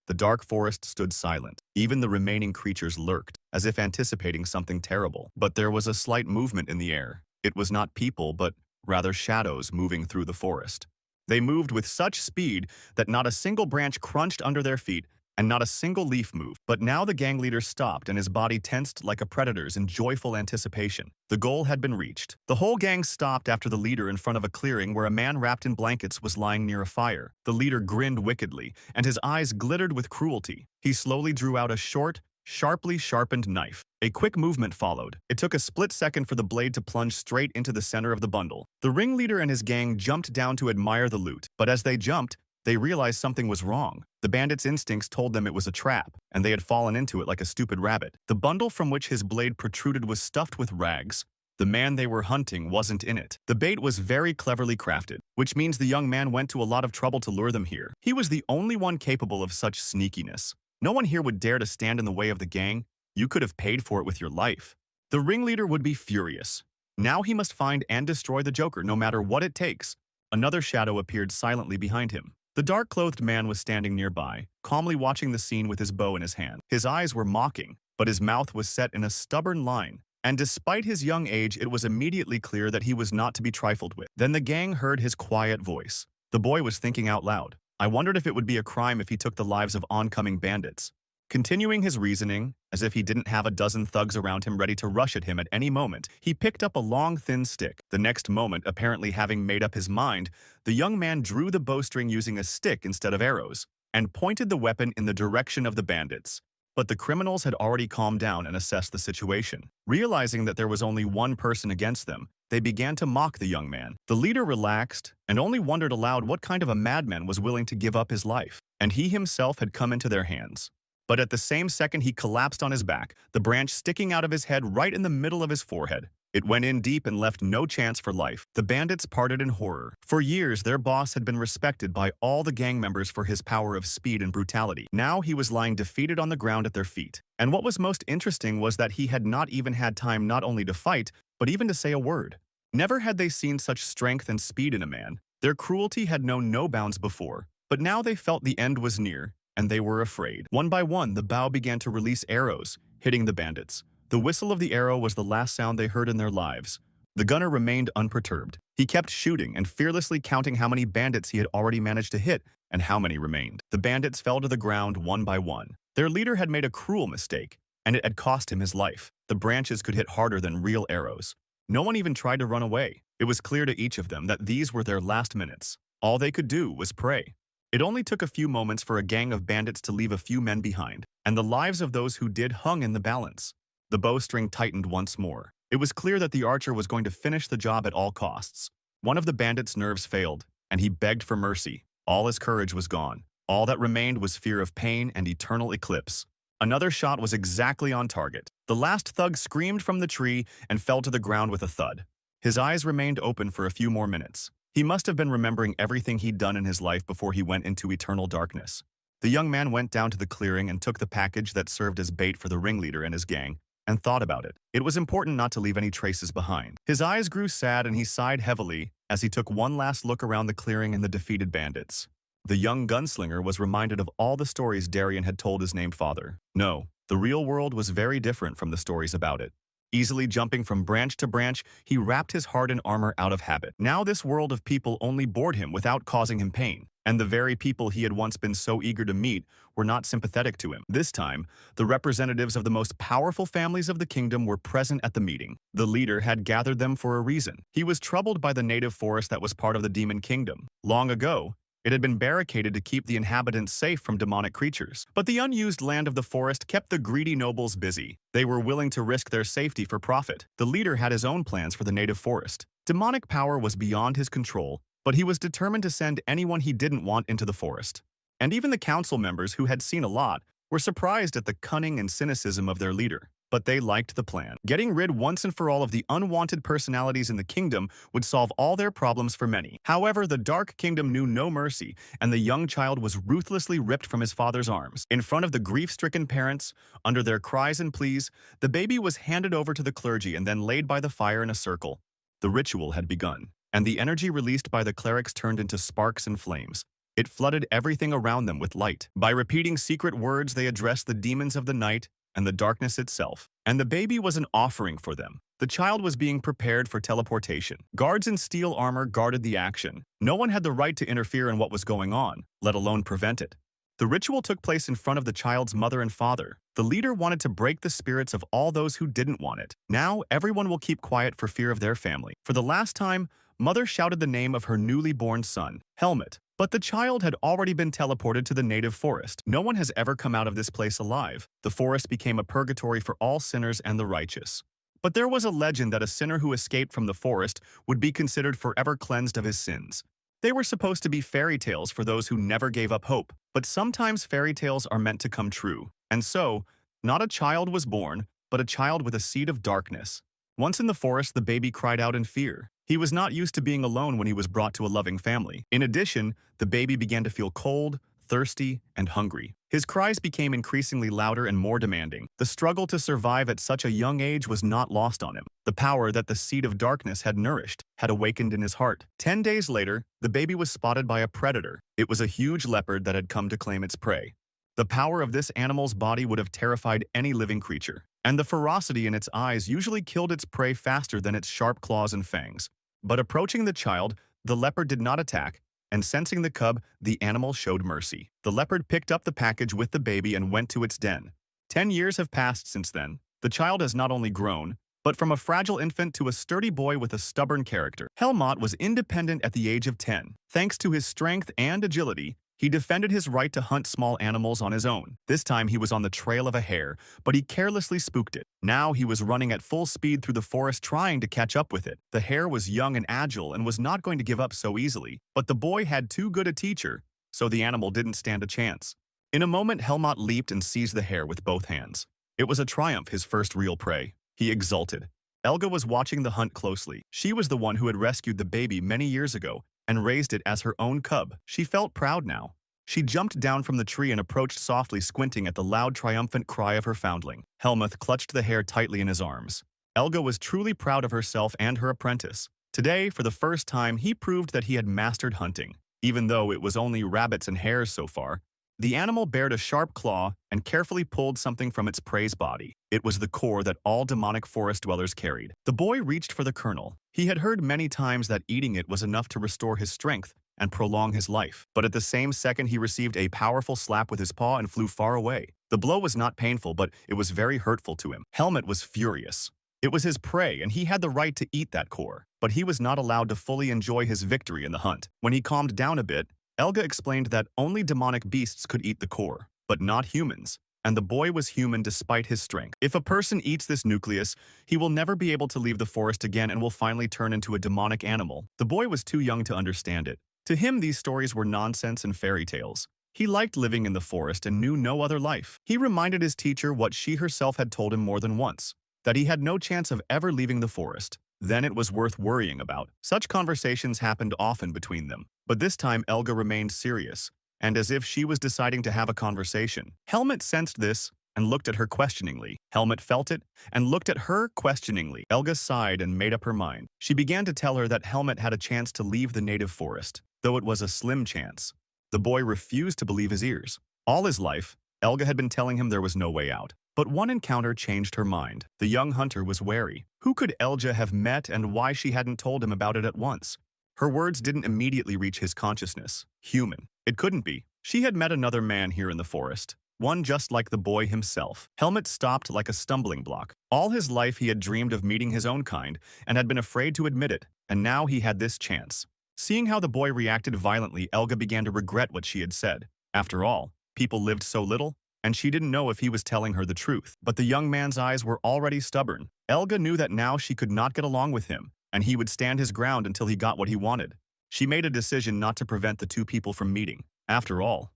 The dark forest stood silent. Even the remaining creatures lurked, as if anticipating something terrible. But there was a slight movement in the air. It was not people, but rather shadows moving through the forest. They moved with such speed that not a single branch crunched under their feet and not a single leaf moved. But now the gang leader stopped and his body tensed like a predator's in joyful anticipation. The goal had been reached. The whole gang stopped after the leader in front of a clearing where a man wrapped in blankets was lying near a fire. The leader grinned wickedly, and his eyes glittered with cruelty. He slowly drew out a short, sharply sharpened knife. A quick movement followed. It took a split second for the blade to plunge straight into the center of the bundle. The ringleader and his gang jumped down to admire the loot, but as they jumped, they realized something was wrong. The bandits' instincts told them it was a trap, and they had fallen into it like a stupid rabbit. The bundle from which his blade protruded was stuffed with rags. The man they were hunting wasn't in it. The bait was very cleverly crafted, which means the young man went to a lot of trouble to lure them here. He was the only one capable of such sneakiness. No one here would dare to stand in the way of the gang. You could have paid for it with your life. The ringleader would be furious. Now he must find and destroy the Joker, no matter what it takes. Another shadow appeared silently behind him. The dark-clothed man was standing nearby, calmly watching the scene with his bow in his hand. His eyes were mocking, but his mouth was set in a stubborn line. And despite his young age, it was immediately clear that he was not to be trifled with. Then the gang heard his quiet voice. The boy was thinking out loud. I wondered if it would be a crime if he took the lives of oncoming bandits. Continuing his reasoning, as if he didn't have a dozen thugs around him ready to rush at him at any moment, he picked up a long, thin stick. The next moment, apparently having made up his mind, the young man drew the bowstring using a stick instead of arrows, and pointed the weapon in the direction of the bandits. But the criminals had already calmed down and assessed the situation. Realizing that there was only one person against them, they began to mock the young man. The leader relaxed and only wondered aloud what kind of a madman was willing to give up his life. And he himself had come into their hands. But at the same second he collapsed on his back, the branch sticking out of his head right in the middle of his forehead. It went in deep and left no chance for life. The bandits parted in horror. For years, their boss had been respected by all the gang members for his power of speed and brutality. Now he was lying defeated on the ground at their feet. And what was most interesting was that he had not even had time not only to fight, but even to say a word. Never had they seen such strength and speed in a man. Their cruelty had known no bounds before. But now they felt the end was near, and they were afraid. One by one, the bow began to release arrows, hitting the bandits. The whistle of the arrow was the last sound they heard in their lives. The gunner remained unperturbed. He kept shooting and fearlessly counting how many bandits he had already managed to hit and how many remained. The bandits fell to the ground one by one. Their leader had made a cruel mistake, and it had cost him his life. The branches could hit harder than real arrows. No one even tried to run away. It was clear to each of them that these were their last minutes. All they could do was pray. It only took a few moments for a gang of bandits to leave a few men behind, and the lives of those who did hung in the balance. The bowstring tightened once more. It was clear that the archer was going to finish the job at all costs. One of the bandits' nerves failed, and he begged for mercy. All his courage was gone. All that remained was fear of pain and eternal eclipse. Another shot was exactly on target. The last thug screamed from the tree and fell to the ground with a thud. His eyes remained open for a few more minutes. He must have been remembering everything he'd done in his life before he went into eternal darkness. The young man went down to the clearing and took the package that served as bait for the ringleader and his gang, and thought about it. It was important not to leave any traces behind. His eyes grew sad and he sighed heavily as he took one last look around the clearing and the defeated bandits. The young gunslinger was reminded of all the stories Darian had told his named father. No, the real world was very different from the stories about it. Easily jumping from branch to branch, he wrapped his heart in armor out of habit. Now this world of people only bored him without causing him pain, and the very people he had once been so eager to meet were not sympathetic to him. This time, the representatives of the most powerful families of the kingdom were present at the meeting. The leader had gathered them for a reason. He was troubled by the native forest that was part of the demon kingdom. Long ago, it had been barricaded to keep the inhabitants safe from demonic creatures. But the unused land of the forest kept the greedy nobles busy. They were willing to risk their safety for profit. The leader had his own plans for the native forest. Demonic power was beyond his control, but he was determined to send anyone he didn't want into the forest. And even the council members, who had seen a lot, were surprised at the cunning and cynicism of their leader. But they liked the plan. Getting rid once and for all of the unwanted personalities in the kingdom would solve all their problems for many. However, the Dark Kingdom knew no mercy, and the young child was ruthlessly ripped from his father's arms. In front of the grief-stricken parents, under their cries and pleas, the baby was handed over to the clergy and then laid by the fire in a circle. The ritual had begun, and the energy released by the clerics turned into sparks and flames. It flooded everything around them with light. By repeating secret words, they addressed the demons of the night and the darkness itself. And the baby was an offering for them. The child was being prepared for teleportation. Guards in steel armor guarded the action. No one had the right to interfere in what was going on, let alone prevent it. The ritual took place in front of the child's mother and father. The leader wanted to break the spirits of all those who didn't want it. Now, everyone will keep quiet for fear of their family. For the last time, Mother shouted the name of her newly born son, Helmet. But the child had already been teleported to the native forest. No one has ever come out of this place alive. The forest became a purgatory for all sinners and the righteous. But there was a legend that a sinner who escaped from the forest would be considered forever cleansed of his sins. They were supposed to be fairy tales for those who never gave up hope, but sometimes fairy tales are meant to come true. And so, not a child was born, but a child with a seed of darkness. Once in the forest, the baby cried out in fear. He was not used to being alone when he was brought to a loving family. In addition, the baby began to feel cold, thirsty, and hungry. His cries became increasingly louder and more demanding. The struggle to survive at such a young age was not lost on him. The power that the seed of darkness had nourished had awakened in his heart. 10 days later, the baby was spotted by a predator. It was a huge leopard that had come to claim its prey. The power of this animal's body would have terrified any living creature, and the ferocity in its eyes usually killed its prey faster than its sharp claws and fangs. But approaching the child, the leopard did not attack, and sensing the cub, the animal showed mercy. The leopard picked up the package with the baby and went to its den. 10 years have passed since then. The child has not only grown, but from a fragile infant to a sturdy boy with a stubborn character. Helmut was independent at the age of 10. Thanks to his strength and agility, he defended his right to hunt small animals on his own. This time he was on the trail of a hare, but he carelessly spooked it. Now he was running at full speed through the forest trying to catch up with it. The hare was young and agile and was not going to give up so easily, but the boy had too good a teacher, so the animal didn't stand a chance. In a moment, Helmut leaped and seized the hare with both hands. It was a triumph, his first real prey. He exulted. Elga was watching the hunt closely. She was the one who had rescued the baby many years ago and raised it as her own cub. She felt proud now. She jumped down from the tree and approached softly, squinting at the loud, triumphant cry of her foundling. Helmut clutched the hare tightly in his arms. Elga was truly proud of herself and her apprentice. Today, for the first time, he proved that he had mastered hunting. Even though it was only rabbits and hares so far, the animal bared a sharp claw and carefully pulled something from its prey's body. It was the core that all demonic forest dwellers carried. The boy reached for the kernel. He had heard many times that eating it was enough to restore his strength and prolong his life. But at the same second, he received a powerful slap with his paw and flew far away. The blow was not painful, but it was very hurtful to him. Helmut was furious. It was his prey, and he had the right to eat that core. But he was not allowed to fully enjoy his victory in the hunt. When he calmed down a bit, Elga explained that only demonic beasts could eat the core, but not humans. And the boy was human despite his strength. If a person eats this nucleus, he will never be able to leave the forest again and will finally turn into a demonic animal. The boy was too young to understand it. To him, these stories were nonsense and fairy tales. He liked living in the forest and knew no other life. He reminded his teacher what she herself had told him more than once, that he had no chance of ever leaving the forest. Then it was worth worrying about. Such conversations happened often between them. But this time Elga remained serious, and as if she was deciding to have a conversation. Helmut sensed this and looked at her questioningly. Helmut felt it and looked at her questioningly. Elga sighed and made up her mind. She began to tell her that Helmut had a chance to leave the native forest, though it was a slim chance. The boy refused to believe his ears. All his life, Elga had been telling him there was no way out. But one encounter changed her mind. The young hunter was wary. Who could Elga have met and why she hadn't told him about it at once? Her words didn't immediately reach his consciousness. Human. It couldn't be. She had met another man here in the forest. One just like the boy himself. Helmut stopped like a stumbling block. All his life he had dreamed of meeting his own kind and had been afraid to admit it. And now he had this chance. Seeing how the boy reacted violently, Elga began to regret what she had said. After all, people lived so little, and she didn't know if he was telling her the truth. But the young man's eyes were already stubborn. Elga knew that now she could not get along with him, and he would stand his ground until he got what he wanted. She made a decision not to prevent the two people from meeting. After all,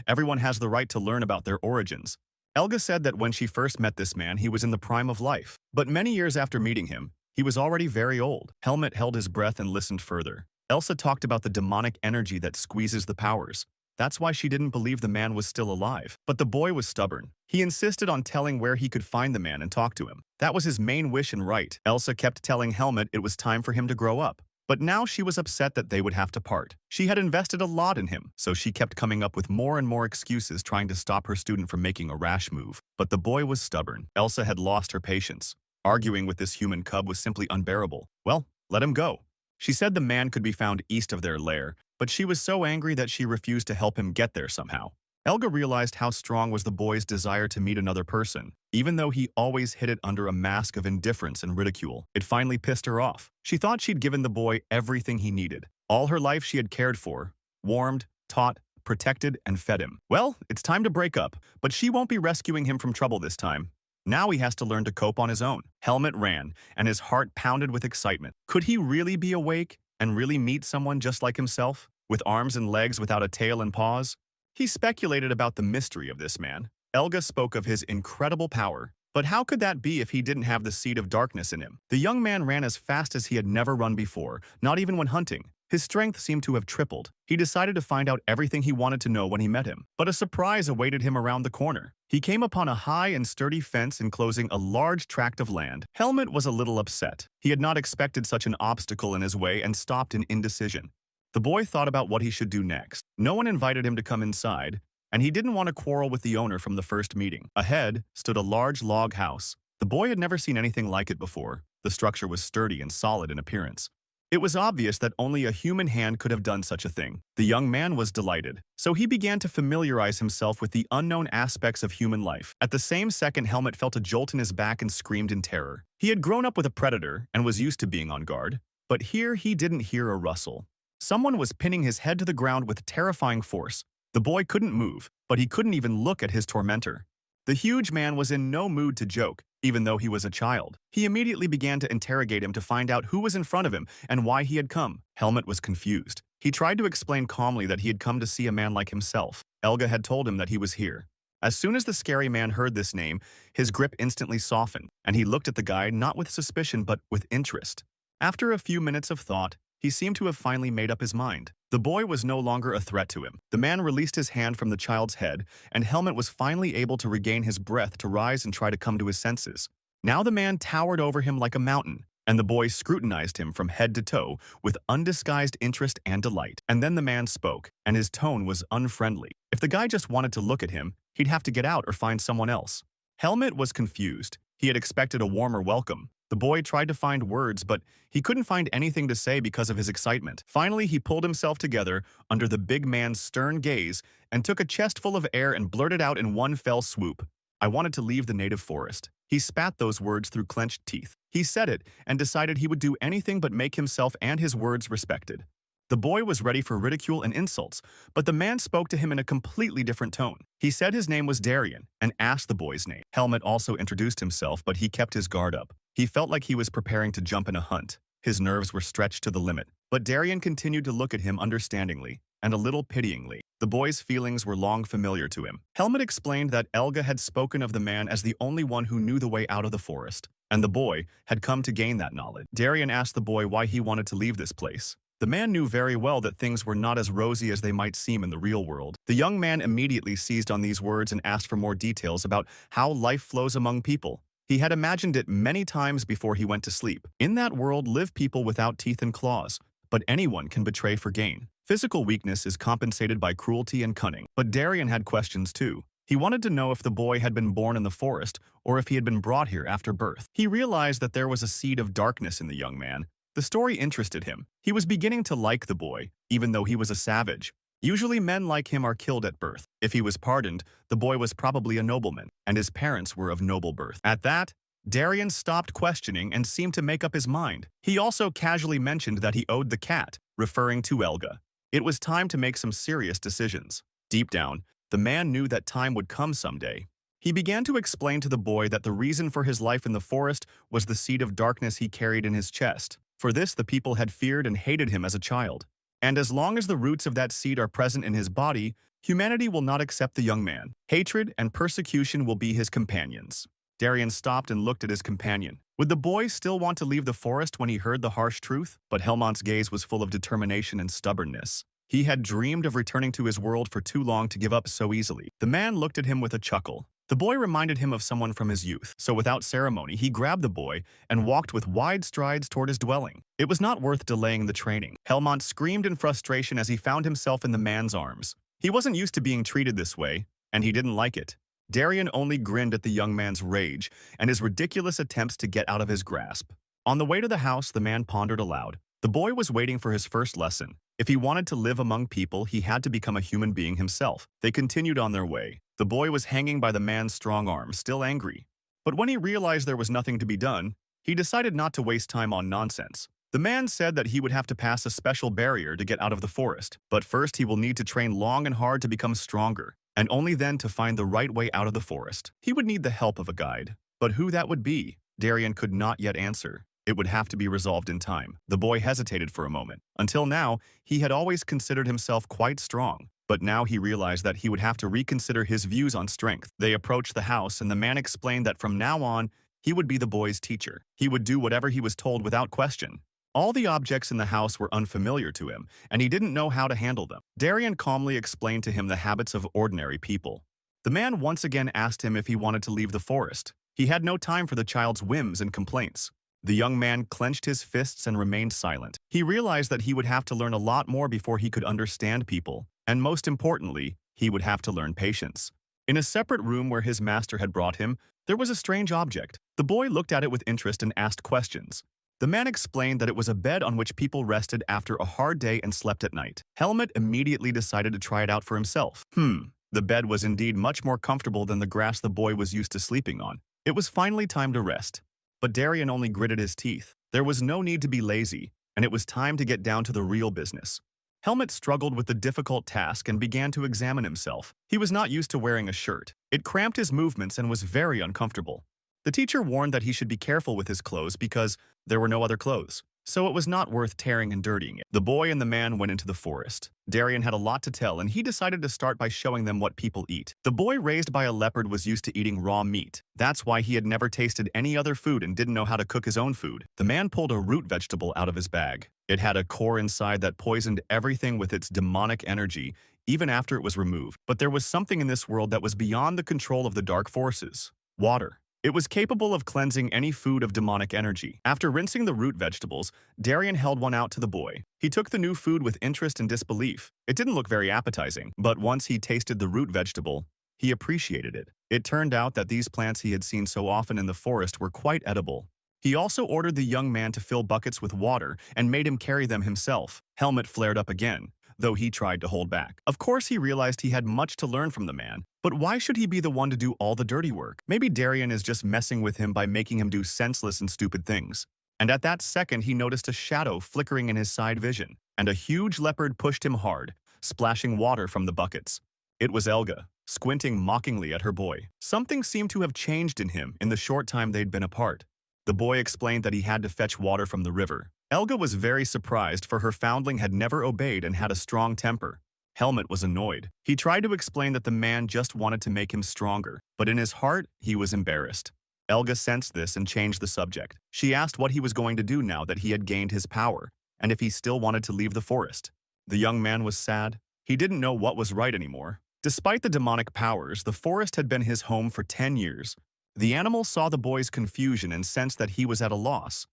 everyone has the right to learn about their origins. Elga said that when she first met this man, he was in the prime of life. But many years after meeting him, he was already very old. Helmut held his breath and listened further. Elsa talked about the demonic energy that squeezes the powers. That's why she didn't believe the man was still alive. But the boy was stubborn. He insisted on telling where he could find the man and talk to him. That was his main wish and right. Elsa kept telling Helmut it was time for him to grow up. But now she was upset that they would have to part. She had invested a lot in him, so she kept coming up with more and more excuses trying to stop her student from making a rash move. But the boy was stubborn. Elsa had lost her patience. Arguing with this human cub was simply unbearable. Well, let him go. She said the man could be found east of their lair, but she was so angry that she refused to help him get there somehow. Elga realized how strong was the boy's desire to meet another person, even though he always hid it under a mask of indifference and ridicule. It finally pissed her off. She thought she'd given the boy everything he needed. All her life she had cared for, warmed, taught, protected, and fed him. Well, it's time to break up, but she won't be rescuing him from trouble this time. Now he has to learn to cope on his own. Helmut ran, and his heart pounded with excitement. Could he really be awake and really meet someone just like himself, with arms and legs without a tail and paws? He speculated about the mystery of this man. Elga spoke of his incredible power, but how could that be if he didn't have the seed of darkness in him? The young man ran as fast as he had never run before, not even when hunting. His strength seemed to have tripled. He decided to find out everything he wanted to know when he met him. But a surprise awaited him around the corner. He came upon a high and sturdy fence enclosing a large tract of land. Helmut was a little upset. He had not expected such an obstacle in his way and stopped in indecision. The boy thought about what he should do next. No one invited him to come inside, and he didn't want to quarrel with the owner from the first meeting. Ahead stood a large log house. The boy had never seen anything like it before. The structure was sturdy and solid in appearance. It was obvious that only a human hand could have done such a thing. The young man was delighted, so he began to familiarize himself with the unknown aspects of human life. At the same second, Helmut felt a jolt in his back and screamed in terror. He had grown up with a predator and was used to being on guard, but here he didn't hear a rustle. Someone was pinning his head to the ground with terrifying force. The boy couldn't move, but he couldn't even look at his tormentor. The huge man was in no mood to joke, even though he was a child. He immediately began to interrogate him to find out who was in front of him and why he had come. Helmut was confused. He tried to explain calmly that he had come to see a man like himself. Elga had told him that he was here. As soon as the scary man heard this name, his grip instantly softened, and he looked at the guy not with suspicion but with interest. After a few minutes of thought, he seemed to have finally made up his mind. The boy was no longer a threat to him. The man released his hand from the child's head, and Helmut was finally able to regain his breath to rise and try to come to his senses. Now the man towered over him like a mountain, and the boy scrutinized him from head to toe with undisguised interest and delight. And then the man spoke, and his tone was unfriendly. If the guy just wanted to look at him, he'd have to get out or find someone else. Helmut was confused. He had expected a warmer welcome. The boy tried to find words, but he couldn't find anything to say because of his excitement. Finally, he pulled himself together under the big man's stern gaze and took a chest full of air and blurted out in one fell swoop, "I wanted to leave the native forest." He spat those words through clenched teeth. He said it and decided he would do anything but make himself and his words respected. The boy was ready for ridicule and insults, but the man spoke to him in a completely different tone. He said his name was Darian and asked the boy's name. Helmut also introduced himself, but he kept his guard up. He felt like he was preparing to jump in a hunt. His nerves were stretched to the limit, but Darian continued to look at him understandingly and a little pityingly. The boy's feelings were long familiar to him. Helmut explained that Elga had spoken of the man as the only one who knew the way out of the forest, and the boy had come to gain that knowledge. Darian asked the boy why he wanted to leave this place. The man knew very well that things were not as rosy as they might seem in the real world. The young man immediately seized on these words and asked for more details about how life flows among people. He had imagined it many times before he went to sleep. In that world live people without teeth and claws, but anyone can betray for gain. Physical weakness is compensated by cruelty and cunning. But Darian had questions too. He wanted to know if the boy had been born in the forest or if he had been brought here after birth. He realized that there was a seed of darkness in the young man. The story interested him. He was beginning to like the boy, even though he was a savage. Usually men like him are killed at birth. If he was pardoned, the boy was probably a nobleman, and his parents were of noble birth. At that, Darian stopped questioning and seemed to make up his mind. He also casually mentioned that he owed the cat, referring to Elga. It was time to make some serious decisions. Deep down, the man knew that time would come someday. He began to explain to the boy that the reason for his life in the forest was the seed of darkness he carried in his chest. For this, the people had feared and hated him as a child. And as long as the roots of that seed are present in his body, humanity will not accept the young man. Hatred and persecution will be his companions. Darian stopped and looked at his companion. Would the boy still want to leave the forest when he heard the harsh truth? But Helmut's gaze was full of determination and stubbornness. He had dreamed of returning to his world for too long to give up so easily. The man looked at him with a chuckle. The boy reminded him of someone from his youth, so without ceremony, he grabbed the boy and walked with wide strides toward his dwelling. It was not worth delaying the training. Helmont screamed in frustration as he found himself in the man's arms. He wasn't used to being treated this way, and he didn't like it. Darien only grinned at the young man's rage and his ridiculous attempts to get out of his grasp. On the way to the house, the man pondered aloud. The boy was waiting for his first lesson. If he wanted to live among people, he had to become a human being himself. They continued on their way. The boy was hanging by the man's strong arm, still angry. But when he realized there was nothing to be done, he decided not to waste time on nonsense. The man said that he would have to pass a special barrier to get out of the forest, but first he will need to train long and hard to become stronger, and only then to find the right way out of the forest. He would need the help of a guide. But who that would be, Darien could not yet answer. It would have to be resolved in time. The boy hesitated for a moment. Until now, he had always considered himself quite strong, but now he realized that he would have to reconsider his views on strength. They approached the house, and the man explained that from now on, he would be the boy's teacher. He would do whatever he was told without question. All the objects in the house were unfamiliar to him, and he didn't know how to handle them. Darien calmly explained to him the habits of ordinary people. The man once again asked him if he wanted to leave the forest. He had no time for the child's whims and complaints. The young man clenched his fists and remained silent. He realized that he would have to learn a lot more before he could understand people, and most importantly, he would have to learn patience. In a separate room where his master had brought him, there was a strange object. The boy looked at it with interest and asked questions. The man explained that it was a bed on which people rested after a hard day and slept at night. Helmut immediately decided to try it out for himself. The bed was indeed much more comfortable than the grass the boy was used to sleeping on. It was finally time to rest. But Darien only gritted his teeth. There was no need to be lazy, and it was time to get down to the real business. Helmut struggled with the difficult task and began to examine himself. He was not used to wearing a shirt. It cramped his movements and was very uncomfortable. The teacher warned that he should be careful with his clothes because there were no other clothes, so it was not worth tearing and dirtying it. The boy and the man went into the forest. Darien had a lot to tell, and he decided to start by showing them what people eat. The boy raised by a leopard was used to eating raw meat. That's why he had never tasted any other food and didn't know how to cook his own food. The man pulled a root vegetable out of his bag. It had a core inside that poisoned everything with its demonic energy, even after it was removed. But there was something in this world that was beyond the control of the dark forces. Water. It was capable of cleansing any food of demonic energy. After rinsing the root vegetables, Darien held one out to the boy. He took the new food with interest and disbelief. It didn't look very appetizing, but once he tasted the root vegetable, he appreciated it. It turned out that these plants he had seen so often in the forest were quite edible. He also ordered the young man to fill buckets with water and made him carry them himself. Helmut flared up again, though he tried to hold back. Of course, he realized he had much to learn from the man, but why should he be the one to do all the dirty work? Maybe Darien is just messing with him by making him do senseless and stupid things. And at that second, he noticed a shadow flickering in his side vision, and a huge leopard pushed him hard, splashing water from the buckets. It was Elga, squinting mockingly at her boy. Something seemed to have changed in him in the short time they'd been apart. The boy explained that he had to fetch water from the river. Elga was very surprised, for her foundling had never obeyed and had a strong temper. Helmut was annoyed. He tried to explain that the man just wanted to make him stronger, but in his heart, he was embarrassed. Elga sensed this and changed the subject. She asked what he was going to do now that he had gained his power, and if he still wanted to leave the forest. The young man was sad. He didn't know what was right anymore. Despite the demonic powers, the forest had been his home for 10 years. The animal saw the boy's confusion and sensed that he was at a loss.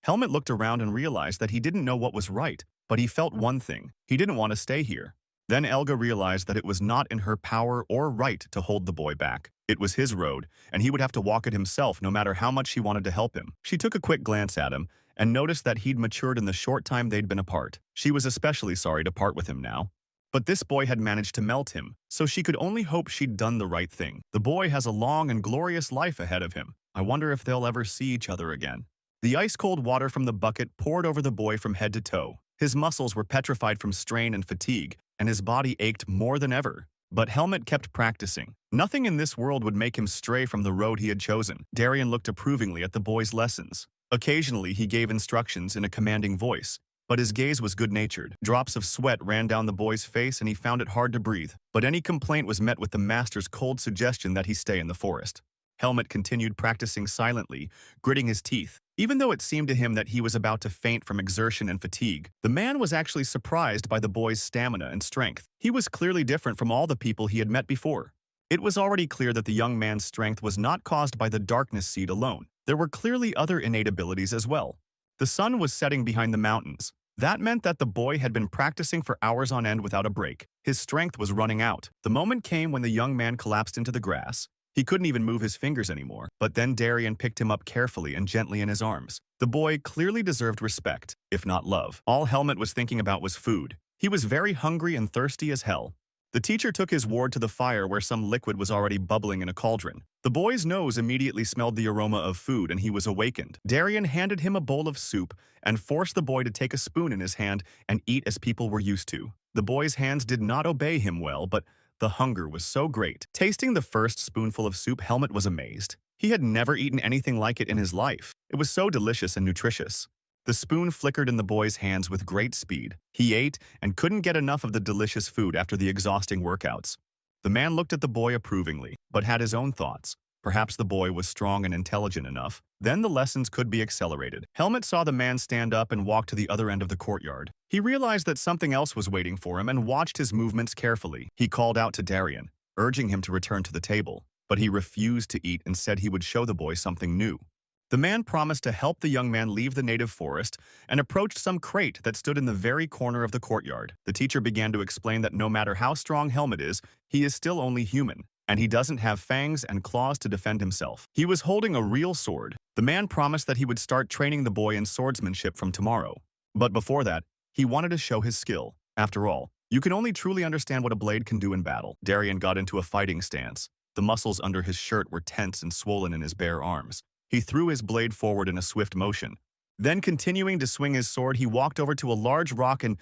Helmut looked around and realized that he didn't know what was right, but he felt one thing. He didn't want to stay here. Then Elga realized that it was not in her power or right to hold the boy back. It was his road, and he would have to walk it himself no matter how much she wanted to help him. She took a quick glance at him and noticed that he'd matured in the short time they'd been apart. She was especially sorry to part with him now. But this boy had managed to melt him, so she could only hope she'd done the right thing. The boy has a long and glorious life ahead of him. I wonder if they'll ever see each other again. The ice-cold water from the bucket poured over the boy from head to toe. His muscles were petrified from strain and fatigue, and his body ached more than ever. But Helmut kept practicing. Nothing in this world would make him stray from the road he had chosen. Darien looked approvingly at the boy's lessons. Occasionally, he gave instructions in a commanding voice, but his gaze was good-natured. Drops of sweat ran down the boy's face and he found it hard to breathe. But any complaint was met with the master's cold suggestion that he stay in the forest. Helmet continued practicing silently, gritting his teeth. Even though it seemed to him that he was about to faint from exertion and fatigue, the man was actually surprised by the boy's stamina and strength. He was clearly different from all the people he had met before. It was already clear that the young man's strength was not caused by the darkness seed alone. There were clearly other innate abilities as well. The sun was setting behind the mountains. That meant that the boy had been practicing for hours on end without a break. His strength was running out. The moment came when the young man collapsed into the grass. He couldn't even move his fingers anymore, but then Darien picked him up carefully and gently in his arms. The boy clearly deserved respect, if not love. All Helmet was thinking about was food. He was very hungry and thirsty as hell. The teacher took his ward to the fire where some liquid was already bubbling in a cauldron. The boy's nose immediately smelled the aroma of food and he was awakened. Darien handed him a bowl of soup and forced the boy to take a spoon in his hand and eat as people were used to. The boy's hands did not obey him well, but the hunger was so great. Tasting the first spoonful of soup, Helmet was amazed. He had never eaten anything like it in his life. It was so delicious and nutritious. The spoon flickered in the boy's hands with great speed. He ate and couldn't get enough of the delicious food after the exhausting workouts. The man looked at the boy approvingly, but had his own thoughts. Perhaps the boy was strong and intelligent enough. Then the lessons could be accelerated. Helmet saw the man stand up and walk to the other end of the courtyard. He realized that something else was waiting for him and watched his movements carefully. He called out to Darien, urging him to return to the table, but he refused to eat and said he would show the boy something new. The man promised to help the young man leave the native forest and approached some crate that stood in the very corner of the courtyard. The teacher began to explain that no matter how strong Helmet is, he is still only human, and he doesn't have fangs and claws to defend himself. He was holding a real sword. The man promised that he would start training the boy in swordsmanship from tomorrow. But before that, he wanted to show his skill. After all, you can only truly understand what a blade can do in battle. Darien got into a fighting stance. The muscles under his shirt were tense and swollen in his bare arms. He threw his blade forward in a swift motion. Then, continuing to swing his sword, he walked over to a large rock and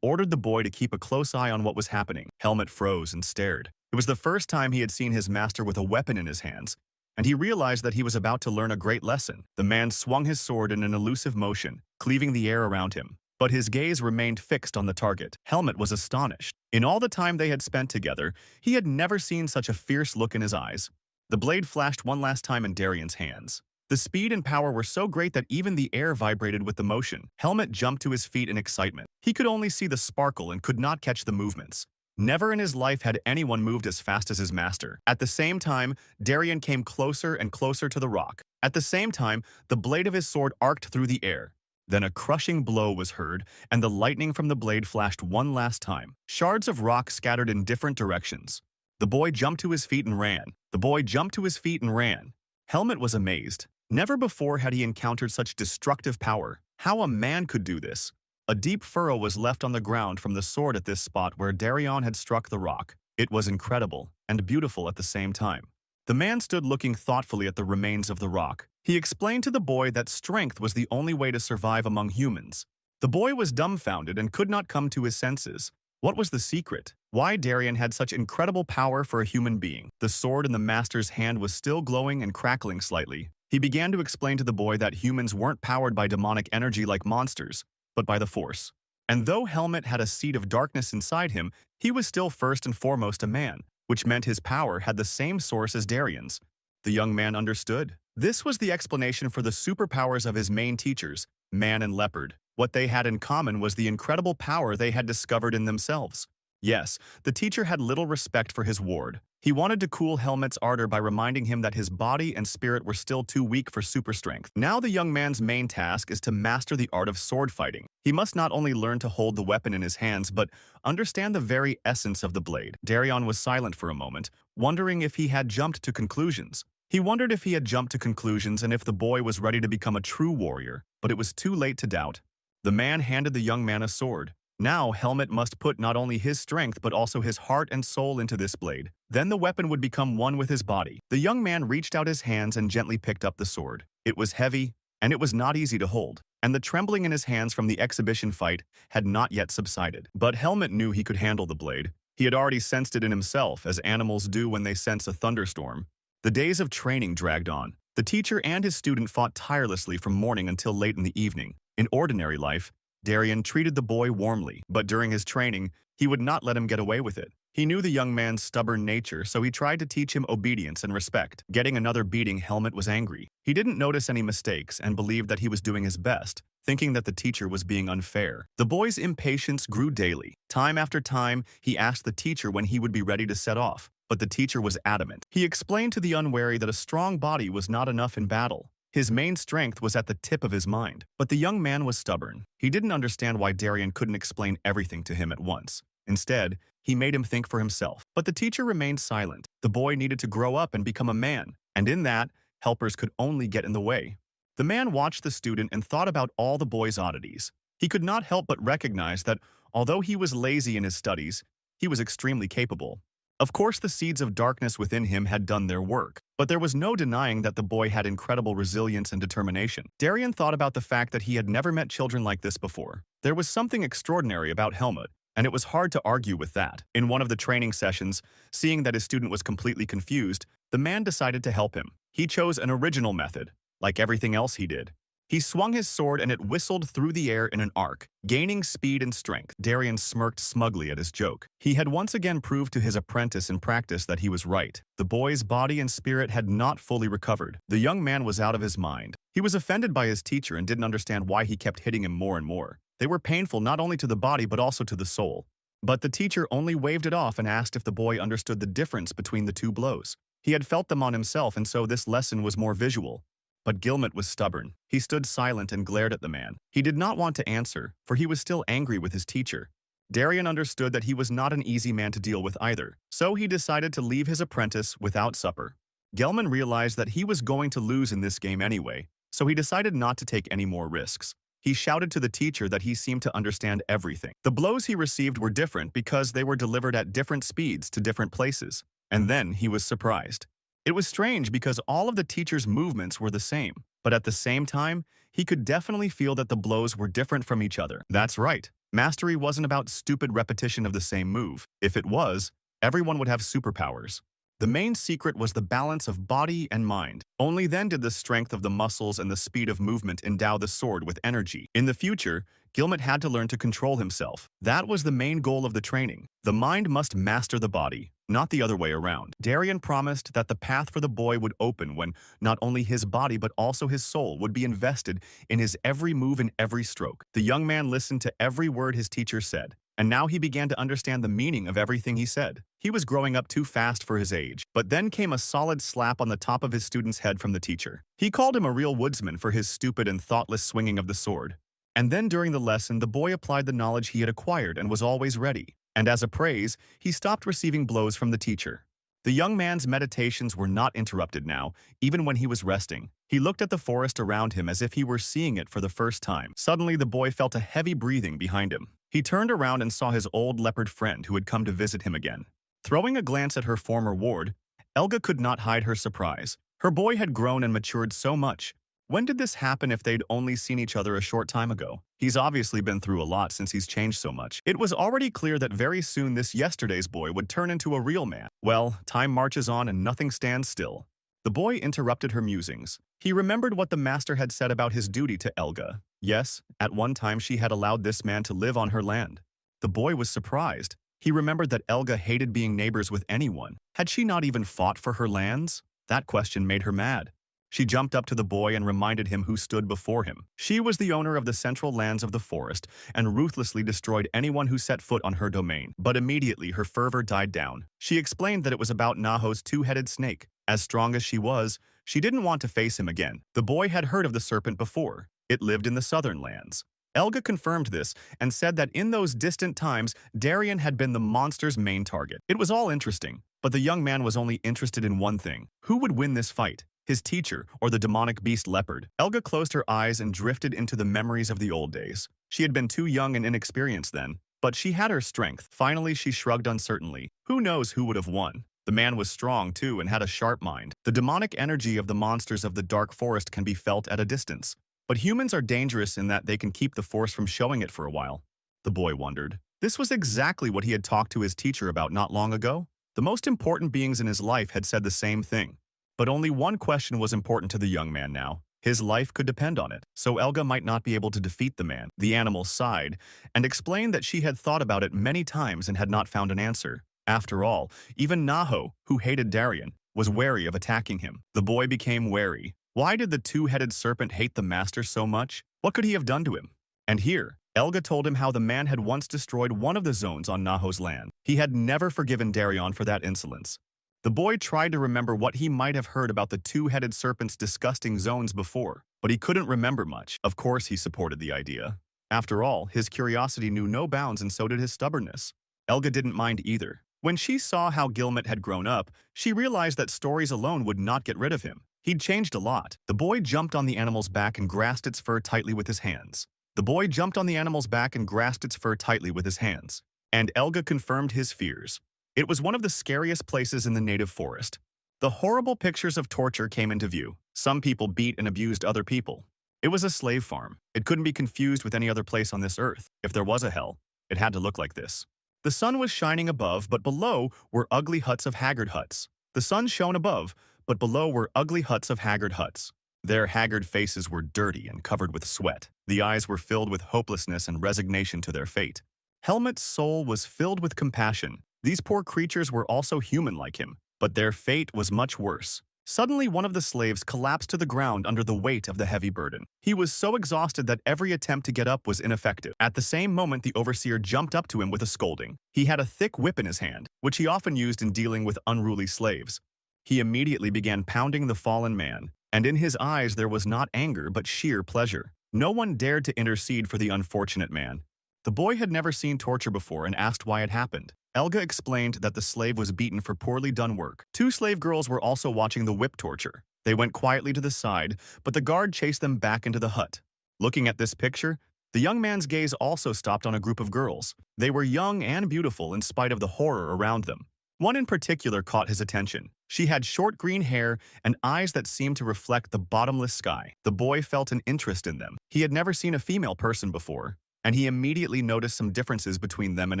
ordered the boy to keep a close eye on what was happening. Helmet froze and stared. It was the first time he had seen his master with a weapon in his hands, and he realized that he was about to learn a great lesson. The man swung his sword in an elusive motion, cleaving the air around him. But his gaze remained fixed on the target. Helmet was astonished. In all the time they had spent together, he had never seen such a fierce look in his eyes. The blade flashed one last time in Darien's hands. The speed and power were so great that even the air vibrated with the motion. Helmet jumped to his feet in excitement. He could only see the sparkle and could not catch the movements. Never in his life had anyone moved as fast as his master. At the same time, Darien came closer and closer to the rock. At the same time, the blade of his sword arced through the air. Then a crushing blow was heard, and the lightning from the blade flashed one last time. Shards of rock scattered in different directions. The boy jumped to his feet and ran. The boy jumped to his feet and ran. Helmet was amazed. Never before had he encountered such destructive power. How a man could do this? A deep furrow was left on the ground from the sword at this spot where Darien had struck the rock. It was incredible and beautiful at the same time. The man stood looking thoughtfully at the remains of the rock. He explained to the boy that strength was the only way to survive among humans. The boy was dumbfounded and could not come to his senses. What was the secret? Why Darien had such incredible power for a human being? The sword in the master's hand was still glowing and crackling slightly. He began to explain to the boy that humans weren't powered by demonic energy like monsters, but by the Force. And though Helmet had a seed of darkness inside him, he was still first and foremost a man, which meant his power had the same source as Darien's. The young man understood. This was the explanation for the superpowers of his main teachers, Man and Leopard. What they had in common was the incredible power they had discovered in themselves. Yes, the teacher had little respect for his ward. He wanted to cool Helmet's ardor by reminding him that his body and spirit were still too weak for super strength. Now the young man's main task is to master the art of sword fighting. He must not only learn to hold the weapon in his hands, but understand the very essence of the blade. Darien was silent for a moment, wondering if he had jumped to conclusions. He wondered if he had jumped to conclusions and if the boy was ready to become a true warrior, but it was too late to doubt. The man handed the young man a sword. Now, Helmet must put not only his strength but also his heart and soul into this blade. Then the weapon would become one with his body. The young man reached out his hands and gently picked up the sword. It was heavy, and it was not easy to hold, and the trembling in his hands from the exhibition fight had not yet subsided. But Helmet knew he could handle the blade. He had already sensed it in himself, as animals do when they sense a thunderstorm. The days of training dragged on. The teacher and his student fought tirelessly from morning until late in the evening. In ordinary life, Darien treated the boy warmly, but during his training, he would not let him get away with it. He knew the young man's stubborn nature, so he tried to teach him obedience and respect. Getting another beating, Helmut was angry. He didn't notice any mistakes and believed that he was doing his best, thinking that the teacher was being unfair. The boy's impatience grew daily. Time after time, he asked the teacher when he would be ready to set off, but the teacher was adamant. He explained to the unwary that a strong body was not enough in battle. His main strength was at the tip of his mind. But the young man was stubborn. He didn't understand why Darian couldn't explain everything to him at once. Instead, he made him think for himself. But the teacher remained silent. The boy needed to grow up and become a man, and in that, helpers could only get in the way. The man watched the student and thought about all the boy's oddities. He could not help but recognize that, although he was lazy in his studies, he was extremely capable. Of course, the seeds of darkness within him had done their work, but there was no denying that the boy had incredible resilience and determination. Darian thought about the fact that he had never met children like this before. There was something extraordinary about Helmut, and it was hard to argue with that. In one of the training sessions, seeing that his student was completely confused, the man decided to help him. He chose an original method, like everything else he did. He swung his sword and it whistled through the air in an arc, gaining speed and strength. Darian smirked smugly at his joke. He had once again proved to his apprentice in practice that he was right. The boy's body and spirit had not fully recovered. The young man was out of his mind. He was offended by his teacher and didn't understand why he kept hitting him more and more. They were painful not only to the body but also to the soul. But the teacher only waved it off and asked if the boy understood the difference between the two blows. He had felt them on himself, and so this lesson was more visual. But Gilmut was stubborn. He stood silent and glared at the man. He did not want to answer, for he was still angry with his teacher. Darian understood that he was not an easy man to deal with either, so he decided to leave his apprentice without supper. Gelman realized that he was going to lose in this game anyway, so he decided not to take any more risks. He shouted to the teacher that he seemed to understand everything. The blows he received were different because they were delivered at different speeds to different places. And then he was surprised. It was strange because all of the teacher's movements were the same, but at the same time, he could definitely feel that the blows were different from each other. That's right. Mastery wasn't about stupid repetition of the same move. If it was, everyone would have superpowers. The main secret was the balance of body and mind. Only then did the strength of the muscles and the speed of movement endow the sword with energy. In the future, Gilmut had to learn to control himself. That was the main goal of the training. The mind must master the body, not the other way around. Darian promised that the path for the boy would open when not only his body but also his soul would be invested in his every move and every stroke. The young man listened to every word his teacher said, and now he began to understand the meaning of everything he said. He was growing up too fast for his age, but then came a solid slap on the top of his student's head from the teacher. He called him a real woodsman for his stupid and thoughtless swinging of the sword. And then during the lesson, the boy applied the knowledge he had acquired and was always ready. And as a praise, he stopped receiving blows from the teacher. The young man's meditations were not interrupted now, even when he was resting. He looked at the forest around him as if he were seeing it for the first time. Suddenly, the boy felt a heavy breathing behind him. He turned around and saw his old leopard friend who had come to visit him again. Throwing a glance at her former ward, Elga could not hide her surprise. Her boy had grown and matured so much. When did this happen if they'd only seen each other a short time ago? He's obviously been through a lot since he's changed so much. It was already clear that very soon this yesterday's boy would turn into a real man. Well, time marches on and nothing stands still. The boy interrupted her musings. He remembered what the master had said about his duty to Elga. Yes, at one time she had allowed this man to live on her land. The boy was surprised. He remembered that Elga hated being neighbors with anyone. Had she not even fought for her lands? That question made her mad. She jumped up to the boy and reminded him who stood before him. She was the owner of the central lands of the forest and ruthlessly destroyed anyone who set foot on her domain. But immediately her fervor died down. She explained that it was about Naho's two-headed snake. As strong as she was, she didn't want to face him again. The boy had heard of the serpent before. It lived in the southern lands. Elga confirmed this and said that in those distant times, Darian had been the monster's main target. It was all interesting, but the young man was only interested in one thing. Who would win this fight? His teacher, or the demonic beast leopard? Elga closed her eyes and drifted into the memories of the old days. She had been too young and inexperienced then, but she had her strength. Finally, she shrugged uncertainly. Who knows who would have won? The man was strong, too, and had a sharp mind. The demonic energy of the monsters of the dark forest can be felt at a distance. But humans are dangerous in that they can keep the force from showing it for a while. The boy wondered. This was exactly what he had talked to his teacher about not long ago. The most important beings in his life had said the same thing. But only one question was important to the young man now. His life could depend on it, so Elga might not be able to defeat the man. The animal sighed and explained that she had thought about it many times and had not found an answer. After all, even Naho, who hated Darien, was wary of attacking him. The boy became wary. Why did the two-headed serpent hate the master so much? What could he have done to him? And here, Elga told him how the man had once destroyed one of the zones on Naho's land. He had never forgiven Darien for that insolence. The boy tried to remember what he might have heard about the two-headed serpent's disgusting zones before, but he couldn't remember much. Of course he supported the idea. After all, his curiosity knew no bounds and so did his stubbornness. Elga didn't mind either. When she saw how Gilmet had grown up, she realized that stories alone would not get rid of him. He'd changed a lot. The boy jumped on the animal's back and grasped its fur tightly with his hands. The boy jumped on the animal's back and grasped its fur tightly with his hands. And Elga confirmed his fears. It was one of the scariest places in the native forest. The horrible pictures of torture came into view. Some people beat and abused other people. It was a slave farm. It couldn't be confused with any other place on this earth. If there was a hell, it had to look like this. The sun was shining above, but below were ugly huts of haggard huts. The sun shone above, but below were ugly huts of haggard huts. Their haggard faces were dirty and covered with sweat. The eyes were filled with hopelessness and resignation to their fate. Helmet's soul was filled with compassion. These poor creatures were also human like him, but their fate was much worse. Suddenly, one of the slaves collapsed to the ground under the weight of the heavy burden. He was so exhausted that every attempt to get up was ineffective. At the same moment, the overseer jumped up to him with a scolding. He had a thick whip in his hand, which he often used in dealing with unruly slaves. He immediately began pounding the fallen man, and in his eyes there was not anger but sheer pleasure. No one dared to intercede for the unfortunate man. The boy had never seen torture before and asked why it happened. Elga explained that the slave was beaten for poorly done work. Two slave girls were also watching the whip torture. They went quietly to the side, but the guard chased them back into the hut. Looking at this picture, the young man's gaze also stopped on a group of girls. They were young and beautiful in spite of the horror around them. One in particular caught his attention. She had short green hair and eyes that seemed to reflect the bottomless sky. The boy felt an interest in them. He had never seen a female person before, and he immediately noticed some differences between them and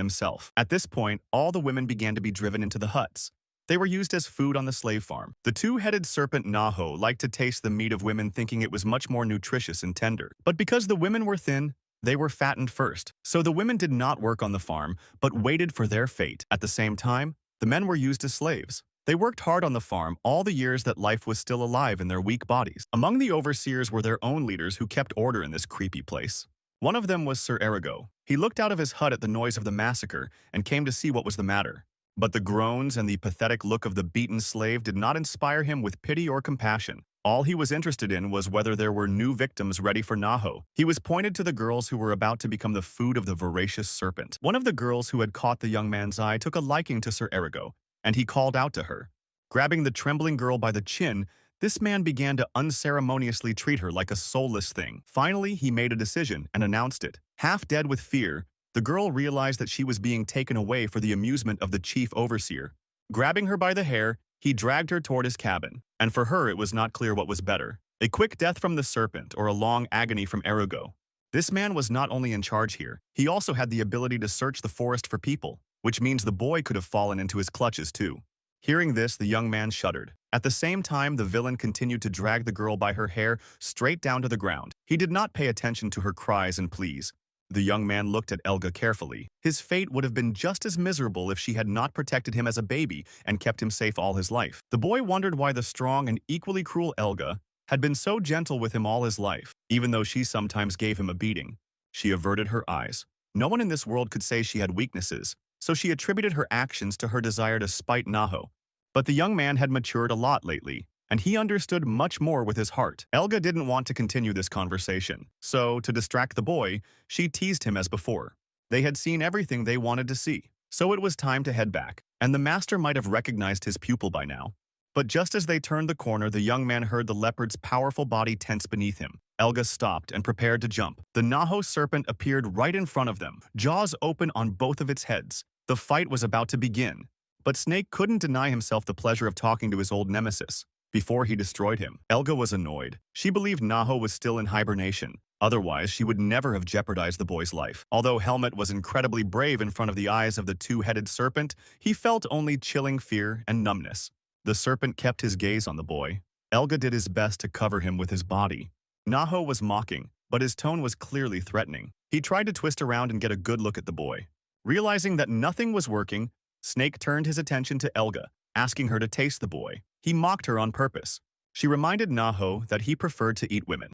himself. At this point, all the women began to be driven into the huts. They were used as food on the slave farm. The two-headed serpent Naho liked to taste the meat of women, thinking it was much more nutritious and tender. But because the women were thin, they were fattened first. So the women did not work on the farm, but waited for their fate. At the same time, the men were used as slaves. They worked hard on the farm all the years that life was still alive in their weak bodies. Among the overseers were their own leaders who kept order in this creepy place. One of them was Sir Arago. He looked out of his hut at the noise of the massacre and came to see what was the matter. But the groans and the pathetic look of the beaten slave did not inspire him with pity or compassion. All he was interested in was whether there were new victims ready for Naho. He was pointed to the girls who were about to become the food of the voracious serpent. One of the girls who had caught the young man's eye took a liking to Sir Arago, and he called out to her. Grabbing the trembling girl by the chin, this man began to unceremoniously treat her like a soulless thing. Finally, he made a decision and announced it. Half dead with fear, the girl realized that she was being taken away for the amusement of the chief overseer. Grabbing her by the hair, he dragged her toward his cabin, and for her it was not clear what was better, a quick death from the serpent or a long agony from Arago. This man was not only in charge here, he also had the ability to search the forest for people, which means the boy could have fallen into his clutches too. Hearing this, the young man shuddered. At the same time, the villain continued to drag the girl by her hair straight down to the ground. He did not pay attention to her cries and pleas. The young man looked at Elga carefully. His fate would have been just as miserable if she had not protected him as a baby and kept him safe all his life. The boy wondered why the strong and equally cruel Elga had been so gentle with him all his life, even though she sometimes gave him a beating. She averted her eyes. No one in this world could say she had weaknesses, so she attributed her actions to her desire to spite Naho. But the young man had matured a lot lately, and he understood much more with his heart. Elga didn't want to continue this conversation, so to distract the boy, she teased him as before. They had seen everything they wanted to see, so it was time to head back, and the master might have recognized his pupil by now. But just as they turned the corner, the young man heard the leopard's powerful body tense beneath him. Elga stopped and prepared to jump. The Naho serpent appeared right in front of them, jaws open on both of its heads. The fight was about to begin, but Snake couldn't deny himself the pleasure of talking to his old nemesis before he destroyed him. Elga was annoyed. She believed Naho was still in hibernation. Otherwise, she would never have jeopardized the boy's life. Although Helmet was incredibly brave in front of the eyes of the two-headed serpent, he felt only chilling fear and numbness. The serpent kept his gaze on the boy. Elga did his best to cover him with his body. Naho was mocking, but his tone was clearly threatening. He tried to twist around and get a good look at the boy. Realizing that nothing was working, Snake turned his attention to Elga, asking her to taste the boy. He mocked her on purpose. She reminded Naho that he preferred to eat women.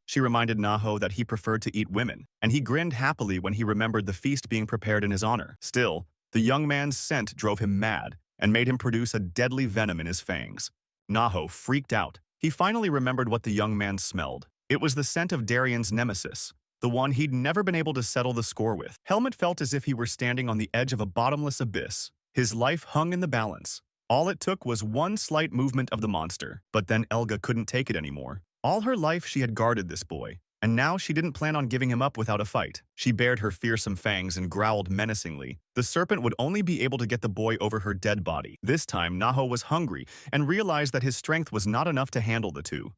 And he grinned happily when he remembered the feast being prepared in his honor. Still, the young man's scent drove him mad and made him produce a deadly venom in his fangs. Naho freaked out. He finally remembered what the young man smelled. It was the scent of Darian's nemesis, the one he'd never been able to settle the score with. Helmet felt as if he were standing on the edge of a bottomless abyss. His life hung in the balance. All it took was one slight movement of the monster, but then Elga couldn't take it anymore. All her life she had guarded this boy, and now she didn't plan on giving him up without a fight. She bared her fearsome fangs and growled menacingly. The serpent would only be able to get the boy over her dead body. This time, Naho was hungry and realized that his strength was not enough to handle the two.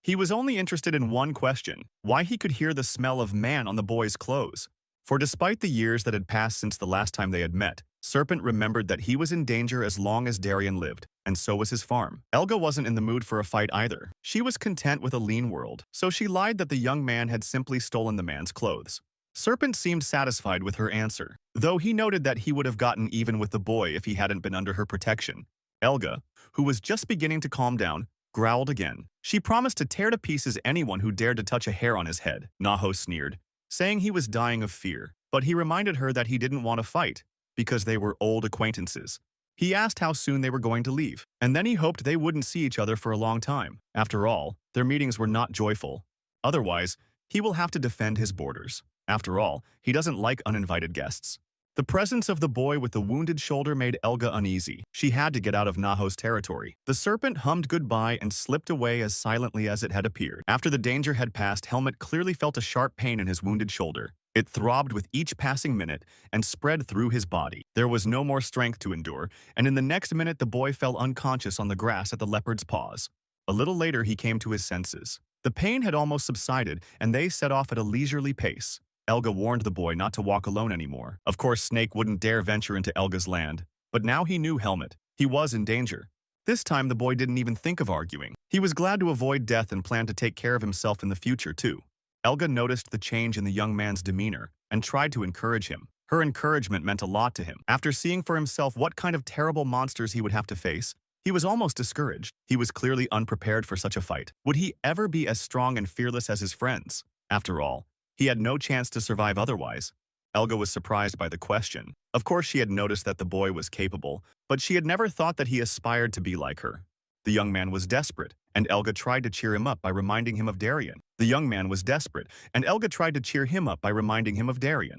He was only interested in one question: why he could hear the smell of man on the boy's clothes. For despite the years that had passed since the last time they had met, Serpent remembered that he was in danger as long as Darian lived, and so was his farm. Elga wasn't in the mood for a fight either. She was content with a lean world, so she lied that the young man had simply stolen the man's clothes. Serpent seemed satisfied with her answer, though he noted that he would have gotten even with the boy if he hadn't been under her protection. Elga, who was just beginning to calm down, growled again. She promised to tear to pieces anyone who dared to touch a hair on his head. Naho sneered, saying he was dying of fear, but he reminded her that he didn't want to fight, because they were old acquaintances. He asked how soon they were going to leave, and then he hoped they wouldn't see each other for a long time. After all, their meetings were not joyful. Otherwise, he will have to defend his borders. After all, he doesn't like uninvited guests. The presence of the boy with the wounded shoulder made Elga uneasy. She had to get out of Naho's territory. The serpent hummed goodbye and slipped away as silently as it had appeared. After the danger had passed, Helmet clearly felt a sharp pain in his wounded shoulder. It throbbed with each passing minute and spread through his body. There was no more strength to endure, and in the next minute the boy fell unconscious on the grass at the leopard's paws. A little later he came to his senses. The pain had almost subsided, and they set off at a leisurely pace. Elga warned the boy not to walk alone anymore. Of course, Snake wouldn't dare venture into Elga's land, but now he knew Helmet. He was in danger. This time the boy didn't even think of arguing. He was glad to avoid death and planned to take care of himself in the future too. Elga noticed the change in the young man's demeanor and tried to encourage him. Her encouragement meant a lot to him. After seeing for himself what kind of terrible monsters he would have to face, he was almost discouraged. He was clearly unprepared for such a fight. Would he ever be as strong and fearless as his friends? After all, he had no chance to survive otherwise. Elga was surprised by the question. Of course, she had noticed that the boy was capable, but she had never thought that he aspired to be like her. The young man was desperate, and Elga tried to cheer him up by reminding him of Darian.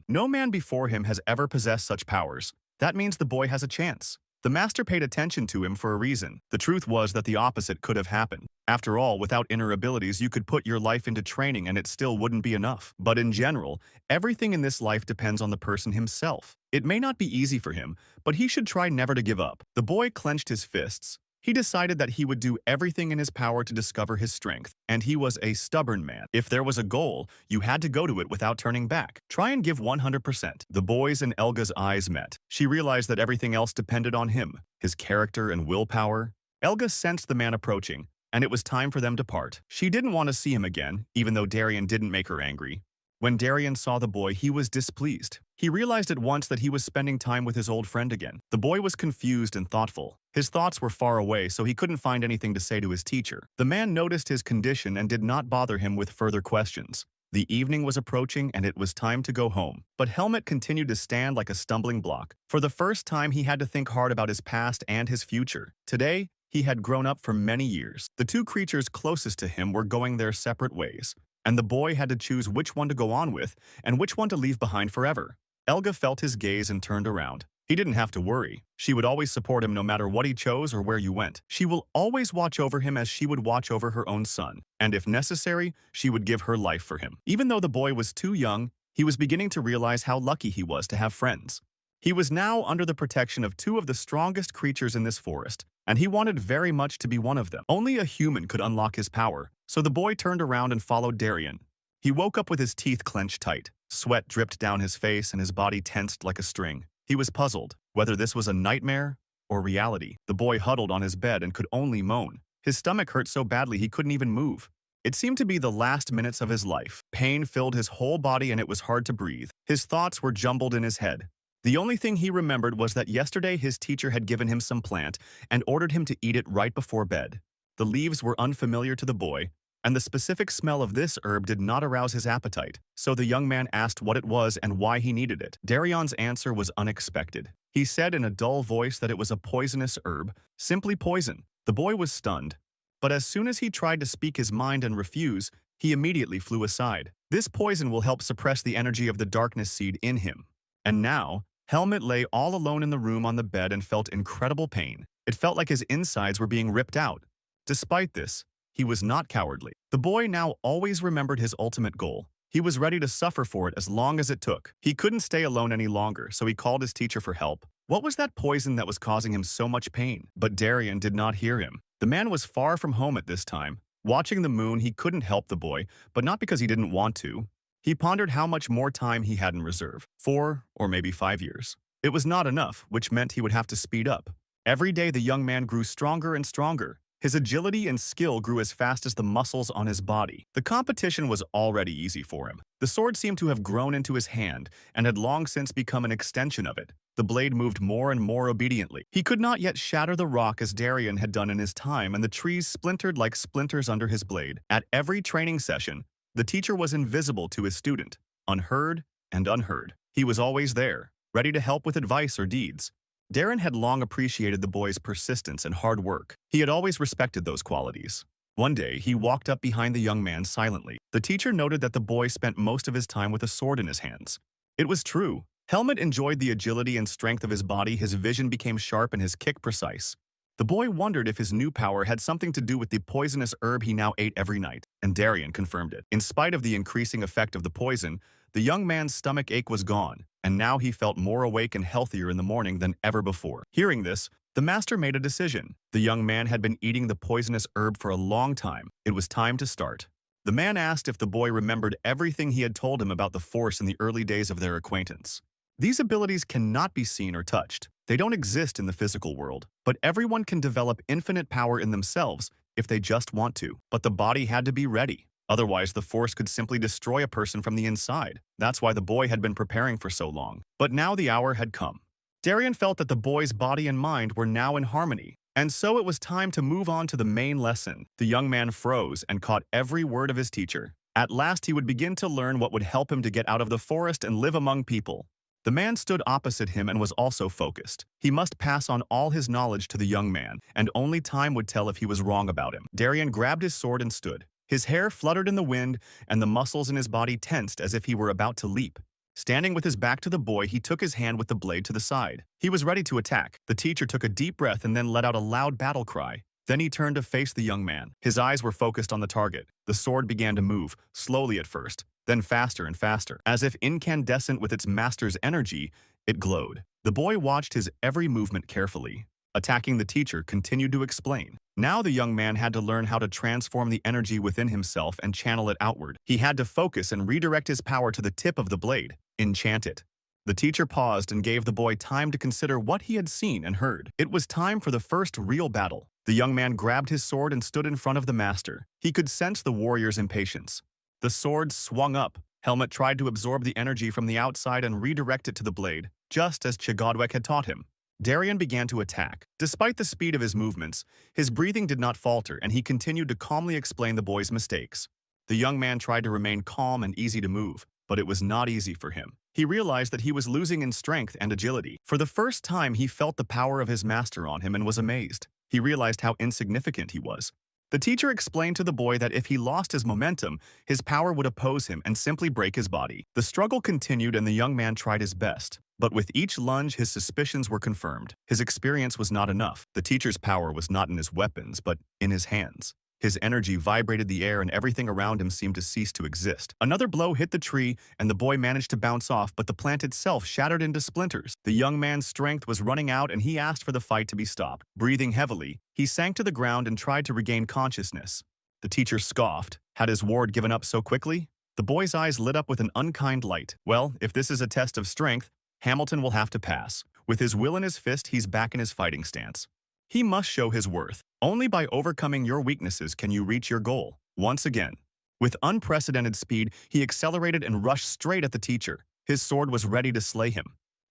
No man before him has ever possessed such powers. That means the boy has a chance. The master paid attention to him for a reason. The truth was that the opposite could have happened. After all, without inner abilities, you could put your life into training and it still wouldn't be enough. But in general, everything in this life depends on the person himself. It may not be easy for him, but he should try never to give up. The boy clenched his fists. He decided that he would do everything in his power to discover his strength, and he was a stubborn man. If there was a goal, you had to go to it without turning back. Try and give 100%. The boy's and Elga's eyes met. She realized that everything else depended on him, his character and willpower. Elga sensed the man approaching, and it was time for them to part. She didn't want to see him again, even though Darian didn't make her angry. When Darian saw the boy, he was displeased. He realized at once that he was spending time with his old friend again. The boy was confused and thoughtful. His thoughts were far away, so he couldn't find anything to say to his teacher. The man noticed his condition and did not bother him with further questions. The evening was approaching and it was time to go home. But Helmet continued to stand like a stumbling block. For the first time, he had to think hard about his past and his future. Today, he had grown up for many years. The two creatures closest to him were going their separate ways, and the boy had to choose which one to go on with and which one to leave behind forever. Elga felt his gaze and turned around. He didn't have to worry. She would always support him no matter what he chose or where you went. She will always watch over him as she would watch over her own son, and if necessary, she would give her life for him. Even though the boy was too young, he was beginning to realize how lucky he was to have friends. He was now under the protection of two of the strongest creatures in this forest, and he wanted very much to be one of them. Only a human could unlock his power, so the boy turned around and followed Darian. He woke up with his teeth clenched tight. Sweat dripped down his face and his body tensed like a string. He was puzzled, whether this was a nightmare or reality. The boy huddled on his bed and could only moan. His stomach hurt so badly he couldn't even move. It seemed to be the last minutes of his life. Pain filled his whole body and it was hard to breathe. His thoughts were jumbled in his head. The only thing he remembered was that yesterday his teacher had given him some plant and ordered him to eat it right before bed. The leaves were unfamiliar to the boy, and the specific smell of this herb did not arouse his appetite, so the young man asked what it was and why he needed it. Darion's answer was unexpected. He said in a dull voice that it was a poisonous herb, simply poison. The boy was stunned, but as soon as he tried to speak his mind and refuse, he immediately flew aside. This poison will help suppress the energy of the darkness seed in him. And now, Helmut lay all alone in the room on the bed and felt incredible pain. It felt like his insides were being ripped out. Despite this, he was not cowardly. The boy now always remembered his ultimate goal. He was ready to suffer for it as long as it took. He couldn't stay alone any longer, so he called his teacher for help. What was that poison that was causing him so much pain? But Darion did not hear him. The man was far from home at this time. Watching the moon, he couldn't help the boy, but not because he didn't want to. He pondered how much more time he had in reserve. 4 or maybe 5 years. It was not enough, which meant he would have to speed up. Every day the young man grew stronger and stronger. His agility and skill grew as fast as the muscles on his body. The competition was already easy for him. The sword seemed to have grown into his hand and had long since become an extension of it. The blade moved more and more obediently. He could not yet shatter the rock as Darion had done in his time, and the trees splintered like splinters under his blade. At every training session, the teacher was invisible to his student, unheard and unheard. He was always there, ready to help with advice or deeds. Darren had long appreciated the boy's persistence and hard work. He had always respected those qualities. One day, he walked up behind the young man silently. The teacher noted that the boy spent most of his time with a sword in his hands. It was true. Helmut enjoyed the agility and strength of his body. His vision became sharp and his kick precise. The boy wondered if his new power had something to do with the poisonous herb he now ate every night, and Darion confirmed it. In spite of the increasing effect of the poison, the young man's stomach ache was gone, and now he felt more awake and healthier in the morning than ever before. Hearing this, the master made a decision. The young man had been eating the poisonous herb for a long time. It was time to start. The man asked if the boy remembered everything he had told him about the Force in the early days of their acquaintance. These abilities cannot be seen or touched. They don't exist in the physical world, but everyone can develop infinite power in themselves if they just want to. But the body had to be ready. Otherwise, the Force could simply destroy a person from the inside. That's why the boy had been preparing for so long. But now the hour had come. Darion felt that the boy's body and mind were now in harmony, and so it was time to move on to the main lesson. The young man froze and caught every word of his teacher. At last, he would begin to learn what would help him to get out of the forest and live among people. The man stood opposite him and was also focused. He must pass on all his knowledge to the young man, and only time would tell if he was wrong about him. Darion grabbed his sword and stood. His hair fluttered in the wind, and the muscles in his body tensed as if he were about to leap. Standing with his back to the boy, he took his hand with the blade to the side. He was ready to attack. The teacher took a deep breath and then let out a loud battle cry. Then he turned to face the young man. His eyes were focused on the target. The sword began to move, slowly at first, then faster and faster. As if incandescent with its master's energy, it glowed. The boy watched his every movement carefully. Attacking the teacher continued to explain. Now the young man had to learn how to transform the energy within himself and channel it outward. He had to focus and redirect his power to the tip of the blade. Enchant it. The teacher paused and gave the boy time to consider what he had seen and heard. It was time for the first real battle. The young man grabbed his sword and stood in front of the master. He could sense the warrior's impatience. The sword swung up. Helmut tried to absorb the energy from the outside and redirect it to the blade, just as Chigodwek had taught him. Darion began to attack. Despite the speed of his movements, his breathing did not falter, and he continued to calmly explain the boy's mistakes. The young man tried to remain calm and easy to move, but it was not easy for him. He realized that he was losing in strength and agility. For the first time, he felt the power of his master on him and was amazed. He realized how insignificant he was. The teacher explained to the boy that if he lost his momentum, his power would oppose him and simply break his body. The struggle continued and the young man tried his best. But with each lunge, his suspicions were confirmed. His experience was not enough. The teacher's power was not in his weapons, but in his hands. His energy vibrated the air and everything around him seemed to cease to exist. Another blow hit the tree and the boy managed to bounce off, but the plant itself shattered into splinters. The young man's strength was running out and he asked for the fight to be stopped. Breathing heavily, he sank to the ground and tried to regain consciousness. The teacher scoffed. Had his ward given up so quickly? The boy's eyes lit up with an unkind light. Well, if this is a test of strength, Hamilton will have to pass. With his will in his fist, he's back in his fighting stance. He must show his worth. Only by overcoming your weaknesses can you reach your goal. Once again, with unprecedented speed, he accelerated and rushed straight at the teacher. His sword was ready to slay him.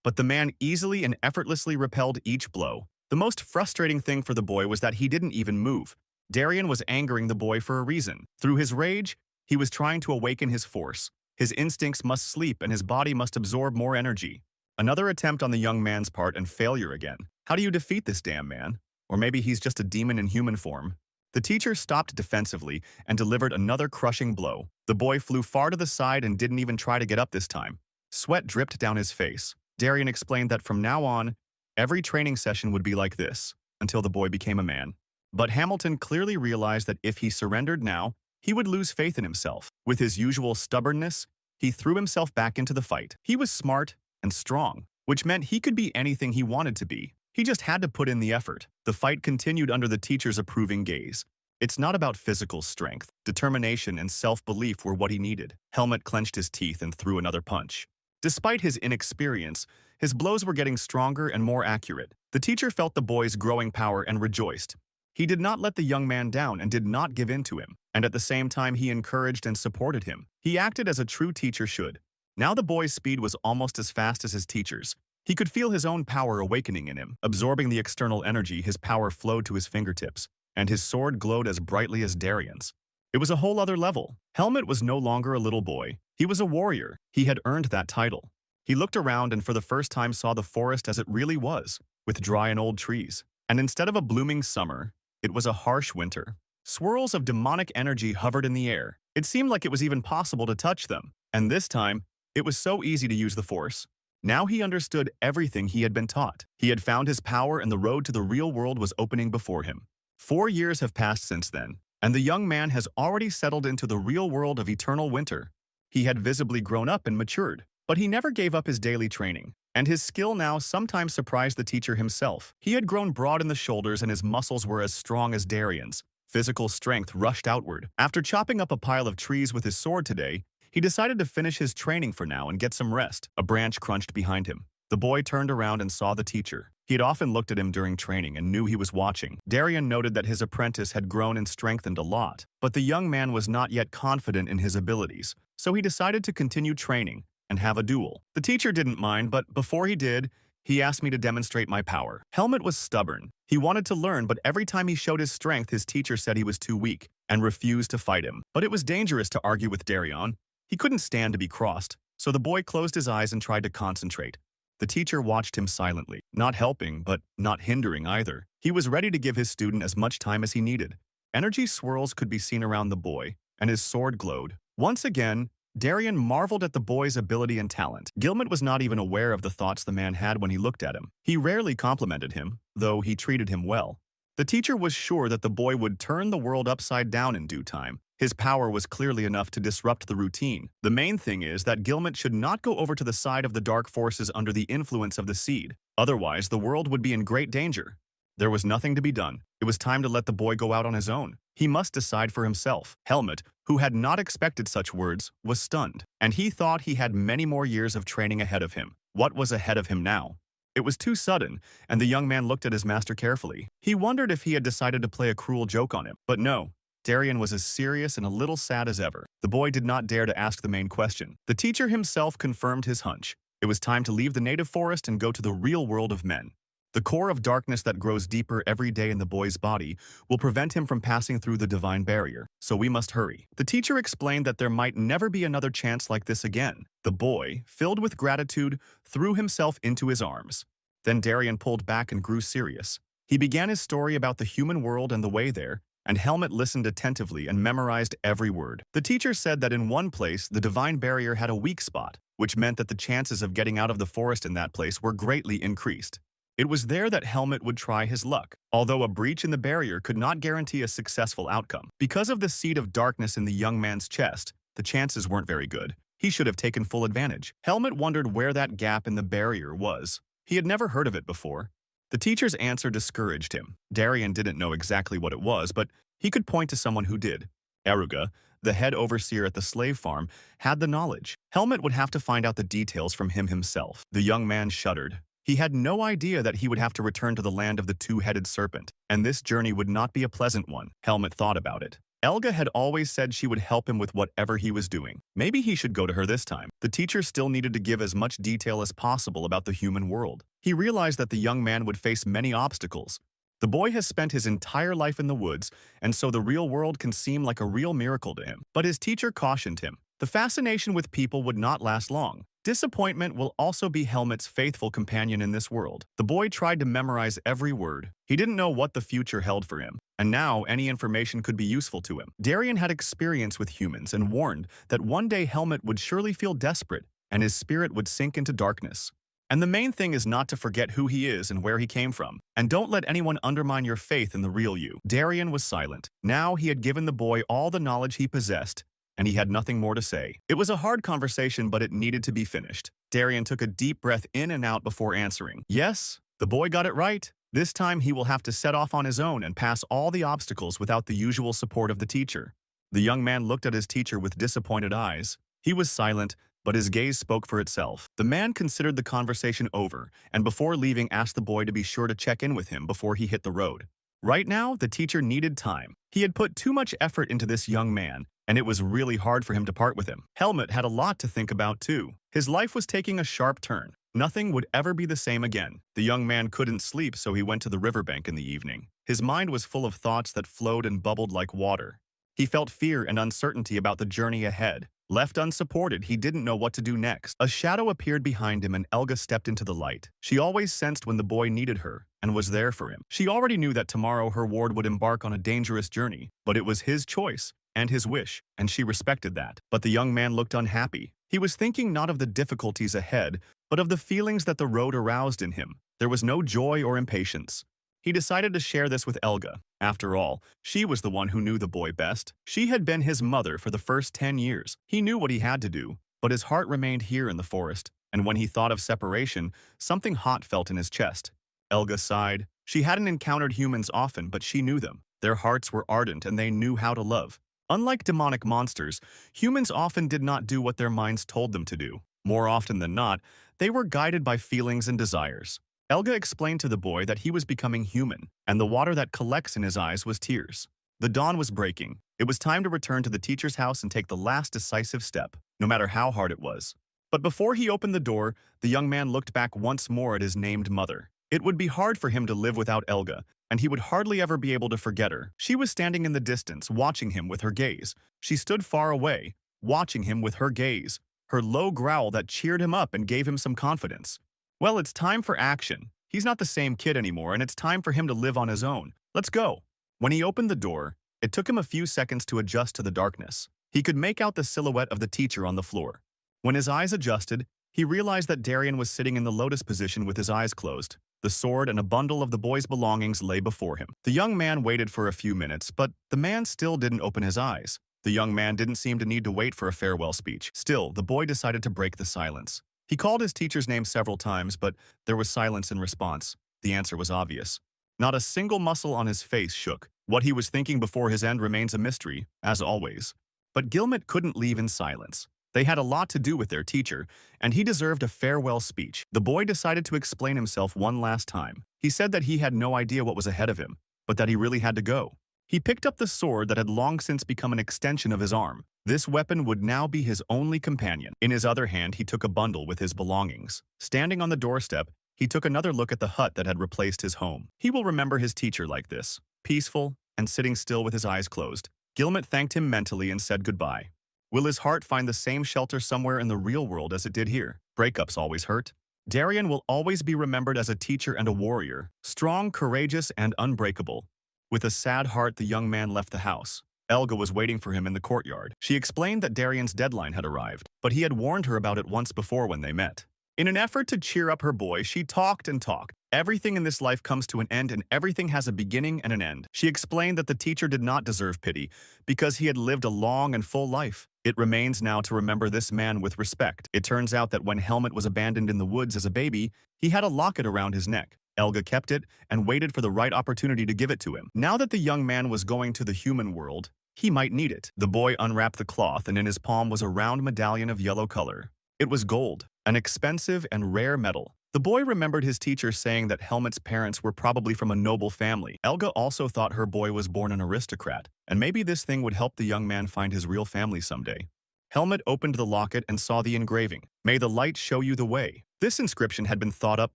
But the man easily and effortlessly repelled each blow. The most frustrating thing for the boy was that he didn't even move. Darien was angering the boy for a reason. Through his rage, he was trying to awaken his force. His instincts must sleep and his body must absorb more energy. Another attempt on the young man's part and failure again. How do you defeat this damn man? Or maybe he's just a demon in human form. The teacher stopped defensively and delivered another crushing blow. The boy flew far to the side and didn't even try to get up this time. Sweat dripped down his face. Darien explained that from now on, every training session would be like this, until the boy became a man. But Hamilton clearly realized that if he surrendered now, he would lose faith in himself. With his usual stubbornness, he threw himself back into the fight. He was smart and strong, which meant he could be anything he wanted to be. He just had to put in the effort. The fight continued under the teacher's approving gaze. It's not about physical strength. Determination and self-belief were what he needed. Helmet clenched his teeth and threw another punch. Despite his inexperience, his blows were getting stronger and more accurate. The teacher felt the boy's growing power and rejoiced. He did not let the young man down and did not give in to him, and at the same time he encouraged and supported him. He acted as a true teacher should. Now the boy's speed was almost as fast as his teacher's. He could feel his own power awakening in him. Absorbing the external energy, his power flowed to his fingertips, and his sword glowed as brightly as Darien's. It was a whole other level. Helmet was no longer a little boy. He was a warrior. He had earned that title. He looked around and for the first time saw the forest as it really was, with dry and old trees. And instead of a blooming summer, it was a harsh winter. Swirls of demonic energy hovered in the air. It seemed like it was even possible to touch them. And this time, it was so easy to use the force. Now he understood everything he had been taught. He had found his power and the road to the real world was opening before him. 4 years have passed since then, and the young man has already settled into the real world of eternal winter. He had visibly grown up and matured, but he never gave up his daily training, and his skill now sometimes surprised the teacher himself. He had grown broad in the shoulders and his muscles were as strong as Darien's. Physical strength rushed outward. After chopping up a pile of trees with his sword today, he decided to finish his training for now and get some rest. A branch crunched behind him. The boy turned around and saw the teacher. He had often looked at him during training and knew he was watching. Darien noted that his apprentice had grown and strengthened a lot, but the young man was not yet confident in his abilities, so he decided to continue training and have a duel. The teacher didn't mind, but before he did, he asked me to demonstrate my power. Helmet was stubborn. He wanted to learn, but every time he showed his strength, his teacher said he was too weak and refused to fight him. But it was dangerous to argue with Darien. He couldn't stand to be crossed, so the boy closed his eyes and tried to concentrate. The teacher watched him silently, not helping, but not hindering either. He was ready to give his student as much time as he needed. Energy swirls could be seen around the boy, and his sword glowed. Once again, Darien marveled at the boy's ability and talent. Gilmet was not even aware of the thoughts the man had when he looked at him. He rarely complimented him, though he treated him well. The teacher was sure that the boy would turn the world upside down in due time. His power was clearly enough to disrupt the routine. The main thing is that Gilmet should not go over to the side of the dark forces under the influence of the seed. Otherwise, the world would be in great danger. There was nothing to be done. It was time to let the boy go out on his own. He must decide for himself. Helmet, who had not expected such words, was stunned, and he thought he had many more years of training ahead of him. What was ahead of him now? It was too sudden, and the young man looked at his master carefully. He wondered if he had decided to play a cruel joke on him, but no. Darien was as serious and a little sad as ever. The boy did not dare to ask the main question. The teacher himself confirmed his hunch. It was time to leave the native forest and go to the real world of men. The core of darkness that grows deeper every day in the boy's body will prevent him from passing through the divine barrier, so we must hurry. The teacher explained that there might never be another chance like this again. The boy, filled with gratitude, threw himself into his arms. Then Darien pulled back and grew serious. He began his story about the human world and the way there, and Helmet listened attentively and memorized every word. The teacher said that in one place, the divine barrier had a weak spot, which meant that the chances of getting out of the forest in that place were greatly increased. It was there that Helmet would try his luck, although a breach in the barrier could not guarantee a successful outcome. Because of the seed of darkness in the young man's chest, the chances weren't very good. He should have taken full advantage. Helmet wondered where that gap in the barrier was. He had never heard of it before. The teacher's answer discouraged him. Darien didn't know exactly what it was, but he could point to someone who did. Eruga, the head overseer at the slave farm, had the knowledge. Helmet would have to find out the details from him himself. The young man shuddered. He had no idea that he would have to return to the land of the two-headed serpent, and this journey would not be a pleasant one. Helmet thought about it. Elga had always said she would help him with whatever he was doing. Maybe he should go to her this time. The teacher still needed to give as much detail as possible about the human world. He realized that the young man would face many obstacles. The boy has spent his entire life in the woods, and so the real world can seem like a real miracle to him. But his teacher cautioned him. The fascination with people would not last long. Disappointment will also be Helmut's faithful companion in this world. The boy tried to memorize every word. He didn't know what the future held for him, and now any information could be useful to him. Darien had experience with humans and warned that one day Helmut would surely feel desperate, and his spirit would sink into darkness. And the main thing is not to forget who he is and where he came from. And don't let anyone undermine your faith in the real you. Darien was silent. Now he had given the boy all the knowledge he possessed, and he had nothing more to say. It was a hard conversation, but it needed to be finished. Darien took a deep breath in and out before answering. Yes, the boy got it right. This time he will have to set off on his own and pass all the obstacles without the usual support of the teacher. The young man looked at his teacher with disappointed eyes. He was silent, but his gaze spoke for itself. The man considered the conversation over, and before leaving asked the boy to be sure to check in with him before he hit the road. Right now, the teacher needed time. He had put too much effort into this young man, and it was really hard for him to part with him. Helmut had a lot to think about too. His life was taking a sharp turn. Nothing would ever be the same again. The young man couldn't sleep, so he went to the riverbank in the evening. His mind was full of thoughts that flowed and bubbled like water. He felt fear and uncertainty about the journey ahead. Left unsupported, he didn't know what to do next. A shadow appeared behind him and Elga stepped into the light. She always sensed when the boy needed her and was there for him. She already knew that tomorrow her ward would embark on a dangerous journey, but it was his choice and his wish, and she respected that. But the young man looked unhappy. He was thinking not of the difficulties ahead, but of the feelings that the road aroused in him. There was no joy or impatience. He decided to share this with Elga. After all, she was the one who knew the boy best. She had been his mother for the first 10 years. He knew what he had to do, but his heart remained here in the forest, and when he thought of separation, something hot felt in his chest. Elga sighed. She hadn't encountered humans often, but she knew them. Their hearts were ardent and they knew how to love. Unlike demonic monsters, humans often did not do what their minds told them to do. More often than not, they were guided by feelings and desires. Elga explained to the boy that he was becoming human, and the water that collects in his eyes was tears. The dawn was breaking. It was time to return to the teacher's house and take the last decisive step, no matter how hard it was. But before he opened the door, the young man looked back once more at his named mother. It would be hard for him to live without Elga, and he would hardly ever be able to forget her. She was standing in the distance, watching him with her gaze. She stood far away, watching him with her gaze, her low growl that cheered him up and gave him some confidence. Well, it's time for action. He's not the same kid anymore, and it's time for him to live on his own. Let's go. When he opened the door, it took him a few seconds to adjust to the darkness. He could make out the silhouette of the teacher on the floor. When his eyes adjusted, he realized that Darien was sitting in the lotus position with his eyes closed. The sword and a bundle of the boy's belongings lay before him. The young man waited for a few minutes, but the man still didn't open his eyes. The young man didn't seem to need to wait for a farewell speech. Still, the boy decided to break the silence. He called his teacher's name several times, but there was silence in response. The answer was obvious. Not a single muscle on his face shook. What he was thinking before his end remains a mystery, as always. But Gilmet couldn't leave in silence. They had a lot to do with their teacher, and he deserved a farewell speech. The boy decided to explain himself one last time. He said that he had no idea what was ahead of him, but that he really had to go. He picked up the sword that had long since become an extension of his arm. This weapon would now be his only companion. In his other hand, he took a bundle with his belongings. Standing on the doorstep, he took another look at the hut that had replaced his home. He will remember his teacher like this, peaceful and sitting still with his eyes closed. Gilmet thanked him mentally and said goodbye. Will his heart find the same shelter somewhere in the real world as it did here? Breakups always hurt. Darien will always be remembered as a teacher and a warrior, strong, courageous, and unbreakable. With a sad heart, the young man left the house. Elga was waiting for him in the courtyard. She explained that Darien's deadline had arrived, but he had warned her about it once before when they met. In an effort to cheer up her boy, she talked and talked. Everything in this life comes to an end and everything has a beginning and an end. She explained that the teacher did not deserve pity because he had lived a long and full life. It remains now to remember this man with respect. It turns out that when Helmut was abandoned in the woods as a baby, he had a locket around his neck. Elga kept it and waited for the right opportunity to give it to him. Now that the young man was going to the human world, he might need it. The boy unwrapped the cloth and in his palm was a round medallion of yellow color. It was gold, an expensive and rare metal. The boy remembered his teacher saying that Helmet's parents were probably from a noble family. Elga also thought her boy was born an aristocrat, and maybe this thing would help the young man find his real family someday. Helmet opened the locket and saw the engraving. "May the light show you the way." This inscription had been thought up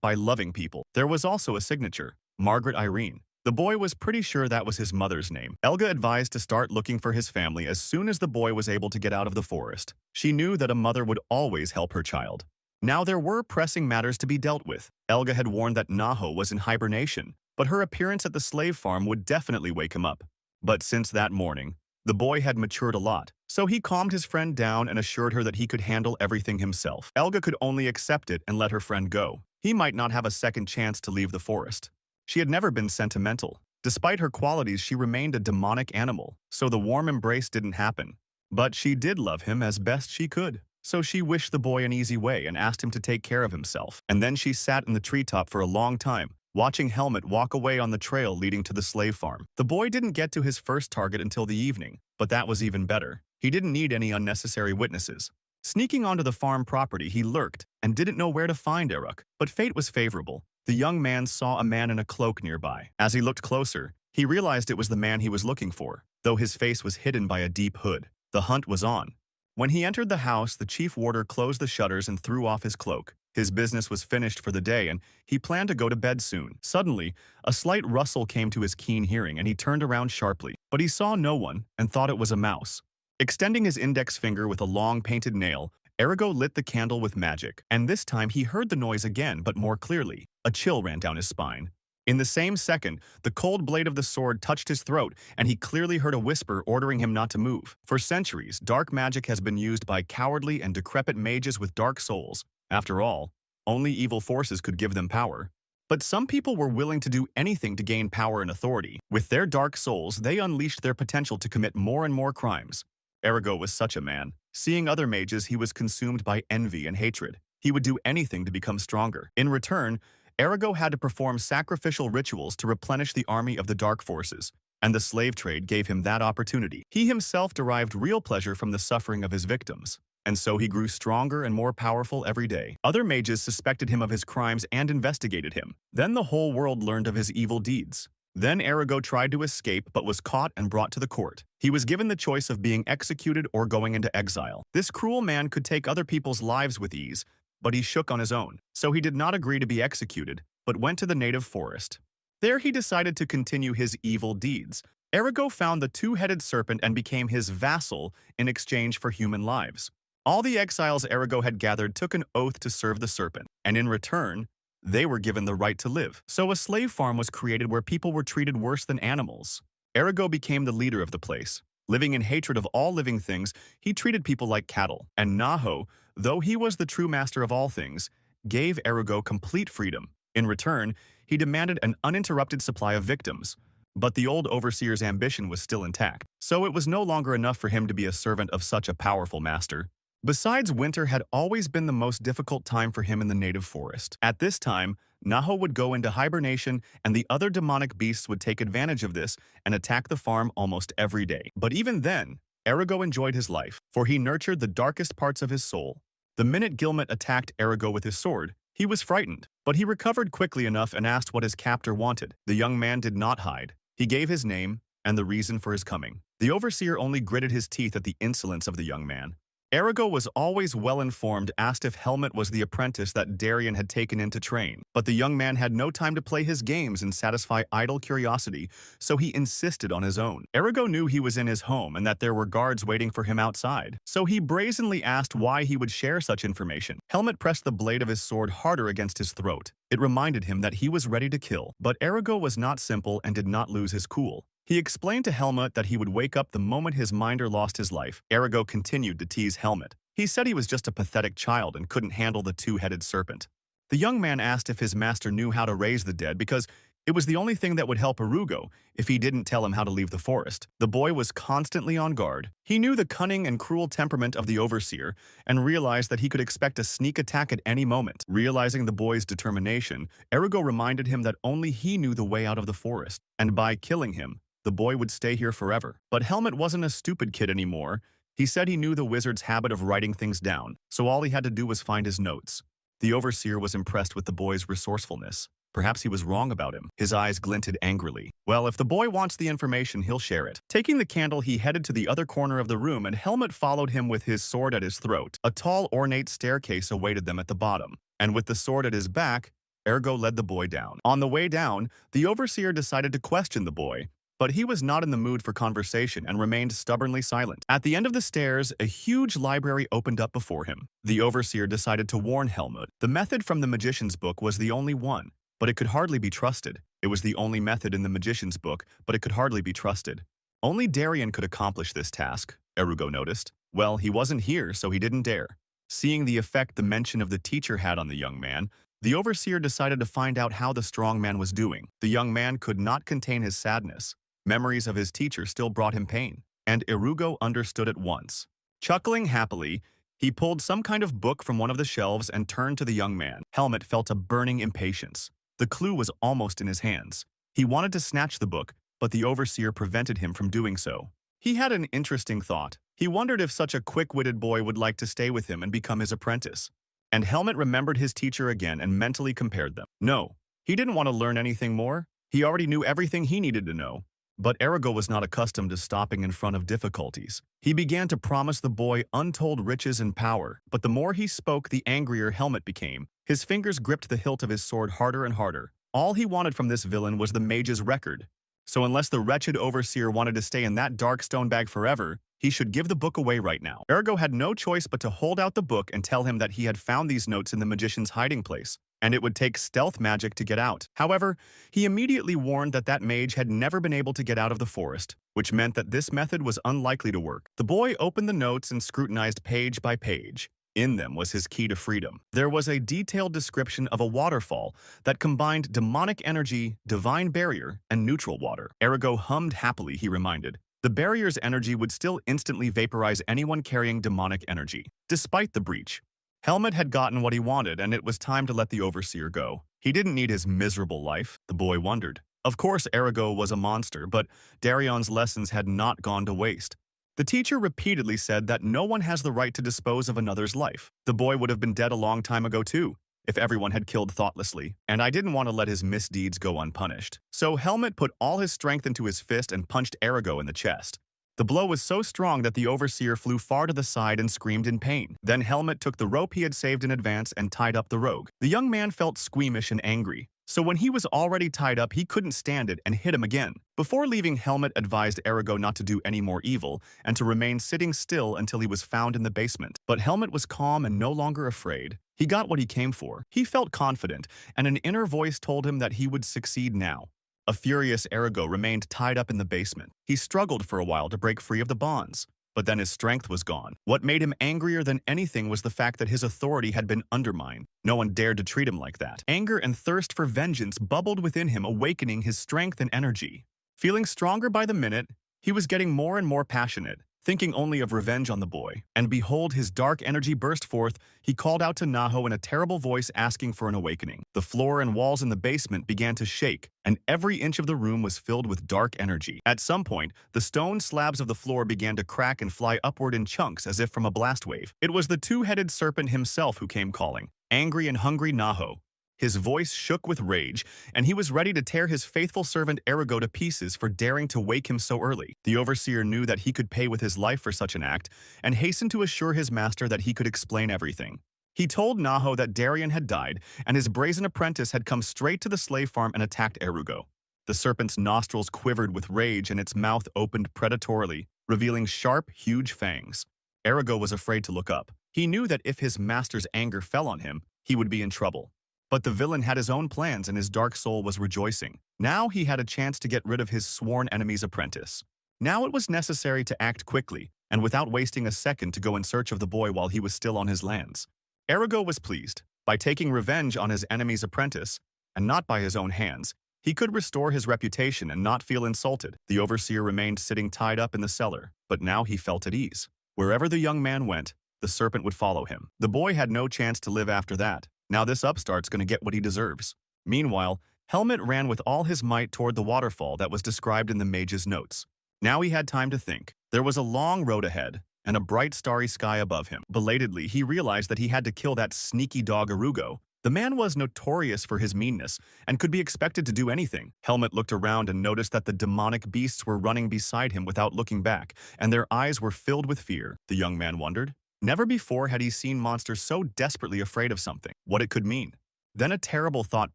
by loving people. There was also a signature, Margaret Irene. The boy was pretty sure that was his mother's name. Elga advised to start looking for his family as soon as the boy was able to get out of the forest. She knew that a mother would always help her child. Now there were pressing matters to be dealt with. Elga had warned that Naho was in hibernation, but her appearance at the slave farm would definitely wake him up. But since that morning, the boy had matured a lot, so he calmed his friend down and assured her that he could handle everything himself. Elga could only accept it and let her friend go. He might not have a second chance to leave the forest. She had never been sentimental. Despite her qualities, she remained a demonic animal, so the warm embrace didn't happen. But she did love him as best she could. So she wished the boy an easy way and asked him to take care of himself. And then she sat in the treetop for a long time, watching Helmet walk away on the trail leading to the slave farm. The boy didn't get to his first target until the evening, but that was even better. He didn't need any unnecessary witnesses. Sneaking onto the farm property, he lurked and didn't know where to find Eruk. But fate was favorable. The young man saw a man in a cloak nearby. As he looked closer, he realized it was the man he was looking for, though his face was hidden by a deep hood. The hunt was on. When he entered the house, the chief warder closed the shutters and threw off his cloak. His business was finished for the day, and he planned to go to bed soon. Suddenly, a slight rustle came to his keen hearing, and he turned around sharply. But he saw no one and thought it was a mouse. Extending his index finger with a long painted nail, Arago lit the candle with magic, and this time he heard the noise again, but more clearly. A chill ran down his spine. In the same second, the cold blade of the sword touched his throat, and he clearly heard a whisper ordering him not to move. For centuries, dark magic has been used by cowardly and decrepit mages with dark souls. After all, only evil forces could give them power. But some people were willing to do anything to gain power and authority. With their dark souls, they unleashed their potential to commit more and more crimes. Arago was such a man. Seeing other mages, he was consumed by envy and hatred. He would do anything to become stronger. In return, Arago had to perform sacrificial rituals to replenish the army of the dark forces, and the slave trade gave him that opportunity. He himself derived real pleasure from the suffering of his victims, and so he grew stronger and more powerful every day. Other mages suspected him of his crimes and investigated him. Then the whole world learned of his evil deeds. Then Arago tried to escape but was caught and brought to the court. He was given the choice of being executed or going into exile. This cruel man could take other people's lives with ease, but he shook on his own. So he did not agree to be executed, but went to the native forest. There he decided to continue his evil deeds. Arago found the two-headed serpent and became his vassal in exchange for human lives. All the exiles Arago had gathered took an oath to serve the serpent, and in return, they were given the right to live. So a slave farm was created where people were treated worse than animals. Arago became the leader of the place. Living in hatred of all living things, he treated people like cattle. And Naho, though he was the true master of all things, gave Arago complete freedom. In return, he demanded an uninterrupted supply of victims. But the old overseer's ambition was still intact, so it was no longer enough for him to be a servant of such a powerful master. Besides, winter had always been the most difficult time for him in the native forest. At this time, Naho would go into hibernation, and the other demonic beasts would take advantage of this and attack the farm almost every day. But even then, Arago enjoyed his life, for he nurtured the darkest parts of his soul. The minute Gilmet attacked Arago with his sword, he was frightened, but he recovered quickly enough and asked what his captor wanted. The young man did not hide. He gave his name and the reason for his coming. The overseer only gritted his teeth at the insolence of the young man. Arago was always well-informed, asked if Helmet was the apprentice that Darien had taken in to train. But the young man had no time to play his games and satisfy idle curiosity, so he insisted on his own. Arago knew he was in his home and that there were guards waiting for him outside, so he brazenly asked why he would share such information. Helmet pressed the blade of his sword harder against his throat. It reminded him that he was ready to kill. But Arago was not simple and did not lose his cool. He explained to Helmet that he would wake up the moment his minder lost his life. Arago continued to tease Helmet. He said he was just a pathetic child and couldn't handle the two-headed serpent. The young man asked if his master knew how to raise the dead because it was the only thing that would help Arago if he didn't tell him how to leave the forest. The boy was constantly on guard. He knew the cunning and cruel temperament of the overseer and realized that he could expect a sneak attack at any moment. Realizing the boy's determination, Arago reminded him that only he knew the way out of the forest, and by killing him, the boy would stay here forever. But Helmet wasn't a stupid kid anymore. He said he knew the wizard's habit of writing things down, so all he had to do was find his notes. The overseer was impressed with the boy's resourcefulness. Perhaps he was wrong about him. His eyes glinted angrily. Well, if the boy wants the information, he'll share it. Taking the candle, he headed to the other corner of the room, and Helmut followed him with his sword at his throat. A tall, ornate staircase awaited them at the bottom, and with the sword at his back, Ergo led the boy down. On the way down, the overseer decided to question the boy, but he was not in the mood for conversation and remained stubbornly silent. At the end of the stairs, a huge library opened up before him. The overseer decided to warn Helmut. The method from the magician's book was the only one, but it could hardly be trusted. It was the only method in the magician's book, but it could hardly be trusted. Only Darien could accomplish this task, Erugo noticed. Well, he wasn't here, so he didn't dare. Seeing the effect the mention of the teacher had on the young man, the overseer decided to find out how the strong man was doing. The young man could not contain his sadness. Memories of his teacher still brought him pain, and Erugo understood at once. Chuckling happily, he pulled some kind of book from one of the shelves and turned to the young man. Helmut felt a burning impatience. The clue was almost in his hands. He wanted to snatch the book, but the overseer prevented him from doing so. He had an interesting thought. He wondered if such a quick-witted boy would like to stay with him and become his apprentice. And Helmut remembered his teacher again and mentally compared them. No, he didn't want to learn anything more. He already knew everything he needed to know. But Arago was not accustomed to stopping in front of difficulties. He began to promise the boy untold riches and power, but the more he spoke, the angrier Helmut became. His fingers gripped the hilt of his sword harder and harder. All he wanted from this villain was the mage's record. So unless the wretched overseer wanted to stay in that dark stone bag forever, he should give the book away right now. Arago had no choice but to hold out the book and tell him that he had found these notes in the magician's hiding place, and it would take stealth magic to get out. However, he immediately warned that that mage had never been able to get out of the forest, which meant that this method was unlikely to work. The boy opened the notes and scrutinized page by page. In them was his key to freedom. There was a detailed description of a waterfall that combined demonic energy, divine barrier, and neutral water. Arago hummed happily, he reminded. The barrier's energy would still instantly vaporize anyone carrying demonic energy. Despite the breach, Helmut had gotten what he wanted, and it was time to let the overseer go. He didn't need his miserable life, the boy wondered. Of course, Arago was a monster, but Darion's lessons had not gone to waste. The teacher repeatedly said that no one has the right to dispose of another's life. The boy would have been dead a long time ago too, if everyone had killed thoughtlessly, and I didn't want to let his misdeeds go unpunished. So Helmut put all his strength into his fist and punched Arago in the chest. The blow was so strong that the overseer flew far to the side and screamed in pain. Then Helmut took the rope he had saved in advance and tied up the rogue. The young man felt squeamish and angry, so when he was already tied up, he couldn't stand it and hit him again. Before leaving, Helmut advised Arago not to do any more evil and to remain sitting still until he was found in the basement. But Helmut was calm and no longer afraid. He got what he came for. He felt confident, and an inner voice told him that he would succeed now. A furious Arago remained tied up in the basement. He struggled for a while to break free of the bonds, but then his strength was gone. What made him angrier than anything was the fact that his authority had been undermined. No one dared to treat him like that. Anger and thirst for vengeance bubbled within him, awakening his strength and energy. Feeling stronger by the minute, he was getting more and more passionate, thinking only of revenge on the boy. And behold, his dark energy burst forth. He called out to Naho in a terrible voice, asking for an awakening. The floor and walls in the basement began to shake, and every inch of the room was filled with dark energy. At some point, the stone slabs of the floor began to crack and fly upward in chunks as if from a blast wave. It was the two-headed serpent himself who came calling, angry and hungry Naho. His voice shook with rage, and he was ready to tear his faithful servant Arago to pieces for daring to wake him so early. The overseer knew that he could pay with his life for such an act, and hastened to assure his master that he could explain everything. He told Naho that Darien had died, and his brazen apprentice had come straight to the slave farm and attacked Arago. The serpent's nostrils quivered with rage, and its mouth opened predatorily, revealing sharp, huge fangs. Arago was afraid to look up. He knew that if his master's anger fell on him, he would be in trouble. But the villain had his own plans, and his dark soul was rejoicing. Now he had a chance to get rid of his sworn enemy's apprentice. Now it was necessary to act quickly, and without wasting a second to go in search of the boy while he was still on his lands. Arago was pleased. By taking revenge on his enemy's apprentice, and not by his own hands, he could restore his reputation and not feel insulted. The overseer remained sitting tied up in the cellar, but now he felt at ease. Wherever the young man went, the serpent would follow him. The boy had no chance to live after that. Now this upstart's going to get what he deserves. Meanwhile, Helmut ran with all his might toward the waterfall that was described in the mage's notes. Now he had time to think. There was a long road ahead, and a bright starry sky above him. Belatedly, he realized that he had to kill that sneaky dog Arugo. The man was notorious for his meanness and could be expected to do anything. Helmet looked around and noticed that the demonic beasts were running beside him without looking back, and their eyes were filled with fear. The young man wondered. Never before had he seen monsters so desperately afraid of something, what it could mean. Then a terrible thought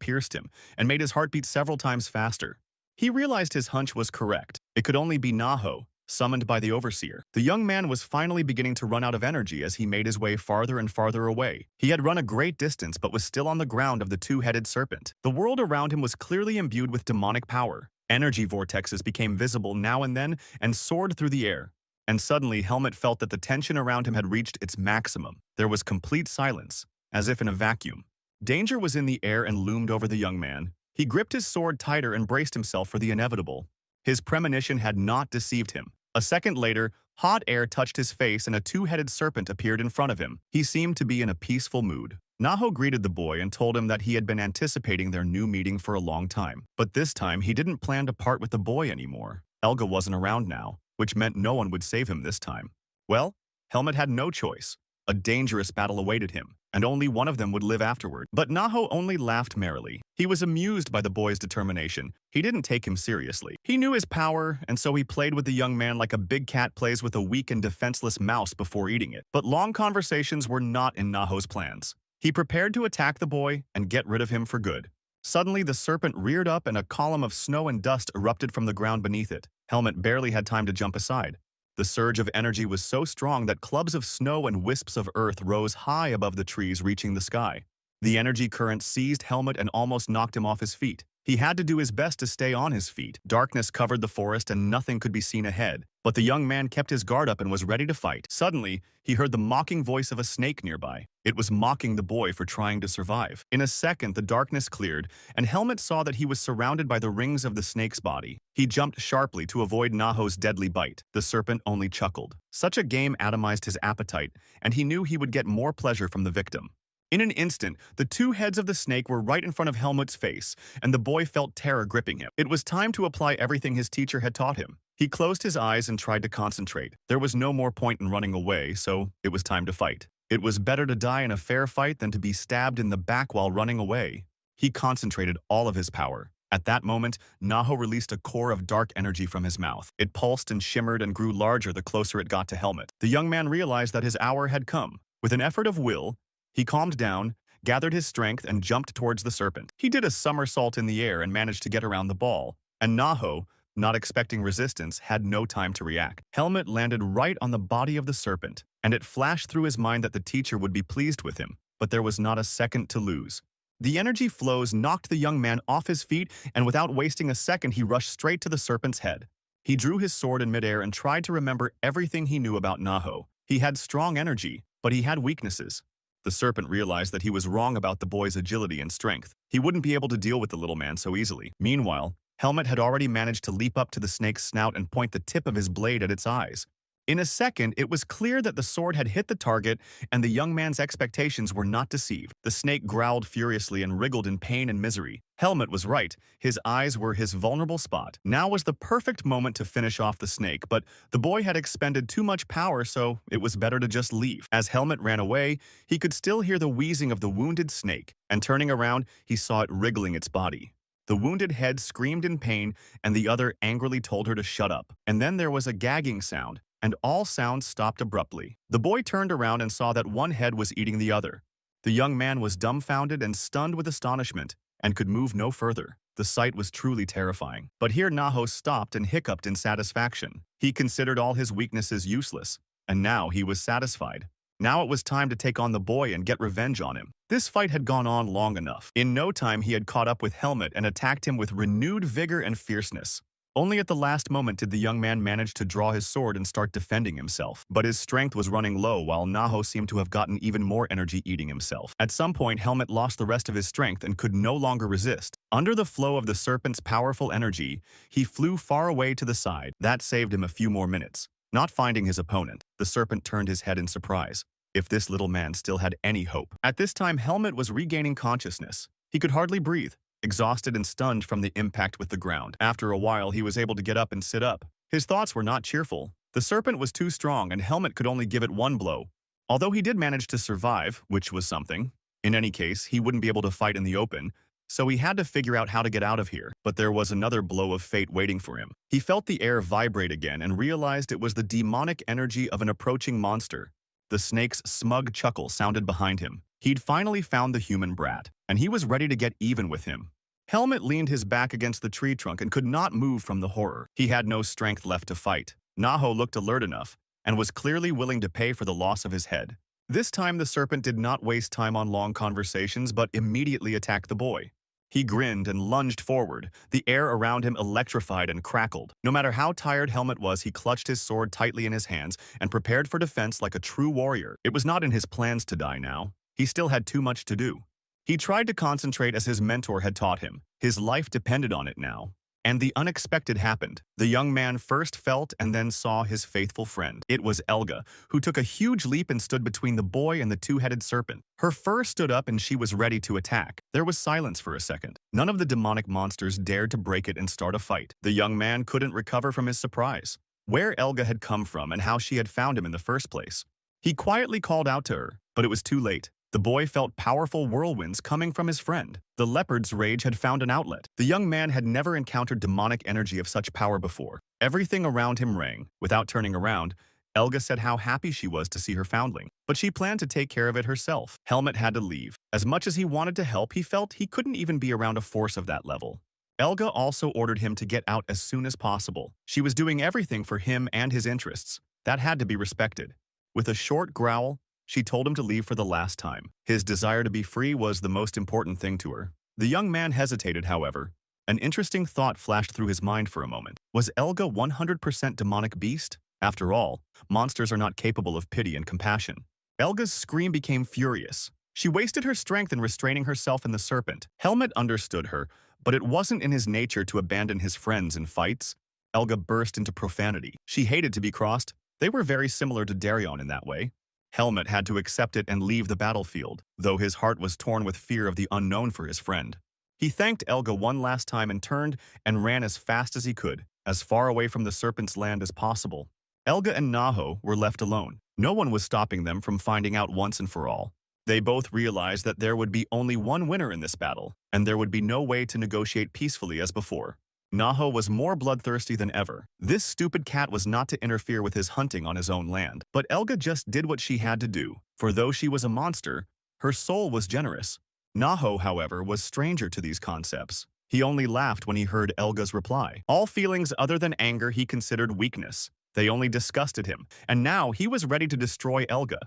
pierced him and made his heart beat several times faster. He realized his hunch was correct. It could only be Naho, summoned by the overseer. The young man was finally beginning to run out of energy as he made his way farther and farther away. He had run a great distance but was still on the ground of the two-headed serpent. The world around him was clearly imbued with demonic power. Energy vortexes became visible now and then and soared through the air. And suddenly, Helmet felt that the tension around him had reached its maximum. There was complete silence, as if in a vacuum. Danger was in the air and loomed over the young man. He gripped his sword tighter and braced himself for the inevitable. His premonition had not deceived him. A second later, hot air touched his face and a two-headed serpent appeared in front of him. He seemed to be in a peaceful mood. Naho greeted the boy and told him that he had been anticipating their new meeting for a long time. But this time, he didn't plan to part with the boy anymore. Elga wasn't around now, which meant no one would save him this time. Well, Helmet had no choice. A dangerous battle awaited him, and only one of them would live afterward. But Naho only laughed merrily. He was amused by the boy's determination. He didn't take him seriously. He knew his power, and so he played with the young man like a big cat plays with a weak and defenseless mouse before eating it. But long conversations were not in Naho's plans. He prepared to attack the boy and get rid of him for good. Suddenly, the serpent reared up and a column of snow and dust erupted from the ground beneath it. Helmet barely had time to jump aside. The surge of energy was so strong that clubs of snow and wisps of earth rose high above the trees, reaching the sky. The energy current seized Helmet and almost knocked him off his feet. He had to do his best to stay on his feet. Darkness covered the forest and nothing could be seen ahead. But the young man kept his guard up and was ready to fight. Suddenly, he heard the mocking voice of a snake nearby. It was mocking the boy for trying to survive. In a second, the darkness cleared, and Helmet saw that he was surrounded by the rings of the snake's body. He jumped sharply to avoid Naho's deadly bite. The serpent only chuckled. Such a game atomized his appetite, and he knew he would get more pleasure from the victim. In an instant, the two heads of the snake were right in front of Helmut's face, and the boy felt terror gripping him. It was time to apply everything his teacher had taught him. He closed his eyes and tried to concentrate. There was no more point in running away, so it was time to fight. It was better to die in a fair fight than to be stabbed in the back while running away. He concentrated all of his power. At that moment, Naho released a core of dark energy from his mouth. It pulsed and shimmered and grew larger the closer it got to Helmet. The young man realized that his hour had come. With an effort of will, he calmed down, gathered his strength, and jumped towards the serpent. He did a somersault in the air and managed to get around the ball, and Naho, not expecting resistance, had no time to react. Helmet landed right on the body of the serpent, and it flashed through his mind that the teacher would be pleased with him, but there was not a second to lose. The energy flows knocked the young man off his feet, and without wasting a second, he rushed straight to the serpent's head. He drew his sword in midair and tried to remember everything he knew about Naho. He had strong energy, but he had weaknesses. The serpent realized that he was wrong about the boy's agility and strength. He wouldn't be able to deal with the little man so easily. Meanwhile, Helmet had already managed to leap up to the snake's snout and point the tip of his blade at its eyes. In a second, it was clear that the sword had hit the target, and the young man's expectations were not deceived. The snake growled furiously and wriggled in pain and misery. Helmet was right. His eyes were his vulnerable spot. Now was the perfect moment to finish off the snake, but the boy had expended too much power, so it was better to just leave. As Helmet ran away, he could still hear the wheezing of the wounded snake, and turning around, he saw it wriggling its body. The wounded head screamed in pain, and the other angrily told her to shut up. And then there was a gagging sound, and all sounds stopped abruptly. The boy turned around and saw that one head was eating the other. The young man was dumbfounded and stunned with astonishment, and could move no further. The sight was truly terrifying. But here Naho stopped and hiccuped in satisfaction. He considered all his weaknesses useless, and now he was satisfied. Now it was time to take on the boy and get revenge on him. This fight had gone on long enough. In no time he had caught up with Helmet and attacked him with renewed vigor and fierceness. Only at the last moment did the young man manage to draw his sword and start defending himself. But his strength was running low, while Naho seemed to have gotten even more energy eating himself. At some point, Helmet lost the rest of his strength and could no longer resist. Under the flow of the serpent's powerful energy, he flew far away to the side. That saved him a few more minutes. Not finding his opponent, the serpent turned his head in surprise. If this little man still had any hope. At this time, Helmet was regaining consciousness. He could hardly breathe, exhausted and stunned from the impact with the ground. After a while, he was able to get up and sit up. His thoughts were not cheerful. The serpent was too strong and Helmet could only give it one blow. Although he did manage to survive, which was something. In any case, he wouldn't be able to fight in the open, so he had to figure out how to get out of here. But there was another blow of fate waiting for him. He felt the air vibrate again and realized it was the demonic energy of an approaching monster. The snake's smug chuckle sounded behind him. He'd finally found the human brat, and he was ready to get even with him. Helmet leaned his back against the tree trunk and could not move from the horror. He had no strength left to fight. Naho looked alert enough and was clearly willing to pay for the loss of his head. This time the serpent did not waste time on long conversations but immediately attacked the boy. He grinned and lunged forward, the air around him electrified and crackled. No matter how tired Helmet was, he clutched his sword tightly in his hands and prepared for defense like a true warrior. It was not in his plans to die now. He still had too much to do. He tried to concentrate as his mentor had taught him. His life depended on it now. And the unexpected happened. The young man first felt and then saw his faithful friend. It was Elga, who took a huge leap and stood between the boy and the two-headed serpent. Her fur stood up and she was ready to attack. There was silence for a second. None of the demonic monsters dared to break it and start a fight. The young man couldn't recover from his surprise. Where Elga had come from and how she had found him in the first place. He quietly called out to her, but it was too late. The boy felt powerful whirlwinds coming from his friend. The leopard's rage had found an outlet. The young man had never encountered demonic energy of such power before. Everything around him rang. Without turning around, Elga said how happy she was to see her foundling. But she planned to take care of it herself. Helmet had to leave. As much as he wanted to help, he felt he couldn't even be around a force of that level. Elga also ordered him to get out as soon as possible. She was doing everything for him and his interests. That had to be respected. With a short growl, she told him to leave for the last time. His desire to be free was the most important thing to her. The young man hesitated, however. An interesting thought flashed through his mind for a moment. Was Elga 100% demonic beast? After all, monsters are not capable of pity and compassion. Elga's scream became furious. She wasted her strength in restraining herself in the serpent. Helmet understood her, but it wasn't in his nature to abandon his friends in fights. Elga burst into profanity. She hated to be crossed. They were very similar to Darion in that way. Helmet had to accept it and leave the battlefield, though his heart was torn with fear of the unknown for his friend. He thanked Elga one last time and turned and ran as fast as he could, as far away from the serpent's land as possible. Elga and Naho were left alone. No one was stopping them from finding out once and for all. They both realized that there would be only one winner in this battle, and there would be no way to negotiate peacefully as before. Naho was more bloodthirsty than ever. This stupid cat was not to interfere with his hunting on his own land. But Elga just did what she had to do, for though she was a monster, her soul was generous. Naho, however, was stranger to these concepts. He only laughed when he heard Elga's reply. All feelings other than anger he considered weakness. They only disgusted him, and now he was ready to destroy Elga.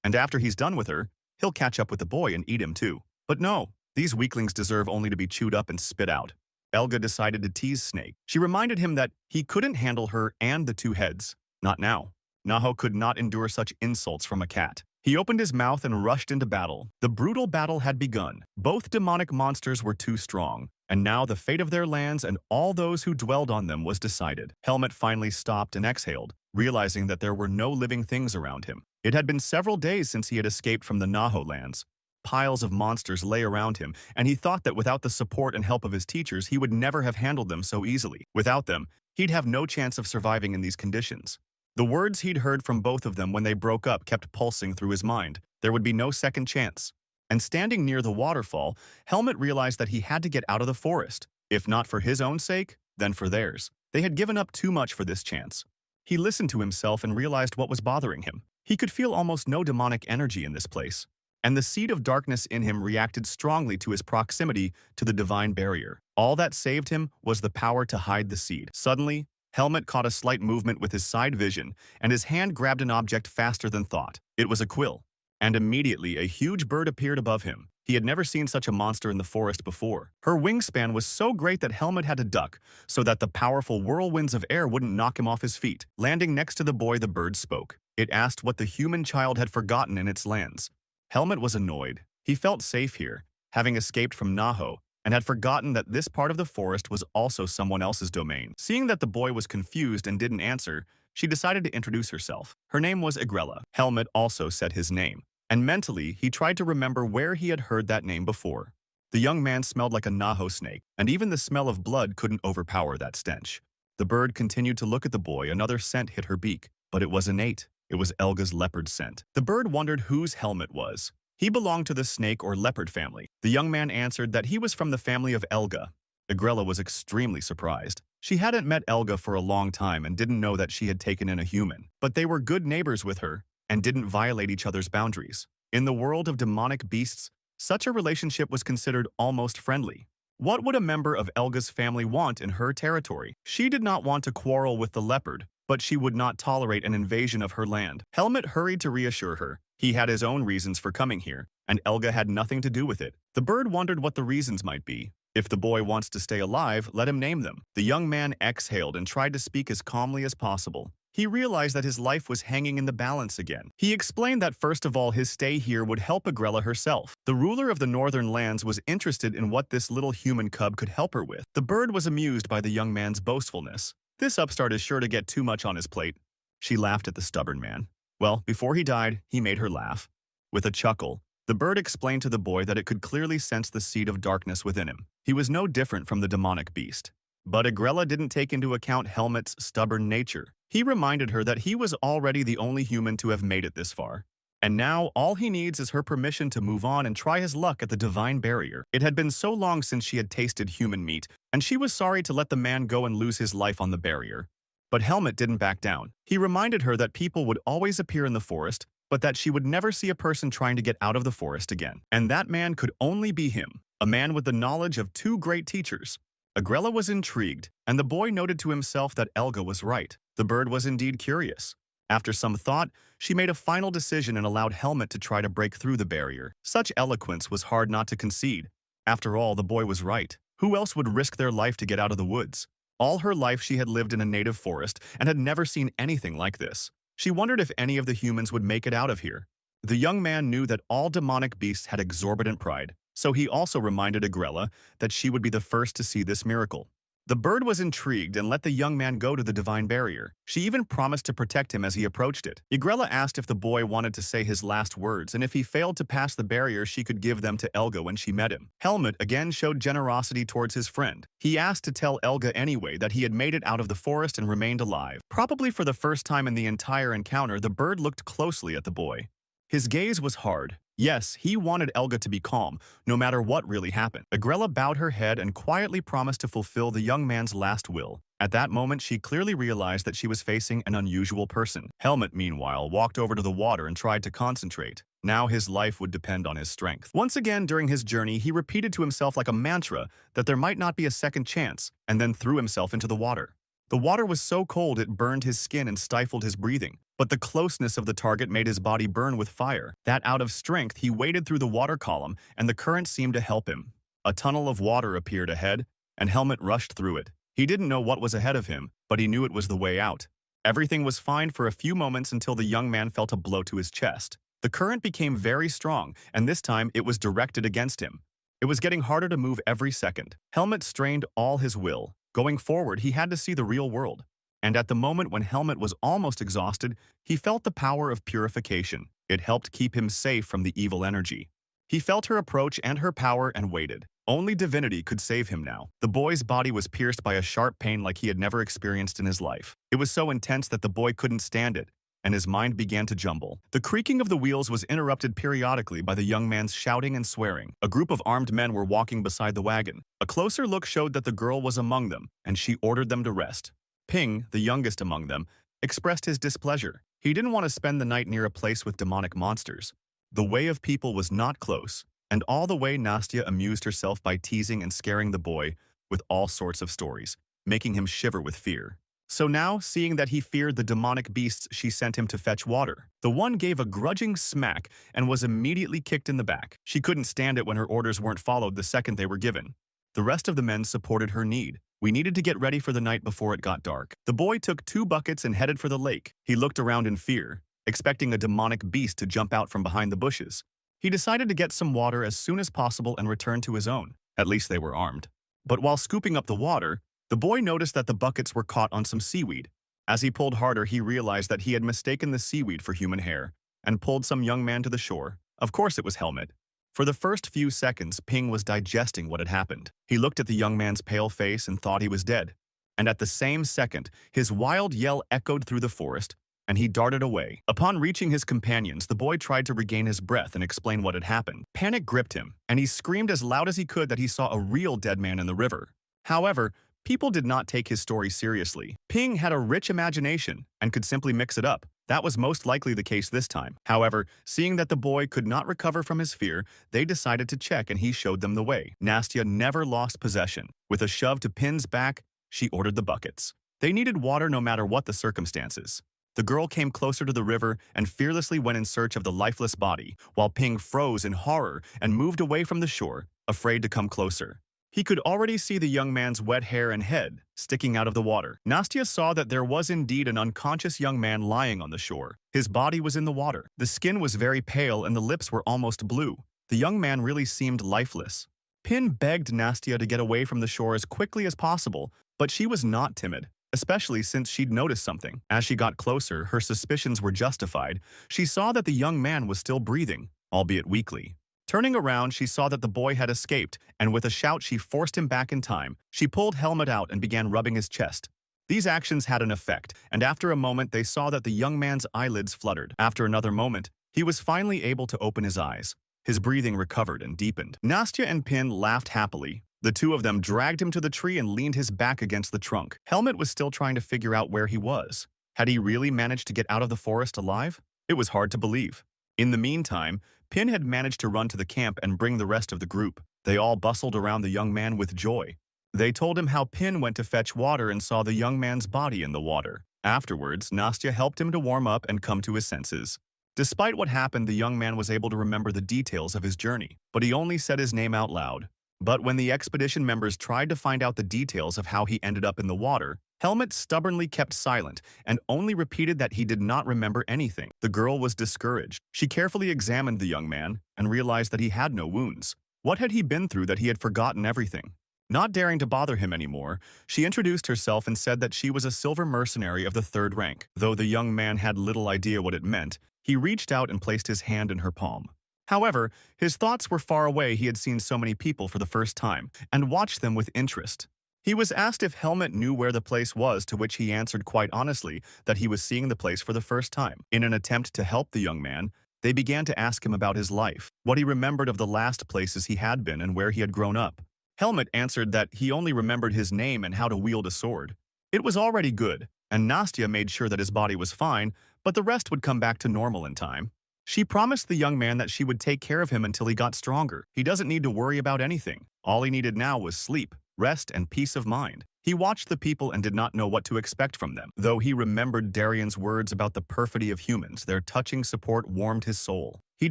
And after he's done with her, he'll catch up with the boy and eat him too. But no, these weaklings deserve only to be chewed up and spit out. Elga decided to tease Snake. She reminded him that he couldn't handle her and the two heads. Not now. Naho could not endure such insults from a cat. He opened his mouth and rushed into battle. The brutal battle had begun. Both demonic monsters were too strong, and now the fate of their lands and all those who dwelled on them was decided. Helmet finally stopped and exhaled, realizing that there were no living things around him. It had been several days since he had escaped from the Naho lands. Piles of monsters lay around him, and he thought that without the support and help of his teachers, he would never have handled them so easily. Without them, he'd have no chance of surviving in these conditions. The words he'd heard from both of them when they broke up kept pulsing through his mind. There would be no second chance. And standing near the waterfall, Helmet realized that he had to get out of the forest. If not for his own sake, then for theirs. They had given up too much for this chance. He listened to himself and realized what was bothering him. He could feel almost no demonic energy in this place. And the seed of darkness in him reacted strongly to his proximity to the divine barrier. All that saved him was the power to hide the seed. Suddenly, Helmet caught a slight movement with his side vision, and his hand grabbed an object faster than thought. It was a quill. And immediately, a huge bird appeared above him. He had never seen such a monster in the forest before. Her wingspan was so great that Helmet had to duck, so that the powerful whirlwinds of air wouldn't knock him off his feet. Landing next to the boy, the bird spoke. It asked what the human child had forgotten in its lands. Helmet was annoyed. He felt safe here, having escaped from Naho, and had forgotten that this part of the forest was also someone else's domain. Seeing that the boy was confused and didn't answer, she decided to introduce herself. Her name was Agrella. Helmet also said his name, and mentally he tried to remember where he had heard that name before. The young man smelled like a Naho snake, and even the smell of blood couldn't overpower that stench. The bird continued to look at the boy. Another scent hit her beak. But it was innate. It was Elga's leopard scent. The bird wondered whose Helmet was. He belonged to the snake or leopard family. The young man answered that he was from the family of Elga. Agrella was extremely surprised. She hadn't met Elga for a long time and didn't know that she had taken in a human. But they were good neighbors with her and didn't violate each other's boundaries. In the world of demonic beasts, such a relationship was considered almost friendly. What would a member of Elga's family want in her territory? She did not want to quarrel with the leopard, but she would not tolerate an invasion of her land. Helmet hurried to reassure her. He had his own reasons for coming here, and Elga had nothing to do with it. The bird wondered what the reasons might be. If the boy wants to stay alive, let him name them. The young man exhaled and tried to speak as calmly as possible. He realized that his life was hanging in the balance again. He explained that first of all, his stay here would help Agrella herself. The ruler of the northern lands was interested in what this little human cub could help her with. The bird was amused by the young man's boastfulness. This upstart is sure to get too much on his plate. She laughed at the stubborn man. Well, before he died, he made her laugh. With a chuckle, the bird explained to the boy that it could clearly sense the seed of darkness within him. He was no different from the demonic beast. But Agrella didn't take into account Helmet's stubborn nature. He reminded her that he was already the only human to have made it this far. And now, all he needs is her permission to move on and try his luck at the divine barrier. It had been so long since she had tasted human meat, and she was sorry to let the man go and lose his life on the barrier. But Helmet didn't back down. He reminded her that people would always appear in the forest, but that she would never see a person trying to get out of the forest again. And that man could only be him, a man with the knowledge of two great teachers. Agrella was intrigued, and the boy noted to himself that Elga was right. The bird was indeed curious. After some thought, she made a final decision and allowed Helmet to try to break through the barrier. Such eloquence was hard not to concede. After all, the boy was right. Who else would risk their life to get out of the woods? All her life she had lived in a native forest and had never seen anything like this. She wondered if any of the humans would make it out of here. The young man knew that all demonic beasts had exorbitant pride, so he also reminded Agrella that she would be the first to see this miracle. The bird was intrigued and let the young man go to the divine barrier. She even promised to protect him as he approached it. Agrella asked if the boy wanted to say his last words, and if he failed to pass the barrier, she could give them to Elga when she met him. Helmet again showed generosity towards his friend. He asked to tell Elga anyway that he had made it out of the forest and remained alive. Probably for the first time in the entire encounter, the bird looked closely at the boy. His gaze was hard. Yes, he wanted Elga to be calm, no matter what really happened. Agrella bowed her head and quietly promised to fulfill the young man's last will. At that moment, she clearly realized that she was facing an unusual person. Helmet, meanwhile, walked over to the water and tried to concentrate. Now his life would depend on his strength. Once again during his journey, he repeated to himself like a mantra that there might not be a second chance, and then threw himself into the water. The water was so cold it burned his skin and stifled his breathing, but the closeness of the target made his body burn with fire. That out of strength, he waded through the water column, and the current seemed to help him. A tunnel of water appeared ahead, and Helmet rushed through it. He didn't know what was ahead of him, but he knew it was the way out. Everything was fine for a few moments until the young man felt a blow to his chest. The current became very strong, and this time it was directed against him. It was getting harder to move every second. Helmet strained all his will. Going forward, he had to see the real world. And at the moment when Helmet was almost exhausted, he felt the power of purification. It helped keep him safe from the evil energy. He felt her approach and her power and waited. Only divinity could save him now. The boy's body was pierced by a sharp pain like he had never experienced in his life. It was so intense that the boy couldn't stand it, and his mind began to jumble. The creaking of the wheels was interrupted periodically by the young man's shouting and swearing. A group of armed men were walking beside the wagon. A closer look showed that the girl was among them, and she ordered them to rest. Ping, the youngest among them, expressed his displeasure. He didn't want to spend the night near a place with demonic monsters. The way of people was not close, and all the way Nastya amused herself by teasing and scaring the boy with all sorts of stories, making him shiver with fear. So now, seeing that he feared the demonic beasts, she sent him to fetch water. The one gave a grudging smack and was immediately kicked in the back. She couldn't stand it when her orders weren't followed the second they were given. The rest of the men supported her need. We needed to get ready for the night before it got dark. The boy took 2 buckets and headed for the lake. He looked around in fear, expecting a demonic beast to jump out from behind the bushes. He decided to get some water as soon as possible and return to his own. At least they were armed. But while scooping up the water, the boy noticed that the buckets were caught on some seaweed. As he pulled harder, he realized that he had mistaken the seaweed for human hair and pulled some young man to the shore. Of course it was Helmet. For the first few seconds, Ping was digesting what had happened. He looked at the young man's pale face and thought he was dead. And at the same second, his wild yell echoed through the forest. and he darted away. Upon reaching his companions, the boy tried to regain his breath and explain what had happened. Panic gripped him, and he screamed as loud as he could that he saw a real dead man in the river. However, people did not take his story seriously. Ping had a rich imagination and could simply mix it up. That was most likely the case this time. However, seeing that the boy could not recover from his fear, they decided to check and he showed them the way. Nastya never lost possession. With a shove to Pin's back, she ordered the buckets. They needed water no matter what the circumstances. The girl came closer to the river and fearlessly went in search of the lifeless body, while Ping froze in horror and moved away from the shore, afraid to come closer. He could already see the young man's wet hair and head sticking out of the water. Nastya saw that there was indeed an unconscious young man lying on the shore. His body was in the water. The skin was very pale and the lips were almost blue. The young man really seemed lifeless. Pin begged Nastya to get away from the shore as quickly as possible, but she was not timid, especially since she'd noticed something. As she got closer, her suspicions were justified. She saw that the young man was still breathing, albeit weakly. Turning around, she saw that the boy had escaped, and with a shout she forced him back in time. She pulled Helmut out and began rubbing his chest. These actions had an effect, and after a moment they saw that the young man's eyelids fluttered. After another moment, he was finally able to open his eyes. His breathing recovered and deepened. Nastya and Pin laughed happily. The two of them dragged him to the tree and leaned his back against the trunk. Helmut was still trying to figure out where he was. Had he really managed to get out of the forest alive? It was hard to believe. In the meantime, Pin had managed to run to the camp and bring the rest of the group. They all bustled around the young man with joy. They told him how Pin went to fetch water and saw the young man's body in the water. Afterwards, Nastya helped him to warm up and come to his senses. Despite what happened, the young man was able to remember the details of his journey, but he only said his name out loud. But when the expedition members tried to find out the details of how he ended up in the water, Helmut stubbornly kept silent and only repeated that he did not remember anything. The girl was discouraged. She carefully examined the young man and realized that he had no wounds. What had he been through that he had forgotten everything? Not daring to bother him anymore, she introduced herself and said that she was a silver mercenary of the 3rd rank. Though the young man had little idea what it meant, he reached out and placed his hand in her palm. However, his thoughts were far away. He had seen so many people for the first time and watched them with interest. He was asked if Helmut knew where the place was, to which he answered quite honestly that he was seeing the place for the first time. In an attempt to help the young man, they began to ask him about his life, what he remembered of the last places he had been and where he had grown up. Helmut answered that he only remembered his name and how to wield a sword. It was already good, and Nastya made sure that his body was fine, but the rest would come back to normal in time. She promised the young man that she would take care of him until he got stronger. He doesn't need to worry about anything. All he needed now was sleep, rest, and peace of mind. He watched the people and did not know what to expect from them. Though he remembered Darian's words about the perfidy of humans, their touching support warmed his soul. He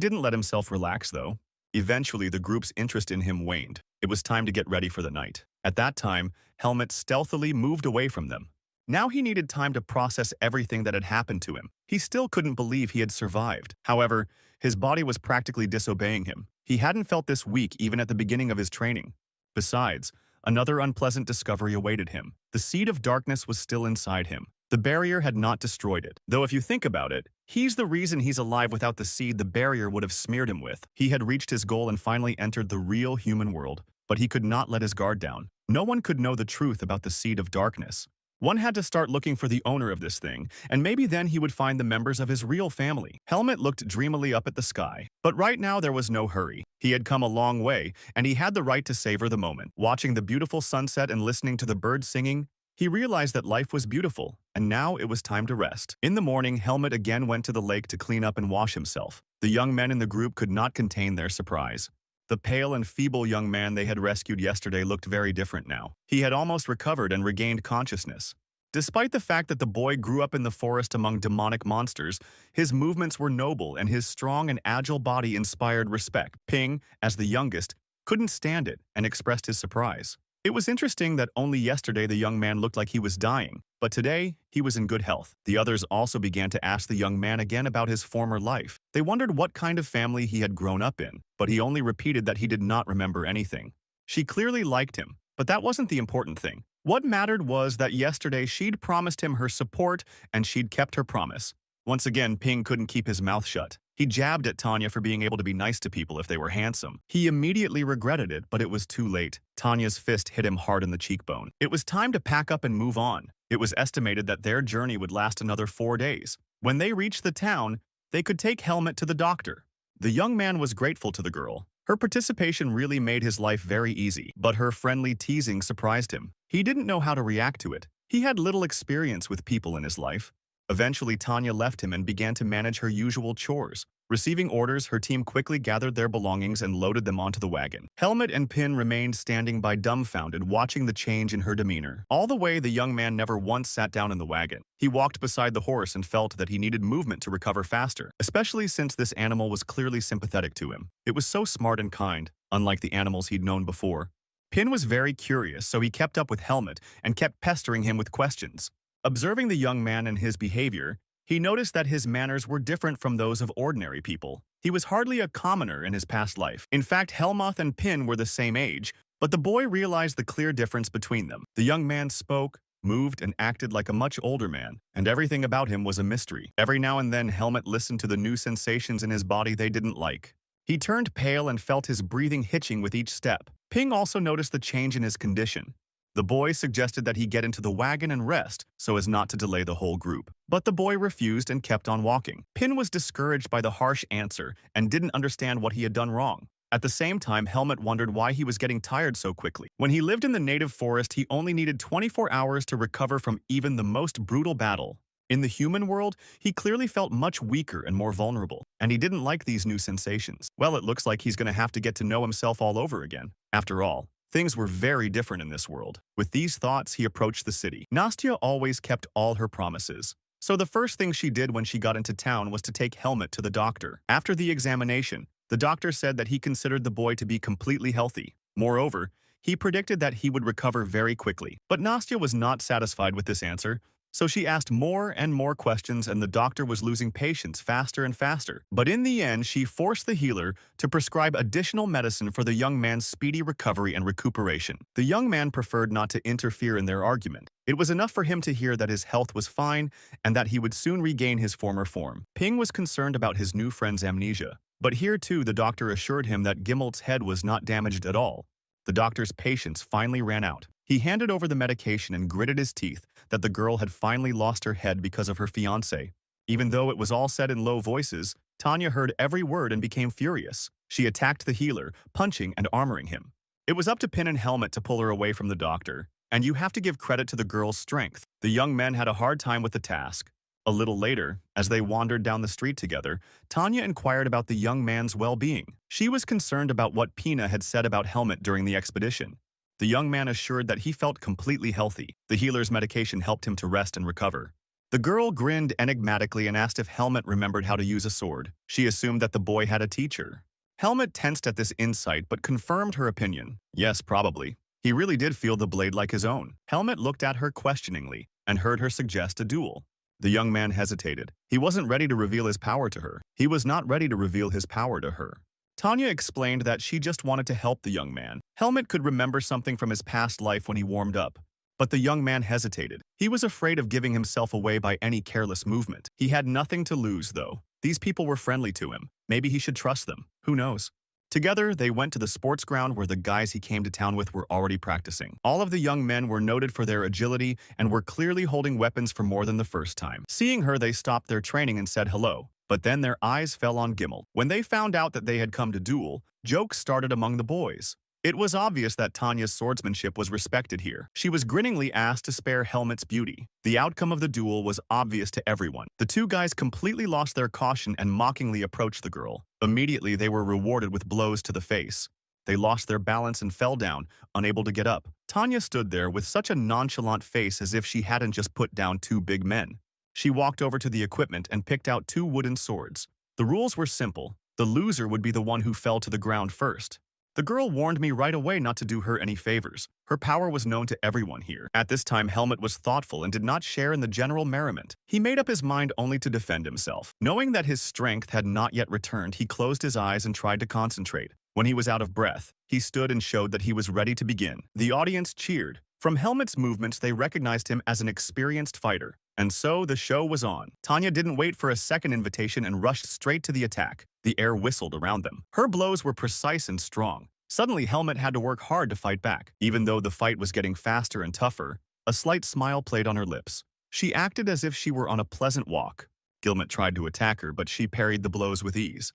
didn't let himself relax, though. Eventually, the group's interest in him waned. It was time to get ready for the night. At that time, Helmut stealthily moved away from them. Now he needed time to process everything that had happened to him. He still couldn't believe he had survived. However, his body was practically disobeying him. He hadn't felt this weak even at the beginning of his training. Besides, another unpleasant discovery awaited him. The seed of darkness was still inside him. The barrier had not destroyed it. Though if you think about it, he's the reason he's alive. Without the seed, the barrier would have smeared him with. He had reached his goal and finally entered the real human world. But he could not let his guard down. No one could know the truth about the seed of darkness. One had to start looking for the owner of this thing, and maybe then he would find the members of his real family. Helmut looked dreamily up at the sky, but right now there was no hurry. He had come a long way, and he had the right to savor the moment. Watching the beautiful sunset and listening to the birds singing, he realized that life was beautiful, and now it was time to rest. In the morning, Helmut again went to the lake to clean up and wash himself. The young men in the group could not contain their surprise. The pale and feeble young man they had rescued yesterday looked very different now. He had almost recovered and regained consciousness. Despite the fact that the boy grew up in the forest among demonic monsters, his movements were noble and his strong and agile body inspired respect. Ping, as the youngest, couldn't stand it and expressed his surprise. It was interesting that only yesterday the young man looked like he was dying, but today he was in good health. The others also began to ask the young man again about his former life. They wondered what kind of family he had grown up in, but he only repeated that he did not remember anything. She clearly liked him, but that wasn't the important thing. What mattered was that yesterday she'd promised him her support and she'd kept her promise. Once again, Ping couldn't keep his mouth shut. He jabbed at Tanya for being able to be nice to people if they were handsome. He immediately regretted it, but it was too late. Tanya's fist hit him hard in the cheekbone. It was time to pack up and move on. It was estimated that their journey would last another 4 days. When they reached the town, they could take Helmut to the doctor. The young man was grateful to the girl. Her participation really made his life very easy, but her friendly teasing surprised him. He didn't know how to react to it. He had little experience with people in his life. Eventually, Tanya left him and began to manage her usual chores. Receiving orders, her team quickly gathered their belongings and loaded them onto the wagon. Helmut and Pin remained standing by dumbfounded, watching the change in her demeanor. All the way, the young man never once sat down in the wagon. He walked beside the horse and felt that he needed movement to recover faster, especially since this animal was clearly sympathetic to him. It was so smart and kind, unlike the animals he'd known before. Pin was very curious, so he kept up with Helmut and kept pestering him with questions. Observing the young man and his behavior, he noticed that his manners were different from those of ordinary people. He was hardly a commoner in his past life. In fact, Helmut and Pin were the same age, but the boy realized the clear difference between them. The young man spoke, moved, and acted like a much older man, and everything about him was a mystery. Every now and then, Helmut listened to the new sensations in his body they didn't like. He turned pale and felt his breathing hitching with each step. Ping also noticed the change in his condition. The boy suggested that he get into the wagon and rest so as not to delay the whole group. But the boy refused and kept on walking. Pin was discouraged by the harsh answer and didn't understand what he had done wrong. At the same time, Helmut wondered why he was getting tired so quickly. When he lived in the native forest, he only needed 24 hours to recover from even the most brutal battle. In the human world, he clearly felt much weaker and more vulnerable, and he didn't like these new sensations. Well, it looks like he's going to have to get to know himself all over again. After all, things were very different in this world. With these thoughts, he approached the city. Nastya always kept all her promises. So the first thing she did when she got into town was to take Helmut to the doctor. After the examination, the doctor said that he considered the boy to be completely healthy. Moreover, he predicted that he would recover very quickly. But Nastya was not satisfied with this answer, so she asked more and more questions, and the doctor was losing patience faster and faster. But in the end, she forced the healer to prescribe additional medicine for the young man's speedy recovery and recuperation. The young man preferred not to interfere in their argument. It was enough for him to hear that his health was fine and that he would soon regain his former form. Ping was concerned about his new friend's amnesia. But here too, the doctor assured him that Gimmelt's head was not damaged at all. The doctor's patience finally ran out. He handed over the medication and gritted his teeth that the girl had finally lost her head because of her fiancé. Even though it was all said in low voices, Tanya heard every word and became furious. She attacked the healer, punching and armoring him. It was up to Pin and Helmut to pull her away from the doctor, and you have to give credit to the girl's strength. The young men had a hard time with the task. A little later, as they wandered down the street together, Tanya inquired about the young man's well-being. She was concerned about what Pina had said about Helmut during the expedition. The young man assured that he felt completely healthy. The healer's medication helped him to rest and recover. The girl grinned enigmatically and asked if Helmut remembered how to use a sword. She assumed that the boy had a teacher. Helmut tensed at this insight but confirmed her opinion. Yes, probably. He really did feel the blade like his own. Helmut looked at her questioningly and heard her suggest a duel. The young man hesitated. He wasn't ready to reveal his power to her. He was not ready to reveal his power to her. Tanya explained that she just wanted to help the young man. Helmut could remember something from his past life when he warmed up, but the young man hesitated. He was afraid of giving himself away by any careless movement. He had nothing to lose, though. These people were friendly to him. Maybe he should trust them. Who knows? Together, they went to the sports ground where the guys he came to town with were already practicing. All of the young men were noted for their agility and were clearly holding weapons for more than the first time. Seeing her, they stopped their training and said hello. But then their eyes fell on Gimmel. When they found out that they had come to duel, jokes started among the boys. It was obvious that Tanya's swordsmanship was respected here. She was grinningly asked to spare Helmut's beauty. The outcome of the duel was obvious to everyone. The two guys completely lost their caution and mockingly approached the girl. Immediately, they were rewarded with blows to the face. They lost their balance and fell down, unable to get up. Tanya stood there with such a nonchalant face as if she hadn't just put down two big men. She walked over to the equipment and picked out two wooden swords. The rules were simple. The loser would be the one who fell to the ground first. The girl warned me right away not to do her any favors. Her power was known to everyone here. At this time, Helmut was thoughtful and did not share in the general merriment. He made up his mind only to defend himself. Knowing that his strength had not yet returned, he closed his eyes and tried to concentrate. When he was out of breath, he stood and showed that he was ready to begin. The audience cheered. From Helmut's movements, they recognized him as an experienced fighter. And so the show was on. Tanya didn't wait for a second invitation and rushed straight to the attack. The air whistled around them. Her blows were precise and strong. Suddenly, Helmet had to work hard to fight back. Even though the fight was getting faster and tougher, a slight smile played on her lips. She acted as if she were on a pleasant walk. Gilmet tried to attack her, but she parried the blows with ease.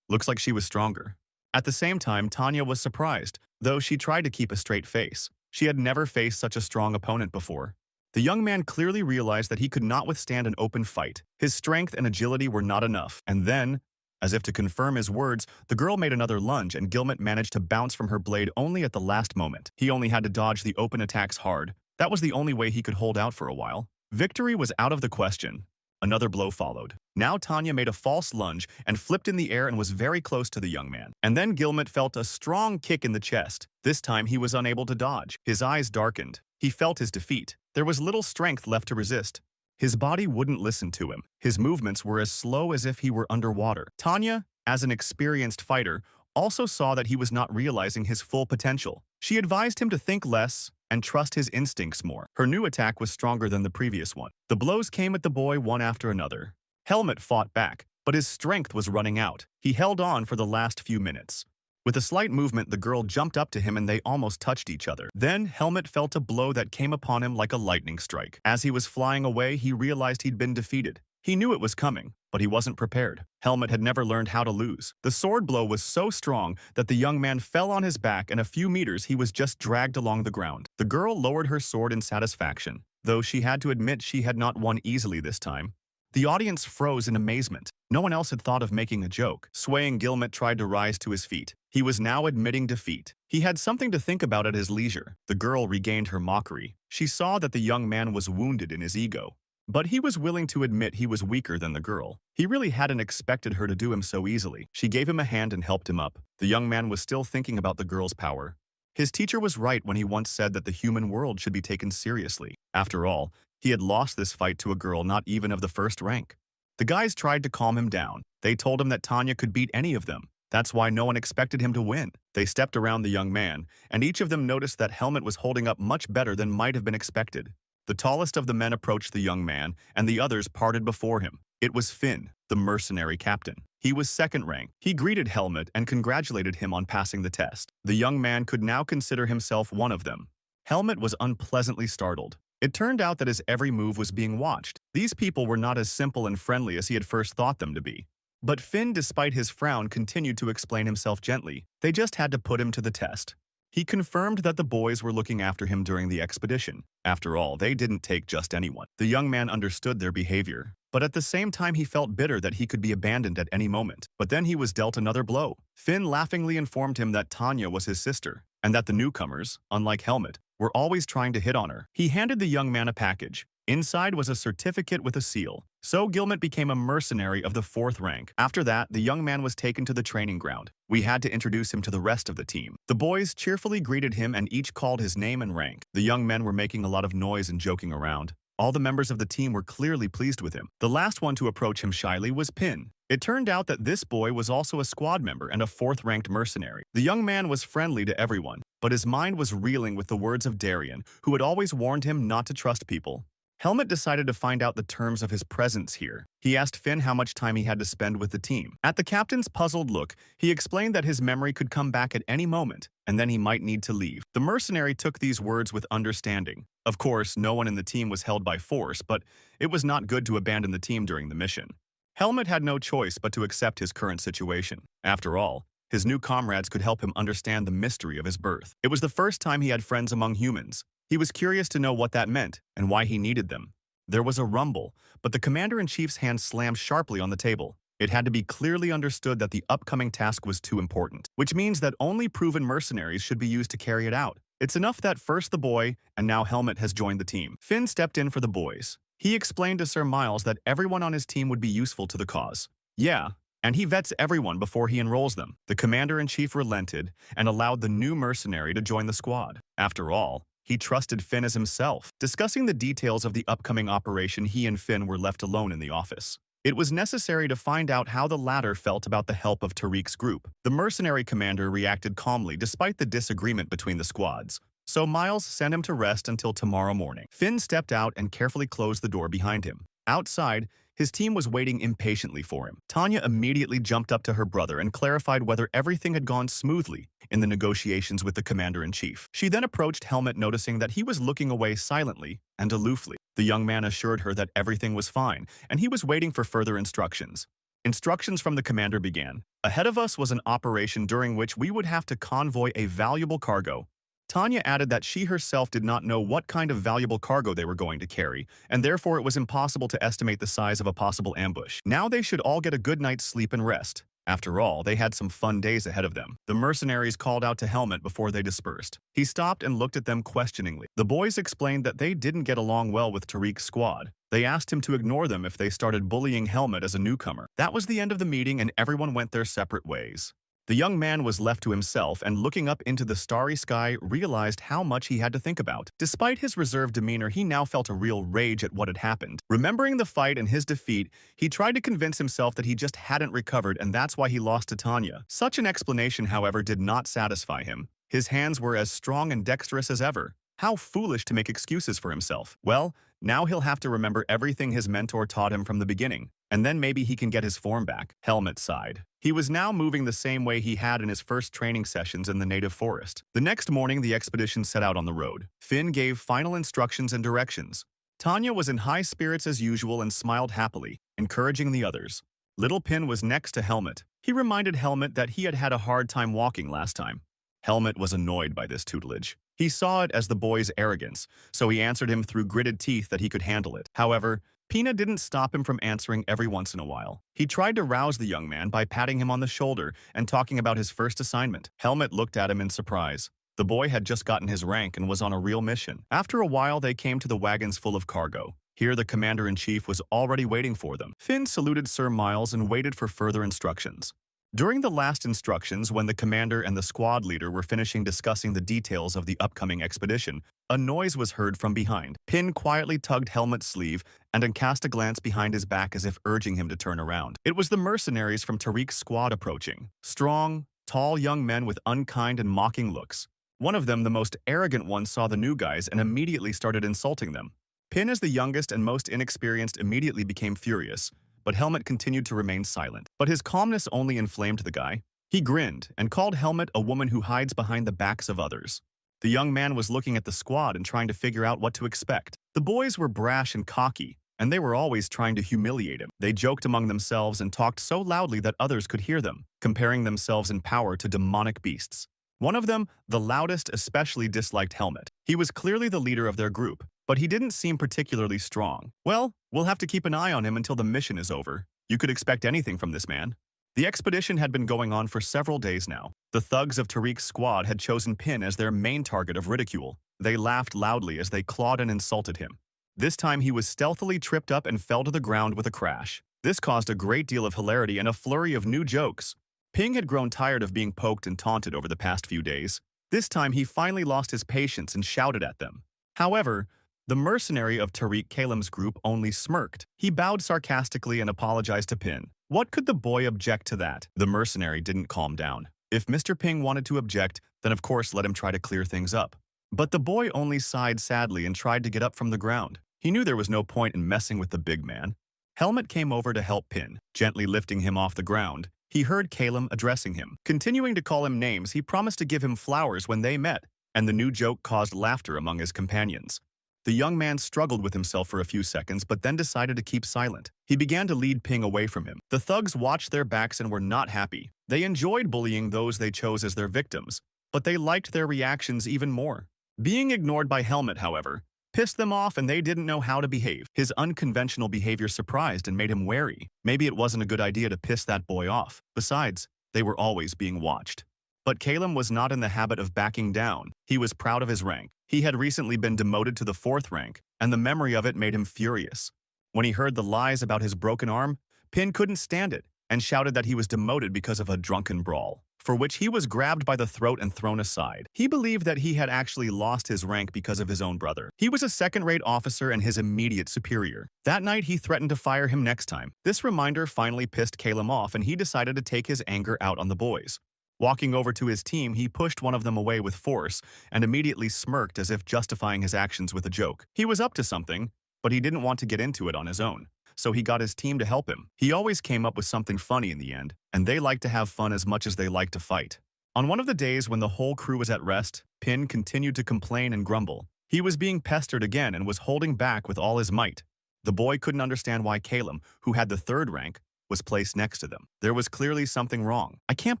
Looks like she was stronger. At the same time, Tanya was surprised, though she tried to keep a straight face. She had never faced such a strong opponent before. The young man clearly realized that he could not withstand an open fight. His strength and agility were not enough. And then, as if to confirm his words, the girl made another lunge and Gilmet managed to bounce from her blade only at the last moment. He only had to dodge the open attacks hard. That was the only way he could hold out for a while. Victory was out of the question. Another blow followed. Now Tanya made a false lunge and flipped in the air and was very close to the young man. And then Gilmet felt a strong kick in the chest. This time he was unable to dodge. His eyes darkened. He felt his defeat. There was little strength left to resist. His body wouldn't listen to him. His movements were as slow as if he were underwater. Tanya, as an experienced fighter, also saw that he was not realizing his full potential. She advised him to think less and trust his instincts more. Her new attack was stronger than the previous one. The blows came at the boy one after another. Helmet fought back, but his strength was running out. He held on for the last few minutes. With a slight movement, the girl jumped up to him and they almost touched each other. Then, Helmet felt a blow that came upon him like a lightning strike. As he was flying away, he realized he'd been defeated. He knew it was coming, but he wasn't prepared. Helmet had never learned how to lose. The sword blow was so strong that the young man fell on his back and a few meters he was just dragged along the ground. The girl lowered her sword in satisfaction, though she had to admit she had not won easily this time. The audience froze in amazement. No one else had thought of making a joke. Swaying, Gilmet tried to rise to his feet. He was now admitting defeat. He had something to think about at his leisure. The girl regained her mockery. She saw that the young man was wounded in his ego. But he was willing to admit he was weaker than the girl. He really hadn't expected her to do him so easily. She gave him a hand and helped him up. The young man was still thinking about the girl's power. His teacher was right when he once said that the human world should be taken seriously. After all, he had lost this fight to a girl not even of the first rank. The guys tried to calm him down. They told him that Tanya could beat any of them. That's why no one expected him to win. They stepped around the young man, and each of them noticed that Helmet was holding up much better than might have been expected. The tallest of the men approached the young man, and the others parted before him. It was Finn, the mercenary captain. He was second rank. He greeted Helmet and congratulated him on passing the test. The young man could now consider himself one of them. Helmet was unpleasantly startled. It turned out that his every move was being watched. These people were not as simple and friendly as he had first thought them to be. But Finn, despite his frown, continued to explain himself gently. They just had to put him to the test. He confirmed that the boys were looking after him during the expedition. After all, they didn't take just anyone. The young man understood their behavior, but at the same time he felt bitter that he could be abandoned at any moment. But then he was dealt another blow. Finn laughingly informed him that Tanya was his sister, and that the newcomers, unlike Helmet, were always trying to hit on her. He handed the young man a package. Inside was a certificate with a seal. So Gilmet became a mercenary of the 4th rank. After that, the young man was taken to the training ground. We had to introduce him to the rest of the team. The boys cheerfully greeted him and each called his name and rank. The young men were making a lot of noise and joking around. All the members of the team were clearly pleased with him. The last one to approach him shyly was Pin. It turned out that this boy was also a squad member and a 4th-ranked mercenary. The young man was friendly to everyone, but his mind was reeling with the words of Darien, who had always warned him not to trust people. Helmet decided to find out the terms of his presence here. He asked Finn how much time he had to spend with the team. At the captain's puzzled look, he explained that his memory could come back at any moment, and then he might need to leave. The mercenary took these words with understanding. Of course, no one in the team was held by force, but it was not good to abandon the team during the mission. Helmet had no choice but to accept his current situation. After all, his new comrades could help him understand the mystery of his birth. It was the first time he had friends among humans. He was curious to know what that meant and why he needed them. There was a rumble, but the commander-in-chief's hand slammed sharply on the table. It had to be clearly understood that the upcoming task was too important, which means that only proven mercenaries should be used to carry it out. It's enough that first the boy, and now Helmet has joined the team. Finn stepped in for the boys. He explained to Sir Miles that everyone on his team would be useful to the cause. Yeah, and he vets everyone before he enrolls them. The commander-in-chief relented and allowed the new mercenary to join the squad. After all, he trusted Finn as himself. Discussing the details of the upcoming operation, he and Finn were left alone in the office. It was necessary to find out how the latter felt about the help of Tariq's group. The mercenary commander reacted calmly despite the disagreement between the squads. so Miles sent him to rest until tomorrow morning. Finn stepped out and carefully closed the door behind him. Outside, his team was waiting impatiently for him. Tanya immediately jumped up to her brother and clarified whether everything had gone smoothly in the negotiations with the commander-in-chief. She then approached Helmet, noticing that he was looking away silently and aloofly. The young man assured her that everything was fine, and he was waiting for further instructions. Instructions from the commander began. Ahead of us was an operation during which we would have to convoy a valuable cargo. Tanya added that she herself did not know what kind of valuable cargo they were going to carry, and therefore it was impossible to estimate the size of a possible ambush. Now they should all get a good night's sleep and rest. After all, they had some fun days ahead of them. The mercenaries called out to Helmet before they dispersed. He stopped and looked at them questioningly. The boys explained that they didn't get along well with Tariq's squad. They asked him to ignore them if they started bullying Helmet as a newcomer. That was the end of the meeting, and everyone went their separate ways. The young man was left to himself and, looking up into the starry sky, realized how much he had to think about. Despite his reserved demeanor, he now felt a real rage at what had happened. Remembering the fight and his defeat, he tried to convince himself that he just hadn't recovered and that's why he lost to Tanya. Such an explanation, however, did not satisfy him. His hands were as strong and dexterous as ever. How foolish to make excuses for himself. Well, now he'll have to remember everything his mentor taught him from the beginning, and then maybe he can get his form back. Helmet sighed. He was now moving the same way he had in his first training sessions in the native forest. The next morning, the expedition set out on the road. Finn gave final instructions and directions. Tanya was in high spirits as usual and smiled happily, encouraging the others. Little Pin was next to Helmet. He reminded Helmet that he had had a hard time walking last time. Helmet was annoyed by this tutelage. He saw it as the boy's arrogance, so he answered him through gritted teeth that he could handle it. However, Pina didn't stop him from answering every once in a while. He tried to rouse the young man by patting him on the shoulder and talking about his first assignment. Helmet looked at him in surprise. The boy had just gotten his rank and was on a real mission. After a while, they came to the wagons full of cargo. Here, the commander-in-chief was already waiting for them. Finn saluted Sir Miles and waited for further instructions. During the last instructions, when the commander and the squad leader were finishing discussing the details of the upcoming expedition, a noise was heard from behind. Pin quietly tugged Helmet's sleeve and then cast a glance behind his back as if urging him to turn around. It was the mercenaries from Tariq's squad approaching. Strong, tall young men with unkind and mocking looks. One of them, the most arrogant one, saw the new guys and immediately started insulting them. Pin, as the youngest and most inexperienced, immediately became furious. But Helmet continued to remain silent. But his calmness only inflamed the guy. He grinned and called Helmet a woman who hides behind the backs of others. The young man was looking at the squad and trying to figure out what to expect. The boys were brash and cocky, and they were always trying to humiliate him. They joked among themselves and talked so loudly that others could hear them, comparing themselves in power to demonic beasts. One of them, the loudest, especially disliked Helmet. He was clearly the leader of their group, but he didn't seem particularly strong. Well, we'll have to keep an eye on him until the mission is over. You could expect anything from this man. The expedition had been going on for several days now. The thugs of Tariq's squad had chosen Pin as their main target of ridicule. They laughed loudly as they clawed and insulted him. This time he was stealthily tripped up and fell to the ground with a crash. This caused a great deal of hilarity and a flurry of new jokes. Ping had grown tired of being poked and taunted over the past few days. This time he finally lost his patience and shouted at them. However, the mercenary of Tariq Kalem's group only smirked. He bowed sarcastically and apologized to Pin. What could the boy object to that? The mercenary didn't calm down. If Mr. Ping wanted to object, then of course let him try to clear things up. But the boy only sighed sadly and tried to get up from the ground. He knew there was no point in messing with the big man. Helmet came over to help Pin, gently lifting him off the ground. He heard Kalem addressing him. Continuing to call him names, he promised to give him flowers when they met, and the new joke caused laughter among his companions. The young man struggled with himself for a few seconds, but then decided to keep silent. He began to lead Ping away from him. The thugs watched their backs and were not happy. They enjoyed bullying those they chose as their victims, but they liked their reactions even more. Being ignored by Helmet, however, pissed them off and they didn't know how to behave. His unconventional behavior surprised and made him wary. Maybe it wasn't a good idea to piss that boy off. Besides, they were always being watched. But Kalem was not in the habit of backing down. He was proud of his rank. He had recently been demoted to the 4th rank, and the memory of it made him furious. When he heard the lies about his broken arm, Pin couldn't stand it and shouted that he was demoted because of a drunken brawl, for which he was grabbed by the throat and thrown aside. He believed that he had actually lost his rank because of his own brother. He was a second-rate officer and his immediate superior. That night, he threatened to fire him next time. This reminder finally pissed Kalem off, and he decided to take his anger out on the boys. Walking over to his team, he pushed one of them away with force and immediately smirked as if justifying his actions with a joke. He was up to something, but he didn't want to get into it on his own, so he got his team to help him. He always came up with something funny in the end, and they like to have fun as much as they like to fight. On one of the days when the whole crew was at rest, Pin continued to complain and grumble. He was being pestered again and was holding back with all his might. The boy couldn't understand why Caleb, who had the third rank, was placed next to them. There was clearly something wrong. I can't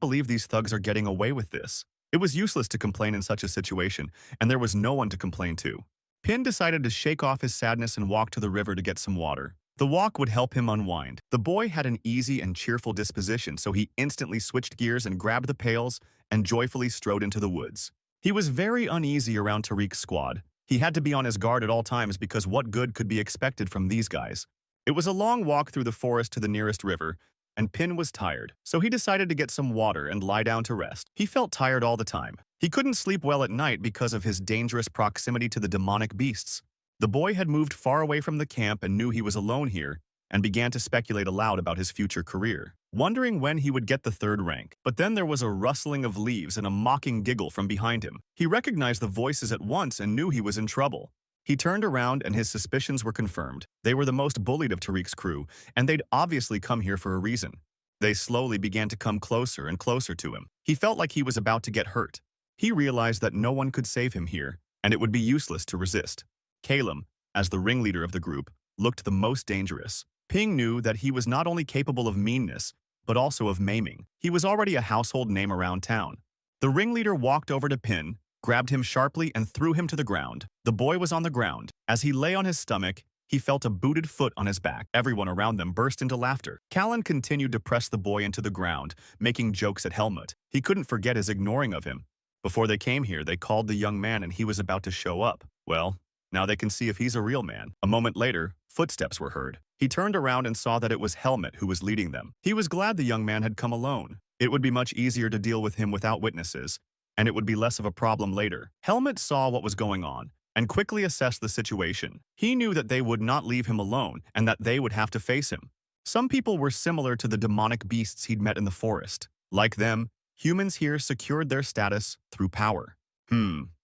believe these thugs are getting away with this. It was useless to complain in such a situation, and there was no one to complain to. Pin decided to shake off his sadness and walk to the river to get some water. The walk would help him unwind. The boy had an easy and cheerful disposition, so he instantly switched gears and grabbed the pails and joyfully strode into the woods. He was very uneasy around Tariq's squad. He had to be on his guard at all times because what good could be expected from these guys? It was a long walk through the forest to the nearest river, and Pin was tired, so he decided to get some water and lie down to rest. He felt tired all the time. He couldn't sleep well at night because of his dangerous proximity to the demonic beasts. The boy had moved far away from the camp and knew he was alone here, and began to speculate aloud about his future career, wondering when he would get the third rank. But then there was a rustling of leaves and a mocking giggle from behind him. He recognized the voices at once and knew he was in trouble. He turned around and his suspicions were confirmed. They were the most bullied of Tariq's crew, and they'd obviously come here for a reason. They slowly began to come closer and closer to him. He felt like he was about to get hurt. He realized that no one could save him here, and it would be useless to resist. Caleb, as the ringleader of the group, looked the most dangerous. Ping knew that he was not only capable of meanness, but also of maiming. He was already a household name around town. The ringleader walked over to Pin, grabbed him sharply and threw him to the ground. The boy was on the ground. As he lay on his stomach, he felt a booted foot on his back. Everyone around them burst into laughter. Callan continued to press the boy into the ground, making jokes at Helmut. He couldn't forget his ignoring of him. Before they came here, they called the young man and he was about to show up. Well, now they can see if he's a real man. A moment later, footsteps were heard. He turned around and saw that it was Helmut who was leading them. He was glad the young man had come alone. It would be much easier to deal with him without witnesses, and it would be less of a problem later. Helmut saw what was going on and quickly assessed the situation. He knew that they would not leave him alone and that they would have to face him. Some people were similar to the demonic beasts he'd met in the forest. Like them, humans here secured their status through power.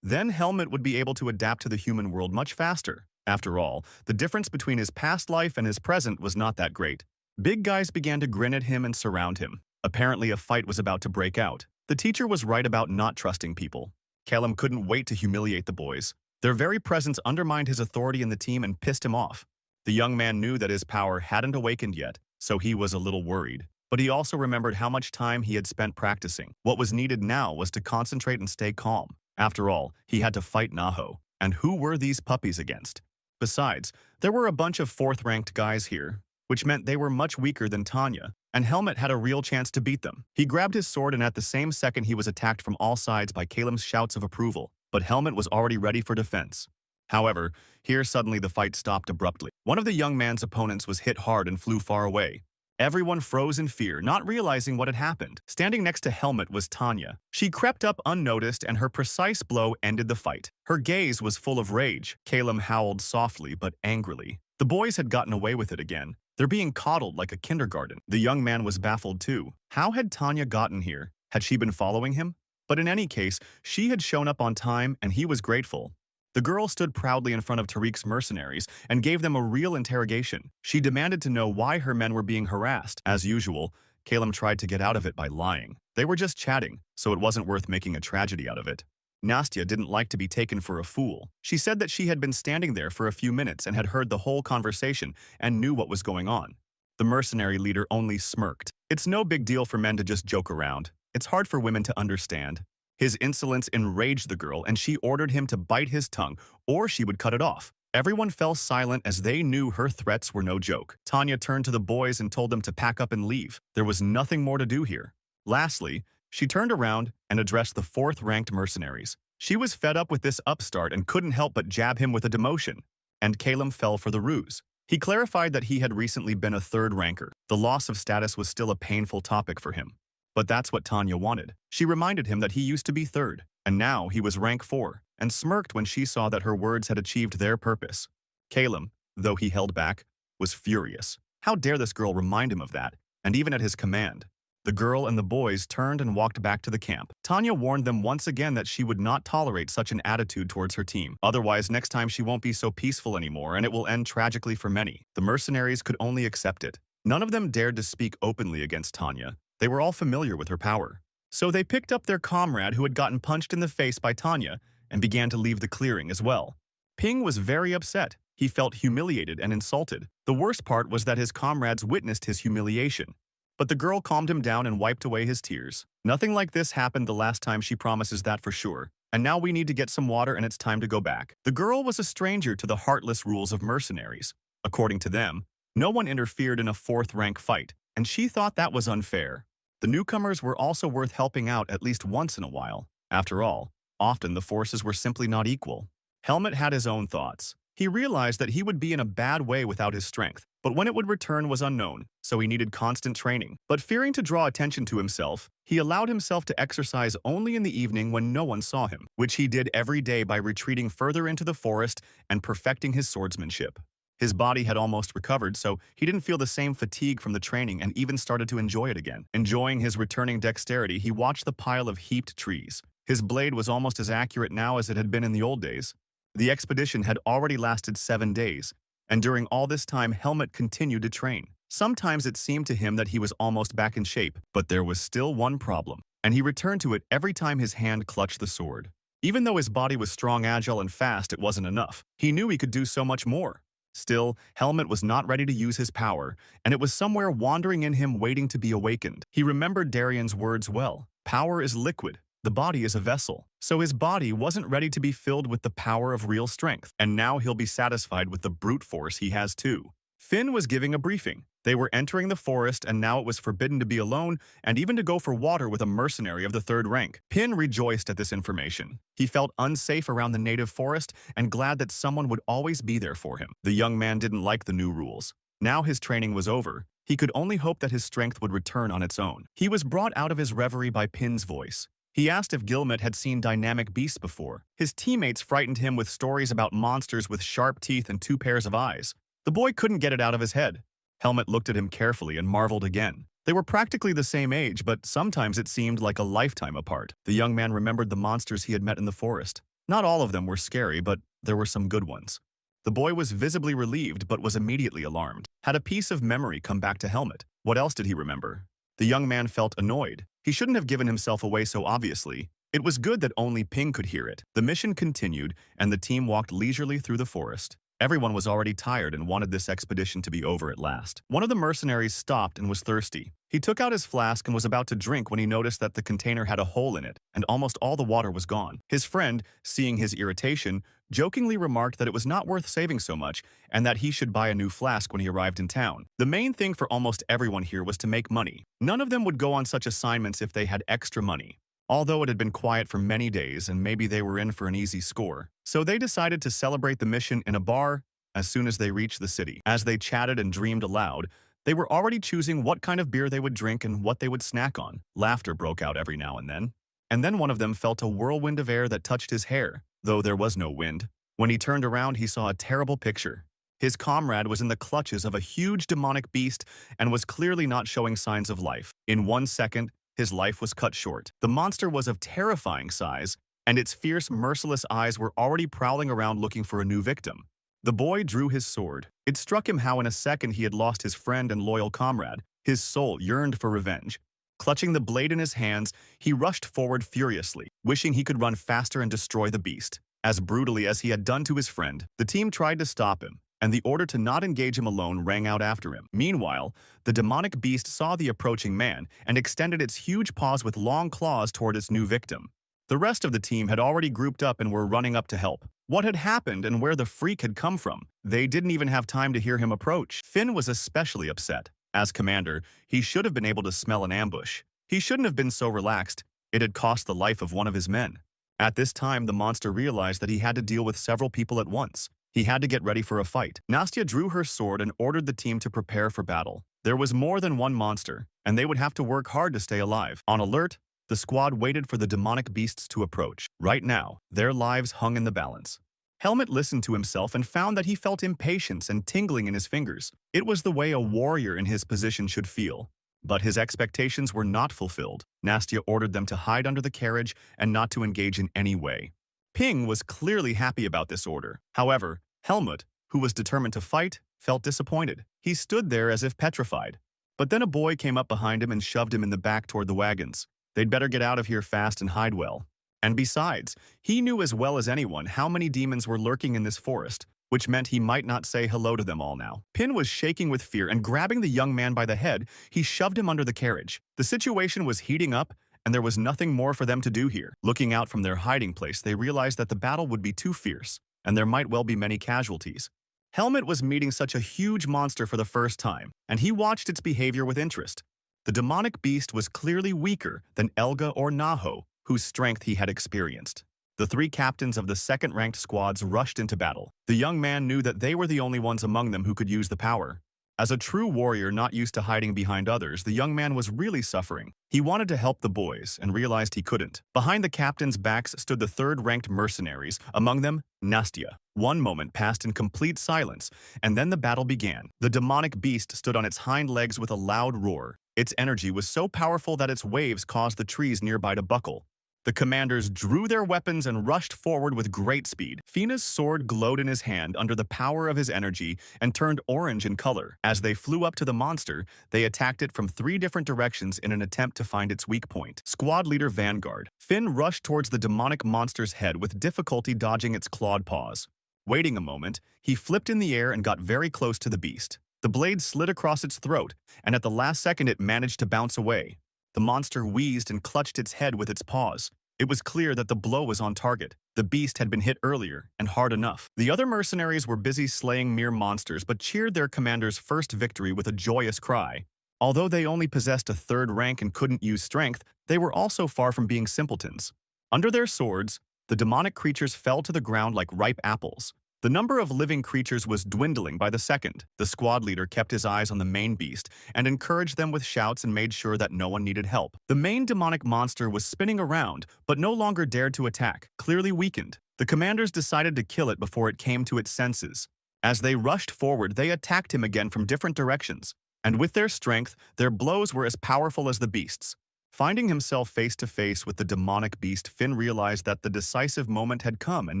Then Helmut would be able to adapt to the human world much faster. After all, the difference between his past life and his present was not that great. Big guys began to grin at him and surround him. Apparently a fight was about to break out. The teacher was right about not trusting people. Caleb couldn't wait to humiliate the boys. Their very presence undermined his authority in the team and pissed him off. The young man knew that his power hadn't awakened yet, so he was a little worried. But he also remembered how much time he had spent practicing. What was needed now was to concentrate and stay calm. After all, he had to fight Naho. And who were these puppies against? Besides, there were a bunch of fourth-ranked guys here, which meant they were much weaker than Tanya, and Helmut had a real chance to beat them. He grabbed his sword and at the same second he was attacked from all sides by Caleb's shouts of approval, but Helmut was already ready for defense. However, here suddenly the fight stopped abruptly. One of the young man's opponents was hit hard and flew far away. Everyone froze in fear, not realizing what had happened. Standing next to Helmut was Tanya. She crept up unnoticed and her precise blow ended the fight. Her gaze was full of rage. Caleb howled softly but angrily. The boys had gotten away with it again. They're being coddled like a kindergarten. The young man was baffled too. How had Tanya gotten here? Had she been following him? But in any case, she had shown up on time and he was grateful. The girl stood proudly in front of Tariq's mercenaries and gave them a real interrogation. She demanded to know why her men were being harassed. As usual, Caleb tried to get out of it by lying. They were just chatting, so it wasn't worth making a tragedy out of it. Nastya didn't like to be taken for a fool. She said that she had been standing there for a few minutes and had heard the whole conversation and knew what was going on. The mercenary leader only smirked. It's no big deal for men to just joke around. It's hard for women to understand. His insolence enraged the girl, and she ordered him to bite his tongue, or she would cut it off. Everyone fell silent as they knew her threats were no joke. Tanya turned to the boys and told them to pack up and leave. There was nothing more to do here. Lastly, she turned around and addressed the fourth-ranked mercenaries. She was fed up with this upstart and couldn't help but jab him with a demotion. And Caleb fell for the ruse. He clarified that he had recently been a third ranker. The loss of status was still a painful topic for him. But that's what Tanya wanted. She reminded him that he used to be third, and now he was rank 4, and smirked when she saw that her words had achieved their purpose. Caleb, though he held back, was furious. How dare this girl remind him of that, and even at his command? The girl and the boys turned and walked back to the camp. Tanya warned them once again that she would not tolerate such an attitude towards her team. Otherwise, next time she won't be so peaceful anymore and it will end tragically for many. The mercenaries could only accept it. None of them dared to speak openly against Tanya. They were all familiar with her power. So they picked up their comrade who had gotten punched in the face by Tanya and began to leave the clearing as well. Ping was very upset. He felt humiliated and insulted. The worst part was that his comrades witnessed his humiliation. But the girl calmed him down and wiped away his tears. Nothing like this happened the last time, she promises that for sure. And now we need to get some water and it's time to go back. The girl was a stranger to the heartless rules of mercenaries. According to them, no one interfered in a fourth-rank fight, and she thought that was unfair. The newcomers were also worth helping out at least once in a while. After all, often the forces were simply not equal. Helmut had his own thoughts. He realized that he would be in a bad way without his strength, but when it would return was unknown, so he needed constant training. But fearing to draw attention to himself, he allowed himself to exercise only in the evening when no one saw him, which he did every day by retreating further into the forest and perfecting his swordsmanship. His body had almost recovered, so he didn't feel the same fatigue from the training and even started to enjoy it again. Enjoying his returning dexterity, he watched the pile of heaped trees. His blade was almost as accurate now as it had been in the old days. The expedition had already lasted 7 days, and during all this time Helmut continued to train. Sometimes it seemed to him that he was almost back in shape, but there was still one problem, and he returned to it every time his hand clutched the sword. Even though his body was strong, agile, and fast, it wasn't enough. He knew he could do so much more. Still, Helmut was not ready to use his power, and it was somewhere wandering in him waiting to be awakened. He remembered Darian's words well. Power is liquid. The body is a vessel. So his body wasn't ready to be filled with the power of real strength, and now he'll be satisfied with the brute force he has too. Finn was giving a briefing. They were entering the forest, and now it was forbidden to be alone and even to go for water with a mercenary of the 3rd rank. Pin rejoiced at this information. He felt unsafe around the native forest and glad that someone would always be there for him. The young man didn't like the new rules. Now his training was over. He could only hope that his strength would return on its own. He was brought out of his reverie by Pin's voice. He asked if Gilmet had seen dynamic beasts before. His teammates frightened him with stories about monsters with sharp teeth and 2 pairs of eyes. The boy couldn't get it out of his head. Helmut looked at him carefully and marveled again. They were practically the same age, but sometimes it seemed like a lifetime apart. The young man remembered the monsters he had met in the forest. Not all of them were scary, but there were some good ones. The boy was visibly relieved, but was immediately alarmed. Had a piece of memory come back to Helmut? What else did he remember? The young man felt annoyed. He shouldn't have given himself away so obviously. It was good that only Ping could hear it. The mission continued, and the team walked leisurely through the forest. Everyone was already tired and wanted this expedition to be over at last. One of the mercenaries stopped and was thirsty. He took out his flask and was about to drink when he noticed that the container had a hole in it, and almost all the water was gone. His friend, seeing his irritation, jokingly remarked that it was not worth saving so much and that he should buy a new flask when he arrived in town. The main thing for almost everyone here was to make money. None of them would go on such assignments if they had extra money. Although it had been quiet for many days and maybe they were in for an easy score. So they decided to celebrate the mission in a bar as soon as they reached the city. As they chatted and dreamed aloud, they were already choosing what kind of beer they would drink and what they would snack on. Laughter broke out every now and then. And then one of them felt a whirlwind of air that touched his hair, though there was no wind. When he turned around, he saw a terrible picture. His comrade was in the clutches of a huge demonic beast and was clearly not showing signs of life. In 1 second, his life was cut short. The monster was of terrifying size, and its fierce, merciless eyes were already prowling around looking for a new victim. The boy drew his sword. It struck him how in a second he had lost his friend and loyal comrade. His soul yearned for revenge. Clutching the blade in his hands, he rushed forward furiously, wishing he could run faster and destroy the beast. As brutally as he had done to his friend, the team tried to stop him, and the order to not engage him alone rang out after him. Meanwhile, the demonic beast saw the approaching man and extended its huge paws with long claws toward its new victim. The rest of the team had already grouped up and were running up to help. What had happened and where the freak had come from? They didn't even have time to hear him approach. Finn was especially upset. As commander, he should have been able to smell an ambush. He shouldn't have been so relaxed. It had cost the life of one of his men. At this time, the monster realized that he had to deal with several people at once. He had to get ready for a fight. Nastya drew her sword and ordered the team to prepare for battle. There was more than one monster, and they would have to work hard to stay alive. On alert, the squad waited for the demonic beasts to approach. Right now, their lives hung in the balance. Helmut listened to himself and found that he felt impatience and tingling in his fingers. It was the way a warrior in his position should feel. But his expectations were not fulfilled. Nastya ordered them to hide under the carriage and not to engage in any way. Ping was clearly happy about this order. However, Helmut, who was determined to fight, felt disappointed. He stood there as if petrified. But then a boy came up behind him and shoved him in the back toward the wagons. They'd better get out of here fast and hide well. And besides, he knew as well as anyone how many demons were lurking in this forest, which meant he might not say hello to them all now. Pin was shaking with fear, and grabbing the young man by the head, he shoved him under the carriage. The situation was heating up, and there was nothing more for them to do here. Looking out from their hiding place, they realized that the battle would be too fierce, and there might well be many casualties. Helmut was meeting such a huge monster for the first time, and he watched its behavior with interest. The demonic beast was clearly weaker than Elga or Naho, whose strength he had experienced. The three captains of the second-ranked squads rushed into battle. The young man knew that they were the only ones among them who could use the power. As a true warrior not used to hiding behind others, the young man was really suffering. He wanted to help the boys and realized he couldn't. Behind the captains' backs stood the third-ranked mercenaries, among them Nastya. One moment passed in complete silence, and then the battle began. The demonic beast stood on its hind legs with a loud roar. Its energy was so powerful that its waves caused the trees nearby to buckle. The commanders drew their weapons and rushed forward with great speed. Fina's sword glowed in his hand under the power of his energy and turned orange in color. As they flew up to the monster, they attacked it from 3 different directions in an attempt to find its weak point. Squad leader Vanguard. Finn rushed towards the demonic monster's head with difficulty dodging its clawed paws. Waiting a moment, he flipped in the air and got very close to the beast. The blade slid across its throat, and at the last second it managed to bounce away. The monster wheezed and clutched its head with its paws. It was clear that the blow was on target. The beast had been hit earlier, and hard enough. The other mercenaries were busy slaying mere monsters, but cheered their commander's first victory with a joyous cry. Although they only possessed a 3rd rank and couldn't use strength, they were also far from being simpletons. Under their swords, the demonic creatures fell to the ground like ripe apples. The number of living creatures was dwindling by the second. The squad leader kept his eyes on the main beast and encouraged them with shouts and made sure that no one needed help. The main demonic monster was spinning around, but no longer dared to attack, clearly weakened. The commanders decided to kill it before it came to its senses. As they rushed forward, they attacked him again from different directions, and with their strength, their blows were as powerful as the beast's. Finding himself face to face with the demonic beast, Finn realized that the decisive moment had come, and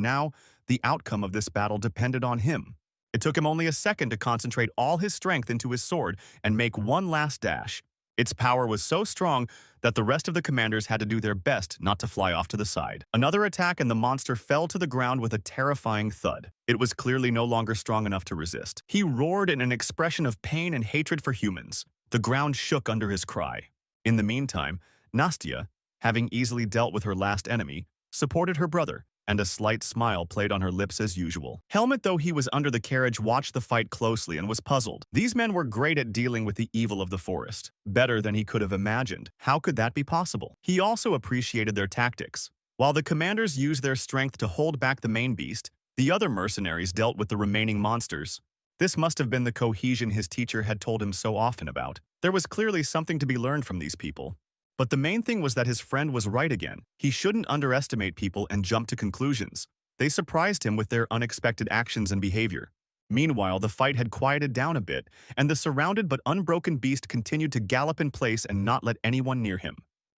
now the outcome of this battle depended on him. It took him only a second to concentrate all his strength into his sword and make one last dash. Its power was so strong that the rest of the commanders had to do their best not to fly off to the side. Another attack and the monster fell to the ground with a terrifying thud. It was clearly no longer strong enough to resist. He roared in an expression of pain and hatred for humans. The ground shook under his cry. In the meantime, Nastya, having easily dealt with her last enemy, supported her brother, and a slight smile played on her lips as usual. Helmut, though he was under the carriage, watched the fight closely and was puzzled. These men were great at dealing with the evil of the forest, better than he could have imagined. How could that be possible? He also appreciated their tactics. While the commanders used their strength to hold back the main beast, the other mercenaries dealt with the remaining monsters. This must have been the cohesion his teacher had told him so often about. There was clearly something to be learned from these people. But the main thing was that his friend was right again. He shouldn't underestimate people and jump to conclusions. They surprised him with their unexpected actions and behavior. Meanwhile, the fight had quieted down a bit, and the surrounded but unbroken beast continued to gallop in place and not let anyone near him.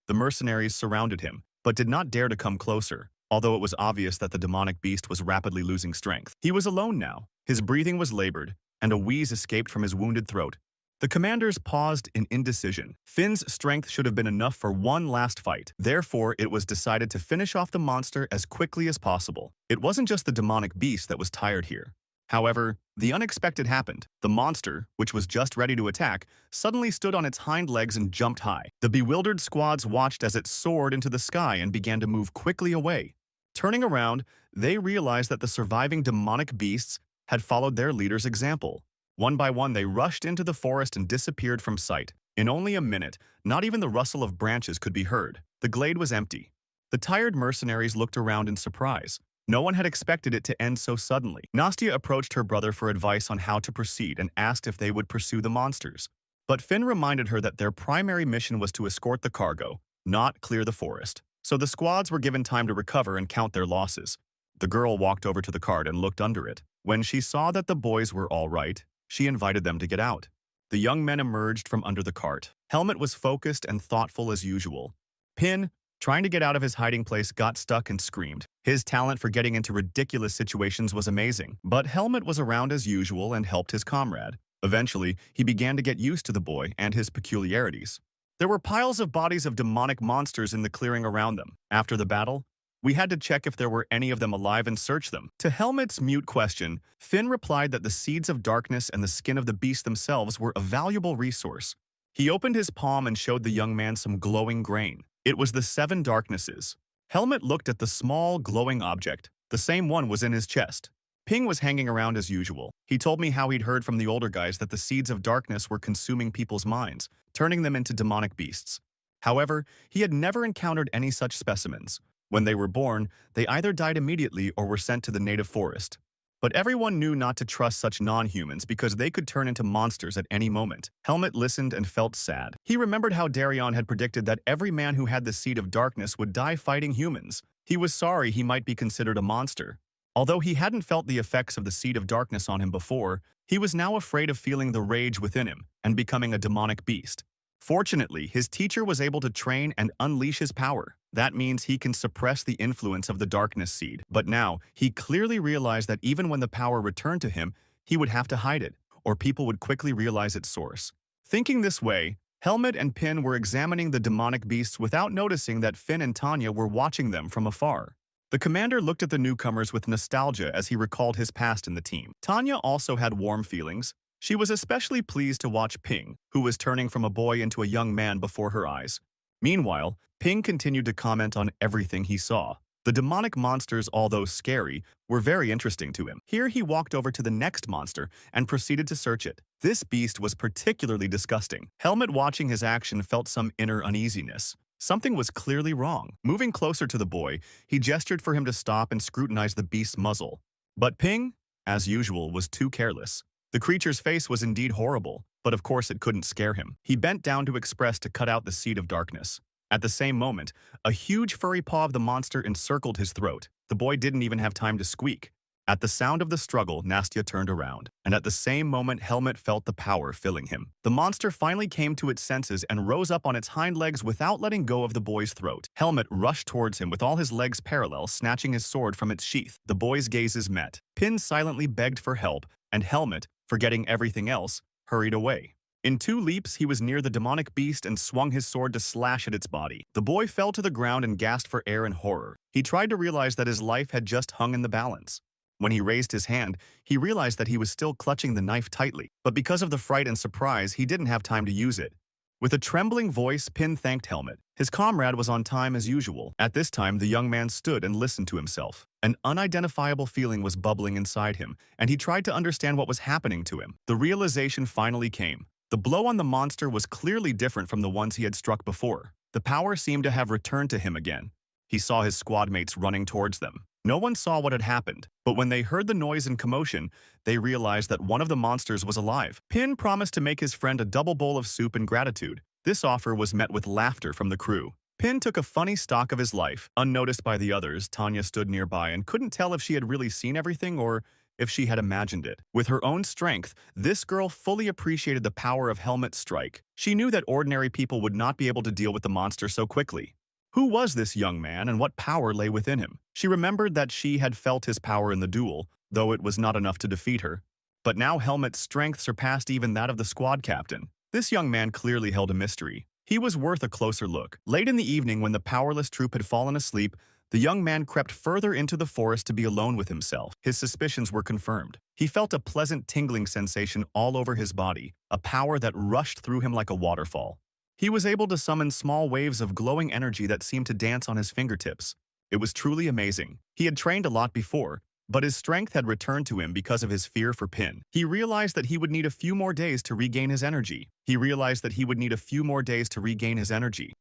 The mercenaries surrounded him, but did not dare to come closer, although it was obvious that the demonic beast was rapidly losing strength. He was alone now. His breathing was labored, and a wheeze escaped from his wounded throat. The commanders paused in indecision. Finn's strength should have been enough for one last fight. Therefore, it was decided to finish off the monster as quickly as possible. It wasn't just the demonic beast that was tired here. However, the unexpected happened. The monster, which was just ready to attack, suddenly stood on its hind legs and jumped high. The bewildered squads watched as it soared into the sky and began to move quickly away. Turning around, they realized that the surviving demonic beasts had followed their leader's example. One by one, they rushed into the forest and disappeared from sight. In only a minute, not even the rustle of branches could be heard. The glade was empty. The tired mercenaries looked around in surprise. No one had expected it to end so suddenly. Nastya approached her brother for advice on how to proceed and asked if they would pursue the monsters. But Finn reminded her that their primary mission was to escort the cargo, not clear the forest. So the squads were given time to recover and count their losses. The girl walked over to the cart and looked under it. When she saw that the boys were all right, she invited them to get out. The young men emerged from under the cart. Helmet was focused and thoughtful as usual. Pin, trying to get out of his hiding place, got stuck and screamed. His talent for getting into ridiculous situations was amazing, but Helmet was around as usual and helped his comrade. Eventually, he began to get used to the boy and his peculiarities. There were piles of bodies of demonic monsters in the clearing around them. After the battle, we had to check if there were any of them alive and search them. To Helmet's mute question, Finn replied that the seeds of darkness and the skin of the beast themselves were a valuable resource. He opened his palm and showed the young man some glowing grain. It was the 7 darknesses. Helmet looked at the small, glowing object. The same one was in his chest. Ping was hanging around as usual. He told me how he'd heard from the older guys that the seeds of darkness were consuming people's minds, turning them into demonic beasts. However, he had never encountered any such specimens. When they were born, they either died immediately or were sent to the native forest. But everyone knew not to trust such non-humans because they could turn into monsters at any moment. Helmet listened and felt sad. He remembered how Darion had predicted that every man who had the seed of darkness would die fighting humans. He was sorry he might be considered a monster. Although he hadn't felt the effects of the seed of darkness on him before, he was now afraid of feeling the rage within him and becoming a demonic beast. Fortunately, his teacher was able to train and unleash his power. That means he can suppress the influence of the darkness seed. But now, he clearly realized that even when the power returned to him, he would have to hide it, or people would quickly realize its source. Thinking this way, Helmet and Pin were examining the demonic beasts without noticing that Finn and Tanya were watching them from afar. The commander looked at the newcomers with nostalgia as he recalled his past in the team. Tanya also had warm feelings. She was especially pleased to watch Ping, who was turning from a boy into a young man before her eyes. Meanwhile, Ping continued to comment on everything he saw. The demonic monsters, although scary, were very interesting to him. Here he walked over to the next monster and proceeded to search it. This beast was particularly disgusting. Helmet, watching his action, felt some inner uneasiness. Something was clearly wrong. Moving closer to the boy, he gestured for him to stop and scrutinize the beast's muzzle. But Ping, as usual, was too careless. The creature's face was indeed horrible, but of course it couldn't scare him. He bent down to express to cut out the seed of darkness. At the same moment, a huge furry paw of the monster encircled his throat. The boy didn't even have time to squeak. At the sound of the struggle, Nastya turned around, and at the same moment Helmet felt the power filling him. The monster finally came to its senses and rose up on its hind legs without letting go of the boy's throat. Helmet rushed towards him with all his legs parallel, snatching his sword from its sheath. The boys' gazes met. Pin silently begged for help, and Helmet, forgetting everything else, hurried away. In 2 leaps, he was near the demonic beast and swung his sword to slash at its body. The boy fell to the ground and gasped for air in horror. He tried to realize that his life had just hung in the balance. When he raised his hand, he realized that he was still clutching the knife tightly, but because of the fright and surprise, he didn't have time to use it. With a trembling voice, Pin thanked Helmet. His comrade was on time as usual. At this time, the young man stood and listened to himself. An unidentifiable feeling was bubbling inside him, and he tried to understand what was happening to him. The realization finally came. The blow on the monster was clearly different from the ones he had struck before. The power seemed to have returned to him again. He saw his squad mates running towards them. No one saw what had happened, but when they heard the noise and commotion, they realized that one of the monsters was alive. Pin promised to make his friend a double bowl of soup in gratitude. This offer was met with laughter from the crew. Pin took a funny stock of his life. Unnoticed by the others, Tanya stood nearby and couldn't tell if she had really seen everything or if she had imagined it. With her own strength, this girl fully appreciated the power of Helmet's strike. She knew that ordinary people would not be able to deal with the monster so quickly. Who was this young man and what power lay within him? She remembered that she had felt his power in the duel, though it was not enough to defeat her. But now Helmet's strength surpassed even that of the squad captain. This young man clearly held a mystery. He was worth a closer look. Late in the evening, when the powerless troop had fallen asleep, the young man crept further into the forest to be alone with himself. His suspicions were confirmed. He felt a pleasant tingling sensation all over his body, a power that rushed through him like a waterfall. He was able to summon small waves of glowing energy that seemed to dance on his fingertips. It was truly amazing. He had trained a lot before, but his strength had returned to him because of his fear for Pin. He realized that he would need a few more days to regain his energy.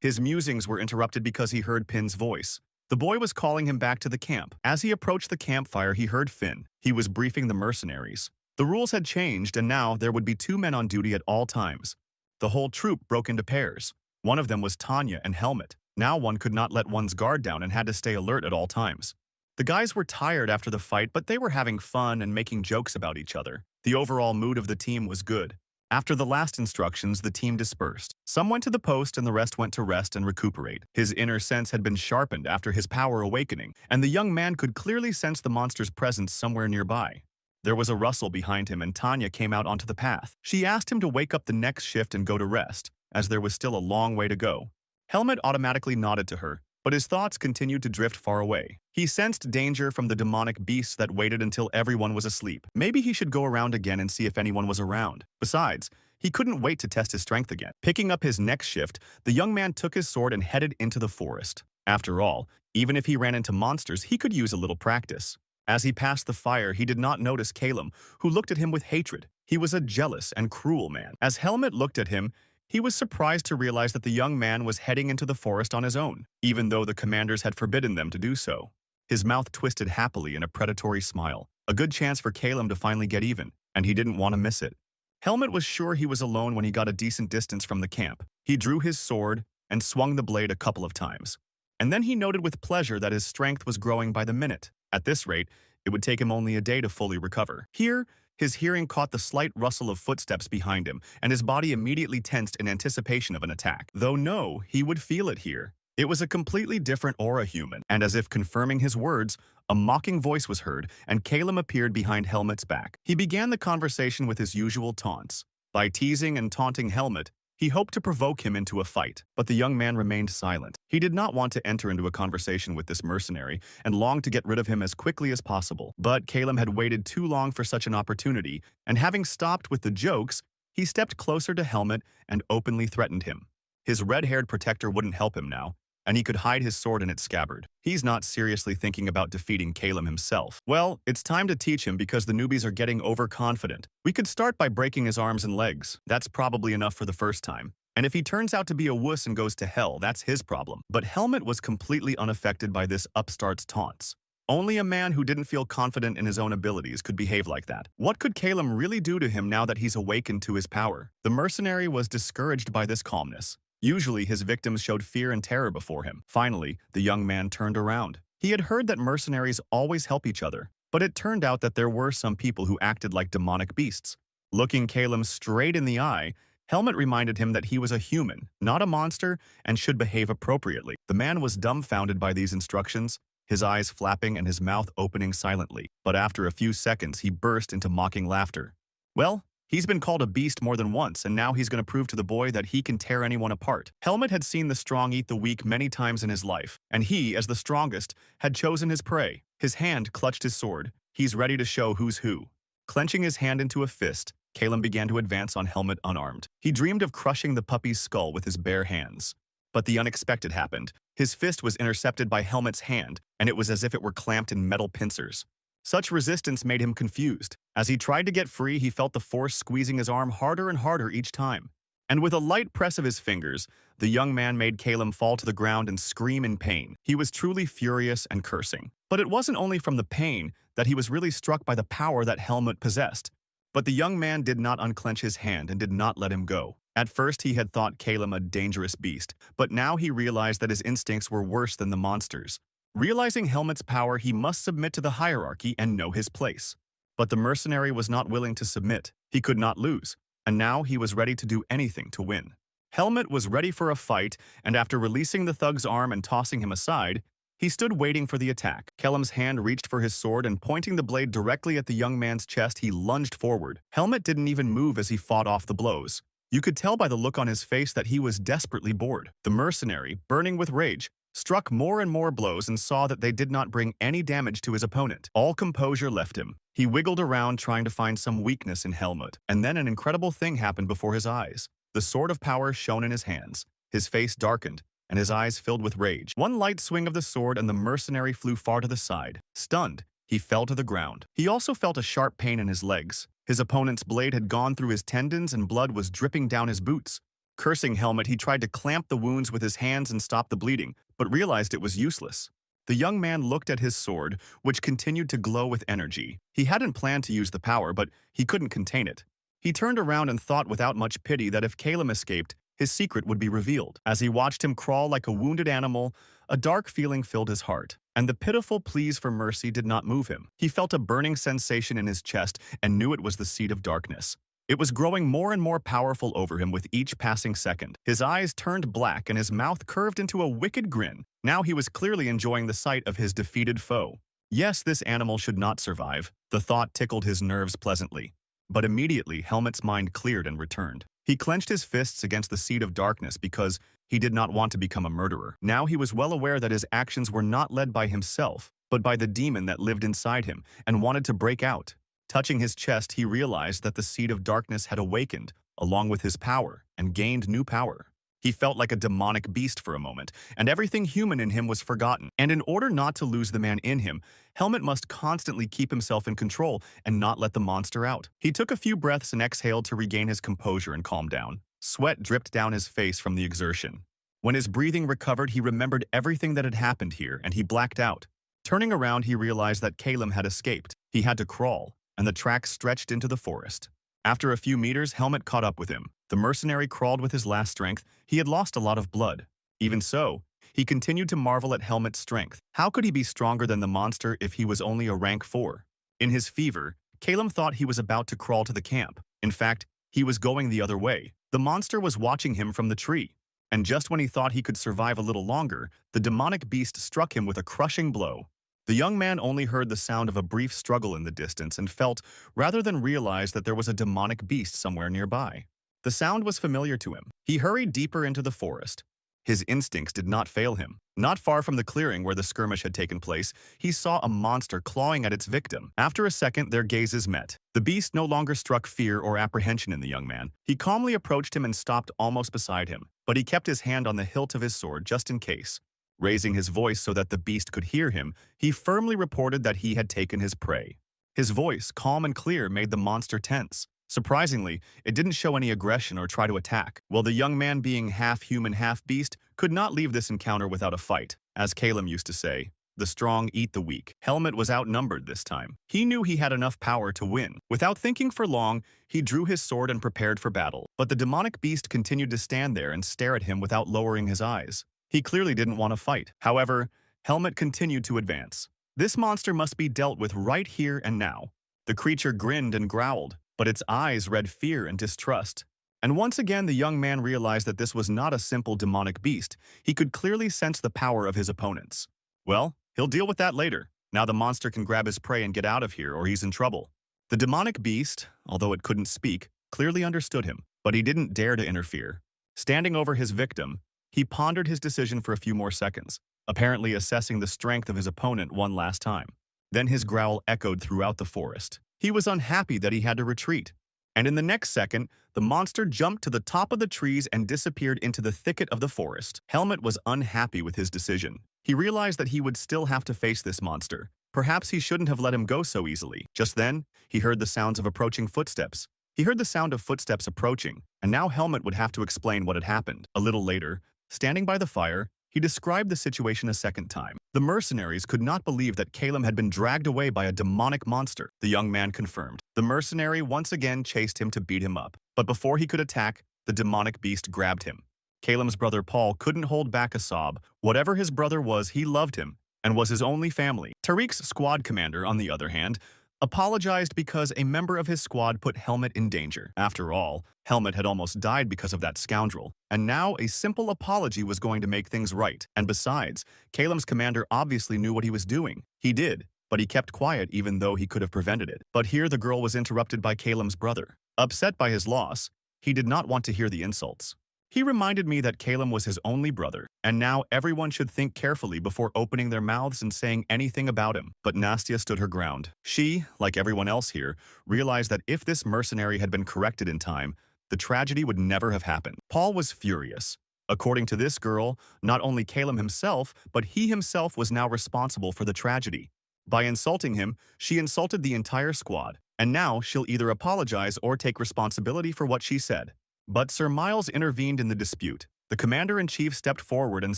His musings were interrupted because he heard Pin's voice. The boy was calling him back to the camp. As he approached the campfire, he heard Finn. He was briefing the mercenaries. The rules had changed, and now there would be 2 men on duty at all times. The whole troop broke into pairs. One of them was Tanya and Helmet. Now one could not let one's guard down and had to stay alert at all times. The guys were tired after the fight, but they were having fun and making jokes about each other. The overall mood of the team was good. After the last instructions, the team dispersed. Some went to the post and the rest went to rest and recuperate. His inner sense had been sharpened after his power awakening, and the young man could clearly sense the monster's presence somewhere nearby. There was a rustle behind him and Tanya came out onto the path. She asked him to wake up the next shift and go to rest, as there was still a long way to go. Helmet automatically nodded to her, but his thoughts continued to drift far away. He sensed danger from the demonic beasts that waited until everyone was asleep. Maybe he should go around again and see if anyone was around. Besides, he couldn't wait to test his strength again. Picking up his next shift, the young man took his sword and headed into the forest. After all, even if he ran into monsters, he could use a little practice. As he passed the fire, he did not notice Calum, who looked at him with hatred. He was a jealous and cruel man. As Helmet looked at him, he was surprised to realize that the young man was heading into the forest on his own, even though the commanders had forbidden them to do so. His mouth twisted happily in a predatory smile, a good chance for Calum to finally get even, and he didn't want to miss it. Helmet was sure he was alone when he got a decent distance from the camp. He drew his sword and swung the blade a couple of times. And then he noted with pleasure that his strength was growing by the minute. At this rate, it would take him only a day to fully recover. Here, his hearing caught the slight rustle of footsteps behind him, and his body immediately tensed in anticipation of an attack. Though no, he would feel it here. It was a completely different aura human, and as if confirming his words, a mocking voice was heard, and Calum appeared behind Helmet's back. He began the conversation with his usual taunts. By teasing and taunting Helmet, he hoped to provoke him into a fight, but the young man remained silent. He did not want to enter into a conversation with this mercenary and longed to get rid of him as quickly as possible. But Calum had waited too long for such an opportunity, and having stopped with the jokes, he stepped closer to Helmet and openly threatened him. His red-haired protector wouldn't help him now, and he could hide his sword in its scabbard. He's not seriously thinking about defeating Calum himself. Well, it's time to teach him because the newbies are getting overconfident. We could start by breaking his arms and legs. That's probably enough for the first time. And if he turns out to be a wuss and goes to hell, that's his problem. But Helmet was completely unaffected by this upstart's taunts. Only a man who didn't feel confident in his own abilities could behave like that. What could Calum really do to him now that he's awakened to his power? The mercenary was discouraged by this calmness. Usually, his victims showed fear and terror before him. Finally, the young man turned around. He had heard that mercenaries always help each other, but it turned out that there were some people who acted like demonic beasts. Looking Calum straight in the eye, Helmet reminded him that he was a human, not a monster, and should behave appropriately. The man was dumbfounded by these instructions, his eyes flapping and his mouth opening silently. But after a few seconds, he burst into mocking laughter. Well, he's been called a beast more than once, and now he's going to prove to the boy that he can tear anyone apart. Helmet had seen the strong eat the weak many times in his life, and he, as the strongest, had chosen his prey. His hand clutched his sword. He's ready to show who's who. Clenching his hand into a fist, Calum began to advance on Helmet unarmed. He dreamed of crushing the puppy's skull with his bare hands. But the unexpected happened. His fist was intercepted by Helmet's hand, and it was as if it were clamped in metal pincers. Such resistance made him confused. As he tried to get free, he felt the force squeezing his arm harder and harder each time. And with a light press of his fingers, the young man made Calum fall to the ground and scream in pain. He was truly furious and cursing. But it wasn't only from the pain that he was really struck by the power that Helmet possessed. But the young man did not unclench his hand and did not let him go. At first, he had thought Calum a dangerous beast, but now he realized that his instincts were worse than the monster's. Realizing Helmet's power, he must submit to the hierarchy and know his place. But the mercenary was not willing to submit. He could not lose, and now he was ready to do anything to win. Helmet was ready for a fight, and after releasing the thug's arm and tossing him aside, he stood waiting for the attack. Calum's hand reached for his sword, and pointing the blade directly at the young man's chest, he lunged forward. Helmet didn't even move as he fought off the blows. You could tell by the look on his face that he was desperately bored. The mercenary, burning with rage, struck more and more blows and saw that they did not bring any damage to his opponent. All composure left him. He wiggled around trying to find some weakness in Helmet, and then an incredible thing happened before his eyes. The sword of power shone in his hands. His face darkened, and his eyes filled with rage. One light swing of the sword and the mercenary flew far to the side. Stunned, he fell to the ground. He also felt a sharp pain in his legs. His opponent's blade had gone through his tendons and blood was dripping down his boots. Cursing Helmet, he tried to clamp the wounds with his hands and stop the bleeding, but realized it was useless. The young man looked at his sword, which continued to glow with energy. He hadn't planned to use the power, but he couldn't contain it. He turned around and thought without much pity that if Calum escaped, his secret would be revealed. As he watched him crawl like a wounded animal, a dark feeling filled his heart, and the pitiful pleas for mercy did not move him. He felt a burning sensation in his chest and knew it was the seed of darkness. It was growing more and more powerful over him with each passing second. His eyes turned black and his mouth curved into a wicked grin. Now he was clearly enjoying the sight of his defeated foe. Yes, this animal should not survive. The thought tickled his nerves pleasantly. But immediately, Helmet's mind cleared and returned. He clenched his fists against the seat of darkness because he did not want to become a murderer. Now he was well aware that his actions were not led by himself, but by the demon that lived inside him and wanted to break out. Touching his chest, he realized that the seed of darkness had awakened, along with his power, and gained new power. He felt like a demonic beast for a moment, and everything human in him was forgotten. And in order not to lose the man in him, Helmet must constantly keep himself in control and not let the monster out. He took a few breaths and exhaled to regain his composure and calm down. Sweat dripped down his face from the exertion. When his breathing recovered, he remembered everything that had happened here, and he blacked out. Turning around, he realized that Calum had escaped. He had to crawl, and the tracks stretched into the forest. After a few meters, Helmet caught up with him. The mercenary crawled with his last strength. He had lost a lot of blood. Even so, he continued to marvel at Helmet's strength. How could he be stronger than the monster if he was only a rank 4? In his fever, Calum thought he was about to crawl to the camp. In fact, he was going the other way. The monster was watching him from the tree. And just when he thought he could survive a little longer, the demonic beast struck him with a crushing blow. The young man only heard the sound of a brief struggle in the distance and felt, rather than realize, that there was a demonic beast somewhere nearby. The sound was familiar to him. He hurried deeper into the forest. His instincts did not fail him. Not far from the clearing where the skirmish had taken place, he saw a monster clawing at its victim. After a second, their gazes met. The beast no longer struck fear or apprehension in the young man. He calmly approached him and stopped almost beside him, but he kept his hand on the hilt of his sword just in case. Raising his voice so that the beast could hear him, he firmly reported that he had taken his prey. His voice, calm and clear, made the monster tense. Surprisingly, it didn't show any aggression or try to attack, while the young man, being half human, half beast, could not leave this encounter without a fight. As Calum used to say, the strong eat the weak. Helmet was outnumbered this time. He knew he had enough power to win. Without thinking for long, he drew his sword and prepared for battle. But the demonic beast continued to stand there and stare at him without lowering his eyes. He clearly didn't want to fight. However, Helmet continued to advance. This monster must be dealt with right here and now. The creature grinned and growled, but its eyes read fear and distrust. And once again, the young man realized that this was not a simple demonic beast. He could clearly sense the power of his opponents. Well, he'll deal with that later. Now the monster can grab his prey and get out of here, or he's in trouble. The demonic beast, although it couldn't speak, clearly understood him, but he didn't dare to interfere. Standing over his victim, he pondered his decision for a few more seconds, apparently assessing the strength of his opponent one last time. Then his growl echoed throughout the forest. He was unhappy that he had to retreat. And in the next second, the monster jumped to the top of the trees and disappeared into the thicket of the forest. Helmet was unhappy with his decision. He realized that he would still have to face this monster. Perhaps he shouldn't have let him go so easily. Just then, he heard the sounds of approaching footsteps. He heard the sound of footsteps approaching, and now Helmet would have to explain what had happened. A little later, standing by the fire, he described the situation a second time. The mercenaries could not believe that Calum had been dragged away by a demonic monster. The young man confirmed. The mercenary once again chased him to beat him up. But before he could attack, the demonic beast grabbed him. Calum's brother Paul couldn't hold back a sob. Whatever his brother was, he loved him and was his only family. Tariq's squad commander, on the other hand, apologized because a member of his squad put Helmet in danger. After all, Helmet had almost died because of that scoundrel, and now a simple apology was going to make things right. And besides, Calum's commander obviously knew what he was doing. He did, but he kept quiet even though he could have prevented it. But here the girl was interrupted by Calum's brother. Upset by his loss, he did not want to hear the insults. He reminded me that Calum was his only brother, and now everyone should think carefully before opening their mouths and saying anything about him. But Nastia stood her ground. She, like everyone else here, realized that if this mercenary had been corrected in time, the tragedy would never have happened. Paul was furious. According to this girl, not only Calum himself, but he himself was now responsible for the tragedy. By insulting him, she insulted the entire squad, and now she'll either apologize or take responsibility for what she said. But Sir Miles intervened in the dispute. The commander-in-chief stepped forward and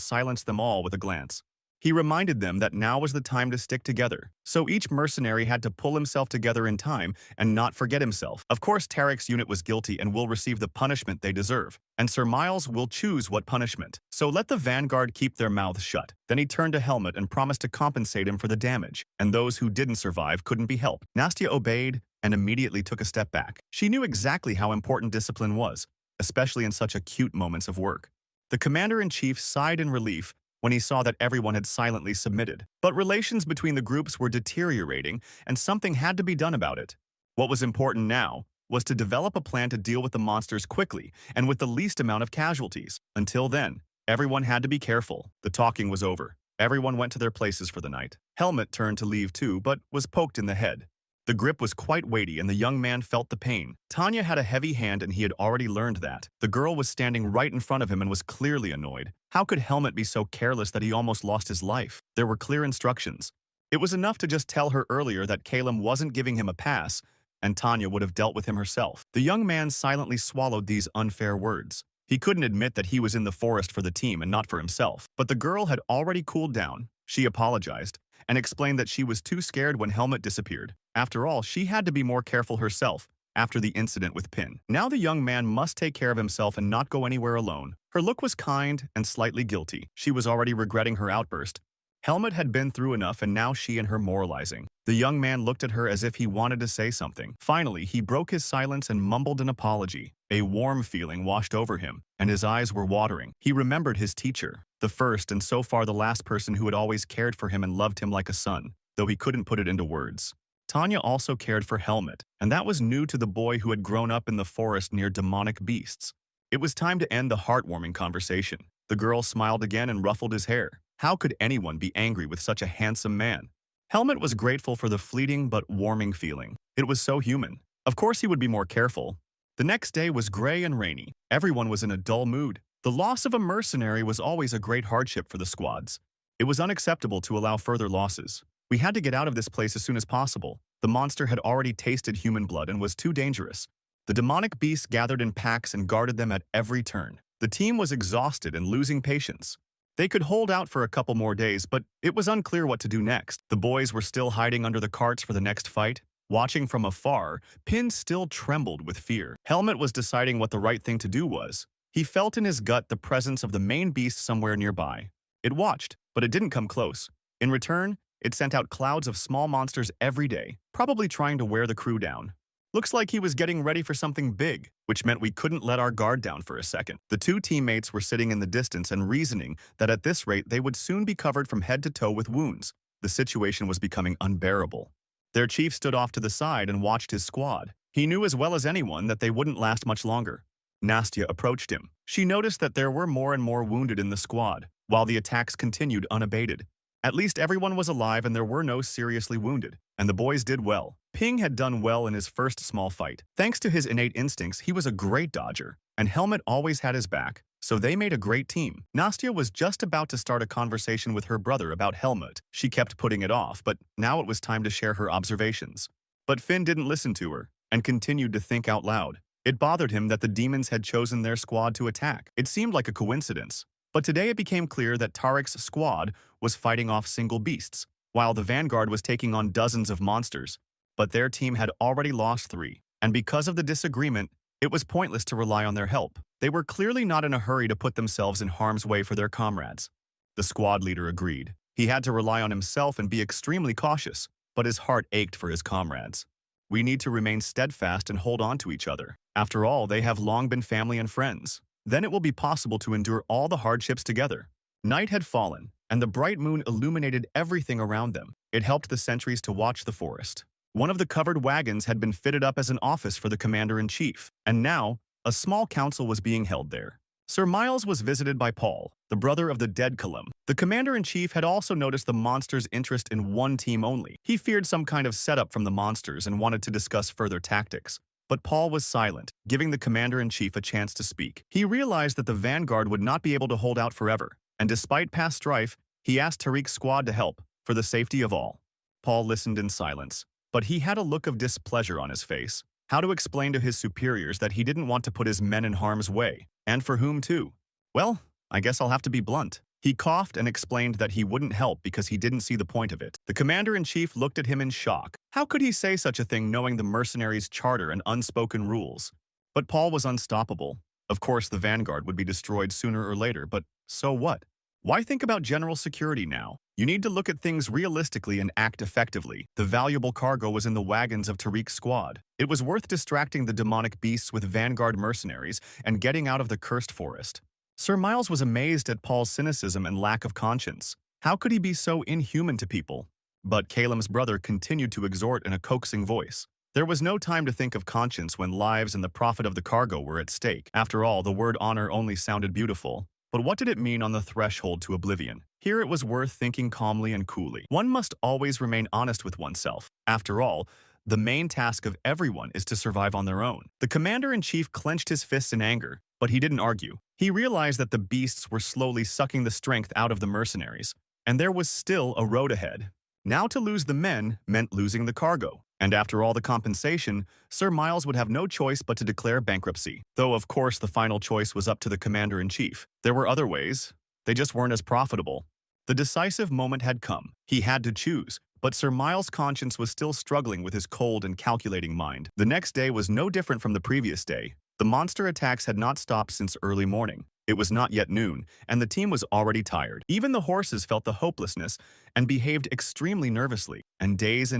silenced them all with a glance. He reminded them that now was the time to stick together. So each mercenary had to pull himself together in time and not forget himself. Of course, Tariq's unit was guilty and will receive the punishment they deserve. And Sir Miles will choose what punishment. So let the vanguard keep their mouths shut. Then he turned to Helmet and promised to compensate him for the damage. And those who didn't survive couldn't be helped. Nastia obeyed, and immediately took a step back. She knew exactly how important discipline was, especially in such acute moments of work. The commander-in-chief sighed in relief when he saw that everyone had silently submitted. But relations between the groups were deteriorating, and something had to be done about it. What was important now was to develop a plan to deal with the monsters quickly and with the least amount of casualties. Until then, everyone had to be careful. The talking was over. Everyone went to their places for the night. Helmut turned to leave too, but was poked in the head. The grip was quite weighty and the young man felt the pain. Tanya had a heavy hand and he had already learned that. The girl was standing right in front of him and was clearly annoyed. How could Helmut be so careless that he almost lost his life? There were clear instructions. It was enough to just tell her earlier that Caleb wasn't giving him a pass, and Tanya would have dealt with him herself. The young man silently swallowed these unfair words. He couldn't admit that he was in the forest for the team and not for himself. But the girl had already cooled down. She apologized and explained that she was too scared when Helmut disappeared. After all, she had to be more careful herself after the incident with Pin. Now the young man must take care of himself and not go anywhere alone. Her look was kind and slightly guilty. She was already regretting her outburst. Helmut had been through enough and now she and her moralizing. The young man looked at her as if he wanted to say something. Finally, he broke his silence and mumbled an apology. A warm feeling washed over him, and his eyes were watering. He remembered his teacher, the first and so far the last person who had always cared for him and loved him like a son, though he couldn't put it into words. Tanya also cared for Helmut, and that was new to the boy who had grown up in the forest near demonic beasts. It was time to end the heartwarming conversation. The girl smiled again and ruffled his hair. How could anyone be angry with such a handsome man? Helmut was grateful for the fleeting but warming feeling. It was so human. Of course he would be more careful. The next day was gray and rainy. Everyone was in a dull mood. The loss of a mercenary was always a great hardship for the squads. It was unacceptable to allow further losses. We had to get out of this place as soon as possible. The monster had already tasted human blood and was too dangerous. The demonic beasts gathered in packs and guarded them at every turn. The team was exhausted and losing patience. They could hold out for a couple more days, but it was unclear what to do next. The boys were still hiding under the carts for the next fight. Watching from afar, Pin still trembled with fear. Helmut was deciding what the right thing to do was. He felt in his gut the presence of the main beast somewhere nearby. It watched, but it didn't come close. In return, it sent out clouds of small monsters every day, probably trying to wear the crew down. Looks like he was getting ready for something big, which meant we couldn't let our guard down for a second. The two teammates were sitting in the distance and reasoning that at this rate they would soon be covered from head to toe with wounds. The situation was becoming unbearable. Their chief stood off to the side and watched his squad. He knew as well as anyone that they wouldn't last much longer. Nastya approached him. She noticed that there were more and more wounded in the squad, while the attacks continued unabated. At least everyone was alive and there were no seriously wounded, and the boys did well. Ping had done well in his first small fight. Thanks to his innate instincts, he was a great dodger, and Helmut always had his back, so they made a great team. Nastya was just about to start a conversation with her brother about Helmut. She kept putting it off, but now it was time to share her observations. But Finn didn't listen to her, and continued to think out loud. It bothered him that the demons had chosen their squad to attack. It seemed like a coincidence. But today it became clear that Tarek's squad was fighting off single beasts, while the vanguard was taking on dozens of monsters. But their team had already lost 3, and because of the disagreement, it was pointless to rely on their help. They were clearly not in a hurry to put themselves in harm's way for their comrades. The squad leader agreed. He had to rely on himself and be extremely cautious, but his heart ached for his comrades. We need to remain steadfast and hold on to each other. After all, they have long been family and friends. Then it will be possible to endure all the hardships together. Night had fallen, and the bright moon illuminated everything around them. It helped the sentries to watch the forest. One of the covered wagons had been fitted up as an office for the commander-in-chief, and now a small council was being held there. Sir Miles was visited by Paul, the brother of the dead Colum. The commander-in-chief had also noticed the monsters' interest in one team only. He feared some kind of setup from the monsters and wanted to discuss further tactics. But Paul was silent, giving the commander-in-chief a chance to speak. He realized that the vanguard would not be able to hold out forever, and despite past strife, he asked Tariq's squad to help, for the safety of all. Paul listened in silence, but he had a look of displeasure on his face. How to explain to his superiors that he didn't want to put his men in harm's way, and for whom too? Well, I guess I'll have to be blunt. He coughed and explained that he wouldn't help because he didn't see the point of it. The commander-in-chief looked at him in shock. How could he say such a thing knowing the mercenaries' charter and unspoken rules? But Paul was unstoppable. Of course, the vanguard would be destroyed sooner or later, but so what? Why think about general security now? You need to look at things realistically and act effectively. The valuable cargo was in the wagons of Tariq's squad. It was worth distracting the demonic beasts with vanguard mercenaries and getting out of the cursed forest. Sir Miles was amazed at Paul's cynicism and lack of conscience. How could he be so inhuman to people? But Calem's brother continued to exhort in a coaxing voice. There was no time to think of conscience when lives and the profit of the cargo were at stake. After all, the word honor only sounded beautiful. But what did it mean on the threshold to oblivion? Here it was worth thinking calmly and coolly. One must always remain honest with oneself. After all, the main task of everyone is to survive on their own. The commander-in-chief clenched his fists in anger, but he didn't argue. He realized that the beasts were slowly sucking the strength out of the mercenaries, and there was still a road ahead. Now to lose the men meant losing the cargo. And after all the compensation, Sir Miles would have no choice but to declare bankruptcy. Though, of course, the final choice was up to the commander-in-chief. There were other ways. They just weren't as profitable. The decisive moment had come. He had to choose. But Sir Miles' conscience was still struggling with his cold and calculating mind. The next day was no different from the previous day. The monster attacks had not stopped since early morning. It was not yet noon, and the team was already tired. Even the horses felt the hopelessness and behaved extremely nervously, and days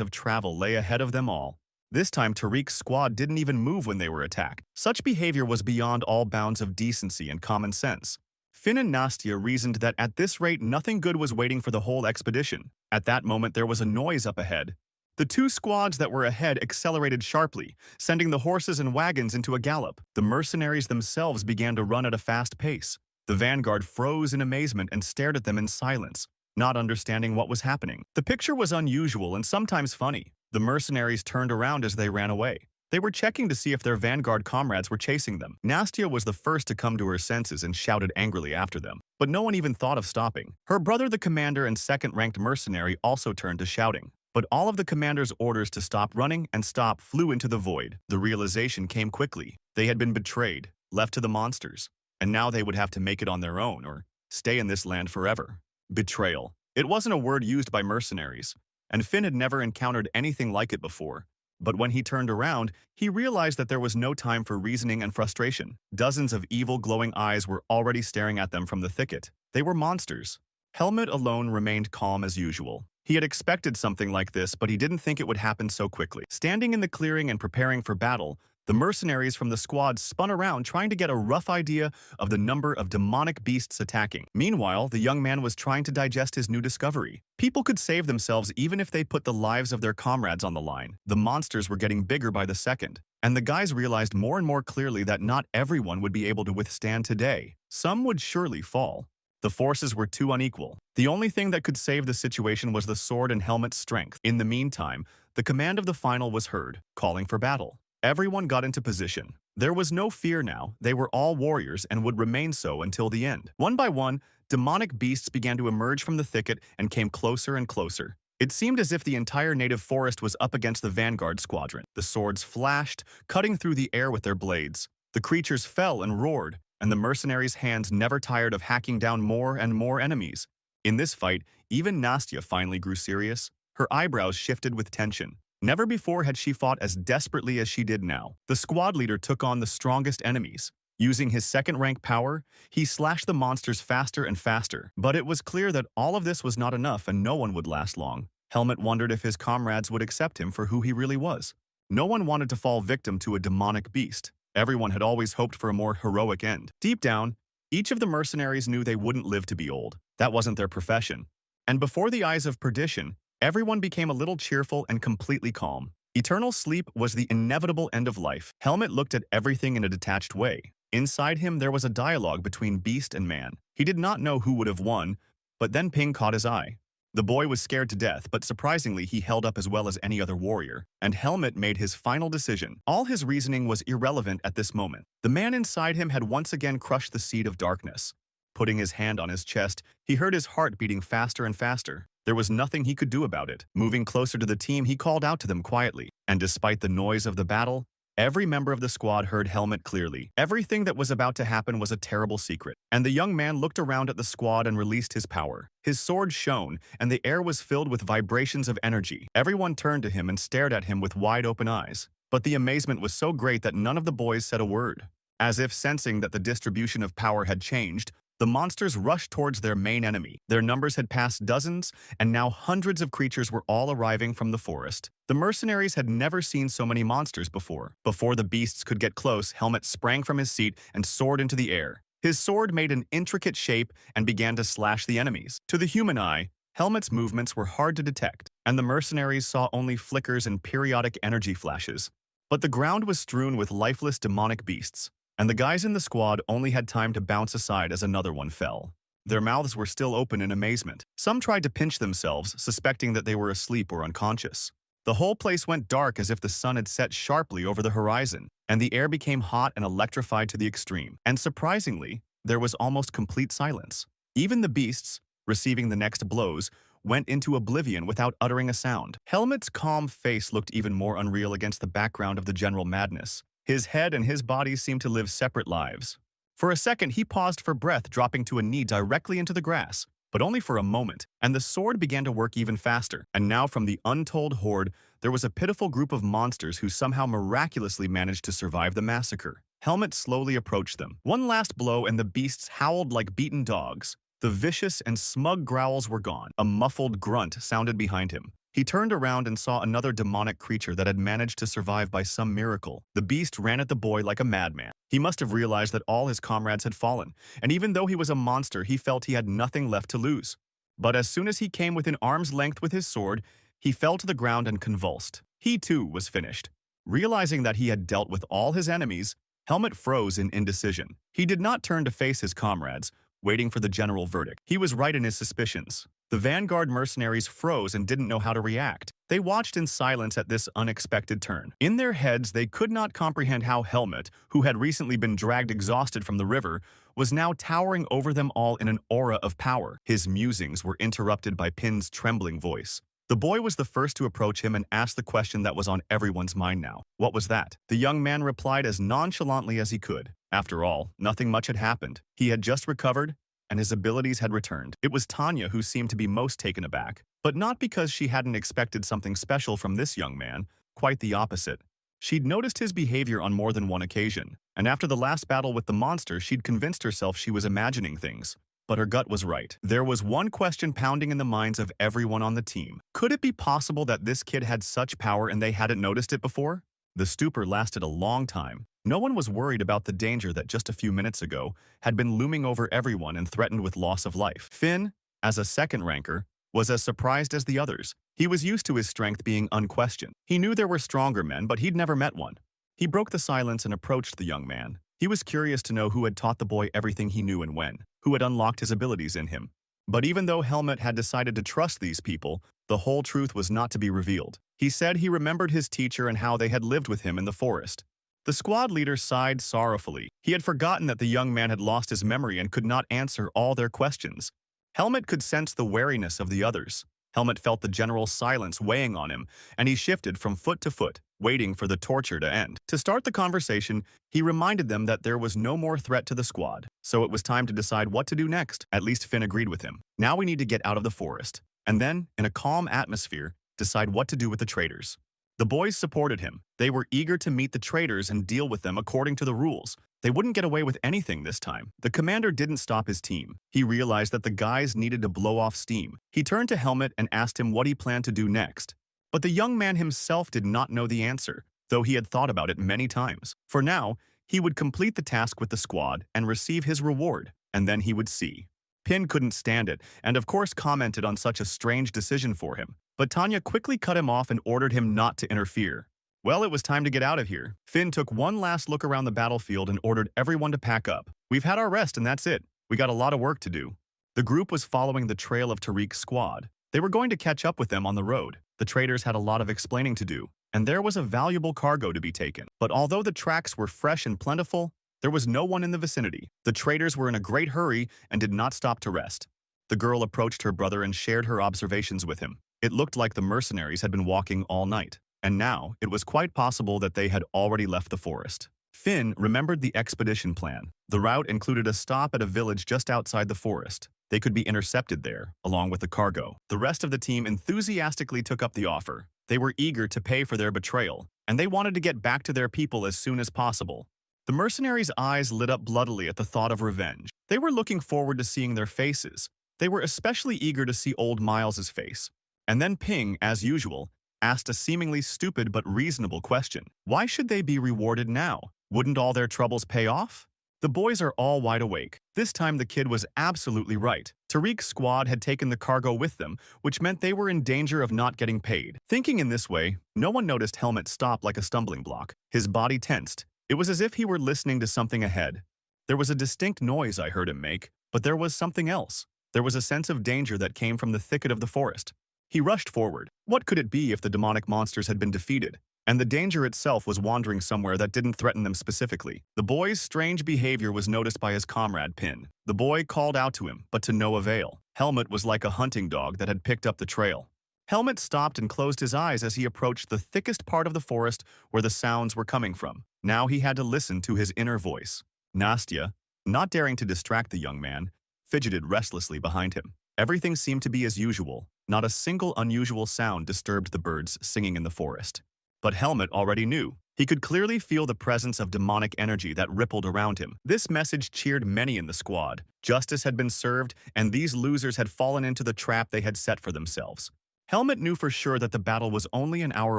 of travel lay ahead of them all. This time, Tariq's squad didn't even move when they were attacked. Such behavior was beyond all bounds of decency and common sense. Finn and Nastia reasoned that at this rate nothing good was waiting for the whole expedition. At that moment there was a noise up ahead. The two squads that were ahead accelerated sharply, sending the horses and wagons into a gallop. The mercenaries themselves began to run at a fast pace. The vanguard froze in amazement and stared at them in silence, not understanding what was happening. The picture was unusual and sometimes funny. The mercenaries turned around as they ran away. They were checking to see if their vanguard comrades were chasing them. Nastia was the first to come to her senses and shouted angrily after them. But no one even thought of stopping. Her brother, the commander and second-ranked mercenary, also turned to shouting. But all of the commander's orders to stop running and stop flew into the void. The realization came quickly. They had been betrayed, left to the monsters, and now they would have to make it on their own or stay in this land forever. Betrayal. It wasn't a word used by mercenaries, and Finn had never encountered anything like it before. But when he turned around, he realized that there was no time for reasoning and frustration. Dozens of evil glowing eyes were already staring at them from the thicket. They were monsters. Helmut alone remained calm as usual. He had expected something like this, but he didn't think it would happen so quickly. Standing in the clearing and preparing for battle, the mercenaries from the squad spun around trying to get a rough idea of the number of demonic beasts attacking. Meanwhile, the young man was trying to digest his new discovery. People could save themselves even if they put the lives of their comrades on the line. The monsters were getting bigger by the second, and the guys realized more and more clearly that not everyone would be able to withstand today. Some would surely fall. The forces were too unequal. The only thing that could save the situation was the sword and helmet's strength. In the meantime, the command of the final was heard, calling for battle. Everyone got into position. There was no fear now. They were all warriors and would remain so until the end. One by one, demonic beasts began to emerge from the thicket and came closer and closer. It seemed as if the entire native forest was up against the vanguard squadron. The swords flashed, cutting through the air with their blades. The creatures fell and roared, and the mercenaries' hands never tired of hacking down more and more enemies. In this fight, even Nastia finally grew serious. Her eyebrows shifted with tension. Never before had she fought as desperately as she did now. The squad leader took on the strongest enemies. Using his second-rank power, he slashed the monsters faster and faster. But it was clear that all of this was not enough and no one would last long. Helmut wondered if his comrades would accept him for who he really was. No one wanted to fall victim to a demonic beast. Everyone had always hoped for a more heroic end. Deep down, each of the mercenaries knew they wouldn't live to be old. That wasn't their profession. And before the eyes of perdition, everyone became a little cheerful and completely calm. Eternal sleep was the inevitable end of life. Helmut looked at everything in a detached way. Inside him, there was a dialogue between beast and man. He did not know who would have won, but then Ping caught his eye. The boy was scared to death, but surprisingly he held up as well as any other warrior. And Helmut made his final decision. All his reasoning was irrelevant at this moment. The man inside him had once again crushed the seed of darkness. Putting his hand on his chest, he heard his heart beating faster and faster. There was nothing he could do about it. Moving closer to the team, he called out to them quietly. And despite the noise of the battle, every member of the squad heard Helmut clearly. Everything that was about to happen was a terrible secret. And the young man looked around at the squad and released his power. His sword shone, and the air was filled with vibrations of energy. Everyone turned to him and stared at him with wide-open eyes. But the amazement was so great that none of the boys said a word. As if sensing that the distribution of power had changed, The monsters rushed towards their main enemy. Their numbers had passed dozens, and now hundreds of creatures were all arriving from the forest. The mercenaries had never seen so many monsters before. Before the beasts could get close, Helmet sprang from his seat and soared into the air. His sword made an intricate shape and began to slash the enemies. To the human eye, Helmet's movements were hard to detect, and the mercenaries saw only flickers and periodic energy flashes. But the ground was strewn with lifeless demonic beasts, and the guys in the squad only had time to bounce aside as another one fell. Their mouths were still open in amazement. Some tried to pinch themselves, suspecting that they were asleep or unconscious. The whole place went dark as if the sun had set sharply over the horizon, and the air became hot and electrified to the extreme. And surprisingly, there was almost complete silence. Even the beasts, receiving the next blows, went into oblivion without uttering a sound. Helmet's calm face looked even more unreal against the background of the general madness. His head and his body seemed to live separate lives. For a second, he paused for breath, dropping to a knee directly into the grass. But only for a moment, and the sword began to work even faster. And now from the untold horde, there was a pitiful group of monsters who somehow miraculously managed to survive the massacre. Helmet slowly approached them. One last blow and the beasts howled like beaten dogs. The vicious and smug growls were gone. A muffled grunt sounded behind him. He turned around and saw another demonic creature that had managed to survive by some miracle. The beast ran at the boy like a madman. He must have realized that all his comrades had fallen, and even though he was a monster, he felt he had nothing left to lose. But as soon as he came within arm's length with his sword, he fell to the ground and convulsed. He too was finished. Realizing that he had dealt with all his enemies, Helmet froze in indecision. He did not turn to face his comrades, waiting for the general verdict. He was right in his suspicions. The vanguard mercenaries froze and didn't know how to react. They watched in silence at this unexpected turn. In their heads, they could not comprehend how Helmet, who had recently been dragged exhausted from the river, was now towering over them all in an aura of power. His musings were interrupted by Pin's trembling voice. The boy was the first to approach him and ask the question that was on everyone's mind now. What was that? The young man replied as nonchalantly as he could. After all, nothing much had happened. He had just recovered, and his abilities had returned. It was Tanya who seemed to be most taken aback, but not because she hadn't expected something special from this young man, quite the opposite. She'd noticed his behavior on more than one occasion, and after the last battle with the monster, she'd convinced herself she was imagining things. But her gut was right. There was one question pounding in the minds of everyone on the team. Could it be possible that this kid had such power and they hadn't noticed it before? The stupor lasted a long time. No one was worried about the danger that just a few minutes ago had been looming over everyone and threatened with loss of life. Finn, as a second ranker, was as surprised as the others. He was used to his strength being unquestioned. He knew there were stronger men, but he'd never met one. He broke the silence and approached the young man. He was curious to know who had taught the boy everything he knew and when, who had unlocked his abilities in him. But even though Helmet had decided to trust these people, the whole truth was not to be revealed. He said he remembered his teacher and how they had lived with him in the forest. The squad leader sighed sorrowfully. He had forgotten that the young man had lost his memory and could not answer all their questions. Helmet could sense the wariness of the others. Helmet felt the general silence weighing on him, and he shifted from foot to foot, waiting for the torture to end. To start the conversation, he reminded them that there was no more threat to the squad, so it was time to decide what to do next. At least Finn agreed with him. Now we need to get out of the forest, and then, in a calm atmosphere, decide what to do with the traitors. The boys supported him. They were eager to meet the traitors and deal with them according to the rules. They wouldn't get away with anything this time. The commander didn't stop his team. He realized that the guys needed to blow off steam. He turned to Helmet and asked him what he planned to do next. But the young man himself did not know the answer, though he had thought about it many times. For now, he would complete the task with the squad and receive his reward, and then he would see. Pin couldn't stand it, and of course commented on such a strange decision for him. But Tanya quickly cut him off and ordered him not to interfere. Well, it was time to get out of here. Finn took one last look around the battlefield and ordered everyone to pack up. We've had our rest and that's it. We got a lot of work to do. The group was following the trail of Tariq's squad. They were going to catch up with them on the road. The traders had a lot of explaining to do, and there was a valuable cargo to be taken. But although the tracks were fresh and plentiful, there was no one in the vicinity. The traders were in a great hurry and did not stop to rest. The girl approached her brother and shared her observations with him. It looked like the mercenaries had been walking all night, and now it was quite possible that they had already left the forest. Finn remembered the expedition plan. The route included a stop at a village just outside the forest. They could be intercepted there, along with the cargo. The rest of the team enthusiastically took up the offer. They were eager to pay for their betrayal, and they wanted to get back to their people as soon as possible. The mercenaries' eyes lit up bloodily at the thought of revenge. They were looking forward to seeing their faces. They were especially eager to see old Miles's face. And then Ping, as usual, asked a seemingly stupid but reasonable question. Why should they be rewarded now? Wouldn't all their troubles pay off? The boys are all wide awake. This time the kid was absolutely right. Tariq's squad had taken the cargo with them, which meant they were in danger of not getting paid. Thinking in this way, no one noticed Helmet stop like a stumbling block. His body tensed. It was as if he were listening to something ahead. There was a distinct noise I heard him make, but there was something else. There was a sense of danger that came from the thicket of the forest. He rushed forward. What could it be if the demonic monsters had been defeated? And the danger itself was wandering somewhere that didn't threaten them specifically. The boy's strange behavior was noticed by his comrade Pin. The boy called out to him, but to no avail. Helmet was like a hunting dog that had picked up the trail. Helmet stopped and closed his eyes as he approached the thickest part of the forest where the sounds were coming from. Now he had to listen to his inner voice. Nastya, not daring to distract the young man, fidgeted restlessly behind him. Everything seemed to be as usual. Not a single unusual sound disturbed the birds singing in the forest. But Helmet already knew. He could clearly feel the presence of demonic energy that rippled around him. This message cheered many in the squad. Justice had been served, and these losers had fallen into the trap they had set for themselves. Helmet knew for sure that the battle was only an hour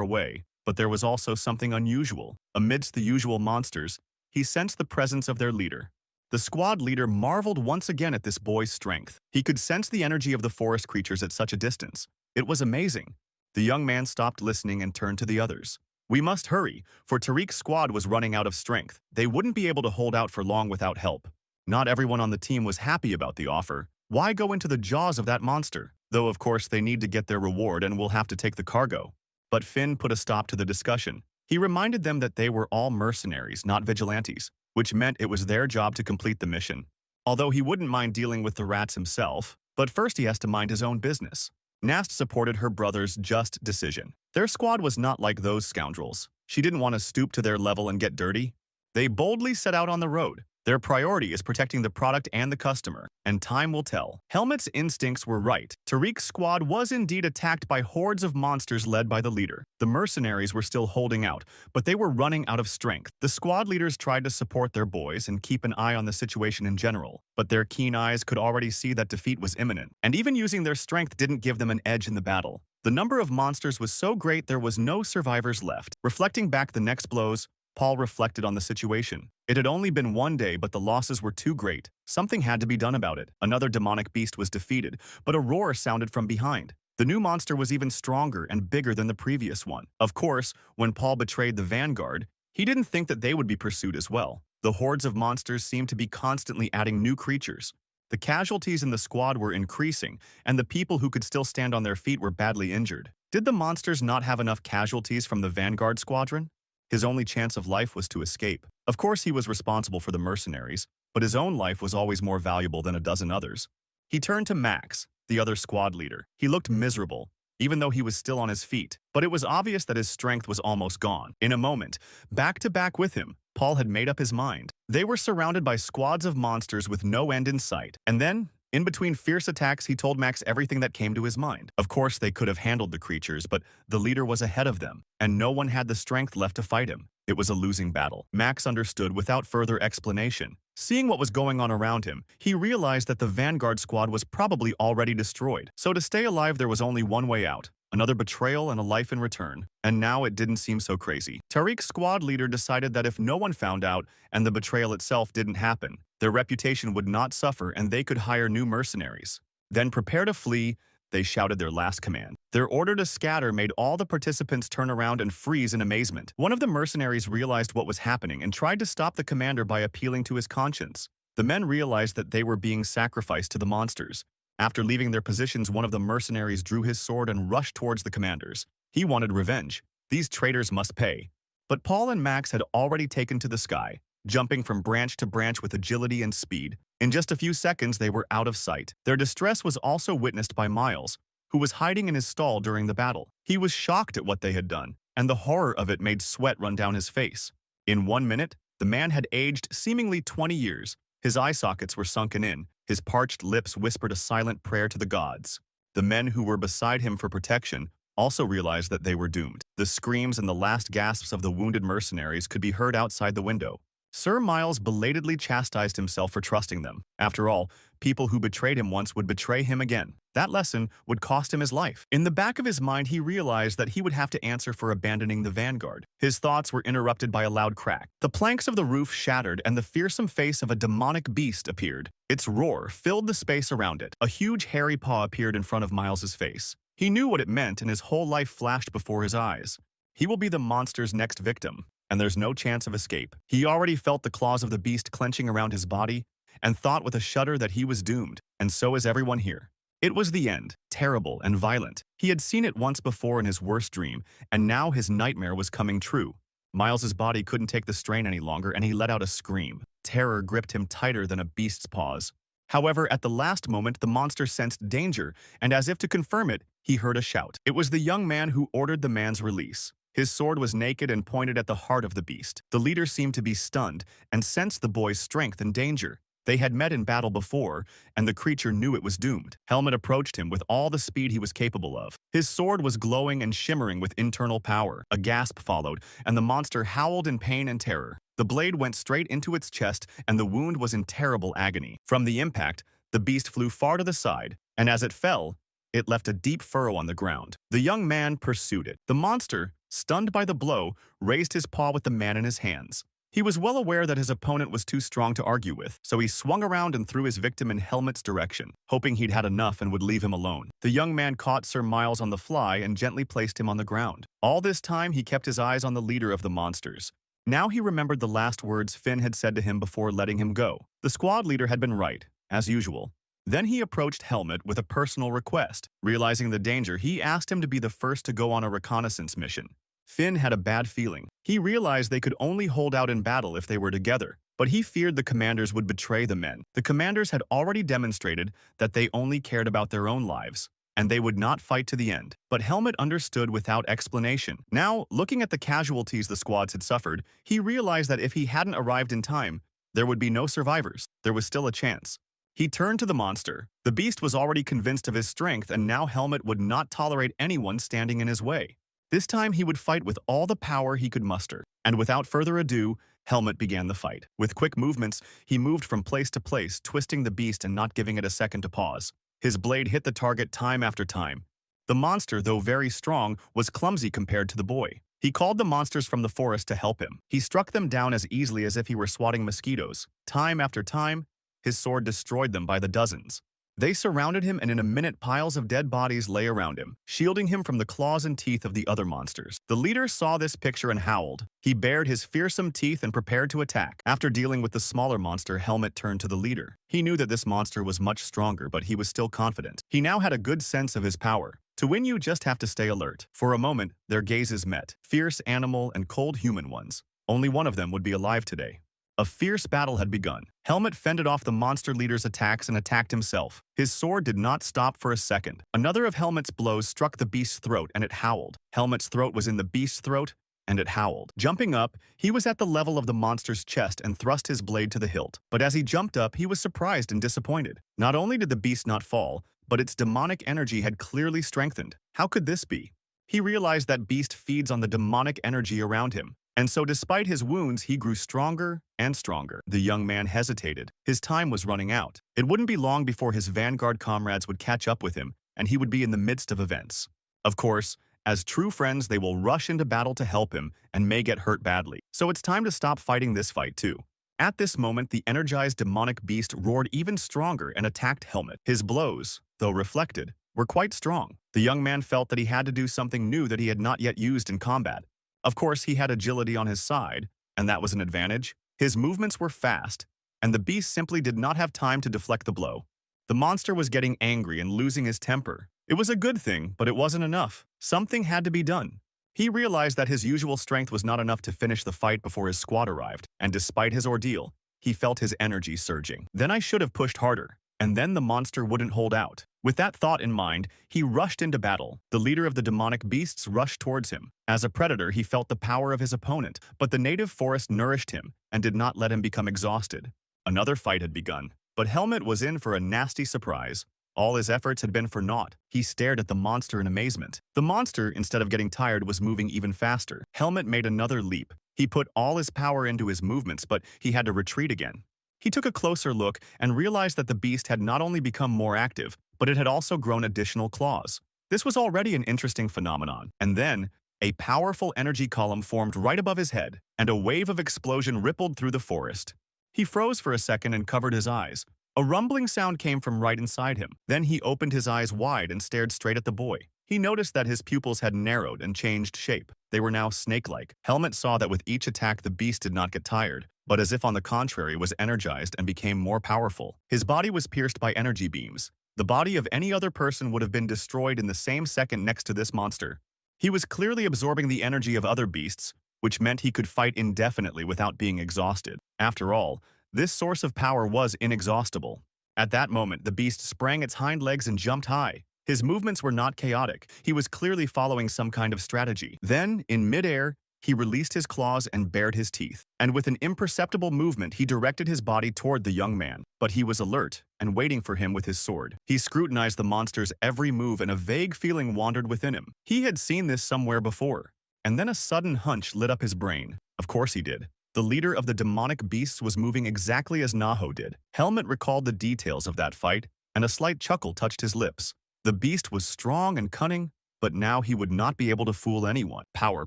away, but there was also something unusual. Amidst the usual monsters, he sensed the presence of their leader. The squad leader marveled once again at this boy's strength. He could sense the energy of the forest creatures at such a distance. It was amazing. The young man stopped listening and turned to the others. We must hurry, for Tariq's squad was running out of strength. They wouldn't be able to hold out for long without help. Not everyone on the team was happy about the offer. Why go into the jaws of that monster? Though of course they need to get their reward and will have to take the cargo. But Finn put a stop to the discussion. He reminded them that they were all mercenaries, not vigilantes, which meant it was their job to complete the mission. Although he wouldn't mind dealing with the rats himself, but first he has to mind his own business. Nast supported her brother's just decision. Their squad was not like those scoundrels. She didn't want to stoop to their level and get dirty. They boldly set out on the road. Their priority is protecting the product and the customer, and time will tell. Helmet's instincts were right. Tariq's squad was indeed attacked by hordes of monsters led by the leader. The mercenaries were still holding out, but they were running out of strength. The squad leaders tried to support their boys and keep an eye on the situation in general, but their keen eyes could already see that defeat was imminent, and even using their strength didn't give them an edge in the battle. The number of monsters was so great there was no survivors left. Reflecting back the next blows, Paul reflected on the situation. It had only been one day, but the losses were too great. Something had to be done about it. Another demonic beast was defeated, but a roar sounded from behind. The new monster was even stronger and bigger than the previous one. Of course, when Paul betrayed the vanguard, he didn't think that they would be pursued as well. The hordes of monsters seemed to be constantly adding new creatures. The casualties in the squad were increasing, and the people who could still stand on their feet were badly injured. Did the monsters not have enough casualties from the vanguard squadron? His only chance of life was to escape. Of course, he was responsible for the mercenaries, but his own life was always more valuable than a dozen others. He turned to Max, the other squad leader. He looked miserable, even though he was still on his feet, but it was obvious that his strength was almost gone. In a moment, back to back with him, Paul had made up his mind. They were surrounded by squads of monsters with no end in sight, and then, in between fierce attacks, he told Max everything that came to his mind. Of course, they could have handled the creatures, but the leader was ahead of them, and no one had the strength left to fight him. It was a losing battle. Max understood without further explanation. Seeing what was going on around him, he realized that the vanguard squad was probably already destroyed. So to stay alive, there was only one way out. Another betrayal and a life in return. And now it didn't seem so crazy. Tariq's squad leader decided that if no one found out and the betrayal itself didn't happen, their reputation would not suffer and they could hire new mercenaries. Then prepare to flee, they shouted their last command. Their order to scatter made all the participants turn around and freeze in amazement. One of the mercenaries realized what was happening and tried to stop the commander by appealing to his conscience. The men realized that they were being sacrificed to the monsters. After leaving their positions, one of the mercenaries drew his sword and rushed towards the commanders. He wanted revenge. These traitors must pay. But Paul and Max had already taken to the sky, jumping from branch to branch with agility and speed. In just a few seconds, they were out of sight. Their distress was also witnessed by Miles, who was hiding in his stall during the battle. He was shocked at what they had done, and the horror of it made sweat run down his face. In 1 minute, the man had aged seemingly 20 years. His eye sockets were sunken in. His parched lips whispered a silent prayer to the gods. The men who were beside him for protection also realized that they were doomed. The screams and the last gasps of the wounded mercenaries could be heard outside the window. Sir Miles belatedly chastised himself for trusting them. After all, people who betrayed him once would betray him again. That lesson would cost him his life. In the back of his mind, he realized that he would have to answer for abandoning the vanguard. His thoughts were interrupted by a loud crack. The planks of the roof shattered and the fearsome face of a demonic beast appeared. Its roar filled the space around it. A huge hairy paw appeared in front of Miles's face. He knew what it meant and his whole life flashed before his eyes. He will be the monster's next victim, and there's no chance of escape. He already felt the claws of the beast clenching around his body and thought with a shudder that he was doomed, and so is everyone here. It was the end, terrible and violent. He had seen it once before in his worst dream, and now his nightmare was coming true. Miles's body couldn't take the strain any longer, and he let out a scream. Terror gripped him tighter than a beast's paws. However, at the last moment, the monster sensed danger, and as if to confirm it, he heard a shout. It was the young man who ordered the man's release. His sword was naked and pointed at the heart of the beast. The leader seemed to be stunned and sensed the boy's strength and danger. They had met in battle before, and the creature knew it was doomed. Helmet approached him with all the speed he was capable of. His sword was glowing and shimmering with internal power. A gasp followed, and the monster howled in pain and terror. The blade went straight into its chest, and the wound was in terrible agony. From the impact, the beast flew far to the side, and as it fell, it left a deep furrow on the ground. The young man pursued it. The monster, stunned by the blow, raised his paw with the man in his hands. He was well aware that his opponent was too strong to argue with, so he swung around and threw his victim in Helmet's direction, hoping he'd had enough and would leave him alone. The young man caught Sir Miles on the fly and gently placed him on the ground. All this time, he kept his eyes on the leader of the monsters. Now he remembered the last words Finn had said to him before letting him go. The squad leader had been right, as usual. Then he approached Helmet with a personal request. Realizing the danger, he asked him to be the first to go on a reconnaissance mission. Finn had a bad feeling. He realized they could only hold out in battle if they were together, but he feared the commanders would betray the men. The commanders had already demonstrated that they only cared about their own lives, and they would not fight to the end. But Helmet understood without explanation. Now, looking at the casualties the squads had suffered, he realized that if he hadn't arrived in time, there would be no survivors. There was still a chance. He turned to the monster. The beast was already convinced of his strength, and now Helmet would not tolerate anyone standing in his way. This time he would fight with all the power he could muster. And without further ado, Helmet began the fight. With quick movements, he moved from place to place, twisting the beast and not giving it a second to pause. His blade hit the target time after time. The monster, though very strong, was clumsy compared to the boy. He called the monsters from the forest to help him. He struck them down as easily as if he were swatting mosquitoes. Time after time, his sword destroyed them by the dozens. They surrounded him, and in a minute piles of dead bodies lay around him, shielding him from the claws and teeth of the other monsters. The leader saw this picture and howled. He bared his fearsome teeth and prepared to attack. After dealing with the smaller monster, Helmet turned to the leader. He knew that this monster was much stronger, but he was still confident. He now had a good sense of his power. To win, you just have to stay alert. For a moment, their gazes met, fierce animal and cold human ones. Only one of them would be alive today. A fierce battle had begun. Helmet fended off the monster leader's attacks and attacked himself. His sword did not stop for a second. Another of Helmet's blows struck the beast's throat, and it howled. Helmet's throat was in the beast's throat, and it howled. Jumping up, he was at the level of the monster's chest and thrust his blade to the hilt. But as he jumped up, he was surprised and disappointed. Not only did the beast not fall, but its demonic energy had clearly strengthened. How could this be? He realized that beast feeds on the demonic energy around him. And so despite his wounds, he grew stronger and stronger. The young man hesitated. His time was running out. It wouldn't be long before his vanguard comrades would catch up with him, and he would be in the midst of events. Of course, as true friends, they will rush into battle to help him and may get hurt badly. So it's time to stop fighting this fight too. At this moment, the energized demonic beast roared even stronger and attacked Helmet. His blows, though reflected, were quite strong. The young man felt that he had to do something new that he had not yet used in combat. Of course, he had agility on his side, and that was an advantage. His movements were fast, and the beast simply did not have time to deflect the blow. The monster was getting angry and losing his temper. It was a good thing, but it wasn't enough. Something had to be done. He realized that his usual strength was not enough to finish the fight before his squad arrived, and despite his ordeal, he felt his energy surging. Then I should have pushed harder, and then the monster wouldn't hold out. With that thought in mind, he rushed into battle. The leader of the demonic beasts rushed towards him. As a predator, he felt the power of his opponent, but the native forest nourished him and did not let him become exhausted. Another fight had begun, but Helmet was in for a nasty surprise. All his efforts had been for naught. He stared at the monster in amazement. The monster, instead of getting tired, was moving even faster. Helmet made another leap. He put all his power into his movements, but he had to retreat again. He took a closer look and realized that the beast had not only become more active, but it had also grown additional claws. This was already an interesting phenomenon. And then, a powerful energy column formed right above his head, and a wave of explosion rippled through the forest. He froze for a second and covered his eyes. A rumbling sound came from right inside him. Then he opened his eyes wide and stared straight at the boy. He noticed that his pupils had narrowed and changed shape. They were now snake-like. Helmet saw that with each attack the beast did not get tired, but as if on the contrary was energized and became more powerful. His body was pierced by energy beams. The body of any other person would have been destroyed in the same second next to this monster. He was clearly absorbing the energy of other beasts, which meant he could fight indefinitely without being exhausted. After all, this source of power was inexhaustible. At that moment, the beast sprang its hind legs and jumped high. His movements were not chaotic. He was clearly following some kind of strategy. Then, in midair, he released his claws and bared his teeth. And with an imperceptible movement, he directed his body toward the young man. But he was alert and waiting for him with his sword. He scrutinized the monster's every move and a vague feeling wandered within him. He had seen this somewhere before. And then a sudden hunch lit up his brain. Of course he did. The leader of the demonic beasts was moving exactly as Naho did. Helmet recalled the details of that fight, and a slight chuckle touched his lips. The beast was strong and cunning, but now he would not be able to fool anyone. Power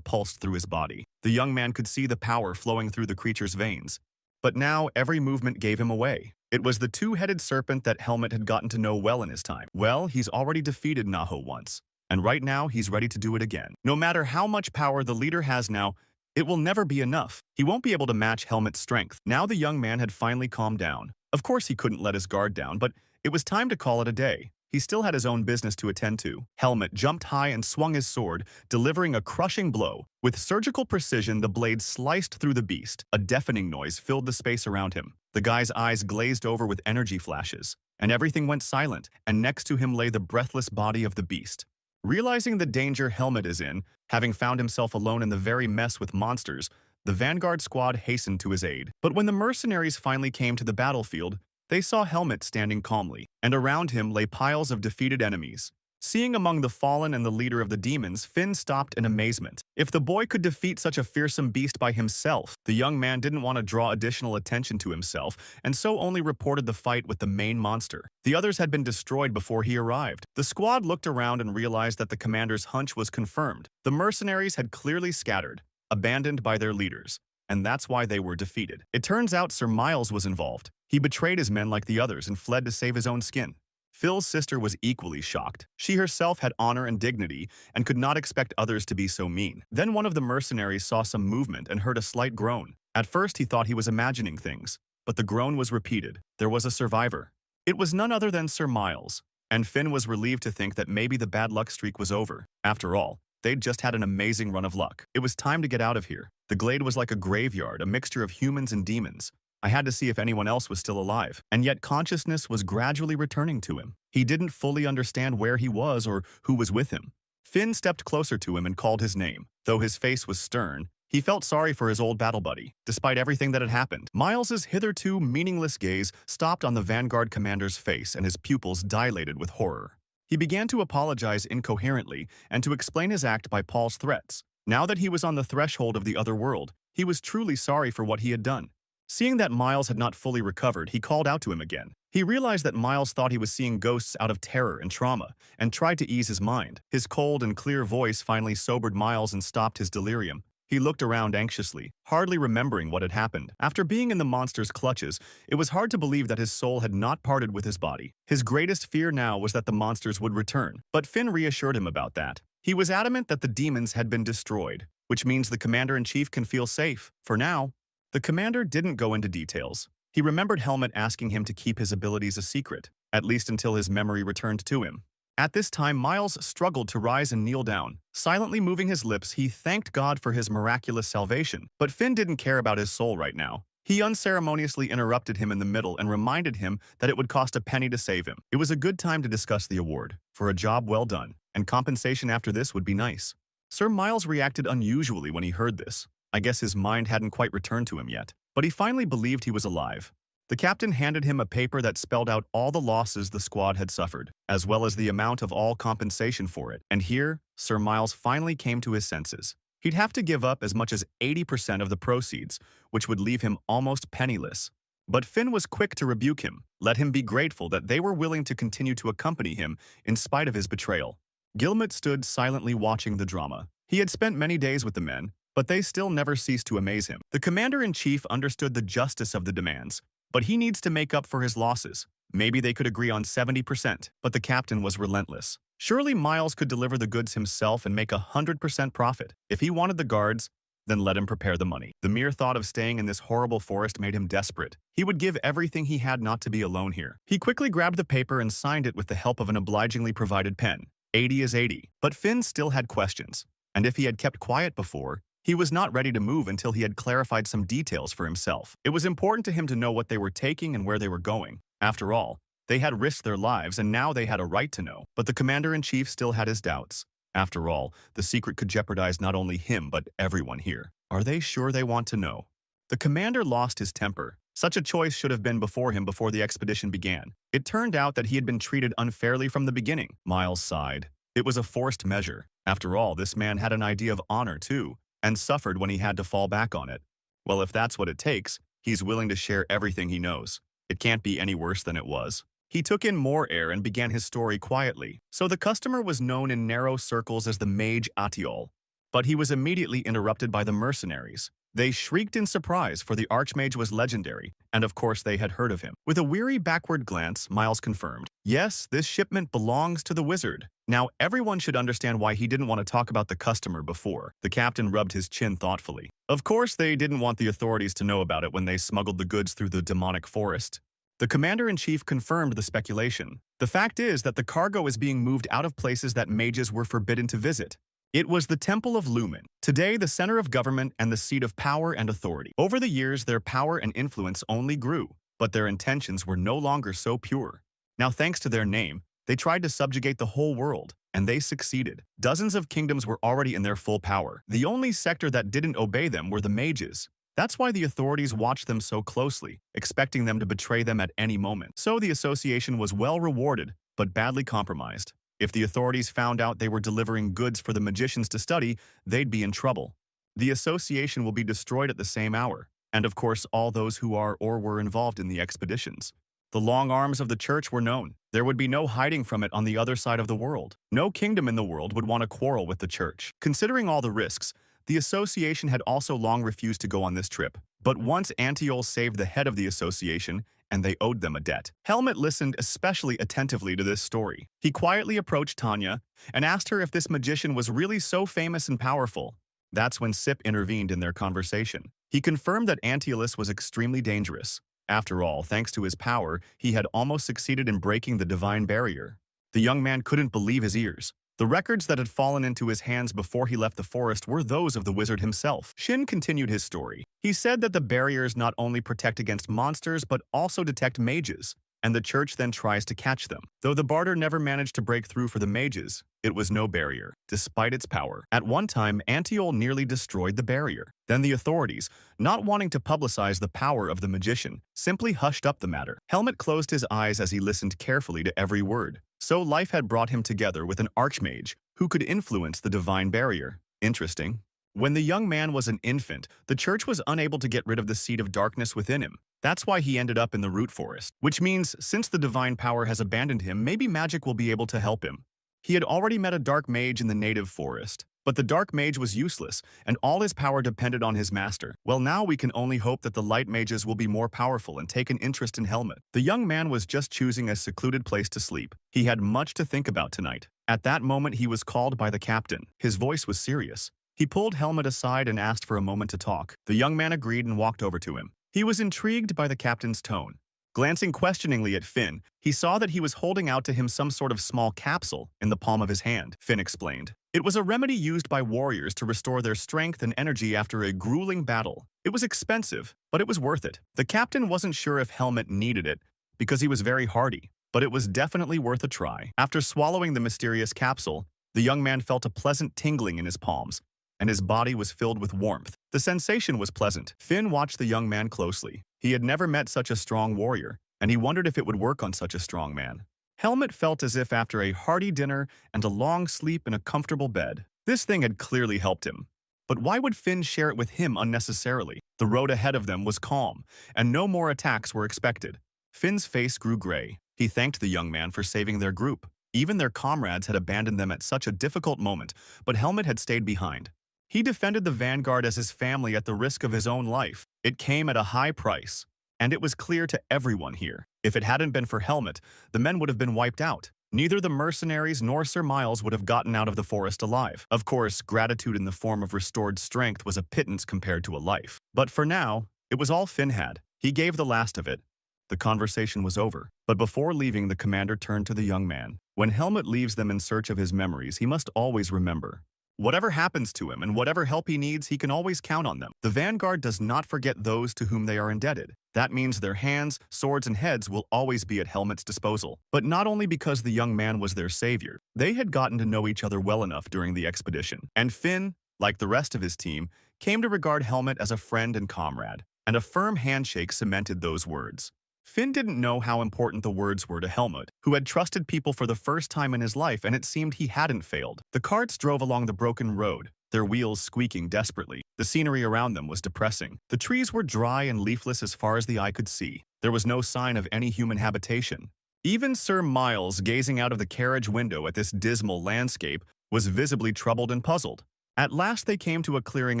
pulsed through his body. The young man could see the power flowing through the creature's veins. But now every movement gave him away. It was the two-headed serpent that Helmet had gotten to know well in his time. Well, he's already defeated Naho once, and right now he's ready to do it again. No matter how much power the leader has now, it will never be enough. He won't be able to match Helmet's strength. Now the young man had finally calmed down. Of course he couldn't let his guard down, but it was time to call it a day. He still had his own business to attend to. Helmet jumped high and swung his sword, delivering a crushing blow. With surgical precision, the blade sliced through the beast. A deafening noise filled the space around him. The guy's eyes glazed over with energy flashes, and everything went silent, and next to him lay the breathless body of the beast. Realizing the danger Helmet is in, having found himself alone in the very mess with monsters, the vanguard squad hastened to his aid. But when the mercenaries finally came to the battlefield, they saw Helmet standing calmly, and around him lay piles of defeated enemies. Seeing among the fallen and the leader of the demons, Finn stopped in amazement. If the boy could defeat such a fearsome beast by himself, the young man didn't want to draw additional attention to himself, and so only reported the fight with the main monster. The others had been destroyed before he arrived. The squad looked around and realized that the commander's hunch was confirmed. The mercenaries had clearly scattered, abandoned by their leaders, and that's why they were defeated. It turns out Sir Miles was involved. He betrayed his men like the others and fled to save his own skin. Phil's sister was equally shocked. She herself had honor and dignity and could not expect others to be so mean. Then one of the mercenaries saw some movement and heard a slight groan. At first he thought he was imagining things, but the groan was repeated. There was a survivor. It was none other than Sir Miles, and Finn was relieved to think that maybe the bad luck streak was over. After all, they'd just had an amazing run of luck. It was time to get out of here. The glade was like a graveyard, a mixture of humans and demons. I had to see if anyone else was still alive, and yet consciousness was gradually returning to him. He didn't fully understand where he was or who was with him. Finn stepped closer to him and called his name. Though his face was stern, he felt sorry for his old battle buddy. Despite everything that had happened, Miles's hitherto meaningless gaze stopped on the Vanguard commander's face and his pupils dilated with horror. He began to apologize incoherently and to explain his act by Paul's threats. Now that he was on the threshold of the other world, he was truly sorry for what he had done. Seeing that Miles had not fully recovered, he called out to him again. He realized that Miles thought he was seeing ghosts out of terror and trauma, and tried to ease his mind. His cold and clear voice finally sobered Miles and stopped his delirium. He looked around anxiously, hardly remembering what had happened. After being in the monster's clutches, it was hard to believe that his soul had not parted with his body. His greatest fear now was that the monsters would return, but Finn reassured him about that. He was adamant that the demons had been destroyed, which means the commander-in-chief can feel safe, for now. The commander didn't go into details. He remembered Helmet asking him to keep his abilities a secret, at least until his memory returned to him. At this time, Miles struggled to rise and kneel down. Silently moving his lips, he thanked God for his miraculous salvation. But Finn didn't care about his soul right now. He unceremoniously interrupted him in the middle and reminded him that it would cost a penny to save him. It was a good time to discuss the award, for a job well done, and compensation after this would be nice. Sir Miles reacted unusually when he heard this. I guess his mind hadn't quite returned to him yet, but he finally believed he was alive. The captain handed him a paper that spelled out all the losses the squad had suffered, as well as the amount of all compensation for it. And here, Sir Miles finally came to his senses. He'd have to give up as much as 80% of the proceeds, which would leave him almost penniless. But Finn was quick to rebuke him, let him be grateful that they were willing to continue to accompany him in spite of his betrayal. Gilmet stood silently watching the drama. He had spent many days with the men, but they still never ceased to amaze him. The commander-in-chief understood the justice of the demands, but he needs to make up for his losses. Maybe they could agree on 70%, but the captain was relentless. Surely Miles could deliver the goods himself and make 100% profit. If he wanted the guards, then let him prepare the money. The mere thought of staying in this horrible forest made him desperate. He would give everything he had not to be alone here. He quickly grabbed the paper and signed it with the help of an obligingly provided pen. 80 is 80. But Finn still had questions. And if he had kept quiet before, he was not ready to move until he had clarified some details for himself. It was important to him to know what they were taking and where they were going. After all, they had risked their lives and now they had a right to know. But the commander-in-chief still had his doubts. After all, the secret could jeopardize not only him but everyone here. Are they sure they want to know? The commander lost his temper. Such a choice should have been before him before the expedition began. It turned out that he had been treated unfairly from the beginning. Miles sighed. It was a forced measure. After all, this man had an idea of honor too, and suffered when he had to fall back on it. Well, if that's what it takes, he's willing to share everything he knows. It can't be any worse than it was. He took in more air and began his story quietly. So the customer was known in narrow circles as the Mage Atiol, but he was immediately interrupted by the mercenaries. They shrieked in surprise, for the Archmage was legendary, and of course they had heard of him. With a weary backward glance, Miles confirmed, "Yes, this shipment belongs to the wizard." Now everyone should understand why he didn't want to talk about the customer before. The captain rubbed his chin thoughtfully. Of course they didn't want the authorities to know about it when they smuggled the goods through the demonic forest. The commander-in-chief confirmed the speculation. The fact is that the cargo is being moved out of places that mages were forbidden to visit. It was the Temple of Lumen, today the center of government and the seat of power and authority. Over the years, their power and influence only grew, but their intentions were no longer so pure. Now, thanks to their name, they tried to subjugate the whole world, and they succeeded. Dozens of kingdoms were already in their full power. The only sector that didn't obey them were the mages. That's why the authorities watched them so closely, expecting them to betray them at any moment. So the association was well rewarded, but badly compromised. If the authorities found out they were delivering goods for the magicians to study, they'd be in trouble. The association will be destroyed at the same hour, and of course all those who are or were involved in the expeditions. The long arms of the church were known. There would be no hiding from it on the other side of the world. No kingdom in the world would want to quarrel with the church. Considering all the risks, the association had also long refused to go on this trip. But once Antiol saved the head of the association, and they owed them a debt. Helmet listened especially attentively to this story. He quietly approached Tanya and asked her if this magician was really so famous and powerful. That's when Sip intervened in their conversation. He confirmed that Antiolus was extremely dangerous. After all, thanks to his power, he had almost succeeded in breaking the divine barrier. The young man couldn't believe his ears. The records that had fallen into his hands before he left the forest were those of the wizard himself. Shin continued his story. He said that the barriers not only protect against monsters but also detect mages, and the church then tries to catch them. Though the barter never managed to break through for the mages, it was no barrier, despite its power. At one time, Antiol nearly destroyed the barrier. Then the authorities, not wanting to publicize the power of the magician, simply hushed up the matter. Helmet closed his eyes as he listened carefully to every word. So life had brought him together with an archmage who could influence the divine barrier. Interesting. When the young man was an infant, the church was unable to get rid of the seed of darkness within him. That's why he ended up in the root forest. Which means, since the divine power has abandoned him, maybe magic will be able to help him. He had already met a dark mage in the native forest. But the dark mage was useless, and all his power depended on his master. Well, now we can only hope that the light mages will be more powerful and take an interest in Helmet. The young man was just choosing a secluded place to sleep. He had much to think about tonight. At that moment, he was called by the captain. His voice was serious. He pulled Helmet aside and asked for a moment to talk. The young man agreed and walked over to him. He was intrigued by the captain's tone. Glancing questioningly at Finn, he saw that he was holding out to him some sort of small capsule in the palm of his hand. Finn explained. It was a remedy used by warriors to restore their strength and energy after a grueling battle. It was expensive, but it was worth it. The captain wasn't sure if Helmet needed it, because he was very hardy, but it was definitely worth a try. After swallowing the mysterious capsule, the young man felt a pleasant tingling in his palms, and his body was filled with warmth. The sensation was pleasant. Finn watched the young man closely. He had never met such a strong warrior, and he wondered if it would work on such a strong man. Helmet felt as if after a hearty dinner and a long sleep in a comfortable bed. This thing had clearly helped him. But why would Finn share it with him unnecessarily? The road ahead of them was calm, and no more attacks were expected. Finn's face grew gray. He thanked the young man for saving their group. Even their comrades had abandoned them at such a difficult moment, but Helmet had stayed behind. He defended the vanguard as his family at the risk of his own life. It came at a high price, and it was clear to everyone here. If it hadn't been for Helmet, the men would have been wiped out. Neither the mercenaries nor Sir Miles would have gotten out of the forest alive. Of course, gratitude in the form of restored strength was a pittance compared to a life. But for now, it was all Finn had. He gave the last of it. The conversation was over. But before leaving, the commander turned to the young man. When Helmet leaves them in search of his memories, he must always remember. Whatever happens to him and whatever help he needs, he can always count on them. The vanguard does not forget those to whom they are indebted. That means their hands, swords, and heads will always be at Helmet's disposal. But not only because the young man was their savior. They had gotten to know each other well enough during the expedition. And Finn, like the rest of his team, came to regard Helmet as a friend and comrade. And a firm handshake cemented those words. Finn didn't know how important the words were to Helmut, who had trusted people for the first time in his life, and it seemed he hadn't failed. The carts drove along the broken road, their wheels squeaking desperately. The scenery around them was depressing. The trees were dry and leafless as far as the eye could see. There was no sign of any human habitation. Even Sir Miles, gazing out of the carriage window at this dismal landscape, was visibly troubled and puzzled. At last they came to a clearing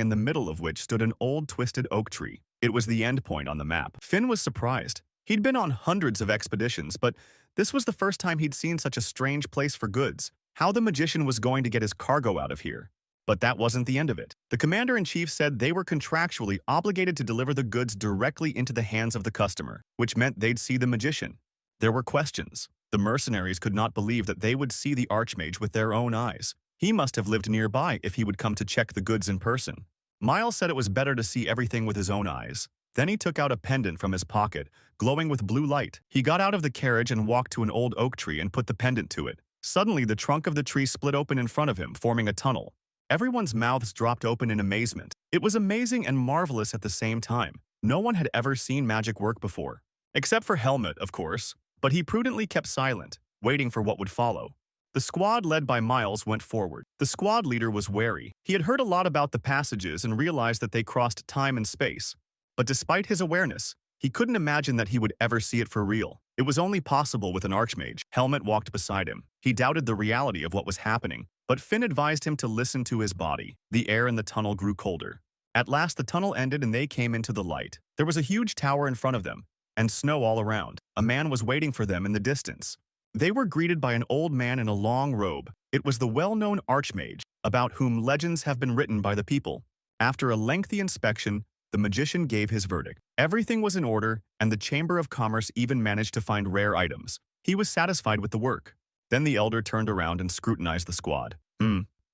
in the middle of which stood an old twisted oak tree. It was the end point on the map. Finn was surprised. He'd been on hundreds of expeditions, but this was the first time he'd seen such a strange place for goods. How the magician was going to get his cargo out of here. But that wasn't the end of it. The commander-in-chief said they were contractually obligated to deliver the goods directly into the hands of the customer, which meant they'd see the magician. There were questions. The mercenaries could not believe that they would see the archmage with their own eyes. He must have lived nearby if he would come to check the goods in person. Miles said it was better to see everything with his own eyes. Then he took out a pendant from his pocket, glowing with blue light. He got out of the carriage and walked to an old oak tree and put the pendant to it. Suddenly, the trunk of the tree split open in front of him, forming a tunnel. Everyone's mouths dropped open in amazement. It was amazing and marvelous at the same time. No one had ever seen magic work before. Except for Helmut, of course. But he prudently kept silent, waiting for what would follow. The squad led by Miles went forward. The squad leader was wary. He had heard a lot about the passages and realized that they crossed time and space. But despite his awareness, he couldn't imagine that he would ever see it for real. It was only possible with an archmage. Helmet walked beside him. He doubted the reality of what was happening, but Finn advised him to listen to his body. The air in the tunnel grew colder. At last the tunnel ended and they came into the light. There was a huge tower in front of them, and snow all around. A man was waiting for them in the distance. They were greeted by an old man in a long robe. It was the well-known archmage, about whom legends have been written by the people. After a lengthy inspection, the magician gave his verdict. Everything was in order, and the Chamber of Commerce even managed to find rare items. He was satisfied with the work. Then the elder turned around and scrutinized the squad.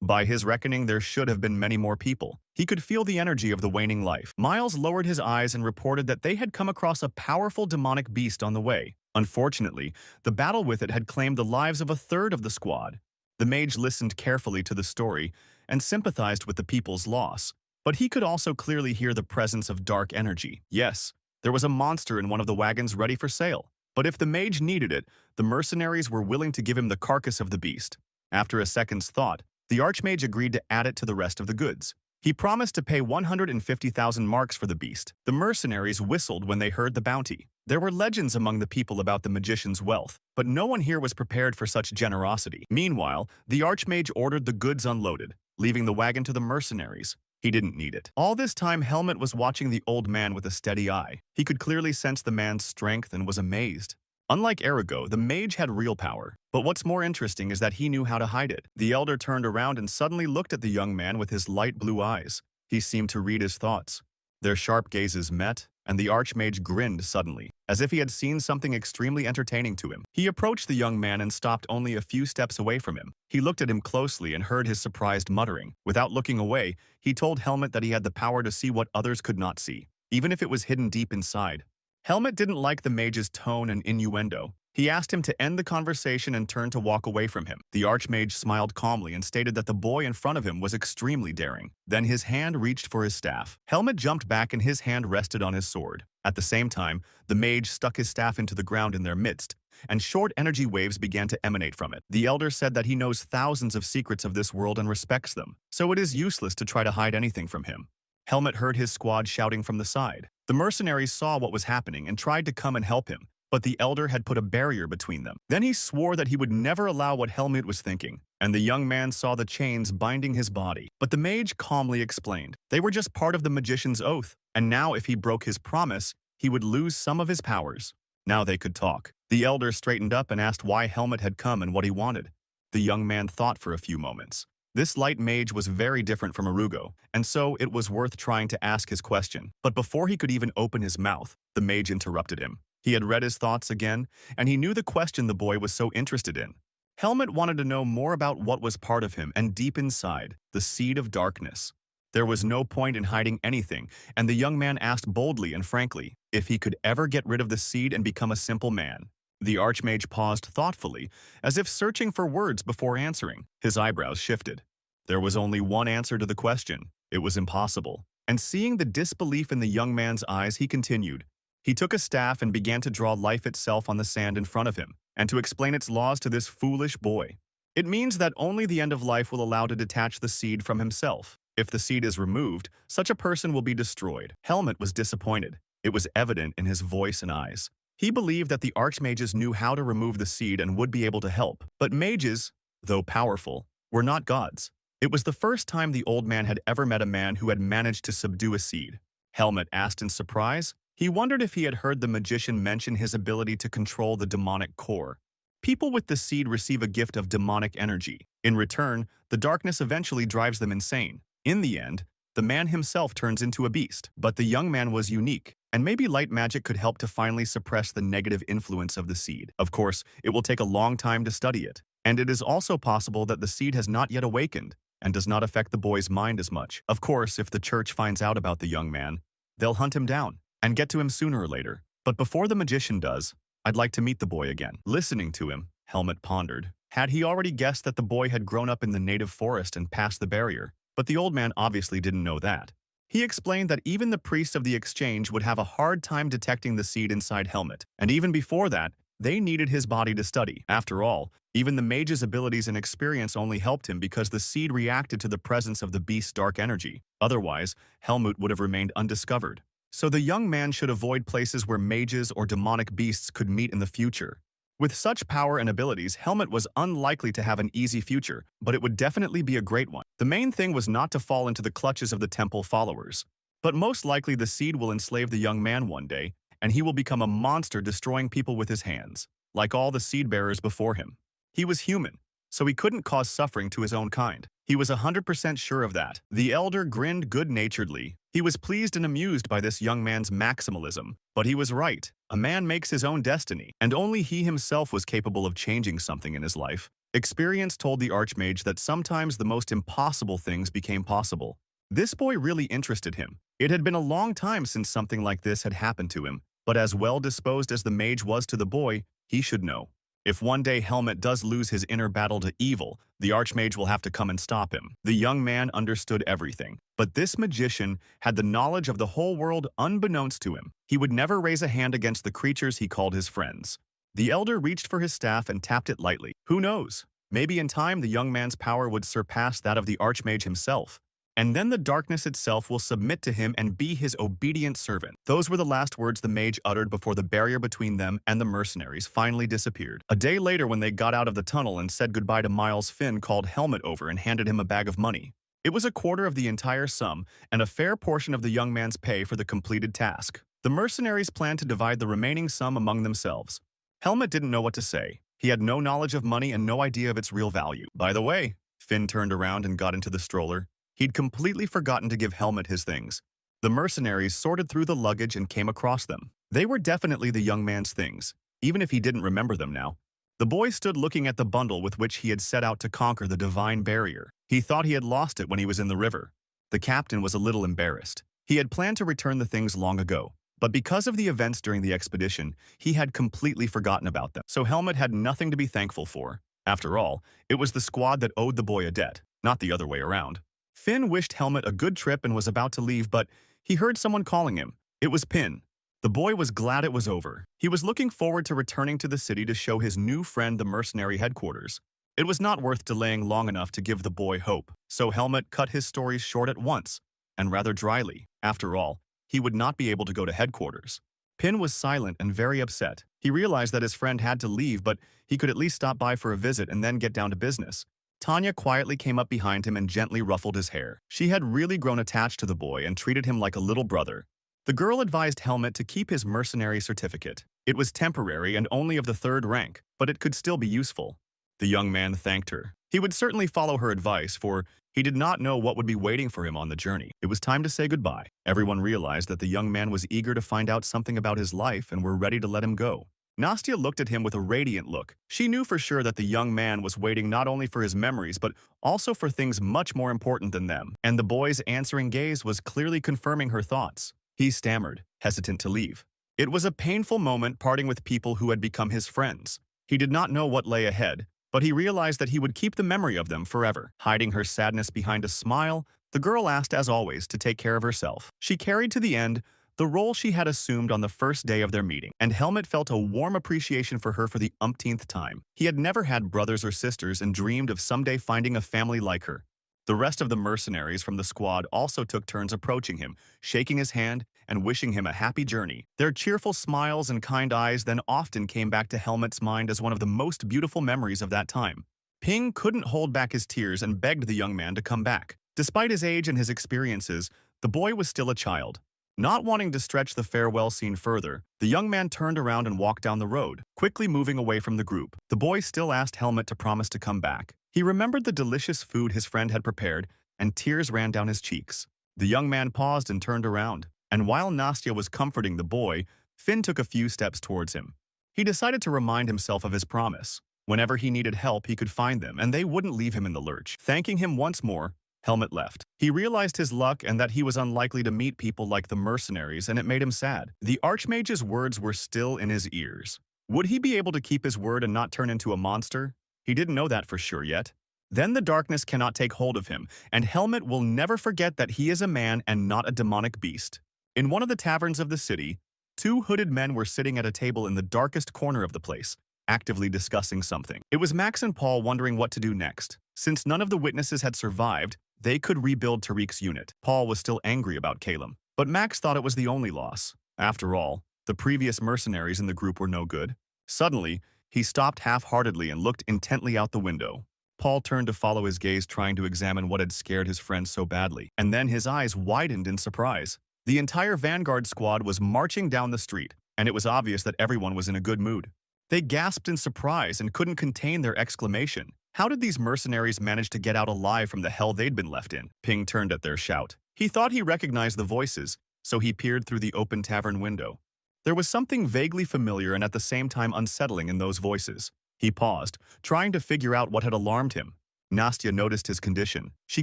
By his reckoning, there should have been many more people. He could feel the energy of the waning life. Miles lowered his eyes and reported that they had come across a powerful demonic beast on the way. Unfortunately, the battle with it had claimed the lives of a third of the squad. The mage listened carefully to the story and sympathized with the people's loss. But he could also clearly hear the presence of dark energy. Yes, there was a monster in one of the wagons ready for sale. But if the mage needed it, the mercenaries were willing to give him the carcass of the beast. After a second's thought, the archmage agreed to add it to the rest of the goods. He promised to pay 150,000 marks for the beast. The mercenaries whistled when they heard the bounty. There were legends among the people about the magician's wealth, but no one here was prepared for such generosity. Meanwhile, the archmage ordered the goods unloaded, leaving the wagon to the mercenaries. He didn't need it. All this time, Helmet was watching the old man with a steady eye. He could clearly sense the man's strength and was amazed. Unlike Arago, the mage had real power. But what's more interesting is that he knew how to hide it. The elder turned around and suddenly looked at the young man with his light blue eyes. He seemed to read his thoughts. Their sharp gazes met, and the archmage grinned suddenly, as if he had seen something extremely entertaining to him. He approached the young man and stopped only a few steps away from him. He looked at him closely and heard his surprised muttering. Without looking away, he told Helmet that he had the power to see what others could not see, even if it was hidden deep inside. Helmet didn't like the mage's tone and innuendo. He asked him to end the conversation and turned to walk away from him. The archmage smiled calmly and stated that the boy in front of him was extremely daring. Then his hand reached for his staff. Helmet jumped back and his hand rested on his sword. At the same time, the mage stuck his staff into the ground in their midst, and short energy waves began to emanate from it. The elder said that he knows thousands of secrets of this world and respects them, so it is useless to try to hide anything from him. Helmet heard his squad shouting from the side. The mercenaries saw what was happening and tried to come and help him, but the elder had put a barrier between them. Then he swore that he would never allow what Helmut was thinking, and the young man saw the chains binding his body. But the mage calmly explained they were just part of the magician's oath, and now if he broke his promise, he would lose some of his powers. Now they could talk. The elder straightened up and asked why Helmut had come and what he wanted. The young man thought for a few moments. This light mage was very different from Arugo, and so it was worth trying to ask his question. But before he could even open his mouth, the mage interrupted him. He had read his thoughts again, and he knew the question the boy was so interested in. Helmut wanted to know more about what was part of him, and deep inside, the seed of darkness. There was no point in hiding anything, and the young man asked boldly and frankly if he could ever get rid of the seed and become a simple man. The archmage paused thoughtfully, as if searching for words before answering. His eyebrows shifted. There was only one answer to the question. It was impossible. And seeing the disbelief in the young man's eyes, he continued. He took a staff and began to draw life itself on the sand in front of him, and to explain its laws to this foolish boy. It means that only the end of life will allow to detach the seed from himself. If the seed is removed, such a person will be destroyed. Helmut was disappointed. It was evident in his voice and eyes. He believed that the archmages knew how to remove the seed and would be able to help. But mages, though powerful, were not gods. It was the first time the old man had ever met a man who had managed to subdue a seed. Helmut asked in surprise. He wondered if he had heard the magician mention his ability to control the demonic core. People with the seed receive a gift of demonic energy. In return, the darkness eventually drives them insane. In the end, the man himself turns into a beast. But the young man was unique, and maybe light magic could help to finally suppress the negative influence of the seed. Of course, it will take a long time to study it, and it is also possible that the seed has not yet awakened and does not affect the boy's mind as much. Of course, if the church finds out about the young man, they'll hunt him down and get to him sooner or later. But before the magician does, I'd like to meet the boy again. Listening to him, Helmut pondered. Had he already guessed that the boy had grown up in the native forest and passed the barrier? But the old man obviously didn't know that. He explained that even the priests of the exchange would have a hard time detecting the seed inside Helmut, and even before that, they needed his body to study. After all, even the mage's abilities and experience only helped him because the seed reacted to the presence of the beast's dark energy. Otherwise, Helmut would have remained undiscovered. So the young man should avoid places where mages or demonic beasts could meet in the future. With such power and abilities, Helmut was unlikely to have an easy future, but it would definitely be a great one. The main thing was not to fall into the clutches of the temple followers. But most likely the seed will enslave the young man one day, and he will become a monster destroying people with his hands, like all the seed bearers before him. He was human, so he couldn't cause suffering to his own kind. He was 100% sure of that. The elder grinned good-naturedly. He was pleased and amused by this young man's maximalism. But he was right. A man makes his own destiny, and only he himself was capable of changing something in his life. Experience told the archmage that sometimes the most impossible things became possible. This boy really interested him. It had been a long time since something like this had happened to him, but as well-disposed as the mage was to the boy, he should know. If one day Helmut does lose his inner battle to evil, the archmage will have to come and stop him. The young man understood everything, but this magician had the knowledge of the whole world unbeknownst to him. He would never raise a hand against the creatures he called his friends. The elder reached for his staff and tapped it lightly. Who knows? Maybe in time the young man's power would surpass that of the archmage himself. And then the darkness itself will submit to him and be his obedient servant. Those were the last words the mage uttered before the barrier between them and the mercenaries finally disappeared. A day later, when they got out of the tunnel and said goodbye to Miles, Finn called Helmut over and handed him a bag of money. It was a quarter of the entire sum and a fair portion of the young man's pay for the completed task. The mercenaries planned to divide the remaining sum among themselves. Helmut didn't know what to say. He had no knowledge of money and no idea of its real value. By the way, Finn turned around and got into the stroller. He'd completely forgotten to give Helmut his things. The mercenaries sorted through the luggage and came across them. They were definitely the young man's things, even if he didn't remember them now. The boy stood looking at the bundle with which he had set out to conquer the divine barrier. He thought he had lost it when he was in the river. The captain was a little embarrassed. He had planned to return the things long ago, but because of the events during the expedition, he had completely forgotten about them. So Helmut had nothing to be thankful for. After all, it was the squad that owed the boy a debt, not the other way around. Finn wished Helmut a good trip and was about to leave, but he heard someone calling him. It was Pin. The boy was glad it was over. He was looking forward to returning to the city to show his new friend the mercenary headquarters. It was not worth delaying long enough to give the boy hope, so Helmet cut his stories short at once, and rather dryly. After all, he would not be able to go to headquarters. Pin was silent and very upset. He realized that his friend had to leave, but he could at least stop by for a visit and then get down to business. Tanya quietly came up behind him and gently ruffled his hair. She had really grown attached to the boy and treated him like a little brother. The girl advised Helmet to keep his mercenary certificate. It was temporary and only of the 3rd rank, but it could still be useful. The young man thanked her. He would certainly follow her advice, for he did not know what would be waiting for him on the journey. It was time to say goodbye. Everyone realized that the young man was eager to find out something about his life and were ready to let him go. Nastya looked at him with a radiant look. She knew for sure that the young man was waiting not only for his memories, but also for things much more important than them. And the boy's answering gaze was clearly confirming her thoughts. He stammered, hesitant to leave. It was a painful moment parting with people who had become his friends. He did not know what lay ahead, but he realized that he would keep the memory of them forever. Hiding her sadness behind a smile, the girl asked, as always, to take care of herself. She carried to the end the role she had assumed on the first day of their meeting, and Helmet felt a warm appreciation for her for the umpteenth time. He had never had brothers or sisters and dreamed of someday finding a family like her. The rest of the mercenaries from the squad also took turns approaching him, shaking his hand and wishing him a happy journey. Their cheerful smiles and kind eyes then often came back to Helmet's mind as one of the most beautiful memories of that time. Ping couldn't hold back his tears and begged the young man to come back. Despite his age and his experiences, the boy was still a child. Not wanting to stretch the farewell scene further, the young man turned around and walked down the road, quickly moving away from the group. The boy still asked Helmet to promise to come back. He remembered the delicious food his friend had prepared, and tears ran down his cheeks. The young man paused and turned around, and while Nastya was comforting the boy, Finn took a few steps towards him. He decided to remind himself of his promise. Whenever he needed help, he could find them, and they wouldn't leave him in the lurch. Thanking him once more, Helmet left. He realized his luck and that he was unlikely to meet people like the mercenaries, and it made him sad. The Archmage's words were still in his ears. Would he be able to keep his word and not turn into a monster? He didn't know that for sure yet. Then the darkness cannot take hold of him, and Helmet will never forget that he is a man and not a demonic beast. In one of the taverns of the city, 2 hooded men were sitting at a table in the darkest corner of the place, actively discussing something. It was Max and Paul wondering what to do next. Since none of the witnesses had survived, they could rebuild Tariq's unit. Paul was still angry about Caleb, but Max thought it was the only loss. After all, the previous mercenaries in the group were no good. Suddenly, he stopped half-heartedly and looked intently out the window. Paul turned to follow his gaze, trying to examine what had scared his friend so badly, and then his eyes widened in surprise. The entire Vanguard squad was marching down the street, and it was obvious that everyone was in a good mood. They gasped in surprise and couldn't contain their exclamation. How did these mercenaries manage to get out alive from the hell they'd been left in? Ping turned at their shout. He thought he recognized the voices, so he peered through the open tavern window. There was something vaguely familiar and at the same time unsettling in those voices. He paused, trying to figure out what had alarmed him. Nastya noticed his condition. She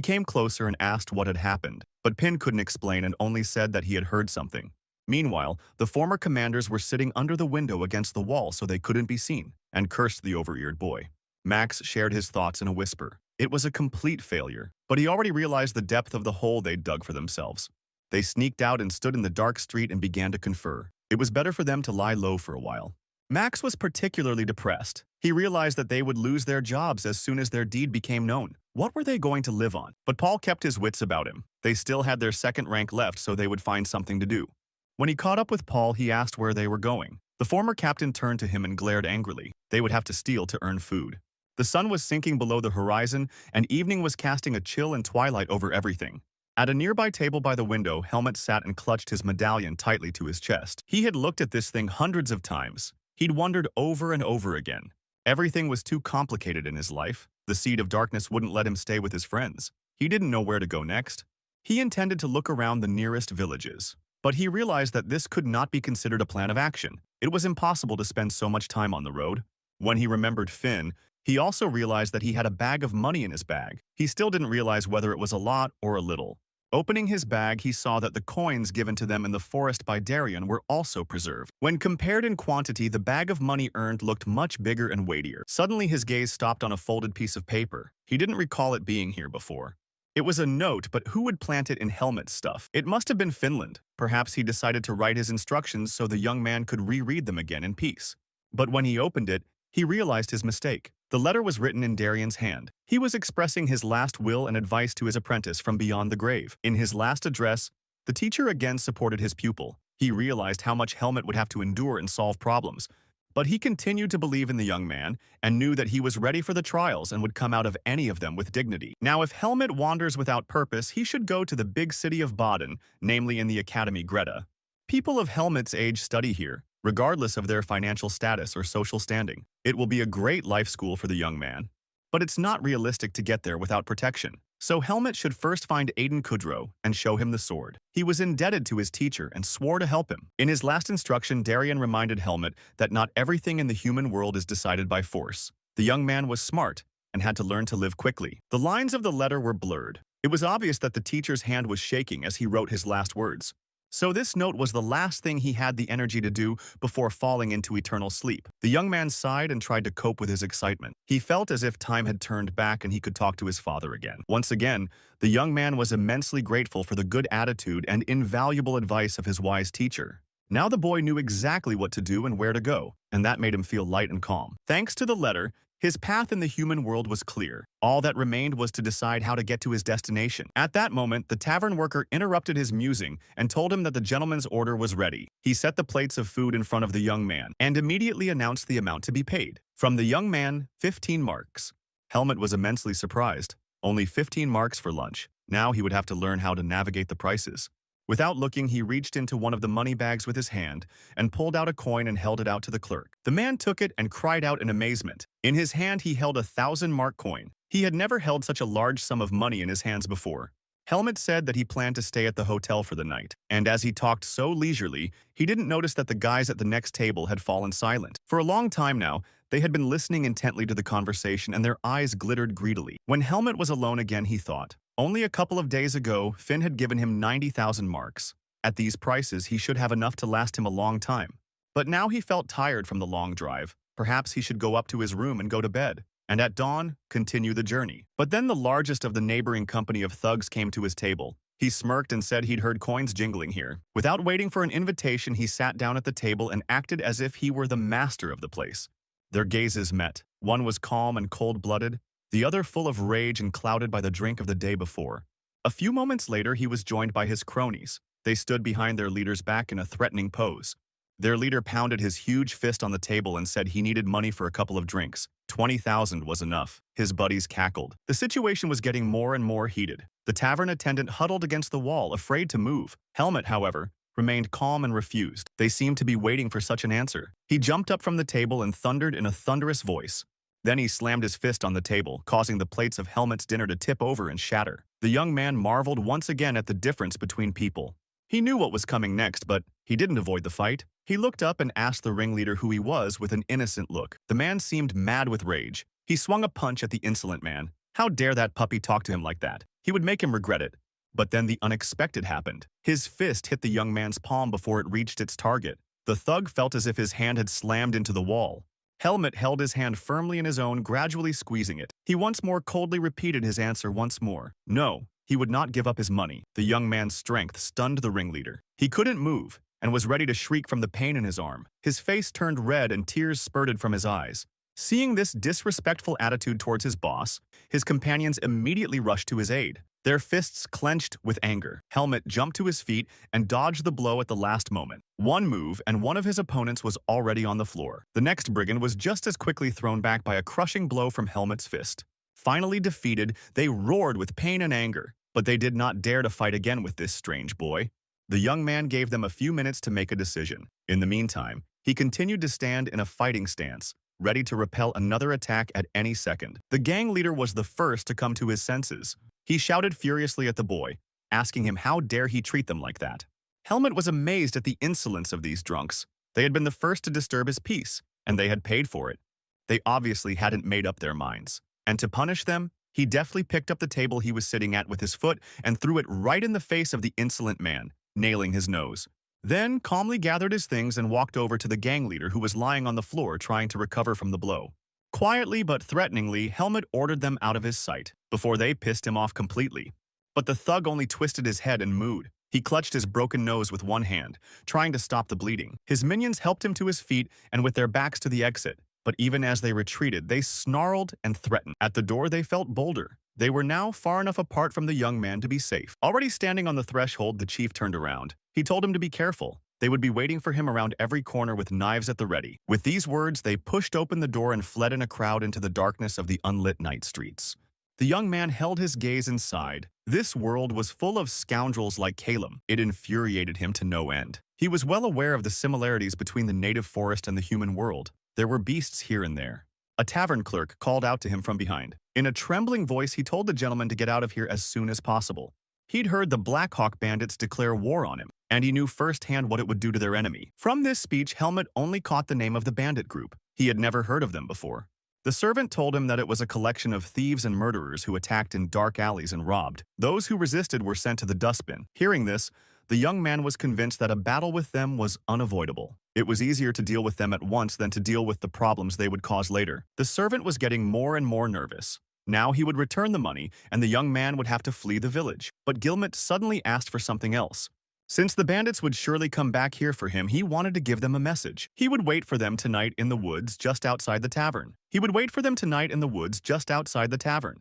came closer and asked what had happened, but Pin couldn't explain and only said that he had heard something. Meanwhile, the former commanders were sitting under the window against the wall so they couldn't be seen, and cursed the over-eared boy. Max shared his thoughts in a whisper. It was a complete failure, but he already realized the depth of the hole they'd dug for themselves. They sneaked out and stood in the dark street and began to confer. It was better for them to lie low for a while. Max was particularly depressed. He realized that they would lose their jobs as soon as their deed became known. What were they going to live on? But Paul kept his wits about him. They still had their 2nd rank left, so they would find something to do. When he caught up with Paul, he asked where they were going. The former captain turned to him and glared angrily. They would have to steal to earn food. The sun was sinking below the horizon, and evening was casting a chill and twilight over everything. At a nearby table by the window, Helmet sat and clutched his medallion tightly to his chest. He had looked at this thing hundreds of times. He'd wondered over and over again. Everything was too complicated in his life. The seed of darkness wouldn't let him stay with his friends. He didn't know where to go next. He intended to look around the nearest villages, but he realized that this could not be considered a plan of action. It was impossible to spend so much time on the road. When he remembered Finn, he also realized that he had a bag of money in his bag. He still didn't realize whether it was a lot or a little. Opening his bag, he saw that the coins given to them in the forest by Darien were also preserved. When compared in quantity, the bag of money earned looked much bigger and weightier. Suddenly, his gaze stopped on a folded piece of paper. He didn't recall it being here before. It was a note, but who would plant it in Helmet's stuff? It must have been Finland. Perhaps he decided to write his instructions so the young man could reread them again in peace. But when he opened it, he realized his mistake. The letter was written in Darian's hand. He was expressing his last will and advice to his apprentice from beyond the grave. In his last address, the teacher again supported his pupil. He realized how much Helmet would have to endure and solve problems. But he continued to believe in the young man and knew that he was ready for the trials and would come out of any of them with dignity. Now, if Helmet wanders without purpose, he should go to the big city of Baden, namely in the Academy Greta. People of Helmet's age study here, regardless of their financial status or social standing. It will be a great life school for the young man. But it's not realistic to get there without protection. So Helmet should first find Aiden Kudrow and show him the sword. He was indebted to his teacher and swore to help him. In his last instruction, Darian reminded Helmet that not everything in the human world is decided by force. The young man was smart and had to learn to live quickly. The lines of the letter were blurred. It was obvious that the teacher's hand was shaking as he wrote his last words. So this note was the last thing he had the energy to do before falling into eternal sleep. The young man sighed and tried to cope with his excitement. He felt as if time had turned back and he could talk to his father again. Once again, the young man was immensely grateful for the good attitude and invaluable advice of his wise teacher. Now the boy knew exactly what to do and where to go, and that made him feel light and calm. Thanks to the letter, his path in the human world was clear. All that remained was to decide how to get to his destination. At that moment, the tavern worker interrupted his musing and told him that the gentleman's order was ready. He set the plates of food in front of the young man and immediately announced the amount to be paid. From the young man, 15 marks. Helmet was immensely surprised. Only 15 marks for lunch. Now he would have to learn how to navigate the prices. Without looking, he reached into one of the money bags with his hand and pulled out a coin and held it out to the clerk. The man took it and cried out in amazement. In his hand, he held a 1,000-mark coin. He had never held such a large sum of money in his hands before. Helmet said that he planned to stay at the hotel for the night, and as he talked so leisurely, he didn't notice that the guys at the next table had fallen silent. For a long time now, they had been listening intently to the conversation and their eyes glittered greedily. When Helmet was alone again, he thought, only a couple of days ago, Finn had given him 90,000 marks. At these prices, he should have enough to last him a long time. But now he felt tired from the long drive. Perhaps he should go up to his room and go to bed, and at dawn, continue the journey. But then the largest of the neighboring company of thugs came to his table. He smirked and said he'd heard coins jingling here. Without waiting for an invitation, he sat down at the table and acted as if he were the master of the place. Their gazes met. One was calm and cold-blooded, the other full of rage and clouded by the drink of the day before. A few moments later, he was joined by his cronies. They stood behind their leader's back in a threatening pose. Their leader pounded his huge fist on the table and said he needed money for a couple of drinks. 20,000 was enough. His buddies cackled. The situation was getting more and more heated. The tavern attendant huddled against the wall, afraid to move. Helmet, however, remained calm and refused. They seemed to be waiting for such an answer. He jumped up from the table and thundered in a thunderous voice. Then he slammed his fist on the table, causing the plates of Helmet's dinner to tip over and shatter. The young man marveled once again at the difference between people. He knew what was coming next, but he didn't avoid the fight. He looked up and asked the ringleader who he was with an innocent look. The man seemed mad with rage. He swung a punch at the insolent man. How dare that puppy talk to him like that? He would make him regret it. But then the unexpected happened. His fist hit the young man's palm before it reached its target. The thug felt as if his hand had slammed into the wall. Helmet held his hand firmly in his own, gradually squeezing it. He once more coldly repeated his answer once more. No, he would not give up his money. The young man's strength stunned the ringleader. He couldn't move and was ready to shriek from the pain in his arm. His face turned red and tears spurted from his eyes. Seeing this disrespectful attitude towards his boss, his companions immediately rushed to his aid. Their fists clenched with anger. Helmet jumped to his feet and dodged the blow at the last moment. One move, and one of his opponents was already on the floor. The next brigand was just as quickly thrown back by a crushing blow from Helmet's fist. Finally defeated, they roared with pain and anger, but they did not dare to fight again with this strange boy. The young man gave them a few minutes to make a decision. In the meantime, he continued to stand in a fighting stance, ready to repel another attack at any second. The gang leader was the first to come to his senses. He shouted furiously at the boy, asking him how dare he treat them like that. Helmet was amazed at the insolence of these drunks. They had been the first to disturb his peace, and they had paid for it. They obviously hadn't made up their minds. And to punish them, he deftly picked up the table he was sitting at with his foot and threw it right in the face of the insolent man, nailing his nose. Then calmly gathered his things and walked over to the gang leader who was lying on the floor trying to recover from the blow. Quietly but threateningly, Helmet ordered them out of his sight before they pissed him off completely. But the thug only twisted his head and mooed. He clutched his broken nose with one hand, trying to stop the bleeding. His minions helped him to his feet and with their backs to the exit. But even as they retreated, they snarled and threatened. At the door, they felt bolder. They were now far enough apart from the young man to be safe. Already standing on the threshold, the chief turned around. He told him to be careful. They would be waiting for him around every corner with knives at the ready. With these words, they pushed open the door and fled in a crowd into the darkness of the unlit night streets. The young man held his gaze and sighed. This world was full of scoundrels like Caleb. It infuriated him to no end. He was well aware of the similarities between the native forest and the human world. There were beasts here and there. A tavern clerk called out to him from behind. In a trembling voice, he told the gentleman to get out of here as soon as possible. He'd heard the Black Hawk bandits declare war on him, and he knew firsthand what it would do to their enemy. From this speech, Helmut only caught the name of the bandit group. He had never heard of them before. The servant told him that it was a collection of thieves and murderers who attacked in dark alleys and robbed. Those who resisted were sent to the dustbin. Hearing this, the young man was convinced that a battle with them was unavoidable. It was easier to deal with them at once than to deal with the problems they would cause later. The servant was getting more and more nervous. Now he would return the money, and the young man would have to flee the village. But Gilmut suddenly asked for something else. Since the bandits would surely come back here for him, he wanted to give them a message. He would wait for them tonight in the woods just outside the tavern.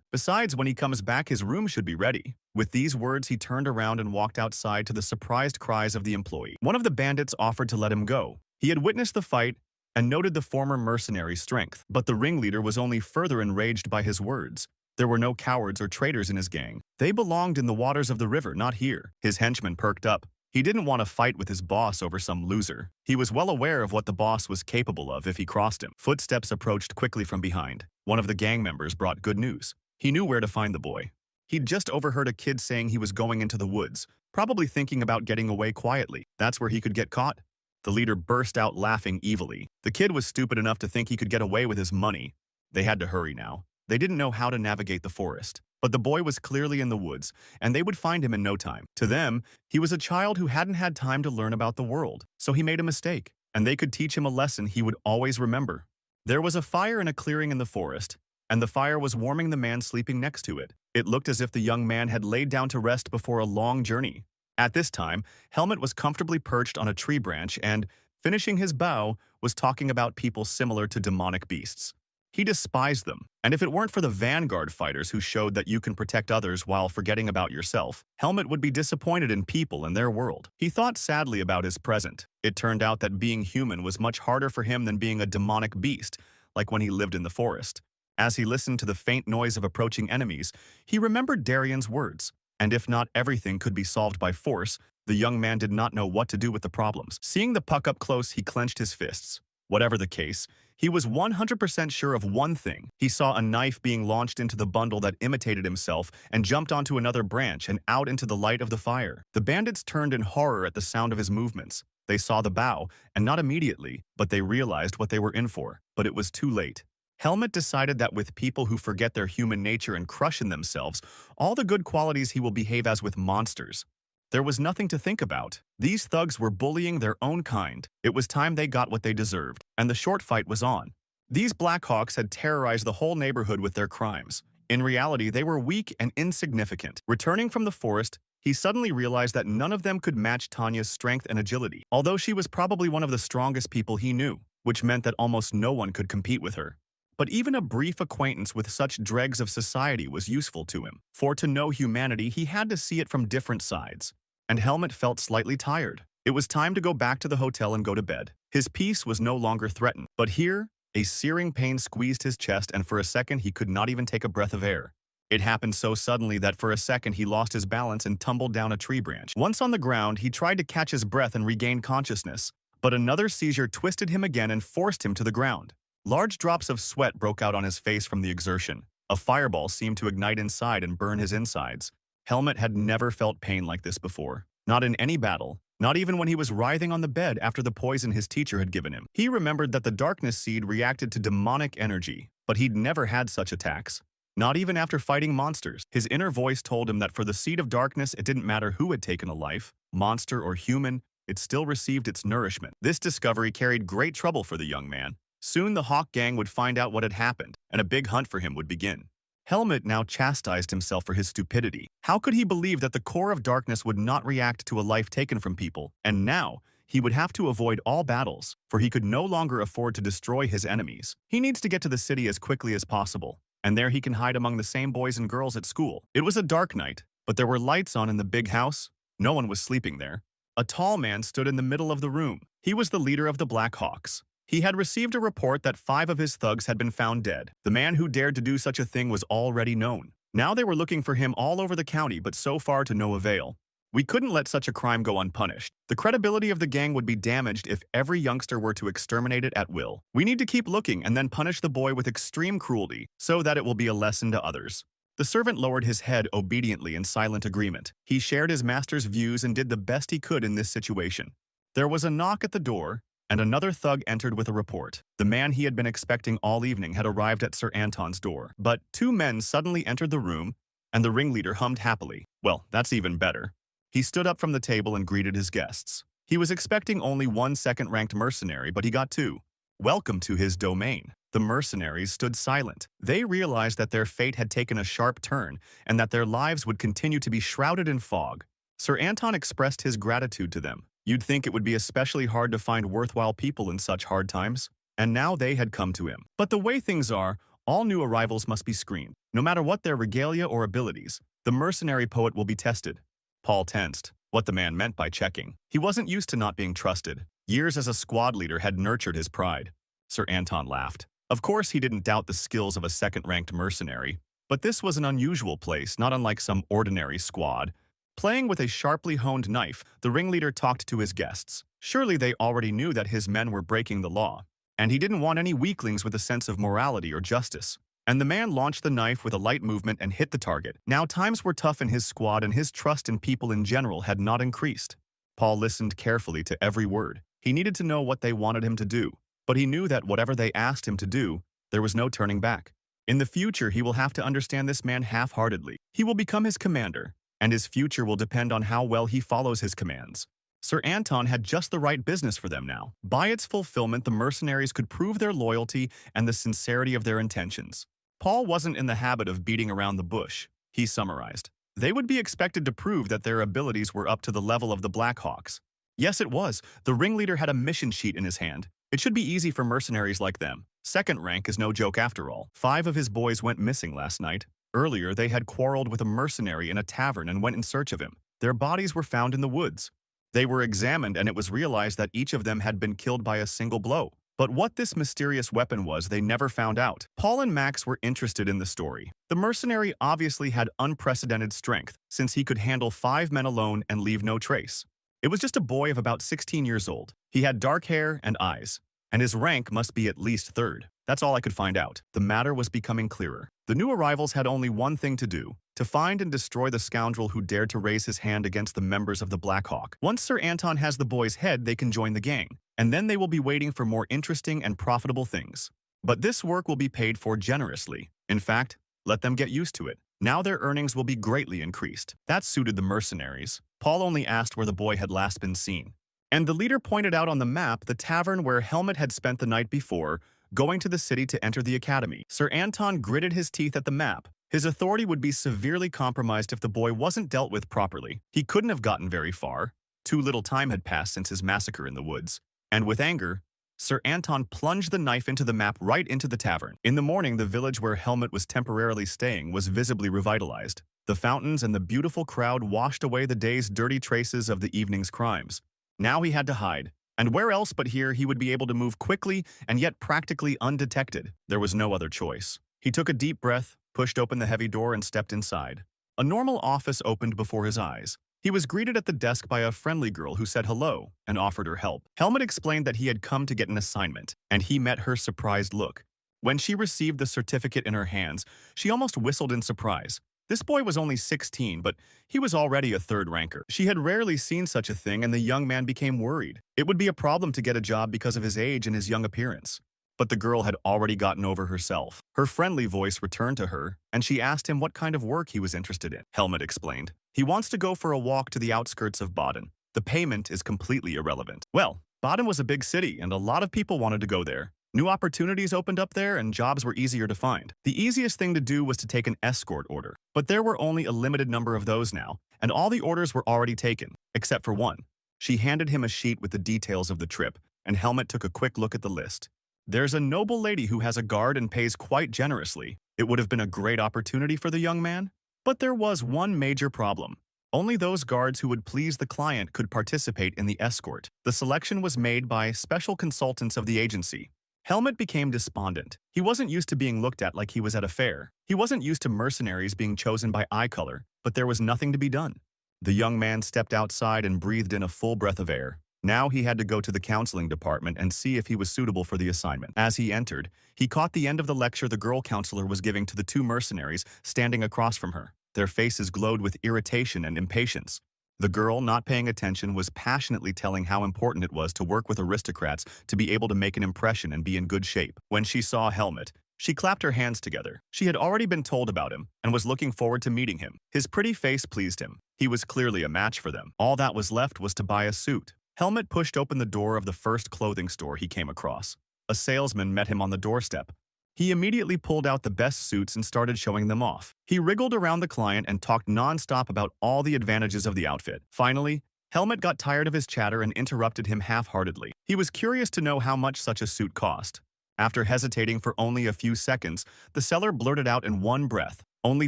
Besides, when he comes back, his room should be ready. With these words, he turned around and walked outside to the surprised cries of the employee. One of the bandits offered to let him go. He had witnessed the fight and noted the former mercenary's strength. But the ringleader was only further enraged by his words. There were no cowards or traitors in his gang. They belonged in the waters of the river, not here. His henchman perked up. He didn't want to fight with his boss over some loser. He was well aware of what the boss was capable of if he crossed him. Footsteps approached quickly from behind. One of the gang members brought good news. He knew where to find the boy. He'd just overheard a kid saying he was going into the woods, probably thinking about getting away quietly. That's where he could get caught. The leader burst out laughing evilly. The kid was stupid enough to think he could get away with his money. They had to hurry now. They didn't know how to navigate the forest. But the boy was clearly in the woods, and they would find him in no time. To them, he was a child who hadn't had time to learn about the world, so he made a mistake, and they could teach him a lesson he would always remember. There was a fire in a clearing in the forest, and the fire was warming the man sleeping next to it. It looked as if the young man had laid down to rest before a long journey. At this time, Helmut was comfortably perched on a tree branch and, finishing his bow, was talking about people similar to demonic beasts. He despised them, and if it weren't for the vanguard fighters who showed that you can protect others while forgetting about yourself, Helmut would be disappointed in people and their world. He thought sadly about his present. It turned out that being human was much harder for him than being a demonic beast, like when he lived in the forest. As he listened to the faint noise of approaching enemies, he remembered Darian's words, and if not everything could be solved by force, the young man did not know what to do with the problems. Seeing the puck up close, he clenched his fists. Whatever the case, he was 100% sure of one thing. He saw a knife being launched into the bundle that imitated himself and jumped onto another branch and out into the light of the fire. The bandits turned in horror at the sound of his movements. They saw the bow, and not immediately, but they realized what they were in for. But it was too late. Helmut decided that with people who forget their human nature and crush in themselves, all the good qualities he will behave as with monsters. There was nothing to think about. These thugs were bullying their own kind. It was time they got what they deserved, and the short fight was on. These Blackhawks had terrorized the whole neighborhood with their crimes. In reality, they were weak and insignificant. Returning from the forest, he suddenly realized that none of them could match Tanya's strength and agility, although she was probably one of the strongest people he knew, which meant that almost no one could compete with her. But even a brief acquaintance with such dregs of society was useful to him. For to know humanity, he had to see it from different sides. And Helmut felt slightly tired. It was time to go back to the hotel and go to bed. His peace was no longer threatened. But here, a searing pain squeezed his chest, and for a second he could not even take a breath of air. It happened so suddenly that for a second he lost his balance and tumbled down a tree branch. Once on the ground, he tried to catch his breath and regain consciousness. But another seizure twisted him again and forced him to the ground. Large drops of sweat broke out on his face from the exertion. A fireball seemed to ignite inside and burn his insides. Helmut had never felt pain like this before. Not in any battle. Not even when he was writhing on the bed after the poison his teacher had given him. He remembered that the darkness seed reacted to demonic energy, but he'd never had such attacks. Not even after fighting monsters. His inner voice told him that for the seed of darkness, it didn't matter who had taken a life, monster or human, it still received its nourishment. This discovery carried great trouble for the young man. Soon the Hawk gang would find out what had happened, and a big hunt for him would begin. Helmut now chastised himself for his stupidity. How could he believe that the core of darkness would not react to a life taken from people? And now, he would have to avoid all battles, for he could no longer afford to destroy his enemies. He needs to get to the city as quickly as possible, and there he can hide among the same boys and girls at school. It was a dark night, but there were lights on in the big house. No one was sleeping there. A tall man stood in the middle of the room. He was the leader of the Black Hawks. He had received a report that 5 of his thugs had been found dead. The man who dared to do such a thing was already known. Now they were looking for him all over the county, but so far to no avail. We couldn't let such a crime go unpunished. The credibility of the gang would be damaged if every youngster were to exterminate it at will. We need to keep looking and then punish the boy with extreme cruelty, so that it will be a lesson to others. The servant lowered his head obediently in silent agreement. He shared his master's views and did the best he could in this situation. There was a knock at the door, and another thug entered with a report. The man he had been expecting all evening had arrived at Sir Anton's door. But 2 men suddenly entered the room, and the ringleader hummed happily. Well, that's even better. He stood up from the table and greeted his guests. He was expecting only 1 second-ranked mercenary, but he got 2. Welcome to his domain. The mercenaries stood silent. They realized that their fate had taken a sharp turn and that their lives would continue to be shrouded in fog. Sir Anton expressed his gratitude to them. You'd think it would be especially hard to find worthwhile people in such hard times. And now they had come to him. But the way things are, all new arrivals must be screened. No matter what their regalia or abilities, the mercenary poet will be tested. Paul tensed what the man meant by checking. He wasn't used to not being trusted. Years as a squad leader had nurtured his pride. Sir Anton laughed. Of course, he didn't doubt the skills of a second-ranked mercenary, but this was an unusual place, not unlike some ordinary squad. Playing with a sharply honed knife, the ringleader talked to his guests. Surely they already knew that his men were breaking the law, and he didn't want any weaklings with a sense of morality or justice. And the man launched the knife with a light movement and hit the target. Now times were tough in his squad, and his trust in people in general had not increased. Paul listened carefully to every word. He needed to know what they wanted him to do, but he knew that whatever they asked him to do, there was no turning back. In the future, he will have to understand this man half-heartedly. He will become his commander, and his future will depend on how well he follows his commands. Sir Anton had just the right business for them now. By its fulfillment, the mercenaries could prove their loyalty and the sincerity of their intentions. Paul wasn't in the habit of beating around the bush, he summarized. They would be expected to prove that their abilities were up to the level of the Black Hawks. Yes, it was. The ringleader had a mission sheet in his hand. It should be easy for mercenaries like them. Second rank is no joke after all. 5 of his boys went missing last night. Earlier, they had quarreled with a mercenary in a tavern and went in search of him. Their bodies were found in the woods. They were examined, and it was realized that each of them had been killed by a single blow. But what this mysterious weapon was, they never found out. Paul and Max were interested in the story. The mercenary obviously had unprecedented strength, since he could handle 5 men alone and leave no trace. It was just a boy of about 16 years old. He had dark hair and eyes, and his rank must be at least 3rd. That's all I could find out. The matter was becoming clearer. The new arrivals had only one thing to do: to find and destroy the scoundrel who dared to raise his hand against the members of the Black Hawk. Once Sir Anton has the boy's head, they can join the gang, and then they will be waiting for more interesting and profitable things. But this work will be paid for generously. In fact, let them get used to it. Now their earnings will be greatly increased. That suited the mercenaries. Paul only asked where the boy had last been seen. And the leader pointed out on the map the tavern where Helmut had spent the night before, going to the city to enter the academy. Sir Anton gritted his teeth at the map. His authority would be severely compromised if the boy wasn't dealt with properly. He couldn't have gotten very far. Too little time had passed since his massacre in the woods. And with anger, Sir Anton plunged the knife into the map right into the tavern. In the morning, the village where Helmut was temporarily staying was visibly revitalized. The fountains and the beautiful crowd washed away the day's dirty traces of the evening's crimes. Now he had to hide. And where else but here he would be able to move quickly and yet practically undetected. There was no other choice. He took a deep breath, pushed open the heavy door, and stepped inside. A normal office opened before his eyes. He was greeted at the desk by a friendly girl who said hello and offered her help. Helmut explained that he had come to get an assignment, and he met her surprised look. When she received the certificate in her hands, she almost whistled in surprise. This boy was only 16, but he was already a 3rd ranker. She had rarely seen such a thing, and the young man became worried. It would be a problem to get a job because of his age and his young appearance. But the girl had already gotten over herself. Her friendly voice returned to her, and she asked him what kind of work he was interested in. Helmut explained. He wants to go for a walk to the outskirts of Baden. The payment is completely irrelevant. Well, Baden was a big city, and a lot of people wanted to go there. New opportunities opened up there and jobs were easier to find. The easiest thing to do was to take an escort order, but there were only a limited number of those now, and all the orders were already taken, except for one. She handed him a sheet with the details of the trip, and Helmut took a quick look at the list. There's a noble lady who has a guard and pays quite generously. It would have been a great opportunity for the young man. But there was one major problem. Only those guards who would please the client could participate in the escort. The selection was made by special consultants of the agency. Helmut became despondent. He wasn't used to being looked at like he was at a fair. He wasn't used to mercenaries being chosen by eye color, but there was nothing to be done. The young man stepped outside and breathed in a full breath of air. Now he had to go to the counseling department and see if he was suitable for the assignment. As he entered, he caught the end of the lecture the girl counselor was giving to the two mercenaries standing across from her. Their faces glowed with irritation and impatience. The girl, not paying attention, was passionately telling how important it was to work with aristocrats to be able to make an impression and be in good shape. When she saw Helmut, she clapped her hands together. She had already been told about him and was looking forward to meeting him. His pretty face pleased him. He was clearly a match for them. All that was left was to buy a suit. Helmut pushed open the door of the first clothing store he came across. A salesman met him on the doorstep. He immediately pulled out the best suits and started showing them off. He wriggled around the client and talked non-stop about all the advantages of the outfit. Finally, Helmut got tired of his chatter and interrupted him half-heartedly. He was curious to know how much such a suit cost. After hesitating for only a few seconds, the seller blurted out in one breath, "Only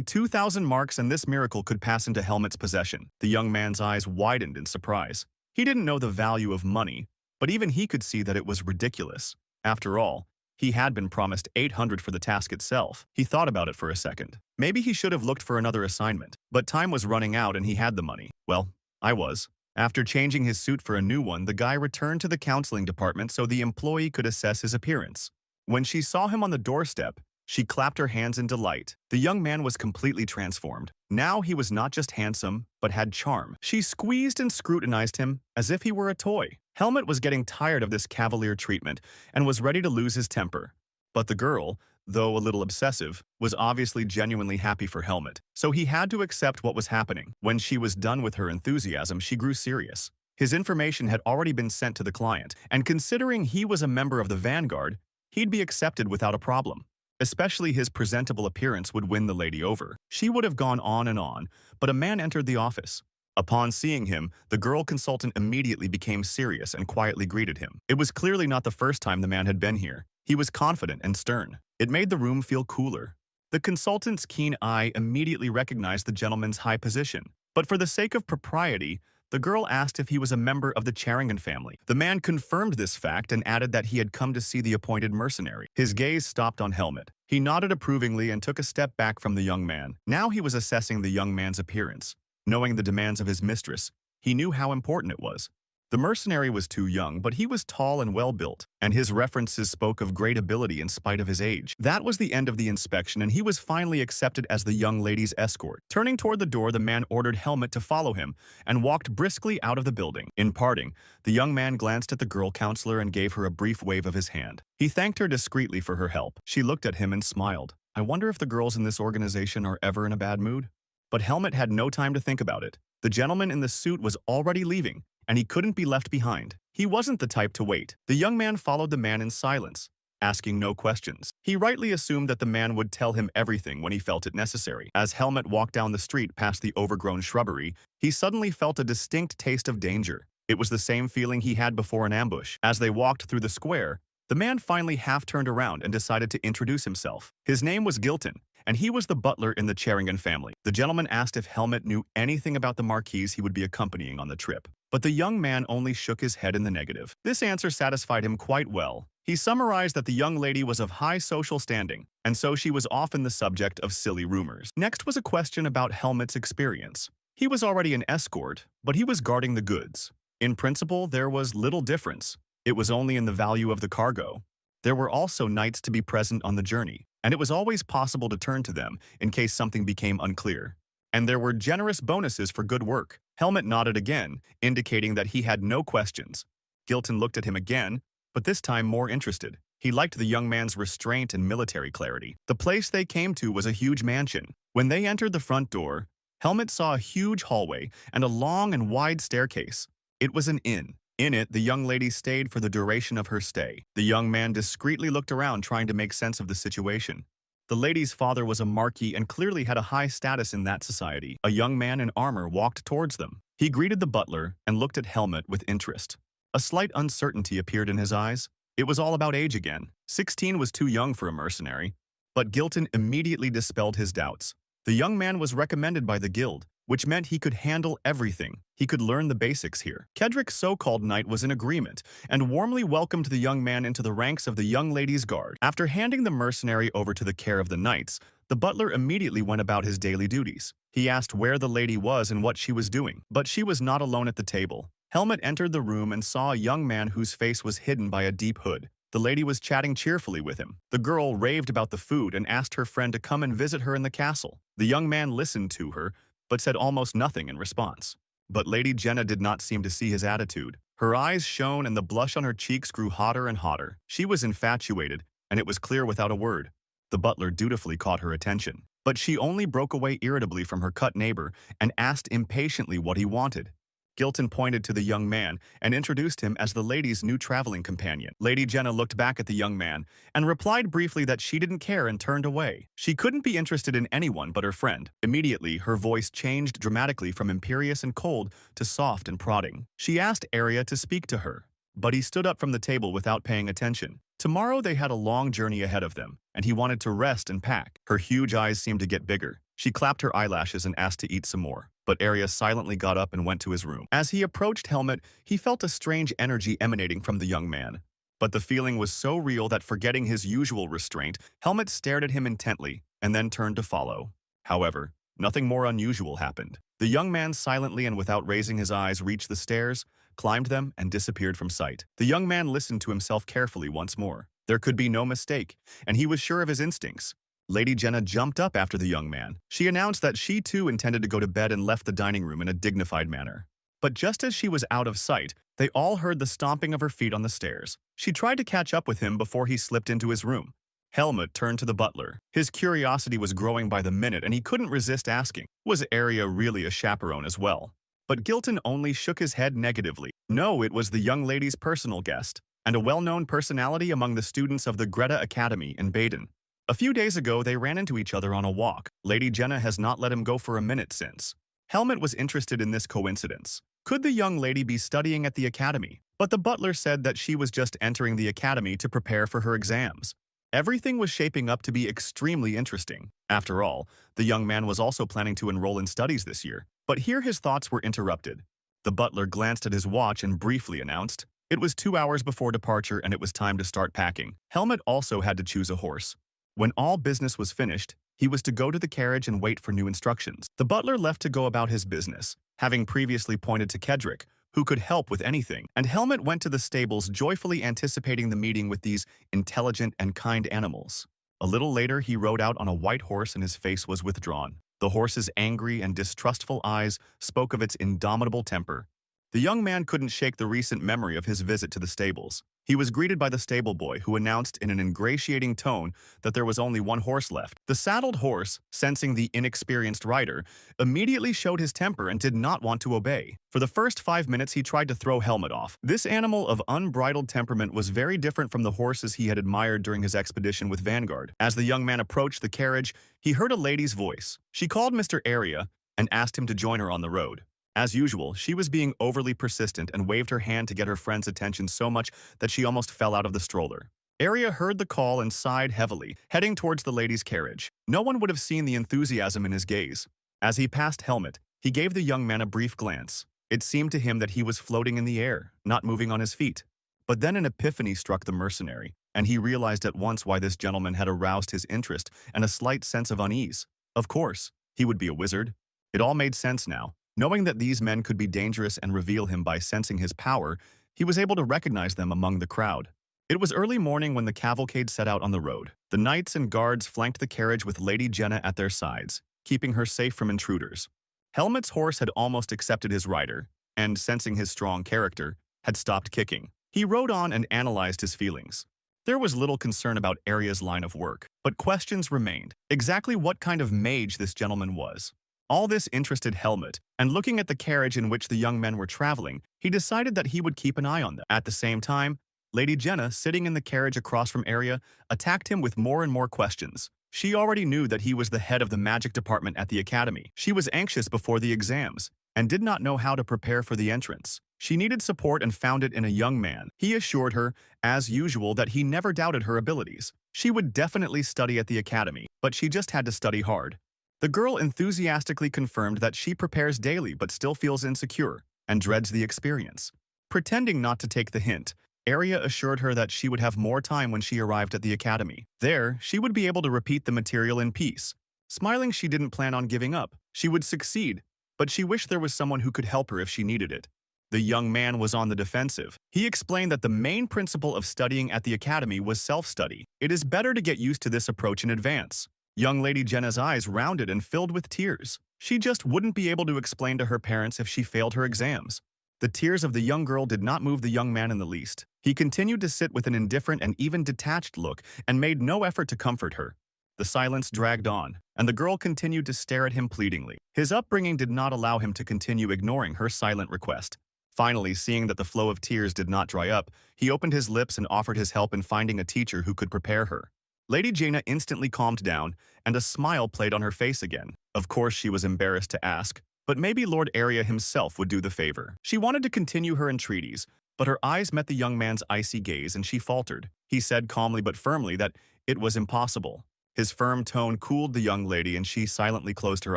2,000 marks and this miracle could pass into Helmut's possession." The young man's eyes widened in surprise. He didn't know the value of money, but even he could see that it was ridiculous. After all, he had been promised 800 for the task itself. He thought about it for a second. Maybe he should have looked for another assignment, but time was running out and he had the money. Well, I was. After changing his suit for a new one, the guy returned to the counseling department so the employee could assess his appearance. When she saw him on the doorstep, she clapped her hands in delight. The young man was completely transformed. Now he was not just handsome, but had charm. She squeezed and scrutinized him as if he were a toy. Helmut was getting tired of this cavalier treatment and was ready to lose his temper. But the girl, though a little obsessive, was obviously genuinely happy for Helmut, so he had to accept what was happening. When she was done with her enthusiasm, she grew serious. His information had already been sent to the client, and considering he was a member of the Vanguard, he'd be accepted without a problem. Especially his presentable appearance would win the lady over. She would have gone on, but a man entered the office. Upon seeing him, the girl consultant immediately became serious and quietly greeted him. It was clearly not the first time the man had been here. He was confident and stern. It made the room feel cooler. The consultant's keen eye immediately recognized the gentleman's high position. But for the sake of propriety, the girl asked if he was a member of the Charrington family. The man confirmed this fact and added that he had come to see the appointed mercenary. His gaze stopped on Helmut. He nodded approvingly and took a step back from the young man. Now he was assessing the young man's appearance. Knowing the demands of his mistress, he knew how important it was. The mercenary was too young, but he was tall and well-built, and his references spoke of great ability in spite of his age. That was the end of the inspection, and he was finally accepted as the young lady's escort. Turning toward the door, the man ordered Helmut to follow him and walked briskly out of the building. In parting, the young man glanced at the girl counselor and gave her a brief wave of his hand. He thanked her discreetly for her help. She looked at him and smiled. I wonder if the girls in this organization are ever in a bad mood? But Helmut had no time to think about it. The gentleman in the suit was already leaving, and he couldn't be left behind. He wasn't the type to wait. The young man followed the man in silence, asking no questions. He rightly assumed that the man would tell him everything when he felt it necessary. As Helmut walked down the street past the overgrown shrubbery, he suddenly felt a distinct taste of danger. It was the same feeling he had before an ambush. As they walked through the square, the man finally half turned around and decided to introduce himself. His name was Gilton, and he was the butler in the Charrington family. The gentleman asked if Helmut knew anything about the marquise he would be accompanying on the trip. But the young man only shook his head in the negative. This answer satisfied him quite well. He summarized that the young lady was of high social standing, and so she was often the subject of silly rumors. Next was a question about Helmut's experience. He was already an escort, but he was guarding the goods. In principle, there was little difference. It was only in the value of the cargo. There were also knights to be present on the journey, and it was always possible to turn to them in case something became unclear. And there were generous bonuses for good work. Helmut nodded again, indicating that he had no questions. Gilton looked at him again, but this time more interested. He liked the young man's restraint and military clarity. The place they came to was a huge mansion. When they entered the front door, Helmut saw a huge hallway and a long and wide staircase. It was an inn. In it, the young lady stayed for the duration of her stay. The young man discreetly looked around trying to make sense of the situation. The lady's father was a marquis and clearly had a high status in that society. A young man in armor walked towards them. He greeted the butler and looked at Helmut with interest. A slight uncertainty appeared in his eyes. It was all about age again. 16 was too young for a mercenary. But Gilton immediately dispelled his doubts. The young man was recommended by the guild, which meant he could handle everything. He could learn the basics here. Kedrick's so-called knight was in agreement and warmly welcomed the young man into the ranks of the young ladies' guard. After handing the mercenary over to the care of the knights, the butler immediately went about his daily duties. He asked where the lady was and what she was doing, but she was not alone at the table. Helmut entered the room and saw a young man whose face was hidden by a deep hood. The lady was chatting cheerfully with him. The girl raved about the food and asked her friend to come and visit her in the castle. The young man listened to her, but said almost nothing in response. But Lady Jenna did not seem to see his attitude. Her eyes shone and the blush on her cheeks grew hotter and hotter. She was infatuated, and it was clear without a word. The butler dutifully caught her attention. But she only broke away irritably from her cut neighbor and asked impatiently what he wanted. Gilton pointed to the young man and introduced him as the lady's new traveling companion. Lady Jenna looked back at the young man and replied briefly that she didn't care and turned away. She couldn't be interested in anyone but her friend. Immediately, her voice changed dramatically from imperious and cold to soft and prodding. She asked Arya to speak to her, but he stood up from the table without paying attention. Tomorrow they had a long journey ahead of them, and he wanted to rest and pack. Her huge eyes seemed to get bigger. She clapped her eyelashes and asked to eat some more. But Arya silently got up and went to his room. As he approached Helmut, he felt a strange energy emanating from the young man. But the feeling was so real that forgetting his usual restraint, Helmut stared at him intently and then turned to follow. However, nothing more unusual happened. The young man silently and without raising his eyes reached the stairs, climbed them, and disappeared from sight. The young man listened to himself carefully once more. There could be no mistake, and he was sure of his instincts. Lady Jenna jumped up after the young man. She announced that she too intended to go to bed and left the dining room in a dignified manner. But just as she was out of sight, they all heard the stomping of her feet on the stairs. She tried to catch up with him before he slipped into his room. Helmut turned to the butler. His curiosity was growing by the minute and he couldn't resist asking, was Arya really a chaperone as well? But Gilton only shook his head negatively. No, it was the young lady's personal guest, and a well-known personality among the students of the Greta Academy in Baden. A few days ago, they ran into each other on a walk. Lady Jenna has not let him go for a minute since. Helmut was interested in this coincidence. Could the young lady be studying at the academy? But the butler said that she was just entering the academy to prepare for her exams. Everything was shaping up to be extremely interesting. After all, the young man was also planning to enroll in studies this year. But here his thoughts were interrupted. The butler glanced at his watch and briefly announced, it was 2 hours before departure and it was time to start packing. Helmut also had to choose a horse. When all business was finished, he was to go to the carriage and wait for new instructions. The butler left to go about his business, having previously pointed to Kedrick, who could help with anything, and Helmut went to the stables joyfully anticipating the meeting with these intelligent and kind animals. A little later, he rode out on a white horse and his face was withdrawn. The horse's angry and distrustful eyes spoke of its indomitable temper. The young man couldn't shake the recent memory of his visit to the stables. He was greeted by the stable boy, who announced in an ingratiating tone that there was only one horse left. The saddled horse, sensing the inexperienced rider, immediately showed his temper and did not want to obey. For the first 5 minutes, he tried to throw Helmut off. This animal of unbridled temperament was very different from the horses he had admired during his expedition with Vanguard. As the young man approached the carriage, he heard a lady's voice. She called Mr. Arya and asked him to join her on the road. As usual, she was being overly persistent and waved her hand to get her friend's attention so much that she almost fell out of the stroller. Arya heard the call and sighed heavily, heading towards the lady's carriage. No one would have seen the enthusiasm in his gaze. As he passed Helmut, he gave the young man a brief glance. It seemed to him that he was floating in the air, not moving on his feet. But then an epiphany struck the mercenary, and he realized at once why this gentleman had aroused his interest and a slight sense of unease. Of course, he would be a wizard. It all made sense now. Knowing that these men could be dangerous and reveal him by sensing his power, he was able to recognize them among the crowd. It was early morning when the cavalcade set out on the road. The knights and guards flanked the carriage with Lady Jenna at their sides, keeping her safe from intruders. Helmut's horse had almost accepted his rider, and, sensing his strong character, had stopped kicking. He rode on and analyzed his feelings. There was little concern about Arya's line of work, but questions remained. Exactly what kind of mage this gentleman was. All this interested Helmut, and looking at the carriage in which the young men were traveling, he decided that he would keep an eye on them. At the same time, Lady Jenna, sitting in the carriage across from Arya, attacked him with more and more questions. She already knew that he was the head of the magic department at the academy. She was anxious before the exams, and did not know how to prepare for the entrance. She needed support and found it in a young man. He assured her, as usual, that he never doubted her abilities. She would definitely study at the academy, but she just had to study hard. The girl enthusiastically confirmed that she prepares daily but still feels insecure and dreads the experience. Pretending not to take the hint, Arya assured her that she would have more time when she arrived at the academy. There, she would be able to repeat the material in peace. Smiling, she didn't plan on giving up. She would succeed, but she wished there was someone who could help her if she needed it. The young man was on the defensive. He explained that the main principle of studying at the academy was self-study. It is better to get used to this approach in advance. Young Lady Jenna's eyes rounded and filled with tears. She just wouldn't be able to explain to her parents if she failed her exams. The tears of the young girl did not move the young man in the least. He continued to sit with an indifferent and even detached look and made no effort to comfort her. The silence dragged on, and the girl continued to stare at him pleadingly. His upbringing did not allow him to continue ignoring her silent request. Finally, seeing that the flow of tears did not dry up, he opened his lips and offered his help in finding a teacher who could prepare her. Lady Jaina instantly calmed down, and a smile played on her face again. Of course, she was embarrassed to ask, but maybe Lord Arya himself would do the favor. She wanted to continue her entreaties, but her eyes met the young man's icy gaze and she faltered. He said calmly but firmly that it was impossible. His firm tone cooled the young lady and she silently closed her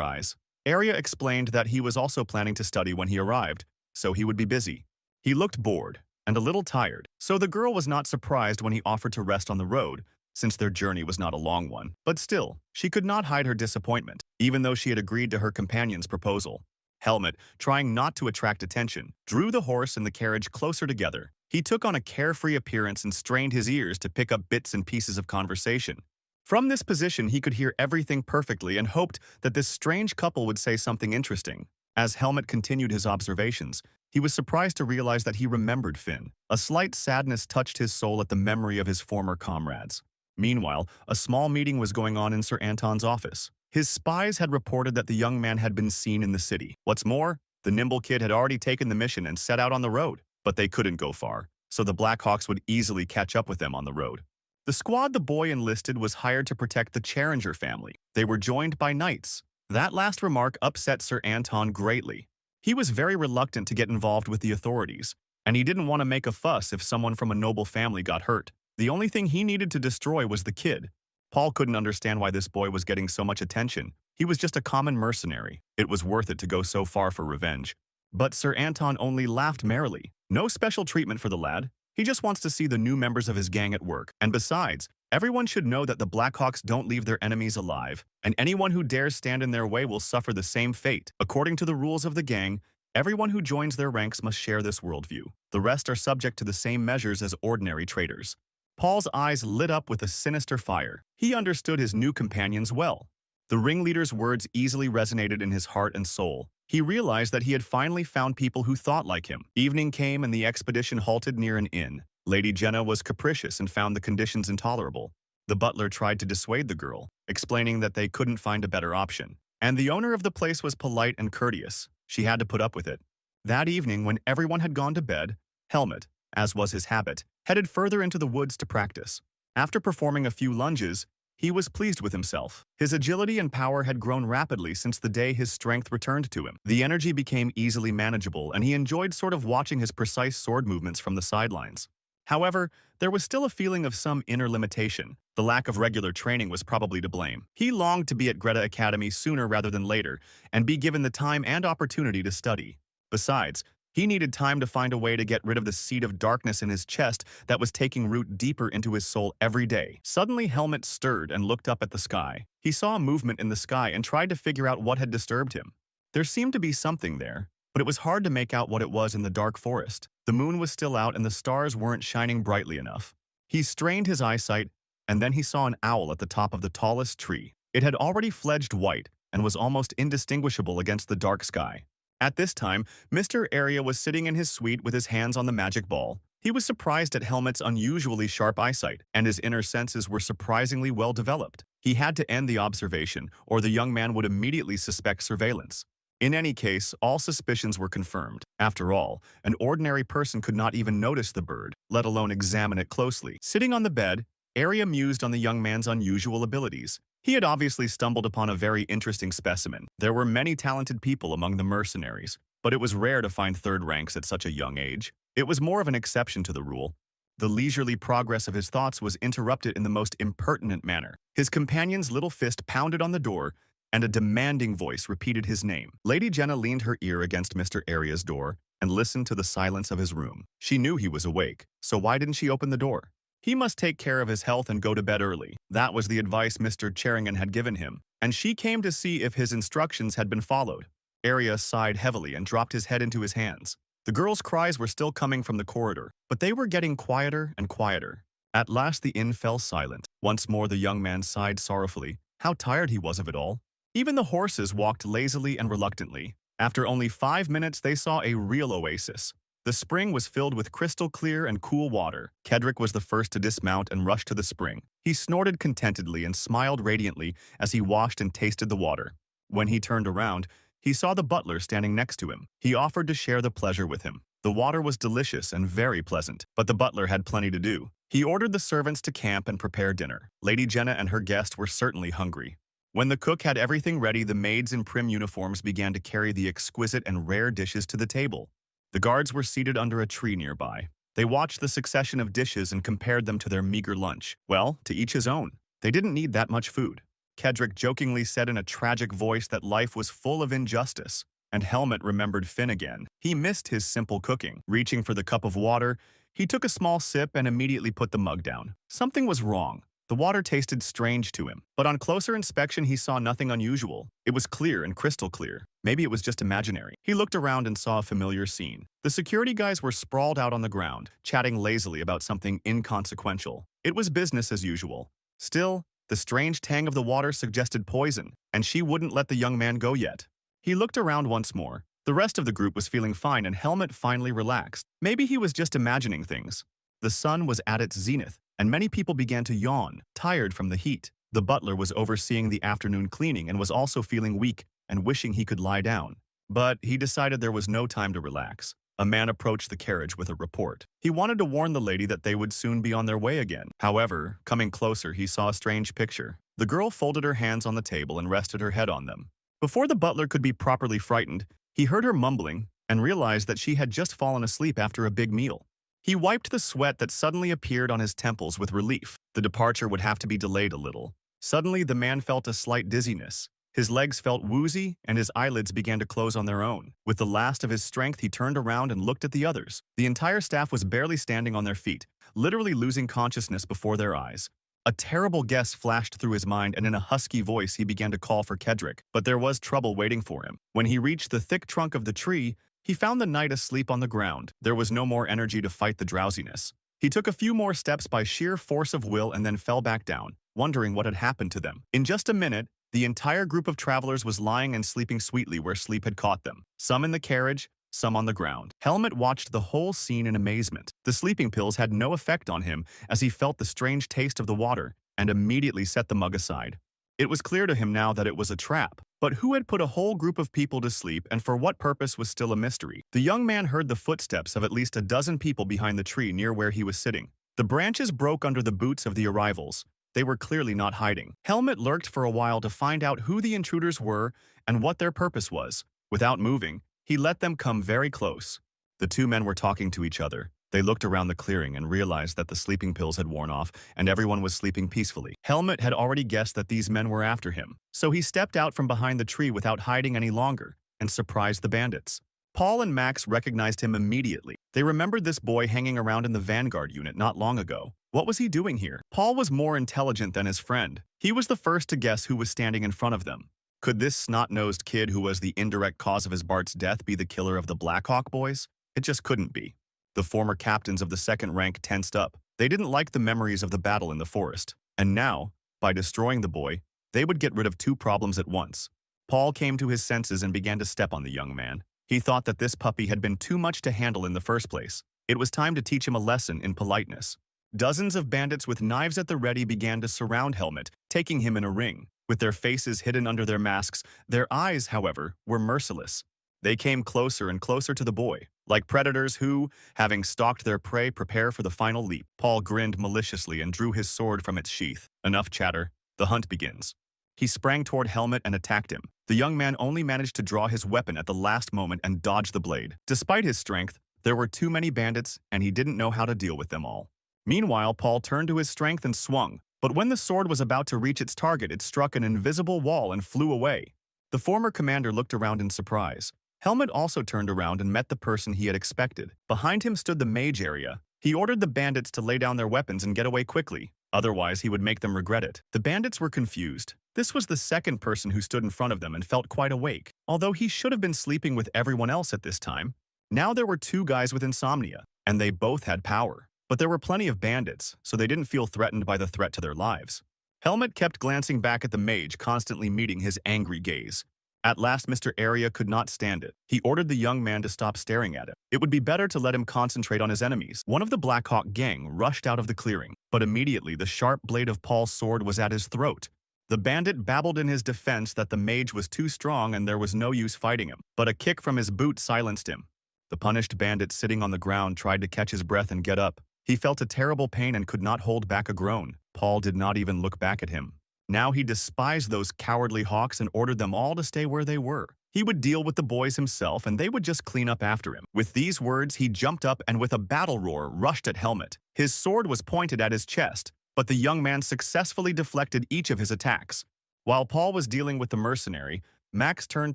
eyes. Arya explained that he was also planning to study when he arrived, so he would be busy. He looked bored and a little tired, so the girl was not surprised when he offered to rest on the road, since their journey was not a long one. But still, she could not hide her disappointment, even though she had agreed to her companion's proposal. Helmut, trying not to attract attention, drew the horse and the carriage closer together. He took on a carefree appearance and strained his ears to pick up bits and pieces of conversation. From this position, he could hear everything perfectly and hoped that this strange couple would say something interesting. As Helmut continued his observations, he was surprised to realize that he remembered Finn. A slight sadness touched his soul at the memory of his former comrades. Meanwhile, a small meeting was going on in Sir Anton's office. His spies had reported that the young man had been seen in the city. What's more, the nimble kid had already taken the mission and set out on the road. But they couldn't go far, so the Blackhawks would easily catch up with them on the road. The squad the boy enlisted was hired to protect the Challenger family. They were joined by knights. That last remark upset Sir Anton greatly. He was very reluctant to get involved with the authorities, and he didn't want to make a fuss if someone from a noble family got hurt. The only thing he needed to destroy was the kid. Paul couldn't understand why this boy was getting so much attention. He was just a common mercenary. It was worth it to go so far for revenge. But Sir Anton only laughed merrily. No special treatment for the lad. He just wants to see the new members of his gang at work. And besides, everyone should know that the Blackhawks don't leave their enemies alive, and anyone who dares stand in their way will suffer the same fate. According to the rules of the gang, everyone who joins their ranks must share this worldview. The rest are subject to the same measures as ordinary traitors. Paul's eyes lit up with a sinister fire. He understood his new companions well. The ringleader's words easily resonated in his heart and soul. He realized that he had finally found people who thought like him. Evening came and the expedition halted near an inn. Lady Jenna was capricious and found the conditions intolerable. The butler tried to dissuade the girl, explaining that they couldn't find a better option. And the owner of the place was polite and courteous. She had to put up with it. That evening, when everyone had gone to bed, Helmut, as was his habit, headed further into the woods to practice. After performing a few lunges, he was pleased with himself. His agility and power had grown rapidly since the day his strength returned to him. The energy became easily manageable, and he enjoyed sort of watching his precise sword movements from the sidelines. However, there was still a feeling of some inner limitation. The lack of regular training was probably to blame. He longed to be at Greta Academy sooner rather than later, and be given the time and opportunity to study. Besides, he needed time to find a way to get rid of the seed of darkness in his chest that was taking root deeper into his soul every day. Suddenly, Helmut stirred and looked up at the sky. He saw a movement in the sky and tried to figure out what had disturbed him. There seemed to be something there, but it was hard to make out what it was in the dark forest. The moon was still out and the stars weren't shining brightly enough. He strained his eyesight, and then he saw an owl at the top of the tallest tree. It had already fledged white and was almost indistinguishable against the dark sky. At this time, Mr. Arya was sitting in his suite with his hands on the magic ball. He was surprised at Helmut's unusually sharp eyesight, and his inner senses were surprisingly well developed. He had to end the observation, or the young man would immediately suspect surveillance. In any case, all suspicions were confirmed. After all, an ordinary person could not even notice the bird, let alone examine it closely. Sitting on the bed, Arya mused on the young man's unusual abilities. He had obviously stumbled upon a very interesting specimen. There were many talented people among the mercenaries, but it was rare to find third ranks at such a young age. It was more of an exception to the rule. The leisurely progress of his thoughts was interrupted in the most impertinent manner. His companion's little fist pounded on the door, and a demanding voice repeated his name. Lady Jenna leaned her ear against Mr. Arya's door and listened to the silence of his room. She knew he was awake, so why didn't she open the door? He must take care of his health and go to bed early. That was the advice Mr. Cheringan had given him, and she came to see if his instructions had been followed. Arya sighed heavily and dropped his head into his hands. The girl's cries were still coming from the corridor, but they were getting quieter and quieter. At last the inn fell silent. Once more the young man sighed sorrowfully. How tired he was of it all. Even the horses walked lazily and reluctantly. After only 5 minutes they saw a real oasis. The spring was filled with crystal clear and cool water. Kedrick was the first to dismount and rush to the spring. He snorted contentedly and smiled radiantly as he washed and tasted the water. When he turned around, he saw the butler standing next to him. He offered to share the pleasure with him. The water was delicious and very pleasant, but the butler had plenty to do. He ordered the servants to camp and prepare dinner. Lady Jenna and her guest were certainly hungry. When the cook had everything ready, the maids in prim uniforms began to carry the exquisite and rare dishes to the table. The guards were seated under a tree nearby. They watched the succession of dishes and compared them to their meager lunch. Well, to each his own. They didn't need that much food. Kedrick jokingly said in a tragic voice that life was full of injustice, and Helmut remembered Finn again. He missed his simple cooking. Reaching for the cup of water, he took a small sip and immediately put the mug down. Something was wrong. The water tasted strange to him, but on closer inspection he saw nothing unusual. It was clear and crystal clear. Maybe it was just imaginary. He looked around and saw a familiar scene. The security guys were sprawled out on the ground, chatting lazily about something inconsequential. It was business as usual. Still, the strange tang of the water suggested poison, and she wouldn't let the young man go yet. He looked around once more. The rest of the group was feeling fine and Helmut finally relaxed. Maybe he was just imagining things. The sun was at its zenith, and many people began to yawn, tired from the heat. The butler was overseeing the afternoon cleaning and was also feeling weak and wishing he could lie down. But he decided there was no time to relax. A man approached the carriage with a report. He wanted to warn the lady that they would soon be on their way again. However, coming closer, he saw a strange picture. The girl folded her hands on the table and rested her head on them. Before the butler could be properly frightened, he heard her mumbling and realized that she had just fallen asleep after a big meal. He wiped the sweat that suddenly appeared on his temples with relief. The departure would have to be delayed a little. Suddenly, the man felt a slight dizziness. His legs felt woozy, and his eyelids began to close on their own. With the last of his strength, he turned around and looked at the others. The entire staff was barely standing on their feet, literally losing consciousness before their eyes. A terrible guess flashed through his mind, and in a husky voice, he began to call for Kedrick. But there was trouble waiting for him. When he reached the thick trunk of the tree, he found the knight asleep on the ground. There was no more energy to fight the drowsiness. He took a few more steps by sheer force of will and then fell back down, wondering what had happened to them. In just a minute, the entire group of travelers was lying and sleeping sweetly where sleep had caught them. Some in the carriage, some on the ground. Helmut watched the whole scene in amazement. The sleeping pills had no effect on him as he felt the strange taste of the water and immediately set the mug aside. It was clear to him now that it was a trap. But who had put a whole group of people to sleep and for what purpose was still a mystery. The young man heard the footsteps of at least a dozen people behind the tree near where he was sitting. The branches broke under the boots of the arrivals. They were clearly not hiding. Helmut lurked for a while to find out who the intruders were and what their purpose was. Without moving, he let them come very close. The two men were talking to each other. They looked around the clearing and realized that the sleeping pills had worn off and everyone was sleeping peacefully. Helmut had already guessed that these men were after him, so he stepped out from behind the tree without hiding any longer and surprised the bandits. Paul and Max recognized him immediately. They remembered this boy hanging around in the Vanguard unit not long ago. What was he doing here? Paul was more intelligent than his friend. He was the first to guess who was standing in front of them. Could this snot-nosed kid who was the indirect cause of his Bart's death be the killer of the Blackhawk boys? It just couldn't be. The former captains of the second rank tensed up. They didn't like the memories of the battle in the forest. And now, by destroying the boy, they would get rid of two problems at once. Paul came to his senses and began to step on the young man. He thought that this puppy had been too much to handle in the first place. It was time to teach him a lesson in politeness. Dozens of bandits with knives at the ready began to surround Helmet, taking him in a ring. With their faces hidden under their masks, their eyes, however, were merciless. They came closer and closer to the boy, like predators who, having stalked their prey, prepare for the final leap. Paul grinned maliciously and drew his sword from its sheath. Enough chatter. The hunt begins. He sprang toward Helmet and attacked him. The young man only managed to draw his weapon at the last moment and dodge the blade. Despite his strength, there were too many bandits, and he didn't know how to deal with them all. Meanwhile, Paul turned to his strength and swung, but when the sword was about to reach its target, it struck an invisible wall and flew away. The former commander looked around in surprise. Helmet also turned around and met the person he had expected. Behind him stood the mage area. He ordered the bandits to lay down their weapons and get away quickly. Otherwise, he would make them regret it. The bandits were confused. This was the second person who stood in front of them and felt quite awake, although he should have been sleeping with everyone else at this time. Now there were two guys with insomnia, and they both had power. But there were plenty of bandits, so they didn't feel threatened by the threat to their lives. Helmet kept glancing back at the mage, constantly meeting his angry gaze. At last, Mr. Area could not stand it. He ordered the young man to stop staring at him. It would be better to let him concentrate on his enemies. One of the Blackhawk gang rushed out of the clearing, but immediately the sharp blade of Paul's sword was at his throat. The bandit babbled in his defense that the mage was too strong and there was no use fighting him, but a kick from his boot silenced him. The punished bandit sitting on the ground tried to catch his breath and get up. He felt a terrible pain and could not hold back a groan. Paul did not even look back at him. Now he despised those cowardly hawks and ordered them all to stay where they were. He would deal with the boys himself and they would just clean up after him. With these words, he jumped up and with a battle roar rushed at Helmet. His sword was pointed at his chest, but the young man successfully deflected each of his attacks. While Paul was dealing with the mercenary, Max turned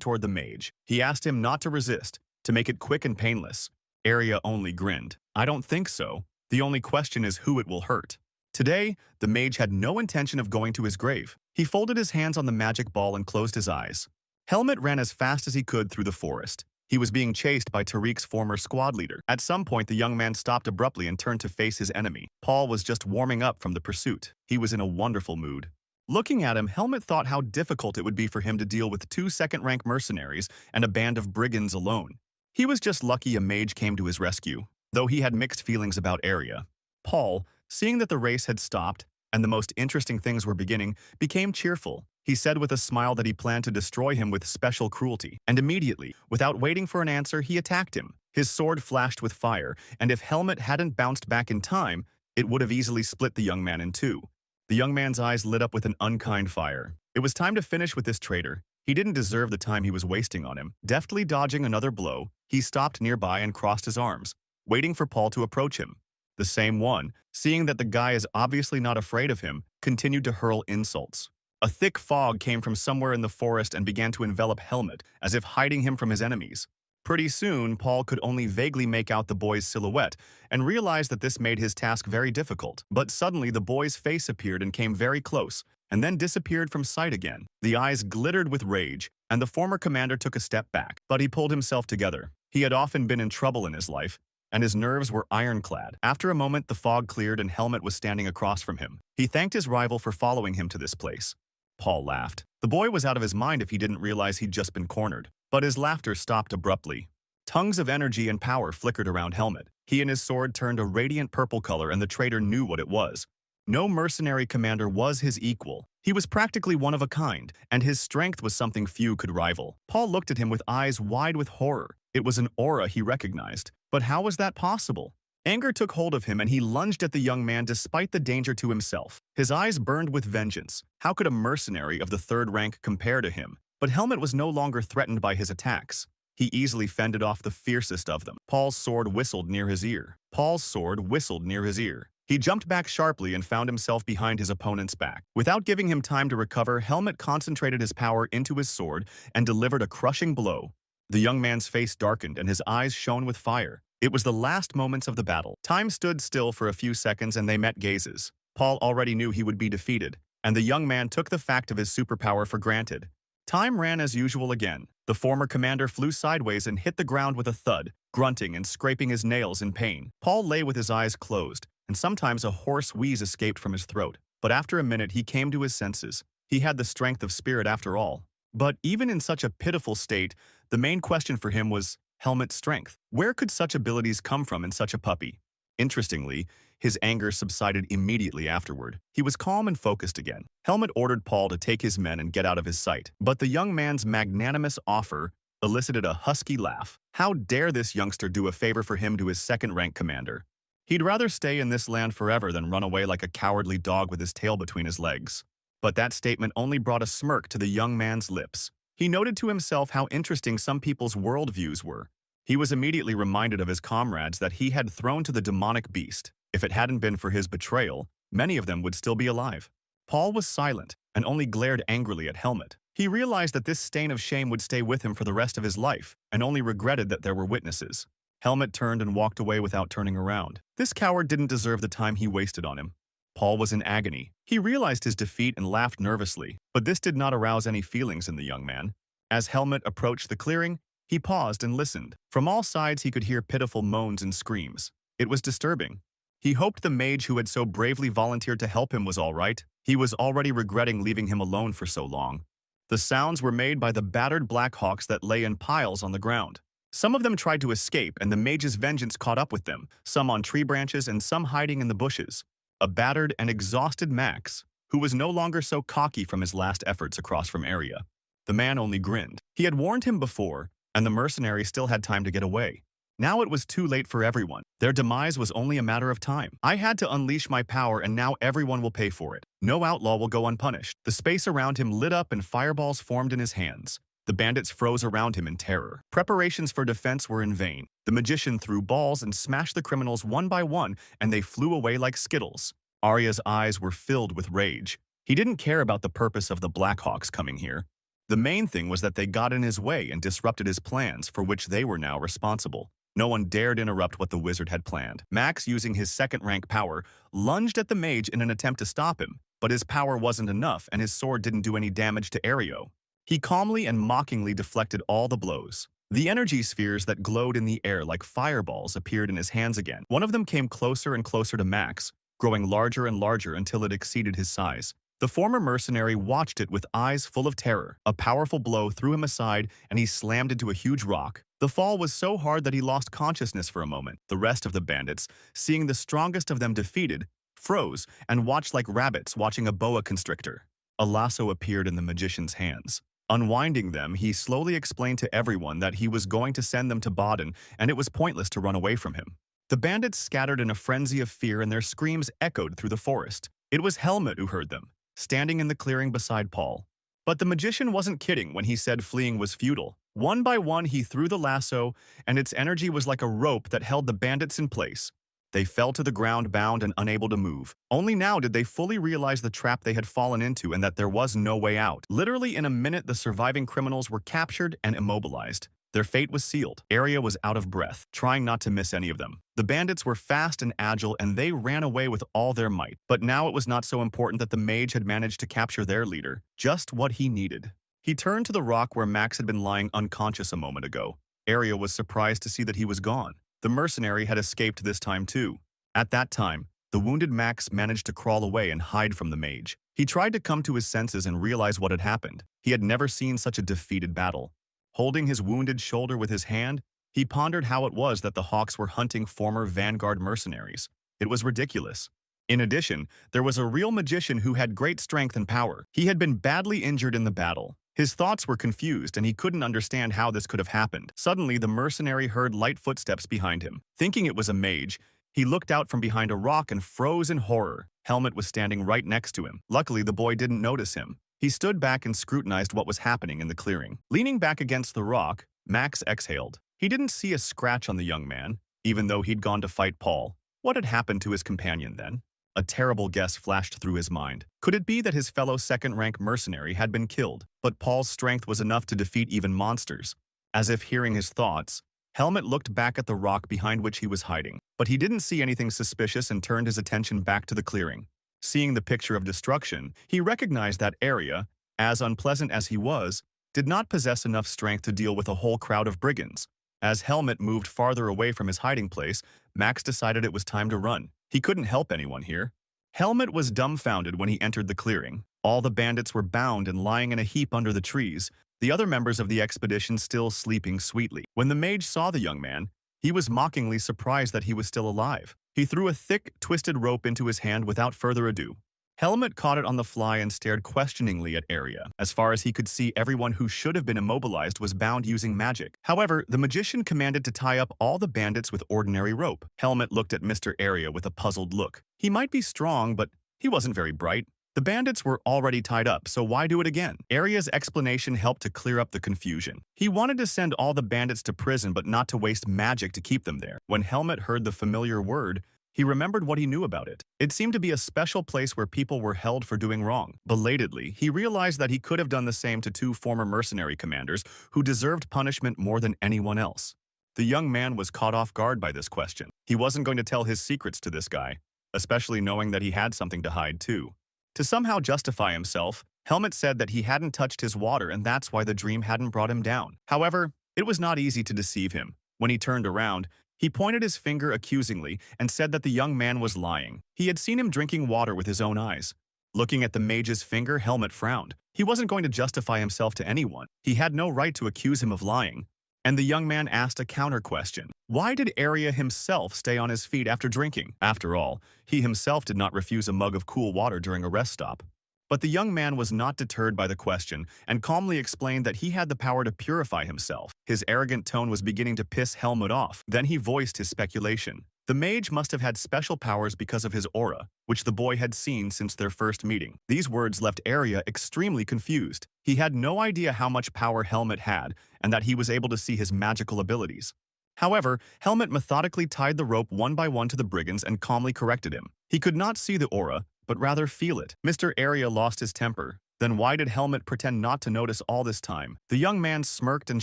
toward the mage. He asked him not to resist, to make it quick and painless. Area only grinned. I don't think so. The only question is who it will hurt. Today, the mage had no intention of going to his grave. He folded his hands on the magic ball and closed his eyes. Helmet ran as fast as he could through the forest. He was being chased by Tariq's former squad leader. At some point, the young man stopped abruptly and turned to face his enemy. Paul was just warming up from the pursuit. He was in a wonderful mood. Looking at him, Helmet thought how difficult it would be for him to deal with two second-rank mercenaries and a band of brigands alone. He was just lucky a mage came to his rescue, though he had mixed feelings about Area. Paul, seeing that the race had stopped and the most interesting things were beginning, became cheerful. He said with a smile that he planned to destroy him with special cruelty, and immediately, without waiting for an answer, he attacked him. His sword flashed with fire, and if Helmet hadn't bounced back in time, it would have easily split the young man in two. The young man's eyes lit up with an unkind fire. It was time to finish with this traitor. He didn't deserve the time he was wasting on him. Deftly dodging another blow, he stopped nearby and crossed his arms, waiting for Paul to approach him. The same one, seeing that the guy is obviously not afraid of him, continued to hurl insults. A thick fog came from somewhere in the forest and began to envelop Helmet, as if hiding him from his enemies. Pretty soon, Paul could only vaguely make out the boy's silhouette and realized that this made his task very difficult. But suddenly, the boy's face appeared and came very close, and then disappeared from sight again. The eyes glittered with rage, and the former commander took a step back, but he pulled himself together. He had often been in trouble in his life, and his nerves were ironclad. After a moment, the fog cleared and Helmet was standing across from him. He thanked his rival for following him to this place. Paul laughed. The boy was out of his mind if he didn't realize he'd just been cornered, but his laughter stopped abruptly. Tongues of energy and power flickered around Helmet. He and his sword turned a radiant purple color, and the traitor knew what it was. No mercenary commander was his equal. He was practically one of a kind, and his strength was something few could rival. Paul looked at him with eyes wide with horror. It was an aura he recognized. But how was that possible? Anger took hold of him and he lunged at the young man despite the danger to himself. His eyes burned with vengeance. How could a mercenary of the third rank compare to him? But Helmet was no longer threatened by his attacks. He easily fended off the fiercest of them. Paul's sword whistled near his ear. Paul's sword whistled near his ear. He jumped back sharply and found himself behind his opponent's back. Without giving him time to recover, Helmet concentrated his power into his sword and delivered a crushing blow. The young man's face darkened and his eyes shone with fire. It was the last moments of the battle. Time stood still for a few seconds and they met gazes. Paul already knew he would be defeated, and the young man took the fact of his superpower for granted. Time ran as usual again. The former commander flew sideways and hit the ground with a thud, grunting and scraping his nails in pain. Paul lay with his eyes closed, and sometimes a hoarse wheeze escaped from his throat. But after a minute, he came to his senses. He had the strength of spirit after all. But even in such a pitiful state, the main question for him was Helmet's strength. Where could such abilities come from in such a puppy? Interestingly, his anger subsided immediately afterward. He was calm and focused again. Helmet ordered Paul to take his men and get out of his sight. But the young man's magnanimous offer elicited a husky laugh. How dare this youngster do a favor for him to his second-rank commander? He'd rather stay in this land forever than run away like a cowardly dog with his tail between his legs. But that statement only brought a smirk to the young man's lips. He noted to himself how interesting some people's worldviews were. He was immediately reminded of his comrades that he had thrown to the demonic beast. If it hadn't been for his betrayal, many of them would still be alive. Paul was silent and only glared angrily at Helmet. He realized that this stain of shame would stay with him for the rest of his life, and only regretted that there were witnesses. Helmet turned and walked away without turning around. This coward didn't deserve the time he wasted on him. Paul was in agony. He realized his defeat and laughed nervously, but this did not arouse any feelings in the young man. As Helmet approached the clearing, he paused and listened. From all sides he could hear pitiful moans and screams. It was disturbing. He hoped the mage who had so bravely volunteered to help him was all right. He was already regretting leaving him alone for so long. The sounds were made by the battered Black Hawks that lay in piles on the ground. Some of them tried to escape, and the mage's vengeance caught up with them, some on tree branches and some hiding in the bushes. A battered and exhausted Max, who was no longer so cocky from his last efforts across from Area. The man only grinned. He had warned him before, and the mercenary still had time to get away. Now it was too late for everyone. Their demise was only a matter of time. I had to unleash my power, and now everyone will pay for it. No outlaw will go unpunished. The space around him lit up and fireballs formed in his hands. The bandits froze around him in terror. Preparations for defense were in vain. The magician threw balls and smashed the criminals one by one, and they flew away like skittles. Arya's eyes were filled with rage. He didn't care about the purpose of the Blackhawks coming here. The main thing was that they got in his way and disrupted his plans, for which they were now responsible. No one dared interrupt what the wizard had planned. Max, using his second-rank power, lunged at the mage in an attempt to stop him, but his power wasn't enough and his sword didn't do any damage to Ario. He calmly and mockingly deflected all the blows. The energy spheres that glowed in the air like fireballs appeared in his hands again. One of them came closer and closer to Max, growing larger and larger until it exceeded his size. The former mercenary watched it with eyes full of terror. A powerful blow threw him aside, and he slammed into a huge rock. The fall was so hard that he lost consciousness for a moment. The rest of the bandits, seeing the strongest of them defeated, froze and watched like rabbits watching a boa constrictor. A lasso appeared in the magician's hands. Unwinding them, he slowly explained to everyone that he was going to send them to Baden, and it was pointless to run away from him. The bandits scattered in a frenzy of fear, and their screams echoed through the forest. It was Helmet who heard them, standing in the clearing beside Paul. But the magician wasn't kidding when he said fleeing was futile. One by one, he threw the lasso, and its energy was like a rope that held the bandits in place. They fell to the ground bound and unable to move. Only now did they fully realize the trap they had fallen into and that there was no way out. Literally in a minute, the surviving criminals were captured and immobilized. Their fate was sealed. Arya was out of breath, trying not to miss any of them. The bandits were fast and agile, and they ran away with all their might. But now it was not so important that the mage had managed to capture their leader, just what he needed. He turned to the rock where Max had been lying unconscious a moment ago. Arya was surprised to see that he was gone. The mercenary had escaped this time too. At that time, the wounded Max managed to crawl away and hide from the mage. He tried to come to his senses and realize what had happened. He had never seen such a defeated battle. Holding his wounded shoulder with his hand, he pondered how it was that the Hawks were hunting former Vanguard mercenaries. It was ridiculous. In addition, there was a real magician who had great strength and power. He had been badly injured in the battle. His thoughts were confused, and he couldn't understand how this could have happened. Suddenly, the mercenary heard light footsteps behind him. Thinking it was a mage, he looked out from behind a rock and froze in horror. Helmet was standing right next to him. Luckily, the boy didn't notice him. He stood back and scrutinized what was happening in the clearing. Leaning back against the rock, Max exhaled. He didn't see a scratch on the young man, even though he'd gone to fight Paul. What had happened to his companion then? A terrible guess flashed through his mind. Could it be that his fellow second-rank mercenary had been killed, but Paul's strength was enough to defeat even monsters? As if hearing his thoughts, Helmet looked back at the rock behind which he was hiding, but he didn't see anything suspicious and turned his attention back to the clearing. Seeing the picture of destruction, he recognized that Arya, as unpleasant as he was, did not possess enough strength to deal with a whole crowd of brigands. As Helmet moved farther away from his hiding place, Max decided it was time to run. He couldn't help anyone here. Helmet was dumbfounded when he entered the clearing. All the bandits were bound and lying in a heap under the trees, the other members of the expedition still sleeping sweetly. When the mage saw the young man, he was mockingly surprised that he was still alive. He threw a thick, twisted rope into his hand without further ado. Helmet caught it on the fly and stared questioningly at Arya. As far as he could see, everyone who should have been immobilized was bound using magic. However, the magician commanded to tie up all the bandits with ordinary rope. Helmet looked at Mr. Arya with a puzzled look. He might be strong, but he wasn't very bright. The bandits were already tied up, so why do it again? Arya's explanation helped to clear up the confusion. He wanted to send all the bandits to prison but not to waste magic to keep them there. When Helmet heard the familiar word, he remembered what he knew about it. It seemed to be a special place where people were held for doing wrong. Belatedly, he realized that he could have done the same to two former mercenary commanders who deserved punishment more than anyone else. The young man was caught off guard by this question. He wasn't going to tell his secrets to this guy, especially knowing that he had something to hide too. To somehow justify himself, Helmet said that he hadn't touched his water and that's why the dream hadn't brought him down. However, it was not easy to deceive him. When he turned around, he pointed his finger accusingly and said that the young man was lying. He had seen him drinking water with his own eyes. Looking at the mage's finger, Helmet frowned. He wasn't going to justify himself to anyone. He had no right to accuse him of lying. And the young man asked a counter question. Why did Arya himself stay on his feet after drinking? After all, he himself did not refuse a mug of cool water during a rest stop. But the young man was not deterred by the question and calmly explained that he had the power to purify himself. His arrogant tone was beginning to piss Helmut off. Then he voiced his speculation. The mage must have had special powers because of his aura, which the boy had seen since their first meeting. These words left Arya extremely confused. He had no idea how much power Helmet had and that he was able to see his magical abilities. However, Helmet methodically tied the rope one by one to the brigands and calmly corrected him. He could not see the aura, but rather feel it. Mr. Arya lost his temper. Then why did Helmet pretend not to notice all this time? The young man smirked and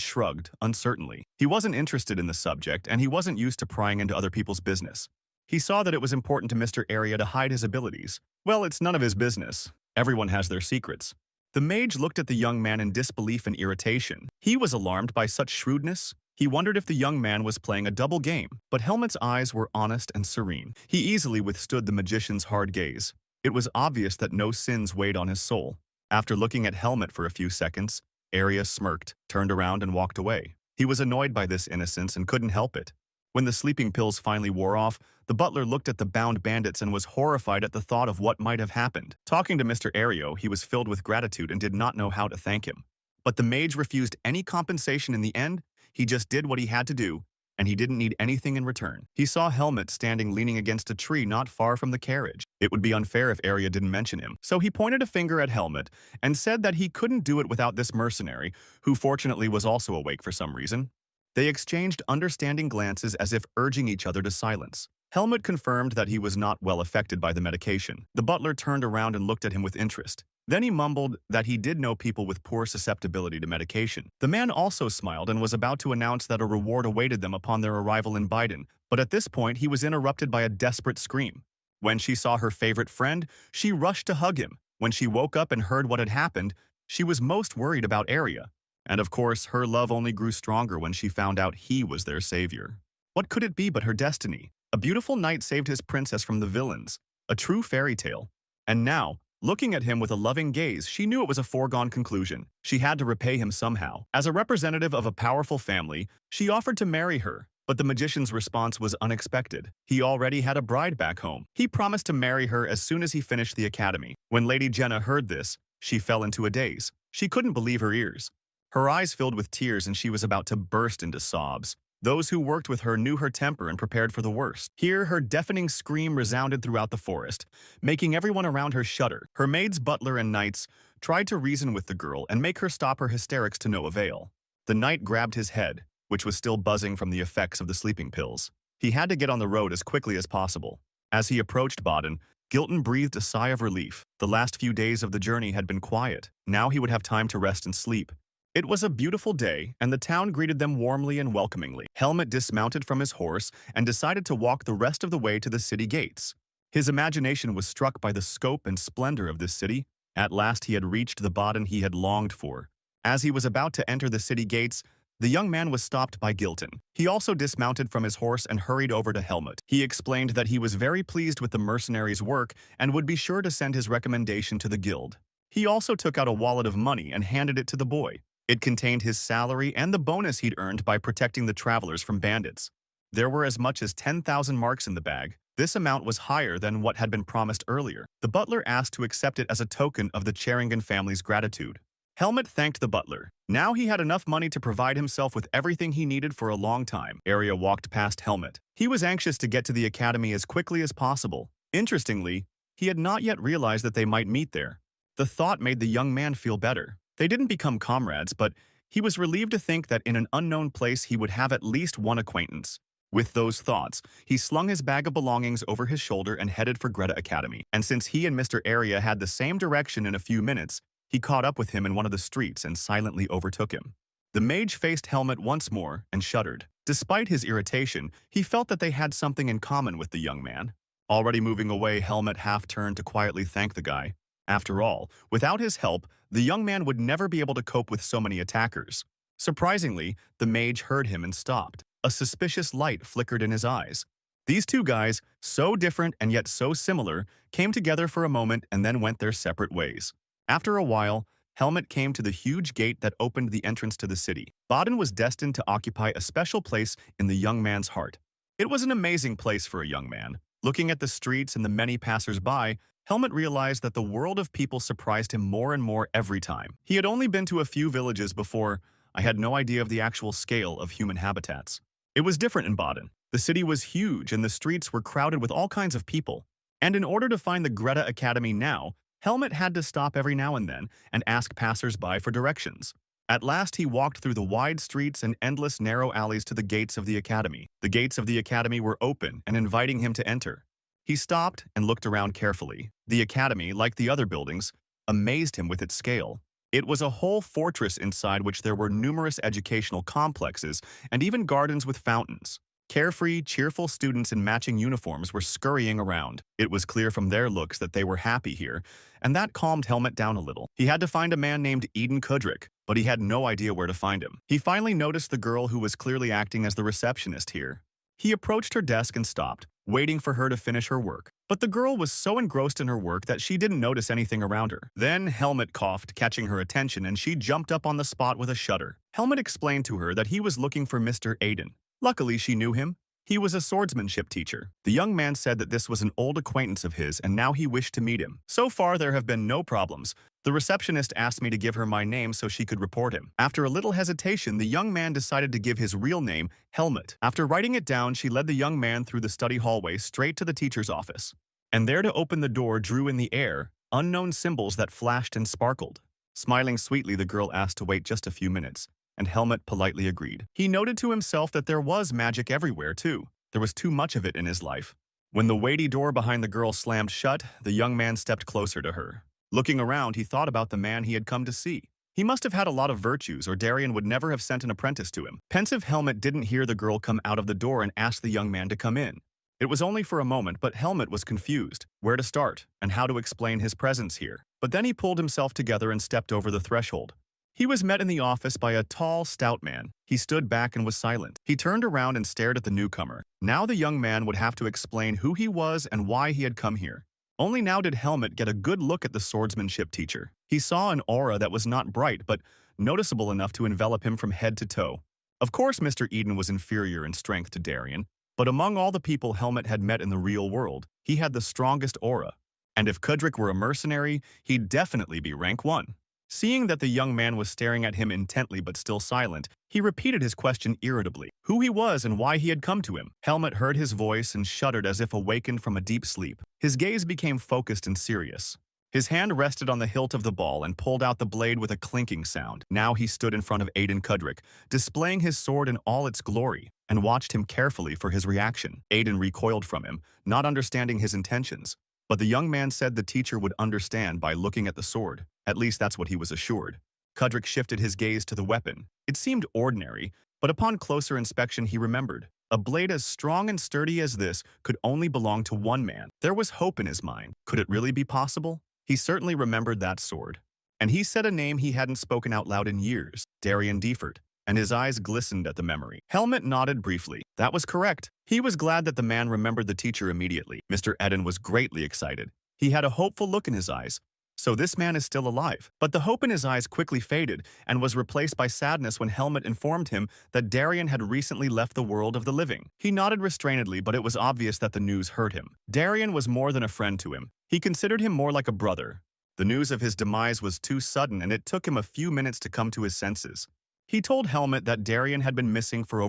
shrugged, uncertainly. He wasn't interested in the subject, and he wasn't used to prying into other people's business. He saw that it was important to Mr. Arya to hide his abilities. Well, it's none of his business. Everyone has their secrets. The mage looked at the young man in disbelief and irritation. He was alarmed by such shrewdness. He wondered if the young man was playing a double game, but Helmet's eyes were honest and serene. He easily withstood the magician's hard gaze. It was obvious that no sins weighed on his soul. After looking at Helmet for a few seconds, Arya smirked, turned around and walked away. He was annoyed by this innocence and couldn't help it. When the sleeping pills finally wore off, the butler looked at the bound bandits and was horrified at the thought of what might have happened. Talking to Mr. Arya, he was filled with gratitude and did not know how to thank him. But the mage refused any compensation in the end. He just did what he had to do, and he didn't need anything in return. He saw Helmet standing leaning against a tree not far from the carriage. It would be unfair if Arya didn't mention him, so he pointed a finger at Helmet and said that he couldn't do it without this mercenary, who fortunately was also awake for some reason. They exchanged understanding glances as if urging each other to silence. Helmet confirmed that he was not well affected by the medication. The butler turned around and looked at him with interest. Then he mumbled that he did know people with poor susceptibility to medication. The man also smiled and was about to announce that a reward awaited them upon their arrival in Biden, but at this point he was interrupted by a desperate scream. When she saw her favorite friend, she rushed to hug him. When she woke up and heard what had happened, she was most worried about Arya. And of course, her love only grew stronger when she found out he was their savior. What could it be but her destiny? A beautiful knight saved his princess from the villains, a true fairy tale. And now, looking at him with a loving gaze, she knew it was a foregone conclusion. She had to repay him somehow. As a representative of a powerful family, she offered to marry her, but the magician's response was unexpected. He already had a bride back home. He promised to marry her as soon as he finished the academy. When Lady Jenna heard this, she fell into a daze. She couldn't believe her ears. Her eyes filled with tears and she was about to burst into sobs. Those who worked with her knew her temper and prepared for the worst. Here, her deafening scream resounded throughout the forest, making everyone around her shudder. Her maids, butler, and knights tried to reason with the girl and make her stop her hysterics to no avail. The knight grabbed his head, which was still buzzing from the effects of the sleeping pills. He had to get on the road as quickly as possible. As he approached Baden, Gilton breathed a sigh of relief. The last few days of the journey had been quiet. Now he would have time to rest and sleep. It was a beautiful day, and the town greeted them warmly and welcomingly. Helmet dismounted from his horse and decided to walk the rest of the way to the city gates. His imagination was struck by the scope and splendor of this city. At last he had reached the Baden he had longed for. As he was about to enter the city gates, the young man was stopped by Gilton. He also dismounted from his horse and hurried over to Helmet. He explained that he was very pleased with the mercenaries' work and would be sure to send his recommendation to the guild. He also took out a wallet of money and handed it to the boy. It contained his salary and the bonus he'd earned by protecting the travelers from bandits. There were as much as 10,000 marks in the bag. This amount was higher than what had been promised earlier. The butler asked to accept it as a token of the Charringan family's gratitude. Helmut thanked the butler. Now he had enough money to provide himself with everything he needed for a long time. Arya walked past Helmut. He was anxious to get to the academy as quickly as possible. Interestingly, he had not yet realized that they might meet there. The thought made the young man feel better. They didn't become comrades, but he was relieved to think that in an unknown place he would have at least one acquaintance. With those thoughts, he slung his bag of belongings over his shoulder and headed for Greta Academy. And since he and Mr. Arya had the same direction in a few minutes, he caught up with him in one of the streets and silently overtook him. The mage faced Helmut once more and shuddered. Despite his irritation, he felt that they had something in common with the young man. Already moving away, Helmut half-turned to quietly thank the guy. After all, without his help, the young man would never be able to cope with so many attackers. Surprisingly, the mage heard him and stopped. A suspicious light flickered in his eyes. These two guys, so different and yet so similar, came together for a moment and then went their separate ways. After a while, Helmut came to the huge gate that opened the entrance to the city. Baden was destined to occupy a special place in the young man's heart. It was an amazing place for a young man. Looking at the streets and the many passers-by, Helmut realized that the world of people surprised him more and more every time. He had only been to a few villages before. I had no idea of the actual scale of human habitats. It was different in Baden. The city was huge and the streets were crowded with all kinds of people. And in order to find the Greta Academy now, Helmut had to stop every now and then and ask passers-by for directions. At last he walked through the wide streets and endless narrow alleys to the gates of the academy. The gates of the academy were open and inviting him to enter. He stopped and looked around carefully. The academy, like the other buildings, amazed him with its scale. It was a whole fortress inside which there were numerous educational complexes and even gardens with fountains. Carefree, cheerful students in matching uniforms were scurrying around. It was clear from their looks that they were happy here, and that calmed Helmut down a little. He had to find a man named Eden Kudrick, but he had no idea where to find him. He finally noticed the girl who was clearly acting as the receptionist here. He approached her desk and stopped, waiting for her to finish her work. But the girl was so engrossed in her work that she didn't notice anything around her. Then Helmut coughed, catching her attention, and she jumped up on the spot with a shudder. Helmut explained to her that he was looking for Mr. Aiden. Luckily, she knew him. He was a swordsmanship teacher. The young man said that this was an old acquaintance of his and now he wished to meet him. So far, there have been no problems. The receptionist asked me to give her my name so she could report him. After a little hesitation, the young man decided to give his real name, Helmut. After writing it down, she led the young man through the study hallway straight to the teacher's office. And there to open the door drew in the air unknown symbols that flashed and sparkled. Smiling sweetly, the girl asked to wait just a few minutes, and Helmut politely agreed. He noted to himself that there was magic everywhere, too. There was too much of it in his life. When the weighty door behind the girl slammed shut, the young man stepped closer to her. Looking around, he thought about the man he had come to see. He must have had a lot of virtues, or Darian would never have sent an apprentice to him. Pensive Helmut didn't hear the girl come out of the door and ask the young man to come in. It was only for a moment, but Helmut was confused, where to start, and how to explain his presence here. But then he pulled himself together and stepped over the threshold. He was met in the office by a tall, stout man. He stood back and was silent. He turned around and stared at the newcomer. Now the young man would have to explain who he was and why he had come here. Only now did Helmut get a good look at the swordsmanship teacher. He saw an aura that was not bright, but noticeable enough to envelop him from head to toe. Of course, Mr. Eden was inferior in strength to Darian, but among all the people Helmut had met in the real world, he had the strongest aura. And if Kudrick were a mercenary, he'd definitely be rank 1. Seeing that the young man was staring at him intently but still silent, he repeated his question irritably, who he was and why he had come to him. Helmut heard his voice and shuddered as if awakened from a deep sleep. His gaze became focused and serious. His hand rested on the hilt of the ball and pulled out the blade with a clinking sound. Now he stood in front of Aiden Kudrick, displaying his sword in all its glory, and watched him carefully for his reaction. Aiden recoiled from him, not understanding his intentions. But the young man said the teacher would understand by looking at the sword. At least that's what he was assured. Kudrick shifted his gaze to the weapon. It seemed ordinary, but upon closer inspection he remembered. A blade as strong and sturdy as this could only belong to one man. There was hope in his mind. Could it really be possible? He certainly remembered that sword. And he said a name he hadn't spoken out loud in years, Darian Defert, and his eyes glistened at the memory. Helmut nodded briefly. That was correct. He was glad that the man remembered the teacher immediately. Mr. Eden was greatly excited. He had a hopeful look in his eyes. So this man is still alive. But the hope in his eyes quickly faded and was replaced by sadness when Helmut informed him that Darien had recently left the world of the living. He nodded restrainedly, but it was obvious that the news hurt him. Darien was more than a friend to him. He considered him more like a brother. The news of his demise was too sudden, and it took him a few minutes to come to his senses. He told Helmut that Darien had been missing for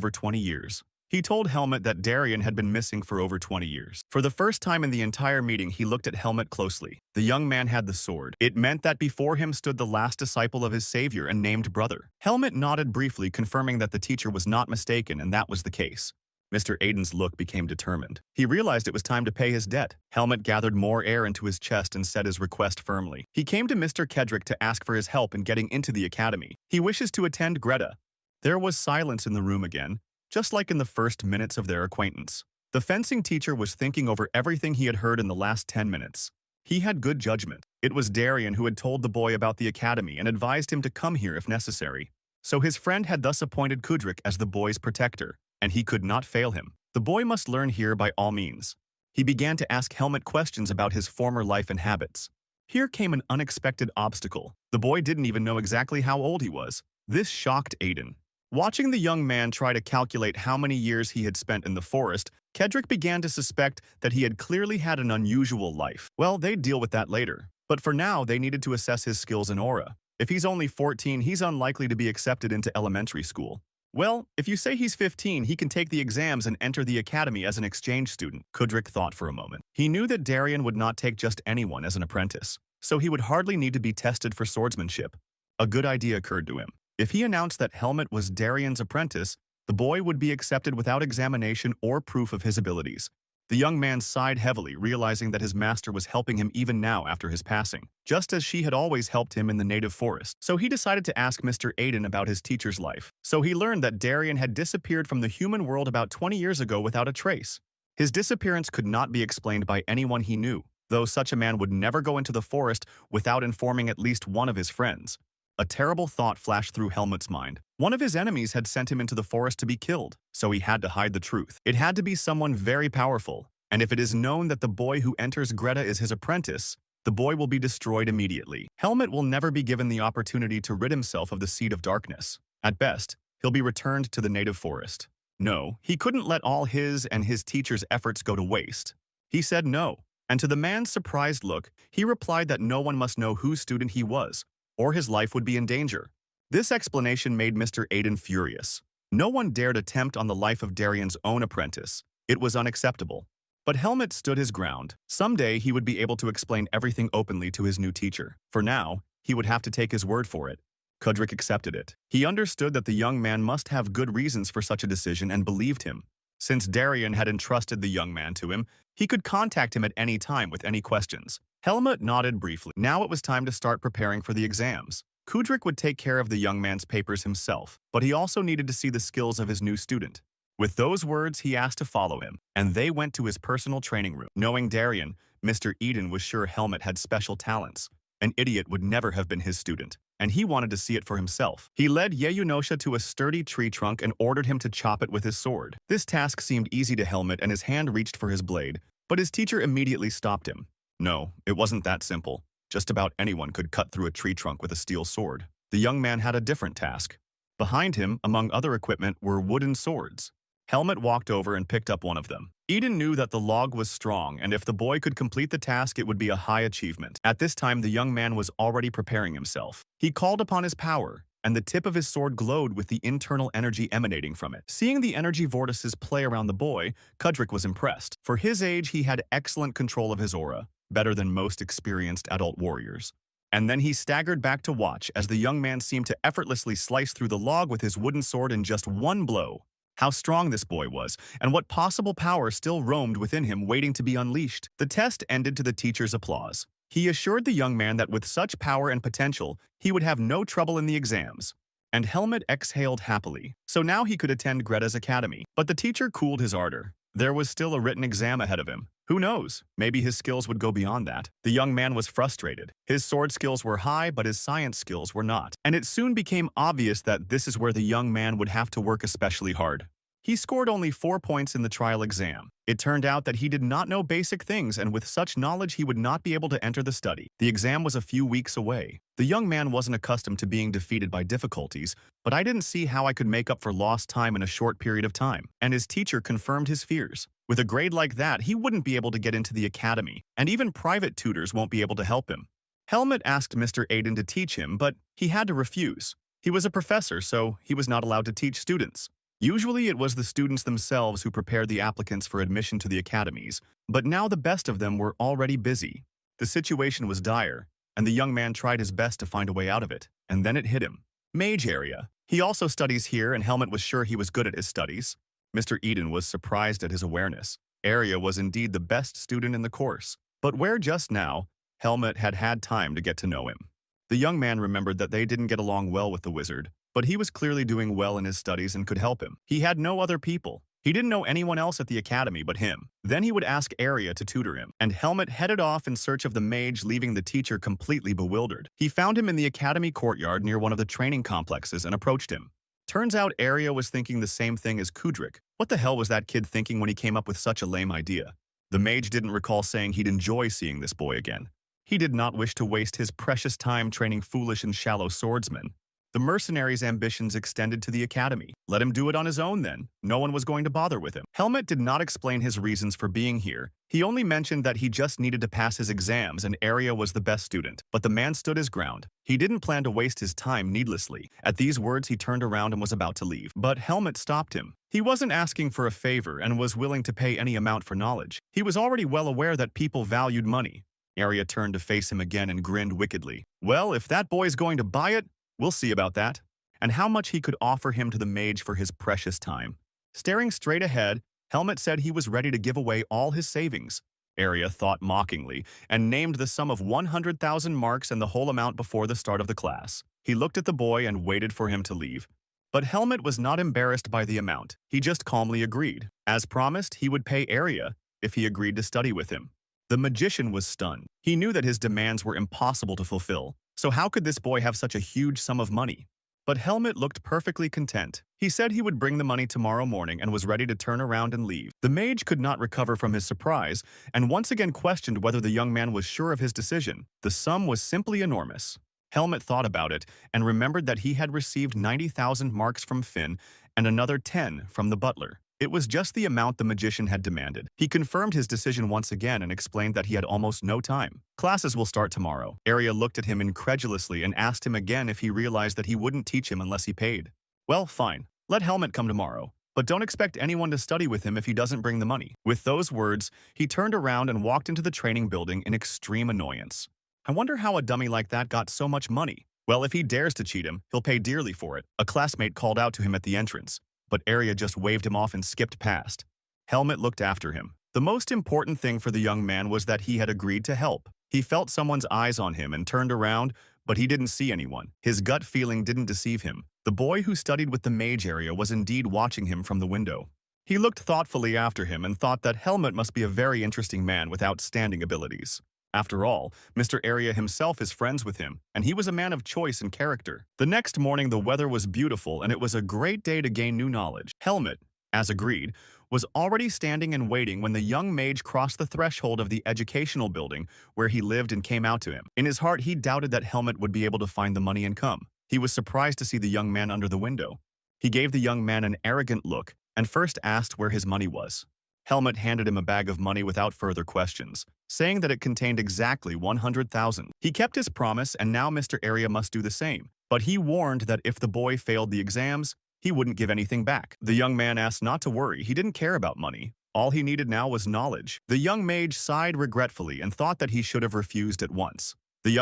over 20 years. For the first time in the entire meeting, he looked at Helmut closely. The young man had the sword. It meant that before him stood the last disciple of his savior and named brother. Helmut nodded briefly, confirming that the teacher was not mistaken, and that was the case. Mr. Aiden's look became determined. He realized it was time to pay his debt. Helmut gathered more air into his chest and said his request firmly. He came to Mr. Kedrick to ask for his help in getting into the academy. He wishes to attend Greta. There was silence in the room again, just like in the first minutes of their acquaintance. The fencing teacher was thinking over everything he had heard in the last 10 minutes. He had good judgment. It was Darien who had told the boy about the academy and advised him to come here if necessary. So his friend had thus appointed Kudrik as the boy's protector, and he could not fail him. The boy must learn here by all means. He began to ask Helmut questions about his former life and habits. Here came an unexpected obstacle. The boy didn't even know exactly how old he was. This shocked Aiden. Watching the young man try to calculate how many years he had spent in the forest, Kedrick began to suspect that he had clearly had an unusual life. Well, they'd deal with that later. But for now, they needed to assess his skills and aura. If he's only 14, he's unlikely to be accepted into elementary school. Well, if you say he's 15, he can take the exams and enter the academy as an exchange student, Kudrik thought for a moment. He knew that Darien would not take just anyone as an apprentice, so he would hardly need to be tested for swordsmanship. A good idea occurred to him. If he announced that Helmut was Darien's apprentice, the boy would be accepted without examination or proof of his abilities. The young man sighed heavily, realizing that his master was helping him even now after his passing, just as she had always helped him in the native forest. So he decided to ask Mr. Aiden about his teacher's life. So he learned that Darien had disappeared from the human world about 20 years ago without a trace. His disappearance could not be explained by anyone he knew, though such a man would never go into the forest without informing at least one of his friends. A terrible thought flashed through Helmut's mind. One of his enemies had sent him into the forest to be killed, so he had to hide the truth. It had to be someone very powerful, and if it is known that the boy who enters Greta is his apprentice, the boy will be destroyed immediately. Helmut will never be given the opportunity to rid himself of the seed of darkness. At best, he'll be returned to the native forest. No, he couldn't let all his and his teacher's efforts go to waste. He said no, and to the man's surprised look, he replied that no one must know whose student he was, or his life would be in danger. This explanation made Mr. Aiden furious. No one dared attempt on the life of Darien's own apprentice. It was unacceptable. But Helmut stood his ground. Someday he would be able to explain everything openly to his new teacher. For now, he would have to take his word for it. Kudrik accepted it. He understood that the young man must have good reasons for such a decision and believed him. Since Darien had entrusted the young man to him, he could contact him at any time with any questions. Helmut nodded briefly. Now it was time to start preparing for the exams. Kudrik would take care of the young man's papers himself, but he also needed to see the skills of his new student. With those words, he asked to follow him, and they went to his personal training room. Knowing Darien, Mr. Eden was sure Helmut had special talents. An idiot would never have been his student, and he wanted to see it for himself. He led Yeyunosha to a sturdy tree trunk and ordered him to chop it with his sword. This task seemed easy to Helmut, and his hand reached for his blade, but his teacher immediately stopped him. No, it wasn't that simple. Just about anyone could cut through a tree trunk with a steel sword. The young man had a different task. Behind him, among other equipment, were wooden swords. Helmut walked over and picked up one of them. Eden knew that the log was strong, and if the boy could complete the task, it would be a high achievement. At this time, the young man was already preparing himself. He called upon his power, and the tip of his sword glowed with the internal energy emanating from it. Seeing the energy vortices play around the boy, Kudrik was impressed. For his age, he had excellent control of his aura, better than most experienced adult warriors. And then he staggered back to watch as the young man seemed to effortlessly slice through the log with his wooden sword in just one blow. How strong this boy was, and what possible power still roamed within him waiting to be unleashed. The test ended to the teacher's applause. He assured the young man that with such power and potential, he would have no trouble in the exams. And Helmut exhaled happily. So now he could attend Greta's academy. But the teacher cooled his ardor. There was still a written exam ahead of him. Who knows? Maybe his skills would go beyond that. The young man was frustrated. His sword skills were high, but his science skills were not. And it soon became obvious that this is where the young man would have to work especially hard. He scored only 4 points in the trial exam. It turned out that he did not know basic things, and with such knowledge he would not be able to enter the study. The exam was a few weeks away. The young man wasn't accustomed to being defeated by difficulties, but I didn't see how I could make up for lost time in a short period of time, and his teacher confirmed his fears. With a grade like that, he wouldn't be able to get into the academy, and even private tutors won't be able to help him. Helmut asked Mr. Aiden to teach him, but he had to refuse. He was a professor, so he was not allowed to teach students. Usually it was the students themselves who prepared the applicants for admission to the academies, but now the best of them were already busy. The situation was dire, and the young man tried his best to find a way out of it, and then it hit him. Mage area. He also studies here, and Helmut was sure he was good at his studies. Mr. Eden was surprised at his awareness. Area was indeed the best student in the course, but where just now, Helmut had had time to get to know him. The young man remembered that they didn't get along well with the wizard, but he was clearly doing well in his studies and could help him. He had no other people. He didn't know anyone else at the academy but him. Then he would ask Area to tutor him, and Helmut headed off in search of the mage, leaving the teacher completely bewildered. He found him in the academy courtyard near one of the training complexes and approached him. Turns out Area was thinking the same thing as Kudrik. What the hell was that kid thinking when he came up with such a lame idea? The mage didn't recall saying he'd enjoy seeing this boy again. He did not wish to waste his precious time training foolish and shallow swordsmen. The mercenary's ambitions extended to the academy. Let him do it on his own then. No one was going to bother with him. Helmut did not explain his reasons for being here. He only mentioned that he just needed to pass his exams and Area was the best student. But the man stood his ground. He didn't plan to waste his time needlessly. At these words, he turned around and was about to leave. But Helmut stopped him. He wasn't asking for a favor and was willing to pay any amount for knowledge. He was already well aware that people valued money. Area turned to face him again and grinned wickedly. Well, if that boy's going to buy it, we'll see about that. And how much he could offer him to the mage for his precious time. Staring straight ahead, Helmut said he was ready to give away all his savings. Area thought mockingly and named the sum of 100,000 marks and the whole amount before the start of the class. He looked at the boy and waited for him to leave. But Helmut was not embarrassed by the amount. He just calmly agreed. As promised, he would pay Area if he agreed to study with him. The magician was stunned. He knew that his demands were impossible to fulfill. So how could this boy have such a huge sum of money? But Helmut looked perfectly content. He said he would bring the money tomorrow morning and was ready to turn around and leave. The mage could not recover from his surprise and once again questioned whether the young man was sure of his decision. The sum was simply enormous. Helmut thought about it and remembered that he had received 90,000 marks from Finn and another 10 from the butler. It was just the amount the magician had demanded. He confirmed his decision once again and explained that he had almost no time. Classes will start tomorrow. Area looked at him incredulously and asked him again if he realized that he wouldn't teach him unless he paid. Well, fine. Let Helmut come tomorrow. But don't expect anyone to study with him if he doesn't bring the money. With those words, he turned around and walked into the training building in extreme annoyance. I wonder how a dummy like that got so much money. Well, if he dares to cheat him, he'll pay dearly for it. A classmate called out to him at the entrance, but Area just waved him off and skipped past. Helmut looked after him. The most important thing for the young man was that he had agreed to help. He felt someone's eyes on him and turned around, but he didn't see anyone. His gut feeling didn't deceive him. The boy who studied with the mage Area was indeed watching him from the window. He looked thoughtfully after him and thought that Helmut must be a very interesting man with outstanding abilities. After all, Mr. Area himself is friends with him, and he was a man of choice and character. The next morning the weather was beautiful and it was a great day to gain new knowledge. Helmut, as agreed, was already standing and waiting when the young mage crossed the threshold of the educational building where he lived and came out to him. In his heart he doubted that Helmut would be able to find the money and come. He was surprised to see the young man under the window. He gave the young man an arrogant look and first asked where his money was. Helmut handed him a bag of money without further questions, saying that it contained exactly 100,000. He kept his promise and now Mr. Area must do the same, but he warned that if the boy failed the exams, he wouldn't give anything back. The young man asked not to worry, he didn't care about money. All he needed now was knowledge. The young mage sighed regretfully and thought that he should have refused at once. But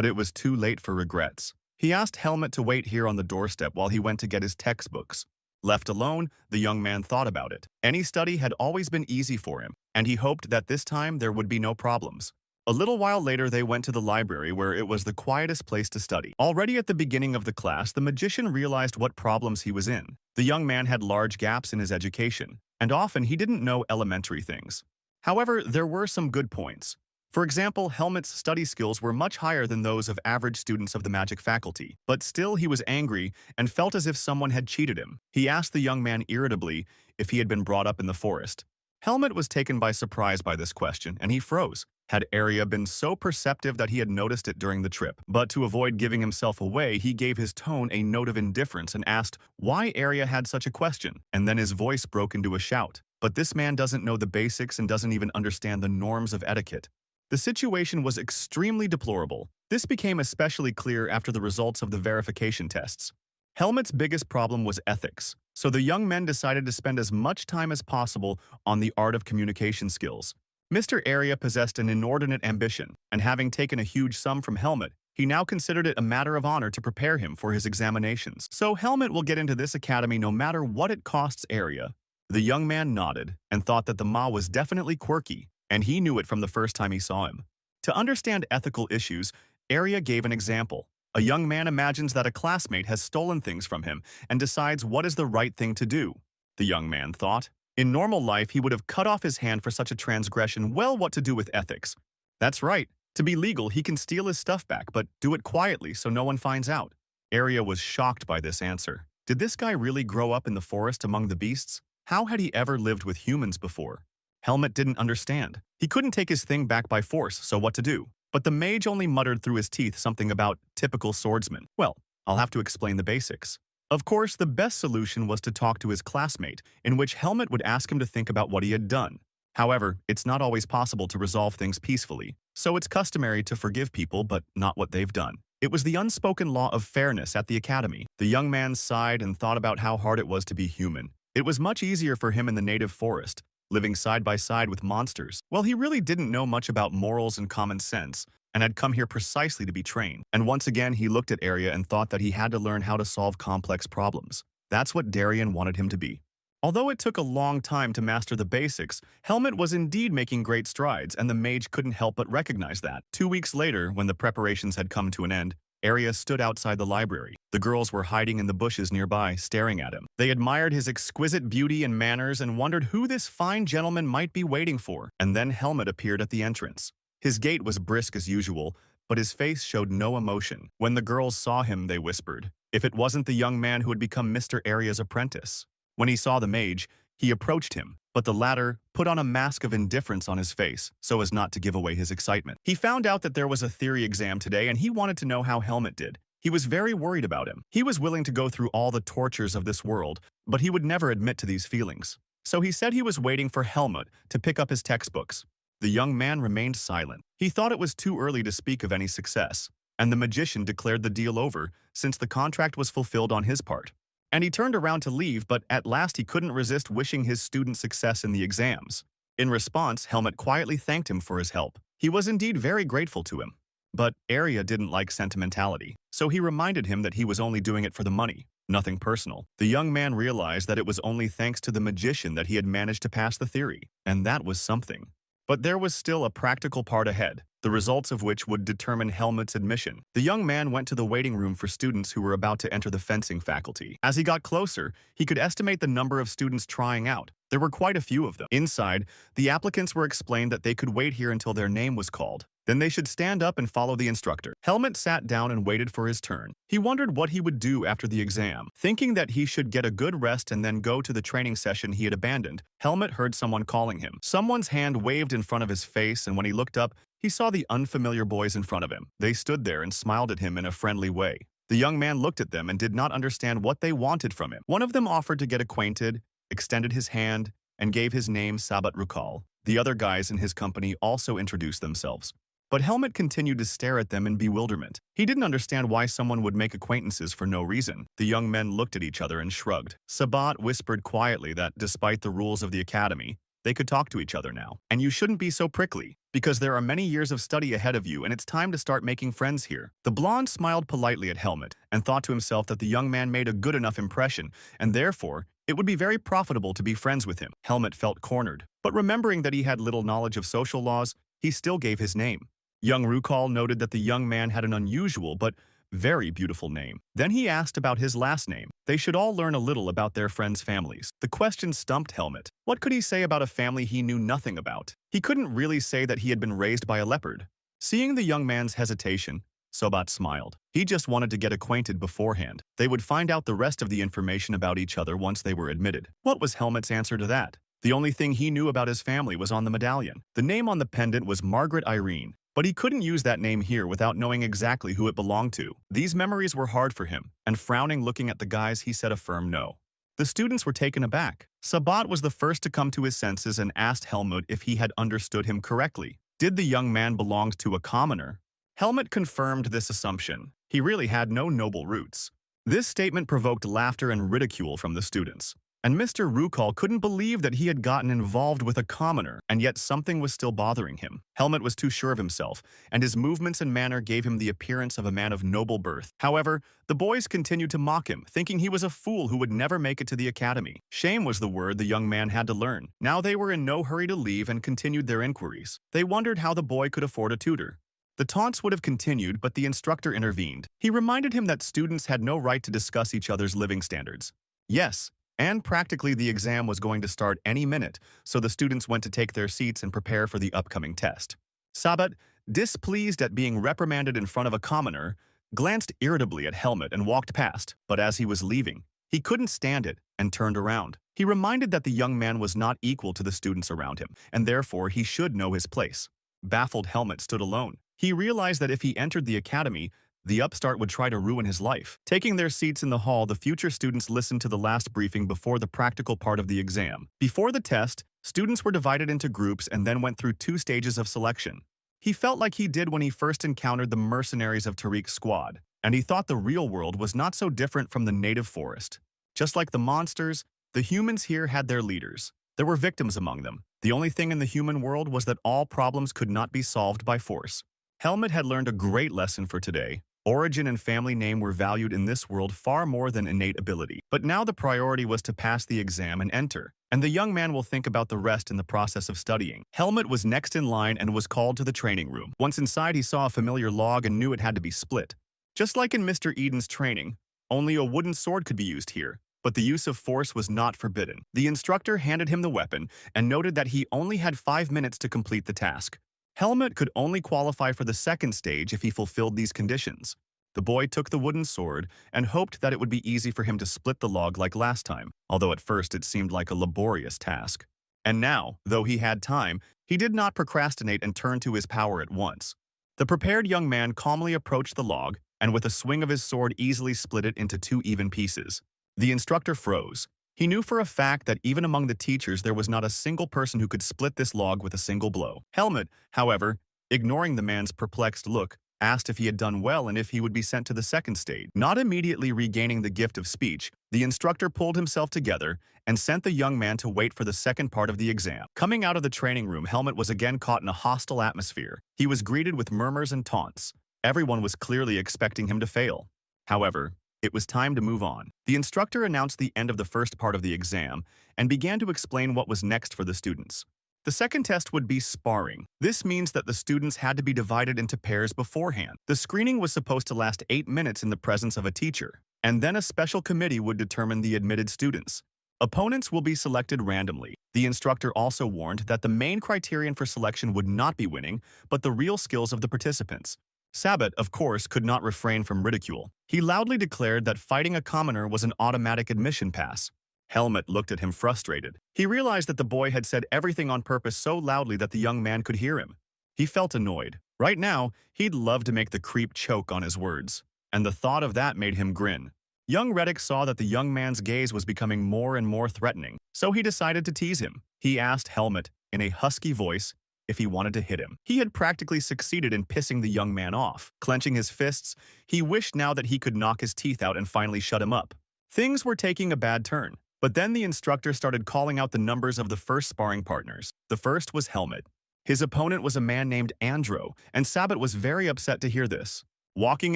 it was too late for regrets. He asked Helmut to wait here on the doorstep while he went to get his textbooks. Left alone, the young man thought about it. Any study had always been easy for him, and he hoped that this time there would be no problems. A little while later, they went to the library where it was the quietest place to study. Already at the beginning of the class, the magician realized what problems he was in. The young man had large gaps in his education, and often he didn't know elementary things. However, there were some good points. For example, Helmut's study skills were much higher than those of average students of the magic faculty. But still he was angry and felt as if someone had cheated him. He asked the young man irritably if he had been brought up in the forest. Helmut was taken by surprise by this question, and he froze. Had Arya been so perceptive that he had noticed it during the trip? But to avoid giving himself away, he gave his tone a note of indifference and asked why Arya had such a question, and then his voice broke into a shout. But this man doesn't know the basics and doesn't even understand the norms of etiquette. The situation was extremely deplorable. This became especially clear after the results of the verification tests. Helmut's biggest problem was ethics, so the young men decided to spend as much time as possible on the art of communication skills. Mr. Arya possessed an inordinate ambition, and having taken a huge sum from Helmut, he now considered it a matter of honor to prepare him for his examinations. So Helmut will get into this academy no matter what it costs Arya. The young man nodded and thought that the Ma was definitely quirky, and he knew it from the first time he saw him. To understand ethical issues, Arya gave an example. A young man imagines that a classmate has stolen things from him and decides what is the right thing to do. The young man thought. In normal life, he would have cut off his hand for such a transgression. Well, what to do with ethics? That's right. To be legal, he can steal his stuff back, but do it quietly so no one finds out. Arya was shocked by this answer. Did this guy really grow up in the forest among the beasts? How had he ever lived with humans before? Helmut didn't understand. He couldn't take his thing back by force, so what to do? But the mage only muttered through his teeth something about typical swordsman. Well, I'll have to explain the basics. Of course, the best solution was to talk to his classmate, in which Helmut would ask him to think about what he had done. However, it's not always possible to resolve things peacefully, so it's customary to forgive people but not what they've done. It was the unspoken law of fairness at the academy. The young man sighed and thought about how hard it was to be human. It was much easier for him in the native forest, living side by side with monsters. Well, he really didn't know much about morals and common sense, and had come here precisely to be trained. And once again, he looked at Arya and thought that he had to learn how to solve complex problems. That's what Darien wanted him to be. Although it took a long time to master the basics, Helmut was indeed making great strides, and the mage couldn't help but recognize that. 2 weeks later, when the preparations had come to an end, Arya stood outside the library. The girls were hiding in the bushes nearby, staring at him. They admired his exquisite beauty and manners and wondered who this fine gentleman might be waiting for. And then Helmut appeared at the entrance. His gait was brisk as usual, but his face showed no emotion. When the girls saw him, they whispered, if it wasn't the young man who had become Mr. Arya's apprentice. When he saw the mage, he approached him, but the latter put on a mask of indifference on his face so as not to give away his excitement. He found out that there was a theory exam today and he wanted to know how Helmut did. He was very worried about him. He was willing to go through all the tortures of this world, but he would never admit to these feelings. So he said he was waiting for Helmut to pick up his textbooks. The young man remained silent. He thought it was too early to speak of any success, and the magician declared the deal over since the contract was fulfilled on his part. And he turned around to leave, but at last he couldn't resist wishing his student success in the exams. In response, Helmut quietly thanked him for his help. He was indeed very grateful to him. But Arya didn't like sentimentality, so he reminded him that he was only doing it for the money, nothing personal. The young man realized that it was only thanks to the magician that he had managed to pass the theory, and that was something. But there was still a practical part ahead, the results of which would determine Helmut's admission. The young man went to the waiting room for students who were about to enter the fencing faculty. As he got closer, he could estimate the number of students trying out. There were quite a few of them. Inside, the applicants were explained that they could wait here until their name was called. Then they should stand up and follow the instructor. Helmut sat down and waited for his turn. He wondered what he would do after the exam. Thinking that he should get a good rest and then go to the training session he had abandoned, Helmut heard someone calling him. Someone's hand waved in front of his face, and when he looked up, he saw the unfamiliar boys in front of him. They stood there and smiled at him in a friendly way. The young man looked at them and did not understand what they wanted from him. One of them offered to get acquainted, extended his hand, and gave his name Sabat Rukal. The other guys in his company also introduced themselves. But Helmut continued to stare at them in bewilderment. He didn't understand why someone would make acquaintances for no reason. The young men looked at each other and shrugged. Sabat whispered quietly that, despite the rules of the academy, they could talk to each other now. And you shouldn't be so prickly, because there are many years of study ahead of you and it's time to start making friends here. The blonde smiled politely at Helmut and thought to himself that the young man made a good enough impression, and therefore, it would be very profitable to be friends with him. Helmut felt cornered, but remembering that he had little knowledge of social laws, he still gave his name. Young Rukal noted that the young man had an unusual but very beautiful name. Then he asked about his last name. They should all learn a little about their friends' families. The question stumped Helmet. What could he say about a family he knew nothing about? He couldn't really say that he had been raised by a leopard. Seeing the young man's hesitation, Sobat smiled. He just wanted to get acquainted beforehand. They would find out the rest of the information about each other once they were admitted. What was Helmet's answer to that? The only thing he knew about his family was on the medallion. The name on the pendant was Margaret Irene, but he couldn't use that name here without knowing exactly who it belonged to. These memories were hard for him, and frowning looking at the guys, he said a firm no. The students were taken aback. Sabat was the first to come to his senses and asked Helmut if he had understood him correctly. Did the young man belong to a commoner? Helmut confirmed this assumption. He really had no noble roots. This statement provoked laughter and ridicule from the students. And Mr. Rukal couldn't believe that he had gotten involved with a commoner, and yet something was still bothering him. Helmut was too sure of himself, and his movements and manner gave him the appearance of a man of noble birth. However, the boys continued to mock him, thinking he was a fool who would never make it to the academy. Shame was the word the young man had to learn. Now they were in no hurry to leave and continued their inquiries. They wondered how the boy could afford a tutor. The taunts would have continued, but the instructor intervened. He reminded him that students had no right to discuss each other's living standards. Yes, and practically the exam was going to start any minute, so the students went to take their seats and prepare for the upcoming test. Sabat, displeased at being reprimanded in front of a commoner, glanced irritably at Helmut and walked past, but as he was leaving, he couldn't stand it and turned around. He reminded that the young man was not equal to the students around him, and therefore he should know his place. Baffled, Helmut stood alone. He realized that if he entered the academy, the upstart would try to ruin his life. Taking their seats in the hall, the future students listened to the last briefing before the practical part of the exam. Before the test, students were divided into groups and then went through 2 stages of selection. He felt like he did when he first encountered the mercenaries of Tariq's squad, and he thought the real world was not so different from the native forest. Just like the monsters, the humans here had their leaders. There were victims among them. The only thing in the human world was that all problems could not be solved by force. Helmut had learned a great lesson for today. Origin and family name were valued in this world far more than innate ability. But now the priority was to pass the exam and enter, and the young man will think about the rest in the process of studying. Helmut was next in line and was called to the training room. Once inside, he saw a familiar log and knew it had to be split. Just like in Mr. Eden's training, only a wooden sword could be used here, but the use of force was not forbidden. The instructor handed him the weapon and noted that he only had 5 minutes to complete the task. Helmut could only qualify for the second stage if he fulfilled these conditions. The boy took the wooden sword and hoped that it would be easy for him to split the log like last time, although at first it seemed like a laborious task. And now, though he had time, he did not procrastinate and turn to his power at once. The prepared young man calmly approached the log and with a swing of his sword easily split it into 2 even pieces. The instructor froze. He knew for a fact that even among the teachers there was not a single person who could split this log with a single blow. Helmut, however, ignoring the man's perplexed look, asked if he had done well and if he would be sent to the second stage. Not immediately regaining the gift of speech, the instructor pulled himself together and sent the young man to wait for the second part of the exam. Coming out of the training room, Helmut was again caught in a hostile atmosphere. He was greeted with murmurs and taunts. Everyone was clearly expecting him to fail. However, it was time to move on. The instructor announced the end of the first part of the exam and began to explain what was next for the students. The second test would be sparring. This means that the students had to be divided into pairs beforehand. The screening was supposed to last 8 minutes in the presence of a teacher, and then a special committee would determine the admitted students. Opponents will be selected randomly. The instructor also warned that the main criterion for selection would not be winning, but the real skills of the participants. Sabat, of course, could not refrain from ridicule. He loudly declared that fighting a commoner was an automatic admission pass. Helmut looked at him frustrated. He realized that the boy had said everything on purpose so loudly that the young man could hear him. He felt annoyed. Right now, he'd love to make the creep choke on his words, and the thought of that made him grin. Young Reddick saw that the young man's gaze was becoming more and more threatening, so he decided to tease him. He asked Helmut, in a husky voice, if he wanted to hit him. He had practically succeeded in pissing the young man off. Clenching his fists, he wished now that he could knock his teeth out and finally shut him up. Things were taking a bad turn, but then the instructor started calling out the numbers of the first sparring partners. The first was Helmut. His opponent was a man named Andro, and Sabat was very upset to hear this. Walking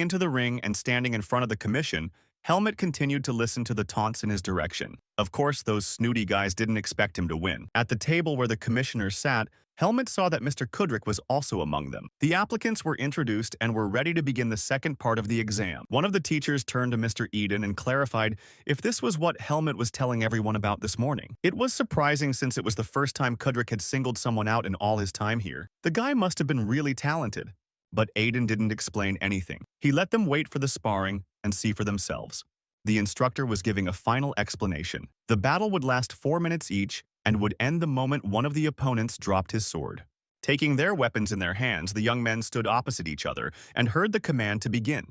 into the ring and standing in front of the commission, Helmut continued to listen to the taunts in his direction. Of course, those snooty guys didn't expect him to win. At the table where the commissioners sat, Helmet saw that Mr. Kudrick was also among them. The applicants were introduced and were ready to begin the second part of the exam. One of the teachers turned to Mr. Eden and clarified if this was what Helmet was telling everyone about this morning. It was surprising since it was the first time Kudrick had singled someone out in all his time here. The guy must have been really talented. But Aiden didn't explain anything. He let them wait for the sparring and see for themselves. The instructor was giving a final explanation. The battle would last 4 minutes each and would end the moment one of the opponents dropped his sword. Taking their weapons in their hands, the young men stood opposite each other and heard the command to begin.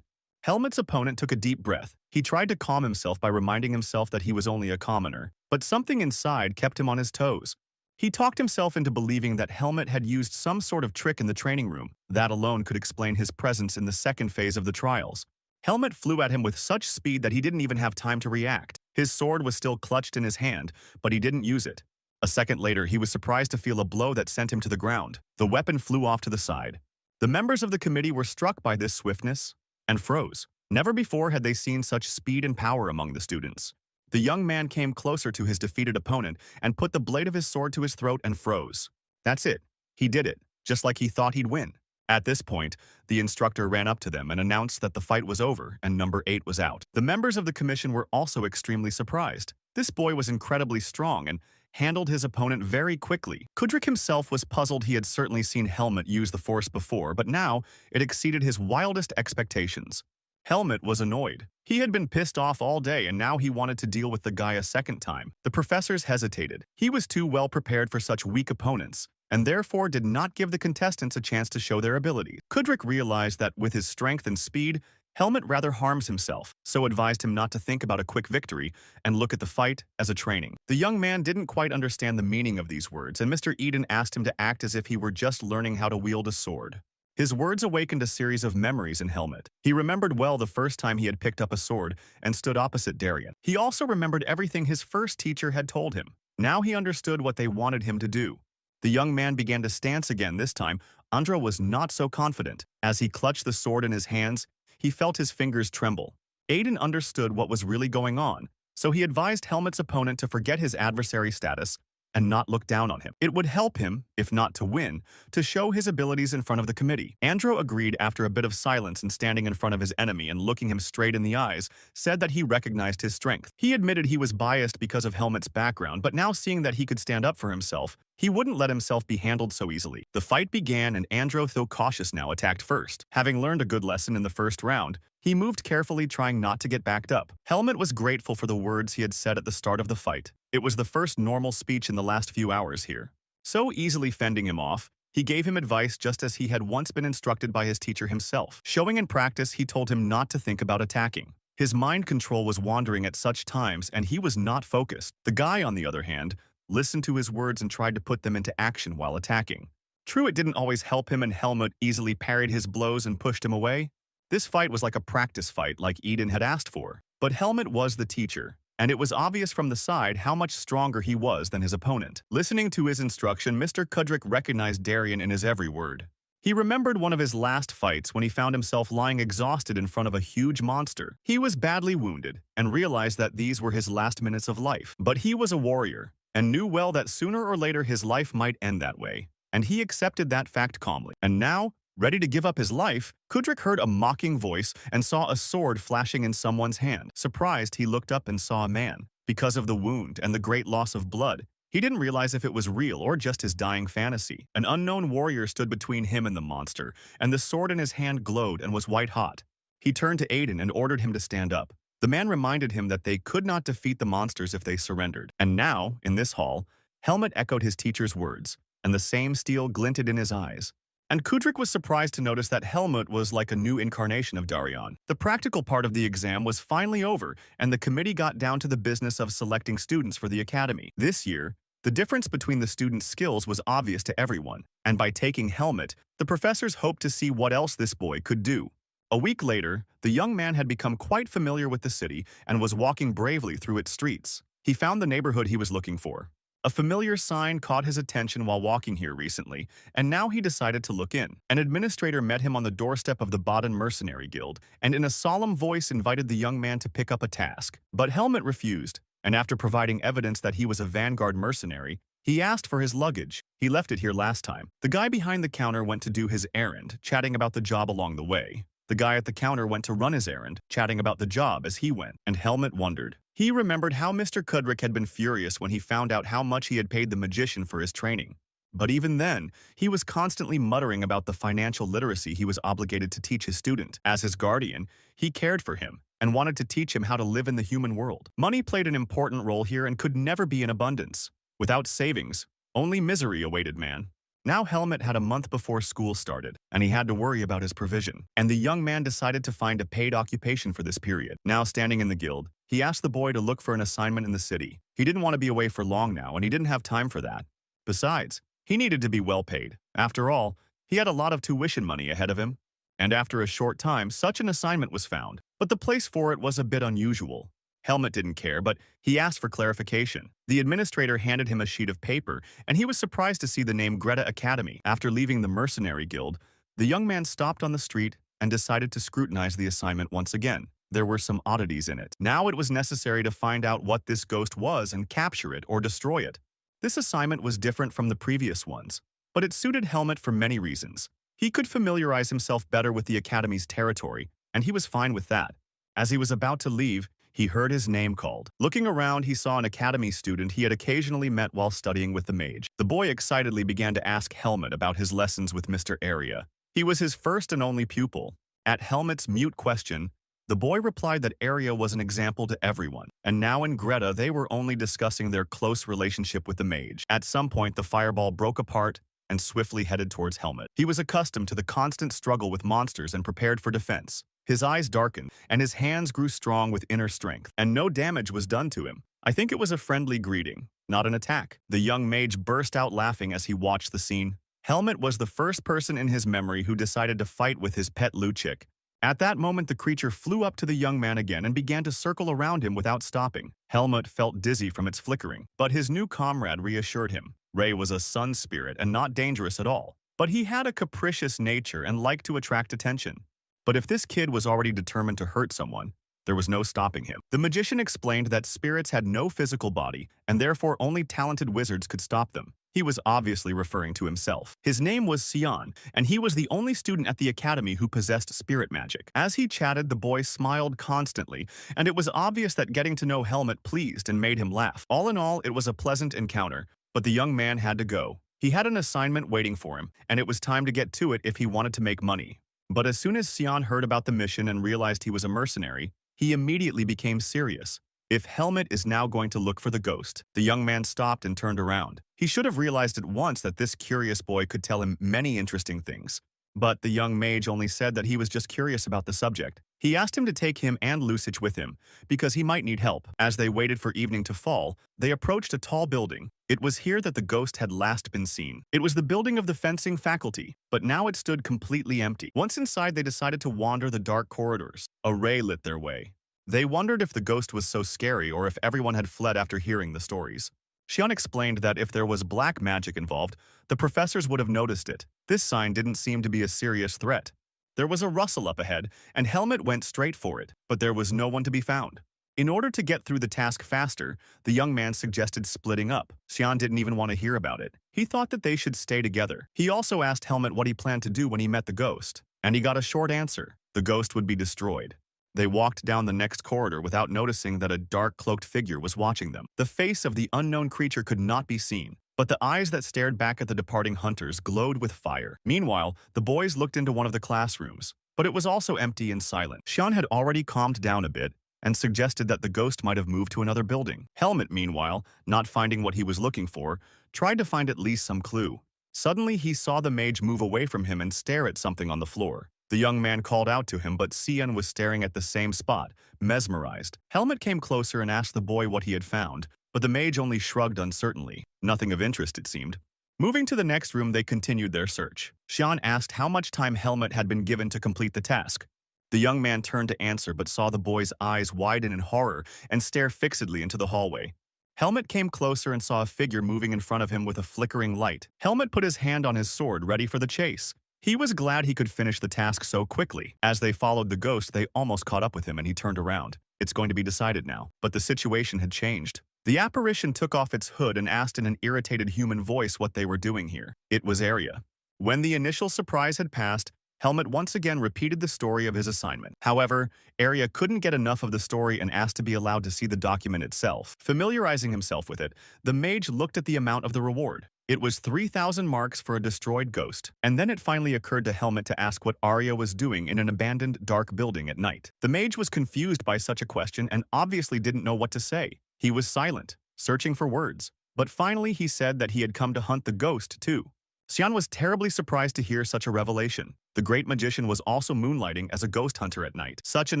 Helmet's opponent took a deep breath. He tried to calm himself by reminding himself that he was only a commoner, but something inside kept him on his toes. He talked himself into believing that Helmet had used some sort of trick in the training room. That alone could explain his presence in the second phase of the trials. Helmet flew at him with such speed that he didn't even have time to react. His sword was still clutched in his hand, but he didn't use it. A second later, he was surprised to feel a blow that sent him to the ground. The weapon flew off to the side. The members of the committee were struck by this swiftness and froze. Never before had they seen such speed and power among the students. The young man came closer to his defeated opponent and put the blade of his sword to his throat and froze. That's it. He did it, just like he thought he'd win. At this point, the instructor ran up to them and announced that the fight was over and number 8 was out. The members of the commission were also extremely surprised. This boy was incredibly strong and handled his opponent very quickly. Kudrick himself was puzzled. He had certainly seen Helmet use the force before, but now it exceeded his wildest expectations. Helmet was annoyed. He had been pissed off all day and now he wanted to deal with the guy a second time. The professors hesitated. He was too well prepared for such weak opponents, and therefore did not give the contestants a chance to show their abilities. Kudrick realized that with his strength and speed, Helmet rather harms himself, so advised him not to think about a quick victory and look at the fight as a training. The young man didn't quite understand the meaning of these words, and Mr. Eden asked him to act as if he were just learning how to wield a sword. His words awakened a series of memories in Helmet. He remembered well the first time he had picked up a sword and stood opposite Darien. He also remembered everything his first teacher had told him. Now he understood what they wanted him to do. The young man began to stance again. This time, Andra was not so confident. As he clutched the sword in his hands, he felt his fingers tremble. Aiden understood what was really going on, so he advised Helmet's opponent to forget his adversary status and not look down on him. It would help him, if not to win, to show his abilities in front of the committee. Andro agreed after a bit of silence and standing in front of his enemy and looking him straight in the eyes, said that he recognized his strength. He admitted he was biased because of Helmet's background, but now seeing that he could stand up for himself, he wouldn't let himself be handled so easily. The fight began and Andro, though cautious now, attacked first. Having learned a good lesson in the first round, he moved carefully, trying not to get backed up. Helmet was grateful for the words he had said at the start of the fight. It was the first normal speech in the last few hours here. So easily fending him off, he gave him advice just as he had once been instructed by his teacher himself. Showing in practice, he told him not to think about attacking. His mind control was wandering at such times and he was not focused. The guy, on the other hand, listened to his words and tried to put them into action while attacking. True, it didn't always help him and Helmet easily parried his blows and pushed him away. This fight was like a practice fight like Eden had asked for. But Helmet was the teacher, and it was obvious from the side how much stronger he was than his opponent. Listening to his instruction, Mr. Kudrick recognized Darien in his every word. He remembered one of his last fights when he found himself lying exhausted in front of a huge monster. He was badly wounded and realized that these were his last minutes of life. But he was a warrior and knew well that sooner or later his life might end that way, and he accepted that fact calmly. And now, ready to give up his life, Kudrick heard a mocking voice and saw a sword flashing in someone's hand. Surprised, he looked up and saw a man. Because of the wound and the great loss of blood, he didn't realize if it was real or just his dying fantasy. An unknown warrior stood between him and the monster, and the sword in his hand glowed and was white-hot. He turned to Aiden and ordered him to stand up. The man reminded him that they could not defeat the monsters if they surrendered. And now, in this hall, Helmet echoed his teacher's words, and the same steel glinted in his eyes. And Kudrick was surprised to notice that Helmet was like a new incarnation of Darien. The practical part of the exam was finally over, and the committee got down to the business of selecting students for the academy. This year, the difference between the students' skills was obvious to everyone, and by taking Helmet, the professors hoped to see what else this boy could do. A week later, the young man had become quite familiar with the city and was walking bravely through its streets. He found the neighborhood he was looking for. A familiar sign caught his attention while walking here recently, and now he decided to look in. An administrator met him on the doorstep of the Baden Mercenary Guild, and in a solemn voice invited the young man to pick up a task. But Helmet refused, and after providing evidence that he was a vanguard mercenary, He asked for his luggage. He left it here last time. The guy behind the counter went to do his errand, chatting about the job along the way. The guy at the counter went to run his errand, chatting about the job as he went, and Helmut wondered. He remembered how Mr. Kudrick had been furious when he found out how much he had paid the magician for his training. But even then, he was constantly muttering about the financial literacy he was obligated to teach his student. As his guardian, he cared for him and wanted to teach him how to live in the human world. Money played an important role here and could never be in abundance. Without savings, only misery awaited man. Now Helmut had a month before school started, and he had to worry about his provision. And the young man decided to find a paid occupation for this period. Now standing in the guild, he asked the boy to look for an assignment in the city. He didn't want to be away for long now, and he didn't have time for that. Besides, he needed to be well paid. After all, he had a lot of tuition money ahead of him. And after a short time, such an assignment was found. But the place for it was a bit unusual. Helmut didn't care, but he asked for clarification. The administrator handed him a sheet of paper, and he was surprised to see the name Greta Academy. After leaving the mercenary guild, the young man stopped on the street and decided to scrutinize the assignment once again. There were some oddities in it. Now it was necessary to find out what this ghost was and capture it or destroy it. This assignment was different from the previous ones, but it suited Helmut for many reasons. He could familiarize himself better with the Academy's territory, and he was fine with that. As he was about to leave, he heard his name called. Looking around, he saw an Academy student he had occasionally met while studying with the mage. The boy excitedly began to ask Helmut about his lessons with Mr. Area. He was his first and only pupil. At Helmut's mute question, the boy replied that Area was an example to everyone, and now in Greta they were only discussing their close relationship with the mage. At some point, the fireball broke apart and swiftly headed towards Helmut. He was accustomed to the constant struggle with monsters and prepared for defense. His eyes darkened, and his hands grew strong with inner strength, and no damage was done to him. I think it was a friendly greeting, not an attack. The young mage burst out laughing as he watched the scene. Helmut was the first person in his memory who decided to fight with his pet Luchik. At that moment, the creature flew up to the young man again and began to circle around him without stopping. Helmut felt dizzy from its flickering, but his new comrade reassured him. Ray was a sun spirit and not dangerous at all, but he had a capricious nature and liked to attract attention. But if this kid was already determined to hurt someone, there was no stopping him. The magician explained that spirits had no physical body, and therefore only talented wizards could stop them. He was obviously referring to himself. His name was Sion, and he was the only student at the academy who possessed spirit magic. As he chatted, the boy smiled constantly, and it was obvious that getting to know Helmut pleased and made him laugh. All in all, it was a pleasant encounter, but the young man had to go. He had an assignment waiting for him, and it was time to get to it if he wanted to make money. But as soon as Sion heard about the mission and realized he was a mercenary, he immediately became serious. If Helmut is now going to look for the ghost, the young man stopped and turned around. He should have realized at once that this curious boy could tell him many interesting things. But the young mage only said that he was just curious about the subject. He asked him to take him and Lucich with him, because he might need help. As they waited for evening to fall, they approached a tall building. It was here that the ghost had last been seen. It was the building of the fencing faculty, but now it stood completely empty. Once inside, they decided to wander the dark corridors. A ray lit their way. They wondered if the ghost was so scary or if everyone had fled after hearing the stories. Xian explained that if there was black magic involved, the professors would have noticed it. This sign didn't seem to be a serious threat. There was a rustle up ahead, and Helmut went straight for it, but there was no one to be found. In order to get through the task faster, the young man suggested splitting up. Xian didn't even want to hear about it. He thought that they should stay together. He also asked Helmut what he planned to do when he met the ghost, and he got a short answer. The ghost would be destroyed. They walked down the next corridor without noticing that a dark cloaked figure was watching them. The face of the unknown creature could not be seen, but the eyes that stared back at the departing hunters glowed with fire. Meanwhile, the boys looked into one of the classrooms, but it was also empty and silent. Xian had already calmed down a bit and suggested that the ghost might have moved to another building. Helmut, meanwhile, not finding what he was looking for, tried to find at least some clue. Suddenly, he saw the mage move away from him and stare at something on the floor. The young man called out to him, but Xian was staring at the same spot, mesmerized. Helmut came closer and asked the boy what he had found, but the mage only shrugged uncertainly. Nothing of interest, it seemed. Moving to the next room, they continued their search. Xian asked how much time Helmut had been given to complete the task. The young man turned to answer, but saw the boy's eyes widen in horror and stare fixedly into the hallway. Helmut came closer and saw a figure moving in front of him with a flickering light. Helmut put his hand on his sword, ready for the chase. He was glad he could finish the task so quickly. As they followed the ghost, they almost caught up with him and he turned around. It's going to be decided now. But the situation had changed. The apparition took off its hood and asked in an irritated human voice what they were doing here. It was Arya. When the initial surprise had passed, Helmut once again repeated the story of his assignment. However, Arya couldn't get enough of the story and asked to be allowed to see the document itself. Familiarizing himself with it, the mage looked at the amount of the reward. It was 3,000 marks for a destroyed ghost, and then it finally occurred to Helmut to ask what Arya was doing in an abandoned, dark building at night. The mage was confused by such a question and obviously didn't know what to say. He was silent, searching for words, but finally he said that he had come to hunt the ghost too. Xian was terribly surprised to hear such a revelation. The great magician was also moonlighting as a ghost hunter at night. Such an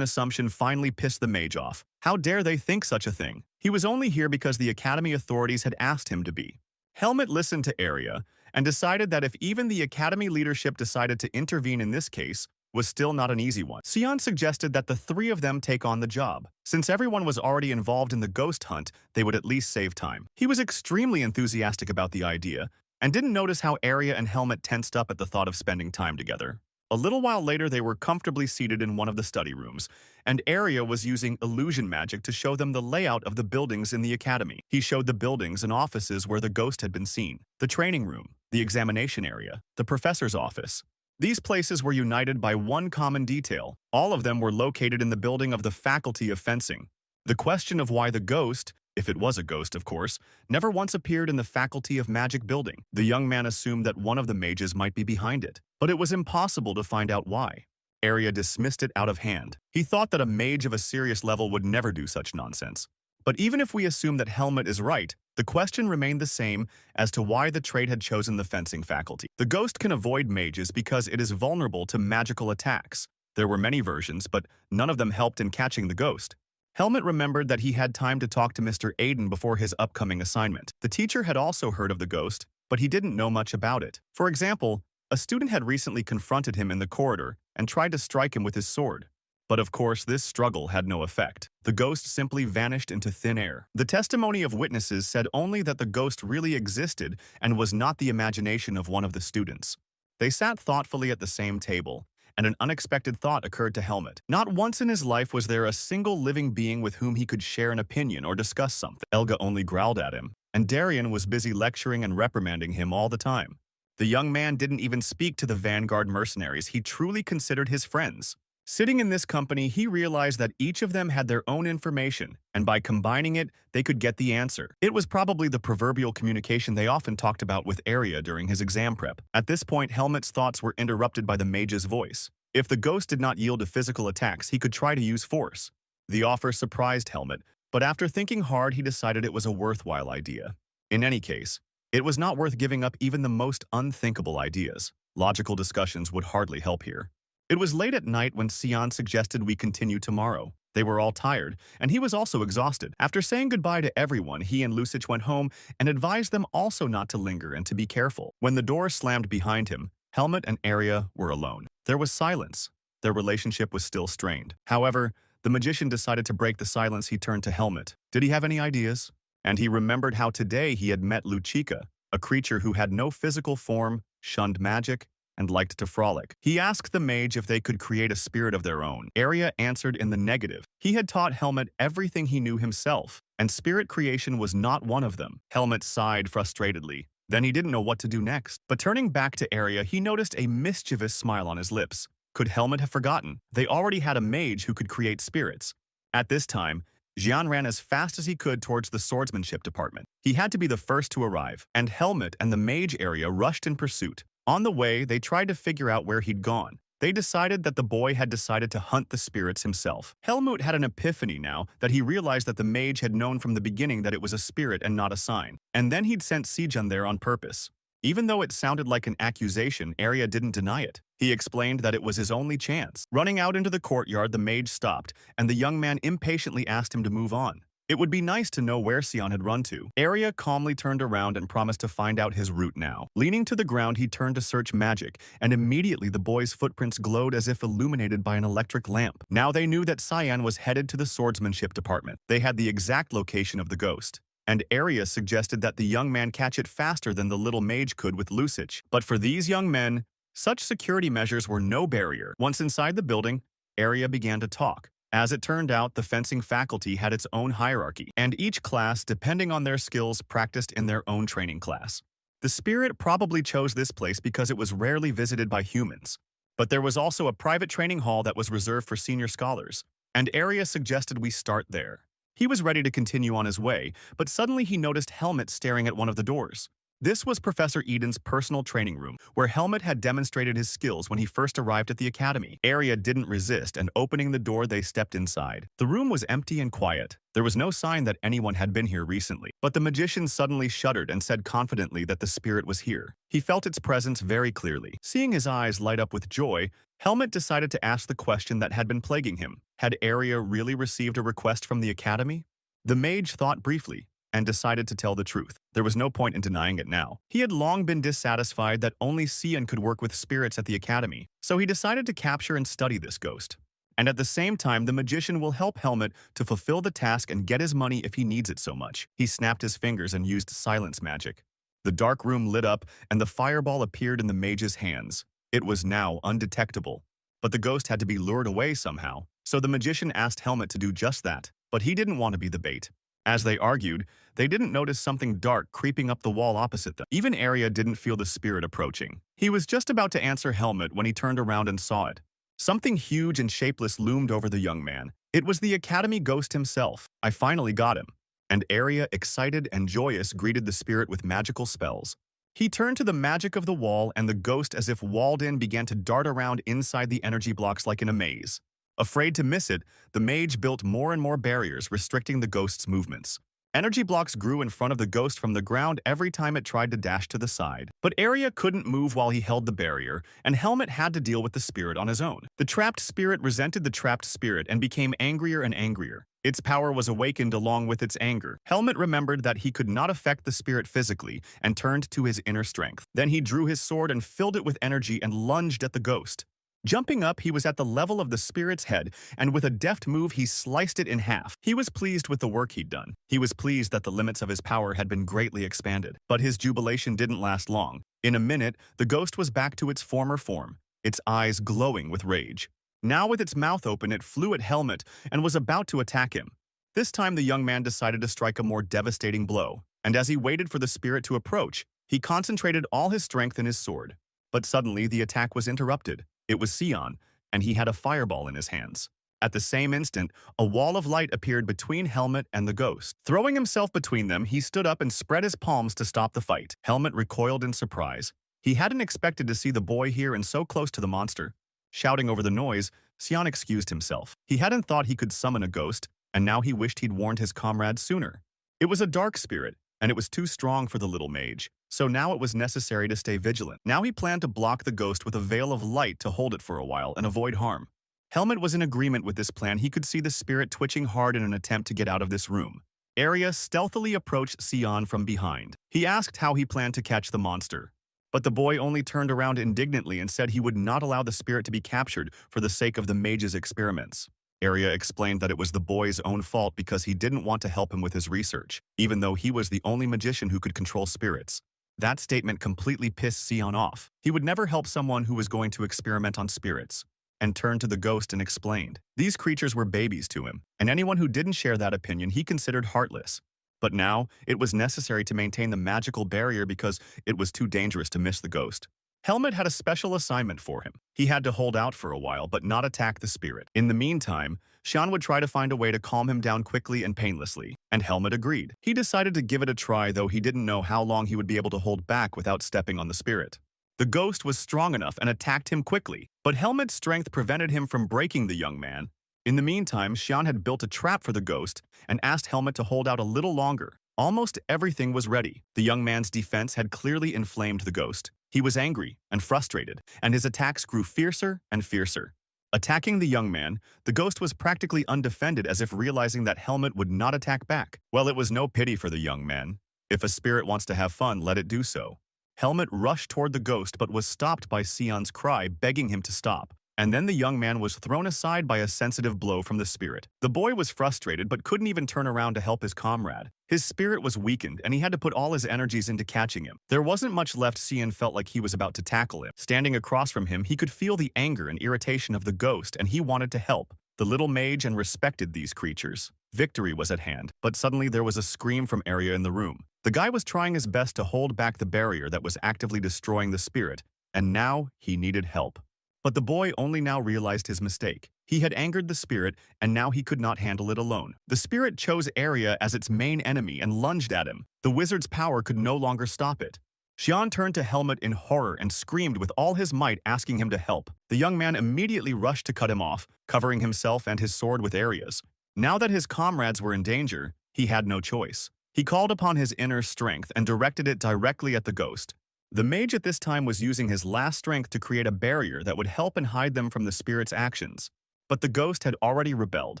assumption finally pissed the mage off. How dare they think such a thing? He was only here because the academy authorities had asked him to be. Helmut listened to Arya and decided that if even the academy leadership decided to intervene in this case, was still not an easy one. Xian suggested that the three of them take on the job. Since everyone was already involved in the ghost hunt, they would at least save time. He was extremely enthusiastic about the idea, and didn't notice how Arya and Helmut tensed up at the thought of spending time together. A little while later, they were comfortably seated in one of the study rooms, and Arya was using illusion magic to show them the layout of the buildings in the academy. He showed the buildings and offices where the ghost had been seen, the training room, the examination area, the professor's office. These places were united by one common detail. All of them were located in the building of the Faculty of Fencing. The question of why the ghost, if it was a ghost of course, never once appeared in the Faculty of Magic building. The young man assumed that one of the mages might be behind it, but it was impossible to find out why. Arya dismissed it out of hand. He thought that a mage of a serious level would never do such nonsense. But even if we assume that Helmut is right, the question remained the same as to why the trade had chosen the fencing faculty. The ghost can avoid mages because it is vulnerable to magical attacks. There were many versions, but none of them helped in catching the ghost. Helmut remembered that he had time to talk to Mr. Aiden before his upcoming assignment. The teacher had also heard of the ghost, but he didn't know much about it. For example, a student had recently confronted him in the corridor and tried to strike him with his sword. But of course, this struggle had no effect. The ghost simply vanished into thin air. The testimony of witnesses said only that the ghost really existed and was not the imagination of one of the students. They sat thoughtfully at the same table, and an unexpected thought occurred to Helmut. Not once in his life was there a single living being with whom he could share an opinion or discuss something. Elga only growled at him, and Darian was busy lecturing and reprimanding him all the time. The young man didn't even speak to the vanguard mercenaries he truly considered his friends. Sitting in this company, he realized that each of them had their own information, and by combining it, they could get the answer. It was probably the proverbial communication they often talked about with Arya during his exam prep. At this point, Helmut's thoughts were interrupted by the mage's voice. If the ghost did not yield to physical attacks, he could try to use force. The offer surprised Helmut, but after thinking hard, he decided it was a worthwhile idea. In any case, it was not worth giving up even the most unthinkable ideas. Logical discussions would hardly help here. It was late at night when Xian suggested we continue tomorrow. They were all tired, and he was also exhausted. After saying goodbye to everyone, he and Lucic went home and advised them also not to linger and to be careful. When the door slammed behind him, Helmut and Arya were alone. There was silence. Their relationship was still strained. However, the magician decided to break the silence. He turned to Helmut. Did he have any ideas? And he remembered how today he had met Luchika, a creature who had no physical form, shunned magic, and liked to frolic. He asked the mage if they could create a spirit of their own. Arya answered in the negative. He had taught Helmut everything he knew himself, and spirit creation was not one of them. Helmut sighed frustratedly. Then he didn't know what to do next. But turning back to Arya, he noticed a mischievous smile on his lips. Could Helmut have forgotten? They already had a mage who could create spirits. At this time, Xian ran as fast as he could towards the swordsmanship department. He had to be the first to arrive, and Helmut and the mage Arya rushed in pursuit. On the way, they tried to figure out where he'd gone. They decided that the boy had decided to hunt the spirits himself. Helmut had an epiphany now that he realized that the mage had known from the beginning that it was a spirit and not a sign. And then he'd sent Sijun there on purpose. Even though it sounded like an accusation, Arya didn't deny it. He explained that it was his only chance. Running out into the courtyard, the mage stopped, and the young man impatiently asked him to move on. It would be nice to know where Xian had run to. Arya calmly turned around and promised to find out his route now. Leaning to the ground, he turned to search magic, and immediately the boy's footprints glowed as if illuminated by an electric lamp. Now they knew that Xian was headed to the swordsmanship department. They had the exact location of the ghost. And Arya suggested that the young man catch it faster than the little mage could with Lucic. But for these young men, such security measures were no barrier. Once inside the building, Arya began to talk. As it turned out, the fencing faculty had its own hierarchy, and each class, depending on their skills, practiced in their own training class. The spirit probably chose this place because it was rarely visited by humans. But there was also a private training hall that was reserved for senior scholars, and Arya suggested we start there. He was ready to continue on his way, but suddenly he noticed Helmet staring at one of the doors. This was Professor Eden's personal training room, where Helmet had demonstrated his skills when he first arrived at the academy. Arya didn't resist, and opening the door, they stepped inside. The room was empty and quiet. There was no sign that anyone had been here recently, but the magician suddenly shuddered and said confidently that the spirit was here. He felt its presence very clearly. Seeing his eyes light up with joy, Helmet decided to ask the question that had been plaguing him. Had Arya really received a request from the academy? The mage thought briefly and decided to tell the truth. There was no point in denying it now. He had long been dissatisfied that only Sion could work with spirits at the academy, so he decided to capture and study this ghost. And at the same time, the magician will help Helmet to fulfill the task and get his money if he needs it so much. He snapped his fingers and used silence magic. The dark room lit up, and the fireball appeared in the mage's hands. It was now undetectable. But the ghost had to be lured away somehow, so the magician asked Helmet to do just that, but he didn't want to be the bait. As they argued, they didn't notice something dark creeping up the wall opposite them. Even Arya didn't feel the spirit approaching. He was just about to answer Helmet when he turned around and saw it. Something huge and shapeless loomed over the young man. It was the academy ghost himself. I finally got him. And Arya, excited and joyous, greeted the spirit with magical spells. He turned to the magic of the wall, and the ghost, as if walled in, began to dart around inside the energy blocks like in a maze. Afraid to miss it, the mage built more and more barriers, restricting the ghost's movements. Energy blocks grew in front of the ghost from the ground every time it tried to dash to the side. But Arya couldn't move while he held the barrier, and Helmet had to deal with the spirit on his own. The trapped spirit resented the trapped spirit and became angrier and angrier. Its power was awakened along with its anger. Helmet remembered that he could not affect the spirit physically and turned to his inner strength. Then he drew his sword and filled it with energy and lunged at the ghost. Jumping up, he was at the level of the spirit's head, and with a deft move, he sliced it in half. He was pleased with the work he'd done. He was pleased that the limits of his power had been greatly expanded. But his jubilation didn't last long. In a minute, the ghost was back to its former form, its eyes glowing with rage. Now with its mouth open, it flew at Helmet and was about to attack him. This time, the young man decided to strike a more devastating blow, and as he waited for the spirit to approach, he concentrated all his strength in his sword. But suddenly, the attack was interrupted. It was Sion, and he had a fireball in his hands. At the same instant, a wall of light appeared between Helmet and the ghost. Throwing himself between them, he stood up and spread his palms to stop the fight. Helmet recoiled in surprise. He hadn't expected to see the boy here and so close to the monster. Shouting over the noise, Sion excused himself. He hadn't thought he could summon a ghost, and now he wished he'd warned his comrades sooner. It was a dark spirit, and it was too strong for the little mage, so now it was necessary to stay vigilant. Now he planned to block the ghost with a veil of light to hold it for a while and avoid harm. Helmet was in agreement with this plan. He could see the spirit twitching hard in an attempt to get out of this room. Arya stealthily approached Sion from behind. He asked how he planned to catch the monster. But the boy only turned around indignantly and said he would not allow the spirit to be captured for the sake of the mage's experiments. Arya explained that it was the boy's own fault because he didn't want to help him with his research, even though he was the only magician who could control spirits. That statement completely pissed Sion off. He would never help someone who was going to experiment on spirits, and turned to the ghost and explained. These creatures were babies to him, and anyone who didn't share that opinion he considered heartless. But now, it was necessary to maintain the magical barrier because it was too dangerous to miss the ghost. Helmet had a special assignment for him. He had to hold out for a while but not attack the spirit. In the meantime, Xian would try to find a way to calm him down quickly and painlessly, and Helmet agreed. He decided to give it a try, though he didn't know how long he would be able to hold back without stepping on the spirit. The ghost was strong enough and attacked him quickly, but Helmet's strength prevented him from breaking the young man. In the meantime, Xian had built a trap for the ghost and asked Helmet to hold out a little longer. Almost everything was ready. The young man's defense had clearly inflamed the ghost. He was angry and frustrated, and his attacks grew fiercer and fiercer. Attacking the young man, the ghost was practically undefended, as if realizing that Helmet would not attack back. Well, it was no pity for the young man. If a spirit wants to have fun, let it do so. Helmet rushed toward the ghost but was stopped by Sion's cry, begging him to stop. And then the young man was thrown aside by a sensitive blow from the spirit. The boy was frustrated but couldn't even turn around to help his comrade. His spirit was weakened and he had to put all his energies into catching him. There wasn't much left. Sion felt like he was about to tackle him. Standing across from him, he could feel the anger and irritation of the ghost, and he wanted to help. the little mage and respected these creatures. Victory was at hand, but suddenly there was a scream from Arya in the room. The guy was trying his best to hold back the barrier that was actively destroying the spirit, and now he needed help. But the boy only now realized his mistake. He had angered the spirit, and now he could not handle it alone. The spirit chose Arya as its main enemy and lunged at him. The wizard's power could no longer stop it. Xian turned to Helmut in horror and screamed with all his might, asking him to help. The young man immediately rushed to cut him off, covering himself and his sword with Arya's. Now that his comrades were in danger, he had no choice. He called upon his inner strength and directed it directly at the ghost. The mage at this time was using his last strength to create a barrier that would help and hide them from the spirit's actions. But the ghost had already rebelled,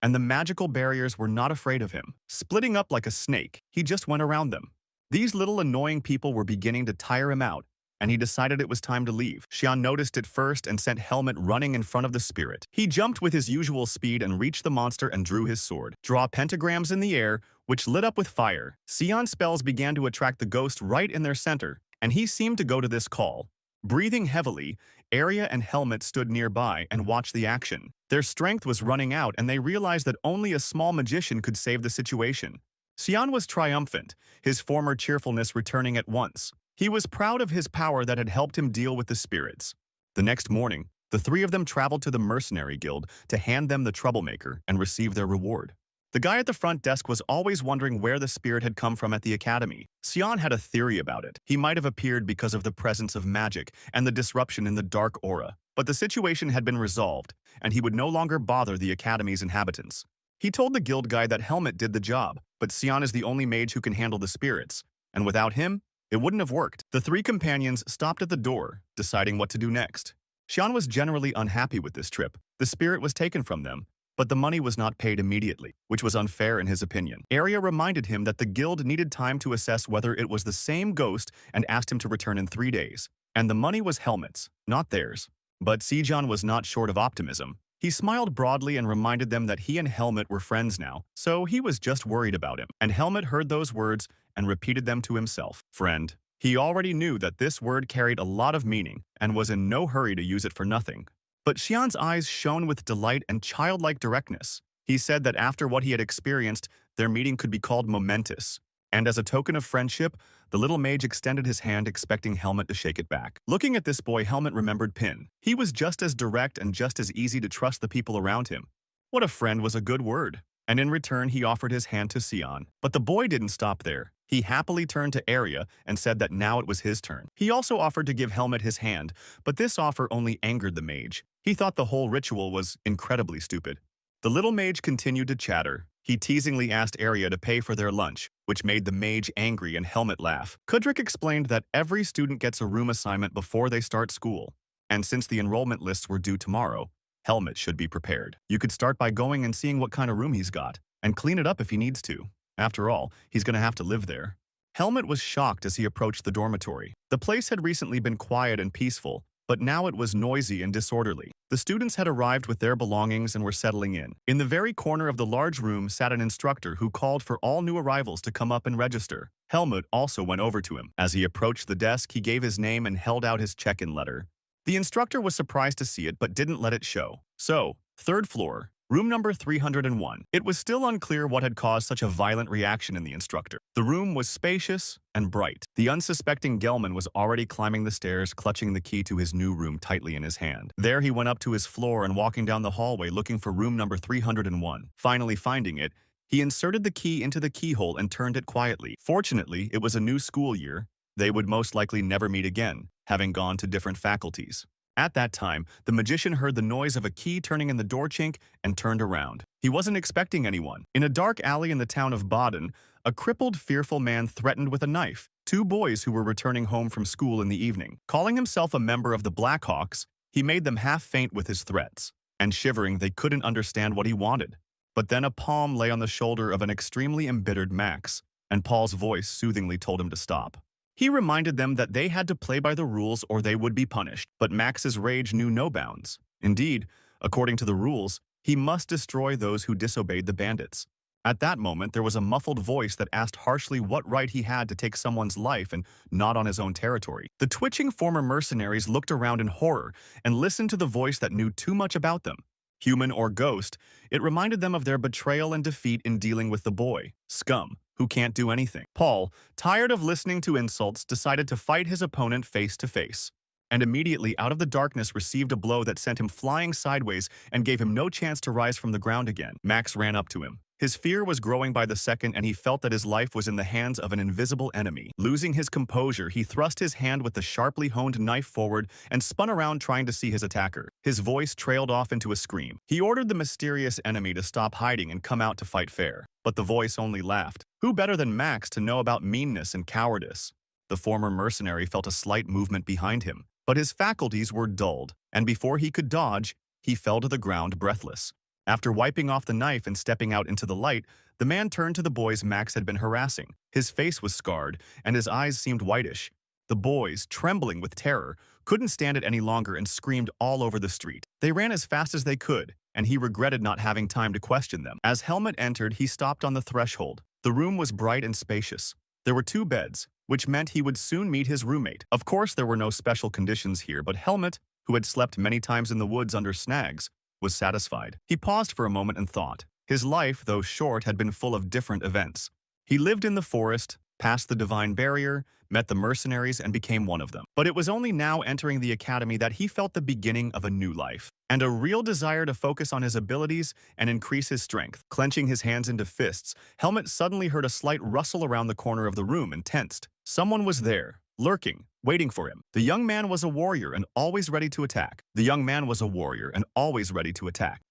and the magical barriers were not afraid of him. Splitting up like a snake, he just went around them. These little annoying people were beginning to tire him out, and he decided it was time to leave. Xian noticed it first and sent Helmut running in front of the spirit. He jumped with his usual speed and reached the monster and drew his sword. Draw pentagrams in the air, which lit up with fire. Xian's spells began to attract the ghost right in their center, and he seemed to go to this call. Breathing heavily, Arya and Helmut stood nearby and watched the action. Their strength was running out, and they realized that only a small magician could save the situation. Xian was triumphant, his former cheerfulness returning at once. He was proud of his power that had helped him deal with the spirits. The next morning, the three of them traveled to the mercenary guild to hand them the troublemaker and receive their reward. The guy at the front desk was always wondering where the spirit had come from at the academy. Xian had a theory about it. He might have appeared because of the presence of magic and the disruption in the dark aura. But the situation had been resolved, and he would no longer bother the academy's inhabitants. He told the guild guy that Helmut did the job, but Xian is the only mage who can handle the spirits, and without him, it wouldn't have worked. The three companions stopped at the door, deciding what to do next. Xian was generally unhappy with this trip. The spirit was taken from them, but the money was not paid immediately, which was unfair in his opinion. Arya reminded him that the guild needed time to assess whether it was the same ghost and asked him to return in 3 days. And the money was Helmut's, not theirs. But Sijan was not short of optimism. He smiled broadly and reminded them that he and Helmut were friends now, so he was just worried about him. And Helmut heard those words and repeated them to himself. Friend. He already knew that this word carried a lot of meaning and was in no hurry to use it for nothing. But Xian's eyes shone with delight and childlike directness. He said that after what he had experienced, their meeting could be called momentous. And as a token of friendship, the little mage extended his hand, expecting Helmut to shake it back. Looking at this boy, Helmut remembered Pin. He was just as direct and just as easy to trust the people around him. What a friend was a good word. And in return, he offered his hand to Xian. But the boy didn't stop there. He happily turned to Arya and said that now it was his turn. He also offered to give Helmut his hand, but this offer only angered the mage. He thought the whole ritual was incredibly stupid. The little mage continued to chatter. He teasingly asked Arya to pay for their lunch, which made the mage angry and Helmut laugh. Kudrik explained that every student gets a room assignment before they start school, and since the enrollment lists were due tomorrow, Helmut should be prepared. You could start by going and seeing what kind of room he's got, and clean it up if he needs to. After all, he's going to have to live there. Helmut was shocked as he approached the dormitory. The place had recently been quiet and peaceful, but now it was noisy and disorderly. The students had arrived with their belongings and were settling in. In the very corner of the large room sat an instructor who called for all new arrivals to come up and register. Helmut also went over to him. As he approached the desk, he gave his name and held out his check-in letter. The instructor was surprised to see it but didn't let it show. So, 3rd floor, room number 301. It was still unclear what had caused such a violent reaction in the instructor. The room was spacious and bright. The unsuspecting Gelman was already climbing the stairs, clutching the key to his new room tightly in his hand. There he went up to his floor and walking down the hallway looking for room number 301. Finally finding it, he inserted the key into the keyhole and turned it quietly. Fortunately, it was a new school year. They would most likely never meet again, having gone to different faculties. At that time, the magician heard the noise of a key turning in the door chink and turned around. He wasn't expecting anyone. In a dark alley in the town of Baden, a crippled, fearful man threatened with a knife 2 boys who were returning home from school in the evening. Calling himself a member of the Blackhawks, he made them half faint with his threats, and shivering, they couldn't understand what he wanted. But then a palm lay on the shoulder of an extremely embittered Max, and Paul's voice soothingly told him to stop. He reminded them that they had to play by the rules or they would be punished, but Max's rage knew no bounds. Indeed, according to the rules, he must destroy those who disobeyed the bandits. At that moment, there was a muffled voice that asked harshly what right he had to take someone's life and not on his own territory. The twitching former mercenaries looked around in horror and listened to the voice that knew too much about them. human or ghost, it reminded them of their betrayal and defeat in dealing with the boy, scum, who can't do anything. Paul, tired of listening to insults, decided to fight his opponent face to face, and immediately out of the darkness received a blow that sent him flying sideways and gave him no chance to rise from the ground again. Max ran up to him. His fear was growing by the second, and he felt that his life was in the hands of an invisible enemy. Losing his composure, he thrust his hand with the sharply honed knife forward and spun around trying to see his attacker. His voice trailed off into a scream. He ordered the mysterious enemy to stop hiding and come out to fight fair. But the voice only laughed. Who better than Max to know about meanness and cowardice? The former mercenary felt a slight movement behind him, but his faculties were dulled, and before he could dodge, he fell to the ground breathless. After wiping off the knife and stepping out into the light, the man turned to the boys Max had been harassing. His face was scarred, and his eyes seemed whitish. The boys, trembling with terror, couldn't stand it any longer and screamed all over the street. They ran as fast as they could, and he regretted not having time to question them. As Helmut entered, he stopped on the threshold. The room was bright and spacious. There were 2 beds, which meant he would soon meet his roommate. Of course, there were no special conditions here, but Helmut, who had slept many times in the woods under snags, was satisfied. He paused for a moment and thought. His life, though short, had been full of different events. He lived in the forest, passed the divine barrier, met the mercenaries, and became one of them. But it was only now entering the academy that he felt the beginning of a new life, and a real desire to focus on his abilities and increase his strength. Clenching his hands into fists, Helmut suddenly heard a slight rustle around the corner of the room and tensed. Someone was there, lurking, waiting for him. The young man was a warrior and always ready to attack.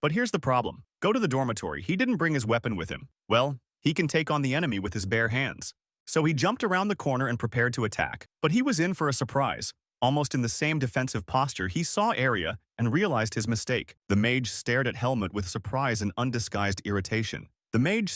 But here's the problem. Go to the dormitory. He didn't bring his weapon with him. Well, he can take on the enemy with his bare hands. So he jumped around the corner and prepared to attack. But he was in for a surprise. Almost in the same defensive posture, he saw Arya and realized his mistake. The mage stared at Helmut with surprise and undisguised irritation. Hidden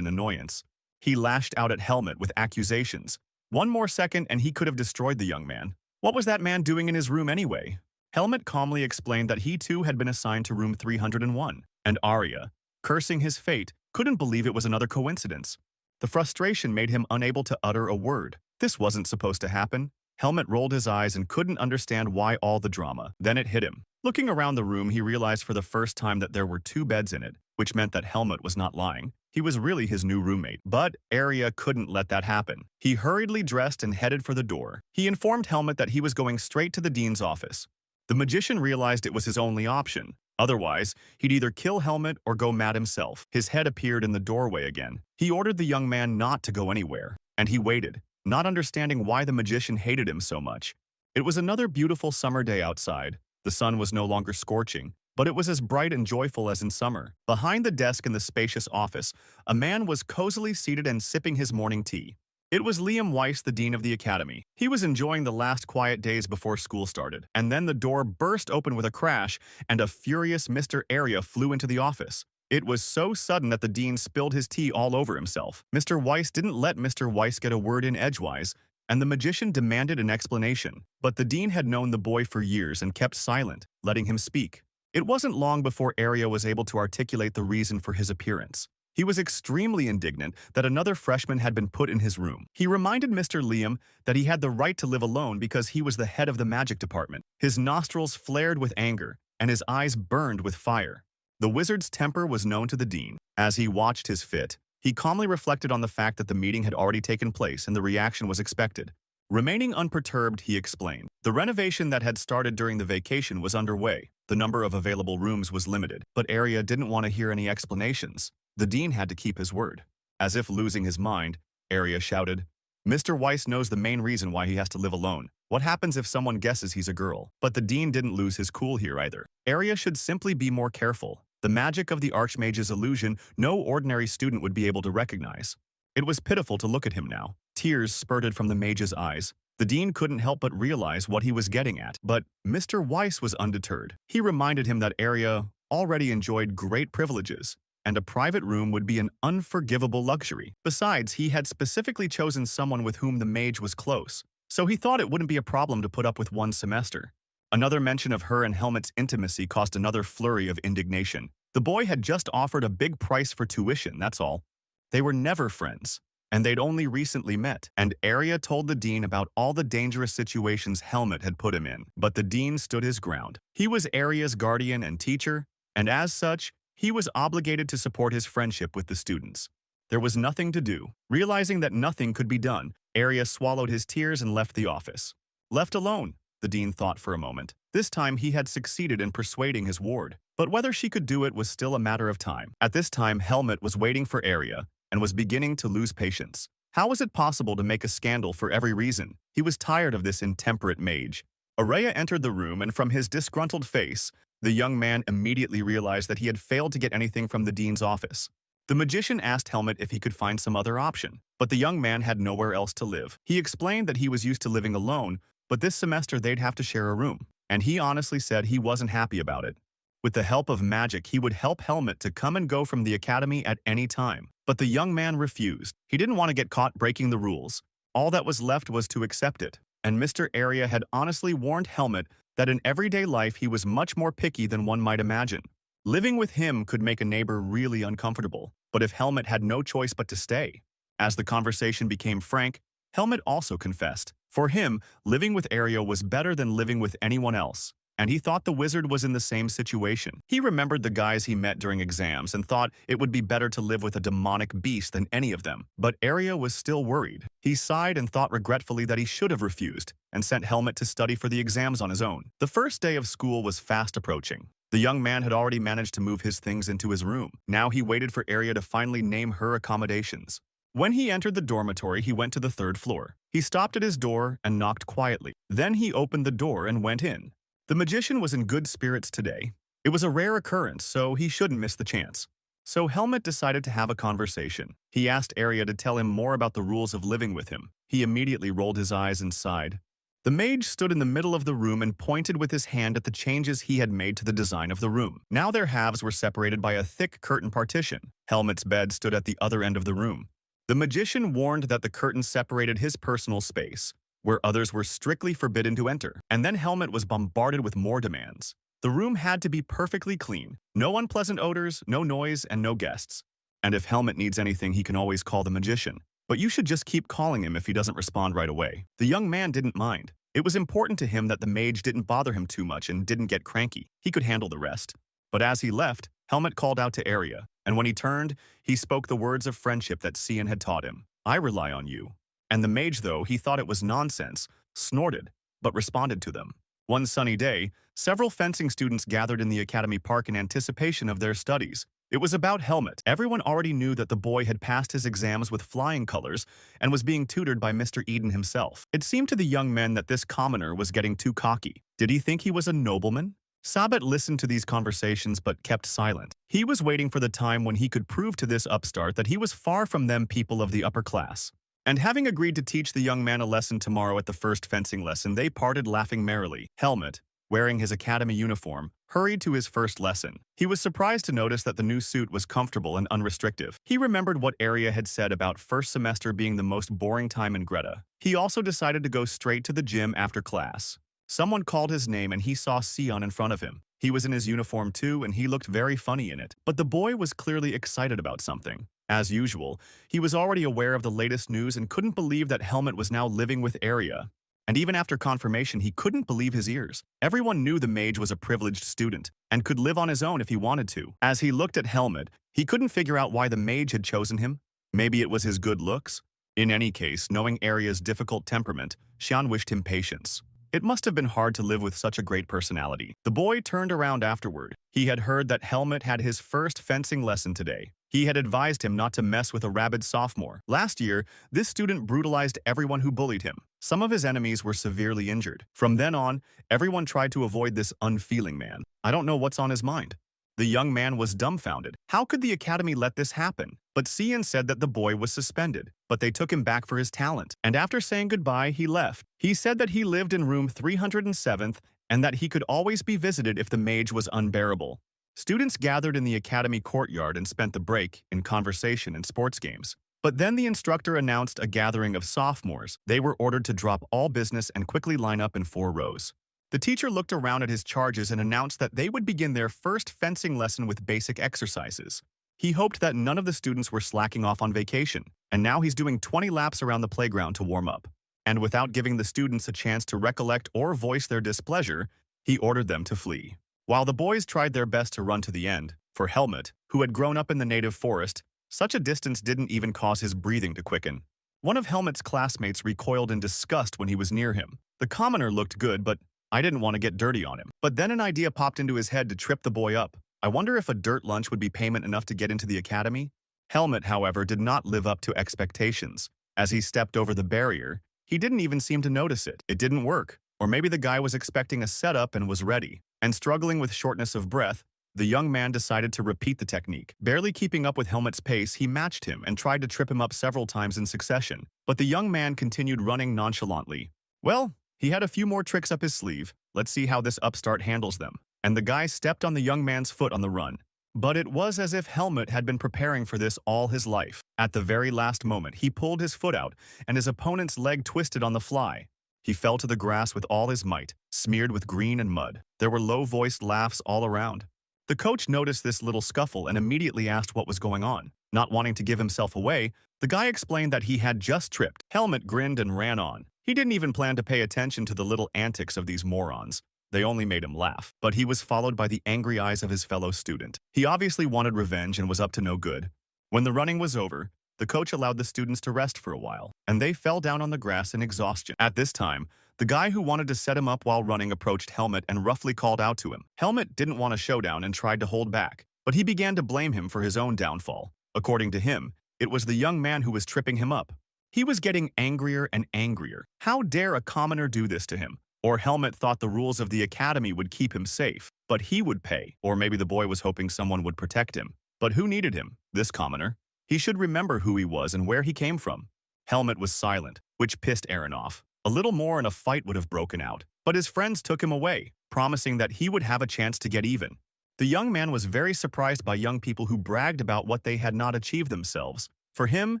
annoyance. He lashed out at Helmut with accusations. One more second and he could have destroyed the young man. What was that man doing in his room anyway? Helmut calmly explained that he too had been assigned to room 301, and Arya, cursing his fate, couldn't believe it was another coincidence. The frustration made him unable to utter a word. This wasn't supposed to happen. Helmut rolled his eyes and couldn't understand why all the drama. Then it hit him. Looking around the room, he realized for the first time that there were 2 beds in it, which meant that Helmut was not lying. He was really his new roommate. But Arya couldn't let that happen. He hurriedly dressed and headed for the door. He informed Helmut that he was going straight to the dean's office. The magician realized it was his only option. Otherwise, he'd either kill Helmut or go mad himself. His head appeared in the doorway again. He ordered the young man not to go anywhere, and he waited, not understanding why the magician hated him so much. It was another beautiful summer day outside. The sun was no longer scorching, but it was as bright and joyful as in summer. Behind the desk in the spacious office, a man was cozily seated and sipping his morning tea. It was Liam Weiss, the dean of the academy. He was enjoying the last quiet days before school started, and then the door burst open with a crash, and a furious Mr. Arya flew into the office. It was so sudden that the dean spilled his tea all over himself. Mr. Weiss didn't let Mr. Weiss get a word in edgewise, and the magician demanded an explanation. But the dean had known the boy for years and kept silent, letting him speak. It wasn't long before Arya was able to articulate the reason for his appearance. He was extremely indignant that another freshman had been put in his room. He reminded Mr. Liam that he had the right to live alone because he was the head of the magic department. His nostrils flared with anger, and his eyes burned with fire. The wizard's temper was known to the dean. As he watched his fit, he calmly reflected on the fact that the meeting had already taken place and the reaction was expected. Remaining unperturbed, he explained. The renovation that had started during the vacation was underway. The number of available rooms was limited, but Arya didn't want to hear any explanations. The dean had to keep his word. As if losing his mind, Arya shouted, "Mr. Weiss knows the main reason why he has to live alone. What happens if someone guesses he's a girl?" But the dean didn't lose his cool here either. Arya should simply be more careful. The magic of the Archmage's illusion no ordinary student would be able to recognize. It was pitiful to look at him now. Tears spurted from the mage's eyes. The dean couldn't help but realize what he was getting at. But Mr. Weiss was undeterred. He reminded him that Arya already enjoyed great privileges, and a private room would be an unforgivable luxury. Besides, he had specifically chosen someone with whom the mage was close, so he thought it wouldn't be a problem to put up with one semester. Another mention of her and Helmut's intimacy caused another flurry of indignation. The boy had just offered a big price for tuition, that's all. They were never friends. and they'd only recently met, and Arya told the dean about all the dangerous situations Helmut had put him in. But the dean stood his ground. He was Arya's guardian and teacher, and as such, he was obligated to support his friendship with the students. There was nothing to do. Realizing that nothing could be done, Arya swallowed his tears and left the office. Left alone, the dean thought for a moment. This time he had succeeded in persuading his ward, but whether she could do it was still a matter of time. At this time, Helmut was waiting for Arya and was beginning to lose patience. How was it possible to make a scandal for every reason? He was tired of this intemperate mage. Arya entered the room, and from his disgruntled face, the young man immediately realized that he had failed to get anything from the dean's office. The magician asked Helmut if he could find some other option, but the young man had nowhere else to live. He explained that he was used to living alone, but this semester they'd have to share a room, and he honestly said he wasn't happy about it. With the help of magic, he would help Helmut to come and go from the academy at any time. But the young man refused. He didn't want to get caught breaking the rules. All that was left was to accept it. And Mr. Arya had honestly warned Helmut that in everyday life he was much more picky than one might imagine. Living with him could make a neighbor really uncomfortable, but if Helmut had no choice but to stay. As the conversation became frank, Helmut also confessed. For him, living with Arya was better than living with anyone else, and he thought the wizard was in the same situation. He remembered the guys he met during exams and thought it would be better to live with a demonic beast than any of them. But Arya was still worried. He sighed and thought regretfully that he should have refused and sent Helmut to study for the exams on his own. The first day of school was fast approaching. The young man had already managed to move his things into his room. Now he waited for Arya to finally name her accommodations. When he entered the dormitory, he went to the third floor. He stopped at his door and knocked quietly. Then he opened the door and went in. The magician was in good spirits today. It was a rare occurrence, so he shouldn't miss the chance. So Helmut decided to have a conversation. He asked Arya to tell him more about the rules of living with him. He immediately rolled his eyes and sighed. The mage stood in the middle of the room and pointed with his hand at the changes he had made to the design of the room. Now their halves were separated by a thick curtain partition. Helmut's bed stood at the other end of the room. The magician warned that the curtain separated his personal space, where others were strictly forbidden to enter. And then Helmut was bombarded with more demands. The room had to be perfectly clean. No unpleasant odors, no noise, and no guests. And if Helmut needs anything, he can always call the magician. But you should just keep calling him if he doesn't respond right away. The young man didn't mind. It was important to him that the mage didn't bother him too much and didn't get cranky. He could handle the rest. But as he left, Helmut called out to Arya, and when he turned, he spoke the words of friendship that Cian had taught him. "I rely on you." And the mage, though he thought it was nonsense, snorted, but responded to them. One sunny day, several fencing students gathered in the academy park in anticipation of their studies. It was about Helmut. Everyone already knew that the boy had passed his exams with flying colors and was being tutored by Mr. Eden himself. It seemed to the young men that this commoner was getting too cocky. Did he think he was a nobleman? Sabet listened to these conversations but kept silent. He was waiting for the time when he could prove to this upstart that he was far from them people of the upper class. And having agreed to teach the young man a lesson tomorrow at the first fencing lesson, they parted laughing merrily. Helmut, wearing his academy uniform, hurried to his first lesson. He was surprised to notice that the new suit was comfortable and unrestrictive. He remembered what Arya had said about first semester being the most boring time in Greta. He also decided to go straight to the gym after class. Someone called his name and he saw Sion in front of him. He was in his uniform too and he looked very funny in it. But the boy was clearly excited about something. As usual, he was already aware of the latest news and couldn't believe that Helmut was now living with Arya. And even after confirmation, he couldn't believe his ears. Everyone knew the mage was a privileged student and could live on his own if he wanted to. As he looked at Helmut, he couldn't figure out why the mage had chosen him. Maybe it was his good looks. In any case, knowing Arya's difficult temperament, Xian wished him patience. It must have been hard to live with such a great personality. The boy turned around afterward. He had heard that Helmut had his first fencing lesson today. He had advised him not to mess with a rabid sophomore. Last year, this student brutalized everyone who bullied him. Some of his enemies were severely injured. From then on, everyone tried to avoid this unfeeling man. I don't know what's on his mind. The young man was dumbfounded. How could the academy let this happen? But Cian said that the boy was suspended, but they took him back for his talent. And after saying goodbye, he left. He said that he lived in room 307th and that he could always be visited if the mage was unbearable. Students gathered in the academy courtyard and spent the break in conversation and sports games. But then the instructor announced a gathering of sophomores. They were ordered to drop all business and quickly line up in 4 rows. The teacher looked around at his charges and announced that they would begin their first fencing lesson with basic exercises. He hoped that none of the students were slacking off on vacation, and now he's doing 20 laps around the playground to warm up. And without giving the students a chance to recollect or voice their displeasure, he ordered them to flee. While the boys tried their best to run to the end, for Helmut, who had grown up in the native forest, such a distance didn't even cause his breathing to quicken. One of Helmut's classmates recoiled in disgust when he was near him. The commoner looked good, but I didn't want to get dirty on him. But then an idea popped into his head to trip the boy up. I wonder if a dirt lunch would be payment enough to get into the academy? Helmut, however, did not live up to expectations. As he stepped over the barrier, he didn't even seem to notice it. It didn't work. Or maybe the guy was expecting a setup and was ready. And struggling with shortness of breath, the young man decided to repeat the technique. Barely keeping up with Helmut's pace, he matched him and tried to trip him up several times in succession. But the young man continued running nonchalantly. Well, he had a few more tricks up his sleeve. Let's see how this upstart handles them. And the guy stepped on the young man's foot on the run. But it was as if Helmut had been preparing for this all his life. At the very last moment, he pulled his foot out, and his opponent's leg twisted on the fly. He fell to the grass with all his might, smeared with green and mud. There were low-voiced laughs all around. The coach noticed this little scuffle and immediately asked what was going on. Not wanting to give himself away, the guy explained that he had just tripped. Helmut grinned and ran on. He didn't even plan to pay attention to the little antics of these morons. They only made him laugh. But he was followed by the angry eyes of his fellow student. He obviously wanted revenge and was up to no good. When the running was over, the coach allowed the students to rest for a while, and they fell down on the grass in exhaustion. At this time, the guy who wanted to set him up while running approached Helmut and roughly called out to him. Helmut didn't want a showdown and tried to hold back, but he began to blame him for his own downfall. According to him, it was the young man who was tripping him up. He was getting angrier and angrier. How dare a commoner do this to him? Or Helmut thought the rules of the academy would keep him safe, but he would pay. Or maybe the boy was hoping someone would protect him. But who needed him? This commoner. He should remember who he was and where he came from. Helmut was silent, which pissed Aaron off. A little more and a fight would have broken out. But his friends took him away, promising that he would have a chance to get even. The young man was very surprised by young people who bragged about what they had not achieved themselves. For him,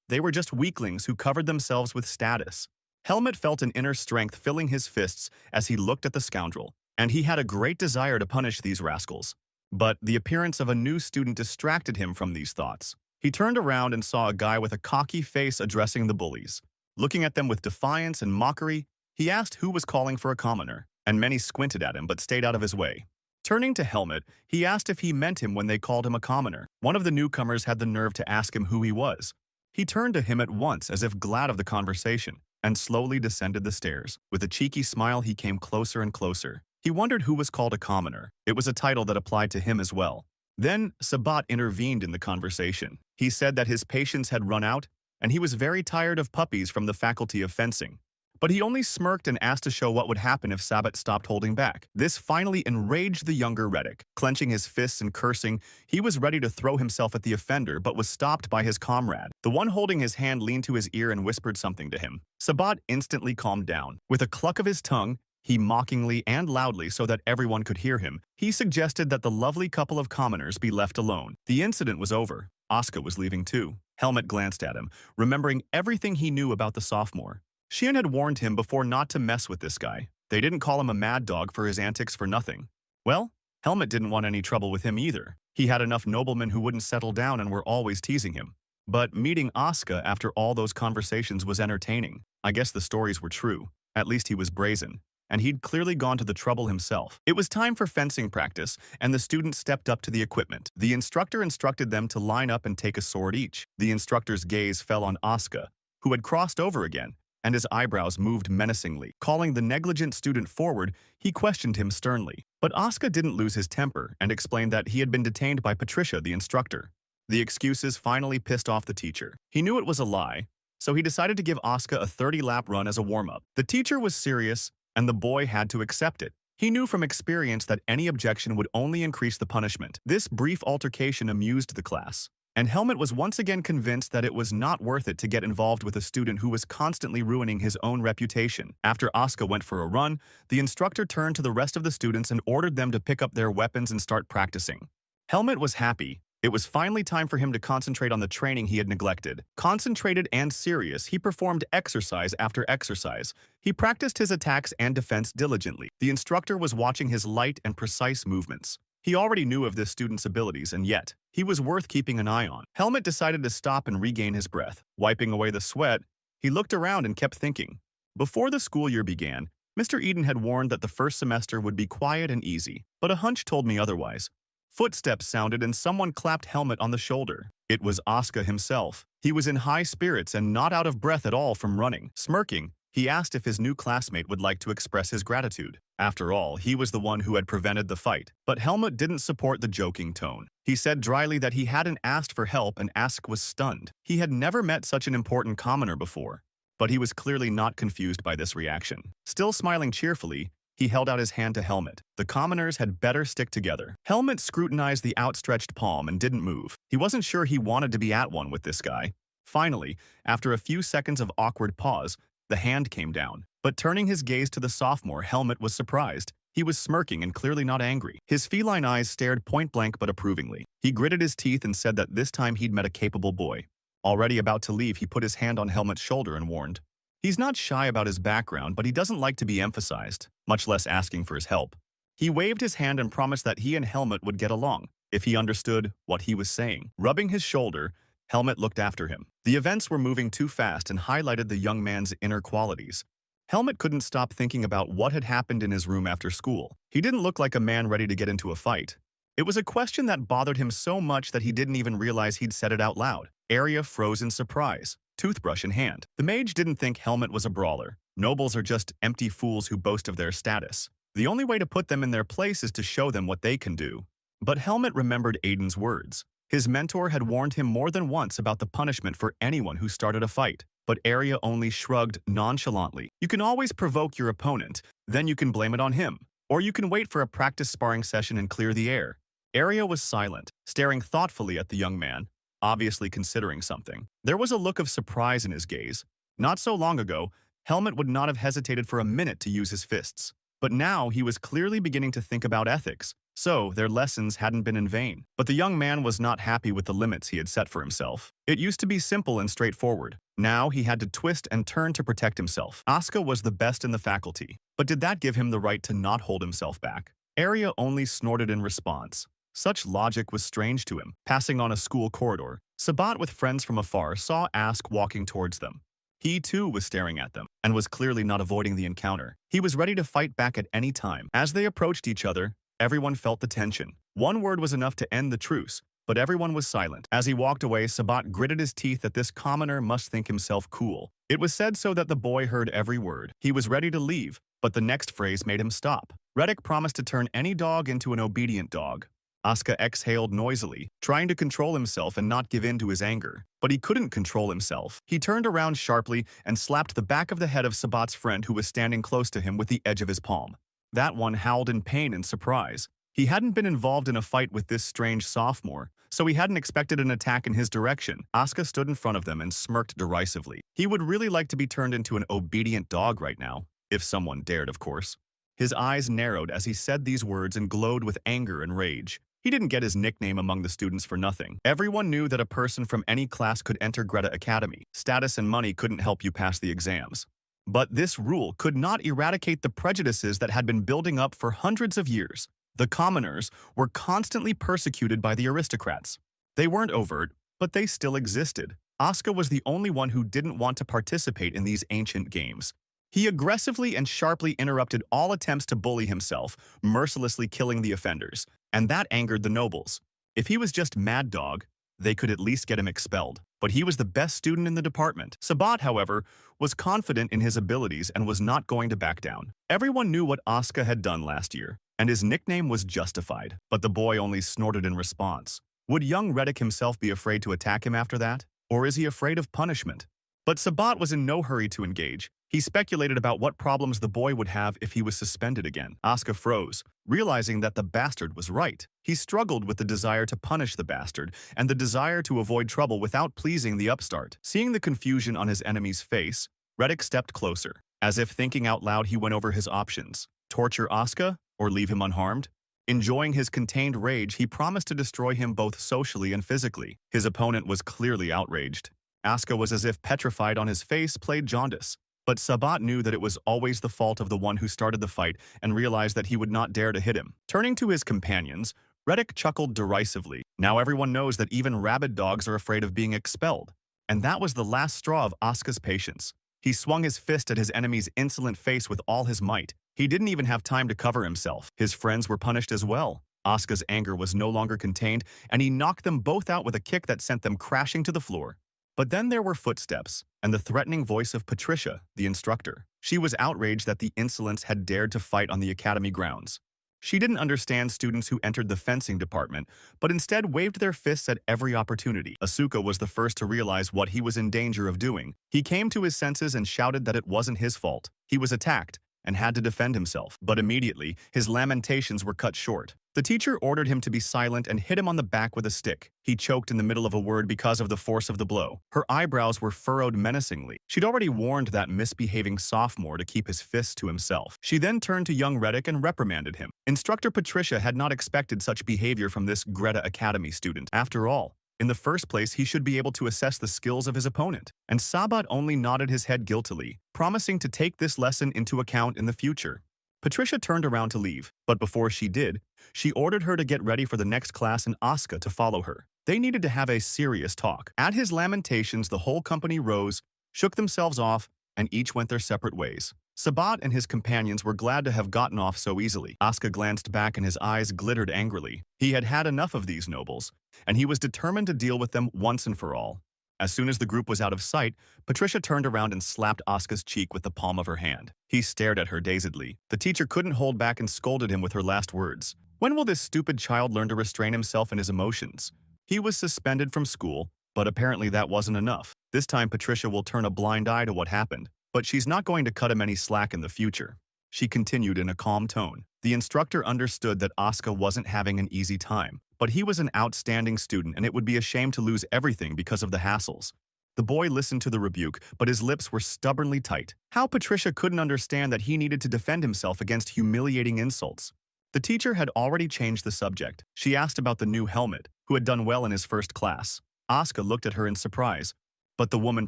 they were just weaklings who covered themselves with status. Helmut felt an inner strength filling his fists as he looked at the scoundrel, and he had a great desire to punish these rascals. But the appearance of a new student distracted him from these thoughts. He turned around and saw a guy with a cocky face addressing the bullies. Looking at them with defiance and mockery, he asked who was calling for a commoner, and many squinted at him but stayed out of his way. Turning to Helmut, he asked if he meant him when they called him a commoner. One of the newcomers had the nerve to ask him who he was. He turned to him at once as if glad of the conversation, and slowly descended the stairs. With a cheeky smile, he came closer and closer. He wondered who was called a commoner. It was a title that applied to him as well. Then Sabat intervened in the conversation. He said that his patience had run out, and he was very tired of puppies from the faculty of fencing. But he only smirked and asked to show what would happen if Sabat stopped holding back. This finally enraged the younger Reddick. Clenching his fists and cursing, he was ready to throw himself at the offender but was stopped by his comrade. The one holding his hand leaned to his ear and whispered something to him. Sabat instantly calmed down. With a cluck of his tongue, he mockingly and loudly so that everyone could hear him, he suggested that the lovely couple of commoners be left alone. The incident was over. Asuka was leaving too. Helmut glanced at him, remembering everything he knew about the sophomore. Shion had warned him before not to mess with this guy. They didn't call him a mad dog for his antics for nothing. Well, Helmut didn't want any trouble with him either. He had enough noblemen who wouldn't settle down and were always teasing him. But meeting Asuka after all those conversations was entertaining. I guess the stories were true. At least he was brazen. And he'd clearly gone to the trouble himself. It was time for fencing practice, and the students stepped up to the equipment. The instructor instructed them to line up and take a sword each. The instructor's gaze fell on Asuka, who had crossed over again, and his eyebrows moved menacingly. Calling the negligent student forward, he questioned him sternly. But Asuka didn't lose his temper and explained that he had been detained by Patricia, the instructor. The excuses finally pissed off the teacher. He knew it was a lie, so he decided to give Asuka a 30-lap run as a warm-up. The teacher was serious, and the boy had to accept it. He knew from experience that any objection would only increase the punishment. This brief altercation amused the class, and Helmut was once again convinced that it was not worth it to get involved with a student who was constantly ruining his own reputation. After Asuka went for a run, the instructor turned to the rest of the students and ordered them to pick up their weapons and start practicing. Helmut was happy. It was finally time for him to concentrate on the training he had neglected. Concentrated and serious, he performed exercise after exercise. He practiced his attacks and defense diligently. The instructor was watching his light and precise movements. He already knew of this student's abilities, and yet, he was worth keeping an eye on. Helmet decided to stop and regain his breath. Wiping away the sweat, he looked around and kept thinking. Before the school year began, Mr. Eden had warned that the first semester would be quiet and easy, but a hunch told me otherwise. Footsteps sounded and someone clapped Helmet on the shoulder. It was Asuka himself. He was in high spirits and not out of breath at all from running. Smirking, he asked if his new classmate would like to express his gratitude. After all, he was the one who had prevented the fight. But Helmet didn't support the joking tone. He said dryly that he hadn't asked for help, and Asuka was stunned. He had never met such an important commoner before. But he was clearly not confused by this reaction. Still smiling cheerfully, he held out his hand to Helmet. The commoners had better stick together. Helmet scrutinized the outstretched palm and didn't move. He wasn't sure he wanted to be at one with this guy. Finally, after a few seconds of awkward pause, the hand came down. But turning his gaze to the sophomore, Helmet was surprised. He was smirking and clearly not angry. His feline eyes stared point-blank but approvingly. He gritted his teeth and said that this time he'd met a capable boy. Already about to leave, he put his hand on Helmet's shoulder and warned, "He's not shy about his background, but he doesn't like to be emphasized, much less asking for his help." He waved his hand and promised that he and Helmet would get along, if he understood what he was saying. Rubbing his shoulder, Helmet looked after him. The events were moving too fast and highlighted the young man's inner qualities. Helmet couldn't stop thinking about what had happened in his room after school. He didn't look like a man ready to get into a fight. It was a question that bothered him so much that he didn't even realize he'd said it out loud. Arya froze in surprise, toothbrush in hand. The mage didn't think Helmet was a brawler. Nobles are just empty fools who boast of their status. The only way to put them in their place is to show them what they can do. But Helmet remembered Aiden's words. His mentor had warned him more than once about the punishment for anyone who started a fight. But Arya only shrugged nonchalantly. You can always provoke your opponent, then you can blame it on him. Or you can wait for a practice sparring session and clear the air. Arya was silent, staring thoughtfully at the young man, obviously considering something. There was a look of surprise in his gaze. Not so long ago, Helmet would not have hesitated for a minute to use his fists. But now he was clearly beginning to think about ethics, so their lessons hadn't been in vain. But the young man was not happy with the limits he had set for himself. It used to be simple and straightforward. Now he had to twist and turn to protect himself. Asuka was the best in the faculty, but did that give him the right to not hold himself back? Arya only snorted in response. Such logic was strange to him. Passing on a school corridor, Sabat with friends from afar saw Ask walking towards them. He too was staring at them, and was clearly not avoiding the encounter. He was ready to fight back at any time. As they approached each other, everyone felt the tension. One word was enough to end the truce, but everyone was silent. As he walked away, Sabat gritted his teeth that this commoner must think himself cool. It was said so that the boy heard every word. He was ready to leave, but the next phrase made him stop. Reddick promised to turn any dog into an obedient dog. Asuka exhaled noisily, trying to control himself and not give in to his anger. But he couldn't control himself. He turned around sharply and slapped the back of the head of Sabat's friend who was standing close to him with the edge of his palm. That one howled in pain and surprise. He hadn't been involved in a fight with this strange sophomore, so he hadn't expected an attack in his direction. Asuka stood in front of them and smirked derisively. He would really like to be turned into an obedient dog right now, if someone dared, of course. His eyes narrowed as he said these words and glowed with anger and rage. He didn't get his nickname among the students for nothing. Everyone knew that a person from any class could enter Greta Academy. Status and money couldn't help you pass the exams. But this rule could not eradicate the prejudices that had been building up for hundreds of years. The commoners were constantly persecuted by the aristocrats. They weren't overt, but they still existed. Asuka was the only one who didn't want to participate in these ancient games. He aggressively and sharply interrupted all attempts to bully himself, mercilessly killing the offenders. And that angered the nobles. If he was just Mad Dog, they could at least get him expelled. But he was the best student in the department. Sabat, however, was confident in his abilities and was not going to back down. Everyone knew what Asuka had done last year, and his nickname was justified. But the boy only snorted in response. Would young Reddick himself be afraid to attack him after that? Or is he afraid of punishment? But Sabat was in no hurry to engage. He speculated about what problems the boy would have if he was suspended again. Asuka froze, realizing that the bastard was right. He struggled with the desire to punish the bastard and the desire to avoid trouble without pleasing the upstart. Seeing the confusion on his enemy's face, Reddick stepped closer. As if thinking out loud, he went over his options. Torture Asuka or leave him unharmed? Enjoying his contained rage, he promised to destroy him both socially and physically. His opponent was clearly outraged. Asuka was as if petrified on his face, played jaundice. But Sabat knew that it was always the fault of the one who started the fight and realized that he would not dare to hit him. Turning to his companions, Reddick chuckled derisively. Now everyone knows that even rabid dogs are afraid of being expelled. And that was the last straw of Asuka's patience. He swung his fist at his enemy's insolent face with all his might. He didn't even have time to cover himself. His friends were punished as well. Asuka's anger was no longer contained, and he knocked them both out with a kick that sent them crashing to the floor. But then there were footsteps, and the threatening voice of Patricia, the instructor. She was outraged that the insolents had dared to fight on the academy grounds. She didn't understand students who entered the fencing department, but instead waved their fists at every opportunity. Asuka was the first to realize what he was in danger of doing. He came to his senses and shouted that it wasn't his fault. He was attacked and had to defend himself. But immediately, his lamentations were cut short. The teacher ordered him to be silent and hit him on the back with a stick. He choked in the middle of a word because of the force of the blow. Her eyebrows were furrowed menacingly. She'd already warned that misbehaving sophomore to keep his fists to himself. She then turned to young Reddick and reprimanded him. Instructor Patricia had not expected such behavior from this Greta Academy student. After all, in the first place, he should be able to assess the skills of his opponent. And Sabat only nodded his head guiltily, promising to take this lesson into account in the future. Patricia turned around to leave, but before she did, she ordered her to get ready for the next class and Asuka to follow her. They needed to have a serious talk. At his lamentations, the whole company rose, shook themselves off, and each went their separate ways. Sabat and his companions were glad to have gotten off so easily. Asuka glanced back and his eyes glittered angrily. He had had enough of these nobles, and he was determined to deal with them once and for all. As soon as the group was out of sight, Patricia turned around and slapped Asuka's cheek with the palm of her hand. He stared at her dazedly. The teacher couldn't hold back and scolded him with her last words. When will this stupid child learn to restrain himself and his emotions? He was suspended from school, but apparently that wasn't enough. This time Patricia will turn a blind eye to what happened, but she's not going to cut him any slack in the future. She continued in a calm tone. The instructor understood that Asuka wasn't having an easy time, but he was an outstanding student and it would be a shame to lose everything because of the hassles. The boy listened to the rebuke, but his lips were stubbornly tight. How Patricia couldn't understand that he needed to defend himself against humiliating insults. The teacher had already changed the subject. She asked about the new helmet, who had done well in his first class. Asuka looked at her in surprise, but the woman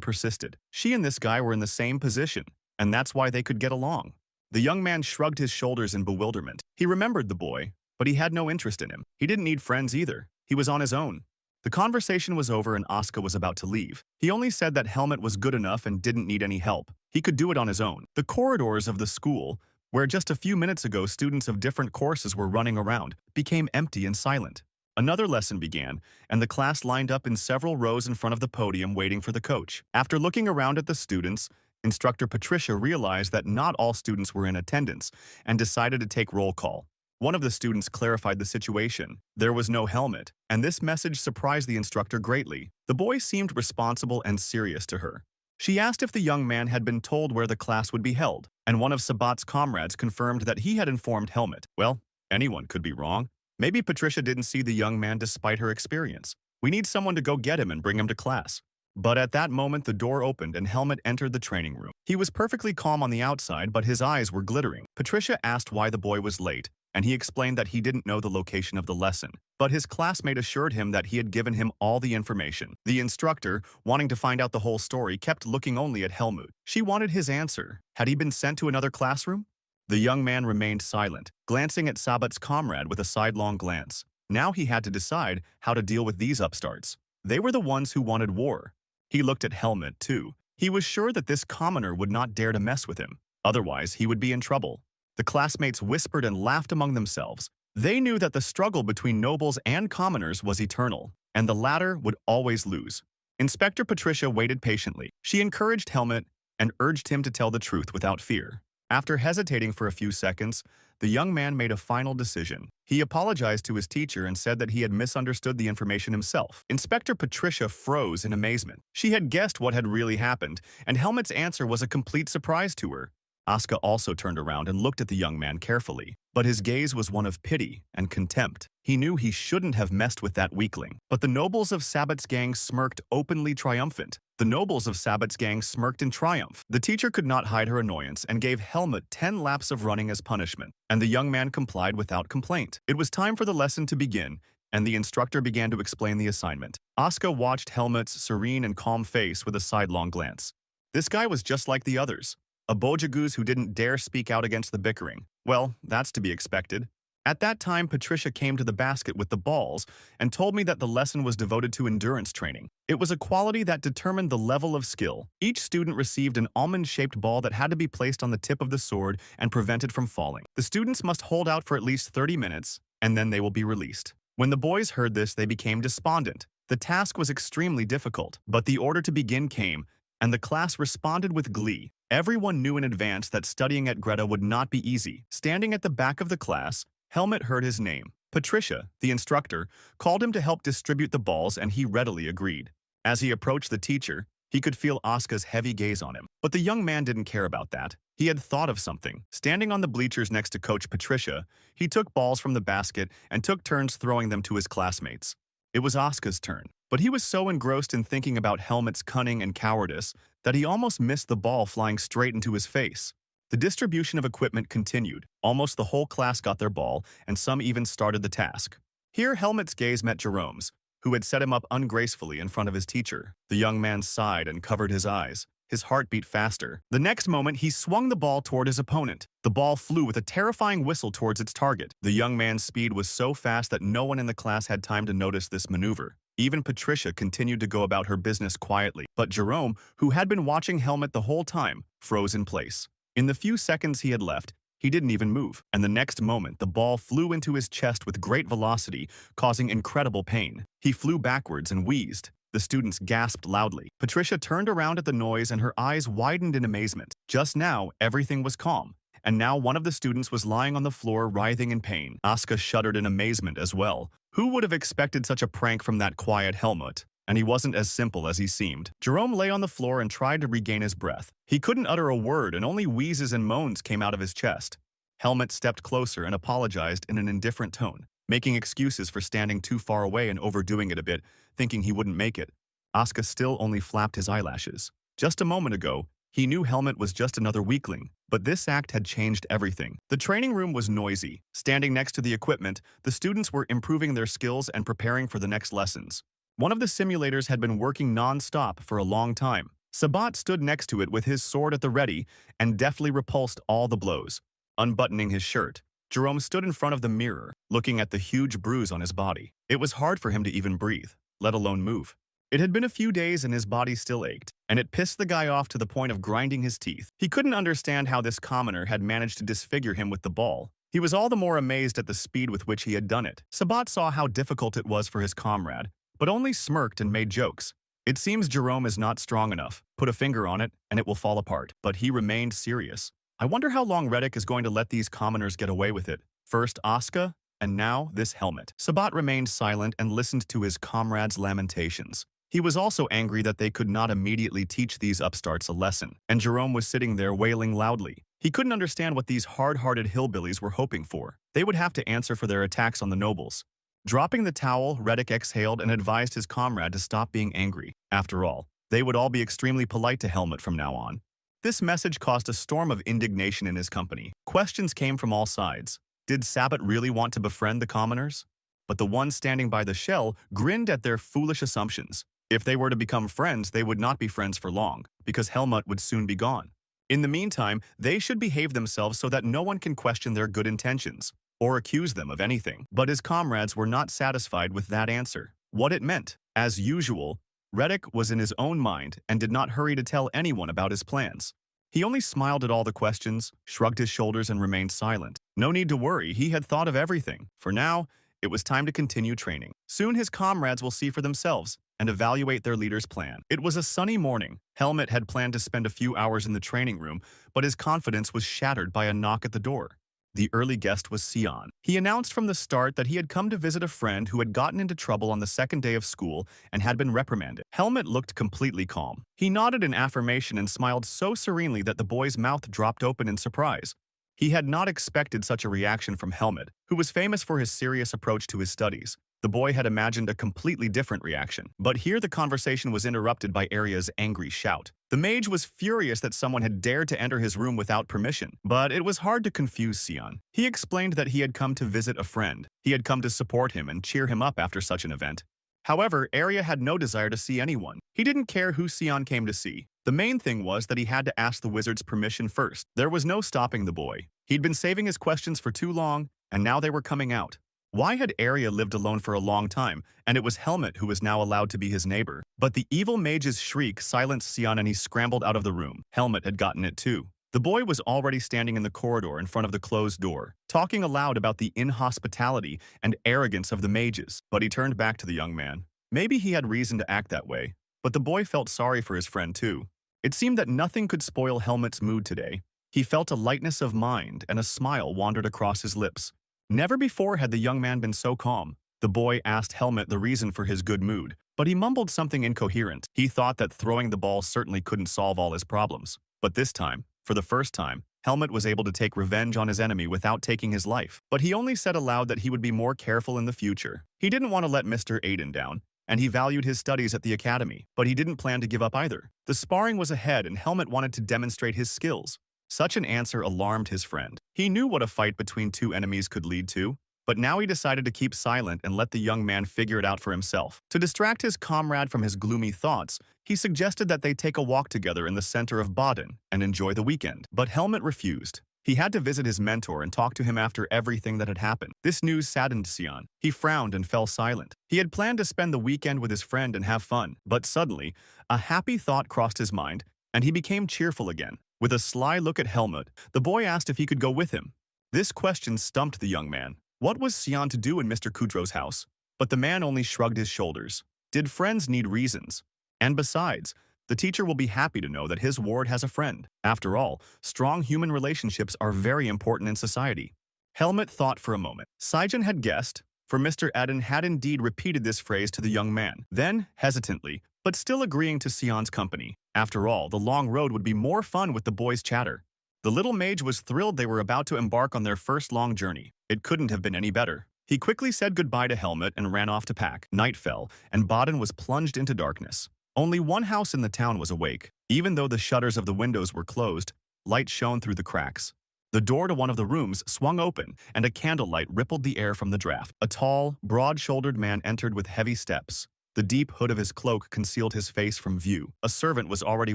persisted. She and this guy were in the same position, and that's why they could get along. The young man shrugged his shoulders in bewilderment. He remembered the boy, but he had no interest in him. He didn't need friends either. He was on his own. The conversation was over and Asuka was about to leave. He only said that helmet was good enough and didn't need any help. He could do it on his own. The corridors of the school, where just a few minutes ago students of different courses were running around, became empty and silent. Another lesson began, and the class lined up in several rows in front of the podium waiting for the coach. After looking around at the students, Instructor Patricia realized that not all students were in attendance and decided to take roll call. One of the students clarified the situation. There was no helmet, and this message surprised the instructor greatly. The boy seemed responsible and serious to her. She asked if the young man had been told where the class would be held, and one of Sabat's comrades confirmed that he had informed Helmet. Well, anyone could be wrong. Maybe Patricia didn't see the young man despite her experience. We need someone to go get him and bring him to class. But at that moment, the door opened and Helmet entered the training room. He was perfectly calm on the outside, but his eyes were glittering. Patricia asked why the boy was late, and he explained that he didn't know the location of the lesson. But his classmate assured him that he had given him all the information. The instructor, wanting to find out the whole story, kept looking only at Helmut. She wanted his answer. Had he been sent to another classroom? The young man remained silent, glancing at Sabat's comrade with a sidelong glance. Now he had to decide how to deal with these upstarts. They were the ones who wanted war. He looked at Helmut, too. He was sure that this commoner would not dare to mess with him. Otherwise, he would be in trouble. The classmates whispered and laughed among themselves. They knew that the struggle between nobles and commoners was eternal, and the latter would always lose. Inspector Patricia waited patiently. She encouraged Helmut and urged him to tell the truth without fear. After hesitating for a few seconds, the young man made a final decision. He apologized to his teacher and said that he had misunderstood the information himself. Inspector Patricia froze in amazement. She had guessed what had really happened, and Helmut's answer was a complete surprise to her. Asuka also turned around and looked at the young man carefully, but his gaze was one of pity and contempt. He knew he shouldn't have messed with that weakling. But the nobles of Sabat's gang smirked openly triumphant. The nobles of Sabat's gang smirked in triumph. The teacher could not hide her annoyance and gave Helmut 10 laps of running as punishment, and the young man complied without complaint. It was time for the lesson to begin, and the instructor began to explain the assignment. Asuka watched Helmut's serene and calm face with a sidelong glance. This guy was just like the others. A Bojagoose who didn't dare speak out against the bickering. Well, that's to be expected. At that time, Patricia came to the basket with the balls and told me that the lesson was devoted to endurance training. It was a quality that determined the level of skill. Each student received an almond-shaped ball that had to be placed on the tip of the sword and prevented from falling. The students must hold out for at least 30 minutes, and then they will be released. When the boys heard this, they became despondent. The task was extremely difficult, but the order to begin came, and the class responded with glee. Everyone knew in advance that studying at Greta would not be easy. Standing at the back of the class, Helmut heard his name. Patricia, the instructor, called him to help distribute the balls, and he readily agreed. As he approached the teacher, he could feel Asuka's heavy gaze on him. But the young man didn't care about that. He had thought of something. Standing on the bleachers next to Coach Patricia, he took balls from the basket and took turns throwing them to his classmates. It was Asuka's turn, but he was so engrossed in thinking about Helmut's cunning and cowardice that he almost missed the ball flying straight into his face. The distribution of equipment continued. Almost the whole class got their ball, and some even started the task. Here, Helmut's gaze met Jerome's, who had set him up ungracefully in front of his teacher. The young man sighed and covered his eyes. His heart beat faster. The next moment, he swung the ball toward his opponent. The ball flew with a terrifying whistle towards its target. The young man's speed was so fast that no one in the class had time to notice this maneuver. Even Patricia continued to go about her business quietly, but Jerome, who had been watching Helmut the whole time, froze in place. In the few seconds he had left, he didn't even move, and the next moment the ball flew into his chest with great velocity, causing incredible pain. He flew backwards and wheezed. The students gasped loudly. Patricia turned around at the noise and her eyes widened in amazement. Just now, everything was calm, and now one of the students was lying on the floor writhing in pain. Asuka shuddered in amazement as well. Who would have expected such a prank from that quiet Helmut? And he wasn't as simple as he seemed. Jerome lay on the floor and tried to regain his breath. He couldn't utter a word, and only wheezes and moans came out of his chest. Helmut stepped closer and apologized in an indifferent tone, making excuses for standing too far away and overdoing it a bit, thinking he wouldn't make it. Asuka still only flapped his eyelashes. Just a moment ago, he knew Helmut was just another weakling, but this act had changed everything. The training room was noisy. Standing next to the equipment, the students were improving their skills and preparing for the next lessons. One of the simulators had been working non-stop for a long time. Sabat stood next to it with his sword at the ready and deftly repulsed all the blows. Unbuttoning his shirt, Jerome stood in front of the mirror, looking at the huge bruise on his body. It was hard for him to even breathe, let alone move. It had been a few days and his body still ached, and it pissed the guy off to the point of grinding his teeth. He couldn't understand how this commoner had managed to disfigure him with the ball. He was all the more amazed at the speed with which he had done it. Sabat saw how difficult it was for his comrade, but only smirked and made jokes. It seems Jerome is not strong enough. Put a finger on it, and it will fall apart. But he remained serious. I wonder how long Reddick is going to let these commoners get away with it. First Asuka, and now this Helmut. Sabat remained silent and listened to his comrades' lamentations. He was also angry that they could not immediately teach these upstarts a lesson, and Jerome was sitting there wailing loudly. He couldn't understand what these hard-hearted hillbillies were hoping for. They would have to answer for their attacks on the nobles. Dropping the towel, Reddick exhaled and advised his comrade to stop being angry. After all, they would all be extremely polite to Helmut from now on. This message caused a storm of indignation in his company. Questions came from all sides. Did Sabat really want to befriend the commoners? But the one standing by the shell grinned at their foolish assumptions. If they were to become friends, they would not be friends for long, because Helmut would soon be gone. In the meantime, they should behave themselves so that no one can question their good intentions or accuse them of anything. But his comrades were not satisfied with that answer. What it meant, as usual, Reddick was in his own mind and did not hurry to tell anyone about his plans. He only smiled at all the questions, shrugged his shoulders, and remained silent. No need to worry, he had thought of everything. For now, it was time to continue training. Soon his comrades will see for themselves and evaluate their leader's plan. It was a sunny morning. Helmut had planned to spend a few hours in the training room, but his confidence was shattered by a knock at the door. The early guest was Sion. He announced from the start that he had come to visit a friend who had gotten into trouble on the second day of school and had been reprimanded. Helmut looked completely calm. He nodded in affirmation and smiled so serenely that the boy's mouth dropped open in surprise. He had not expected such a reaction from Helmut, who was famous for his serious approach to his studies. The boy had imagined a completely different reaction. But here the conversation was interrupted by Arya's angry shout. The mage was furious that someone had dared to enter his room without permission, but it was hard to confuse Sion. He explained that he had come to visit a friend. He had come to support him and cheer him up after such an event. However, Arya had no desire to see anyone. He didn't care who Sion came to see. The main thing was that he had to ask the wizard's permission first. There was no stopping the boy. He'd been saving his questions for too long, and now they were coming out. Why had Arya lived alone for a long time, and it was Helmut who was now allowed to be his neighbor? But the evil mage's shriek silenced Sion and he scrambled out of the room. Helmut had gotten it too. The boy was already standing in the corridor in front of the closed door, talking aloud about the inhospitality and arrogance of the mages. But he turned back to the young man. Maybe he had reason to act that way, but the boy felt sorry for his friend too. It seemed that nothing could spoil Helmut's mood today. He felt a lightness of mind and a smile wandered across his lips. Never before had the young man been so calm. The boy asked Helmut the reason for his good mood, but he mumbled something incoherent. He thought that throwing the ball certainly couldn't solve all his problems. But this time, for the first time, Helmut was able to take revenge on his enemy without taking his life. But he only said aloud that he would be more careful in the future. He didn't want to let Mr. Aiden down, and he valued his studies at the academy, but he didn't plan to give up either. The sparring was ahead and Helmut wanted to demonstrate his skills. Such an answer alarmed his friend. He knew what a fight between two enemies could lead to, but now he decided to keep silent and let the young man figure it out for himself. To distract his comrade from his gloomy thoughts, he suggested that they take a walk together in the center of Baden and enjoy the weekend. But Helmut refused. He had to visit his mentor and talk to him after everything that had happened. This news saddened Sion. He frowned and fell silent. He had planned to spend the weekend with his friend and have fun, but suddenly, a happy thought crossed his mind, and he became cheerful again. With a sly look at Helmut, the boy asked if he could go with him. This question stumped the young man. What was Sion to do in Mr. Kudrow's house? But the man only shrugged his shoulders. Did friends need reasons? And besides, the teacher will be happy to know that his ward has a friend. After all, strong human relationships are very important in society. Helmut thought for a moment. Saijan had guessed, for Mr. Eden had indeed repeated this phrase to the young man. Then, hesitantly, but still agreeing to Sion's company. After all, the long road would be more fun with the boys' chatter. The little mage was thrilled they were about to embark on their first long journey. It couldn't have been any better. He quickly said goodbye to Helmut and ran off to pack. Night fell, and Baden was plunged into darkness. Only one house in the town was awake. Even though the shutters of the windows were closed, light shone through the cracks. The door to one of the rooms swung open, and a candlelight rippled the air from the draft. A tall, broad-shouldered man entered with heavy steps. The deep hood of his cloak concealed his face from view. A servant was already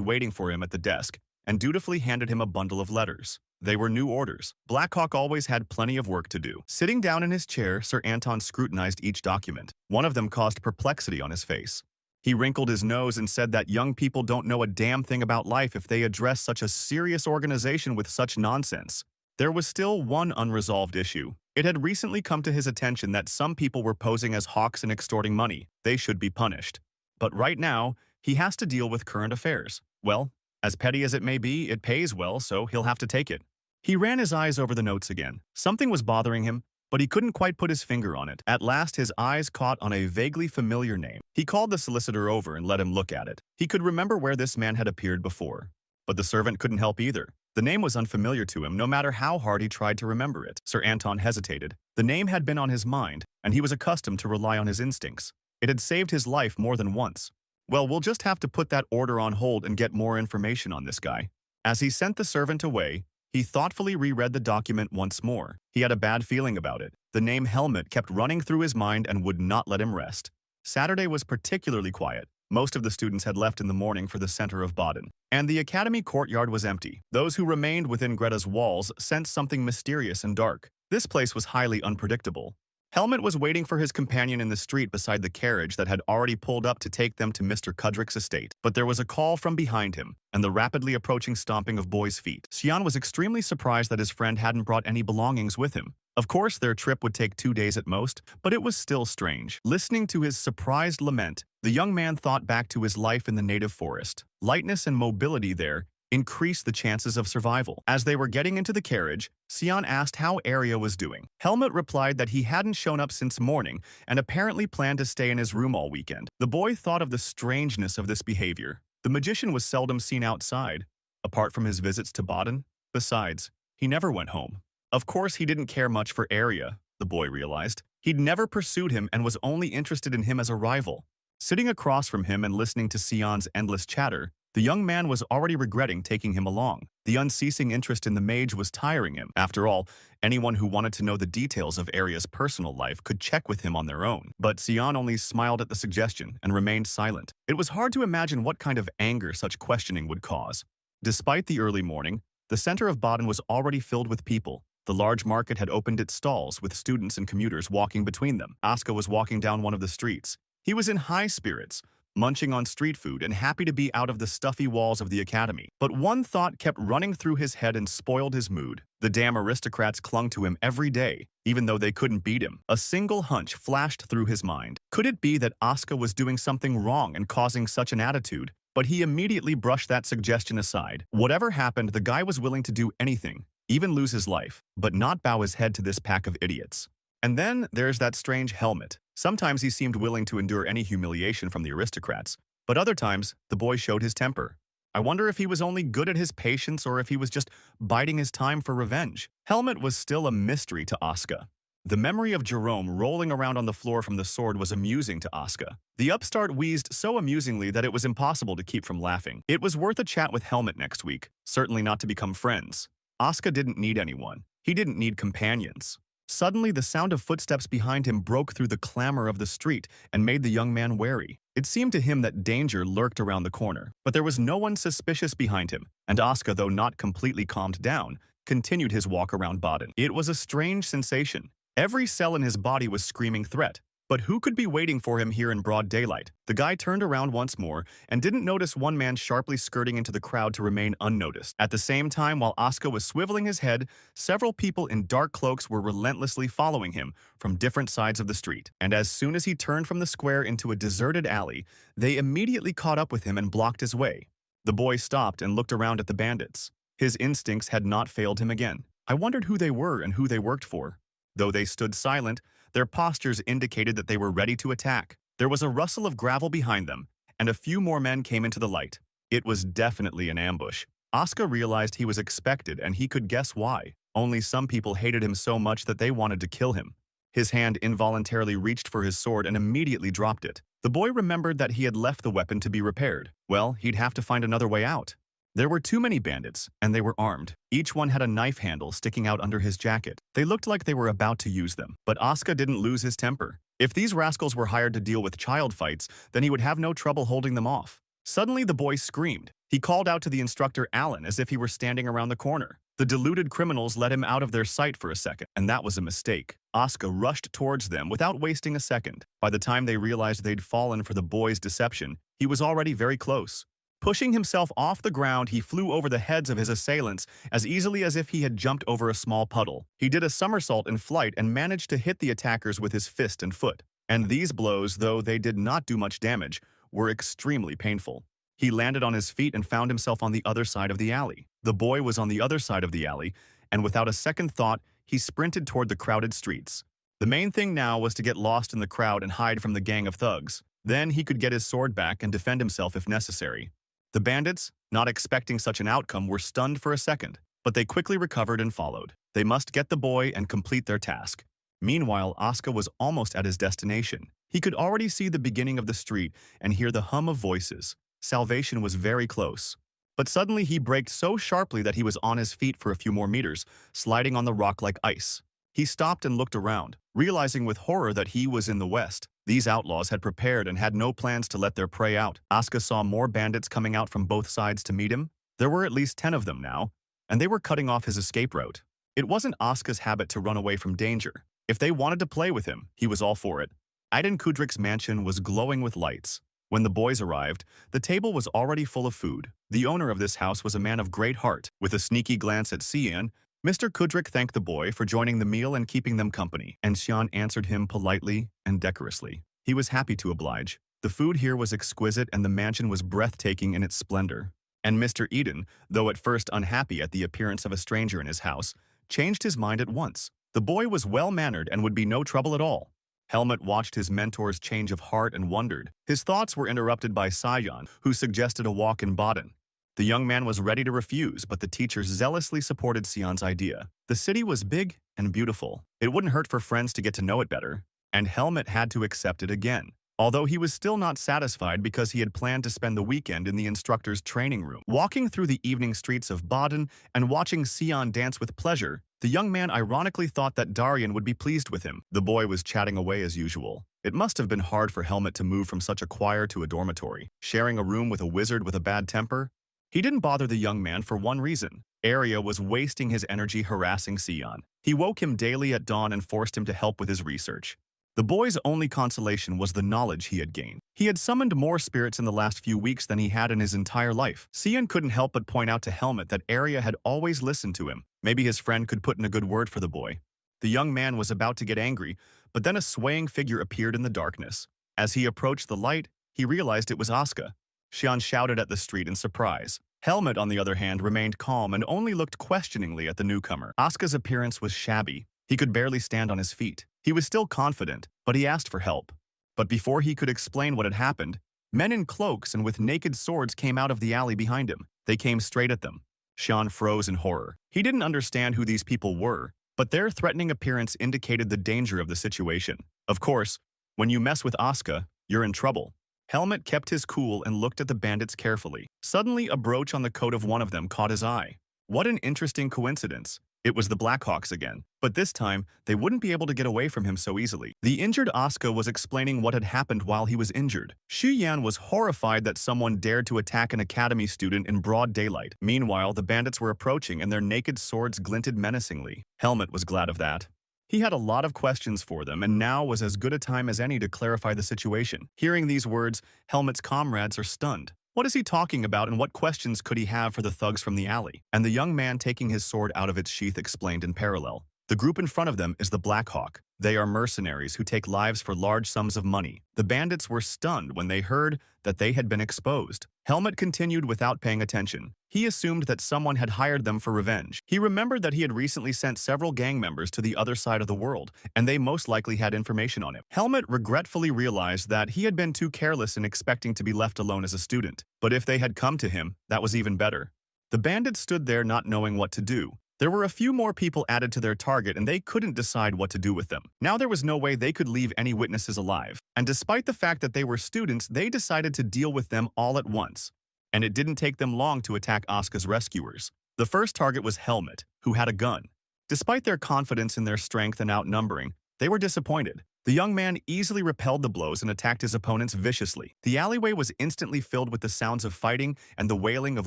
waiting for him at the desk, and dutifully handed him a bundle of letters. They were new orders. Blackhawk always had plenty of work to do. Sitting down in his chair, Sir Anton scrutinized each document. One of them caused perplexity on his face. He wrinkled his nose and said that young people don't know a damn thing about life if they address such a serious organization with such nonsense. There was still one unresolved issue. It had recently come to his attention that some people were posing as hawks and extorting money. They should be punished. But right now, he has to deal with current affairs. Well, as petty as it may be, it pays well, so he'll have to take it. He ran his eyes over the notes again. Something was bothering him, but he couldn't quite put his finger on it. At last, his eyes caught on a vaguely familiar name. He called the solicitor over and let him look at it. He could remember where this man had appeared before. But the servant couldn't help either. The name was unfamiliar to him, no matter how hard he tried to remember it. Sir Anton hesitated. The name had been on his mind, and he was accustomed to rely on his instincts. It had saved his life more than once. Well, we'll just have to put that order on hold and get more information on this guy. As he sent the servant away, he thoughtfully reread the document once more. He had a bad feeling about it. The name Helmut kept running through his mind and would not let him rest. Saturday was particularly quiet. Most of the students had left in the morning for the center of Baden, and the academy courtyard was empty. Those who remained within Greta's walls sensed something mysterious and dark. This place was highly unpredictable. Helmut was waiting for his companion in the street beside the carriage that had already pulled up to take them to Mr. Kudrick's estate. But there was a call from behind him, and the rapidly approaching stomping of boys' feet. Xian was extremely surprised that his friend hadn't brought any belongings with him. Of course, their trip would take 2 days at most, but it was still strange. Listening to his surprised lament, the young man thought back to his life in the native forest. Lightness and mobility there increased the chances of survival. As they were getting into the carriage, Xian asked how Arya was doing. Helmut replied that he hadn't shown up since morning and apparently planned to stay in his room all weekend. The boy thought of the strangeness of this behavior. The magician was seldom seen outside, apart from his visits to Baden. Besides, he never went home. Of course, he didn't care much for Arya, the boy realized. He'd never pursued him and was only interested in him as a rival. Sitting across from him and listening to Xian's endless chatter, the young man was already regretting taking him along. The unceasing interest in the mage was tiring him. After all, anyone who wanted to know the details of Arya's personal life could check with him on their own. But Xian only smiled at the suggestion and remained silent. It was hard to imagine what kind of anger such questioning would cause. Despite the early morning, the center of Baden was already filled with people. The large market had opened its stalls, with students and commuters walking between them. Asuka was walking down one of the streets. He was in high spirits, munching on street food and happy to be out of the stuffy walls of the academy. But one thought kept running through his head and spoiled his mood. The damn aristocrats clung to him every day, even though they couldn't beat him. A single hunch flashed through his mind. Could it be that Asuka was doing something wrong and causing such an attitude? But he immediately brushed that suggestion aside. Whatever happened, the guy was willing to do anything, even lose his life, but not bow his head to this pack of idiots. And then there's that strange Helmet. Sometimes he seemed willing to endure any humiliation from the aristocrats, but other times the boy showed his temper. I wonder if he was only good at his patience or if he was just biding his time for revenge. Helmet was still a mystery to Asuka. The memory of Jerome rolling around on the floor from the sword was amusing to Asuka. The upstart wheezed so amusingly that it was impossible to keep from laughing. It was worth a chat with Helmet next week, certainly not to become friends. Asuka didn't need anyone. He didn't need companions. Suddenly, the sound of footsteps behind him broke through the clamor of the street and made the young man wary. It seemed to him that danger lurked around the corner, but there was no one suspicious behind him, and Asuka, though not completely calmed down, continued his walk around Baden. It was a strange sensation. Every cell in his body was screaming threat. But who could be waiting for him here in broad daylight? The guy turned around once more and didn't notice one man sharply skirting into the crowd to remain unnoticed. At the same time, while Asuka was swiveling his head, several people in dark cloaks were relentlessly following him from different sides of the street. And as soon as he turned from the square into a deserted alley, they immediately caught up with him and blocked his way. The boy stopped and looked around at the bandits. His instincts had not failed him again. I wondered who they were and who they worked for. Though they stood silent, their postures indicated that they were ready to attack. There was a rustle of gravel behind them, and a few more men came into the light. It was definitely an ambush. Asuka realized he was expected, and he could guess why. Only some people hated him so much that they wanted to kill him. His hand involuntarily reached for his sword and immediately dropped it. The boy remembered that he had left the weapon to be repaired. Well, he'd have to find another way out. There were too many bandits, and they were armed. Each one had a knife handle sticking out under his jacket. They looked like they were about to use them. But Asuka didn't lose his temper. If these rascals were hired to deal with child fights, then he would have no trouble holding them off. Suddenly, the boy screamed. He called out to the instructor Alan as if he were standing around the corner. The deluded criminals let him out of their sight for a second, and that was a mistake. Asuka rushed towards them without wasting a second. By the time they realized they'd fallen for the boy's deception, he was already very close. Pushing himself off the ground, he flew over the heads of his assailants as easily as if he had jumped over a small puddle. He did a somersault in flight and managed to hit the attackers with his fist and foot. And these blows, though they did not do much damage, were extremely painful. He landed on his feet and found himself on the other side of the alley. The boy was on the other side of the alley, and without a second thought, he sprinted toward the crowded streets. The main thing now was to get lost in the crowd and hide from the gang of thugs. Then he could get his sword back and defend himself if necessary. The bandits, not expecting such an outcome, were stunned for a second, but they quickly recovered and followed. They must get the boy and complete their task. Meanwhile, Asuka was almost at his destination. He could already see the beginning of the street and hear the hum of voices. Salvation was very close. But suddenly he braked so sharply that he was on his feet for a few more meters, sliding on the rock like ice. He stopped and looked around, realizing with horror that he was in the west. These outlaws had prepared and had no plans to let their prey out. Asuka saw more bandits coming out from both sides to meet him. There were at least 10 of them now, and they were cutting off his escape route. It wasn't Asuka's habit to run away from danger. If they wanted to play with him, he was all for it. Aiden Kudrik's mansion was glowing with lights. When the boys arrived, the table was already full of food. The owner of this house was a man of great heart. With a sneaky glance at Xian, Mr. Kudrik thanked the boy for joining the meal and keeping them company, and Xian answered him politely and decorously. He was happy to oblige. The food here was exquisite and the mansion was breathtaking in its splendor. And Mr. Eden, though at first unhappy at the appearance of a stranger in his house, changed his mind at once. The boy was well-mannered and would be no trouble at all. Helmet watched his mentor's change of heart and wondered. His thoughts were interrupted by Sion, who suggested a walk in Baden. The young man was ready to refuse, but the teacher zealously supported Sion's idea. The city was big and beautiful. It wouldn't hurt for friends to get to know it better. And Helmet had to accept it again, although he was still not satisfied because he had planned to spend the weekend in the instructor's training room. Walking through the evening streets of Baden and watching Sion dance with pleasure, the young man ironically thought that Darian would be pleased with him. The boy was chatting away as usual. It must have been hard for Helmet to move from such a choir to a dormitory. Sharing a room with a wizard with a bad temper? He didn't bother the young man for one reason. Arya was wasting his energy harassing Sion. He woke him daily at dawn and forced him to help with his research. The boy's only consolation was the knowledge he had gained. He had summoned more spirits in the last few weeks than he had in his entire life. Sion couldn't help but point out to Helmut that Arya had always listened to him. Maybe his friend could put in a good word for the boy. The young man was about to get angry, but then a swaying figure appeared in the darkness. As he approached the light, he realized it was Asuka. Xian shouted at the street in surprise. Helmut, on the other hand, remained calm and only looked questioningly at the newcomer. Asuka's appearance was shabby. He could barely stand on his feet. He was still confident, but he asked for help. But before he could explain what had happened, men in cloaks and with naked swords came out of the alley behind him. They came straight at them. Xian froze in horror. He didn't understand who these people were, but their threatening appearance indicated the danger of the situation. Of course, when you mess with Asuka, you're in trouble. Helmut kept his cool and looked at the bandits carefully. Suddenly, a brooch on the coat of one of them caught his eye. What an interesting coincidence. It was the Blackhawks again. But this time, they wouldn't be able to get away from him so easily. The injured Asuka was explaining what had happened while he was injured. Xu Yan was horrified that someone dared to attack an academy student in broad daylight. Meanwhile, the bandits were approaching and their naked swords glinted menacingly. Helmut was glad of that. He had a lot of questions for them, and now was as good a time as any to clarify the situation. Hearing these words, Helmut's comrades are stunned. What is he talking about, and what questions could he have for the thugs from the alley? And the young man taking his sword out of its sheath explained in parallel. The group in front of them is the Black Hawk. They are mercenaries who take lives for large sums of money. The bandits were stunned when they heard that they had been exposed. Helmut continued without paying attention. He assumed that someone had hired them for revenge. He remembered that he had recently sent several gang members to the other side of the world, and they most likely had information on him. Helmut regretfully realized that he had been too careless in expecting to be left alone as a student. But if they had come to him, that was even better. The bandits stood there not knowing what to do. There were a few more people added to their target and they couldn't decide what to do with them. Now there was no way they could leave any witnesses alive. And despite the fact that they were students, they decided to deal with them all at once. And it didn't take them long to attack Asuka's rescuers. The first target was Helmut, who had a gun. Despite their confidence in their strength and outnumbering, they were disappointed. The young man easily repelled the blows and attacked his opponents viciously. The alleyway was instantly filled with the sounds of fighting and the wailing of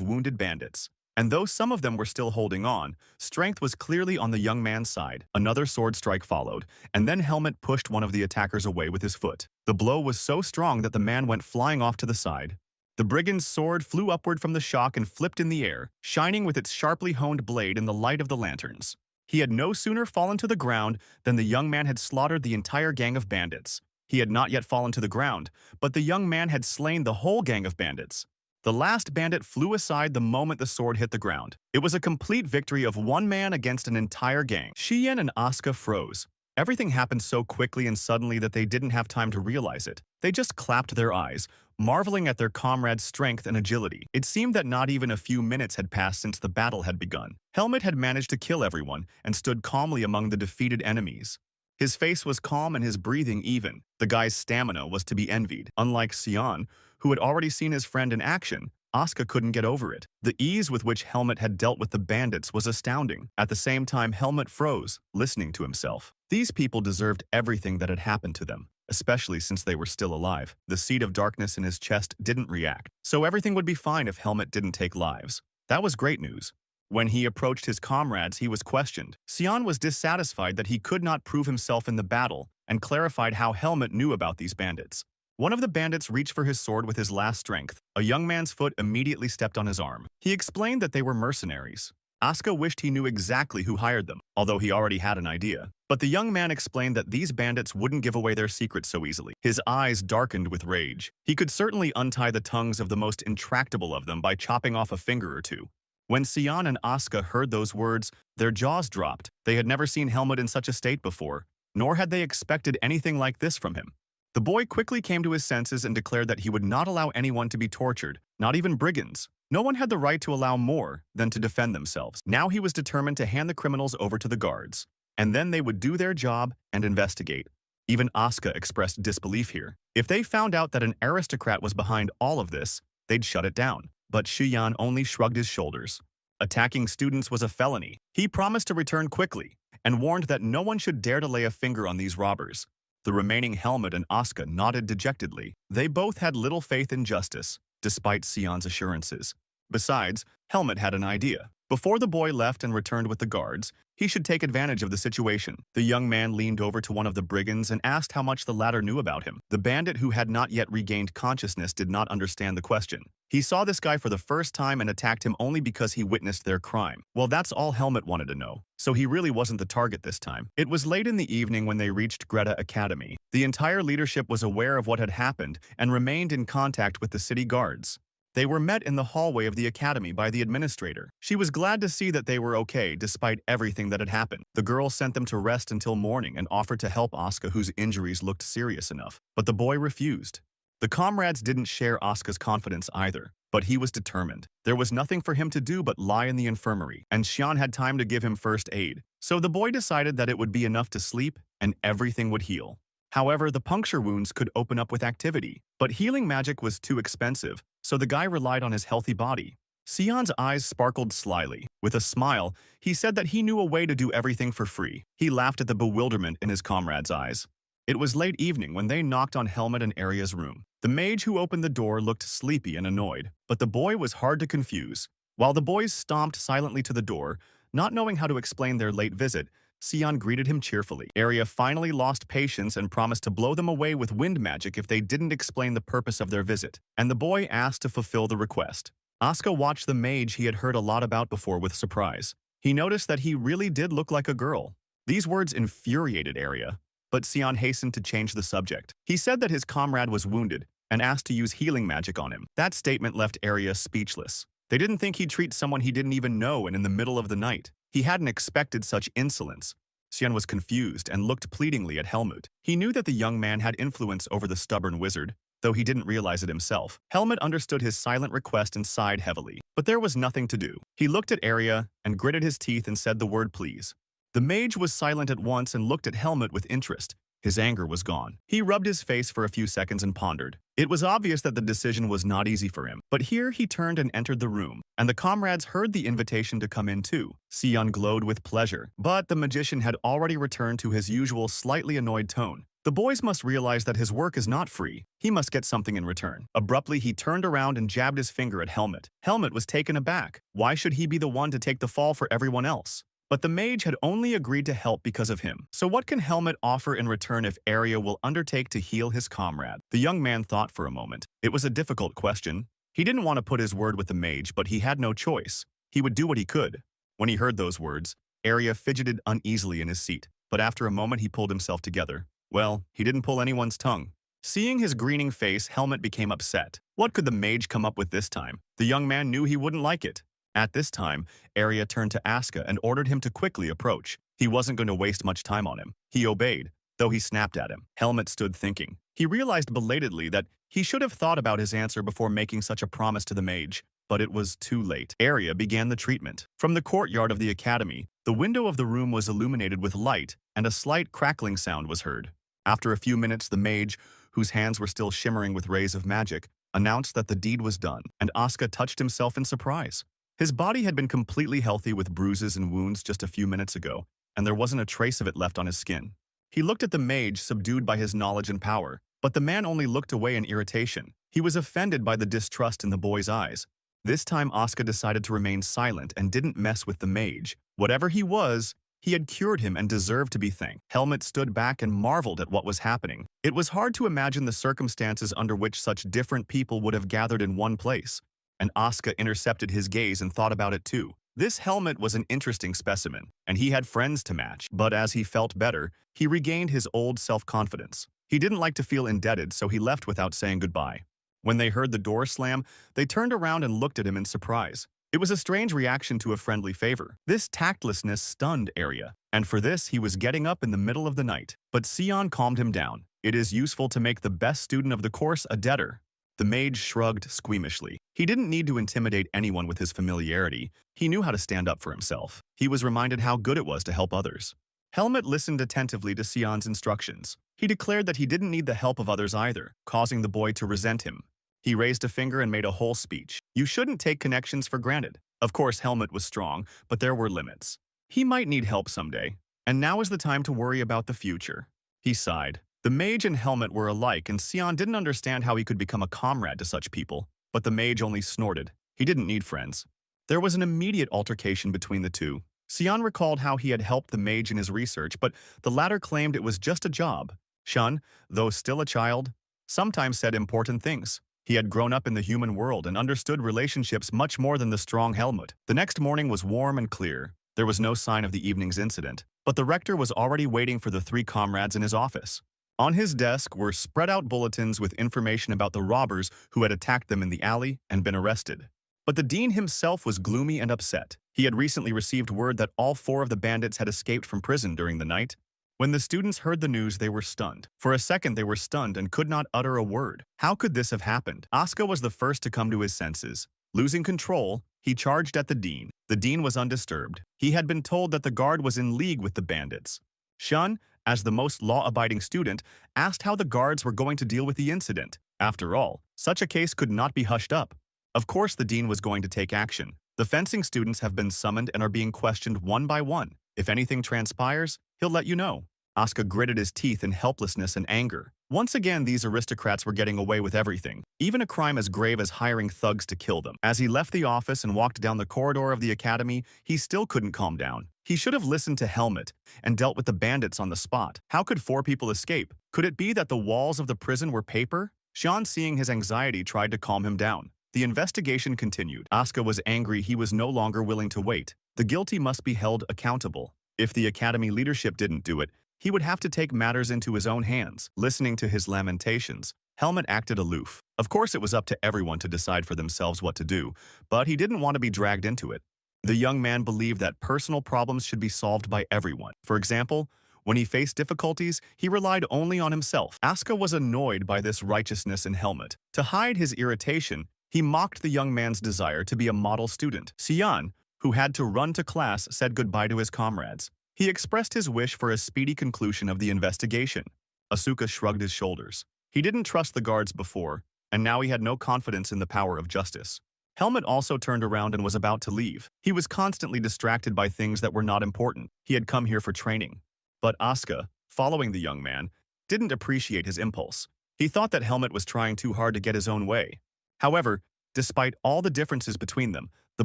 wounded bandits. And though some of them were still holding on, strength was clearly on the young man's side. Another sword strike followed, and then Helmut pushed one of the attackers away with his foot. The blow was so strong that the man went flying off to the side. The brigand's sword flew upward from the shock and flipped in the air, shining with its sharply honed blade in the light of the lanterns. He had no sooner fallen to the ground than the young man had slaughtered the entire gang of bandits. He had not yet fallen to the ground, but the young man had slain the whole gang of bandits. The last bandit flew aside the moment the sword hit the ground. It was a complete victory of one man against an entire gang. Xian and Asuka froze. Everything happened so quickly and suddenly that they didn't have time to realize it. They just clapped their eyes, marveling at their comrades' strength and agility. It seemed that not even a few minutes had passed since the battle had begun. Helmut had managed to kill everyone and stood calmly among the defeated enemies. His face was calm and his breathing even. The guy's stamina was to be envied. Unlike Xian, who had already seen his friend in action, Asuka couldn't get over it. The ease with which Helmut had dealt with the bandits was astounding. At the same time, Helmut froze, listening to himself. These people deserved everything that had happened to them, especially since they were still alive. The seed of darkness in his chest didn't react, so everything would be fine if Helmut didn't take lives. That was great news. When he approached his comrades, he was questioned. Xian was dissatisfied that he could not prove himself in the battle and clarified how Helmut knew about these bandits. One of the bandits reached for his sword with his last strength. A young man's foot immediately stepped on his arm. He explained that they were mercenaries. Asuka wished he knew exactly who hired them, although he already had an idea. But the young man explained that these bandits wouldn't give away their secrets so easily. His eyes darkened with rage. He could certainly untie the tongues of the most intractable of them by chopping off a finger or two. When Xian and Asuka heard those words, their jaws dropped. They had never seen Helmut in such a state before, nor had they expected anything like this from him. The boy quickly came to his senses and declared that he would not allow anyone to be tortured, not even brigands. No one had the right to allow more than to defend themselves. Now he was determined to hand the criminals over to the guards, and then they would do their job and investigate. Even Asuka expressed disbelief here. If they found out that an aristocrat was behind all of this, they'd shut it down. But Xian only shrugged his shoulders. Attacking students was a felony. He promised to return quickly and warned that no one should dare to lay a finger on these robbers. The remaining Helmut and Asuka nodded dejectedly. They both had little faith in justice, despite Xian's assurances. Besides, Helmet had an idea. Before the boy left and returned with the guards, he should take advantage of the situation. The young man leaned over to one of the brigands and asked how much the latter knew about him. The bandit, who had not yet regained consciousness, did not understand the question. He saw this guy for the first time and attacked him only because he witnessed their crime. Well, that's all Helmet wanted to know. So he really wasn't the target this time. It was late in the evening when they reached Greta Academy. The entire leadership was aware of what had happened and remained in contact with the city guards. They were met in the hallway of the academy by the administrator. She was glad to see that they were okay despite everything that had happened. The girl sent them to rest until morning and offered to help Asuka, whose injuries looked serious enough. But the boy refused. The comrades didn't share Asuka's confidence either, but he was determined. There was nothing for him to do but lie in the infirmary, and Xian had time to give him first aid. So the boy decided that it would be enough to sleep and everything would heal. However, the puncture wounds could open up with activity, but healing magic was too expensive, so the guy relied on his healthy body. Xian's eyes sparkled slyly. With a smile, he said that he knew a way to do everything for free. He laughed at the bewilderment in his comrade's eyes. It was late evening when they knocked on Helmet and Arya's room. The mage who opened the door looked sleepy and annoyed, but the boy was hard to confuse. While the boys stomped silently to the door, not knowing how to explain their late visit, Xian greeted him cheerfully. Arya finally lost patience and promised to blow them away with wind magic if they didn't explain the purpose of their visit, and the boy asked to fulfill the request. Asuka watched the mage he had heard a lot about before with surprise. He noticed that he really did look like a girl. These words infuriated Arya, but Xian hastened to change the subject. He said that his comrade was wounded and asked to use healing magic on him. That statement left Arya speechless. They didn't think he'd treat someone he didn't even know and in the middle of the night. He hadn't expected such insolence. Xian was confused and looked pleadingly at Helmut. He knew that the young man had influence over the stubborn wizard, though he didn't realize it himself. Helmut understood his silent request and sighed heavily, but there was nothing to do. He looked at Arya and gritted his teeth and said the word please. The mage was silent at once and looked at Helmut with interest. His anger was gone. He rubbed his face for a few seconds and pondered. It was obvious that the decision was not easy for him, but here he turned and entered the room, and the comrades heard the invitation to come in too. Xian glowed with pleasure, but the magician had already returned to his usual slightly annoyed tone. The boys must realize that his work is not free. He must get something in return. Abruptly, he turned around and jabbed his finger at Helmut. Helmut was taken aback. Why should he be the one to take the fall for everyone else? But the mage had only agreed to help because of him. So what can Helmut offer in return if Arya will undertake to heal his comrade? The young man thought for a moment. It was a difficult question. He didn't want to put his word with the mage, but he had no choice. He would do what he could. When he heard those words, Arya fidgeted uneasily in his seat, but after a moment he pulled himself together. Well, he didn't pull anyone's tongue. Seeing his greening face, Helmut became upset. What could the mage come up with this time? The young man knew he wouldn't like it. At this time, Arya turned to Asuka and ordered him to quickly approach. He wasn't going to waste much time on him. He obeyed, though he snapped at him. Helmut stood thinking. He realized belatedly that he should have thought about his answer before making such a promise to the mage, but it was too late. Arya began the treatment. From the courtyard of the academy, the window of the room was illuminated with light, and a slight crackling sound was heard. After a few minutes, the mage, whose hands were still shimmering with rays of magic, announced that the deed was done, and Asuka touched himself in surprise. His body had been completely healthy with bruises and wounds just a few minutes ago, and there wasn't a trace of it left on his skin. He looked at the mage, subdued by his knowledge and power, but the man only looked away in irritation. He was offended by the distrust in the boy's eyes. This time Asuka decided to remain silent and didn't mess with the mage. Whatever he was, he had cured him and deserved to be thanked. Helmut stood back and marveled at what was happening. It was hard to imagine the circumstances under which such different people would have gathered in one place. And Asuka intercepted his gaze and thought about it too. This Helmut was an interesting specimen, and he had friends to match, but as he felt better, he regained his old self-confidence. He didn't like to feel indebted, so he left without saying goodbye. When they heard the door slam, they turned around and looked at him in surprise. It was a strange reaction to a friendly favor. This tactlessness stunned Arya, and for this he was getting up in the middle of the night. But Xian calmed him down. It is useful to make the best student of the course a debtor. The mage shrugged squeamishly. He didn't need to intimidate anyone with his familiarity. He knew how to stand up for himself. He was reminded how good it was to help others. Helmut listened attentively to Xian's instructions. He declared that he didn't need the help of others either, causing the boy to resent him. He raised a finger and made a whole speech. You shouldn't take connections for granted. Of course, Helmut was strong, but there were limits. He might need help someday, and now is the time to worry about the future. He sighed. The mage and Helmut were alike, and Xian didn't understand how he could become a comrade to such people, but the mage only snorted. He didn't need friends. There was an immediate altercation between the two. Xian recalled how he had helped the mage in his research, but the latter claimed it was just a job. Shun, though still a child, sometimes said important things. He had grown up in the human world and understood relationships much more than the strong Helmut. The next morning was warm and clear. There was no sign of the evening's incident, but the rector was already waiting for the three comrades in his office. On his desk were spread-out bulletins with information about the robbers who had attacked them in the alley and been arrested. But the dean himself was gloomy and upset. He had recently received word that all four of the bandits had escaped from prison during the night. When the students heard the news, they were stunned. For a second, they were stunned and could not utter a word. How could this have happened? Asuka was the first to come to his senses. Losing control, he charged at the dean. The dean was undisturbed. He had been told that the guard was in league with the bandits. Shun, as the most law-abiding student, asked how the guards were going to deal with the incident. After all, such a case could not be hushed up. Of course, the dean was going to take action. The fencing students have been summoned and are being questioned one by one. If anything transpires, he'll let you know. Asuka gritted his teeth in helplessness and anger. Once again, these aristocrats were getting away with everything, even a crime as grave as hiring thugs to kill them. As he left the office and walked down the corridor of the academy, he still couldn't calm down. He should have listened to Helmut and dealt with the bandits on the spot. How could four people escape? Could it be that the walls of the prison were paper? Sean, seeing his anxiety, tried to calm him down. The investigation continued. Asuka was angry he was no longer willing to wait. The guilty must be held accountable. If the academy leadership didn't do it, he would have to take matters into his own hands. Listening to his lamentations, Helmut acted aloof. Of course, it was up to everyone to decide for themselves what to do, but he didn't want to be dragged into it. The young man believed that personal problems should be solved by everyone. For example, when he faced difficulties, he relied only on himself. Asuka was annoyed by this righteousness in Helmut. To hide his irritation, he mocked the young man's desire to be a model student. Xian, who had to run to class, said goodbye to his comrades. He expressed his wish for a speedy conclusion of the investigation. Asuka shrugged his shoulders. He didn't trust the guards before, and now he had no confidence in the power of justice. Helmut also turned around and was about to leave. He was constantly distracted by things that were not important. He had come here for training. But Asuka, following the young man, didn't appreciate his impulse. He thought that Helmut was trying too hard to get his own way. However, despite all the differences between them, the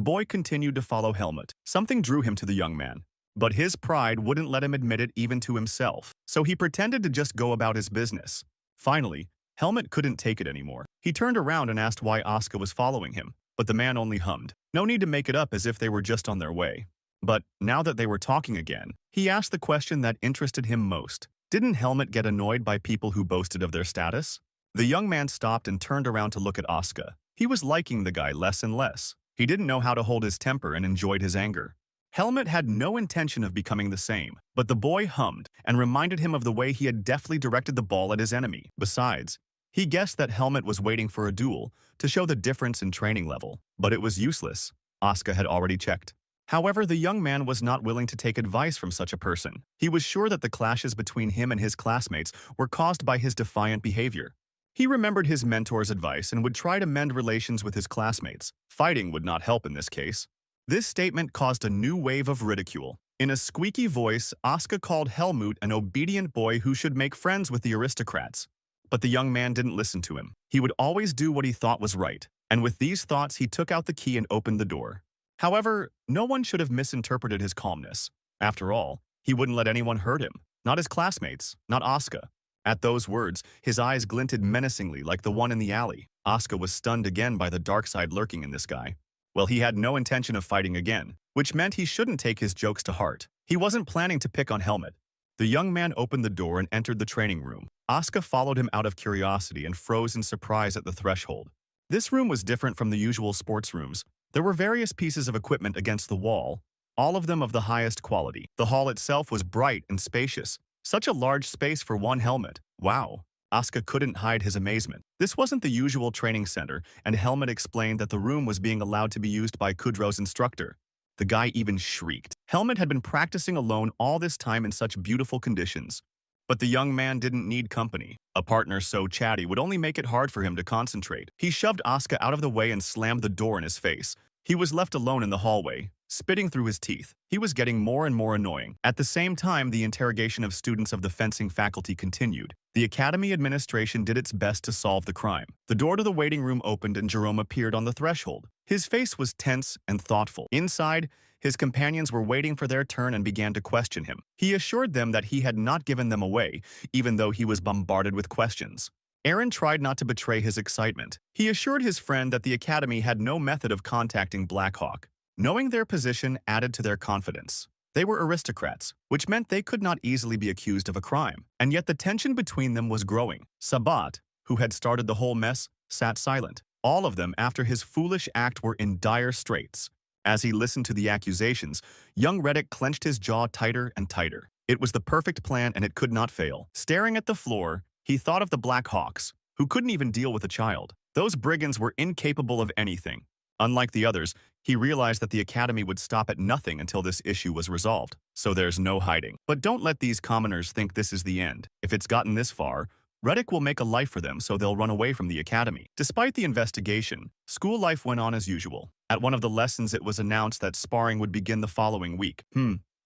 boy continued to follow Helmut. Something drew him to the young man. But his pride wouldn't let him admit it even to himself, so he pretended to just go about his business. Finally, Helmut couldn't take it anymore. He turned around and asked why Asuka was following him, but the man only hummed. No need to make it up as if they were just on their way. But now that they were talking again, he asked the question that interested him most. Didn't Helmut get annoyed by people who boasted of their status? The young man stopped and turned around to look at Asuka. He was liking the guy less and less. He didn't know how to hold his temper and enjoyed his anger. Helmut had no intention of becoming the same, but the boy hummed and reminded him of the way he had deftly directed the ball at his enemy. Besides, he guessed that Helmut was waiting for a duel to show the difference in training level, but it was useless. Asuka had already checked. However, the young man was not willing to take advice from such a person. He was sure that the clashes between him and his classmates were caused by his defiant behavior. He remembered his mentor's advice and would try to mend relations with his classmates. Fighting would not help in this case. This statement caused a new wave of ridicule. In a squeaky voice, Asuka called Helmut an obedient boy who should make friends with the aristocrats. But the young man didn't listen to him. He would always do what he thought was right. And with these thoughts, he took out the key and opened the door. However, no one should have misinterpreted his calmness. After all, he wouldn't let anyone hurt him. Not his classmates, not Asuka. At those words, his eyes glinted menacingly like the one in the alley. Asuka was stunned again by the dark side lurking in this guy. Well, he had no intention of fighting again, which meant he shouldn't take his jokes to heart. He wasn't planning to pick on Helmut. The young man opened the door and entered the training room. Asuka followed him out of curiosity and froze in surprise at the threshold. This room was different from the usual sports rooms. There were various pieces of equipment against the wall, all of them of the highest quality. The hall itself was bright and spacious. Such a large space for one Helmut. Wow. Asuka couldn't hide his amazement. This wasn't the usual training center, and Helmut explained that the room was being allowed to be used by Kudro's instructor. The guy even shrieked. Helmut had been practicing alone all this time in such beautiful conditions. But the young man didn't need company. A partner so chatty would only make it hard for him to concentrate. He shoved Asuka out of the way and slammed the door in his face. He was left alone in the hallway, spitting through his teeth. He was getting more and more annoying. At the same time, the interrogation of students of the fencing faculty continued. The academy administration did its best to solve the crime. The door to the waiting room opened and Jerome appeared on the threshold. His face was tense and thoughtful. Inside, his companions were waiting for their turn and began to question him. He assured them that he had not given them away, even though he was bombarded with questions. Aaron tried not to betray his excitement. He assured his friend that the academy had no method of contacting Blackhawk. Knowing their position added to their confidence. They were aristocrats, which meant they could not easily be accused of a crime. And yet the tension between them was growing. Sabat, who had started the whole mess, sat silent. All of them, after his foolish act, were in dire straits. As he listened to the accusations, young Reddick clenched his jaw tighter and tighter. It was the perfect plan and it could not fail. Staring at the floor, he thought of the Black Hawks, who couldn't even deal with a child. Those brigands were incapable of anything. Unlike the others, he realized that the academy would stop at nothing until this issue was resolved. So there's no hiding. But don't let these commoners think this is the end. If it's gotten this far, Reddick will make a life for them so they'll run away from the academy. Despite the investigation, school life went on as usual. At one of the lessons it was announced that sparring would begin the following week.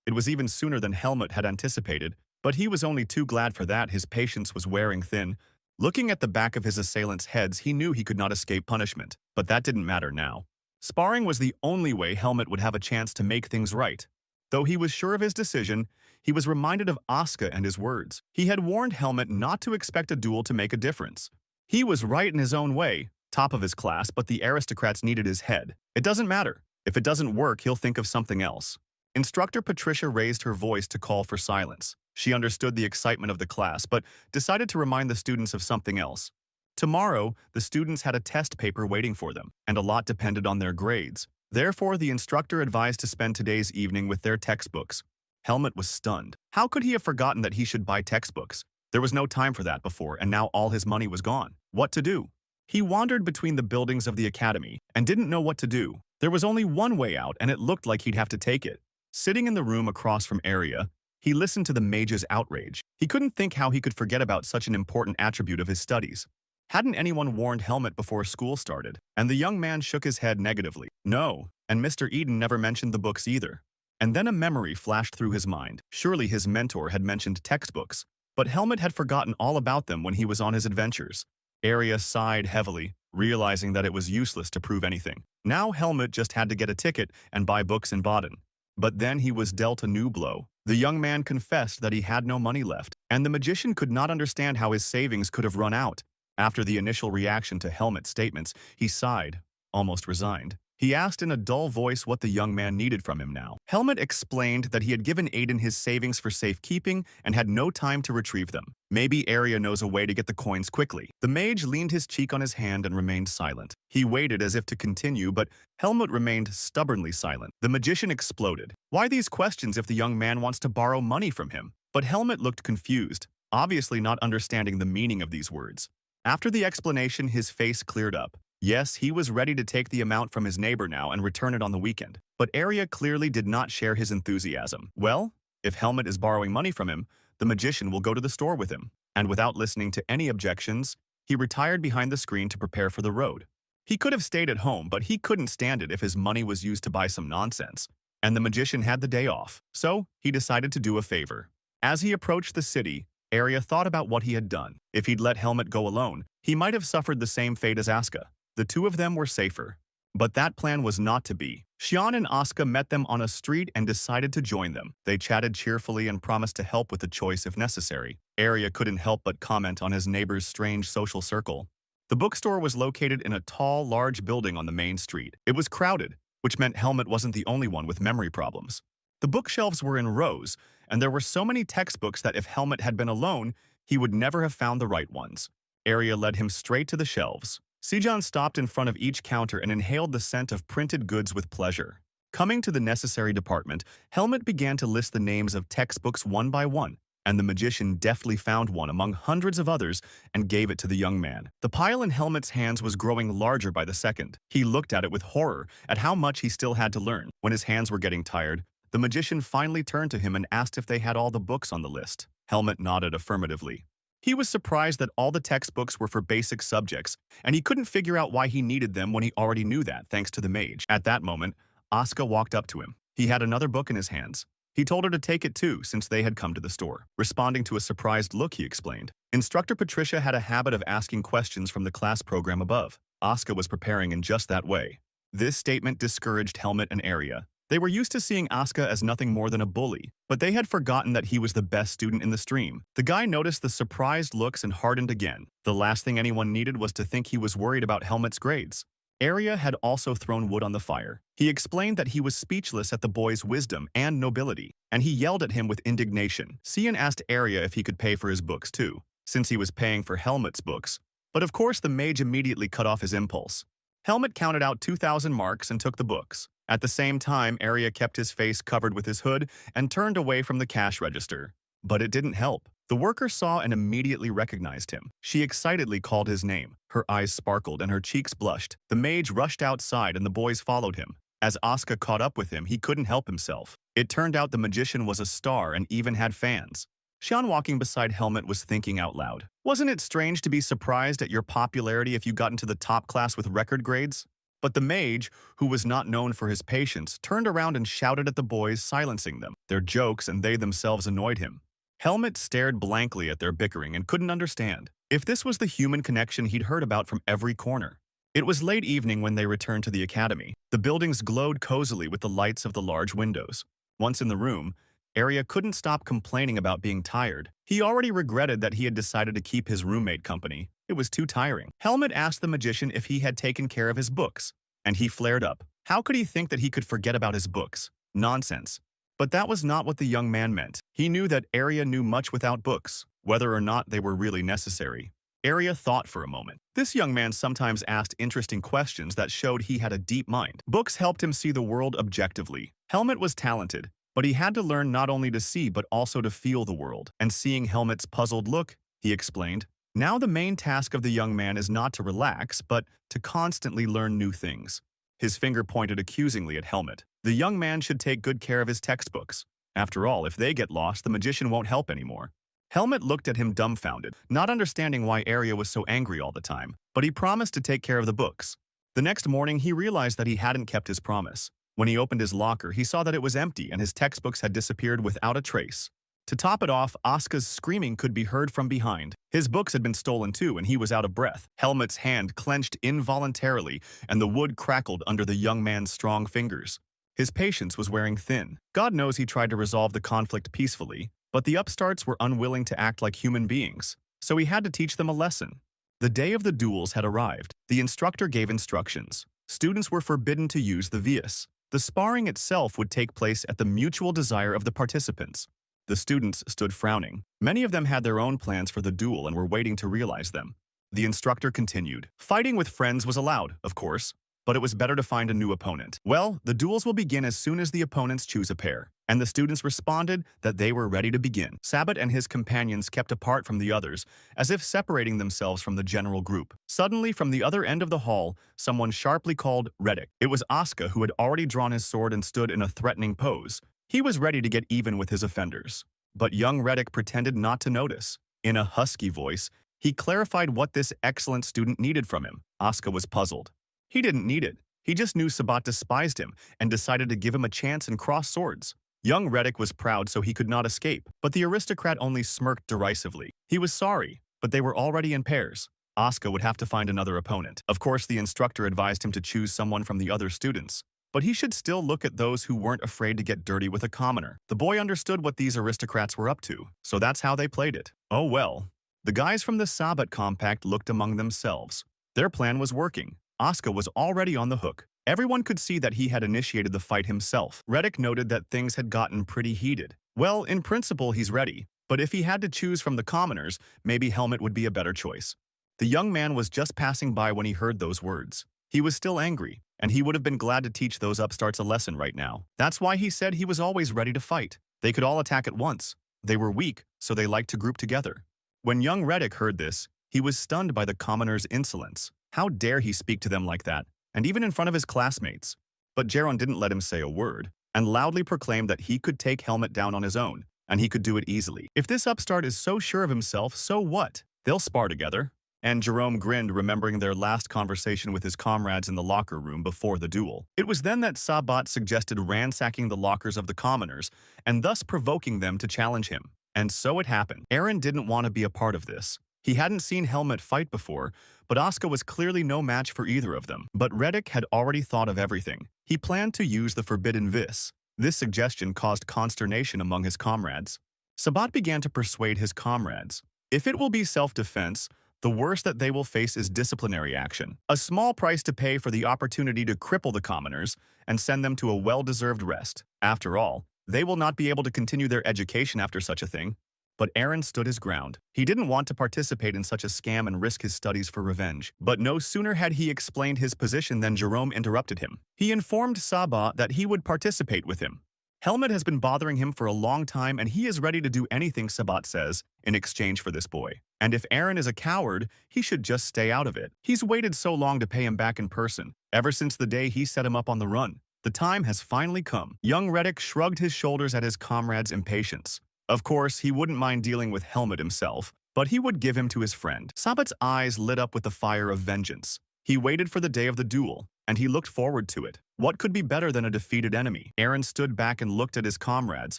It was even sooner than Helmut had anticipated, but he was only too glad for that. His patience was wearing thin. Looking at the back of his assailants' heads, he knew he could not escape punishment. But that didn't matter now. Sparring was the only way Helmut would have a chance to make things right. Though he was sure of his decision, he was reminded of Asuka and his words. He had warned Helmut not to expect a duel to make a difference. He was right in his own way, top of his class, but the aristocrats needed his head. It doesn't matter. If it doesn't work, he'll think of something else. Instructor Patricia raised her voice to call for silence. She understood the excitement of the class, but decided to remind the students of something else. Tomorrow, the students had a test paper waiting for them, and a lot depended on their grades. Therefore, the instructor advised to spend today's evening with their textbooks. Helmut was stunned. How could he have forgotten that he should buy textbooks? There was no time for that before, and now all his money was gone. What to do? He wandered between the buildings of the academy and didn't know what to do. There was only one way out, and it looked like he'd have to take it. Sitting in the room across from Arya, he listened to the mage's outrage. He couldn't think how he could forget about such an important attribute of his studies. Hadn't anyone warned Helmut before school started? And the young man shook his head negatively. No, and Mr. Eden never mentioned the books either. And then a memory flashed through his mind. Surely his mentor had mentioned textbooks, but Helmut had forgotten all about them when he was on his adventures. Arya sighed heavily, realizing that it was useless to prove anything. Now Helmut just had to get a ticket and buy books in Baden. But then he was dealt a new blow. The young man confessed that he had no money left, and the magician could not understand how his savings could have run out. After the initial reaction to Helmut's statements, he sighed, almost resigned. He asked in a dull voice what the young man needed from him now. Helmut explained that he had given Aiden his savings for safekeeping and had no time to retrieve them. Maybe Arya knows a way to get the coins quickly. The mage leaned his cheek on his hand and remained silent. He waited as if to continue, but Helmut remained stubbornly silent. The magician exploded. Why these questions if the young man wants to borrow money from him? But Helmut looked confused, obviously not understanding the meaning of these words. After the explanation, his face cleared up. Yes, he was ready to take the amount from his neighbor now and return it on the weekend. But Arya clearly did not share his enthusiasm. Well, if Helmut is borrowing money from him, the magician will go to the store with him. And without listening to any objections, he retired behind the screen to prepare for the road. He could have stayed at home, but he couldn't stand it if his money was used to buy some nonsense. And the magician had the day off, so he decided to do a favor. As he approached the city, Arya thought about what he had done. If he'd let Helmut go alone, he might have suffered the same fate as Asuka. The two of them were safer. But that plan was not to be. Xian and Asuka met them on a street and decided to join them. They chatted cheerfully and promised to help with the choice if necessary. Arya couldn't help but comment on his neighbor's strange social circle. The bookstore was located in a tall, large building on the main street. It was crowded, which meant Helmut wasn't the only one with memory problems. The bookshelves were in rows, and there were so many textbooks that if Helmut had been alone, he would never have found the right ones. Arya led him straight to the shelves. Sijan stopped in front of each counter and inhaled the scent of printed goods with pleasure. Coming to the necessary department, Helmut began to list the names of textbooks one by one, and the magician deftly found one among hundreds of others and gave it to the young man. The pile in Helmut's hands was growing larger by the second. He looked at it with horror at how much he still had to learn. When his hands were getting tired, the magician finally turned to him and asked if they had all the books on the list. Helmut nodded affirmatively. He was surprised that all the textbooks were for basic subjects, and he couldn't figure out why he needed them when he already knew that, thanks to the mage. At that moment, Asuka walked up to him. He had another book in his hands. He told her to take it too, since they had come to the store. Responding to a surprised look, he explained. Instructor Patricia had a habit of asking questions from the class program above. Asuka was preparing in just that way. This statement discouraged Helmut and Arya. They were used to seeing Asuka as nothing more than a bully, but they had forgotten that he was the best student in the stream. The guy noticed the surprised looks and hardened again. The last thing anyone needed was to think he was worried about Helmut's grades. Arya had also thrown wood on the fire. He explained that he was speechless at the boy's wisdom and nobility, and he yelled at him with indignation. Cian asked Arya if he could pay for his books too, since he was paying for Helmut's books. But of course the mage immediately cut off his impulse. Helmut counted out 2,000 marks and took the books. At the same time, Arya kept his face covered with his hood and turned away from the cash register. But it didn't help. The worker saw and immediately recognized him. She excitedly called his name. Her eyes sparkled and her cheeks blushed. The mage rushed outside and the boys followed him. As Asuka caught up with him, he couldn't help himself. It turned out the magician was a star and even had fans. Xian, walking beside Helmut, was thinking out loud. Wasn't it strange to be surprised at your popularity if you got into the top class with record grades? But the mage, who was not known for his patience, turned around and shouted at the boys, silencing them. Their jokes and they themselves annoyed him. Helmut stared blankly at their bickering and couldn't understand if this was the human connection he'd heard about from every corner. It was late evening when they returned to the academy. The buildings glowed cozily with the lights of the large windows. Once in the room, Arya couldn't stop complaining about being tired. He already regretted that he had decided to keep his roommate company. It was too tiring. Helmut asked the magician if he had taken care of his books, and he flared up. How could he think that he could forget about his books? Nonsense. But that was not what the young man meant. He knew that Arya knew much without books, whether or not they were really necessary. Arya thought for a moment. This young man sometimes asked interesting questions that showed he had a deep mind. Books helped him see the world objectively. Helmut was talented, but he had to learn not only to see but also to feel the world. And seeing Helmut's puzzled look, he explained, now the main task of the young man is not to relax, but to constantly learn new things. His finger pointed accusingly at Helmut. The young man should take good care of his textbooks. After all, if they get lost, the magician won't help anymore. Helmut looked at him dumbfounded, not understanding why Arya was so angry all the time, but he promised to take care of the books. The next morning, he realized that he hadn't kept his promise. When he opened his locker, he saw that it was empty and his textbooks had disappeared without a trace. To top it off, Asuka's screaming could be heard from behind. His books had been stolen too, and he was out of breath. Helmut's hand clenched involuntarily, and the wood crackled under the young man's strong fingers. His patience was wearing thin. God knows he tried to resolve the conflict peacefully, but the upstarts were unwilling to act like human beings, so he had to teach them a lesson. The day of the duels had arrived. The instructor gave instructions. Students were forbidden to use the vias. The sparring itself would take place at the mutual desire of the participants. The students stood frowning. Many of them had their own plans for the duel and were waiting to realize them. The instructor continued. Fighting with friends was allowed, of course, but it was better to find a new opponent. Well, the duels will begin as soon as the opponents choose a pair. And the students responded that they were ready to begin. Sabat and his companions kept apart from the others, as if separating themselves from the general group. Suddenly, from the other end of the hall, someone sharply called Reddick. It was Asuka, who had already drawn his sword and stood in a threatening pose. He was ready to get even with his offenders. But young Reddick pretended not to notice. In a husky voice, he clarified what this excellent student needed from him. Asuka was puzzled. He didn't need it. He just knew Sabat despised him and decided to give him a chance and cross swords. Young Reddick was proud so he could not escape, but the aristocrat only smirked derisively. He was sorry, but they were already in pairs. Asuka would have to find another opponent. Of course, the instructor advised him to choose someone from the other students, but he should still look at those who weren't afraid to get dirty with a commoner. The boy understood what these aristocrats were up to, so that's how they played it. Oh well. The guys from the Sabat Compact looked among themselves. Their plan was working. Asuka was already on the hook. Everyone could see that he had initiated the fight himself. Reddick noted that things had gotten pretty heated. Well, in principle, he's ready, but if he had to choose from the commoners, maybe Helmut would be a better choice. The young man was just passing by when he heard those words. He was still angry, and he would have been glad to teach those upstarts a lesson right now. That's why he said he was always ready to fight. They could all attack at once. They were weak, so they liked to group together. When young Reddick heard this, he was stunned by the commoner's insolence. How dare he speak to them like that, and even in front of his classmates? But Jaron didn't let him say a word, and loudly proclaimed that he could take Helmut down on his own. and he could do it easily. If this upstart is so sure of himself, so what? They'll spar together. And Jerome grinned, remembering their last conversation with his comrades in the locker room before the duel. It was then that Sabat suggested ransacking the lockers of the commoners, and thus provoking them to challenge him. And so it happened. Aaron didn't want to be a part of this. He hadn't seen Helmut fight before, but Asuka was clearly no match for either of them. But Reddick had already thought of everything. He planned to use the Forbidden Vis. This suggestion caused consternation among his comrades. Sabat began to persuade his comrades. If it will be self-defense, the worst that they will face is disciplinary action, a small price to pay for the opportunity to cripple the commoners and send them to a well-deserved rest. After all, they will not be able to continue their education after such a thing. But Aaron stood his ground. He didn't want to participate in such a scam and risk his studies for revenge. But no sooner had he explained his position than Jerome interrupted him. He informed Saba that he would participate with him. Helmut has been bothering him for a long time, and he is ready to do anything Sabat says in exchange for this boy. And if Aaron is a coward, he should just stay out of it. He's waited so long to pay him back in person, ever since the day he set him up on the run. The time has finally come. Young Reddick shrugged his shoulders at his comrade's impatience. Of course, he wouldn't mind dealing with Helmut himself, but he would give him to his friend. Sabat's eyes lit up with the fire of vengeance. He waited for the day of the duel, and he looked forward to it. What could be better than a defeated enemy? Aaron stood back and looked at his comrades,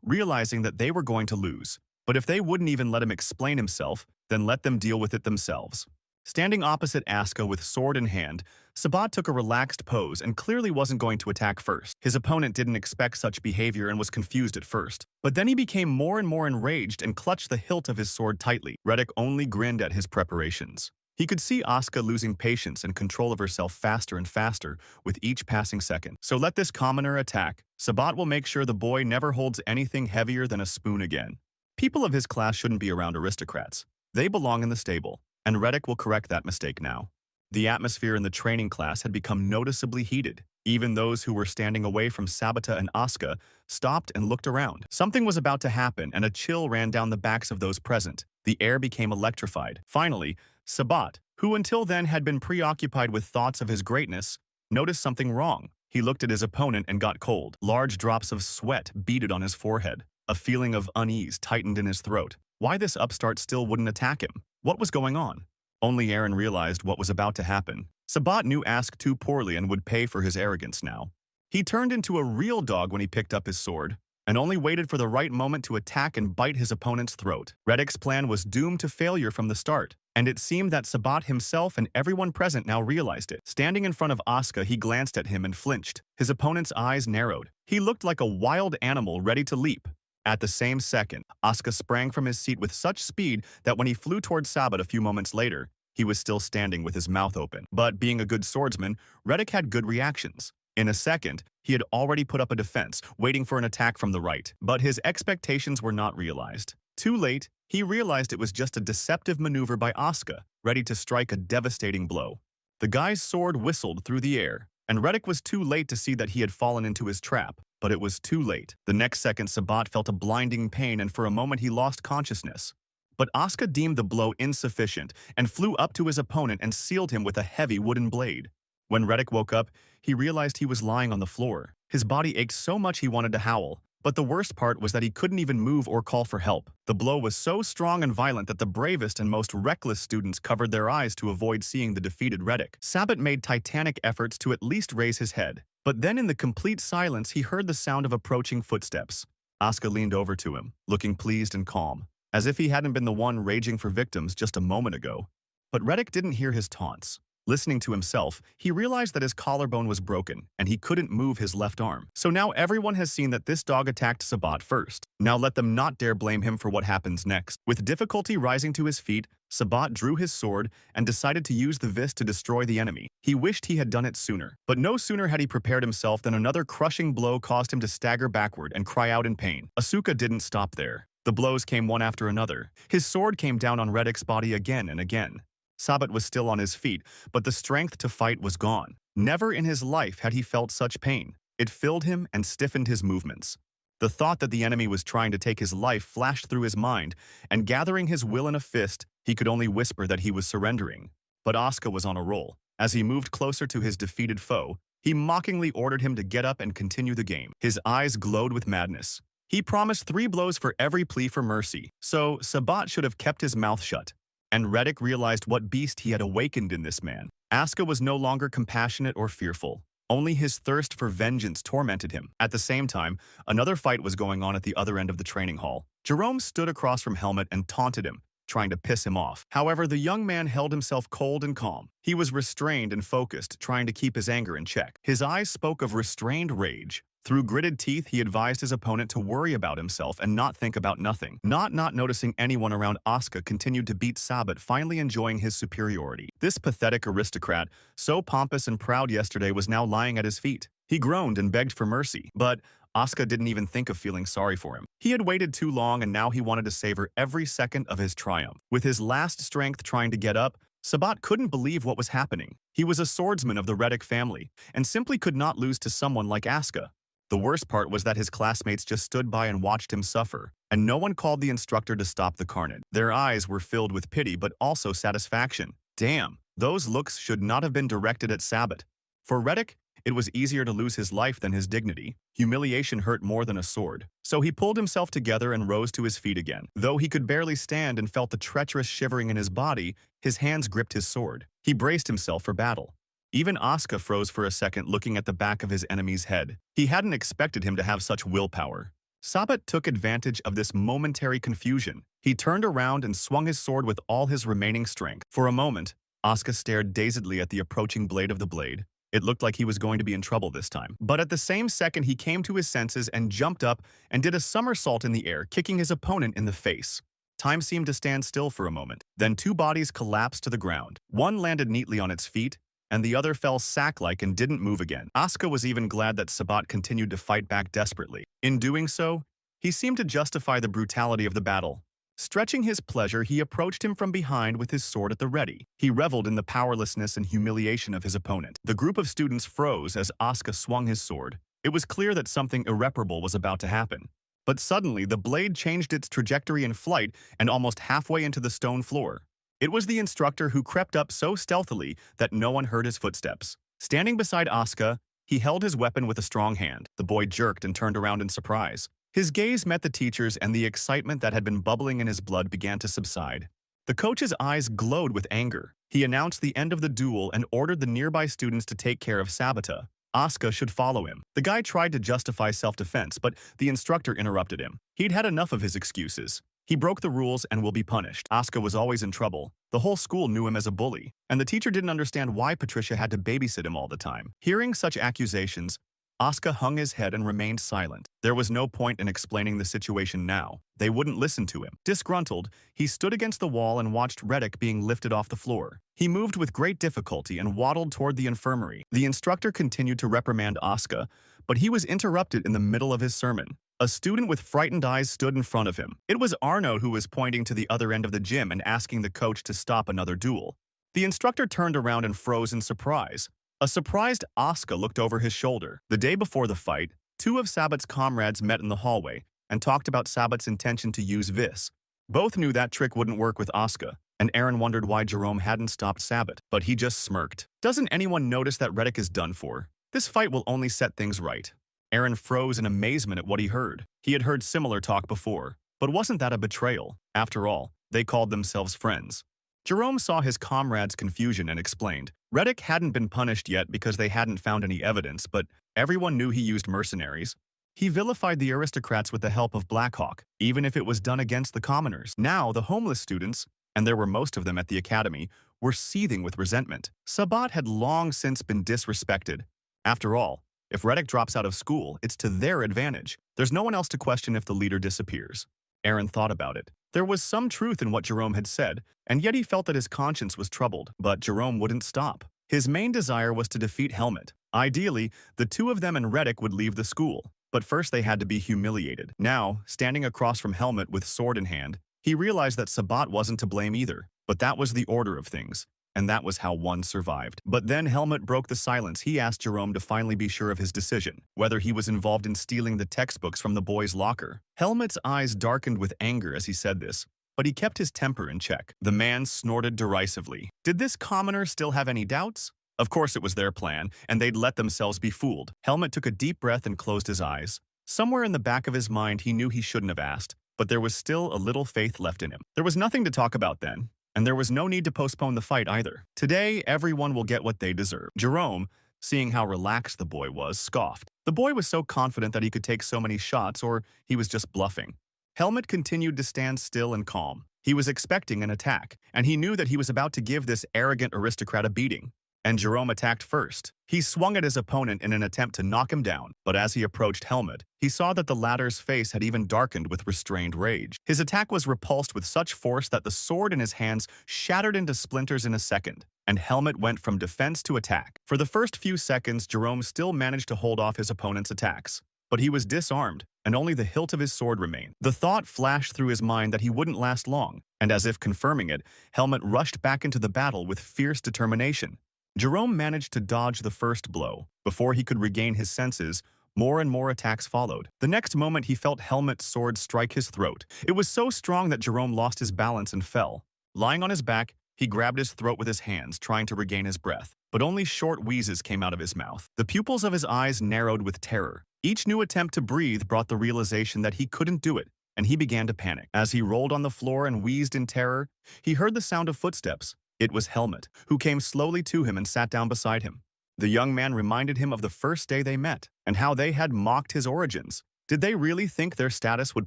realizing that they were going to lose. But if they wouldn't even let him explain himself, then let them deal with it themselves. Standing opposite Asuka with sword in hand, Sabat took a relaxed pose and clearly wasn't going to attack first. His opponent didn't expect such behavior and was confused at first. But then he became more and more enraged and clutched the hilt of his sword tightly. Reddick only grinned at his preparations. He could see Asuka losing patience and control of herself faster and faster with each passing second. So let this commoner attack. Sabat will make sure the boy never holds anything heavier than a spoon again. People of his class shouldn't be around aristocrats. They belong in the stable, and Reddick will correct that mistake now. The atmosphere in the training class had become noticeably heated. Even those who were standing away from Sabata and Asuka stopped and looked around. Something was about to happen, and a chill ran down the backs of those present. The air became electrified. Finally, Sabat, who until then had been preoccupied with thoughts of his greatness, noticed something wrong. He looked at his opponent and got cold. Large drops of sweat beaded on his forehead. A feeling of unease tightened in his throat. Why this upstart still wouldn't attack him? What was going on? Only Aaron realized what was about to happen. Sabat knew Ask too poorly and would pay for his arrogance now. He turned into a real dog when he picked up his sword, and only waited for the right moment to attack and bite his opponent's throat. Reddick's plan was doomed to failure from the start, and it seemed that Sabat himself and everyone present now realized it. Standing in front of Asuka, he glanced at him and flinched. His opponent's eyes narrowed. He looked like a wild animal ready to leap. At the same second, Asuka sprang from his seat with such speed that when he flew towards Sabat a few moments later, he was still standing with his mouth open. But being a good swordsman, Reddick had good reactions. In a second, he had already put up a defense, waiting for an attack from the right. But his expectations were not realized. Too late, he realized it was just a deceptive maneuver by Asuka, ready to strike a devastating blow. The guy's sword whistled through the air, and Reddick was too late to see that he had fallen into his trap. But it was too late. The next second, Sabat felt a blinding pain, and for a moment he lost consciousness. But Asuka deemed the blow insufficient and flew up to his opponent and sealed him with a heavy wooden blade. When Reddick woke up, he realized he was lying on the floor. His body ached so much he wanted to howl. But the worst part was that he couldn't even move or call for help. The blow was so strong and violent that the bravest and most reckless students covered their eyes to avoid seeing the defeated Reddick. Sabat made titanic efforts to at least raise his head. But then in the complete silence, he heard the sound of approaching footsteps. Asuka leaned over to him, looking pleased and calm, as if he hadn't been the one raging for victims just a moment ago. But Reddick didn't hear his taunts. Listening to himself, he realized that his collarbone was broken, and he couldn't move his left arm. So now everyone has seen that this dog attacked Sabat first. Now let them not dare blame him for what happens next. With difficulty rising to his feet, Sabat drew his sword and decided to use the vis to destroy the enemy. He wished he had done it sooner. But no sooner had he prepared himself than another crushing blow caused him to stagger backward and cry out in pain. Asuka didn't stop there. The blows came one after another. His sword came down on Reddick's body again and again. Sabat was still on his feet, but the strength to fight was gone. Never in his life had he felt such pain. It filled him and stiffened his movements. The thought that the enemy was trying to take his life flashed through his mind, and gathering his will in a fist, he could only whisper that he was surrendering. But Asuka was on a roll. As he moved closer to his defeated foe, he mockingly ordered him to get up and continue the game. His eyes glowed with madness. He promised 3 blows for every plea for mercy, so Sabat should have kept his mouth shut. And Reddick realized what beast he had awakened in this man. Asuka was no longer compassionate or fearful. Only his thirst for vengeance tormented him. At the same time, another fight was going on at the other end of the training hall. Jerome stood across from Helmet and taunted him, trying to piss him off. However, the young man held himself cold and calm. He was restrained and focused, trying to keep his anger in check. His eyes spoke of restrained rage. Through gritted teeth, he advised his opponent to worry about himself and not think about nothing. Not noticing anyone around, Asuka continued to beat Sabat, finally enjoying his superiority. This pathetic aristocrat, so pompous and proud yesterday, was now lying at his feet. He groaned and begged for mercy, but Asuka didn't even think of feeling sorry for him. He had waited too long, and now he wanted to savor every second of his triumph. With his last strength trying to get up, Sabat couldn't believe what was happening. He was a swordsman of the Reddick family, and simply could not lose to someone like Asuka. The worst part was that his classmates just stood by and watched him suffer, and no one called the instructor to stop the carnage. Their eyes were filled with pity but also satisfaction. Damn, those looks should not have been directed at Sabat. For Reddick, it was easier to lose his life than his dignity. Humiliation hurt more than a sword. So he pulled himself together and rose to his feet again. Though he could barely stand and felt the treacherous shivering in his body, his hands gripped his sword. He braced himself for battle. Even Asuka froze for a second, looking at the back of his enemy's head. He hadn't expected him to have such willpower. Sabat took advantage of this momentary confusion. He turned around and swung his sword with all his remaining strength. For a moment, Asuka stared dazedly at the approaching blade of the blade. It looked like he was going to be in trouble this time. But at the same second, he came to his senses and jumped up and did a somersault in the air, kicking his opponent in the face. Time seemed to stand still for a moment. Then 2 bodies collapsed to the ground. One landed neatly on its feet, and the other fell sack-like and didn't move again. Asuka was even glad that Sabat continued to fight back desperately. In doing so, he seemed to justify the brutality of the battle. Stretching his pleasure, he approached him from behind with his sword at the ready. He reveled in the powerlessness and humiliation of his opponent. The group of students froze as Asuka swung his sword. It was clear that something irreparable was about to happen. But suddenly, the blade changed its trajectory in flight and almost halfway into the stone floor. It was the instructor who crept up so stealthily that no one heard his footsteps. Standing beside Asuka, he held his weapon with a strong hand. The boy jerked and turned around in surprise. His gaze met the teacher's, and the excitement that had been bubbling in his blood began to subside. The coach's eyes glowed with anger. He announced the end of the duel and ordered the nearby students to take care of Sabata. Asuka should follow him. The guy tried to justify self-defense, but the instructor interrupted him. He'd had enough of his excuses. He broke the rules and will be punished. Asuka was always in trouble. The whole school knew him as a bully, and the teacher didn't understand why Patricia had to babysit him all the time. Hearing such accusations, Asuka hung his head and remained silent. There was no point in explaining the situation now. They wouldn't listen to him. Disgruntled, he stood against the wall and watched Reddick being lifted off the floor. He moved with great difficulty and waddled toward the infirmary. The instructor continued to reprimand Asuka, but he was interrupted in the middle of his sermon. A student with frightened eyes stood in front of him. It was Arno who was pointing to the other end of the gym and asking the coach to stop another duel. The instructor turned around and froze in surprise. A surprised Asuka looked over his shoulder. The day before the fight, 2 of Sabat's comrades met in the hallway and talked about Sabat's intention to use Vis. Both knew that trick wouldn't work with Asuka, and Aaron wondered why Jerome hadn't stopped Sabat, but he just smirked. Doesn't anyone notice that Reddick is done for? This fight will only set things right. Aaron froze in amazement at what he heard. He had heard similar talk before, but wasn't that a betrayal? After all, they called themselves friends. Jerome saw his comrades' confusion and explained. Reddick hadn't been punished yet because they hadn't found any evidence, but everyone knew he used mercenaries. He vilified the aristocrats with the help of Blackhawk, even if it was done against the commoners. Now, the homeless students, and there were most of them at the academy, were seething with resentment. Sabat had long since been disrespected. After all, if Reddick drops out of school, it's to their advantage. There's no one else to question if the leader disappears. Aaron thought about it. There was some truth in what Jerome had said, and yet he felt that his conscience was troubled. But Jerome wouldn't stop. His main desire was to defeat Helmet. Ideally, the 2 of them and Reddick would leave the school, but first they had to be humiliated. Now, standing across from Helmet with sword in hand, he realized that Sabat wasn't to blame either, but that was the order of things. And that was how one survived. But then Helmet broke the silence. He asked Jerome to finally be sure of his decision, whether he was involved in stealing the textbooks from the boy's locker. Helmet's eyes darkened with anger as he said this, but he kept his temper in check. The man snorted derisively. Did this commoner still have any doubts? Of course it was their plan, and they'd let themselves be fooled. Helmet took a deep breath and closed his eyes. Somewhere in the back of his mind, he knew he shouldn't have asked, but there was still a little faith left in him. There was nothing to talk about then, and there was no need to postpone the fight either. Today, everyone will get what they deserve. Jerome, seeing how relaxed the boy was, scoffed. The boy was so confident that he could take so many shots, or he was just bluffing. Helmut continued to stand still and calm. He was expecting an attack, and he knew that he was about to give this arrogant aristocrat a beating. And Jerome attacked first. He swung at his opponent in an attempt to knock him down, but as he approached Helmut, he saw that the latter's face had even darkened with restrained rage. His attack was repulsed with such force that the sword in his hands shattered into splinters in a second, and Helmut went from defense to attack. For the first few seconds, Jerome still managed to hold off his opponent's attacks, but he was disarmed, and only the hilt of his sword remained. The thought flashed through his mind that he wouldn't last long, and as if confirming it, Helmut rushed back into the battle with fierce determination. Jerome managed to dodge the first blow. Before he could regain his senses, more and more attacks followed. The next moment, he felt Helmut's sword strike his throat. It was so strong that Jerome lost his balance and fell. Lying on his back, he grabbed his throat with his hands, trying to regain his breath, but only short wheezes came out of his mouth. The pupils of his eyes narrowed with terror. Each new attempt to breathe brought the realization that he couldn't do it, and he began to panic. As he rolled on the floor and wheezed in terror, he heard the sound of footsteps. It was Helmut, who came slowly to him and sat down beside him. The young man reminded him of the first day they met, and how they had mocked his origins. Did they really think their status would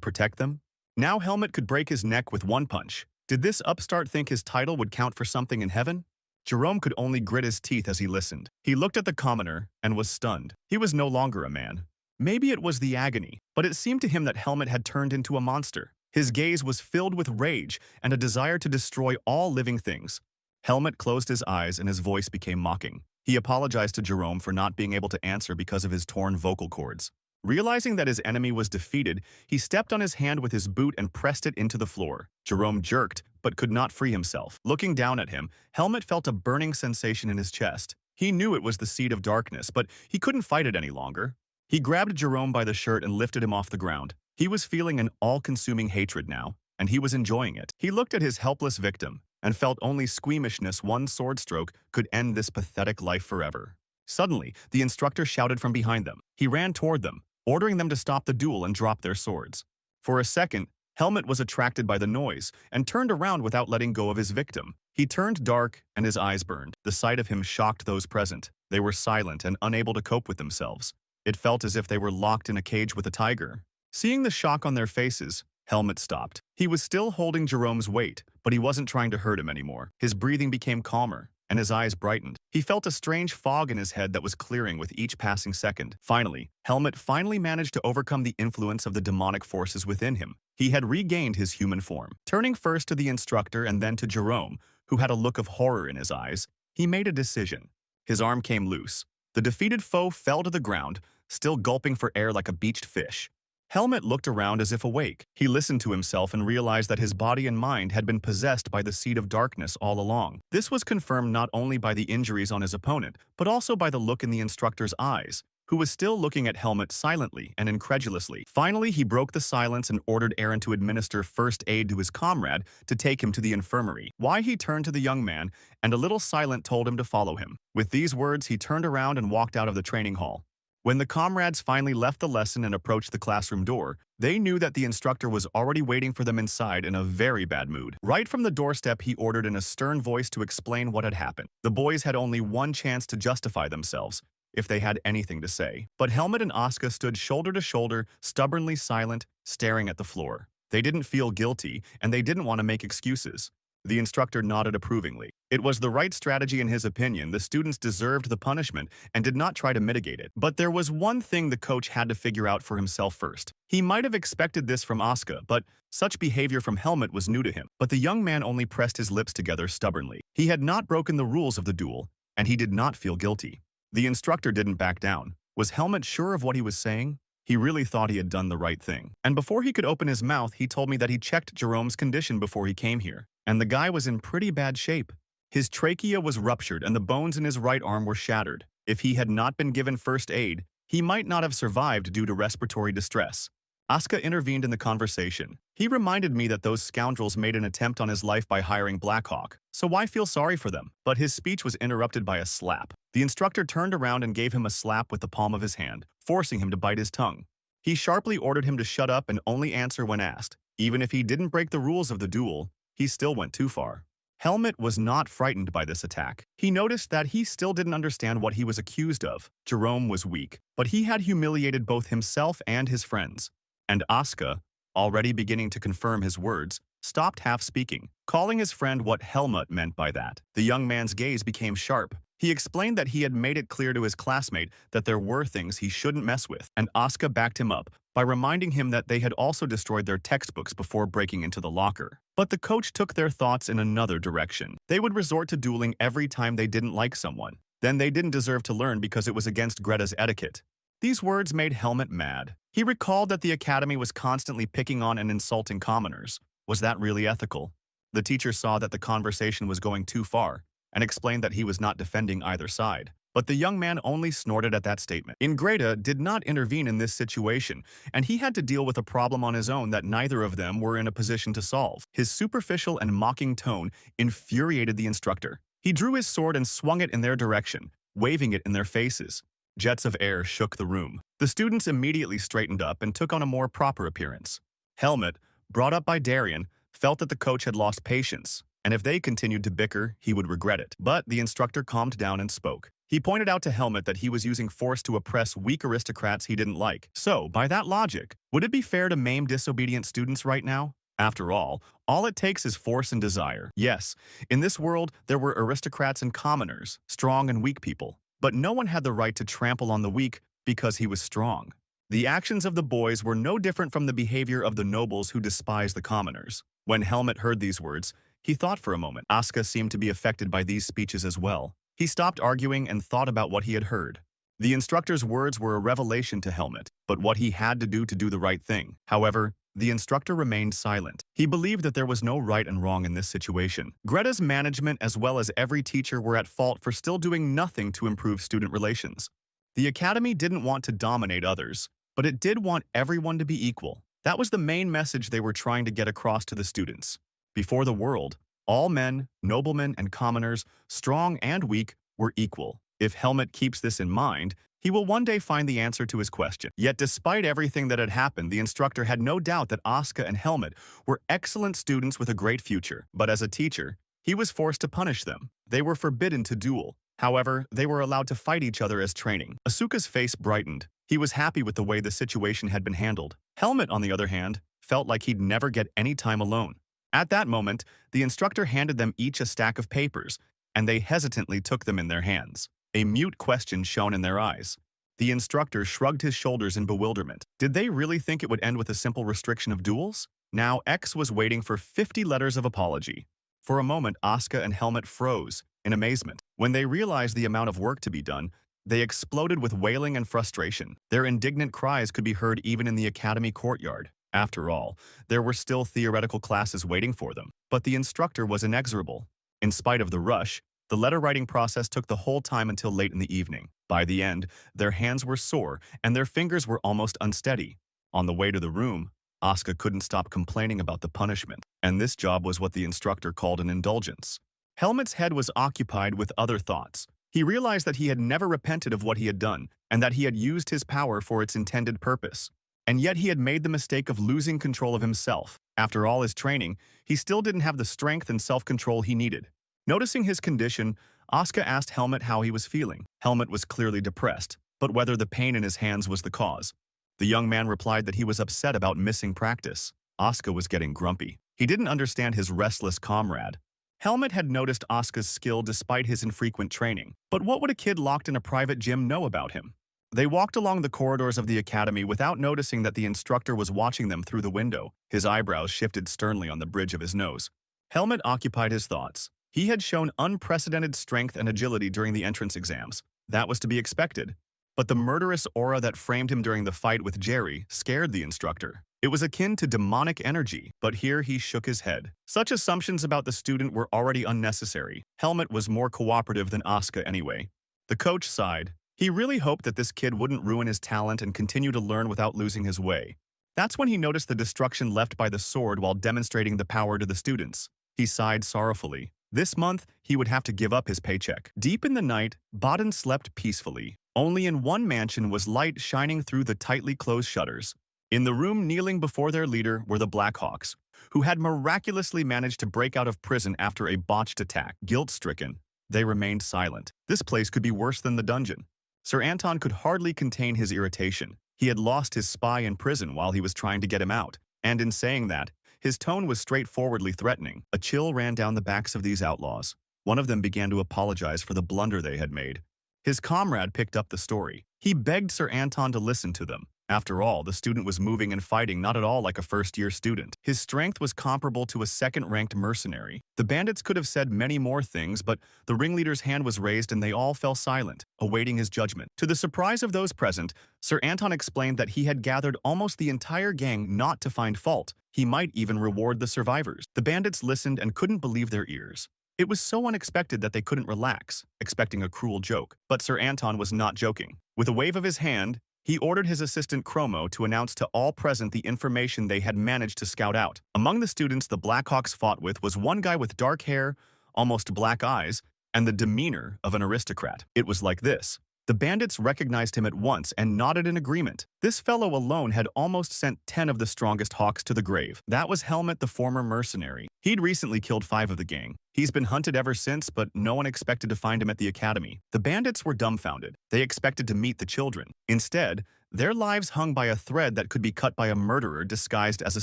protect them? Now Helmut could break his neck with one punch. Did this upstart think his title would count for something in heaven? Jerome could only grit his teeth as he listened. He looked at the commoner and was stunned. He was no longer a man. Maybe it was the agony, but it seemed to him that Helmut had turned into a monster. His gaze was filled with rage and a desire to destroy all living things. Helmut closed his eyes and his voice became mocking. He apologized to Jerome for not being able to answer because of his torn vocal cords. Realizing that his enemy was defeated, he stepped on his hand with his boot and pressed it into the floor. Jerome jerked, but could not free himself. Looking down at him, Helmut felt a burning sensation in his chest. He knew it was the seed of darkness, but he couldn't fight it any longer. He grabbed Jerome by the shirt and lifted him off the ground. He was feeling an all-consuming hatred now, and he was enjoying it. He looked at his helpless victim and felt only squeamishness. One sword stroke could end this pathetic life forever. Suddenly, the instructor shouted from behind them. He ran toward them, ordering them to stop the duel and drop their swords. For a second, Helmut was attracted by the noise and turned around without letting go of his victim. He turned dark and his eyes burned. The sight of him shocked those present. They were silent and unable to cope with themselves. It felt as if they were locked in a cage with a tiger. Seeing the shock on their faces, Helmut stopped. He was still holding Jerome's weight, but he wasn't trying to hurt him anymore. His breathing became calmer, and his eyes brightened. He felt a strange fog in his head that was clearing with each passing second. Finally, Helmut managed to overcome the influence of the demonic forces within him. He had regained his human form. Turning first to the instructor and then to Jerome, who had a look of horror in his eyes, he made a decision. His arm came loose. The defeated foe fell to the ground, still gulping for air like a beached fish. Helmut looked around as if awake. He listened to himself and realized that his body and mind had been possessed by the seed of darkness all along. This was confirmed not only by the injuries on his opponent, but also by the look in the instructor's eyes, who was still looking at Helmut silently and incredulously. Finally, he broke the silence and ordered Aaron to administer first aid to his comrade to take him to the infirmary. Why he turned to the young man, and a little silent told him to follow him. With these words, he turned around and walked out of the training hall. When the comrades finally left the lesson and approached the classroom door, they knew that the instructor was already waiting for them inside in a very bad mood. Right from the doorstep, he ordered in a stern voice to explain what had happened. The boys had only one chance to justify themselves, if they had anything to say. But Helmut and Asuka stood shoulder to shoulder, stubbornly silent, staring at the floor. They didn't feel guilty, and they didn't want to make excuses. The instructor nodded approvingly. It was the right strategy in his opinion. The students deserved the punishment and did not try to mitigate it. But there was one thing the coach had to figure out for himself first. He might have expected this from Asuka, but such behavior from Helmut was new to him. But the young man only pressed his lips together stubbornly. He had not broken the rules of the duel, and he did not feel guilty. The instructor didn't back down. Was Helmut sure of what he was saying? He really thought he had done the right thing. And before he could open his mouth, he told me that he checked Jerome's condition before he came here. And the guy was in pretty bad shape. His trachea was ruptured and the bones in his right arm were shattered. If he had not been given first aid, he might not have survived due to respiratory distress. Asuka intervened in the conversation. He reminded me that those scoundrels made an attempt on his life by hiring Blackhawk, so why feel sorry for them? But his speech was interrupted by a slap. The instructor turned around and gave him a slap with the palm of his hand, forcing him to bite his tongue. He sharply ordered him to shut up and only answer when asked. Even if he didn't break the rules of the duel, he still went too far. Helmet was not frightened by this attack. He noticed that he still didn't understand what he was accused of. Jerome was weak, but he had humiliated both himself and his friends. And Asuka, already beginning to confirm his words, stopped half speaking, calling his friend what Helmut meant by that. The young man's gaze became sharp. He explained that he had made it clear to his classmate that there were things he shouldn't mess with, and Asuka backed him up by reminding him that they had also destroyed their textbooks before breaking into the locker. But the coach took their thoughts in another direction. They would resort to dueling every time they didn't like someone. Then they didn't deserve to learn because it was against Greta's etiquette. These words made Helmut mad. He recalled that the academy was constantly picking on and insulting commoners. Was that really ethical? The teacher saw that the conversation was going too far and explained that he was not defending either side. But the young man only snorted at that statement. Greta did not intervene in this situation, and he had to deal with a problem on his own that neither of them were in a position to solve. His superficial and mocking tone infuriated the instructor. He drew his sword and swung it in their direction, waving it in their faces. Jets of air shook the room. The students immediately straightened up and took on a more proper appearance. Helmut, brought up by Darian, felt that the coach had lost patience, and if they continued to bicker, he would regret it. But the instructor calmed down and spoke. He pointed out to Helmut that he was using force to oppress weak aristocrats he didn't like. So, by that logic, would it be fair to maim disobedient students right now? After all it takes is force and desire. Yes, in this world, there were aristocrats and commoners, strong and weak people. But no one had the right to trample on the weak because he was strong. The actions of the boys were no different from the behavior of the nobles who despised the commoners. When Helmut heard these words, he thought for a moment. Asuka seemed to be affected by these speeches as well. He stopped arguing and thought about what he had heard. The instructor's words were a revelation to Helmut, but what he had to do the right thing. However, the instructor remained silent. He believed that there was no right and wrong in this situation. Greta's management as well as every teacher were at fault for still doing nothing to improve student relations. The academy didn't want to dominate others, but it did want everyone to be equal. That was the main message they were trying to get across to the students. Before the world, all men, noblemen, and commoners, strong and weak, were equal. If Helmut keeps this in mind, he will one day find the answer to his question. Yet despite everything that had happened, the instructor had no doubt that Asuka and Helmut were excellent students with a great future. But as a teacher, he was forced to punish them. They were forbidden to duel. However, they were allowed to fight each other as training. Asuka's face brightened. He was happy with the way the situation had been handled. Helmut, on the other hand, felt like he'd never get any time alone. At that moment, the instructor handed them each a stack of papers, and they hesitantly took them in their hands. A mute question shone in their eyes. The instructor shrugged his shoulders in bewilderment. Did they really think it would end with a simple restriction of duels? Now X was waiting for 50 letters of apology. For a moment, Asuka and Helmut froze in amazement. When they realized the amount of work to be done, they exploded with wailing and frustration. Their indignant cries could be heard even in the academy courtyard. After all, there were still theoretical classes waiting for them. But the instructor was inexorable. In spite of the rush, the letter-writing process took the whole time until late in the evening. By the end, their hands were sore and their fingers were almost unsteady. On the way to the room, Asuka couldn't stop complaining about the punishment, and this job was what the instructor called an indulgence. Helmut's head was occupied with other thoughts. He realized that he had never repented of what he had done, and that he had used his power for its intended purpose. And yet he had made the mistake of losing control of himself. After all his training, he still didn't have the strength and self-control he needed. Noticing his condition, Asuka asked Helmut how he was feeling. Helmut was clearly depressed, but whether the pain in his hands was the cause. The young man replied that he was upset about missing practice. Asuka was getting grumpy. He didn't understand his restless comrade. Helmut had noticed Asuka's skill despite his infrequent training. But what would a kid locked in a private gym know about him? They walked along the corridors of the academy without noticing that the instructor was watching them through the window. His eyebrows shifted sternly on the bridge of his nose. Helmut occupied his thoughts. He had shown unprecedented strength and agility during the entrance exams. That was to be expected. But the murderous aura that framed him during the fight with Jerry scared the instructor. It was akin to demonic energy, but here he shook his head. Such assumptions about the student were already unnecessary. Helmut was more cooperative than Asuka anyway. The coach sighed. He really hoped that this kid wouldn't ruin his talent and continue to learn without losing his way. That's when he noticed the destruction left by the sword while demonstrating the power to the students. He sighed sorrowfully. This month, he would have to give up his paycheck. Deep in the night, Baden slept peacefully. Only in one mansion was light shining through the tightly closed shutters. In the room kneeling before their leader were the Blackhawks, who had miraculously managed to break out of prison after a botched attack. Guilt-stricken, they remained silent. This place could be worse than the dungeon. Sir Anton could hardly contain his irritation. He had lost his spy in prison while he was trying to get him out, and in saying that, his tone was straightforwardly threatening. A chill ran down the backs of these outlaws. One of them began to apologize for the blunder they had made. His comrade picked up the story. He begged Sir Anton to listen to them. After all, the student was moving and fighting not at all like a first-year student. His strength was comparable to a second-ranked mercenary. The bandits could have said many more things, but the ringleader's hand was raised and they all fell silent, awaiting his judgment. To the surprise of those present, Sir Anton explained that he had gathered almost the entire gang not to find fault. He might even reward the survivors. The bandits listened and couldn't believe their ears. It was so unexpected that they couldn't relax, expecting a cruel joke. But Sir Anton was not joking. With a wave of his hand, he ordered his assistant Chromo to announce to all present the information they had managed to scout out. Among the students the Blackhawks fought with was one guy with dark hair, almost black eyes, and the demeanor of an aristocrat. It was like this. The bandits recognized him at once and nodded in agreement. This fellow alone had almost sent 10 of the strongest hawks to the grave. That was Helmet, the former mercenary. He'd recently killed 5 of the gang. He's been hunted ever since, but no one expected to find him at the academy. The bandits were dumbfounded. They expected to meet the children. Instead, their lives hung by a thread that could be cut by a murderer disguised as a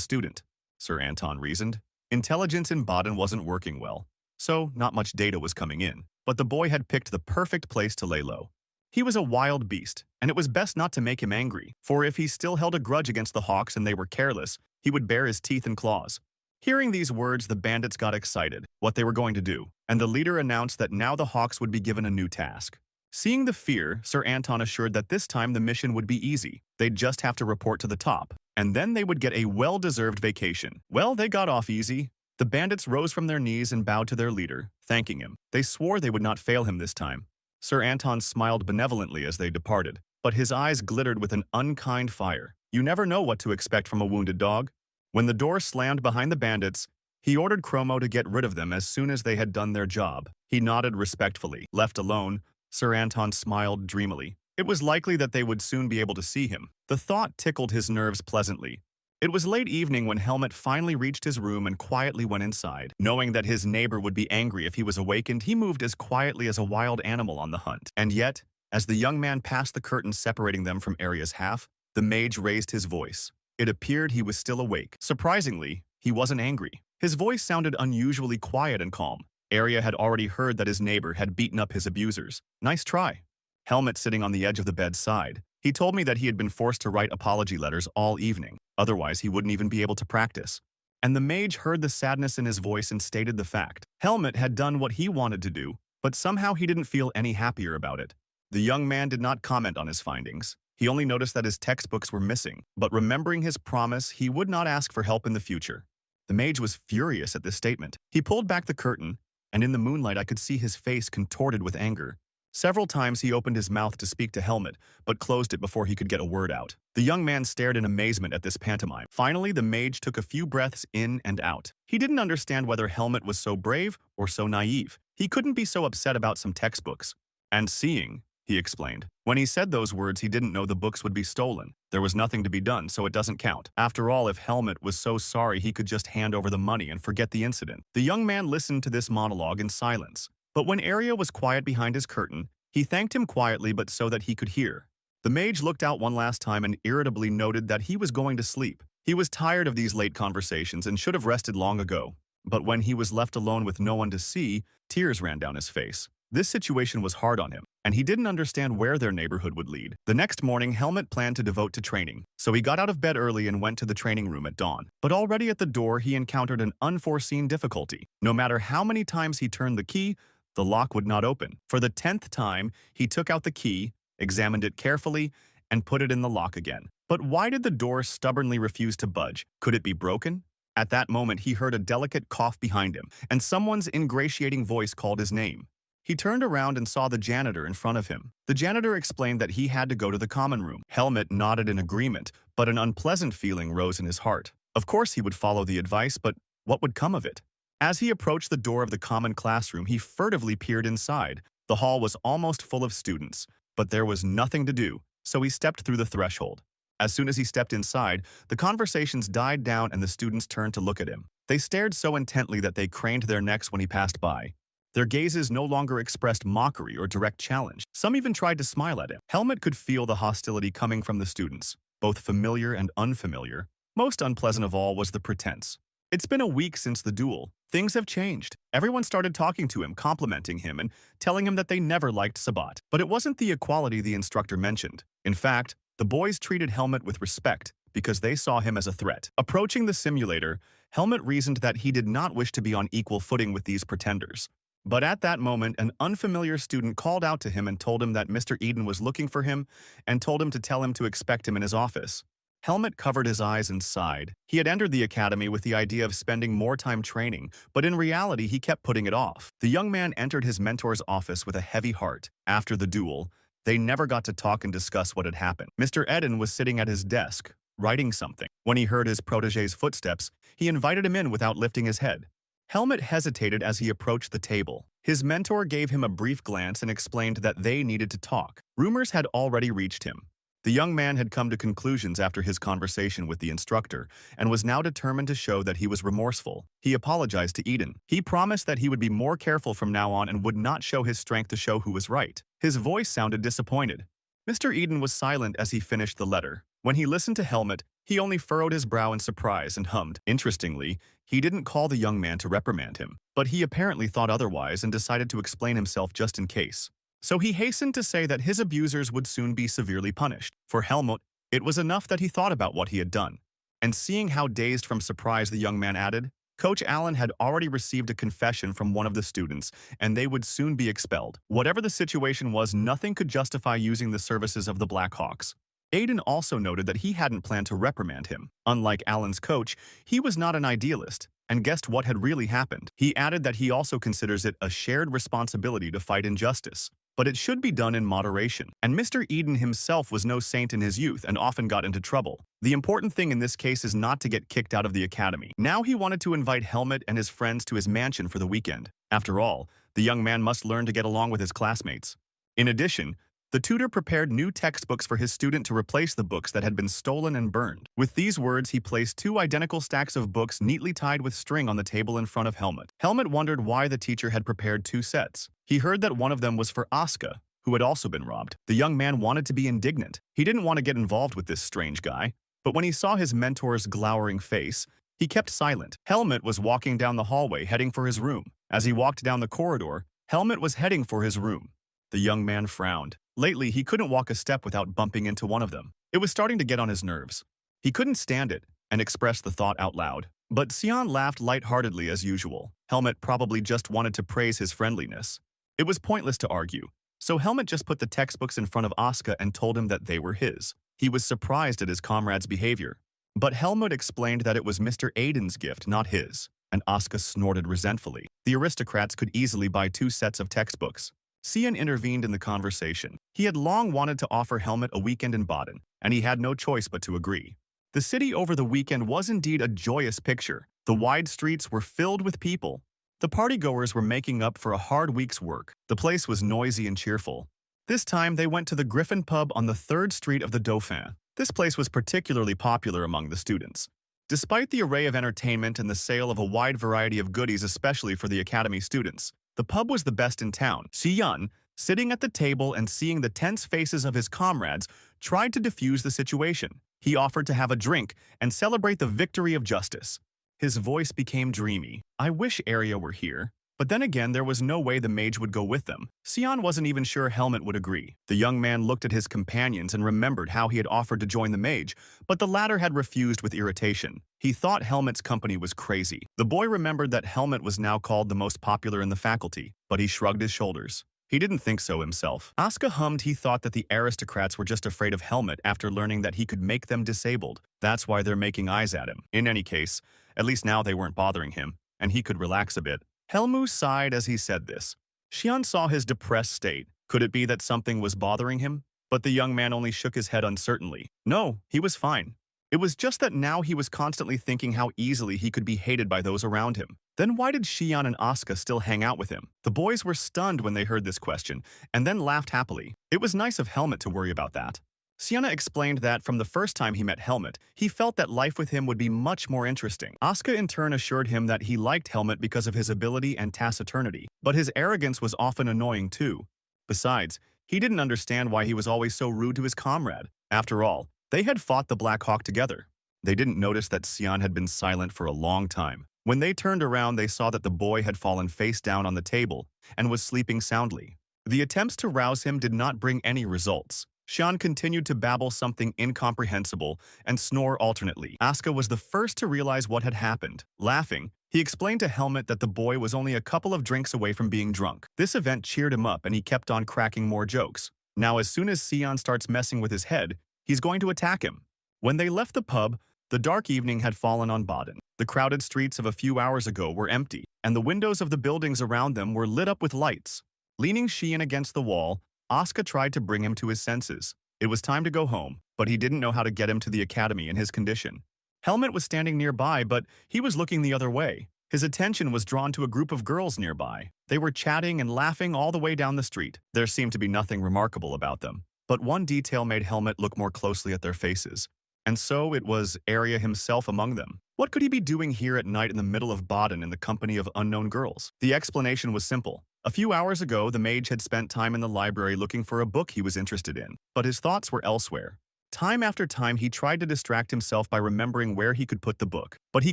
student. Sir Anton reasoned. Intelligence in Baden wasn't working well, so not much data was coming in. But the boy had picked the perfect place to lay low. He was a wild beast, and it was best not to make him angry, for if he still held a grudge against the hawks and they were careless, he would bare his teeth and claws. Hearing these words, the bandits got excited, what they were going to do, and the leader announced that now the hawks would be given a new task. Seeing the fear, Sir Anton assured that this time the mission would be easy. They'd just have to report to the top, and then they would get a well-deserved vacation. Well, they got off easy. The bandits rose from their knees and bowed to their leader, thanking him. They swore they would not fail him this time. Sir Anton smiled benevolently as they departed, but his eyes glittered with an unkind fire. You never know what to expect from a wounded dog. When the door slammed behind the bandits, he ordered Chromo to get rid of them as soon as they had done their job. He nodded respectfully. Left alone, Sir Anton smiled dreamily. It was likely that they would soon be able to see him. The thought tickled his nerves pleasantly. It was late evening when Helmet finally reached his room and quietly went inside. Knowing that his neighbor would be angry if he was awakened, he moved as quietly as a wild animal on the hunt. And yet, as the young man passed the curtain separating them from Arya's half, the mage raised his voice. It appeared he was still awake. Surprisingly, he wasn't angry. His voice sounded unusually quiet and calm. Arya had already heard that his neighbor had beaten up his abusers. Nice try. Helmet sitting on the edge of the bed sighed. He told me that he had been forced to write apology letters all evening. Otherwise, he wouldn't even be able to practice. And the mage heard the sadness in his voice and stated the fact. Helmet had done what he wanted to do, but somehow he didn't feel any happier about it. The young man did not comment on his findings. He only noticed that his textbooks were missing, but remembering his promise, he would not ask for help in the future. The mage was furious at this statement. He pulled back the curtain, and in the moonlight I could see his face contorted with anger. Several times he opened his mouth to speak to Helmet, but closed it before he could get a word out. The young man stared in amazement at this pantomime. Finally, the mage took a few breaths in and out. He didn't understand whether Helmet was so brave or so naive. He couldn't be so upset about some textbooks. And seeing, he explained. When he said those words, he didn't know the books would be stolen. There was nothing to be done, so it doesn't count. After all, if Helmet was so sorry, he could just hand over the money and forget the incident. The young man listened to this monologue in silence. But when Arya was quiet behind his curtain, he thanked him quietly but so that he could hear. The mage looked out one last time and irritably noted that he was going to sleep. He was tired of these late conversations and should have rested long ago. But when he was left alone with no one to see, tears ran down his face. This situation was hard on him, and he didn't understand where their neighborhood would lead. The next morning, Helmet planned to devote to training, so he got out of bed early and went to the training room at dawn. But already at the door, he encountered an unforeseen difficulty. No matter how many times he turned the key, the lock would not open. For the 10th time, he took out the key, examined it carefully, and put it in the lock again. But why did the door stubbornly refuse to budge? Could it be broken? At that moment, he heard a delicate cough behind him, and someone's ingratiating voice called his name. He turned around and saw the janitor in front of him. The janitor explained that he had to go to the common room. Helmet nodded in agreement, but an unpleasant feeling rose in his heart. Of course he would follow the advice, but what would come of it? As he approached the door of the common classroom, he furtively peered inside. The hall was almost full of students. But there was nothing to do, so he stepped through the threshold. As soon as he stepped inside, the conversations died down and the students turned to look at him. They stared so intently that they craned their necks when he passed by. Their gazes no longer expressed mockery or direct challenge. Some even tried to smile at him. Helmut could feel the hostility coming from the students, both familiar and unfamiliar. Most unpleasant of all was the pretense. It's been a week since the duel. Things have changed. Everyone started talking to him, complimenting him, and telling him that they never liked Sabat. But it wasn't the equality the instructor mentioned. In fact, the boys treated Helmut with respect because they saw him as a threat. Approaching the simulator, Helmut reasoned that he did not wish to be on equal footing with these pretenders. But at that moment, an unfamiliar student called out to him and told him that Mr. Eden was looking for him and told him to tell him to expect him in his office. Helmut covered his eyes and sighed. He had entered the academy with the idea of spending more time training, but in reality he kept putting it off. The young man entered his mentor's office with a heavy heart. After the duel, they never got to talk and discuss what had happened. Mr. Eden was sitting at his desk, writing something. When he heard his protégé's footsteps, he invited him in without lifting his head. Helmut hesitated as he approached the table. His mentor gave him a brief glance and explained that they needed to talk. Rumors had already reached him. The young man had come to conclusions after his conversation with the instructor and was now determined to show that he was remorseful. He apologized to Eden. He promised that he would be more careful from now on and would not show his strength to show who was right. His voice sounded disappointed. Mr. Eden was silent as he finished the letter. When he listened to Helmut, he only furrowed his brow in surprise and hummed. Interestingly, he didn't call the young man to reprimand him, but he apparently thought otherwise and decided to explain himself just in case. So he hastened to say that his abusers would soon be severely punished. For Helmut, it was enough that he thought about what he had done. And seeing how dazed from surprise the young man added, Coach Allen had already received a confession from one of the students, and they would soon be expelled. Whatever the situation was, nothing could justify using the services of the Blackhawks. Aiden also noted that he hadn't planned to reprimand him. Unlike Allen's coach, he was not an idealist, and guessed what had really happened. He added that he also considers it a shared responsibility to fight injustice, but it should be done in moderation. And Mr. Eden himself was no saint in his youth and often got into trouble. The important thing in this case is not to get kicked out of the academy. Now he wanted to invite Helmut and his friends to his mansion for the weekend. After all, the young man must learn to get along with his classmates. In addition, the tutor prepared new textbooks for his student to replace the books that had been stolen and burned. With these words, he placed two identical stacks of books neatly tied with string on the table in front of Helmut. Helmut wondered why the teacher had prepared two sets. He heard that one of them was for Asuka, who had also been robbed. The young man wanted to be indignant. He didn't want to get involved with this strange guy, but when he saw his mentor's glowering face, he kept silent. Helmut was walking down the hallway, heading for his room. As he walked down the corridor, Helmut was heading for his room. The young man frowned. Lately, he couldn't walk a step without bumping into one of them. It was starting to get on his nerves. He couldn't stand it and expressed the thought out loud. But Sion laughed lightheartedly as usual. Helmut probably just wanted to praise his friendliness. It was pointless to argue, so Helmut just put the textbooks in front of Asuka and told him that they were his. He was surprised at his comrade's behavior, but Helmut explained that it was Mr. Aiden's gift, not his, and Asuka snorted resentfully. The aristocrats could easily buy two sets of textbooks. Sion intervened in the conversation. He had long wanted to offer Helmut a weekend in Baden, and he had no choice but to agree. The city over the weekend was indeed a joyous picture. The wide streets were filled with people. The partygoers were making up for a hard week's work. The place was noisy and cheerful. This time they went to the Griffin pub on the 3rd Street of the Dauphin. This place was particularly popular among the students. Despite the array of entertainment and the sale of a wide variety of goodies especially for the academy students, the pub was the best in town. Xian, sitting at the table and seeing the tense faces of his comrades, tried to defuse the situation. He offered to have a drink and celebrate the victory of justice. His voice became dreamy. I wish Arya were here. But then again, there was no way the mage would go with them. Sion wasn't even sure Helmut would agree. The young man looked at his companions and remembered how he had offered to join the mage, but the latter had refused with irritation. He thought Helmut's company was crazy. The boy remembered that Helmut was now called the most popular in the faculty, but he shrugged his shoulders. He didn't think so himself. Asuka hummed he thought that the aristocrats were just afraid of Helmut after learning that he could make them disabled. That's why they're making eyes at him. In any case, at least now they weren't bothering him, and he could relax a bit. Helmu sighed as he said this. Xian saw his depressed state. Could it be that something was bothering him? But the young man only shook his head uncertainly. No, he was fine. It was just that now he was constantly thinking how easily he could be hated by those around him. Then why did Xian and Asuka still hang out with him? The boys were stunned when they heard this question, and then laughed happily. It was nice of Helmet to worry about that. Sienna explained that from the first time he met Helmet, he felt that life with him would be much more interesting. Asuka in turn assured him that he liked Helmet because of his ability and taciturnity, but his arrogance was often annoying too. Besides, he didn't understand why he was always so rude to his comrade. After all, they had fought the Black Hawk together. They didn't notice that Xian had been silent for a long time. When they turned around, they saw that the boy had fallen face down on the table and was sleeping soundly. The attempts to rouse him did not bring any results. Xian continued to babble something incomprehensible and snore alternately. Asuka was the first to realize what had happened. Laughing, he explained to Helmet that the boy was only a couple of drinks away from being drunk. This event cheered him up and he kept on cracking more jokes. Now as soon as Xian starts messing with his head, he's going to attack him. When they left the pub, the dark evening had fallen on Baden. The crowded streets of a few hours ago were empty, and the windows of the buildings around them were lit up with lights. Leaning Xian against the wall, Asuka tried to bring him to his senses. It was time to go home, but he didn't know how to get him to the academy in his condition. Helmet was standing nearby, but he was looking the other way. His attention was drawn to a group of girls nearby. They were chatting and laughing all the way down the street. There seemed to be nothing remarkable about them, but one detail made Helmet look more closely at their faces. And so it was Arya himself among them. What could he be doing here at night in the middle of Baden in the company of unknown girls? The explanation was simple. A few hours ago, the mage had spent time in the library looking for a book he was interested in, but his thoughts were elsewhere. Time after time, he tried to distract himself by remembering where he could put the book, but he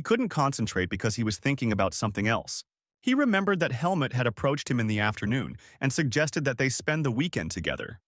couldn't concentrate because he was thinking about something else. He remembered that Helmet had approached him in the afternoon and suggested that they spend the weekend together.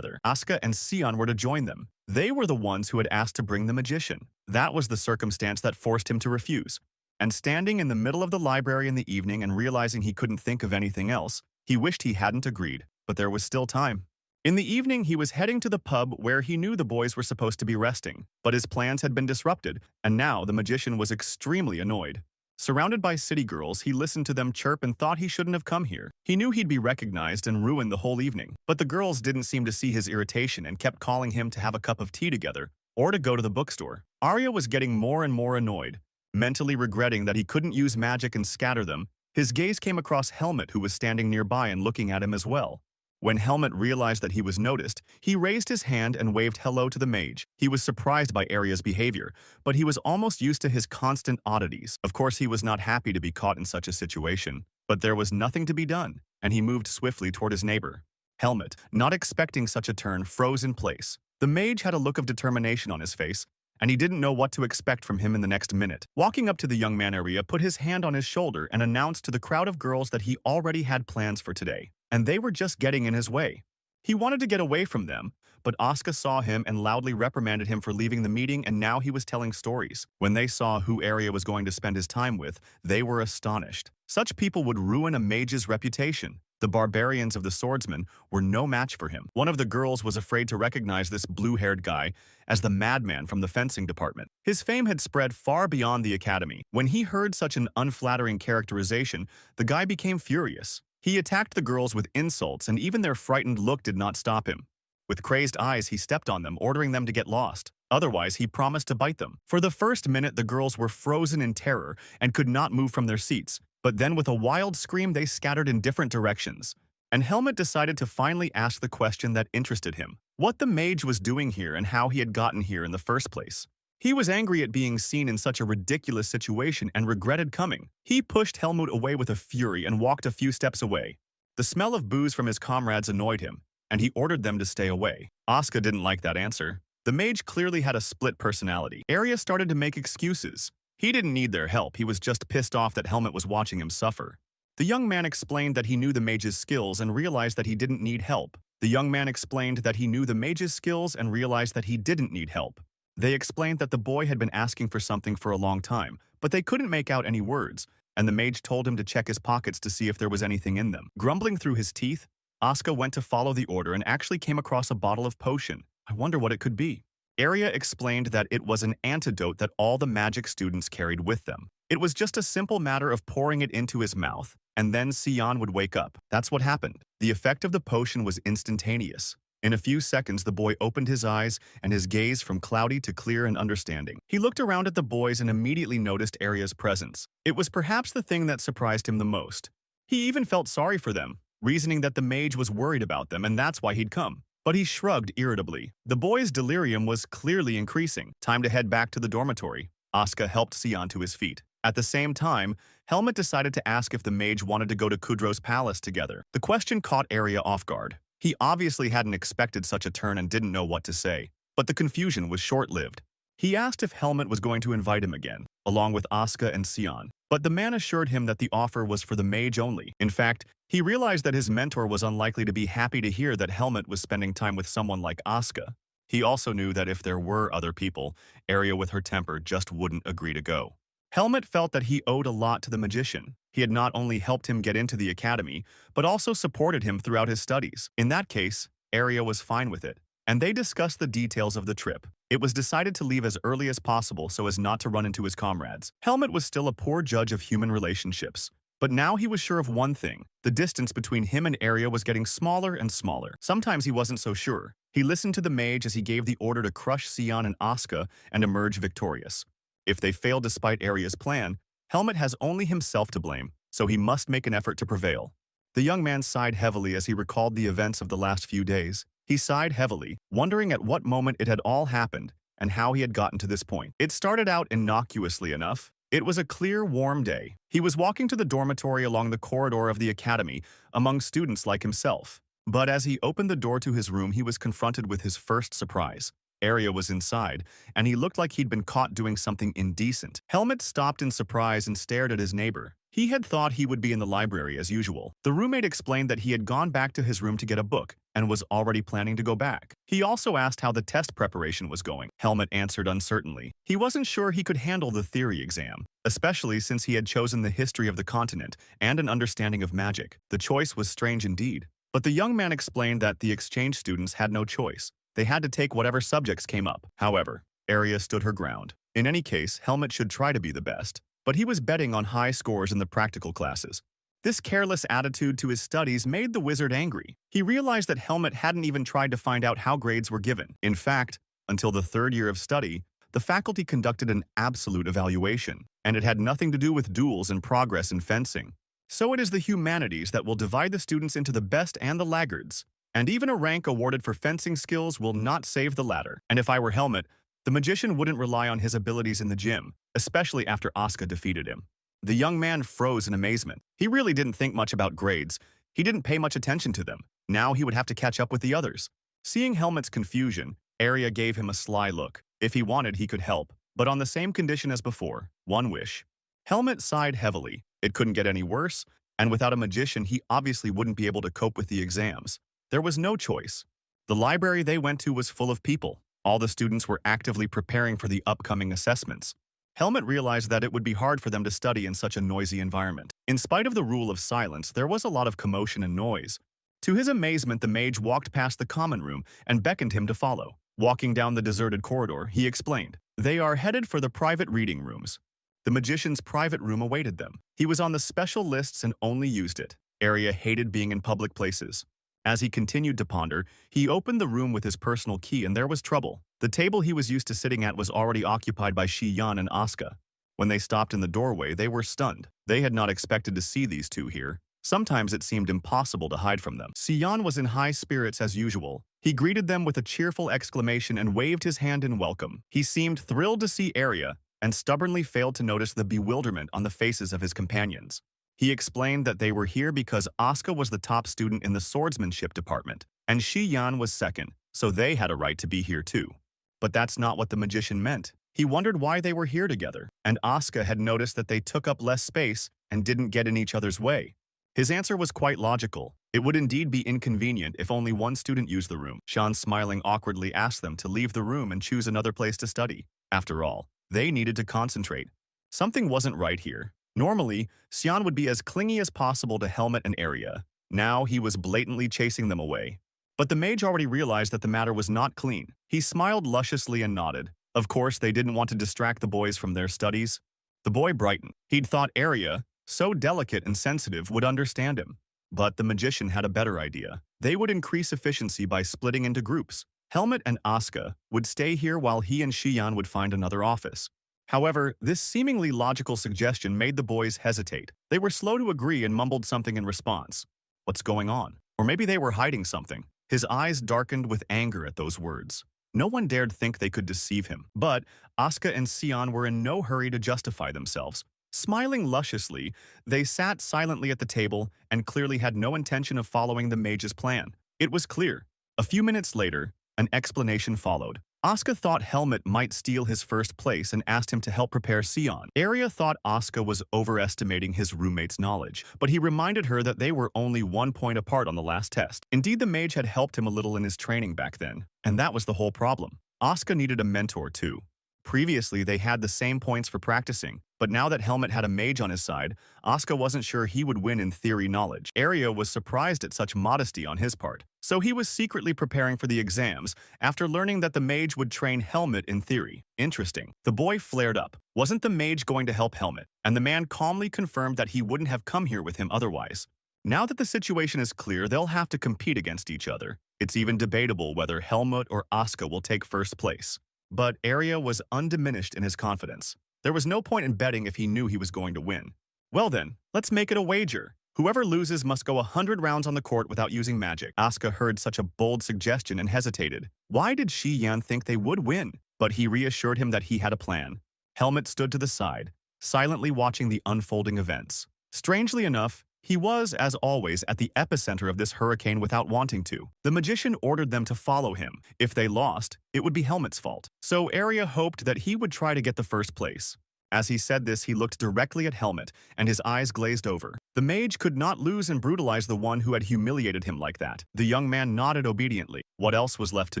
Asuka and Sion were to join them. They were the ones who had asked to bring the magician. That was the circumstance that forced him to refuse. And standing in the middle of the library in the evening and realizing he couldn't think of anything else, he wished he hadn't agreed, but there was still time. In the evening, he was heading to the pub where he knew the boys were supposed to be resting, but his plans had been disrupted, and now the magician was extremely annoyed. Surrounded by city girls, he listened to them chirp and thought he shouldn't have come here. He knew he'd be recognized and ruin the whole evening, but the girls didn't seem to see his irritation and kept calling him to have a cup of tea together or to go to the bookstore. Arya was getting more and more annoyed. Mentally regretting that he couldn't use magic and scatter them, his gaze came across Helmet, who was standing nearby and looking at him as well. When Helmet realized that he was noticed, he raised his hand and waved hello to the mage. He was surprised by Arya's behavior, but he was almost used to his constant oddities. Of course, he was not happy to be caught in such a situation, but there was nothing to be done, and he moved swiftly toward his neighbor. Helmet, not expecting such a turn, froze in place. The mage had a look of determination on his face, and he didn't know what to expect from him in the next minute. Walking up to the young man, Arya put his hand on his shoulder and announced to the crowd of girls that he already had plans for today, and they were just getting in his way. He wanted to get away from them, but Asuka saw him and loudly reprimanded him for leaving the meeting, and now he was telling stories. When they saw who Arya was going to spend his time with, they were astonished. Such people would ruin a mage's reputation. The barbarians of the swordsmen were no match for him. One of the girls was afraid to recognize this blue-haired guy as the madman from the fencing department. His fame had spread far beyond the academy. When he heard such an unflattering characterization, the guy became furious. He attacked the girls with insults, and even their frightened look did not stop him. With crazed eyes, he stepped on them, ordering them to get lost. Otherwise, he promised to bite them. For the first minute, the girls were frozen in terror and could not move from their seats. But then with a wild scream, they scattered in different directions. And Helmet decided to finally ask the question that interested him: what the mage was doing here and how he had gotten here in the first place. He was angry at being seen in such a ridiculous situation and regretted coming. He pushed Helmut away with a fury and walked a few steps away. The smell of booze from his comrades annoyed him, and he ordered them to stay away. Asuka didn't like that answer. The mage clearly had a split personality. Arya started to make excuses. He didn't need their help, he was just pissed off that Helmet was watching him suffer. The young man explained that he knew the mage's skills and realized that he didn't need help. They explained that They explained that the boy had been asking for something for a long time, but they couldn't make out any words, and the mage told him to check his pockets to see if there was anything in them. Grumbling through his teeth, Asuka went to follow the order and actually came across a bottle of potion. I wonder what it could be. Arya explained that it was an antidote that all the magic students carried with them. It was just a simple matter of pouring it into his mouth, and then Sion would wake up. That's what happened. The effect of the potion was instantaneous. In a few seconds, the boy opened his eyes and his gaze from cloudy to clear and understanding. He looked around at the boys and immediately noticed Arya's presence. It was perhaps the thing that surprised him the most. He even felt sorry for them, reasoning that the mage was worried about them and that's why he'd come. But he shrugged irritably. The boy's delirium was clearly increasing. Time to head back to the dormitory. Asuka helped Sion to his feet. At the same time, Helmut decided to ask if the mage wanted to go to Kudro's palace together. The question caught Arya off guard. He obviously hadn't expected such a turn and didn't know what to say. But the confusion was short-lived. He asked if Helmut was going to invite him again, along with Asuka and Sion. But the man assured him that the offer was for the mage only. In fact, he realized that his mentor was unlikely to be happy to hear that Helmut was spending time with someone like Asuka. He also knew that if there were other people, Arya with her temper just wouldn't agree to go. Helmut felt that he owed a lot to the magician. He had not only helped him get into the academy, but also supported him throughout his studies. In that case, Arya was fine with it, and they discussed the details of the trip. It was decided to leave as early as possible so as not to run into his comrades. Helmut was still a poor judge of human relationships, but now he was sure of one thing. The distance between him and Arya was getting smaller and smaller. Sometimes he wasn't so sure. He listened to the mage as he gave the order to crush Sion and Asuka and emerge victorious. If they fail despite Arya's plan, Helmut has only himself to blame, so he must make an effort to prevail. The young man sighed heavily as he recalled the events of the last few days. He sighed heavily, wondering at what moment it had all happened and how he had gotten to this point. It started out innocuously enough. It was a clear, warm day. He was walking to the dormitory along the corridor of the academy among students like himself. But as he opened the door to his room, he was confronted with his first surprise. Arya was inside, and he looked like he'd been caught doing something indecent. Helmut stopped in surprise and stared at his neighbor. He had thought he would be in the library as usual. The roommate explained that he had gone back to his room to get a book and was already planning to go back. He also asked how the test preparation was going. Helmut answered uncertainly. He wasn't sure he could handle the theory exam, especially since he had chosen the history of the continent and an understanding of magic. The choice was strange indeed. But the young man explained that the exchange students had no choice. They had to take whatever subjects came up. However, Arya stood her ground. In any case, Helmut should try to be the best, but he was betting on high scores in the practical classes. This careless attitude to his studies made the wizard angry. He realized that Helmut hadn't even tried to find out how grades were given. In fact, until the third year of study, the faculty conducted an absolute evaluation, and it had nothing to do with duels and progress in fencing. So it is the humanities that will divide the students into the best and the laggards. And even a rank awarded for fencing skills will not save the latter. And if I were Helmut, the magician wouldn't rely on his abilities in the gym, especially after Asuka defeated him. The young man froze in amazement. He really didn't think much about grades. He didn't pay much attention to them. Now he would have to catch up with the others. Seeing Helmut's confusion, Arya gave him a sly look. If he wanted, he could help, but on the same condition as before, one wish. Helmut sighed heavily. It couldn't get any worse, and without a magician, he obviously wouldn't be able to cope with the exams. There was no choice. The library they went to was full of people. All the students were actively preparing for the upcoming assessments. Helmut realized that it would be hard for them to study in such a noisy environment. In spite of the rule of silence, there was a lot of commotion and noise. To his amazement, the mage walked past the common room and beckoned him to follow. Walking down the deserted corridor, he explained, "They are headed for the private reading rooms." The magician's private room awaited them. He was on the special lists and only used it. Arya hated being in public places. As he continued to ponder, he opened the room with his personal key and there was trouble. The table he was used to sitting at was already occupied by Shi-Yan and Asuka. When they stopped in the doorway, they were stunned. They had not expected to see these two here. Sometimes it seemed impossible to hide from them. Shi-Yan was in high spirits as usual. He greeted them with a cheerful exclamation and waved his hand in welcome. He seemed thrilled to see Arya and stubbornly failed to notice the bewilderment on the faces of his companions. He explained that they were here because Asuka was the top student in the swordsmanship department, and Shi-Yan was second, so they had a right to be here too. But that's not what the magician meant. He wondered why they were here together, and Asuka had noticed that they took up less space and didn't get in each other's way. His answer was quite logical. It would indeed be inconvenient if only one student used the room. Sean, smiling awkwardly, asked them to leave the room and choose another place to study. After all, they needed to concentrate. Something wasn't right here. Normally, Xian would be as clingy as possible to Helmut and Arya. Now he was blatantly chasing them away. But the mage already realized that the matter was not clean. He smiled lusciously and nodded. Of course, they didn't want to distract the boys from their studies. The boy brightened. He'd thought Arya, so delicate and sensitive, would understand him. But the magician had a better idea. They would increase efficiency by splitting into groups. Helmut and Asuka would stay here while he and Shiyan would find another office. However, this seemingly logical suggestion made the boys hesitate. They were slow to agree and mumbled something in response. What's going on? Or maybe they were hiding something. His eyes darkened with anger at those words. No one dared think they could deceive him, but Asuka and Sion were in no hurry to justify themselves. Smiling lusciously, they sat silently at the table and clearly had no intention of following the mage's plan. It was clear. A few minutes later, an explanation followed. Asuka thought Helmut might steal his first place and asked him to help prepare Sion. Arya thought Asuka was overestimating his roommate's knowledge, but he reminded her that they were only 1 point apart on the last test. Indeed, the mage had helped him a little in his training back then, and that was the whole problem. Asuka needed a mentor too. Previously, they had the same points for practicing, but now that Helmut had a mage on his side, Asuka wasn't sure he would win in theory knowledge. Arya was surprised at such modesty on his part, so he was secretly preparing for the exams after learning that the mage would train Helmut in theory. Interesting. The boy flared up. Wasn't the mage going to help Helmut? And the man calmly confirmed that he wouldn't have come here with him otherwise. Now that the situation is clear, they'll have to compete against each other. It's even debatable whether Helmut or Asuka will take first place. But Arya was undiminished in his confidence. There was no point in betting if he knew he was going to win. Well then, let's make it a wager. Whoever loses must go 100 rounds on the court without using magic. Asuka heard such a bold suggestion and hesitated. Why did Shiyan think they would win? But he reassured him that he had a plan. Helmut stood to the side, silently watching the unfolding events. Strangely enough, he was, as always, at the epicenter of this hurricane without wanting to. The magician ordered them to follow him. If they lost, it would be Helmut's fault. So Arya hoped that he would try to get the first place. As he said this, he looked directly at Helmut, and his eyes glazed over. The mage could not lose and brutalize the one who had humiliated him like that. The young man nodded obediently. What else was left to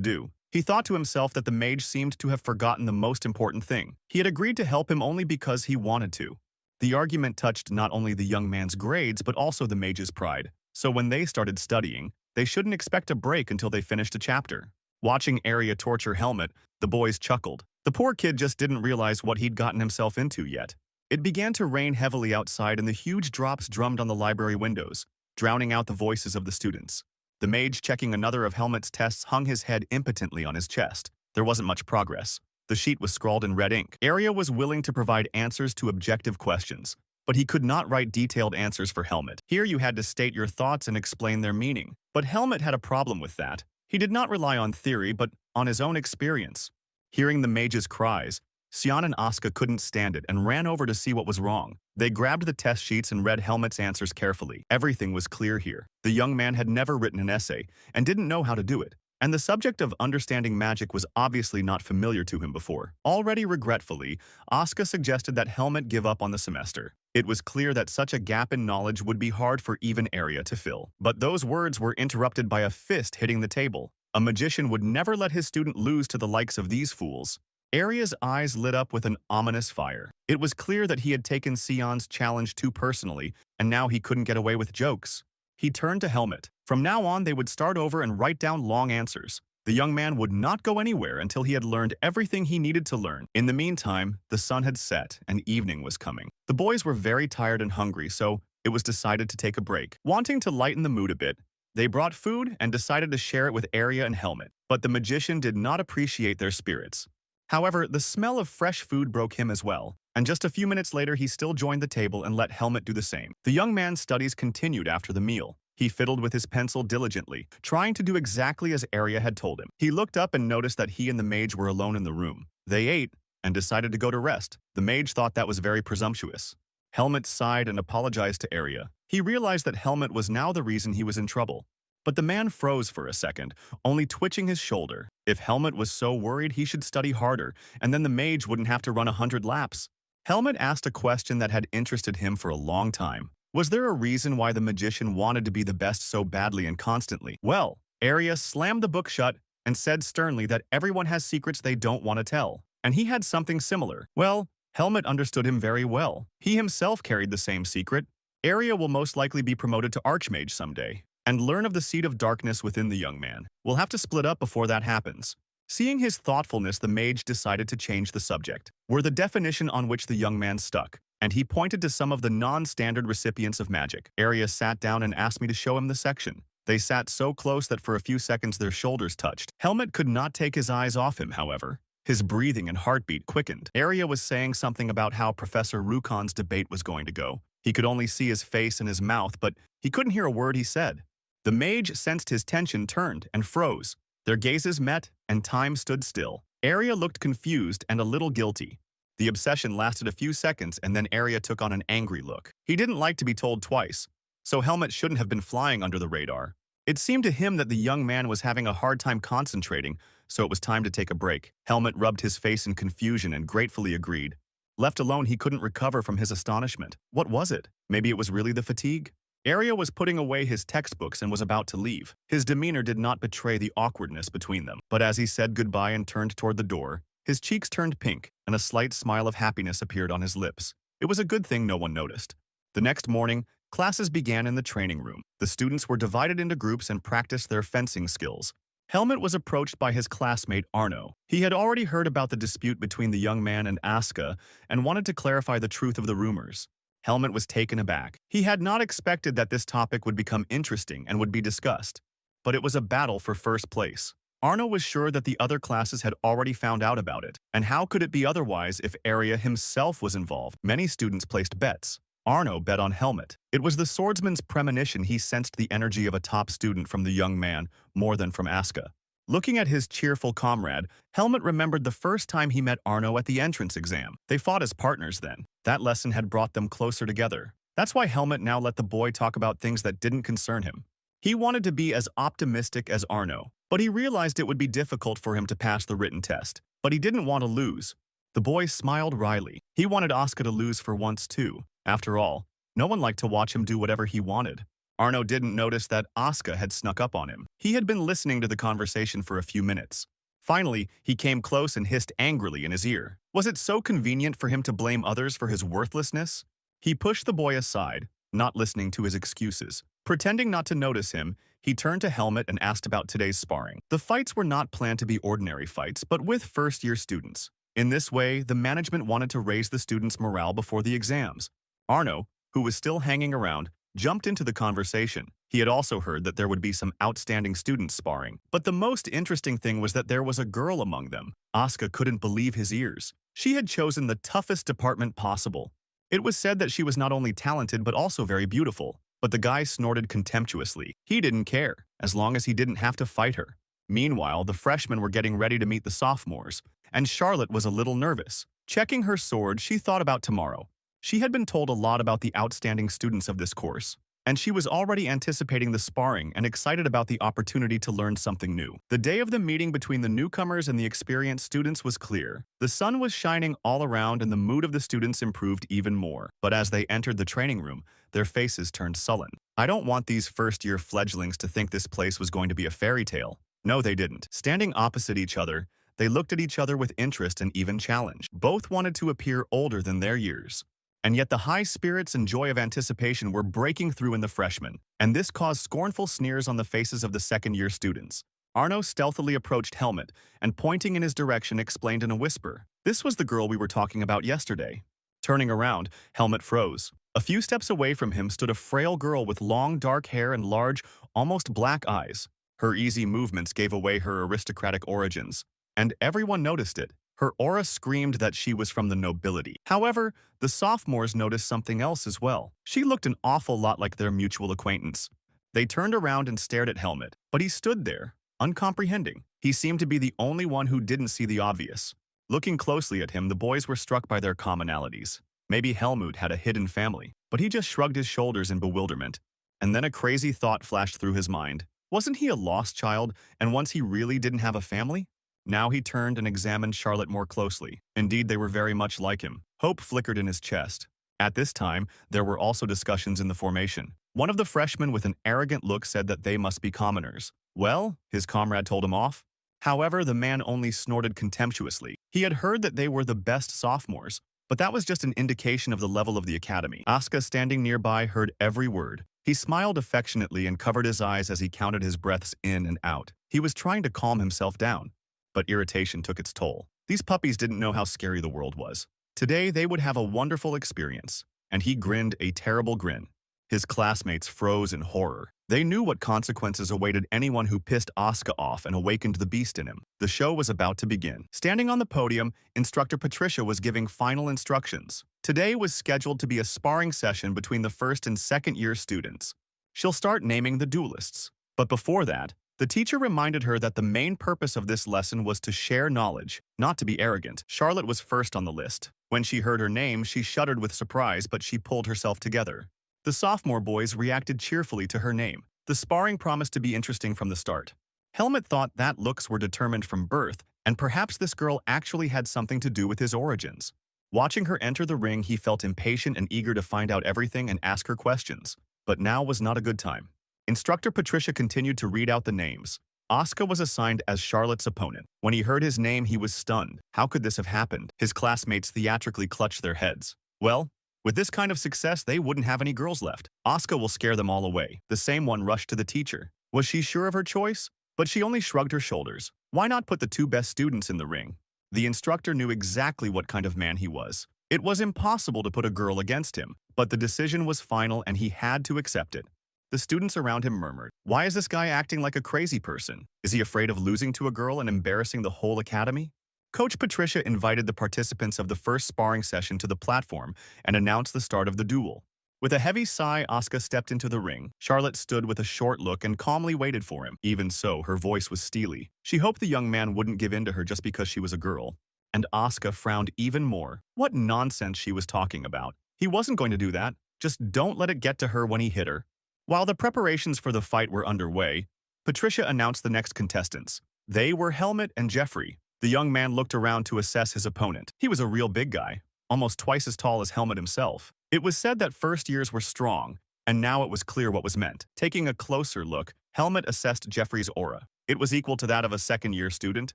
do? He thought to himself that the mage seemed to have forgotten the most important thing. He had agreed to help him only because he wanted to. The argument touched not only the young man's grades, but also the mage's pride. So when they started studying, they shouldn't expect a break until they finished a chapter. Watching Arya torture Helmut, the boys chuckled. The poor kid just didn't realize what he'd gotten himself into yet. It began to rain heavily outside and the huge drops drummed on the library windows, drowning out the voices of the students. The mage checking another of Helmut's tests hung his head impotently on his chest. There wasn't much progress. The sheet was scrawled in red ink. Arya was willing to provide answers to objective questions, but he could not write detailed answers for Helmut. Here you had to state your thoughts and explain their meaning. But Helmut had a problem with that. He did not rely on theory, but on his own experience. Hearing the mage's cries, Sion and Asuka couldn't stand it and ran over to see what was wrong. They grabbed the test sheets and read Helmut's answers carefully. Everything was clear here. The young man had never written an essay and didn't know how to do it. And the subject of understanding magic was obviously not familiar to him before. Already regretfully, Asuka suggested that Helmut give up on the semester. It was clear that such a gap in knowledge would be hard for even Arya to fill. But those words were interrupted by a fist hitting the table. A magician would never let his student lose to the likes of these fools. Arya's eyes lit up with an ominous fire. It was clear that he had taken Sion's challenge too personally, and now he couldn't get away with jokes. He turned to Helmut. From now on, they would start over and write down long answers. The young man would not go anywhere until he had learned everything he needed to learn. In the meantime, the sun had set and evening was coming. The boys were very tired and hungry, so it was decided to take a break. Wanting to lighten the mood a bit, they brought food and decided to share it with Arya and Helmut. But the magician did not appreciate their spirits. However, the smell of fresh food broke him as well, and just a few minutes later he still joined the table and let Helmut do the same. The young man's studies continued after the meal. He fiddled with his pencil diligently, trying to do exactly as Arya had told him. He looked up and noticed that he and the mage were alone in the room. They ate and decided to go to rest. The mage thought that was very presumptuous. Helmut sighed and apologized to Arya. He realized that Helmut was now the reason he was in trouble. But the man froze for a second, only twitching his shoulder. If Helmut was so worried, he should study harder, and then the mage wouldn't have to run 100 laps. Helmut asked a question that had interested him for a long time. Was there a reason why the magician wanted to be the best so badly and constantly? Well, Arya slammed the book shut and said sternly that everyone has secrets they don't want to tell. And he had something similar. Well, Helmut understood him very well. He himself carried the same secret. Arya will most likely be promoted to Archmage someday and learn of the seed of darkness within the young man. We'll have to split up before that happens. Seeing his thoughtfulness, the mage decided to change the subject. Were the definition on which the young man stuck. and he pointed to some of the non-standard recipients of magic. Arya sat down and asked me to show him the section. They sat so close that for a few seconds their shoulders touched. Helmut could not take his eyes off him, however. His breathing and heartbeat quickened. Arya was saying something about how Professor Rukon's debate was going to go. He could only see his face and his mouth, but he couldn't hear a word he said. The mage sensed his tension turned and froze. Their gazes met, and time stood still. Arya looked confused and a little guilty. The obsession lasted a few seconds, and then Arya took on an angry look. He didn't like to be told twice, so Helmut shouldn't have been flying under the radar. It seemed to him that the young man was having a hard time concentrating, so it was time to take a break. Helmut rubbed his face in confusion and gratefully agreed. Left alone, he couldn't recover from his astonishment. What was it? Maybe it was really the fatigue? Arya was putting away his textbooks and was about to leave. His demeanor did not betray the awkwardness between them. But as he said goodbye and turned toward the door, his cheeks turned pink, and a slight smile of happiness appeared on his lips. It was a good thing no one noticed. The next morning, classes began in the training room. The students were divided into groups and practiced their fencing skills. Helmut was approached by his classmate Arno. He had already heard about the dispute between the young man and Aska and wanted to clarify the truth of the rumors. Helmut was taken aback. He had not expected that this topic would become interesting and would be discussed. But it was a battle for first place. Arno was sure that the other classes had already found out about it, and how could it be otherwise if Arya himself was involved? Many students placed bets. Arno bet on Helmut. It was the swordsman's premonition. He sensed the energy of a top student from the young man more than from Aska. Looking at his cheerful comrade, Helmut remembered the first time he met Arno at the entrance exam. They fought as partners then. That lesson had brought them closer together. That's why Helmut now let the boy talk about things that didn't concern him. He wanted to be as optimistic as Arno, but he realized it would be difficult for him to pass the written test. But he didn't want to lose. The boy smiled wryly. He wanted Aska to lose for once too. After all, no one liked to watch him do whatever he wanted. Arno didn't notice that Aska had snuck up on him. He had been listening to the conversation for a few minutes. Finally, he came close and hissed angrily in his ear. Was it so convenient for him to blame others for his worthlessness? He pushed the boy aside, not listening to his excuses. Pretending not to notice him, he turned to Helmut and asked about today's sparring. The fights were not planned to be ordinary fights, but with first-year students. In this way, the management wanted to raise the students' morale before the exams. Arno, who was still hanging around, jumped into the conversation. He had also heard that there would be some outstanding students sparring. But the most interesting thing was that there was a girl among them. Aska couldn't believe his ears. She had chosen the toughest department possible. It was said that she was not only talented but also very beautiful. But the guy snorted contemptuously. He didn't care, as long as he didn't have to fight her. Meanwhile, the freshmen were getting ready to meet the sophomores, and Charlotte was a little nervous. Checking her sword, she thought about tomorrow. She had been told a lot about the outstanding students of this course, and she was already anticipating the sparring and excited about the opportunity to learn something new. The day of the meeting between the newcomers and the experienced students was clear. The sun was shining all around and the mood of the students improved even more. But as they entered the training room, their faces turned sullen. I don't want these first-year fledglings to think this place was going to be a fairy tale. No, they didn't. Standing opposite each other, they looked at each other with interest and even challenge. Both wanted to appear older than their years. And yet the high spirits and joy of anticipation were breaking through in the freshmen, and this caused scornful sneers on the faces of the second-year students. Arno stealthily approached Helmut and, pointing in his direction, explained in a whisper, "This was the girl we were talking about yesterday." Turning around, Helmut froze. A few steps away from him stood a frail girl with long dark hair and large, almost black eyes. Her easy movements gave away her aristocratic origins, and everyone noticed it. Her aura screamed that she was from the nobility. However, the sophomores noticed something else as well. She looked an awful lot like their mutual acquaintance. They turned around and stared at Helmut, but he stood there, uncomprehending. He seemed to be the only one who didn't see the obvious. Looking closely at him, the boys were struck by their commonalities. Maybe Helmut had a hidden family, but he just shrugged his shoulders in bewilderment. And then a crazy thought flashed through his mind. Wasn't he a lost child, and once he really didn't have a family? Now he turned and examined Charlotte more closely. Indeed, they were very much like him. Hope flickered in his chest. At this time, there were also discussions in the formation. One of the freshmen with an arrogant look said that they must be commoners. Well, his comrade told him off. However, the man only snorted contemptuously. He had heard that they were the best sophomores, but that was just an indication of the level of the academy. Aska, standing nearby, heard every word. He smiled affectionately and covered his eyes as he counted his breaths in and out. He was trying to calm himself down. But irritation took its toll. These puppies didn't know how scary the world was. Today they would have a wonderful experience, and he grinned a terrible grin. His classmates froze in horror. They knew what consequences awaited anyone who pissed Asuka off and awakened the beast in him. The show was about to begin. Standing on the podium, instructor Patricia was giving final instructions. Today was scheduled to be a sparring session between the first and second year students. She'll start naming the duelists. But before that, the teacher reminded her that the main purpose of this lesson was to share knowledge, not to be arrogant. Charlotte was first on the list. When she heard her name, she shuddered with surprise, but she pulled herself together. The sophomore boys reacted cheerfully to her name. The sparring promised to be interesting from the start. Helmut thought that looks were determined from birth, and perhaps this girl actually had something to do with his origins. Watching her enter the ring, he felt impatient and eager to find out everything and ask her questions. But now was not a good time. Instructor Patricia continued to read out the names. Asuka was assigned as Charlotte's opponent. When he heard his name, he was stunned. How could this have happened? His classmates theatrically clutched their heads. Well, with this kind of success, they wouldn't have any girls left. Asuka will scare them all away. The same one rushed to the teacher. Was she sure of her choice? But she only shrugged her shoulders. Why not put the two best students in the ring? The instructor knew exactly what kind of man he was. It was impossible to put a girl against him, but the decision was final and he had to accept it. The students around him murmured, "Why is this guy acting like a crazy person? Is he afraid of losing to a girl and embarrassing the whole academy?" Coach Patricia invited the participants of the first sparring session to the platform and announced the start of the duel. With a heavy sigh, Asuka stepped into the ring. Charlotte stood with a short look and calmly waited for him. Even so, her voice was steely. She hoped the young man wouldn't give in to her just because she was a girl. And Asuka frowned even more. What nonsense she was talking about. He wasn't going to do that. Just don't let it get to her when he hit her. While the preparations for the fight were underway, Patricia announced the next contestants. They were Helmut and Jeffrey. The young man looked around to assess his opponent. He was a real big guy, almost twice as tall as Helmut himself. It was said that first years were strong, and now it was clear what was meant. Taking a closer look, Helmut assessed Jeffrey's aura. It was equal to that of a second-year student,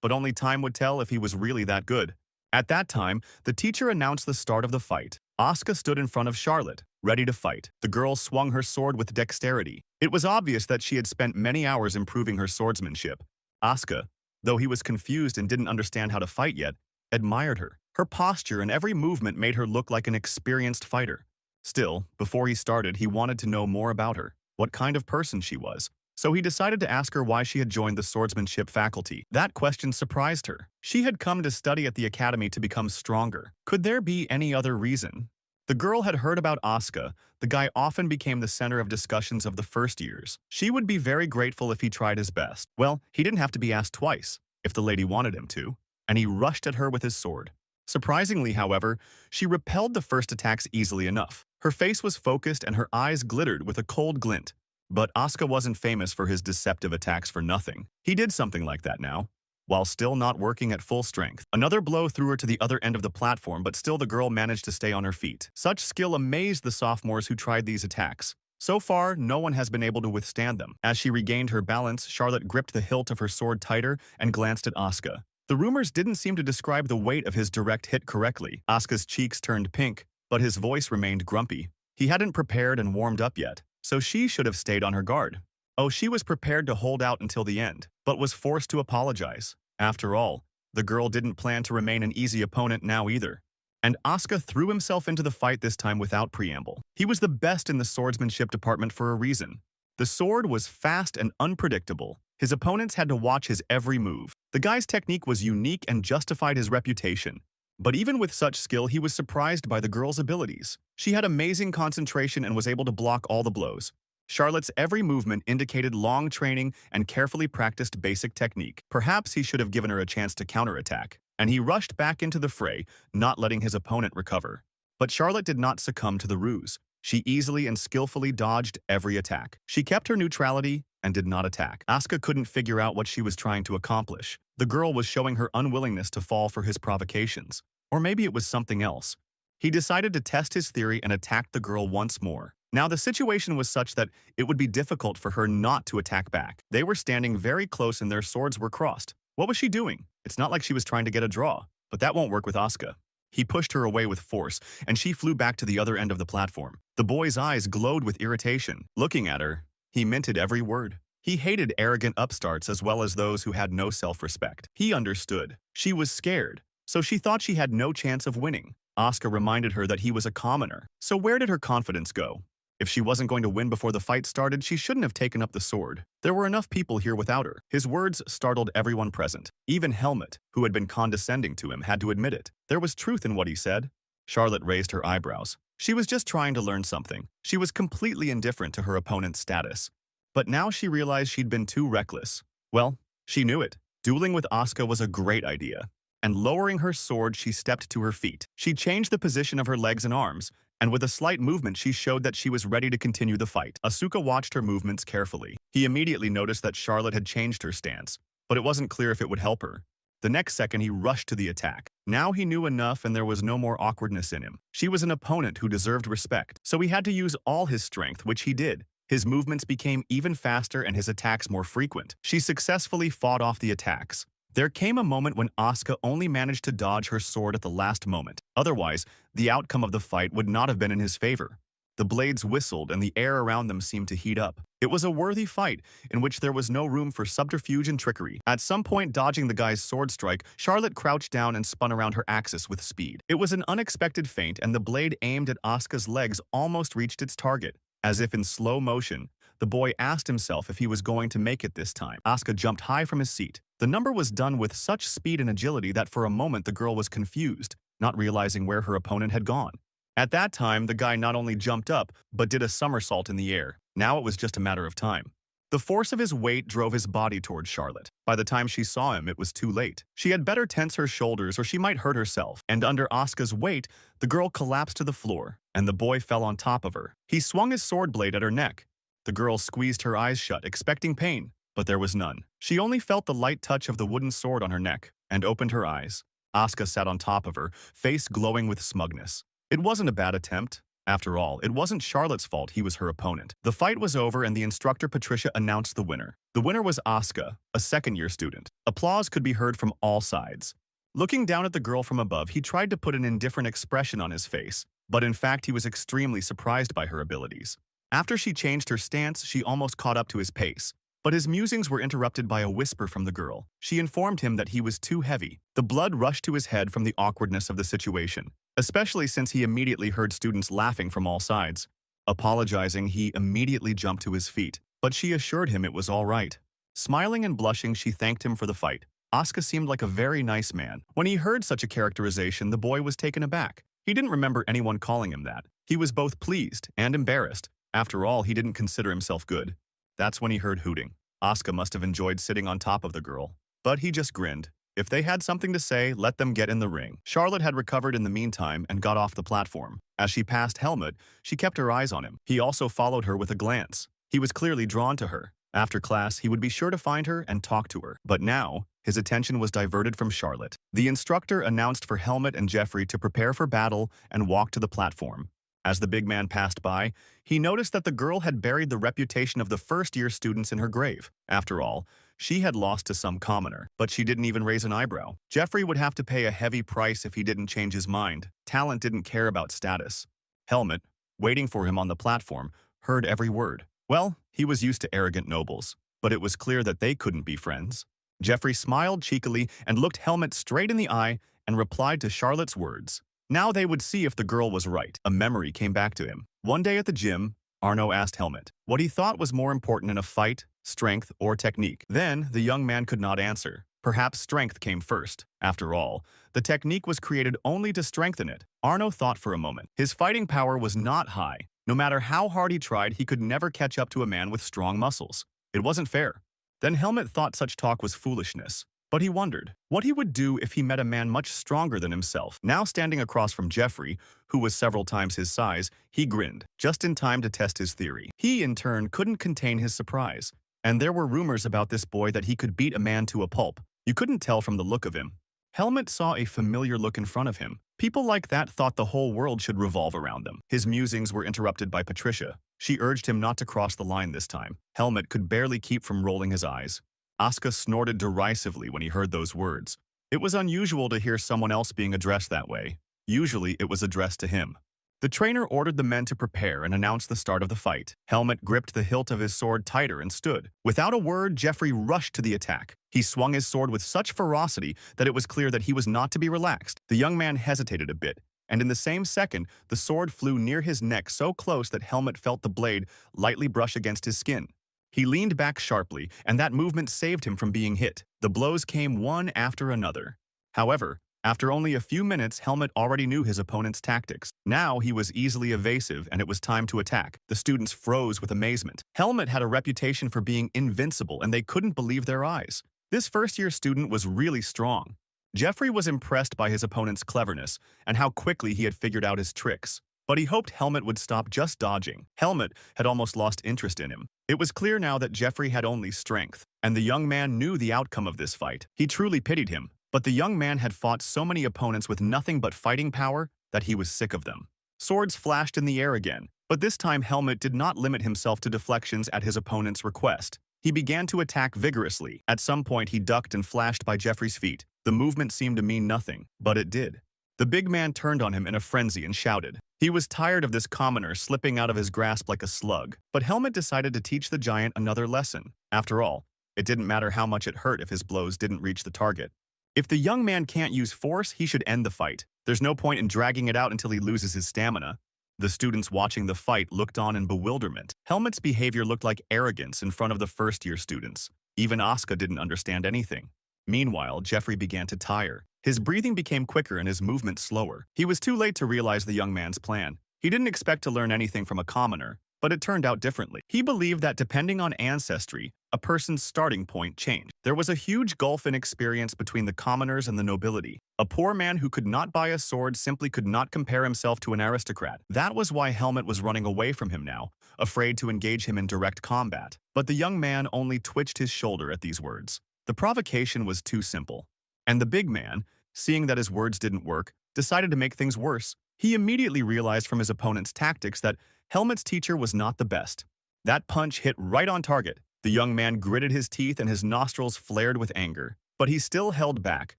but only time would tell if he was really that good. At that time, the teacher announced the start of the fight. Asuka stood in front of Charlotte, ready to fight. The girl swung her sword with dexterity. It was obvious that she had spent many hours improving her swordsmanship. Asuka, though he was confused and didn't understand how to fight yet, admired her. Her posture and every movement made her look like an experienced fighter. Still, before he started, he wanted to know more about her, what kind of person she was. So he decided to ask her why she had joined the swordsmanship faculty. That question surprised her. She had come to study at the academy to become stronger. Could there be any other reason? The girl had heard about Asuka. The guy often became the center of discussions of the first years. She would be very grateful if he tried his best. Well, he didn't have to be asked twice, if the lady wanted him to, and he rushed at her with his sword. Surprisingly, however, she repelled the first attacks easily enough. Her face was focused and her eyes glittered with a cold glint. But Asuka wasn't famous for his deceptive attacks for nothing. He did something like that now, while still not working at full strength. Another blow threw her to the other end of the platform, but still the girl managed to stay on her feet. Such skill amazed the sophomores who tried these attacks. So far, no one has been able to withstand them. As she regained her balance, Charlotte gripped the hilt of her sword tighter and glanced at Asuka. The rumors didn't seem to describe the weight of his direct hit correctly. Asuka's cheeks turned pink, but his voice remained grumpy. He hadn't prepared and warmed up yet, so she should have stayed on her guard. Oh, she was prepared to hold out until the end, but was forced to apologize. After all, the girl didn't plan to remain an easy opponent now either. And Asuka threw himself into the fight this time without preamble. He was the best in the swordsmanship department for a reason. The sword was fast and unpredictable. His opponents had to watch his every move. The guy's technique was unique and justified his reputation. But even with such skill, he was surprised by the girl's abilities. She had amazing concentration and was able to block all the blows. Charlotte's every movement indicated long training and carefully practiced basic technique. Perhaps he should have given her a chance to counterattack, and he rushed back into the fray, not letting his opponent recover. But Charlotte did not succumb to the ruse. She easily and skillfully dodged every attack. She kept her neutrality and did not attack. Asuka couldn't figure out what she was trying to accomplish. The girl was showing her unwillingness to fall for his provocations. Or maybe it was something else. He decided to test his theory and attacked the girl once more. Now, the situation was such that it would be difficult for her not to attack back. They were standing very close and their swords were crossed. What was she doing? It's not like she was trying to get a draw, but that won't work with Asuka. He pushed her away with force, and she flew back to the other end of the platform. The boy's eyes glowed with irritation. Looking at her, he minted every word. He hated arrogant upstarts as well as those who had no self-respect. He understood. She was scared, so she thought she had no chance of winning. Asuka reminded her that he was a commoner, so where did her confidence go? If she wasn't going to win before the fight started, she shouldn't have taken up the sword. There were enough people here without her. His words startled everyone present. Even Helmut, who had been condescending to him, had to admit it. There was truth in what he said. Charlotte raised her eyebrows. She was just trying to learn something. She was completely indifferent to her opponent's status. But now she realized she'd been too reckless. Well, she knew it. Dueling with Asuka was a great idea. And lowering her sword, she stepped to her feet. She changed the position of her legs and arms, and with a slight movement she showed that she was ready to continue the fight. Asuka watched her movements carefully. He immediately noticed that Charlotte had changed her stance, but it wasn't clear if it would help her. The next second he rushed to the attack. Now he knew enough and there was no more awkwardness in him. She was an opponent who deserved respect, so he had to use all his strength, which he did. His movements became even faster and his attacks more frequent. She successfully fought off the attacks. There came a moment when Asuka only managed to dodge her sword at the last moment. Otherwise, the outcome of the fight would not have been in his favor. The blades whistled and the air around them seemed to heat up. It was a worthy fight, in which there was no room for subterfuge and trickery. At some point, dodging the guy's sword strike, Charlotte crouched down and spun around her axis with speed. It was an unexpected feint, and the blade aimed at Asuka's legs almost reached its target. As if in slow motion, the boy asked himself if he was going to make it this time. Asuka jumped high from his seat. The number was done with such speed and agility that for a moment the girl was confused, not realizing where her opponent had gone. At that time, the guy not only jumped up, but did a somersault in the air. Now it was just a matter of time. The force of his weight drove his body towards Charlotte. By the time she saw him, it was too late. She had better tense her shoulders or she might hurt herself, and under Asuka's weight, the girl collapsed to the floor, and the boy fell on top of her. He swung his sword blade at her neck. The girl squeezed her eyes shut, expecting pain, but there was none. She only felt the light touch of the wooden sword on her neck, and opened her eyes. Asuka sat on top of her, face glowing with smugness. It wasn't a bad attempt. After all, it wasn't Charlotte's fault he was her opponent. The fight was over and the instructor Patricia announced the winner. The winner was Asuka, a second-year student. Applause could be heard from all sides. Looking down at the girl from above, he tried to put an indifferent expression on his face, but in fact he was extremely surprised by her abilities. After she changed her stance, she almost caught up to his pace. But his musings were interrupted by a whisper from the girl. She informed him that he was too heavy. The blood rushed to his head from the awkwardness of the situation, especially since he immediately heard students laughing from all sides. Apologizing, he immediately jumped to his feet, but she assured him it was all right. Smiling and blushing, she thanked him for the fight. Asuka seemed like a very nice man. When he heard such a characterization, the boy was taken aback. He didn't remember anyone calling him that. He was both pleased and embarrassed. After all, he didn't consider himself good. That's when he heard hooting. Asuka must have enjoyed sitting on top of the girl, but he just grinned. If they had something to say, let them get in the ring. Charlotte had recovered in the meantime and got off the platform. As she passed Helmut, she kept her eyes on him. He also followed her with a glance. He was clearly drawn to her. After class, he would be sure to find her and talk to her. But now, his attention was diverted from Charlotte. The instructor announced for Helmut and Jeffrey to prepare for battle and walk to the platform. As the big man passed by, he noticed that the girl had buried the reputation of the first-year students in her grave. After all, she had lost to some commoner, but she didn't even raise an eyebrow. Jeffrey would have to pay a heavy price if he didn't change his mind. Talent didn't care about status. Helmut, waiting for him on the platform, heard every word. Well, he was used to arrogant nobles, but it was clear that they couldn't be friends. Jeffrey smiled cheekily and looked Helmut straight in the eye and replied to Charlotte's words. Now they would see if the girl was right. A memory came back to him. One day at the gym, Arno asked Helmut what he thought was more important in a fight, strength or technique. Then, the young man could not answer. Perhaps strength came first. After all, the technique was created only to strengthen it. Arno thought for a moment. His fighting power was not high. No matter how hard he tried, he could never catch up to a man with strong muscles. It wasn't fair. Then Helmut thought such talk was foolishness. But he wondered what he would do if he met a man much stronger than himself. Now standing across from Jeffrey, who was several times his size, he grinned, just in time to test his theory. He, in turn, couldn't contain his surprise. And there were rumors about this boy that he could beat a man to a pulp. You couldn't tell from the look of him. Helmut saw a familiar look in front of him. People like that thought the whole world should revolve around them. His musings were interrupted by Patricia. She urged him not to cross the line this time. Helmut could barely keep from rolling his eyes. Asuka snorted derisively when he heard those words. It was unusual to hear someone else being addressed that way. Usually, it was addressed to him. The trainer ordered the men to prepare and announced the start of the fight. Helmet gripped the hilt of his sword tighter and stood. Without a word, Jeffrey rushed to the attack. He swung his sword with such ferocity that it was clear that he was not to be relaxed. The young man hesitated a bit, and in the same second, the sword flew near his neck so close that Helmet felt the blade lightly brush against his skin. He leaned back sharply, and that movement saved him from being hit. The blows came one after another. However, after only a few minutes, Helmet already knew his opponent's tactics. Now he was easily evasive, and it was time to attack. The students froze with amazement. Helmet had a reputation for being invincible, and they couldn't believe their eyes. This first-year student was really strong. Jeffrey was impressed by his opponent's cleverness and how quickly he had figured out his tricks. But he hoped Helmet would stop just dodging. Helmet had almost lost interest in him. It was clear now that Jeffrey had only strength, and the young man knew the outcome of this fight. He truly pitied him. But the young man had fought so many opponents with nothing but fighting power that he was sick of them. Swords flashed in the air again, but this time Helmet did not limit himself to deflections at his opponent's request. He began to attack vigorously. At some point, he ducked and flashed by Jeffrey's feet. The movement seemed to mean nothing, but it did. The big man turned on him in a frenzy and shouted. He was tired of this commoner slipping out of his grasp like a slug, but Helmet decided to teach the giant another lesson. After all, it didn't matter how much it hurt if his blows didn't reach the target. If the young man can't use force, he should end the fight. There's no point in dragging it out until he loses his stamina. The students watching the fight looked on in bewilderment. Helmet's behavior looked like arrogance in front of the first-year students. Even Asuka didn't understand anything. Meanwhile, Jeffrey began to tire. His breathing became quicker and his movement slower. He was too late to realize the young man's plan. He didn't expect to learn anything from a commoner, but it turned out differently. He believed that depending on ancestry, a person's starting point changed. There was a huge gulf in experience between the commoners and the nobility. A poor man who could not buy a sword simply could not compare himself to an aristocrat. That was why Helmet was running away from him now, afraid to engage him in direct combat. But the young man only twitched his shoulder at these words. The provocation was too simple. And the big man, seeing that his words didn't work, decided to make things worse. He immediately realized from his opponent's tactics that Helmet's teacher was not the best. That punch hit right on target. The young man gritted his teeth and his nostrils flared with anger. But he still held back,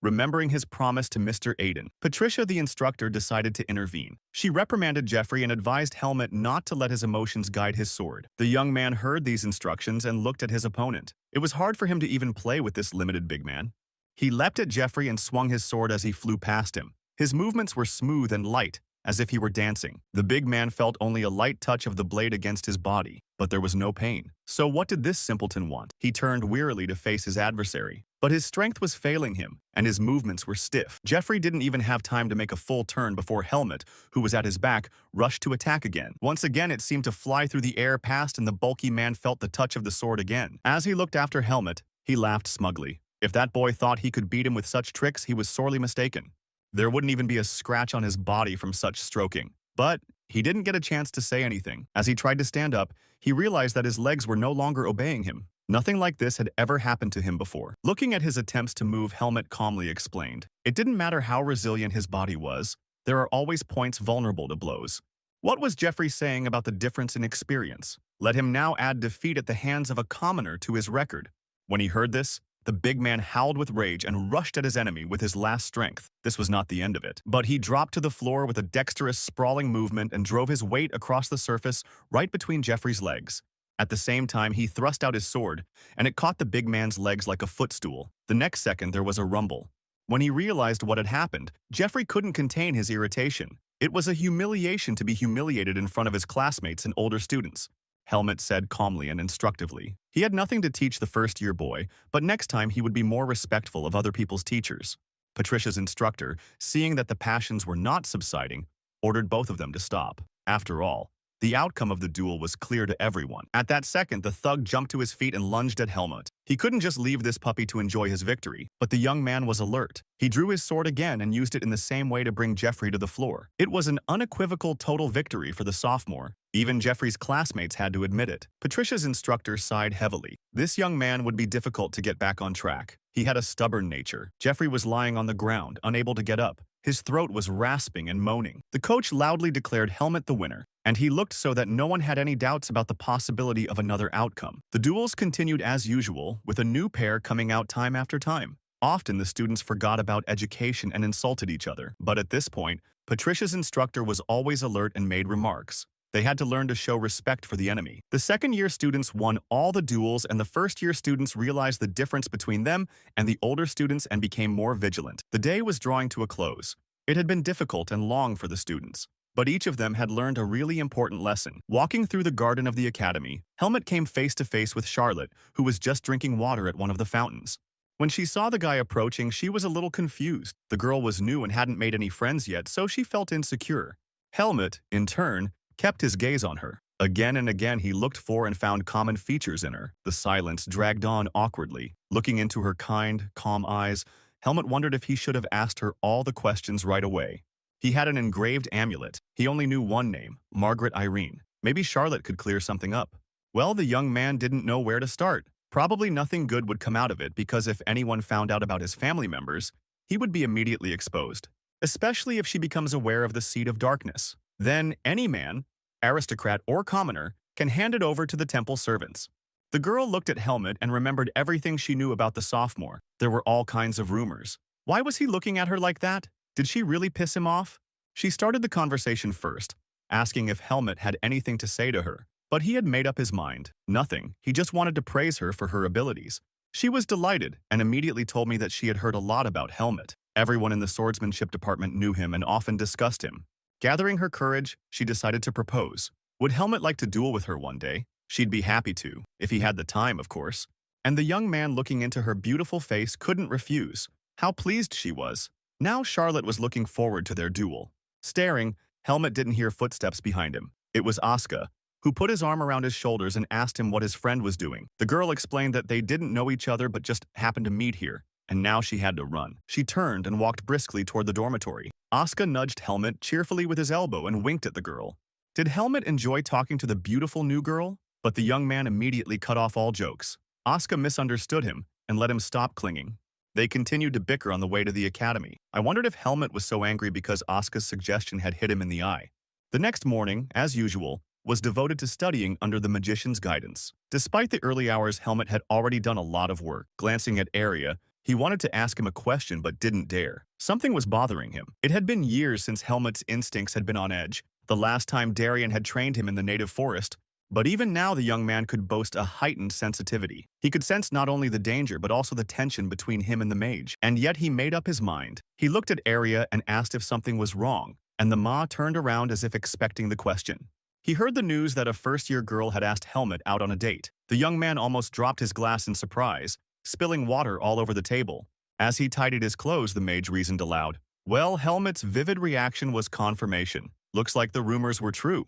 remembering his promise to Mr. Aiden. Patricia, the instructor, decided to intervene. She reprimanded Jeffrey and advised Helmet not to let his emotions guide his sword. The young man heard these instructions and looked at his opponent. It was hard for him to even play with this limited big man. He leapt at Jeffrey and swung his sword as he flew past him. His movements were smooth and light, as if he were dancing. The big man felt only a light touch of the blade against his body, but there was no pain. So what did this simpleton want? He turned wearily to face his adversary. But his strength was failing him, and his movements were stiff. Jeffrey didn't even have time to make a full turn before Helmet, who was at his back, rushed to attack again. Once again, it seemed to fly through the air past, and the bulky man felt the touch of the sword again. As he looked after Helmet, he laughed smugly. If that boy thought he could beat him with such tricks, he was sorely mistaken. There wouldn't even be a scratch on his body from such stroking. But he didn't get a chance to say anything. As he tried to stand up, he realized that his legs were no longer obeying him. Nothing like this had ever happened to him before. Looking at his attempts to move, Helmet calmly explained. It didn't matter how resilient his body was, there are always points vulnerable to blows. What was Jeffrey saying about the difference in experience? Let him now add defeat at the hands of a commoner to his record. When he heard this, the big man howled with rage and rushed at his enemy with his last strength. This was not the end of it, but he dropped to the floor with a dexterous, sprawling movement and drove his weight across the surface right between Jeffrey's legs. At the same time, he thrust out his sword, and it caught the big man's legs like a footstool. The next second, there was a rumble. When he realized what had happened, Jeffrey couldn't contain his irritation. It was a humiliation to be humiliated in front of his classmates and older students. Helmet said calmly and instructively. He had nothing to teach the first-year boy, but next time he would be more respectful of other people's teachers. Patricia's instructor, seeing that the passions were not subsiding, ordered both of them to stop. After all, the outcome of the duel was clear to everyone. At that second, the thug jumped to his feet and lunged at Helmet. He couldn't just leave this puppy to enjoy his victory, but the young man was alert. He drew his sword again and used it in the same way to bring Jeffrey to the floor. It was an unequivocal total victory for the sophomore. Even Jeffrey's classmates had to admit it. Patricia's instructor sighed heavily. This young man would be difficult to get back on track. He had a stubborn nature. Jeffrey was lying on the ground, unable to get up. His throat was rasping and moaning. The coach loudly declared Helmet the winner, and he looked so that no one had any doubts about the possibility of another outcome. The duels continued as usual, with a new pair coming out time after time. Often the students forgot about education and insulted each other, but at this point, Patricia's instructor was always alert and made remarks. They had to learn to show respect for the enemy. The second-year students won all the duels, and the first-year students realized the difference between them and the older students and became more vigilant. The day was drawing to a close. It had been difficult and long for the students, but each of them had learned a really important lesson. Walking through the garden of the academy, Helmut came face to face with Charlotte, who was just drinking water at one of the fountains. When she saw the guy approaching, she was a little confused. The girl was new and hadn't made any friends yet, so she felt insecure. Helmut, in turn, kept his gaze on her. Again and again he looked for and found common features in her. The silence dragged on awkwardly. Looking into her kind, calm eyes, Helmut wondered if he should have asked her all the questions right away. He had an engraved amulet. He only knew one name, Margaret Irene. Maybe Charlotte could clear something up. Well, the young man didn't know where to start. Probably nothing good would come out of it because if anyone found out about his family members, he would be immediately exposed, especially if she becomes aware of the seed of darkness. Then any man, aristocrat or commoner, can hand it over to the temple servants. The girl looked at Helmut and remembered everything she knew about the sophomore. There were all kinds of rumors. Why was he looking at her like that? Did she really piss him off? She started the conversation first, asking if Helmut had anything to say to her. But he had made up his mind. Nothing. He just wanted to praise her for her abilities. She was delighted and immediately told me that she had heard a lot about Helmut. Everyone in the swordsmanship department knew him and often discussed him. Gathering her courage, she decided to propose. Would Helmut like to duel with her one day? She'd be happy to, if he had the time, of course. And the young man looking into her beautiful face couldn't refuse. How pleased she was. Now Charlotte was looking forward to their duel. Staring, Helmut didn't hear footsteps behind him. It was Asuka, who put his arm around his shoulders and asked him what his friend was doing. The girl explained that they didn't know each other but just happened to meet here, and now she had to run. She turned and walked briskly toward the dormitory. Asuka nudged Helmut cheerfully with his elbow and winked at the girl. Did Helmut enjoy talking to the beautiful new girl? But the young man immediately cut off all jokes. Asuka misunderstood him and let him stop clinging. They continued to bicker on the way to the academy. I wondered if Helmut was so angry because Asuka's suggestion had hit him in the eye. The next morning, as usual, was devoted to studying under the magician's guidance. Despite the early hours, Helmut had already done a lot of work. Glancing at Arya, he wanted to ask him a question but didn't dare. Something was bothering him. It had been years since Helmut's instincts had been on edge, the last time Darien had trained him in the native forest, but even now the young man could boast a heightened sensitivity. He could sense not only the danger but also the tension between him and the mage, and yet he made up his mind. He looked at Arya and asked if something was wrong, and the Ma turned around as if expecting the question. He heard the news that a first-year girl had asked Helmut out on a date. The young man almost dropped his glass in surprise, spilling water all over the table. As he tidied his clothes, the mage reasoned aloud. Well, Helmut's vivid reaction was confirmation. Looks like the rumors were true.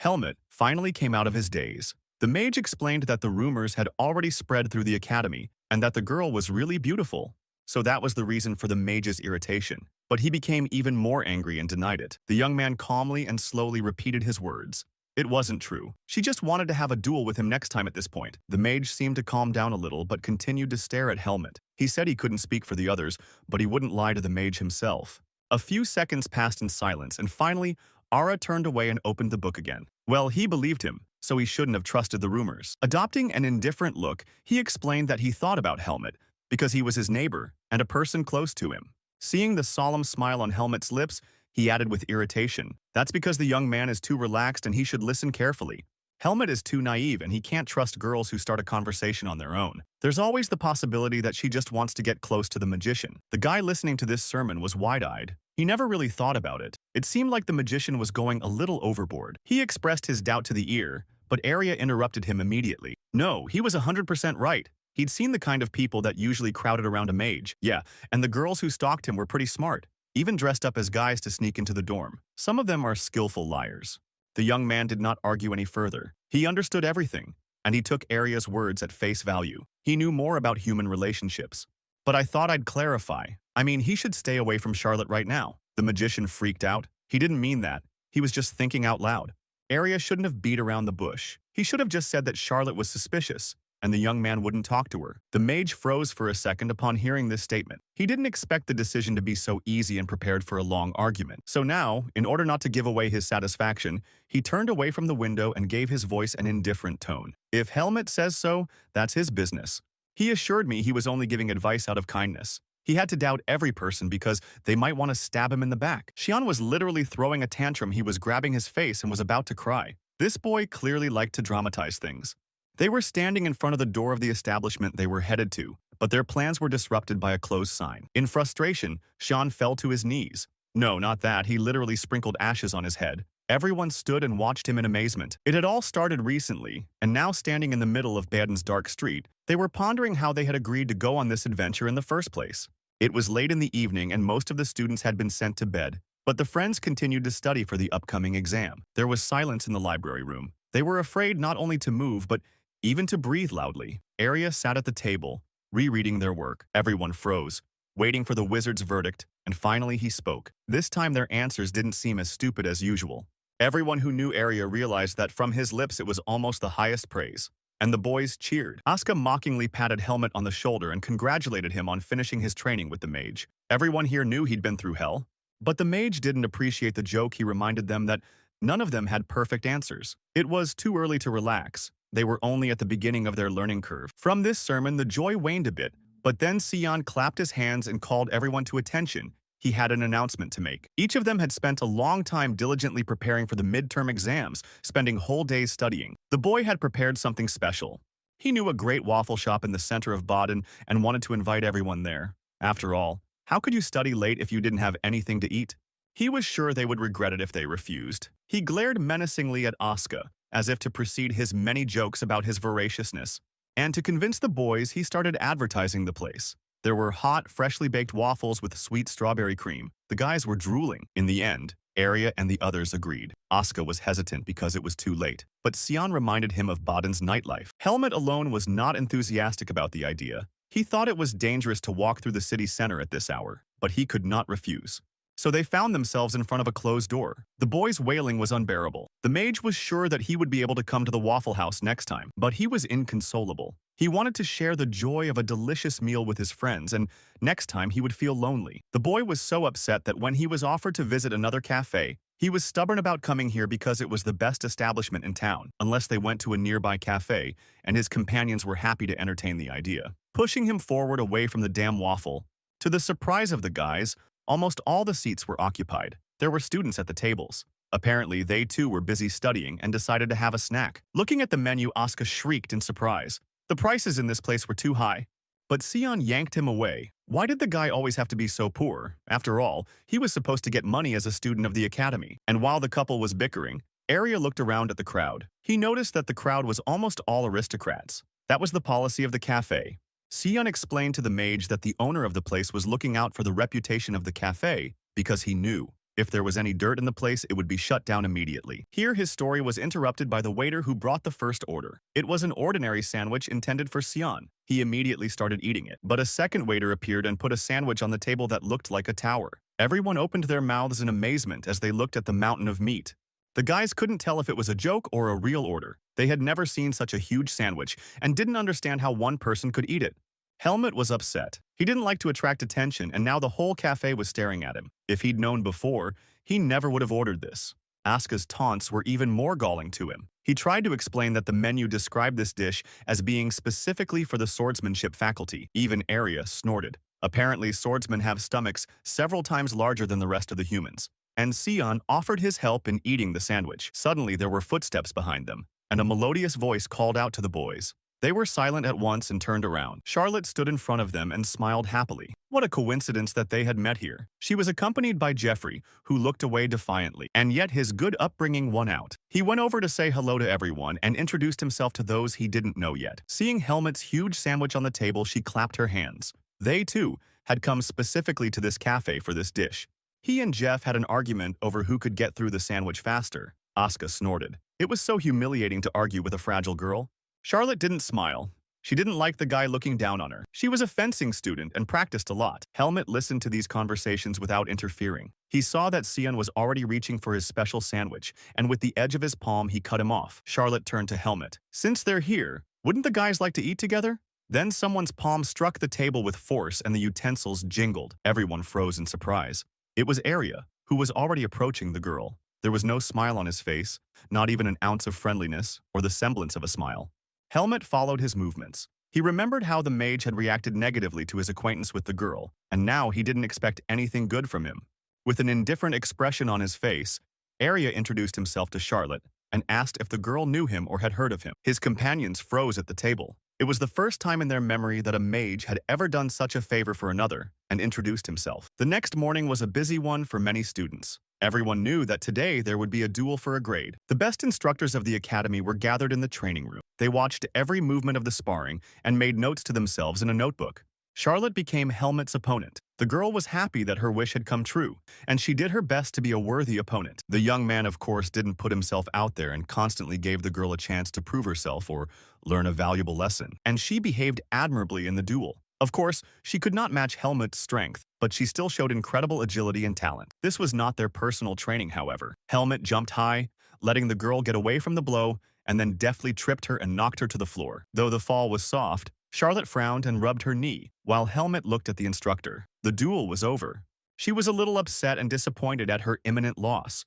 Helmut finally came out of his daze. The mage explained that the rumors had already spread through the academy and that the girl was really beautiful. So that was the reason for the mage's irritation. But he became even more angry and denied it. The young man calmly and slowly repeated his words. It wasn't true. She just wanted to have a duel with him next time at this point. The mage seemed to calm down a little but continued to stare at Helmut. He said he couldn't speak for the others, but he wouldn't lie to the mage himself. A few seconds passed in silence, and finally, Ara turned away and opened the book again. Well, he believed him, so he shouldn't have trusted the rumors. Adopting an indifferent look, he explained that he thought about Helmut because he was his neighbor and a person close to him. Seeing the solemn smile on Helmut's lips, he added with irritation, "That's because the young man is too relaxed and he should listen carefully. Helmut is too naive and he can't trust girls who start a conversation on their own. There's always the possibility that she just wants to get close to the magician." The guy listening to this sermon was wide-eyed. He never really thought about it. It seemed like the magician was going a little overboard. He expressed his doubt to the ear, but Arya interrupted him immediately. No, he was 100% right. He'd seen the kind of people that usually crowded around a mage. Yeah, and the girls who stalked him were pretty smart, even dressed up as guys to sneak into the dorm. Some of them are skillful liars. The young man did not argue any further. He understood everything, and he took Arya's words at face value. He knew more about human relationships. But I thought I'd clarify. I mean, he should stay away from Charlotte right now. The magician freaked out. He didn't mean that. He was just thinking out loud. Arya shouldn't have beat around the bush. He should have just said that Charlotte was suspicious, and the young man wouldn't talk to her. The mage froze for a second upon hearing this statement. He didn't expect the decision to be so easy and prepared for a long argument. So now, in order not to give away his satisfaction, he turned away from the window and gave his voice an indifferent tone. If Helmut says so, that's his business. He assured me he was only giving advice out of kindness. He had to doubt every person because they might want to stab him in the back. Xian was literally throwing a tantrum. He was grabbing his face and was about to cry. This boy clearly liked to dramatize things. They were standing in front of the door of the establishment they were headed to, but their plans were disrupted by a closed sign. In frustration, Xian fell to his knees. No, not that. He literally sprinkled ashes on his head. Everyone stood and watched him in amazement. It had all started recently, and now standing in the middle of Baden's dark street, they were pondering how they had agreed to go on this adventure in the first place. It was late in the evening and most of the students had been sent to bed, but the friends continued to study for the upcoming exam. There was silence in the library room. They were afraid not only to move, but even to breathe loudly. Arya sat at the table, rereading their work. Everyone froze, waiting for the wizard's verdict, and finally he spoke. This time their answers didn't seem as stupid as usual. Everyone who knew Arya realized that from his lips it was almost the highest praise. And the boys cheered. Asuka mockingly patted Helmut on the shoulder and congratulated him on finishing his training with the mage. Everyone here knew he'd been through hell. But the mage didn't appreciate the joke. He reminded them that none of them had perfect answers. It was too early to relax. They were only at the beginning of their learning curve. From this sermon, the joy waned a bit, but then Sion clapped his hands and called everyone to attention. He had an announcement to make. Each of them had spent a long time diligently preparing for the midterm exams, spending whole days studying. The boy had prepared something special. He knew a great waffle shop in the center of Baden and wanted to invite everyone there. After all, how could you study late if you didn't have anything to eat? He was sure they would regret it if they refused. He glared menacingly at Asuka, as if to precede his many jokes about his voraciousness. And to convince the boys, he started advertising the place. There were hot, freshly baked waffles with sweet strawberry cream. The guys were drooling. In the end, Arya and the others agreed. Asuka was hesitant because it was too late, but Sion reminded him of Baden's nightlife. Helmut alone was not enthusiastic about the idea. He thought it was dangerous to walk through the city center at this hour, but he could not refuse. So they found themselves in front of a closed door. The boy's wailing was unbearable. The mage was sure that he would be able to come to the Waffle House next time, but he was inconsolable. He wanted to share the joy of a delicious meal with his friends, and next time he would feel lonely. The boy was so upset that when he was offered to visit another cafe, he was stubborn about coming here because it was the best establishment in town, unless they went to a nearby cafe, and his companions were happy to entertain the idea. Pushing him forward away from the damn waffle. To the surprise of the guys, almost all the seats were occupied. There were students at the tables. Apparently, they too were busy studying and decided to have a snack. Looking at the menu, Asuka shrieked in surprise. The prices in this place were too high. But Sion yanked him away. Why did the guy always have to be so poor? After all, he was supposed to get money as a student of the academy. And while the couple was bickering, Arya looked around at the crowd. He noticed that the crowd was almost all aristocrats. That was the policy of the cafe. Sion explained to the mage that the owner of the place was looking out for the reputation of the cafe because he knew if there was any dirt in the place, it would be shut down immediately. Here, his story was interrupted by the waiter who brought the first order. It was an ordinary sandwich intended for Sion. He immediately started eating it, but a second waiter appeared and put a sandwich on the table that looked like a tower. Everyone opened their mouths in amazement as they looked at the mountain of meat. The guys couldn't tell if it was a joke or a real order. They had never seen such a huge sandwich and didn't understand how one person could eat it. Helmut was upset. He didn't like to attract attention, and now the whole cafe was staring at him. If he'd known before, he never would have ordered this. Asuka's taunts were even more galling to him. He tried to explain that the menu described this dish as being specifically for the swordsmanship faculty. Even Arya snorted. Apparently, swordsmen have stomachs several times larger than the rest of the humans. And Sion offered his help in eating the sandwich. Suddenly, there were footsteps behind them, and a melodious voice called out to the boys. They were silent at once and turned around. Charlotte stood in front of them and smiled happily. What a coincidence that they had met here. She was accompanied by Jeffrey, who looked away defiantly, and yet his good upbringing won out. He went over to say hello to everyone and introduced himself to those he didn't know yet. Seeing Helmut's huge sandwich on the table, she clapped her hands. They, too, had come specifically to this cafe for this dish. He and Jeff had an argument over who could get through the sandwich faster. Asuka snorted. It was so humiliating to argue with a fragile girl. Charlotte didn't smile. She didn't like the guy looking down on her. She was a fencing student and practiced a lot. Helmut listened to these conversations without interfering. He saw that Sion was already reaching for his special sandwich, and with the edge of his palm, he cut him off. Charlotte turned to Helmut. Since they're here, wouldn't the guys like to eat together? Then someone's palm struck the table with force and the utensils jingled. Everyone froze in surprise. It was Arya, who was already approaching the girl. There was no smile on his face, not even an ounce of friendliness or the semblance of a smile. Helmut followed his movements. He remembered how the mage had reacted negatively to his acquaintance with the girl, and now he didn't expect anything good from him. With an indifferent expression on his face, Arya introduced himself to Charlotte and asked if the girl knew him or had heard of him. His companions froze at the table. It was the first time in their memory that a mage had ever done such a favor for another and introduced himself. The next morning was a busy one for many students. Everyone knew that today there would be a duel for a grade. The best instructors of the academy were gathered in the training room. They watched every movement of the sparring and made notes to themselves in a notebook. Charlotte became Helmet's opponent. The girl was happy that her wish had come true, and she did her best to be a worthy opponent. The young man, of course, didn't put himself out there and constantly gave the girl a chance to prove herself or learn a valuable lesson, and she behaved admirably in the duel. Of course, she could not match Helmet's strength, but she still showed incredible agility and talent. This was not their personal training, however. Helmet jumped high, letting the girl get away from the blow, and then deftly tripped her and knocked her to the floor. Though the fall was soft, Charlotte frowned and rubbed her knee, while Helmet looked at the instructor. The duel was over. She was a little upset and disappointed at her imminent loss.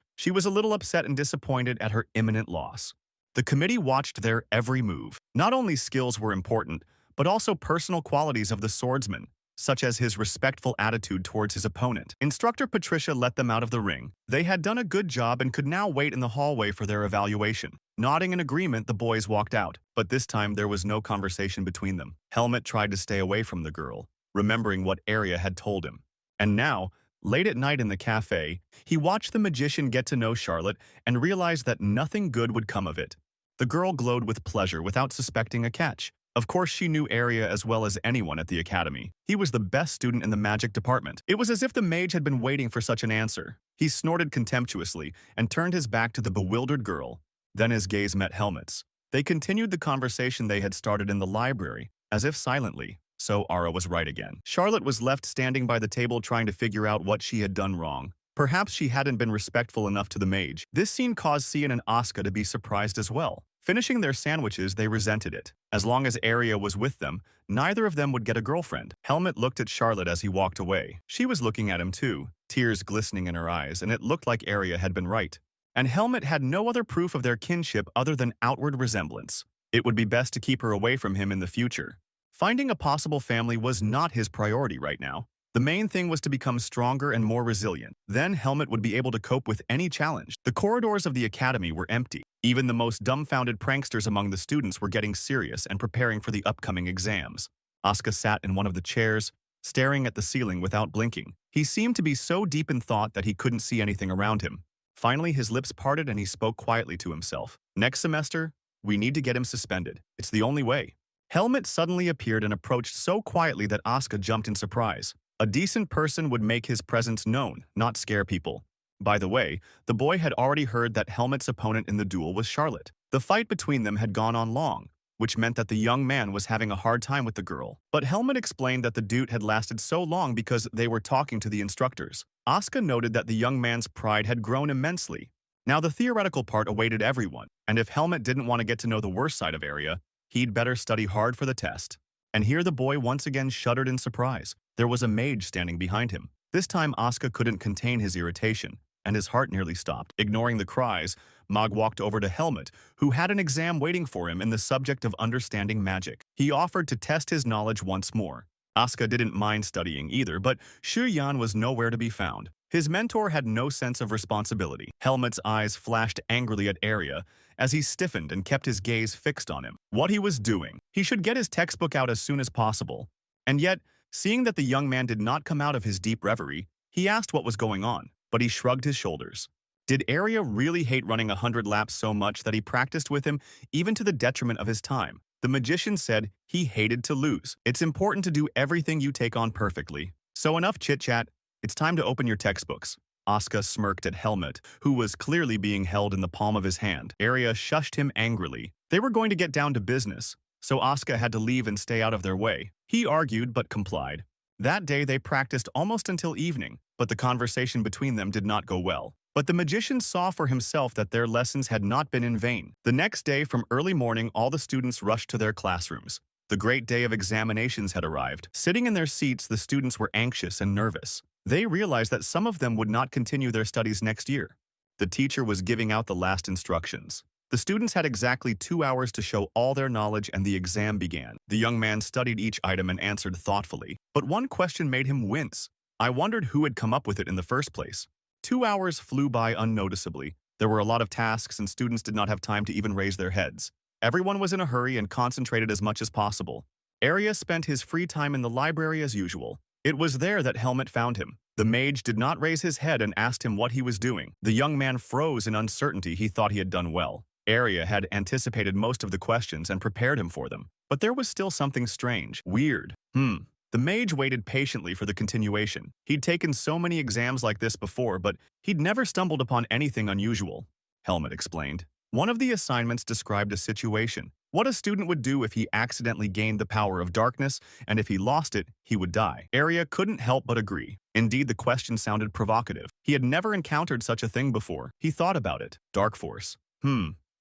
The committee watched their every move. Not only skills were important, but also personal qualities of the swordsman, such as his respectful attitude towards his opponent. Instructor Patricia let them out of the ring. They had done a good job and could now wait in the hallway for their evaluation. Nodding in agreement, the boys walked out, but this time there was no conversation between them. Helmet tried to stay away from the girl, remembering what Arya had told him. And now, late at night in the cafe, he watched the magician get to know Charlotte and realized that nothing good would come of it. The girl glowed with pleasure without suspecting a catch. Of course, she knew Arya as well as anyone at the academy. He was the best student in the magic department. It was as if the mage had been waiting for such an answer. He snorted contemptuously and turned his back to the bewildered girl. Then his gaze met Helmet's. They continued the conversation they had started in the library, as if silently. So Ara was right again. Charlotte was left standing by the table trying to figure out what she had done wrong. Perhaps she hadn't been respectful enough to the mage. This scene caused Cian and Asuka to be surprised as well. Finishing their sandwiches, they resented it. As long as Arya was with them, neither of them would get a girlfriend. Helmet looked at Charlotte as he walked away. She was looking at him too, tears glistening in her eyes, and it looked like Arya had been right. And Helmet had no other proof of their kinship other than outward resemblance. It would be best to keep her away from him in the future. Finding a possible family was not his priority right now. The main thing was to become stronger and more resilient. Then Helmet would be able to cope with any challenge. The corridors of the academy were empty. Even the most dumbfounded pranksters among the students were getting serious and preparing for the upcoming exams. Asuka sat in one of the chairs, staring at the ceiling without blinking. He seemed to be so deep in thought that he couldn't see anything around him. Finally, his lips parted and he spoke quietly to himself. Next semester, we need to get him suspended. It's the only way. Helmet suddenly appeared and approached so quietly that Asuka jumped in surprise. A decent person would make his presence known, not scare people. By the way, the boy had already heard that Helmet's opponent in the duel was Charlotte. The fight between them had gone on long, which meant that the young man was having a hard time with the girl. But Helmet explained that the duel had lasted so long because they were talking to the instructors. Asuka noted that the young man's pride had grown immensely. Now the theoretical part awaited everyone, and if Helmet didn't want to get to know the worst side of Arya, he'd better study hard for the test. And here the boy once again shuddered in surprise. There was a mage standing behind him. This time Asuka couldn't contain his irritation, and his heart nearly stopped. Ignoring the cries, Mog walked over to Helmet, who had an exam waiting for him in the subject of understanding magic. He offered to test his knowledge once more. Asuka didn't mind studying either, but Shu Yan was nowhere to be found. His mentor had no sense of responsibility. Helmet's eyes flashed angrily at Arya as he stiffened and kept his gaze fixed on him. What he was doing. He should get his textbook out as soon as possible. And yet, seeing that the young man did not come out of his deep reverie, he asked what was going on, but he shrugged his shoulders. Did Arya really hate running 100 laps so much that he practiced with him, even to the detriment of his time? The magician said he hated to lose. It's important to do everything you take on perfectly. So enough chit-chat. It's time to open your textbooks. Asuka smirked at Helmet, who was clearly being held in the palm of his hand. Arya shushed him angrily. They were going to get down to business, so Asuka had to leave and stay out of their way. He argued but complied. That day they practiced almost until evening, but the conversation between them did not go well. But the magician saw for himself that their lessons had not been in vain. The next day from early morning, all the students rushed to their classrooms. The great day of examinations had arrived. Sitting in their seats, the students were anxious and nervous. They realized that some of them would not continue their studies next year. The teacher was giving out the last instructions. The students had exactly 2 hours to show all their knowledge and the exam began. The young man studied each item and answered thoughtfully. But one question made him wince. I wondered who had come up with it in the first place. 2 hours flew by unnoticeably. There were a lot of tasks and students did not have time to even raise their heads. Everyone was in a hurry and concentrated as much as possible. Arya spent his free time in the library as usual. It was there that Helmut found him. The mage did not raise his head and asked him what he was doing. The young man froze in uncertainty. He thought he had done well. Arya had anticipated most of the questions and prepared him for them. But there was still something strange. Weird. The mage waited patiently for the continuation. He'd taken so many exams like this before, but he'd never stumbled upon anything unusual. Helmut explained. One of the assignments described a situation. What a student would do if he accidentally gained the power of darkness, and if he lost it, he would die. Arya couldn't help but agree. Indeed, the question sounded provocative. He had never encountered such a thing before. He thought about it. Dark force.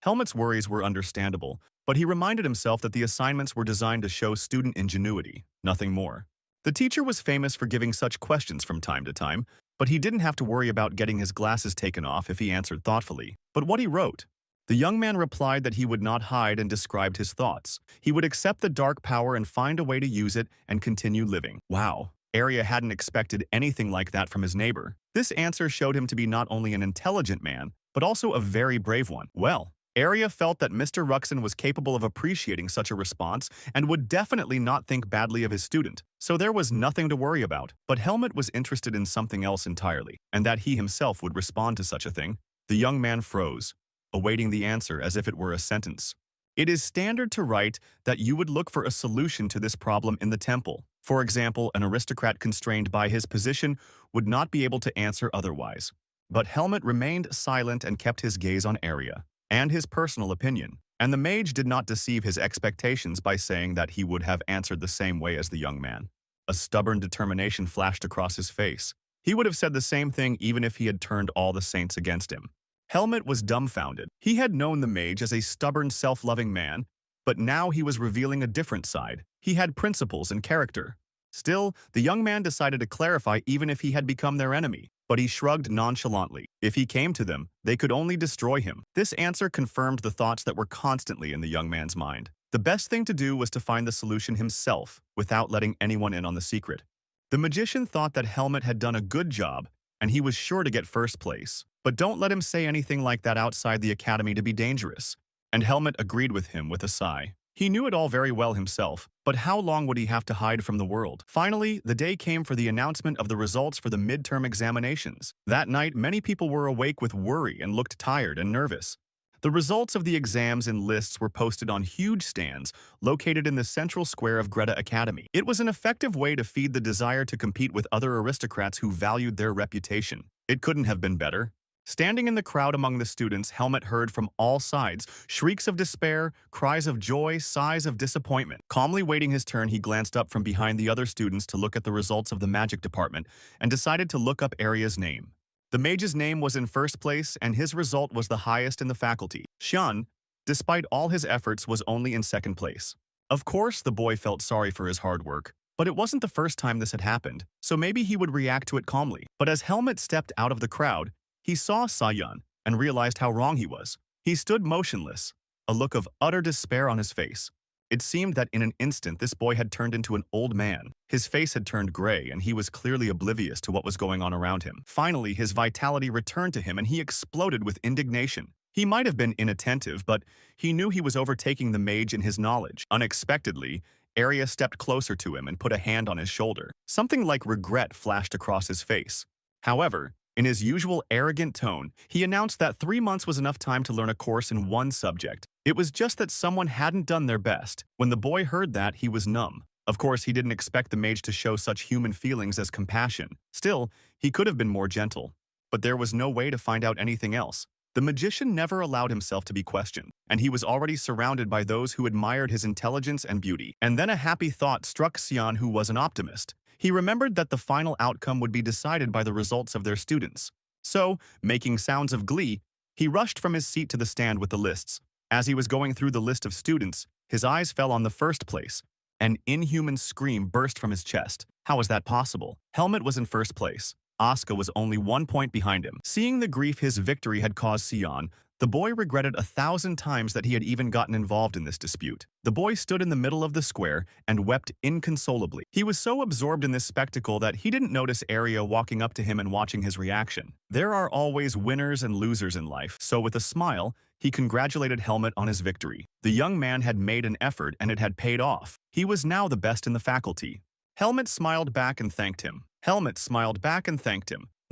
Helmut's worries were understandable, but he reminded himself that the assignments were designed to show student ingenuity, nothing more. The teacher was famous for giving such questions from time to time, but he didn't have to worry about getting his glasses taken off if he answered thoughtfully. But what he wrote? The young man replied that he would not hide and described his thoughts. He would accept the dark power and find a way to use it and continue living. Wow. Arya hadn't expected anything like that from his neighbor. This answer showed him to be not only an intelligent man, but also a very brave one. Well, Arya felt that Mr. Ruxin was capable of appreciating such a response and would definitely not think badly of his student, so there was nothing to worry about. But Helmut was interested in something else entirely, and that he himself would respond to such a thing. The young man froze, awaiting the answer as if it were a sentence. It is standard to write that you would look for a solution to this problem in the temple. For example, an aristocrat constrained by his position would not be able to answer otherwise. But Helmut remained silent and kept his gaze on Arya and his personal opinion. And the mage did not deceive his expectations by saying that he would have answered the same way as the young man. A stubborn determination flashed across his face. He would have said the same thing even if he had turned all the saints against him. Helmut was dumbfounded. He had known the mage as a stubborn, self-loving man, but now he was revealing a different side. He had principles and character. Still, the young man decided to clarify even if he had become their enemy. But he shrugged nonchalantly. If he came to them, they could only destroy him. This answer confirmed the thoughts that were constantly in the young man's mind. The best thing to do was to find the solution himself, without letting anyone in on the secret. The magician thought that Helmut had done a good job, and he was sure to get first place. But don't let him say anything like that outside the academy to be dangerous. And Helmut agreed with him with a sigh. He knew it all very well himself, but how long would he have to hide from the world? Finally, the day came for the announcement of the results for the midterm examinations. That night, many people were awake with worry and looked tired and nervous. The results of the exams and lists were posted on huge stands located in the central square of Greta Academy. It was an effective way to feed the desire to compete with other aristocrats who valued their reputation. It couldn't have been better. Standing in the crowd among the students, Helmut heard from all sides shrieks of despair, cries of joy, sighs of disappointment. Calmly waiting his turn, he glanced up from behind the other students to look at the results of the magic department and decided to look up Arya's name. The mage's name was in first place, and his result was the highest in the faculty. Xian, despite all his efforts, was only in second place. Of course, the boy felt sorry for his hard work, but it wasn't the first time this had happened, so maybe he would react to it calmly. But as Helmut stepped out of the crowd, he saw Sayan and realized how wrong he was. He stood motionless, a look of utter despair on his face. It seemed that in an instant this boy had turned into an old man. His face had turned gray and he was clearly oblivious to what was going on around him. Finally, his vitality returned to him and he exploded with indignation. He might have been inattentive, but he knew he was overtaking the mage in his knowledge. Unexpectedly, Arya stepped closer to him and put a hand on his shoulder. Something like regret flashed across his face. However, in his usual arrogant tone, he announced that 3 months was enough time to learn a course in one subject. It was just that someone hadn't done their best. When the boy heard that, he was numb. Of course, he didn't expect the mage to show such human feelings as compassion. Still, he could have been more gentle. But there was no way to find out anything else. The magician never allowed himself to be questioned, and he was already surrounded by those who admired his intelligence and beauty. And then a happy thought struck Xian, who was an optimist. He remembered that the final outcome would be decided by the results of their students. So, making sounds of glee, he rushed from his seat to the stand with the lists. As he was going through the list of students, his eyes fell on the first place. An inhuman scream burst from his chest. How was that possible? Helmut was in first place. Asuka was only 1 point behind him. Seeing the grief his victory had caused Xian, The boy regretted 1,000 times that he had even gotten involved in this dispute. The boy stood in the middle of the square and wept inconsolably. He was so absorbed in this spectacle that he didn't notice Arya walking up to him and watching his reaction. There are always winners and losers in life, so with a smile, he congratulated Helmut on his victory. The young man had made an effort and it had paid off. He was now the best in the faculty. Helmut smiled back and thanked him.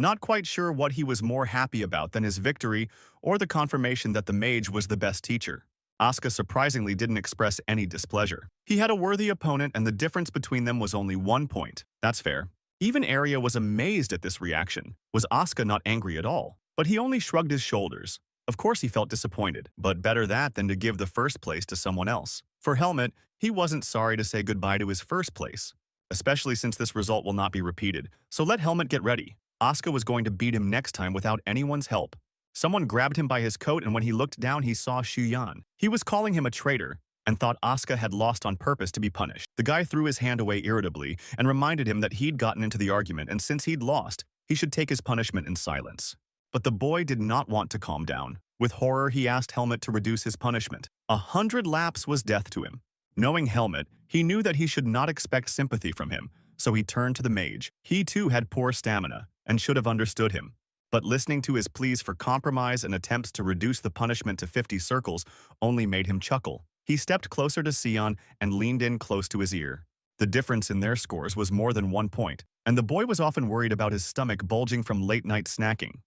Not quite sure what he was more happy about than his victory or the confirmation that the mage was the best teacher. Asuka surprisingly didn't express any displeasure. He had a worthy opponent and the difference between them was only 1 point. That's fair. Even Arya was amazed at this reaction. Was Asuka not angry at all? But he only shrugged his shoulders. Of course he felt disappointed, but better that than to give the first place to someone else. For Helmut, he wasn't sorry to say goodbye to his first place, especially since this result will not be repeated, so let Helmut get ready. Asuka was going to beat him next time without anyone's help. Someone grabbed him by his coat and when he looked down he saw Xu Yan. He was calling him a traitor and thought Asuka had lost on purpose to be punished. The guy threw his hand away irritably and reminded him that he'd gotten into the argument and since he'd lost, he should take his punishment in silence. But the boy did not want to calm down. With horror, he asked Helmut to reduce his punishment. 100 laps was death to him. Knowing Helmut, he knew that he should not expect sympathy from him, so he turned to the mage. He too had poor stamina and should have understood him. But listening to his pleas for compromise and attempts to reduce the punishment to 50 circles only made him chuckle. He stepped closer to Sion and leaned in close to his ear. The difference in their scores was more than 1 point, and the boy was often worried about his stomach bulging from late-night snacking.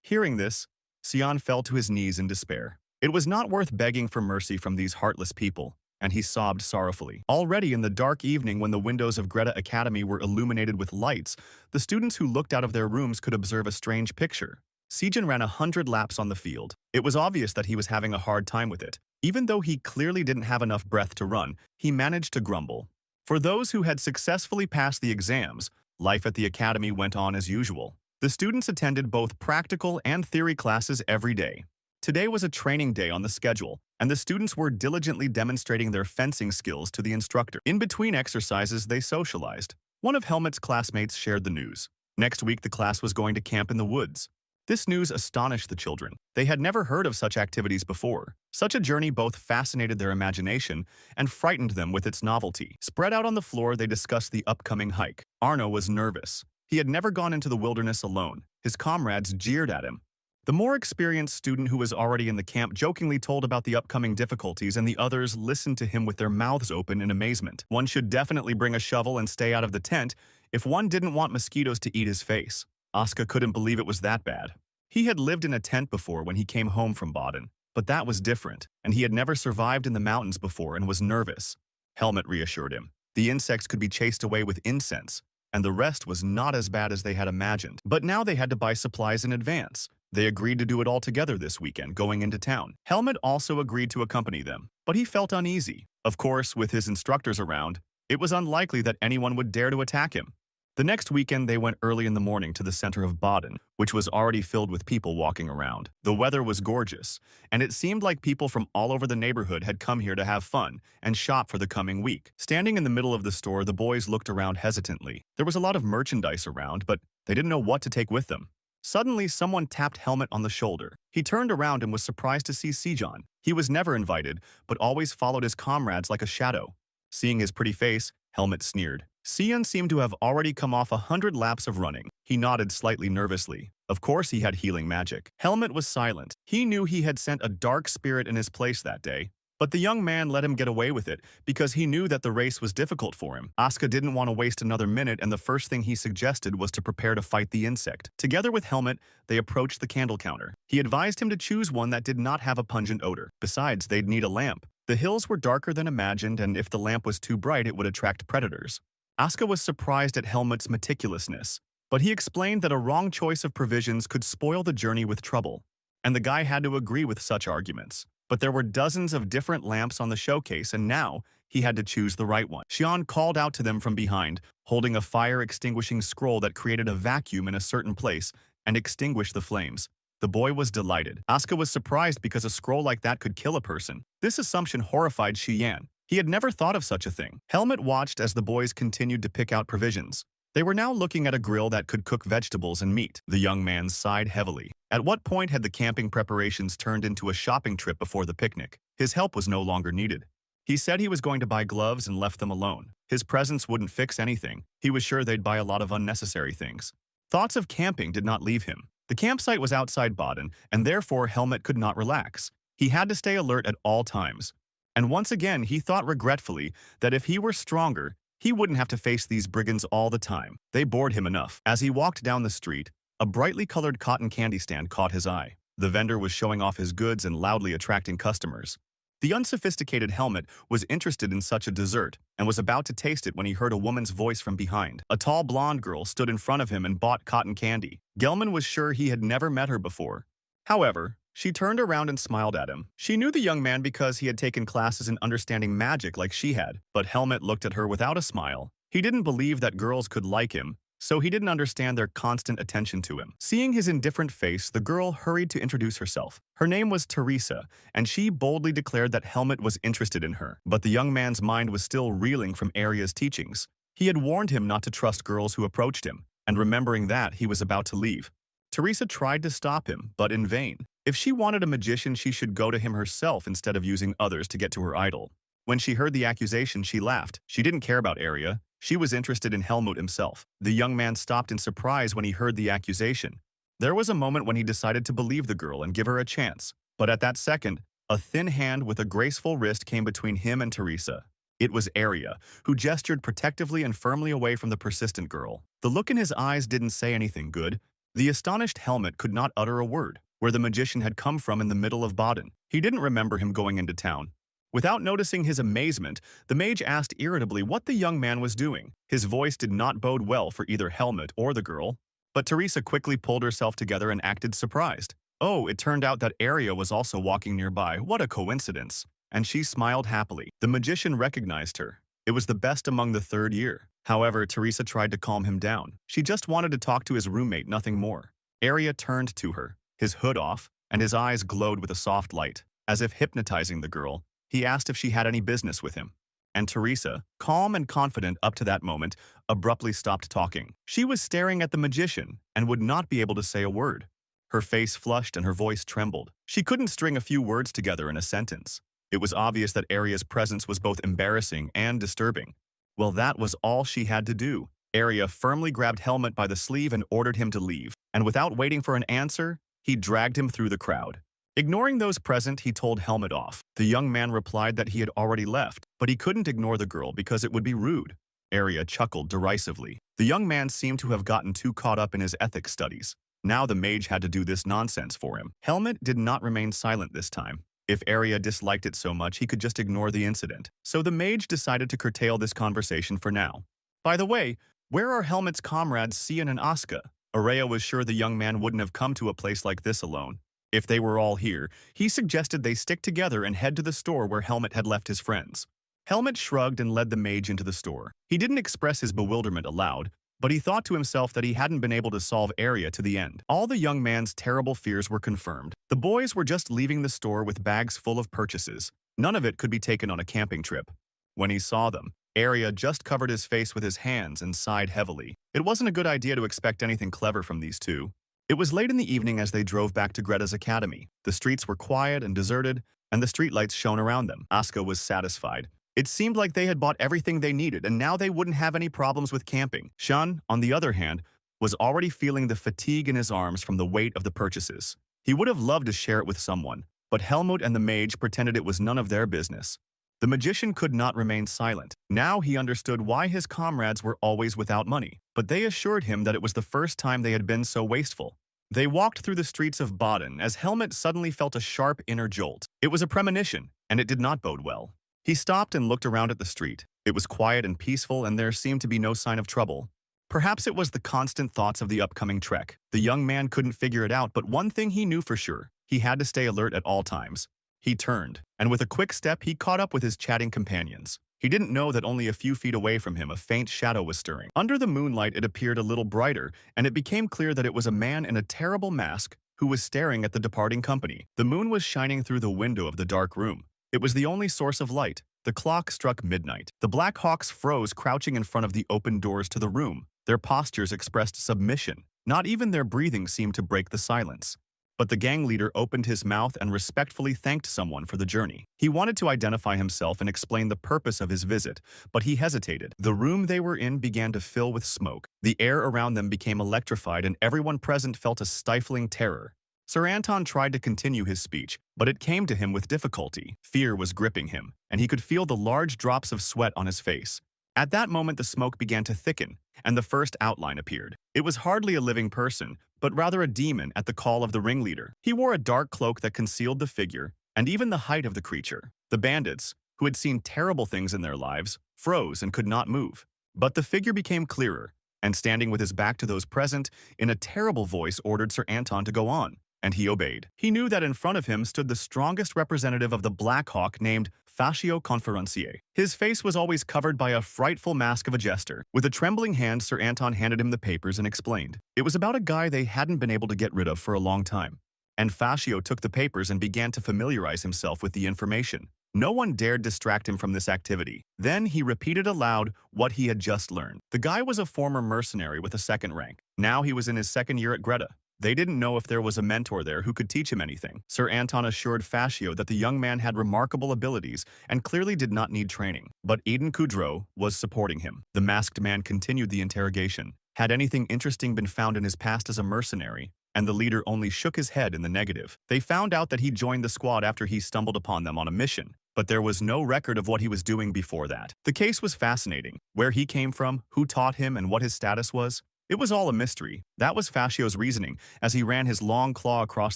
Hearing this, Sion fell to his knees in despair. It was not worth begging for mercy from these heartless people, and he sobbed sorrowfully. Already in the dark evening when the windows of Greta Academy were illuminated with lights, the students who looked out of their rooms could observe a strange picture. Sejin ran 100 laps on the field. It was obvious that he was having a hard time with it. Even though he clearly didn't have enough breath to run, he managed to grumble. For those who had successfully passed the exams, life at the academy went on as usual. The students attended both practical and theory classes every day. Today was a training day on the schedule, and the students were diligently demonstrating their fencing skills to the instructor. In between exercises, they socialized. One of Helmut's classmates shared the news. Next week, the class was going to camp in the woods. This news astonished the children. They had never heard of such activities before. Such a journey both fascinated their imagination and frightened them with its novelty. Spread out on the floor, they discussed the upcoming hike. Arno was nervous. He had never gone into the wilderness alone. His comrades jeered at him. The more experienced student who was already in the camp jokingly told about the upcoming difficulties and the others listened to him with their mouths open in amazement. One should definitely bring a shovel and stay out of the tent if one didn't want mosquitoes to eat his face. Asuka couldn't believe it was that bad. He had lived in a tent before when he came home from Baden, but that was different, and he had never survived in the mountains before and was nervous. Helmut reassured him. The insects could be chased away with incense, and the rest was not as bad as they had imagined. But now they had to buy supplies in advance. They agreed to do it all together this weekend, going into town. Helmut also agreed to accompany them, but he felt uneasy. Of course, with his instructors around, it was unlikely that anyone would dare to attack him. The next weekend, they went early in the morning to the center of Baden, which was already filled with people walking around. The weather was gorgeous, and it seemed like people from all over the neighborhood had come here to have fun and shop for the coming week. Standing in the middle of the store, the boys looked around hesitantly. There was a lot of merchandise around, but they didn't know what to take with them. Suddenly, someone tapped Helmut on the shoulder. He turned around and was surprised to see Sejong. He was never invited, but always followed his comrades like a shadow. Seeing his pretty face, Helmut sneered. Sejong seemed to have already come off 100 laps of running. He nodded slightly nervously. Of course he had healing magic. Helmut was silent. He knew he had sent a dark spirit in his place that day. But the young man let him get away with it because he knew that the race was difficult for him. Asuka didn't want to waste another minute and the first thing he suggested was to prepare to fight the insect. Together with Helmut, they approached the candle counter. He advised him to choose one that did not have a pungent odor. Besides, they'd need a lamp. The hills were darker than imagined and if the lamp was too bright it would attract predators. Asuka was surprised at Helmut's meticulousness, but he explained that a wrong choice of provisions could spoil the journey with trouble. And the guy had to agree with such arguments. But there were dozens of different lamps on the showcase and now he had to choose the right one. Xian called out to them from behind, holding a fire-extinguishing scroll that created a vacuum in a certain place and extinguished the flames. The boy was delighted. Asuka was surprised because a scroll like that could kill a person. This assumption horrified Xian. He had never thought of such a thing. Helmut watched as the boys continued to pick out provisions. They were now looking at a grill that could cook vegetables and meat. The young man sighed heavily. At what point had the camping preparations turned into a shopping trip before the picnic? His help was no longer needed. He said he was going to buy gloves and left them alone. His presence wouldn't fix anything. He was sure they'd buy a lot of unnecessary things. Thoughts of camping did not leave him. The campsite was outside Baden, and therefore Helmut could not relax. He had to stay alert at all times. And once again, he thought regretfully that if he were stronger, he wouldn't have to face these brigands all the time. They bored him enough. As he walked down the street, a brightly colored cotton candy stand caught his eye. The vendor was showing off his goods and loudly attracting customers. The unsophisticated Helmut was interested in such a dessert and was about to taste it when he heard a woman's voice from behind. A tall blonde girl stood in front of him and bought cotton candy. Gelman was sure he had never met her before. However, she turned around and smiled at him. She knew the young man because he had taken classes in understanding magic like she had, but Helmut looked at her without a smile. He didn't believe that girls could like him, so he didn't understand their constant attention to him. Seeing his indifferent face, the girl hurried to introduce herself. Her name was Teresa, and she boldly declared that Helmut was interested in her. But the young man's mind was still reeling from Aria's teachings. He had warned him not to trust girls who approached him, and remembering that, he was about to leave. Teresa tried to stop him, but in vain. If she wanted a magician, she should go to him herself instead of using others to get to her idol. When she heard the accusation, she laughed. She didn't care about Aria. She was interested in Helmut himself. The young man stopped in surprise when he heard the accusation. There was a moment when he decided to believe the girl and give her a chance. But at that second, a thin hand with a graceful wrist came between him and Teresa. It was Aria, who gestured protectively and firmly away from the persistent girl. The look in his eyes didn't say anything good. The astonished Helmut could not utter a word. Where the magician had come from in the middle of Baden. He didn't remember him going into town. Without noticing his amazement, the mage asked irritably what the young man was doing. His voice did not bode well for either Helmut or the girl, but Teresa quickly pulled herself together and acted surprised. Oh, it turned out that Aria was also walking nearby. What a coincidence. And she smiled happily. The magician recognized her. It was the best among the third year. However, Teresa tried to calm him down. She just wanted to talk to his roommate, nothing more. Aria turned to her, his hood off, and his eyes glowed with a soft light. As if hypnotizing the girl, he asked if she had any business with him. And Teresa, calm and confident up to that moment, abruptly stopped talking. She was staring at the magician and would not be able to say a word. Her face flushed and her voice trembled. She couldn't string a few words together in a sentence. It was obvious that Aria's presence was both embarrassing and disturbing. Well, that was all she had to do. Aria firmly grabbed Helmut by the sleeve and ordered him to leave. And without waiting for an answer, he dragged him through the crowd. Ignoring those present, he told Helmut off. The young man replied that he had already left, but he couldn't ignore the girl because it would be rude. Aria chuckled derisively. The young man seemed to have gotten too caught up in his ethics studies. Now the mage had to do this nonsense for him. Helmut did not remain silent this time. If Aria disliked it so much, he could just ignore the incident. So the mage decided to curtail this conversation for now. By the way, where are Helmut's comrades Sian and Aska? Aria was sure the young man wouldn't have come to a place like this alone. If they were all here, he suggested they stick together and head to the store where Helmut had left his friends. Helmut shrugged and led the mage into the store. He didn't express his bewilderment aloud, but he thought to himself that he hadn't been able to solve Aria to the end. All the young man's terrible fears were confirmed. The boys were just leaving the store with bags full of purchases. None of it could be taken on a camping trip. When he saw them, Aria just covered his face with his hands and sighed heavily. It wasn't a good idea to expect anything clever from these two. It was late in the evening as they drove back to Greta's academy. The streets were quiet and deserted, and the streetlights shone around them. Aska was satisfied. It seemed like they had bought everything they needed, and now they wouldn't have any problems with camping. Shun, on the other hand, was already feeling the fatigue in his arms from the weight of the purchases. He would have loved to share it with someone, but Helmut and the mage pretended it was none of their business. The magician could not remain silent. Now he understood why his comrades were always without money, but they assured him that it was the first time they had been so wasteful. They walked through the streets of Baden as Helmut suddenly felt a sharp inner jolt. It was a premonition, and it did not bode well. He stopped and looked around at the street. It was quiet and peaceful, and there seemed to be no sign of trouble. Perhaps it was the constant thoughts of the upcoming trek. The young man couldn't figure it out, but one thing he knew for sure. He had to stay alert at all times. He turned, and with a quick step, he caught up with his chatting companions. He didn't know that only a few feet away from him a faint shadow was stirring. Under the moonlight, it appeared a little brighter, and it became clear that it was a man in a terrible mask who was staring at the departing company. The moon was shining through the window of the dark room. It was the only source of light. The clock struck midnight. The Black Hawks froze, crouching in front of the open doors to the room. Their postures expressed submission. Not even their breathing seemed to break the silence. But the gang leader opened his mouth and respectfully thanked someone for the journey. He wanted to identify himself and explain the purpose of his visit, but he hesitated. The room they were in began to fill with smoke. The air around them became electrified and everyone present felt a stifling terror. Sir Anton tried to continue his speech, but it came to him with difficulty. Fear was gripping him, and he could feel the large drops of sweat on his face. At that moment, the smoke began to thicken, and the first outline appeared. It was hardly a living person, but rather a demon at the call of the ringleader. He wore a dark cloak that concealed the figure, and even the height of the creature. The bandits, who had seen terrible things in their lives, froze and could not move. But the figure became clearer, and standing with his back to those present, in a terrible voice ordered Sir Anton to go on. And he obeyed. He knew that in front of him stood the strongest representative of the Black Hawk named Fascio Conferencier. His face was always covered by a frightful mask of a jester. With a trembling hand, Sir Anton handed him the papers and explained. It was about a guy they hadn't been able to get rid of for a long time. And Fascio took the papers and began to familiarize himself with the information. No one dared distract him from this activity. Then he repeated aloud what he had just learned. The guy was a former mercenary with a second rank. Now he was in his second year at Greta. They didn't know if there was a mentor there who could teach him anything. Sir Anton assured Fascio that the young man had remarkable abilities and clearly did not need training. But Eden Kudrow was supporting him. The masked man continued the interrogation. Had anything interesting been found in his past as a mercenary? And the leader only shook his head in the negative. They found out that he joined the squad after he stumbled upon them on a mission. But there was no record of what he was doing before that. The case was fascinating. Where he came from, who taught him, and what his status was. It was all a mystery. That was Fascio's reasoning as he ran his long claw across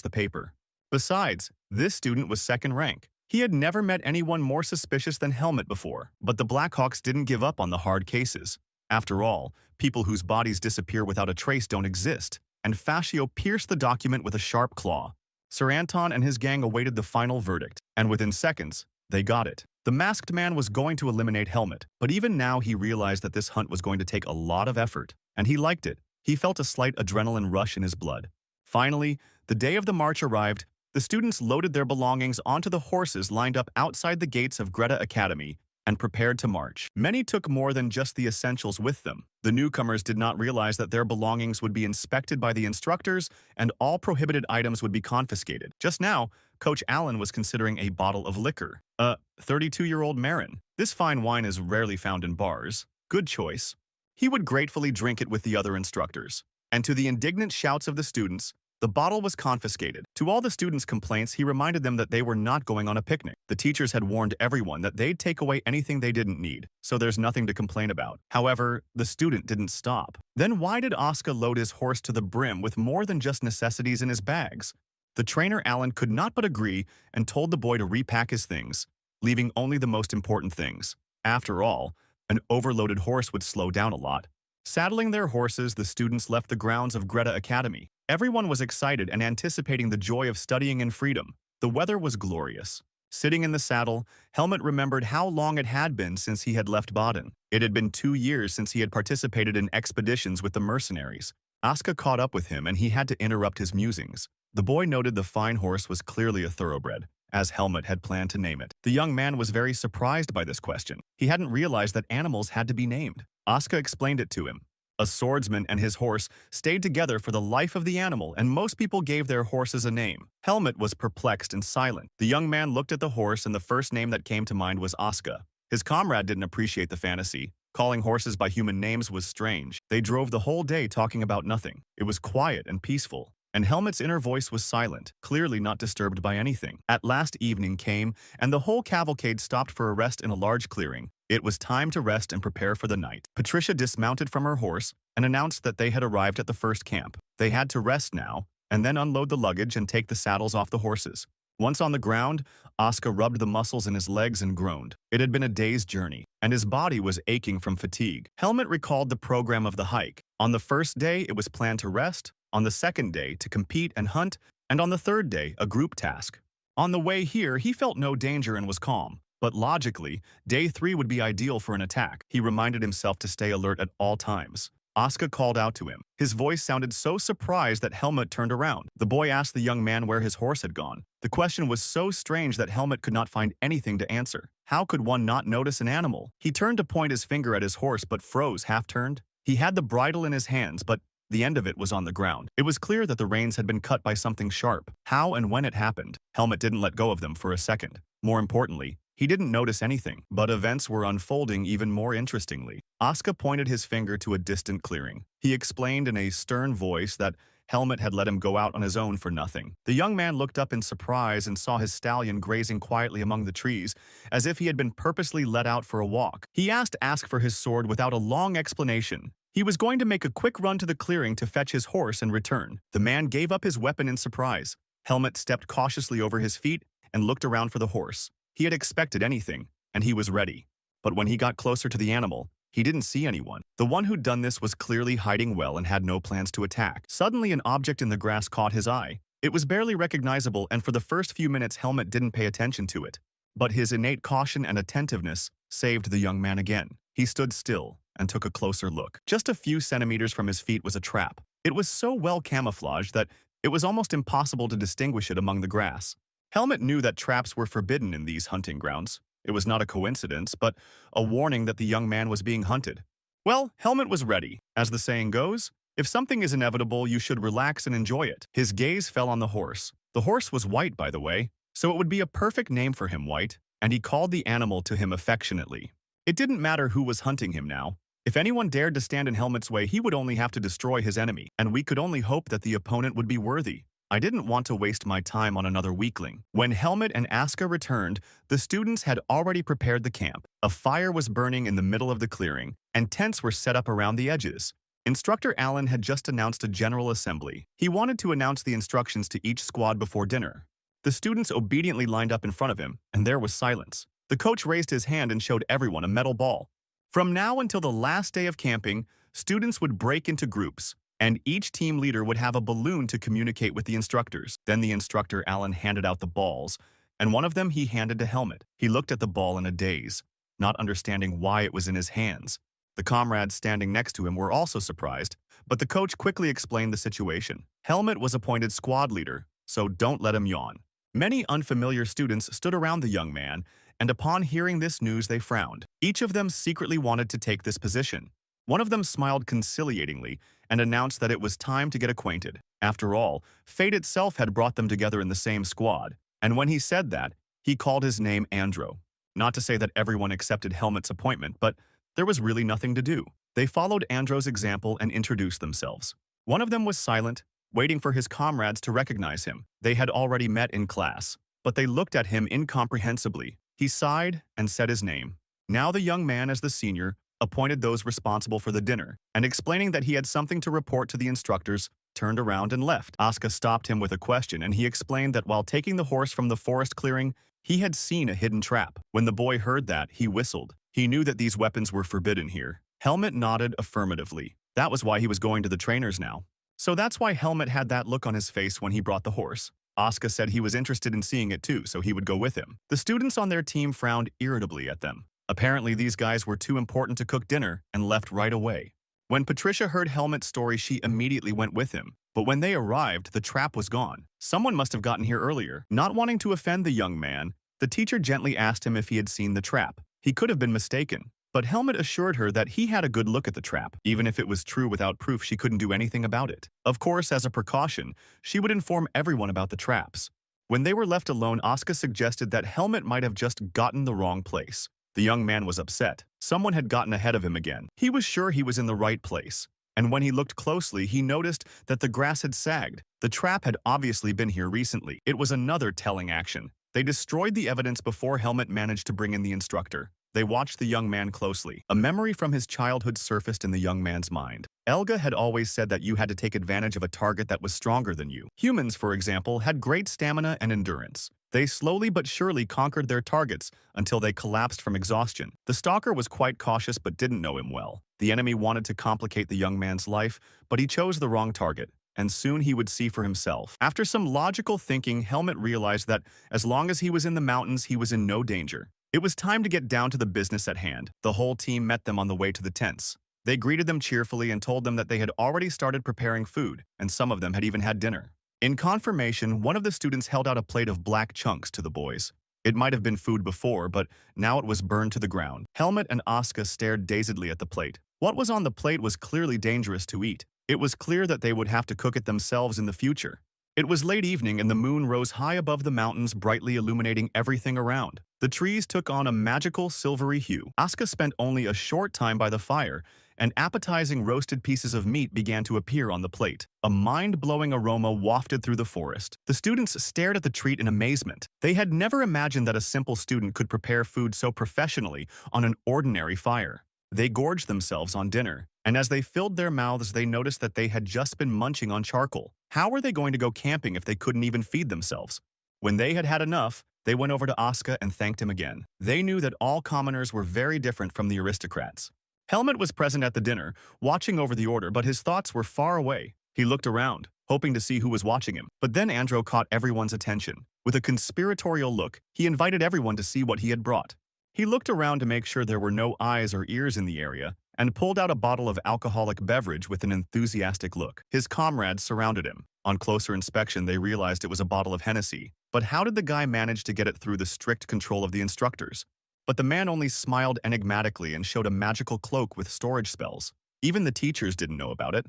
the paper. Besides, this student was second rank. He had never met anyone more suspicious than Helmet before, but the Blackhawks didn't give up on the hard cases. After all, people whose bodies disappear without a trace don't exist, and Fascio pierced the document with a sharp claw. Sir Anton and his gang awaited the final verdict, and within seconds, they got it. The masked man was going to eliminate Helmet, but even now he realized that this hunt was going to take a lot of effort. And he liked it. He felt a slight adrenaline rush in his blood. Finally, the day of the march arrived. The students loaded their belongings onto the horses lined up outside the gates of Greta Academy and prepared to march. Many took more than just the essentials with them. The newcomers did not realize that their belongings would be inspected by the instructors and all prohibited items would be confiscated. Just now, Coach Allen was considering a bottle of liquor. 32-year-old Marin. This fine wine is rarely found in bars. Good choice. He would gratefully drink it with the other instructors. And to the indignant shouts of the students, the bottle was confiscated. To all the students' complaints, he reminded them that they were not going on a picnic. The teachers had warned everyone that they'd take away anything they didn't need, so there's nothing to complain about. However, the student didn't stop. Then why did Oscar load his horse to the brim with more than just necessities in his bags? The trainer Alan could not but agree and told the boy to repack his things, leaving only the most important things. After all, an overloaded horse would slow down a lot. Saddling their horses, the students left the grounds of Greta Academy. Everyone was excited and anticipating the joy of studying in freedom. The weather was glorious. Sitting in the saddle, Helmet remembered how long it had been since he had left Baden. It had been 2 years since he had participated in expeditions with the mercenaries. Aska caught up with him and he had to interrupt his musings. The boy noted the fine horse was clearly a thoroughbred, as Helmet had planned to name it. The young man was very surprised by this question. He hadn't realized that animals had to be named. Aska explained it to him. A swordsman and his horse stayed together for the life of the animal, and most people gave their horses a name. Helmet was perplexed and silent. The young man looked at the horse, and the first name that came to mind was Aska. His comrade didn't appreciate the fantasy. Calling horses by human names was strange. They drove the whole day talking about nothing. It was quiet and peaceful. And Helmet's inner voice was silent, clearly not disturbed by anything. At last evening came, and the whole cavalcade stopped for a rest in a large clearing. It was time to rest and prepare for the night. Patricia dismounted from her horse and announced that they had arrived at the first camp. They had to rest now, and then unload the luggage and take the saddles off the horses. Once on the ground, Oscar rubbed the muscles in his legs and groaned. It had been a day's journey, and his body was aching from fatigue. Helmet recalled the program of the hike. On the first day, it was planned to rest, on the second day, to compete and hunt, and on the third day, a group task. On the way here, he felt no danger and was calm. But logically, day 3 would be ideal for an attack. He reminded himself to stay alert at all times. Oscar called out to him. His voice sounded so surprised that Helmet turned around. The boy asked the young man where his horse had gone. The question was so strange that Helmet could not find anything to answer. How could one not notice an animal? He turned to point his finger at his horse but froze half-turned. He had the bridle in his hands, but the end of it was on the ground. It was clear that the reins had been cut by something sharp. How and when it happened, Helmut didn't let go of them for a second. More importantly, he didn't notice anything, but events were unfolding even more interestingly. Asuka pointed his finger to a distant clearing. He explained in a stern voice that Helmut had let him go out on his own for nothing. The young man looked up in surprise and saw his stallion grazing quietly among the trees, as if he had been purposely let out for a walk. He asked Ask for his sword without a long explanation. He was going to make a quick run to the clearing to fetch his horse and return. The man gave up his weapon in surprise. Helmut stepped cautiously over his feet and looked around for the horse. He had expected anything, and he was ready. But when he got closer to the animal, he didn't see anyone. The one who'd done this was clearly hiding well and had no plans to attack. Suddenly, an object in the grass caught his eye. It was barely recognizable, and for the first few minutes, Helmut didn't pay attention to it. But his innate caution and attentiveness saved the young man again. He stood still and took a closer look. Just a few centimeters from his feet was a trap. It was so well camouflaged that it was almost impossible to distinguish it among the grass. Helmut knew that traps were forbidden in these hunting grounds. It was not a coincidence, but a warning that the young man was being hunted. Well, Helmut was ready. As the saying goes, if something is inevitable, you should relax and enjoy it. His gaze fell on the horse. The horse was white, by the way, so it would be a perfect name for him, White, and he called the animal to him affectionately. It didn't matter who was hunting him now. If anyone dared to stand in Helmut's way, he would only have to destroy his enemy, and we could only hope that the opponent would be worthy. I didn't want to waste my time on another weakling. When Helmut and Asuka returned, the students had already prepared the camp. A fire was burning in the middle of the clearing, and tents were set up around the edges. Instructor Allen had just announced a general assembly. He wanted to announce the instructions to each squad before dinner. The students obediently lined up in front of him, and there was silence. The coach raised his hand and showed everyone a metal ball. From now until the last day of camping, students would break into groups, and each team leader would have a balloon to communicate with the instructors. Then the instructor Allen handed out the balls, and one of them he handed to Helmut. He looked at the ball in a daze, not understanding why it was in his hands. The comrades standing next to him were also surprised, but the coach quickly explained the situation. Helmut was appointed squad leader, so don't let him yawn. Many unfamiliar students stood around the young man, and upon hearing this news they frowned. Each of them secretly wanted to take this position. One of them smiled conciliatingly and announced that it was time to get acquainted. After all, fate itself had brought them together in the same squad, and when he said that, he called his name Andro. Not to say that everyone accepted Helmut's appointment, but there was really nothing to do. They followed Andro's example and introduced themselves. One of them was silent, waiting for his comrades to recognize him. They had already met in class, but they looked at him incomprehensibly. He sighed and said his name. Now the young man, as the senior, appointed those responsible for the dinner, and explaining that he had something to report to the instructors, turned around and left. Asuka stopped him with a question, and he explained that while taking the horse from the forest clearing, he had seen a hidden trap. When the boy heard that, he whistled. He knew that these weapons were forbidden here. Helmut nodded affirmatively. That was why he was going to the trainers now. So that's why Helmut had that look on his face when he brought the horse. Asuka said he was interested in seeing it too, so he would go with him. The students on their team frowned irritably at them. Apparently, these guys were too important to cook dinner and left right away. When Patricia heard Helmut's story, she immediately went with him. But when they arrived, the trap was gone. Someone must have gotten here earlier. Not wanting to offend the young man, the teacher gently asked him if he had seen the trap. He could have been mistaken, but Helmut assured her that he had a good look at the trap. Even if it was true without proof, she couldn't do anything about it. Of course, as a precaution, she would inform everyone about the traps. When they were left alone, Asuka suggested that Helmut might have just gotten the wrong place. The young man was upset. Someone had gotten ahead of him again. He was sure he was in the right place, and when he looked closely, he noticed that the grass had sagged. The trap had obviously been here recently. It was another telling action. They destroyed the evidence before Helmut managed to bring in the instructor. They watched the young man closely. A memory from his childhood surfaced in the young man's mind. Elga had always said that you had to take advantage of a target that was stronger than you. Humans, for example, had great stamina and endurance. They slowly but surely conquered their targets until they collapsed from exhaustion. The stalker was quite cautious but didn't know him well. The enemy wanted to complicate the young man's life, but he chose the wrong target, and soon he would see for himself. After some logical thinking, Helmut realized that as long as he was in the mountains, he was in no danger. It was time to get down to the business at hand. The whole team met them on the way to the tents. They greeted them cheerfully and told them that they had already started preparing food, and some of them had even had dinner. In confirmation, one of the students held out a plate of black chunks to the boys. It might have been food before, but now it was burned to the ground. Helmut and Asuka stared dazedly at the plate. What was on the plate was clearly dangerous to eat. It was clear that they would have to cook it themselves in the future. It was late evening and the moon rose high above the mountains, brightly illuminating everything around. The trees took on a magical silvery hue. Asuka spent only a short time by the fire, and appetizing roasted pieces of meat began to appear on the plate. A mind-blowing aroma wafted through the forest. The students stared at the treat in amazement. They had never imagined that a simple student could prepare food so professionally on an ordinary fire. They gorged themselves on dinner, and as they filled their mouths they noticed that they had just been munching on charcoal. How were they going to go camping if they couldn't even feed themselves? When they had had enough, they went over to Asuka and thanked him again. They knew that all commoners were very different from the aristocrats. Helmut was present at the dinner, watching over the order, but his thoughts were far away. He looked around, hoping to see who was watching him. But then Andro caught everyone's attention. With a conspiratorial look, he invited everyone to see what he had brought. He looked around to make sure there were no eyes or ears in the area, and pulled out a bottle of alcoholic beverage with an enthusiastic look. His comrades surrounded him. On closer inspection, they realized it was a bottle of Hennessy. But how did the guy manage to get it through the strict control of the instructors? But the man only smiled enigmatically and showed a magical cloak with storage spells. Even the teachers didn't know about it.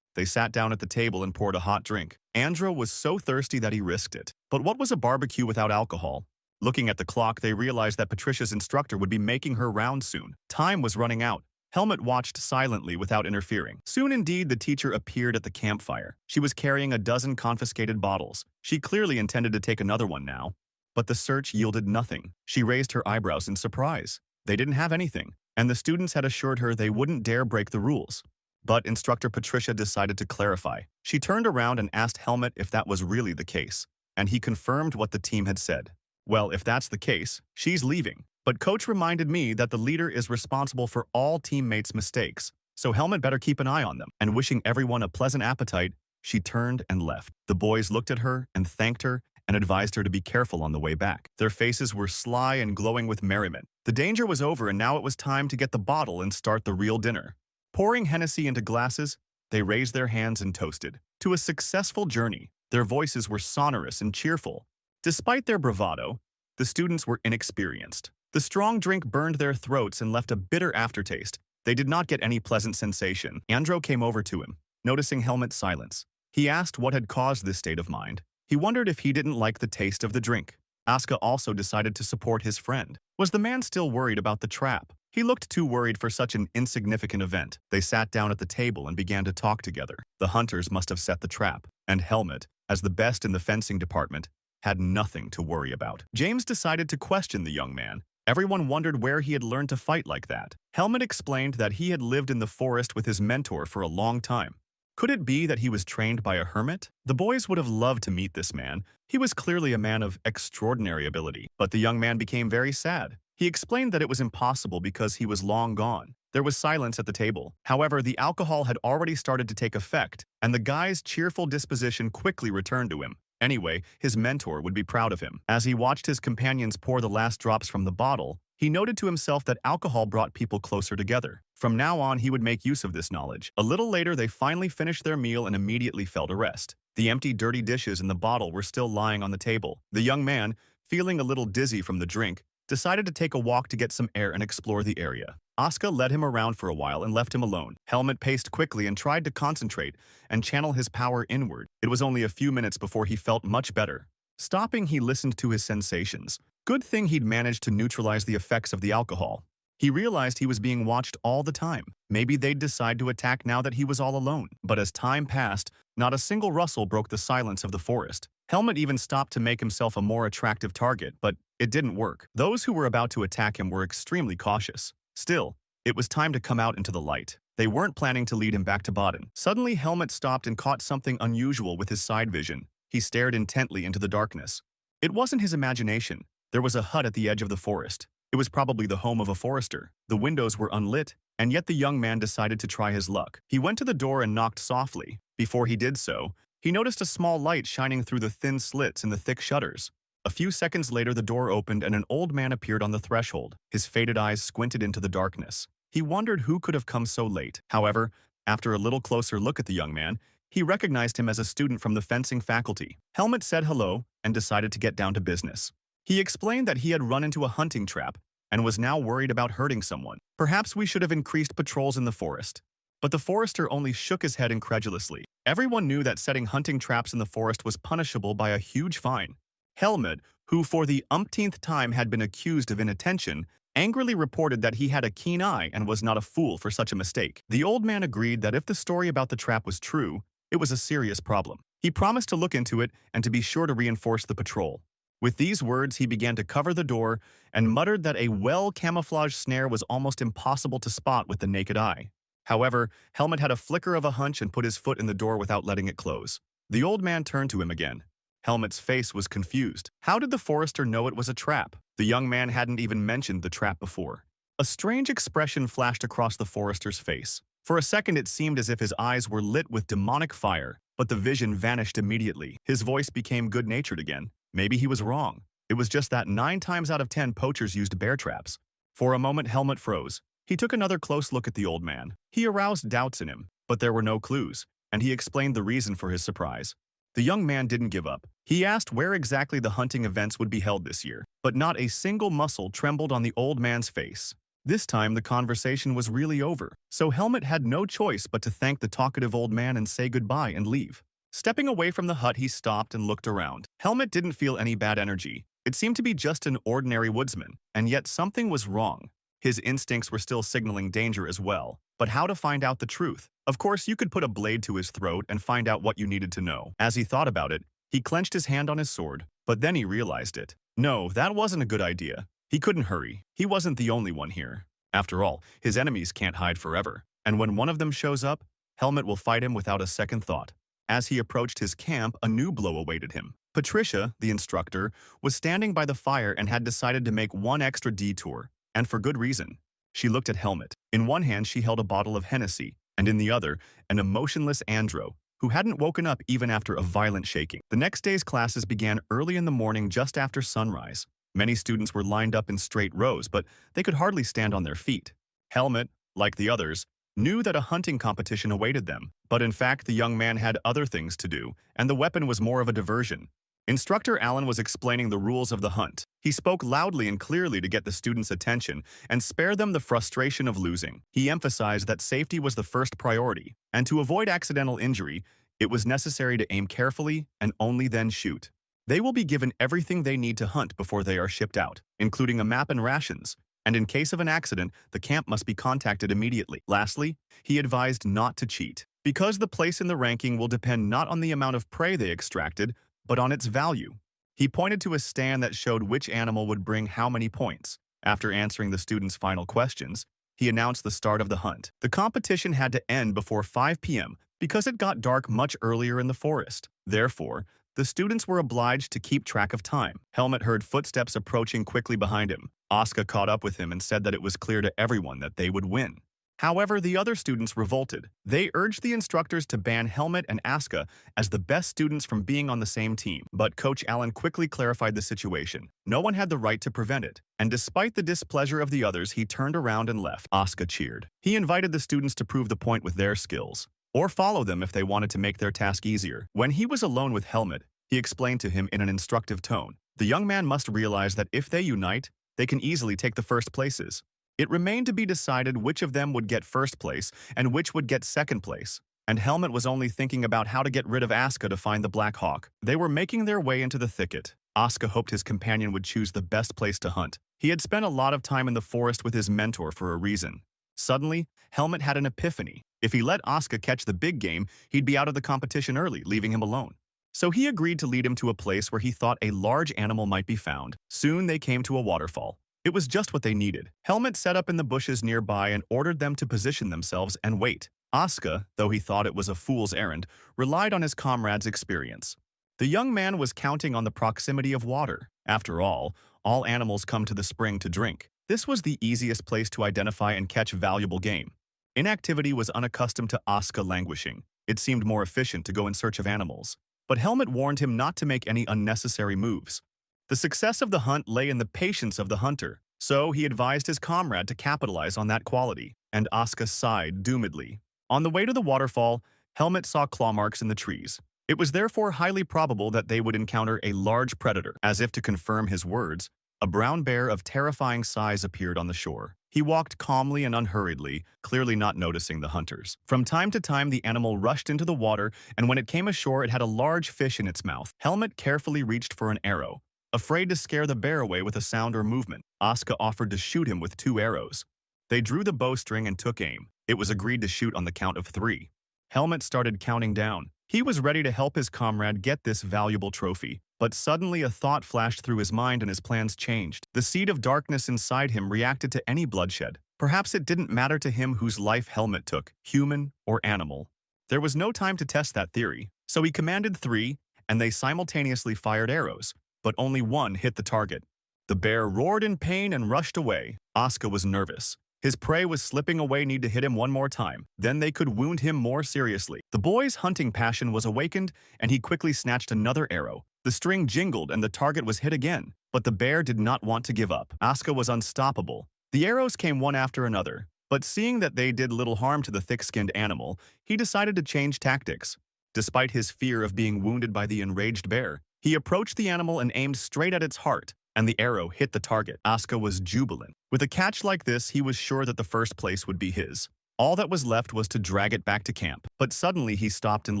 They sat down at the table and poured a hot drink. Andro was so thirsty that he risked it. But what was a barbecue without alcohol? Looking at the clock, they realized that Patricia's instructor would be making her round soon. Time was running out. Helmut watched silently without interfering. Soon indeed, the teacher appeared at the campfire. She was carrying a dozen confiscated bottles. She clearly intended to take another one now. But the search yielded nothing. She raised her eyebrows in surprise. They didn't have anything, and the students had assured her they wouldn't dare break the rules. But Instructor Patricia decided to clarify. She turned around and asked Helmut if that was really the case, and he confirmed what the team had said. Well, if that's the case, she's leaving. But Coach reminded me that the leader is responsible for all teammates' mistakes, so Helmut better keep an eye on them. And wishing everyone a pleasant appetite, she turned and left. The boys looked at her and thanked her and advised her to be careful on the way back. Their faces were sly and glowing with merriment. The danger was over and now it was time to get the bottle and start the real dinner. Pouring Hennessy into glasses, they raised their hands and toasted. To a successful journey, their voices were sonorous and cheerful. Despite their bravado, the students were inexperienced. The strong drink burned their throats and left a bitter aftertaste. They did not get any pleasant sensation. Andro came over to him, noticing Helmut's silence. He asked what had caused this state of mind. He wondered if he didn't like the taste of the drink. Asuka also decided to support his friend. Was the man still worried about the trap? He looked too worried for such an insignificant event. They sat down at the table and began to talk together. The hunters must have set the trap, and Helmut, as the best in the fencing department, had nothing to worry about. James decided to question the young man. Everyone wondered where he had learned to fight like that. Helmut explained that he had lived in the forest with his mentor for a long time. Could it be that he was trained by a hermit? The boys would have loved to meet this man. He was clearly a man of extraordinary ability. But the young man became very sad. He explained that it was impossible because he was long gone. There was silence at the table. However, the alcohol had already started to take effect, and the guy's cheerful disposition quickly returned to him. Anyway, his mentor would be proud of him. As he watched his companions pour the last drops from the bottle, he noted to himself that alcohol brought people closer together. From now on, he would make use of this knowledge. A little later, they finally finished their meal and immediately fell to rest. The empty, dirty dishes in the bottle were still lying on the table. The young man, feeling a little dizzy from the drink, decided to take a walk to get some air and explore the area. Asuka led him around for a while and left him alone. Helmut paced quickly and tried to concentrate and channel his power inward. It was only a few minutes before he felt much better. Stopping, he listened to his sensations. Good thing he'd managed to neutralize the effects of the alcohol. He realized he was being watched all the time. Maybe they'd decide to attack now that he was all alone. But as time passed, not a single rustle broke the silence of the forest. Helmut even stopped to make himself a more attractive target, but it didn't work. Those who were about to attack him were extremely cautious. Still, it was time to come out into the light. They weren't planning to lead him back to Baden. Suddenly, Helmut stopped and caught something unusual with his side vision. He stared intently into the darkness. It wasn't his imagination. There was a hut at the edge of the forest. It was probably the home of a forester. The windows were unlit, and yet the young man decided to try his luck. He went to the door and knocked softly. Before he did so, he noticed a small light shining through the thin slits in the thick shutters. A few seconds later, the door opened and an old man appeared on the threshold. His faded eyes squinted into the darkness. He wondered who could have come so late. However, after a little closer look at the young man, he recognized him as a student from the fencing faculty. Helmut said hello and decided to get down to business. He explained that he had run into a hunting trap and was now worried about hurting someone. Perhaps we should have increased patrols in the forest. But the forester only shook his head incredulously. Everyone knew that setting hunting traps in the forest was punishable by a huge fine. Helmet, who for the umpteenth time had been accused of inattention, angrily reported that he had a keen eye and was not a fool for such a mistake. The old man agreed that if the story about the trap was true, it was a serious problem. He promised to look into it and to be sure to reinforce the patrol. With these words, he began to cover the door and muttered that a well-camouflaged snare was almost impossible to spot with the naked eye. However, Helmet had a flicker of a hunch and put his foot in the door without letting it close. The old man turned to him again. Helmet's face was confused. How did the forester know it was a trap? The young man hadn't even mentioned the trap before. A strange expression flashed across the forester's face. For a second it seemed as if his eyes were lit with demonic fire, but the vision vanished immediately. His voice became good-natured again. Maybe he was wrong. It was just that 9 times out of 10 poachers used bear traps. For a moment Helmet froze. He took another close look at the old man. He aroused doubts in him, but there were no clues, and he explained the reason for his surprise. The young man didn't give up. He asked where exactly the hunting events would be held this year, but not a single muscle trembled on the old man's face. This time the conversation was really over, so Helmet had no choice but to thank the talkative old man and say goodbye and leave. Stepping away from the hut, he stopped and looked around. Helmet didn't feel any bad energy. It seemed to be just an ordinary woodsman, and yet something was wrong. His instincts were still signaling danger as well, but how to find out the truth? Of course, you could put a blade to his throat and find out what you needed to know. As he thought about it, he clenched his hand on his sword, but then he realized it. No, that wasn't a good idea. He couldn't hurry. He wasn't the only one here. After all, his enemies can't hide forever, and when one of them shows up, Helmet will fight him without a second thought. As he approached his camp, a new blow awaited him. Patricia, the instructor, was standing by the fire and had decided to make one extra detour, and for good reason. She looked at Helmet. In one hand, she held a bottle of Hennessy, and in the other, an emotionless Andro, who hadn't woken up even after a violent shaking. The next day's classes began early in the morning just after sunrise. Many students were lined up in straight rows, but they could hardly stand on their feet. Helmet, like the others, knew that a hunting competition awaited them, but in fact the young man had other things to do, and the weapon was more of a diversion. Instructor Allen was explaining the rules of the hunt. He spoke loudly and clearly to get the students' attention and spare them the frustration of losing. He emphasized that safety was the first priority, and to avoid accidental injury, it was necessary to aim carefully and only then shoot. They will be given everything they need to hunt before they are shipped out, including a map and rations, and in case of an accident, the camp must be contacted immediately. Lastly, he advised not to cheat, because the place in the ranking will depend not on the amount of prey they extracted, but on its value. He pointed to a stand that showed which animal would bring how many points. After answering the students' final questions, he announced the start of the hunt. The competition had to end before 5 p.m. because it got dark much earlier in the forest. Therefore, the students were obliged to keep track of time. Helmet heard footsteps approaching quickly behind him. Asuka caught up with him and said that it was clear to everyone that they would win. However, the other students revolted. They urged the instructors to ban Helmet and Asuka as the best students from being on the same team. But Coach Allen quickly clarified the situation. No one had the right to prevent it. And despite the displeasure of the others, he turned around and left. Asuka cheered. He invited the students to prove the point with their skills, or follow them if they wanted to make their task easier. When he was alone with Helmet, he explained to him in an instructive tone. The young man must realize that if they unite, they can easily take the first places. It remained to be decided which of them would get first place and which would get second place, and Helmet was only thinking about how to get rid of Asuka to find the Black Hawk. They were making their way into the thicket. Asuka hoped his companion would choose the best place to hunt. He had spent a lot of time in the forest with his mentor for a reason. Suddenly, Helmet had an epiphany. If he let Asuka catch the big game, he'd be out of the competition early, leaving him alone. So he agreed to lead him to a place where he thought a large animal might be found. Soon they came to a waterfall. It was just what they needed. Helmet set up in the bushes nearby and ordered them to position themselves and wait. Asuka, though he thought it was a fool's errand, relied on his comrade's experience. The young man was counting on the proximity of water. After all animals come to the spring to drink. This was the easiest place to identify and catch valuable game. Inactivity was unaccustomed to Asuka languishing. It seemed more efficient to go in search of animals. But Helmet warned him not to make any unnecessary moves. The success of the hunt lay in the patience of the hunter, so he advised his comrade to capitalize on that quality, and Asuka sighed doomedly. On the way to the waterfall, Helmet saw claw marks in the trees. It was therefore highly probable that they would encounter a large predator. As if to confirm his words, A brown bear of terrifying size appeared on the shore. He walked calmly and unhurriedly, clearly not noticing the hunters. From time to time, the animal rushed into the water, and when it came ashore, it had a large fish in its mouth. Helmet carefully reached for an arrow. Afraid to scare the bear away with a sound or movement, Asuka offered to shoot him with 2 arrows. They drew the bowstring and took aim. It was agreed to shoot on the count of 3. Helmet started counting down. He was ready to help his comrade get this valuable trophy. But suddenly a thought flashed through his mind and his plans changed. The seed of darkness inside him reacted to any bloodshed. Perhaps it didn't matter to him whose life Helmet took, human or animal. There was no time to test that theory, so he commanded 3, and they simultaneously fired arrows, but only 1 hit the target. The bear roared in pain and rushed away. Asuka was nervous. His prey was slipping away, need to hit him one more time. Then they could wound him more seriously. The boy's hunting passion was awakened, and he quickly snatched another arrow. The string jingled and the target was hit again. But the bear did not want to give up. Asuka was unstoppable. The arrows came one after another. But seeing that they did little harm to the thick-skinned animal, he decided to change tactics. Despite his fear of being wounded by the enraged bear, he approached the animal and aimed straight at its heart, and the arrow hit the target. Asuka was jubilant. With a catch like this, he was sure that the first place would be his. All that was left was to drag it back to camp. But suddenly he stopped and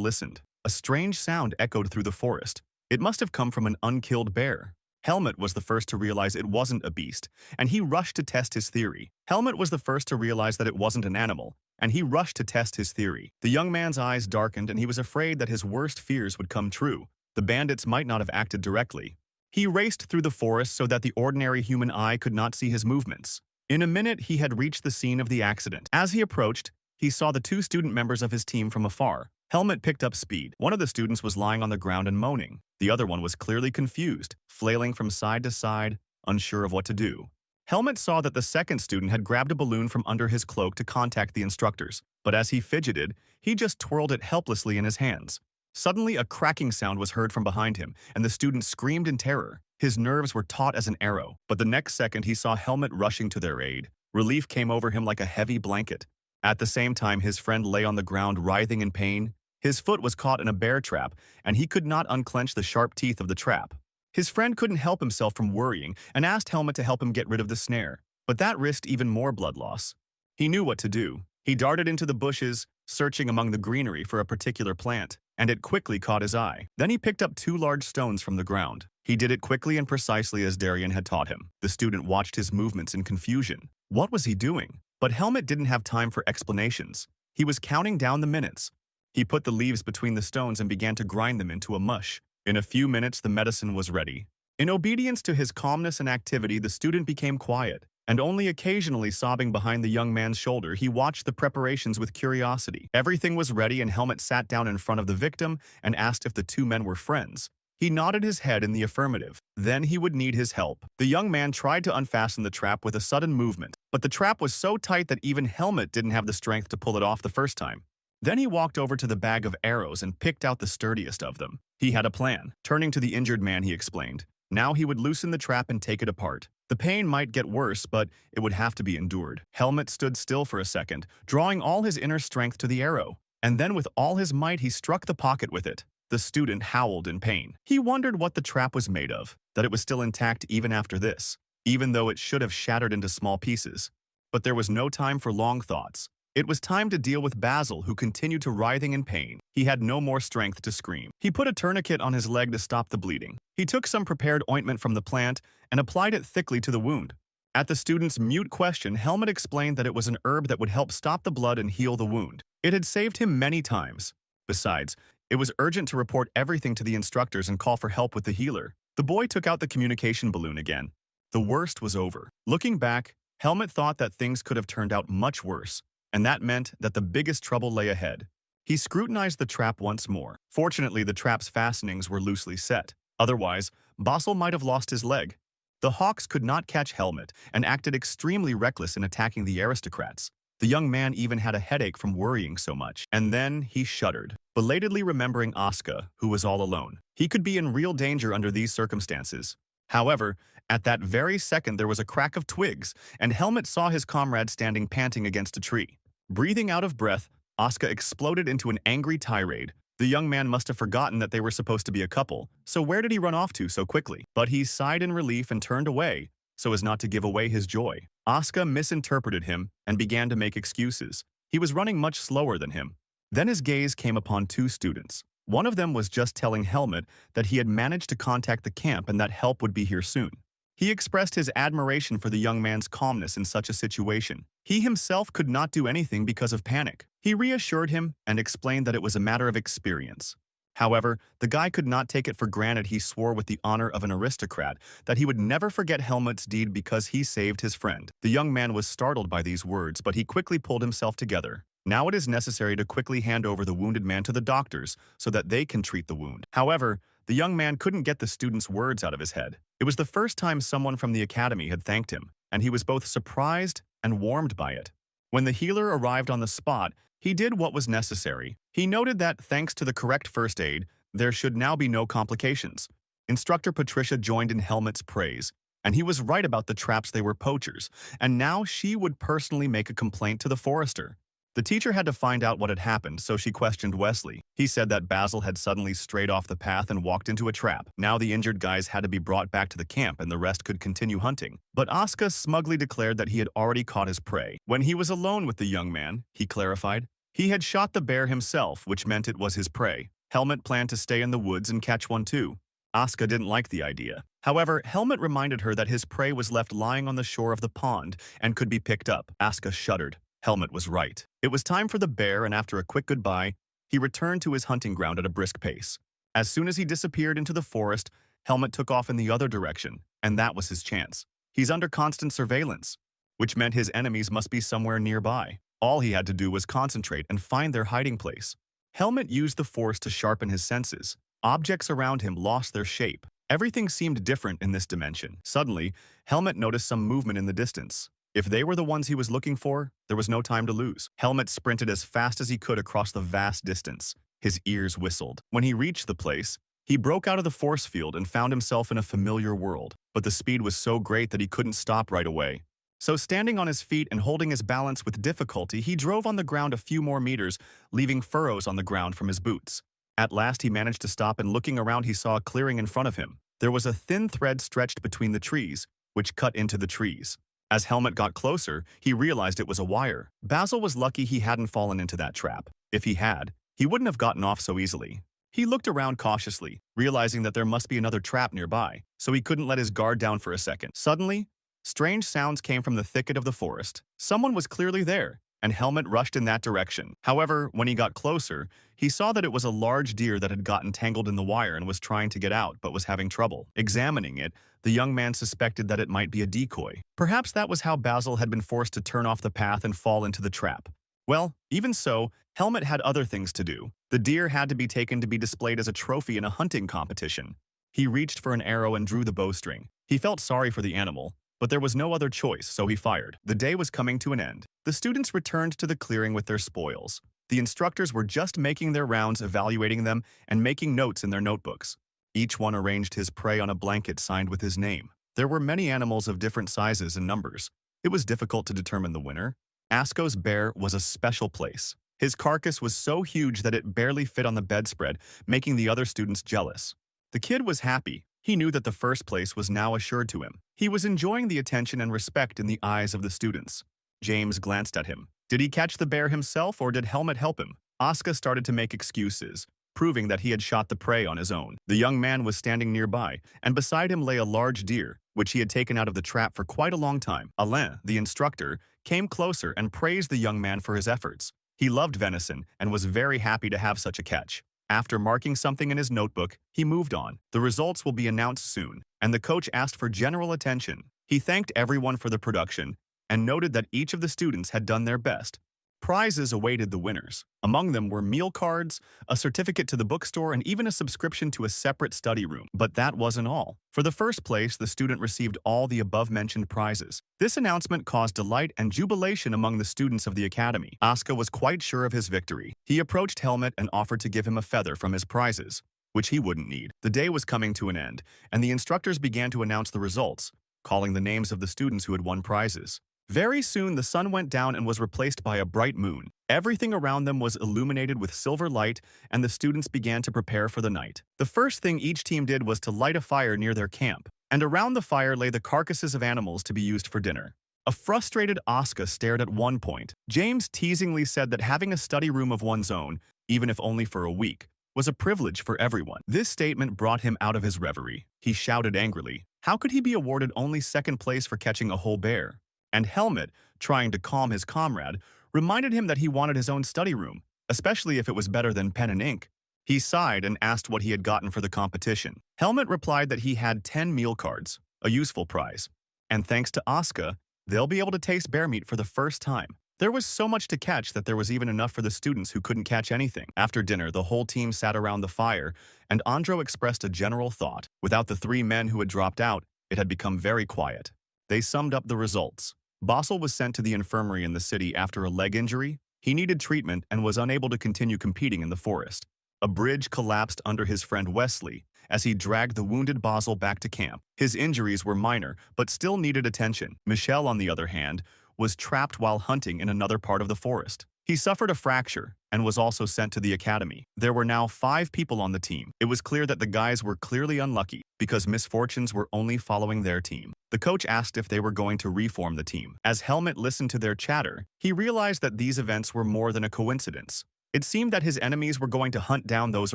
listened. A strange sound echoed through the forest. It must have come from an unkilled bear. Helmet was the first to realize it wasn't a beast, and he rushed to test his theory. Helmet was the first to realize that it wasn't an animal, and he rushed to test his theory. The young man's eyes darkened, and he was afraid that his worst fears would come true. The bandits might not have acted directly. He raced through the forest so that the ordinary human eye could not see his movements. In a minute, he had reached the scene of the accident. As he approached, he saw the 2 student members of his team from afar. Helmet picked up speed. One of the students was lying on the ground and moaning. The other one was clearly confused, flailing from side to side, unsure of what to do. Helmet saw that the second student had grabbed a balloon from under his cloak to contact the instructors, but as he fidgeted, he just twirled it helplessly in his hands. Suddenly, a cracking sound was heard from behind him, and the student screamed in terror. His nerves were taut as an arrow, but the next second he saw Helmet rushing to their aid. Relief came over him like a heavy blanket. At the same time, his friend lay on the ground writhing in pain. His foot was caught in a bear trap, and he could not unclench the sharp teeth of the trap. His friend couldn't help himself from worrying and asked Helmet to help him get rid of the snare, but that risked even more blood loss. He knew what to do. He darted into the bushes, searching among the greenery for a particular plant, and it quickly caught his eye. Then he picked up 2 large stones from the ground. He did it quickly and precisely as Darien had taught him. The student watched his movements in confusion. What was he doing? But Helmet didn't have time for explanations. He was counting down the minutes. He put the leaves between the stones and began to grind them into a mush. In a few minutes, the medicine was ready. In obedience to his calmness and activity, the student became quiet, and only occasionally sobbing behind the young man's shoulder, he watched the preparations with curiosity. Everything was ready, and Helmet sat down in front of the victim and asked if the 2 men were friends. He nodded his head in the affirmative. Then he would need his help. The young man tried to unfasten the trap with a sudden movement, but the trap was so tight that even Helmet didn't have the strength to pull it off the first time. Then he walked over to the bag of arrows and picked out the sturdiest of them. He had a plan. Turning to the injured man, he explained. Now he would loosen the trap and take it apart. The pain might get worse, but it would have to be endured. Helmet stood still for a second, drawing all his inner strength to the arrow. And then with all his might, he struck the pocket with it. The student howled in pain. He wondered what the trap was made of, that it was still intact even after this, even though it should have shattered into small pieces. But there was no time for long thoughts. It was time to deal with Basil, who continued to writhing in pain. He had no more strength to scream. He put a tourniquet on his leg to stop the bleeding. He took some prepared ointment from the plant and applied it thickly to the wound. At the student's mute question, Helmet explained that it was an herb that would help stop the blood and heal the wound. It had saved him many times. Besides, it was urgent to report everything to the instructors and call for help with the healer. The boy took out the communication balloon again. The worst was over. Looking back, Helmet thought that things could have turned out much worse, and that meant that the biggest trouble lay ahead. He scrutinized the trap once more. Fortunately, the trap's fastenings were loosely set. Otherwise, Basil might have lost his leg. The hawks could not catch Helmet and acted extremely reckless in attacking the aristocrats. The young man even had a headache from worrying so much. And then he shuddered, belatedly remembering Asuka, who was all alone. He could be in real danger under these circumstances. However, at that very second there was a crack of twigs, and Helmet saw his comrade standing panting against a tree. Breathing out of breath, Asuka exploded into an angry tirade. The young man must have forgotten that they were supposed to be a couple, so where did he run off to so quickly? But he sighed in relief and turned away, so as not to give away his joy. Asuka misinterpreted him and began to make excuses. He was running much slower than him. Then his gaze came upon two students. One of them was just telling Helmet that he had managed to contact the camp and that help would be here soon. He expressed his admiration for the young man's calmness in such a situation. He himself could not do anything because of panic. He reassured him and explained that it was a matter of experience. However, the guy could not take it for granted. He swore with the honor of an aristocrat that he would never forget Helmut's deed because he saved his friend. The young man was startled by these words, but he quickly pulled himself together. Now it is necessary to quickly hand over the wounded man to the doctors so that they can treat the wound. However, the young man couldn't get the student's words out of his head. It was the first time someone from the academy had thanked him, and he was both surprised and warmed by it. When the healer arrived on the spot, he did what was necessary. He noted that, thanks to the correct first aid, there should now be no complications. Instructor Patricia joined in Helmut's praise, and he was right about the traps. They were poachers, and now she would personally make a complaint to the forester. The teacher had to find out what had happened, so she questioned Wesley. He said that Basil had suddenly strayed off the path and walked into a trap. Now the injured guys had to be brought back to the camp and the rest could continue hunting. But Asuka smugly declared that he had already caught his prey. When he was alone with the young man, he clarified, he had shot the bear himself, which meant it was his prey. Helmut planned to stay in the woods and catch one too. Asuka didn't like the idea. However, Helmut reminded her that his prey was left lying on the shore of the pond and could be picked up. Asuka shuddered. Helmut was right. It was time for the bear, and after a quick goodbye, he returned to his hunting ground at a brisk pace. As soon as he disappeared into the forest, Helmut took off in the other direction, and that was his chance. He's under constant surveillance, which meant his enemies must be somewhere nearby. All he had to do was concentrate and find their hiding place. Helmut used the force to sharpen his senses. Objects around him lost their shape. Everything seemed different in this dimension. Suddenly, Helmut noticed some movement in the distance. If they were the ones he was looking for, there was no time to lose. Helmut sprinted as fast as he could across the vast distance. His ears whistled. When he reached the place, he broke out of the force field and found himself in a familiar world. But the speed was so great that he couldn't stop right away. So standing on his feet and holding his balance with difficulty, he drove on the ground a few more meters, leaving furrows on the ground from his boots. At last he managed to stop, and looking around he saw a clearing in front of him. There was a thin thread stretched between the trees, which cut into the trees. As Helmut got closer, he realized it was a wire. Basil was lucky he hadn't fallen into that trap. If he had, he wouldn't have gotten off so easily. He looked around cautiously, realizing that there must be another trap nearby, so he couldn't let his guard down for a second. Suddenly, strange sounds came from the thicket of the forest. Someone was clearly there, and Helmut rushed in that direction. However, when he got closer, he saw that it was a large deer that had gotten tangled in the wire and was trying to get out but was having trouble. Examining it, the young man suspected that it might be a decoy. Perhaps that was how Basil had been forced to turn off the path and fall into the trap. Well, even so, Helmut had other things to do. The deer had to be taken to be displayed as a trophy in a hunting competition. He reached for an arrow and drew the bowstring. He felt sorry for the animal, but there was no other choice, so he fired. The day was coming to an end. The students returned to the clearing with their spoils. The instructors were just making their rounds, evaluating them, and making notes in their notebooks. Each one arranged his prey on a blanket signed with his name. There were many animals of different sizes and numbers. It was difficult to determine the winner. Asko's bear was a special place. His carcass was so huge that it barely fit on the bedspread, making the other students jealous. The kid was happy. He knew that the first place was now assured to him. He was enjoying the attention and respect in the eyes of the students. James glanced at him. Did he catch the bear himself, or did Helmut help him? Asuka started to make excuses, proving that he had shot the prey on his own. The young man was standing nearby, and beside him lay a large deer, which he had taken out of the trap for quite a long time. Alain, the instructor, came closer and praised the young man for his efforts. He loved venison and was very happy to have such a catch. After marking something in his notebook, he moved on. The results will be announced soon, and the coach asked for general attention. He thanked everyone for the production and noted that each of the students had done their best. Prizes awaited the winners. Among them were meal cards, a certificate to the bookstore, and even a subscription to a separate study room. But that wasn't all. For the first place, the student received all the above-mentioned prizes. This announcement caused delight and jubilation among the students of the academy. Asuka was quite sure of his victory. He approached Helmut and offered to give him a feather from his prizes, which he wouldn't need. The day was coming to an end, and the instructors began to announce the results, calling the names of the students who had won prizes. Very soon, the sun went down and was replaced by a bright moon. Everything around them was illuminated with silver light, and the students began to prepare for the night. The first thing each team did was to light a fire near their camp, and around the fire lay the carcasses of animals to be used for dinner. A frustrated Asuka stared at one point. James teasingly said that having a study room of one's own, even if only for a week, was a privilege for everyone. This statement brought him out of his reverie. He shouted angrily. How could he be awarded only second place for catching a whole bear? And Helmet, trying to calm his comrade, reminded him that he wanted his own study room, especially if it was better than pen and ink. He sighed and asked what he had gotten for the competition. Helmet replied that he had 10 meal cards, a useful prize. And thanks to Asuka, they'll be able to taste bear meat for the first time. There was so much to catch that there was even enough for the students who couldn't catch anything. After dinner, the whole team sat around the fire, and Andro expressed a general thought. Without the 3 men who had dropped out, it had become very quiet. They summed up the results. Bossel was sent to the infirmary in the city after a leg injury. He needed treatment and was unable to continue competing in the forest. A bridge collapsed under his friend Wesley as he dragged the wounded Bossel back to camp. His injuries were minor, but still needed attention. Michel, on the other hand, was trapped while hunting in another part of the forest. He suffered a fracture and was also sent to the academy. There were now 5 people on the team. It was clear that the guys were clearly unlucky because misfortunes were only following their team. The coach asked if they were going to reform the team. As Helmet listened to their chatter, he realized that these events were more than a coincidence. It seemed that his enemies were going to hunt down those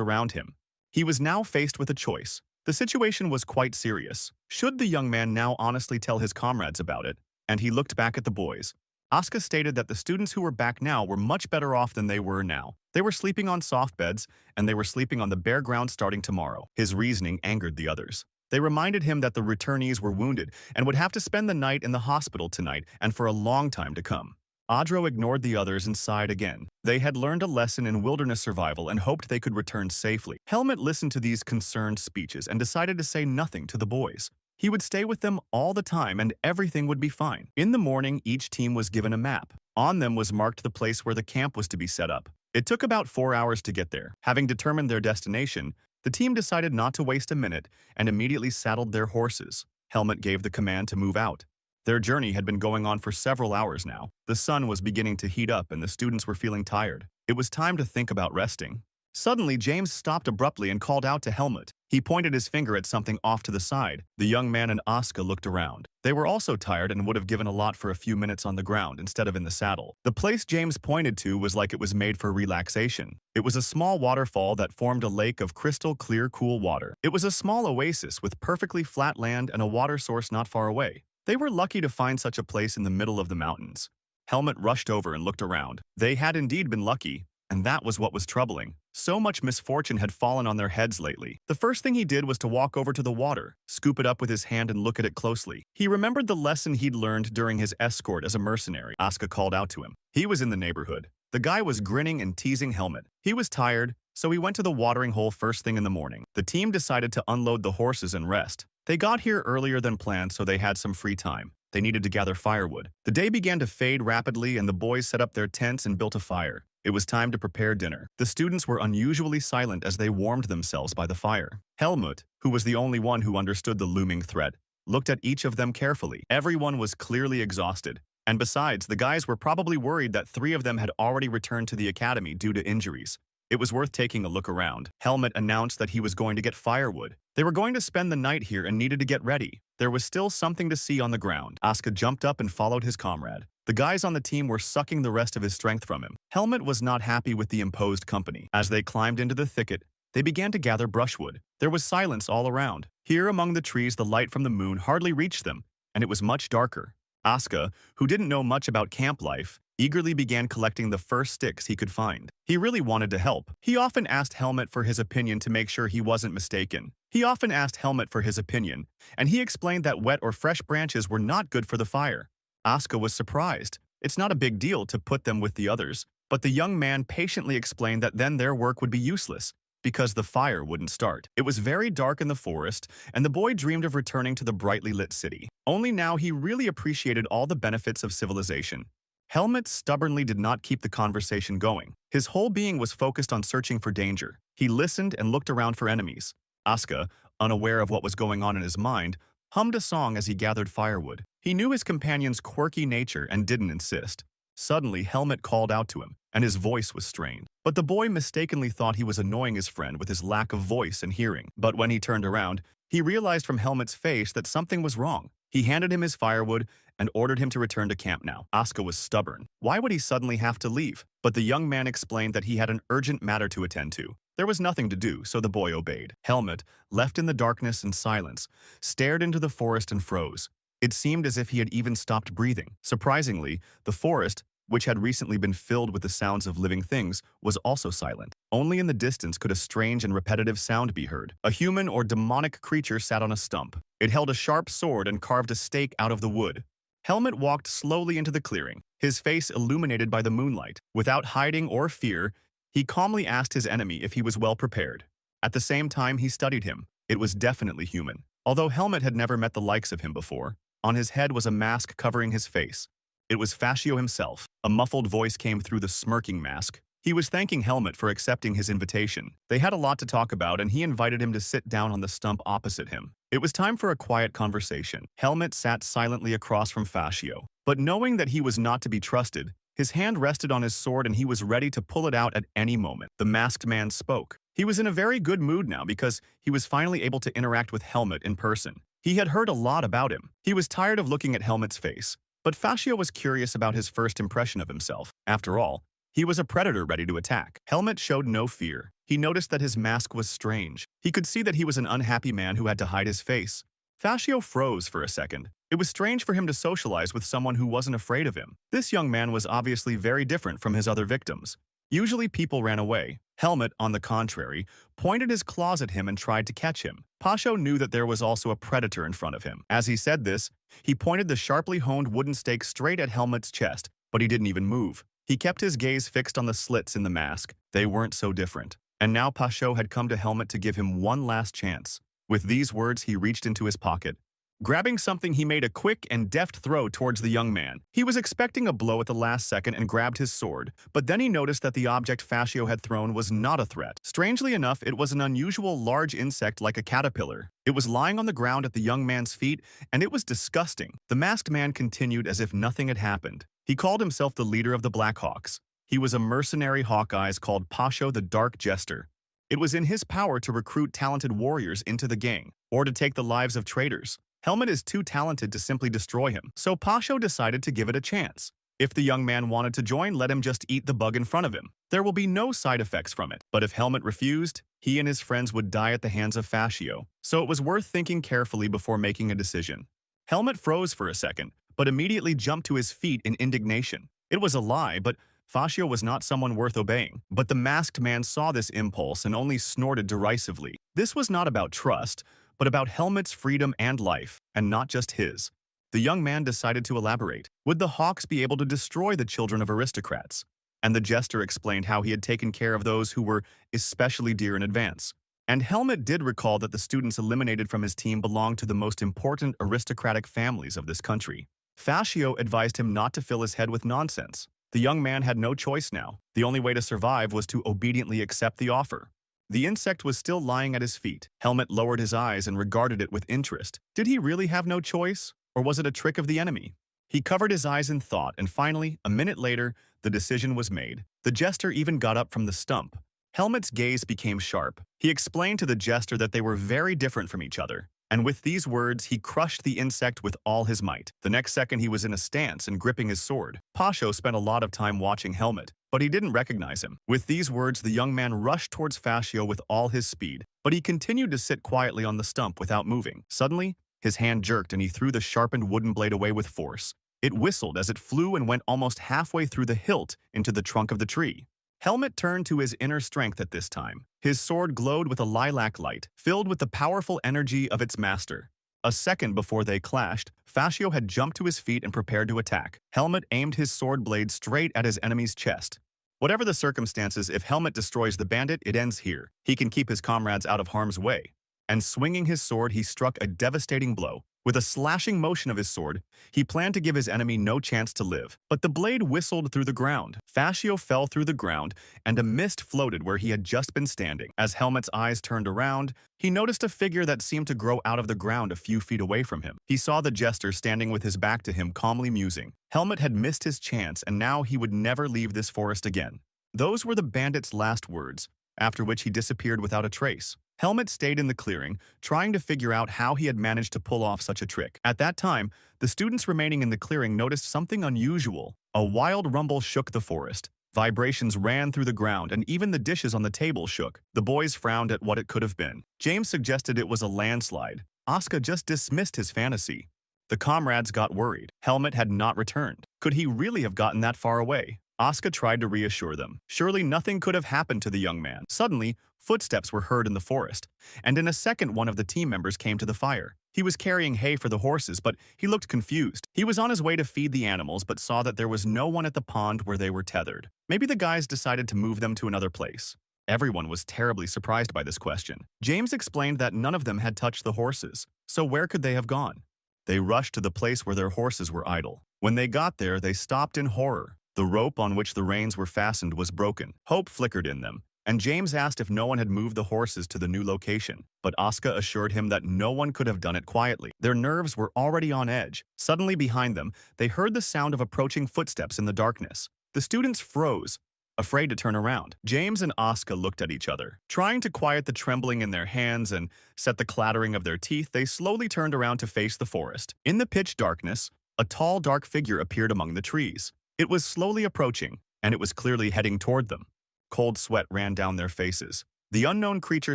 around him. He was now faced with a choice. The situation was quite serious. Should the young man now honestly tell his comrades about it? And he looked back at the boys. Asuka stated that the students who were back now were much better off than they were now. They were sleeping on soft beds, and they were sleeping on the bare ground starting tomorrow. His reasoning angered the others. They reminded him that the returnees were wounded and would have to spend the night in the hospital tonight and for a long time to come. Adro ignored the others and sighed again. They had learned a lesson in wilderness survival and hoped they could return safely. Helmet listened to these concerned speeches and decided to say nothing to the boys. He would stay with them all the time and everything would be fine. In the morning, each team was given a map. On them was marked the place where the camp was to be set up. It took about 4 hours to get there. Having determined their destination, the team decided not to waste a minute and immediately saddled their horses. Helmet gave the command to move out. Their journey had been going on for several hours now. The sun was beginning to heat up and the students were feeling tired. It was time to think about resting. Suddenly, James stopped abruptly and called out to Helmet. He pointed his finger at something off to the side. The young man and Asuka looked around. They were also tired and would have given a lot for a few minutes on the ground instead of in the saddle. The place James pointed to was like it was made for relaxation. It was a small waterfall that formed a lake of crystal clear, cool water. It was a small oasis with perfectly flat land and a water source not far away. They were lucky to find such a place in the middle of the mountains. Helmet rushed over and looked around. They had indeed been lucky, and that was what was troubling. So much misfortune had fallen on their heads lately. The first thing he did was to walk over to the water, scoop it up with his hand and look at it closely. He remembered the lesson he'd learned during his escort as a mercenary. Asuka called out to him. He was in the neighborhood. The guy was grinning and teasing Helmet. He was tired, so he went to the watering hole first thing in the morning. The team decided to unload the horses and rest. They got here earlier than planned, so they had some free time. They needed to gather firewood. The day began to fade rapidly, and the boys set up their tents and built a fire. It was time to prepare dinner. The students were unusually silent as they warmed themselves by the fire. Helmut, who was the only one who understood the looming threat, looked at each of them carefully. Everyone was clearly exhausted. And besides, the guys were probably worried that 3 of them had already returned to the academy due to injuries. It was worth taking a look around. Helmet announced that he was going to get firewood. They were going to spend the night here and needed to get ready. There was still something to see on the ground. Asuka jumped up and followed his comrade. The guys on the team were sucking the rest of his strength from him. Helmet was not happy with the imposed company. As they climbed into the thicket, they began to gather brushwood. There was silence all around. Here among the trees, the light from the moon hardly reached them, and it was much darker. Asuka, who didn't know much about camp life, eagerly began collecting the first sticks he could find. He really wanted to help. He often asked Helmet for his opinion to make sure he wasn't mistaken. And he explained that wet or fresh branches were not good for the fire. Asuka was surprised. It's not a big deal to put them with the others, but the young man patiently explained that then their work would be useless because the fire wouldn't start. It was very dark in the forest, and the boy dreamed of returning to the brightly lit city. Only now he really appreciated all the benefits of civilization. Helmet stubbornly did not keep the conversation going. His whole being was focused on searching for danger. He listened and looked around for enemies. Asuka, unaware of what was going on in his mind, hummed a song as he gathered firewood. He knew his companion's quirky nature and didn't insist. Suddenly, Helmet called out to him, and his voice was strained. But the boy mistakenly thought he was annoying his friend with his lack of voice and hearing. But when he turned around, he realized from Helmet's face that something was wrong. He handed him his firewood and ordered him to return to camp now. Asuka was stubborn. Why would he suddenly have to leave? But the young man explained that he had an urgent matter to attend to. There was nothing to do, so the boy obeyed. Helmet, left in the darkness and silence, stared into the forest and froze. It seemed as if he had even stopped breathing. Surprisingly, the forest, which had recently been filled with the sounds of living things, was also silent. Only in the distance could a strange and repetitive sound be heard. A human or demonic creature sat on a stump. It held a sharp sword and carved a stake out of the wood. Helmet walked slowly into the clearing, his face illuminated by the moonlight. Without hiding or fear, he calmly asked his enemy if he was well prepared. At the same time, he studied him. It was definitely human. Although Helmet had never met the likes of him before, on his head was a mask covering his face. It was Fascio himself. A muffled voice came through the smirking mask. He was thanking Helmet for accepting his invitation. They had a lot to talk about, and he invited him to sit down on the stump opposite him. It was time for a quiet conversation. Helmet sat silently across from Fascio. But knowing that he was not to be trusted, his hand rested on his sword and he was ready to pull it out at any moment. The masked man spoke. He was in a very good mood now because he was finally able to interact with Helmet in person. He had heard a lot about him. He was tired of looking at Helmet's face. But Fascio was curious about his first impression of himself. After all, he was a predator ready to attack. Helmet showed no fear. He noticed that his mask was strange. He could see that he was an unhappy man who had to hide his face. Fascio froze for a second. It was strange for him to socialize with someone who wasn't afraid of him. This young man was obviously very different from his other victims. Usually people ran away. Helmet, on the contrary, pointed his claws at him and tried to catch him. Pasho knew that there was also a predator in front of him. As he said this, he pointed the sharply honed wooden stake straight at Helmet's chest, but he didn't even move. He kept his gaze fixed on the slits in the mask. They weren't so different. And now Pasho had come to Helmet to give him one last chance. With these words, he reached into his pocket. Grabbing something, he made a quick and deft throw towards the young man. He was expecting a blow at the last second and grabbed his sword, but then he noticed that the object Fascio had thrown was not a threat. Strangely enough, it was an unusual large insect like a caterpillar. It was lying on the ground at the young man's feet, and it was disgusting. The masked man continued as if nothing had happened. He called himself the leader of the Blackhawks. He was a mercenary Hawkeyes called Pasho the Dark Jester. It was in his power to recruit talented warriors into the gang, or to take the lives of traitors. Helmet is too talented to simply destroy him, so Pasho decided to give it a chance. If the young man wanted to join, let him just eat the bug in front of him. There will be no side effects from it. But if Helmet refused, he and his friends would die at the hands of Fascio, so it was worth thinking carefully before making a decision. Helmet froze for a second, but immediately jumped to his feet in indignation. It was a lie, but Fascio was not someone worth obeying. But the masked man saw this impulse and only snorted derisively. This was not about trust, but about Helmet's freedom and life, and not just his. The young man decided to elaborate. Would the Hawks be able to destroy the children of aristocrats? And the jester explained how he had taken care of those who were especially dear in advance. And Helmet did recall that the students eliminated from his team belonged to the most important aristocratic families of this country. Fascio advised him not to fill his head with nonsense. The young man had no choice now. The only way to survive was to obediently accept the offer. The insect was still lying at his feet. Helmet lowered his eyes and regarded it with interest. Did he really have no choice, or was it a trick of the enemy? He covered his eyes in thought, and finally, a minute later, the decision was made. The jester even got up from the stump. Helmet's gaze became sharp. He explained to the jester that they were very different from each other. And with these words, he crushed the insect with all his might. The next second, he was in a stance and gripping his sword. Pasho spent a lot of time watching Helmet, but he didn't recognize him. With these words, the young man rushed towards Fascio with all his speed, but he continued to sit quietly on the stump without moving. Suddenly, his hand jerked and he threw the sharpened wooden blade away with force. It whistled as it flew and went almost halfway through the hilt into the trunk of the tree. Helmet turned to his inner strength at this time. His sword glowed with a lilac light, filled with the powerful energy of its master. A second before they clashed, Fascio had jumped to his feet and prepared to attack. Helmet aimed his sword blade straight at his enemy's chest. Whatever the circumstances, if Helmet destroys the bandit, it ends here. He can keep his comrades out of harm's way. And swinging his sword, he struck a devastating blow. With a slashing motion of his sword, he planned to give his enemy no chance to live. But the blade whistled through the ground. Fascio fell through the ground, and a mist floated where he had just been standing. As Helmet's eyes turned around, he noticed a figure that seemed to grow out of the ground a few feet away from him. He saw the jester standing with his back to him, calmly musing. Helmet had missed his chance, and now he would never leave this forest again. Those were the bandit's last words, after which he disappeared without a trace. Helmet stayed in the clearing, trying to figure out how he had managed to pull off such a trick. At that time, the students remaining in the clearing noticed something unusual. A wild rumble shook the forest. Vibrations ran through the ground, and even the dishes on the table shook. The boys frowned at what it could have been. James suggested it was a landslide. Asuka just dismissed his fantasy. The comrades got worried. Helmet had not returned. Could he really have gotten that far away? Asuka tried to reassure them. Surely nothing could have happened to the young man. Suddenly, footsteps were heard in the forest, and in a second one of the team members came to the fire. He was carrying hay for the horses, but he looked confused. He was on his way to feed the animals, but saw that there was no one at the pond where they were tethered. Maybe the guys decided to move them to another place. Everyone was terribly surprised by this question. James explained that none of them had touched the horses, so where could they have gone? They rushed to the place where their horses were idle. When they got there, they stopped in horror. The rope on which the reins were fastened was broken. Hope flickered in them, and James asked if no one had moved the horses to the new location. But Asuka assured him that no one could have done it quietly. Their nerves were already on edge. Suddenly behind them, they heard the sound of approaching footsteps in the darkness. The students froze, afraid to turn around. James and Asuka looked at each other. Trying to quiet the trembling in their hands and set the clattering of their teeth, they slowly turned around to face the forest. In the pitch darkness, a tall, dark figure appeared among the trees. It was slowly approaching, and it was clearly heading toward them. Cold sweat ran down their faces. The unknown creature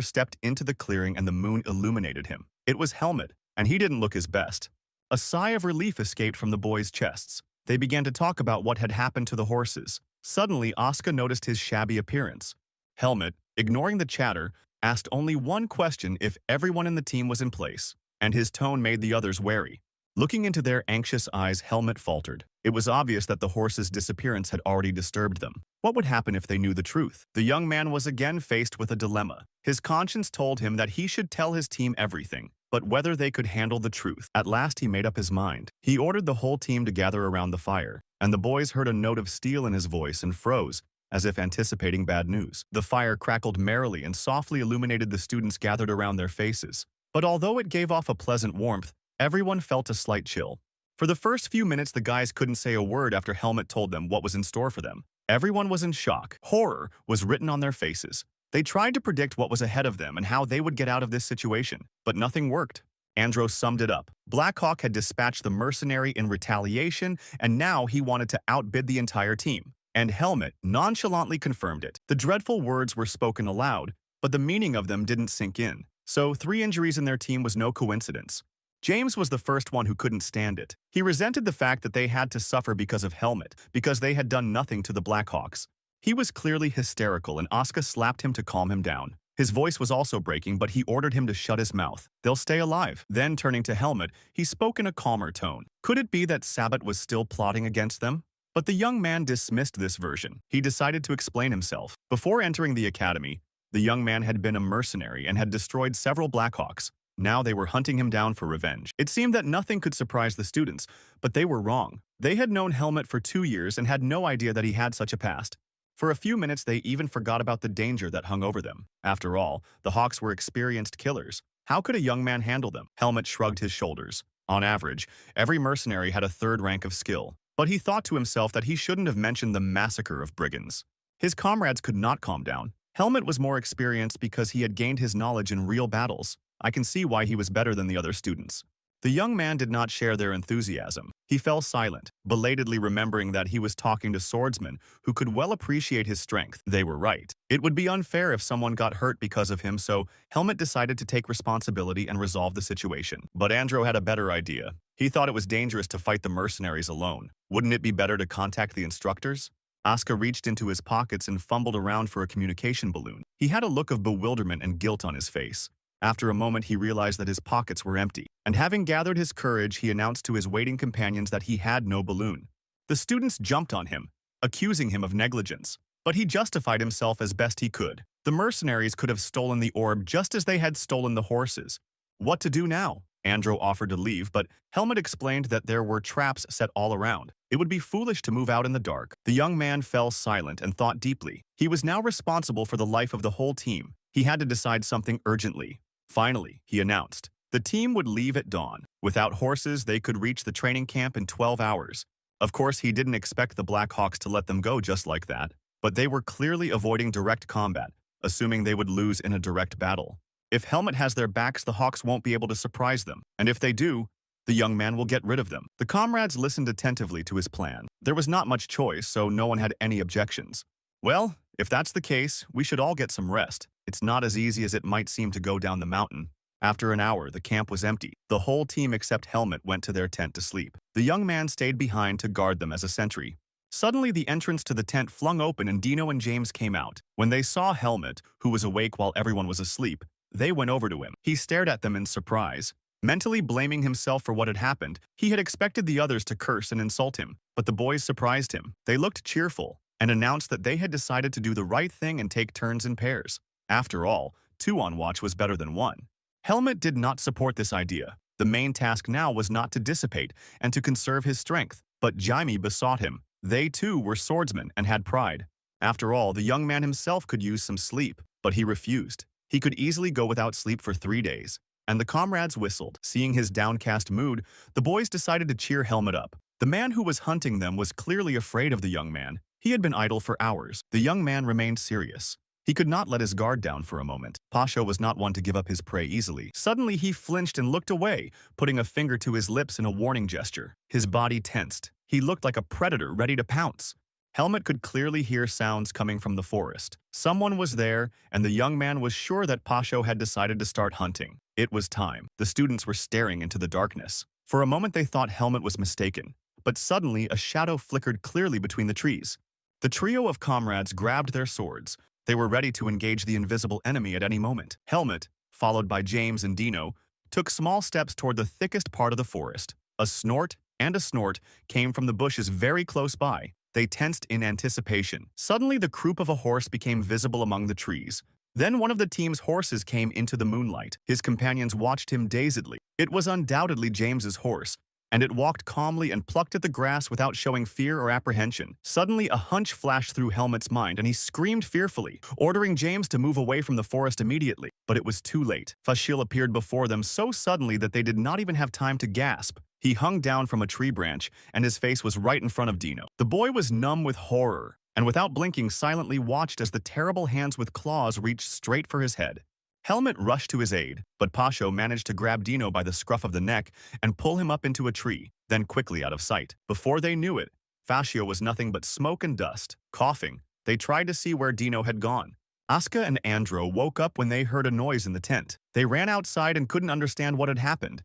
stepped into the clearing and the moon illuminated him. It was Helmet, and he didn't look his best. A sigh of relief escaped from the boys' chests. They began to talk about what had happened to the horses. Suddenly, Asuka noticed his shabby appearance. Helmet, ignoring the chatter, asked only one question: if everyone in the team was in place, and his tone made the others wary. Looking into their anxious eyes, Helmet faltered. It was obvious that the horses' disappearance had already disturbed them. What would happen if they knew the truth? The young man was again faced with a dilemma. His conscience told him that he should tell his team everything, but whether they could handle the truth. At last he made up his mind. He ordered the whole team to gather around the fire, and the boys heard a note of steel in his voice and froze, as if anticipating bad news. The fire crackled merrily and softly illuminated the students gathered around their faces. But although it gave off a pleasant warmth, everyone felt a slight chill. For the first few minutes, the guys couldn't say a word after Helmet told them what was in store for them. Everyone was in shock. Horror was written on their faces. They tried to predict what was ahead of them and how they would get out of this situation, but nothing worked. Andros summed it up. Blackhawk had dispatched the mercenary in retaliation, and now he wanted to outbid the entire team. And Helmet nonchalantly confirmed it. The dreadful words were spoken aloud, but the meaning of them didn't sink in. So 3 injuries in their team was no coincidence. James was the first one who couldn't stand it. He resented the fact that they had to suffer because of Helmet, because they had done nothing to the Blackhawks. He was clearly hysterical, and Asuka slapped him to calm him down. His voice was also breaking, but he ordered him to shut his mouth. They'll stay alive. Then, turning to Helmet, he spoke in a calmer tone. Could it be that Sabbat was still plotting against them? But the young man dismissed this version. He decided to explain himself. Before entering the academy, the young man had been a mercenary and had destroyed several Blackhawks. Now they were hunting him down for revenge. It seemed that nothing could surprise the students, but they were wrong. They had known Helmet for 2 years and had no idea that he had such a past. For a few minutes, they even forgot about the danger that hung over them. After all, the Hawks were experienced killers. How could a young man handle them? Helmet shrugged his shoulders. On average, every mercenary had a 3rd rank of skill. But he thought to himself that he shouldn't have mentioned the massacre of brigands. His comrades could not calm down. Helmet was more experienced because he had gained his knowledge in real battles. I can see why he was better than the other students. The young man did not share their enthusiasm. He fell silent, belatedly remembering that he was talking to swordsmen who could well appreciate his strength. They were right. It would be unfair if someone got hurt because of him, so Helmet decided to take responsibility and resolve the situation. But Andro had a better idea. He thought it was dangerous to fight the mercenaries alone. Wouldn't it be better to contact the instructors? Asuka reached into his pockets and fumbled around for a communication balloon. He had a look of bewilderment and guilt on his face. After a moment, he realized that his pockets were empty, and having gathered his courage, he announced to his waiting companions that he had no balloon. The students jumped on him, accusing him of negligence, but he justified himself as best he could. The mercenaries could have stolen the orb just as they had stolen the horses. What to do now? Andro offered to leave, but Helmet explained that there were traps set all around. It would be foolish to move out in the dark. The young man fell silent and thought deeply. He was now responsible for the life of the whole team. He had to decide something urgently. Finally, he announced, the team would leave at dawn. Without horses, they could reach the training camp in 12 hours. Of course, he didn't expect the Blackhawks to let them go just like that, but they were clearly avoiding direct combat, assuming they would lose in a direct battle. If Helmet has their backs, the Hawks won't be able to surprise them, and if they do, the young man will get rid of them. The comrades listened attentively to his plan. There was not much choice, so no one had any objections. Well, if that's the case, we should all get some rest. It's not as easy as it might seem to go down the mountain. After an hour, the camp was empty. The whole team except Helmet went to their tent to sleep. The young man stayed behind to guard them as a sentry. Suddenly, the entrance to the tent flung open and Dino and James came out. When they saw Helmet, who was awake while everyone was asleep, they went over to him. He stared at them in surprise. Mentally blaming himself for what had happened, he had expected the others to curse and insult him, but the boys surprised him. They looked cheerful and announced that they had decided to do the right thing and take turns in pairs. After all, 2 on watch was better than 1. Helmet did not support this idea. The main task now was not to dissipate and to conserve his strength, but Jaime besought him. They too were swordsmen and had pride. After all, the young man himself could use some sleep, but he refused. He could easily go without sleep for 3 days. And the comrades whistled. Seeing his downcast mood, the boys decided to cheer Helmet up. The man who was hunting them was clearly afraid of the young man. He had been idle for hours. The young man remained serious. He could not let his guard down for a moment. Pasha was not one to give up his prey easily. Suddenly, he flinched and looked away, putting a finger to his lips in a warning gesture. His body tensed. He looked like a predator ready to pounce. Helmet could clearly hear sounds coming from the forest. Someone was there, and the young man was sure that Pasha had decided to start hunting. It was time. The students were staring into the darkness. For a moment, they thought Helmet was mistaken, but suddenly a shadow flickered clearly between the trees. The trio of comrades grabbed their swords. They were ready to engage the invisible enemy at any moment. Helmet, followed by James and Dino, took small steps toward the thickest part of the forest. A snort and a snort came from the bushes very close by. They tensed in anticipation. Suddenly, the croup of a horse became visible among the trees. Then one of the team's horses came into the moonlight. His companions watched him dazedly. It was undoubtedly James's horse, and it walked calmly and plucked at the grass without showing fear or apprehension. Suddenly, a hunch flashed through Helmet's mind, and he screamed fearfully, ordering James to move away from the forest immediately. But it was too late. Fashil appeared before them so suddenly that they did not even have time to gasp. He hung down from a tree branch, and his face was right in front of Dino. The boy was numb with horror, and without blinking silently watched as the terrible hands with claws reached straight for his head. Helmet rushed to his aid, but Pasha managed to grab Dino by the scruff of the neck and pull him up into a tree, then quickly out of sight. Before they knew it, Fascio was nothing but smoke and dust. Coughing, they tried to see where Dino had gone. Aska and Andro woke up when they heard a noise in the tent. They ran outside and couldn't understand what had happened.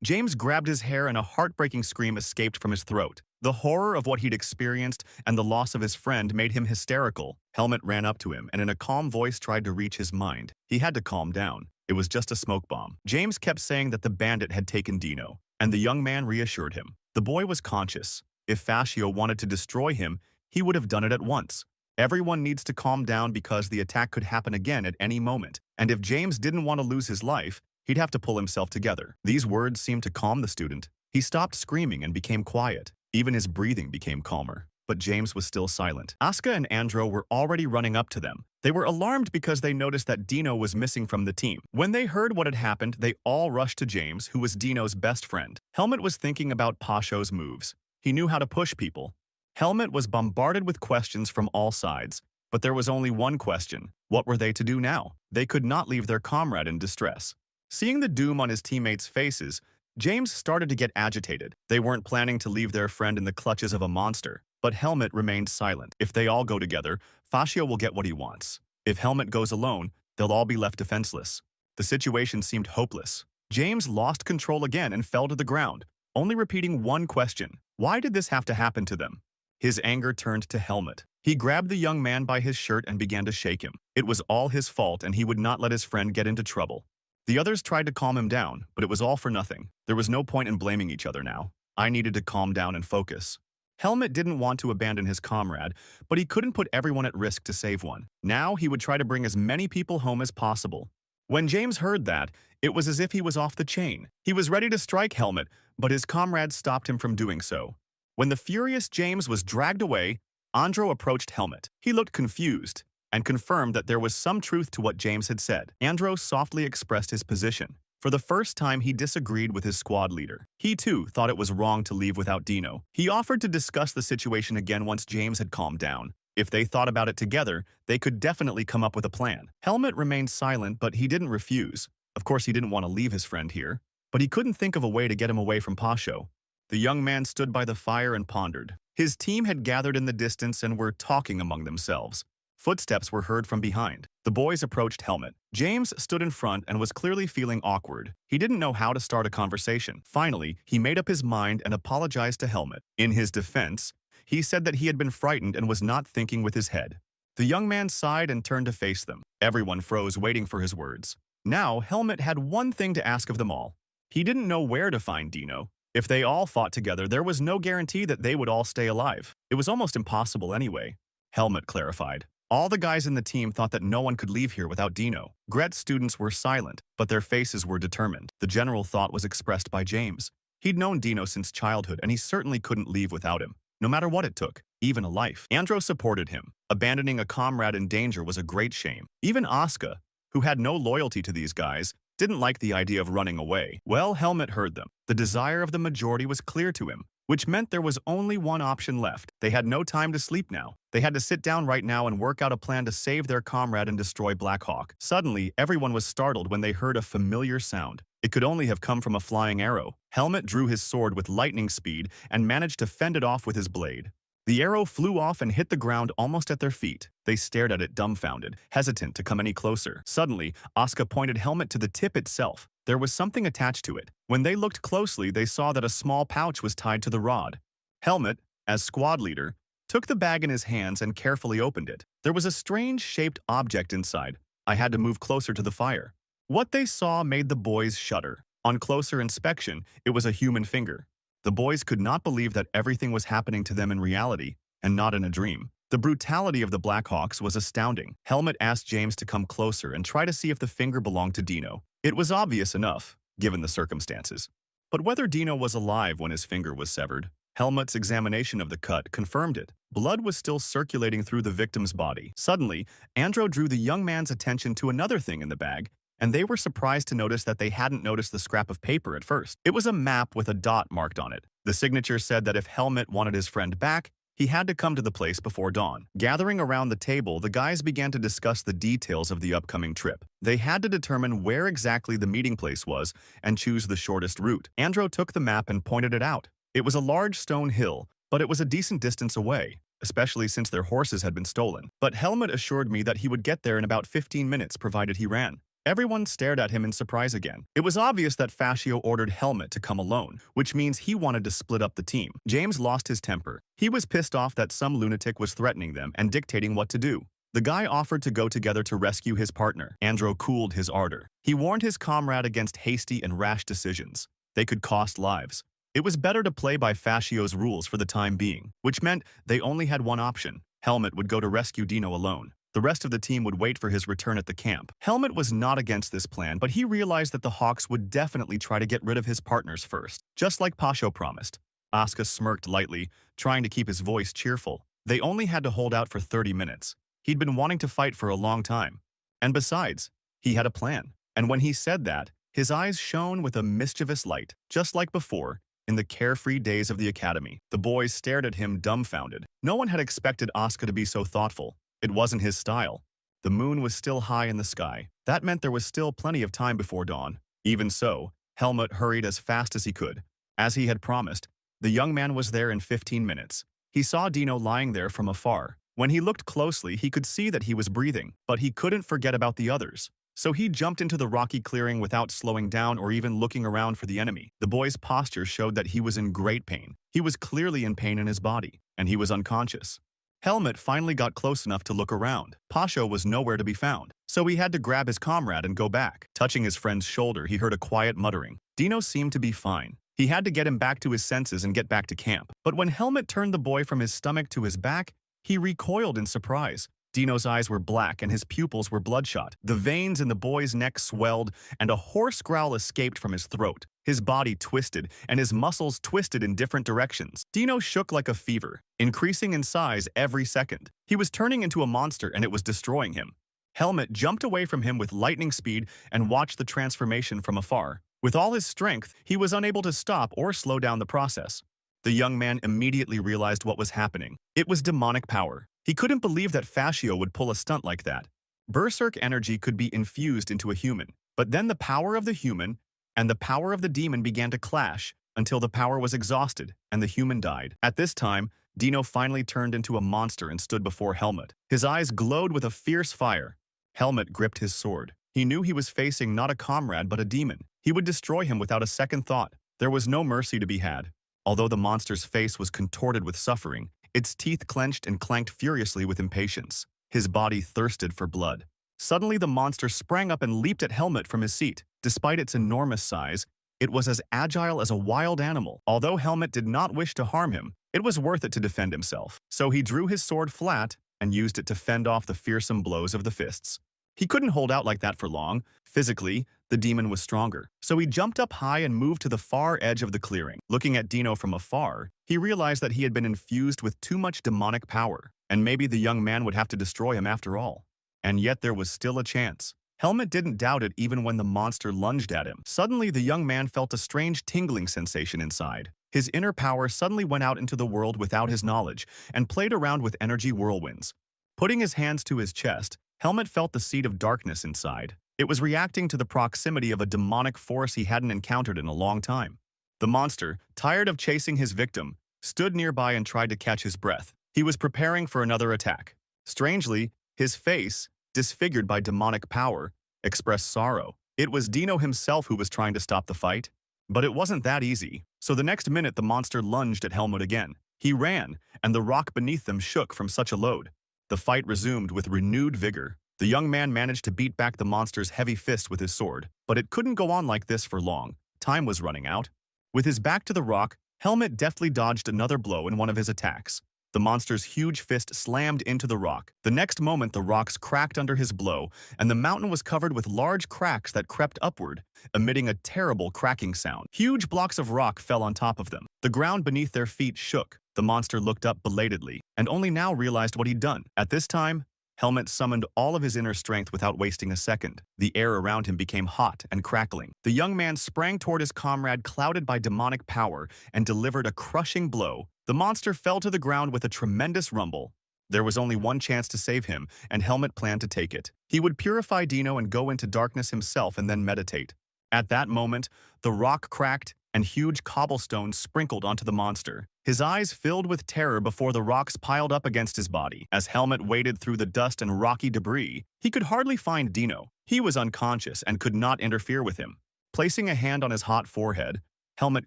James grabbed his hair and a heartbreaking scream escaped from his throat. The horror of what he'd experienced and the loss of his friend made him hysterical. Helmet ran up to him and in a calm voice tried to reach his mind. He had to calm down. It was just a smoke bomb. James kept saying that the bandit had taken Dino, and the young man reassured him. The boy was conscious. If Fascio wanted to destroy him, he would have done it at once. Everyone needs to calm down because the attack could happen again at any moment, and if James didn't want to lose his life, he'd have to pull himself together. These words seemed to calm the student. He stopped screaming and became quiet. Even his breathing became calmer. But James was still silent. Aska and Andro were already running up to them. They were alarmed because they noticed that Dino was missing from the team. When they heard what had happened, they all rushed to James, who was Dino's best friend. Helmet was thinking about Pasho's moves. He knew how to push people. Helmet was bombarded with questions from all sides, but there was only one question. What were they to do now? They could not leave their comrade in distress. Seeing the doom on his teammates' faces, James started to get agitated. They weren't planning to leave their friend in the clutches of a monster, but Helmet remained silent. If they all go together, Fascio will get what he wants. If Helmet goes alone, they'll all be left defenseless. The situation seemed hopeless. James lost control again and fell to the ground, only repeating one question. Why did this have to happen to them? His anger turned to Helmet. He grabbed the young man by his shirt and began to shake him. It was all his fault and he would not let his friend get into trouble. The others tried to calm him down, but it was all for nothing. There was no point in blaming each other now. I needed to calm down and focus. Helmet didn't want to abandon his comrade, but he couldn't put everyone at risk to save one. Now he would try to bring as many people home as possible. When James heard that, it was as if he was off the chain. He was ready to strike Helmet, but his comrades stopped him from doing so. When the furious James was dragged away, Andro approached Helmet. He looked confused and confirmed that there was some truth to what James had said. Andro softly expressed his position. For the first time, he disagreed with his squad leader. He too thought it was wrong to leave without Dino. He offered to discuss the situation again once James had calmed down. If they thought about it together, they could definitely come up with a plan. Helmet remained silent, but he didn't refuse. Of course, he didn't want to leave his friend here, but he couldn't think of a way to get him away from Pasho. The young man stood by the fire and pondered. His team had gathered in the distance and were talking among themselves. Footsteps were heard from behind. The boys approached Helmet. James stood in front and was clearly feeling awkward. He didn't know how to start a conversation. Finally, he made up his mind and apologized to Helmet. In his defense, he said that he had been frightened and was not thinking with his head. The young man sighed and turned to face them. Everyone froze, waiting for his words. Now, Helmet had one thing to ask of them all. He didn't know where to find Dino. If they all fought together, there was no guarantee that they would all stay alive. It was almost impossible anyway. Helmet clarified. All the guys in the team thought that no one could leave here without Dino. Gret's students were silent, but their faces were determined. The general thought was expressed by James. He'd known Dino since childhood, and he certainly couldn't leave without him, no matter what it took, even a life. Andro supported him. Abandoning a comrade in danger was a great shame. Even Asuka, who had no loyalty to these guys, didn't like the idea of running away. Well, Helmet heard them. The desire of the majority was clear to him, which meant there was only one option left. They had no time to sleep now. They had to sit down right now and work out a plan to save their comrade and destroy Black Hawk. Suddenly, everyone was startled when they heard a familiar sound. It could only have come from a flying arrow. Helmet drew his sword with lightning speed and managed to fend it off with his blade. The arrow flew off and hit the ground almost at their feet. They stared at it dumbfounded, hesitant to come any closer. Suddenly, Asuka pointed Helmet to the tip itself. There was something attached to it. When they looked closely, they saw that a small pouch was tied to the rod. Helmet, as squad leader, took the bag in his hands and carefully opened it. There was a strange-shaped object inside. I had to move closer to the fire. What they saw made the boys shudder. On closer inspection, it was a human finger. The boys could not believe that everything was happening to them in reality, and not in a dream. The brutality of the Blackhawks was astounding. Helmet asked James to come closer and try to see if the finger belonged to Dino. It was obvious enough, given the circumstances. But whether Dino was alive when his finger was severed, Helmet's examination of the cut confirmed it. Blood was still circulating through the victim's body. Suddenly, Andro drew the young man's attention to another thing in the bag, and they were surprised to notice that they hadn't noticed the scrap of paper at first. It was a map with a dot marked on it. The signature said that if Helmet wanted his friend back, he had to come to the place before dawn. Gathering around the table, the guys began to discuss the details of the upcoming trip. They had to determine where exactly the meeting place was and choose the shortest route. Andro took the map and pointed it out. It was a large stone hill, but it was a decent distance away, especially since their horses had been stolen. But Helmet assured me that he would get there in about 15 minutes provided he ran. Everyone stared at him in surprise again. It was obvious that Fascio ordered Helmet to come alone, which means he wanted to split up the team. James lost his temper. He was pissed off that some lunatic was threatening them and dictating what to do. The guy offered to go together to rescue his partner. Andro cooled his ardor. He warned his comrade against hasty and rash decisions. They could cost lives. It was better to play by Fascio's rules for the time being, which meant they only had one option. Helmet would go to rescue Dino alone. The rest of the team would wait for his return at the camp. Helmet was not against this plan, but he realized that the Hawks would definitely try to get rid of his partners first, just like Pasho promised. Asuka smirked lightly, trying to keep his voice cheerful. They only had to hold out for 30 minutes. He'd been wanting to fight for a long time. And besides, he had a plan. And when he said that, his eyes shone with a mischievous light, just like before, in the carefree days of the academy. The boys stared at him dumbfounded. No one had expected Asuka to be so thoughtful. It wasn't his style. The moon was still high in the sky. That meant there was still plenty of time before dawn. Even so, Helmet hurried as fast as he could. As he had promised, the young man was there in 15 minutes. He saw Dino lying there from afar. When he looked closely, he could see that he was breathing, but he couldn't forget about the others. So he jumped into the rocky clearing without slowing down or even looking around for the enemy. The boy's posture showed that he was in great pain. He was clearly in pain in his body, and he was unconscious. Helmet finally got close enough to look around. Pasho was nowhere to be found, so he had to grab his comrade and go back. Touching his friend's shoulder, he heard a quiet muttering. Dino seemed to be fine. He had to get him back to his senses and get back to camp. But when Helmet turned the boy from his stomach to his back, he recoiled in surprise. Dino's eyes were black and his pupils were bloodshot. The veins in the boy's neck swelled, and a hoarse growl escaped from his throat. His body twisted, and his muscles twisted in different directions. Dino shook like a fever, increasing in size every second. He was turning into a monster, and it was destroying him. Helmet jumped away from him with lightning speed and watched the transformation from afar. With all his strength, he was unable to stop or slow down the process. The young man immediately realized what was happening. It was demonic power. He couldn't believe that Fascio would pull a stunt like that. Berserk energy could be infused into a human, but then the power of the human and the power of the demon began to clash until the power was exhausted and the human died. At this time, Dino finally turned into a monster and stood before Helmet. His eyes glowed with a fierce fire. Helmet gripped his sword. He knew he was facing not a comrade but a demon. He would destroy him without a second thought. There was no mercy to be had. Although the monster's face was contorted with suffering, its teeth clenched and clanked furiously with impatience. His body thirsted for blood. Suddenly the monster sprang up and leaped at Helmet from his seat. Despite its enormous size, it was as agile as a wild animal. Although Helmet did not wish to harm him, it was worth it to defend himself. So he drew his sword flat and used it to fend off the fearsome blows of the fists. He couldn't hold out like that for long. Physically, the demon was stronger. So he jumped up high and moved to the far edge of the clearing. Looking at Dino from afar, he realized that he had been infused with too much demonic power, and maybe the young man would have to destroy him after all. And yet there was still a chance. Helmet didn't doubt it even when the monster lunged at him. Suddenly, the young man felt a strange tingling sensation inside. His inner power suddenly went out into the world without his knowledge and played around with energy whirlwinds. Putting his hands to his chest, Helmet felt the seed of darkness inside. It was reacting to the proximity of a demonic force he hadn't encountered in a long time. The monster, tired of chasing his victim, stood nearby and tried to catch his breath. He was preparing for another attack. Strangely, his face, disfigured by demonic power, expressed sorrow. It was Dino himself who was trying to stop the fight. But it wasn't that easy. So the next minute the monster lunged at Helmet again. He ran, and the rock beneath them shook from such a load. The fight resumed with renewed vigor. The young man managed to beat back the monster's heavy fist with his sword, but it couldn't go on like this for long. Time was running out. With his back to the rock, Helmet deftly dodged another blow in one of his attacks. The monster's huge fist slammed into the rock. The next moment, the rocks cracked under his blow, and the mountain was covered with large cracks that crept upward, emitting a terrible cracking sound. Huge blocks of rock fell on top of them. The ground beneath their feet shook. The monster looked up belatedly, and only now realized what he'd done. At this time, Helmet summoned all of his inner strength without wasting a second. The air around him became hot and crackling. The young man sprang toward his comrade, clouded by demonic power, and delivered a crushing blow. The monster fell to the ground with a tremendous rumble. There was only one chance to save him, and Helmet planned to take it. He would purify Dino and go into darkness himself and then meditate. At that moment, the rock cracked and huge cobblestones sprinkled onto the monster. His eyes filled with terror before the rocks piled up against his body. As Helmet waded through the dust and rocky debris, he could hardly find Dino. He was unconscious and could not interfere with him. Placing a hand on his hot forehead, Helmet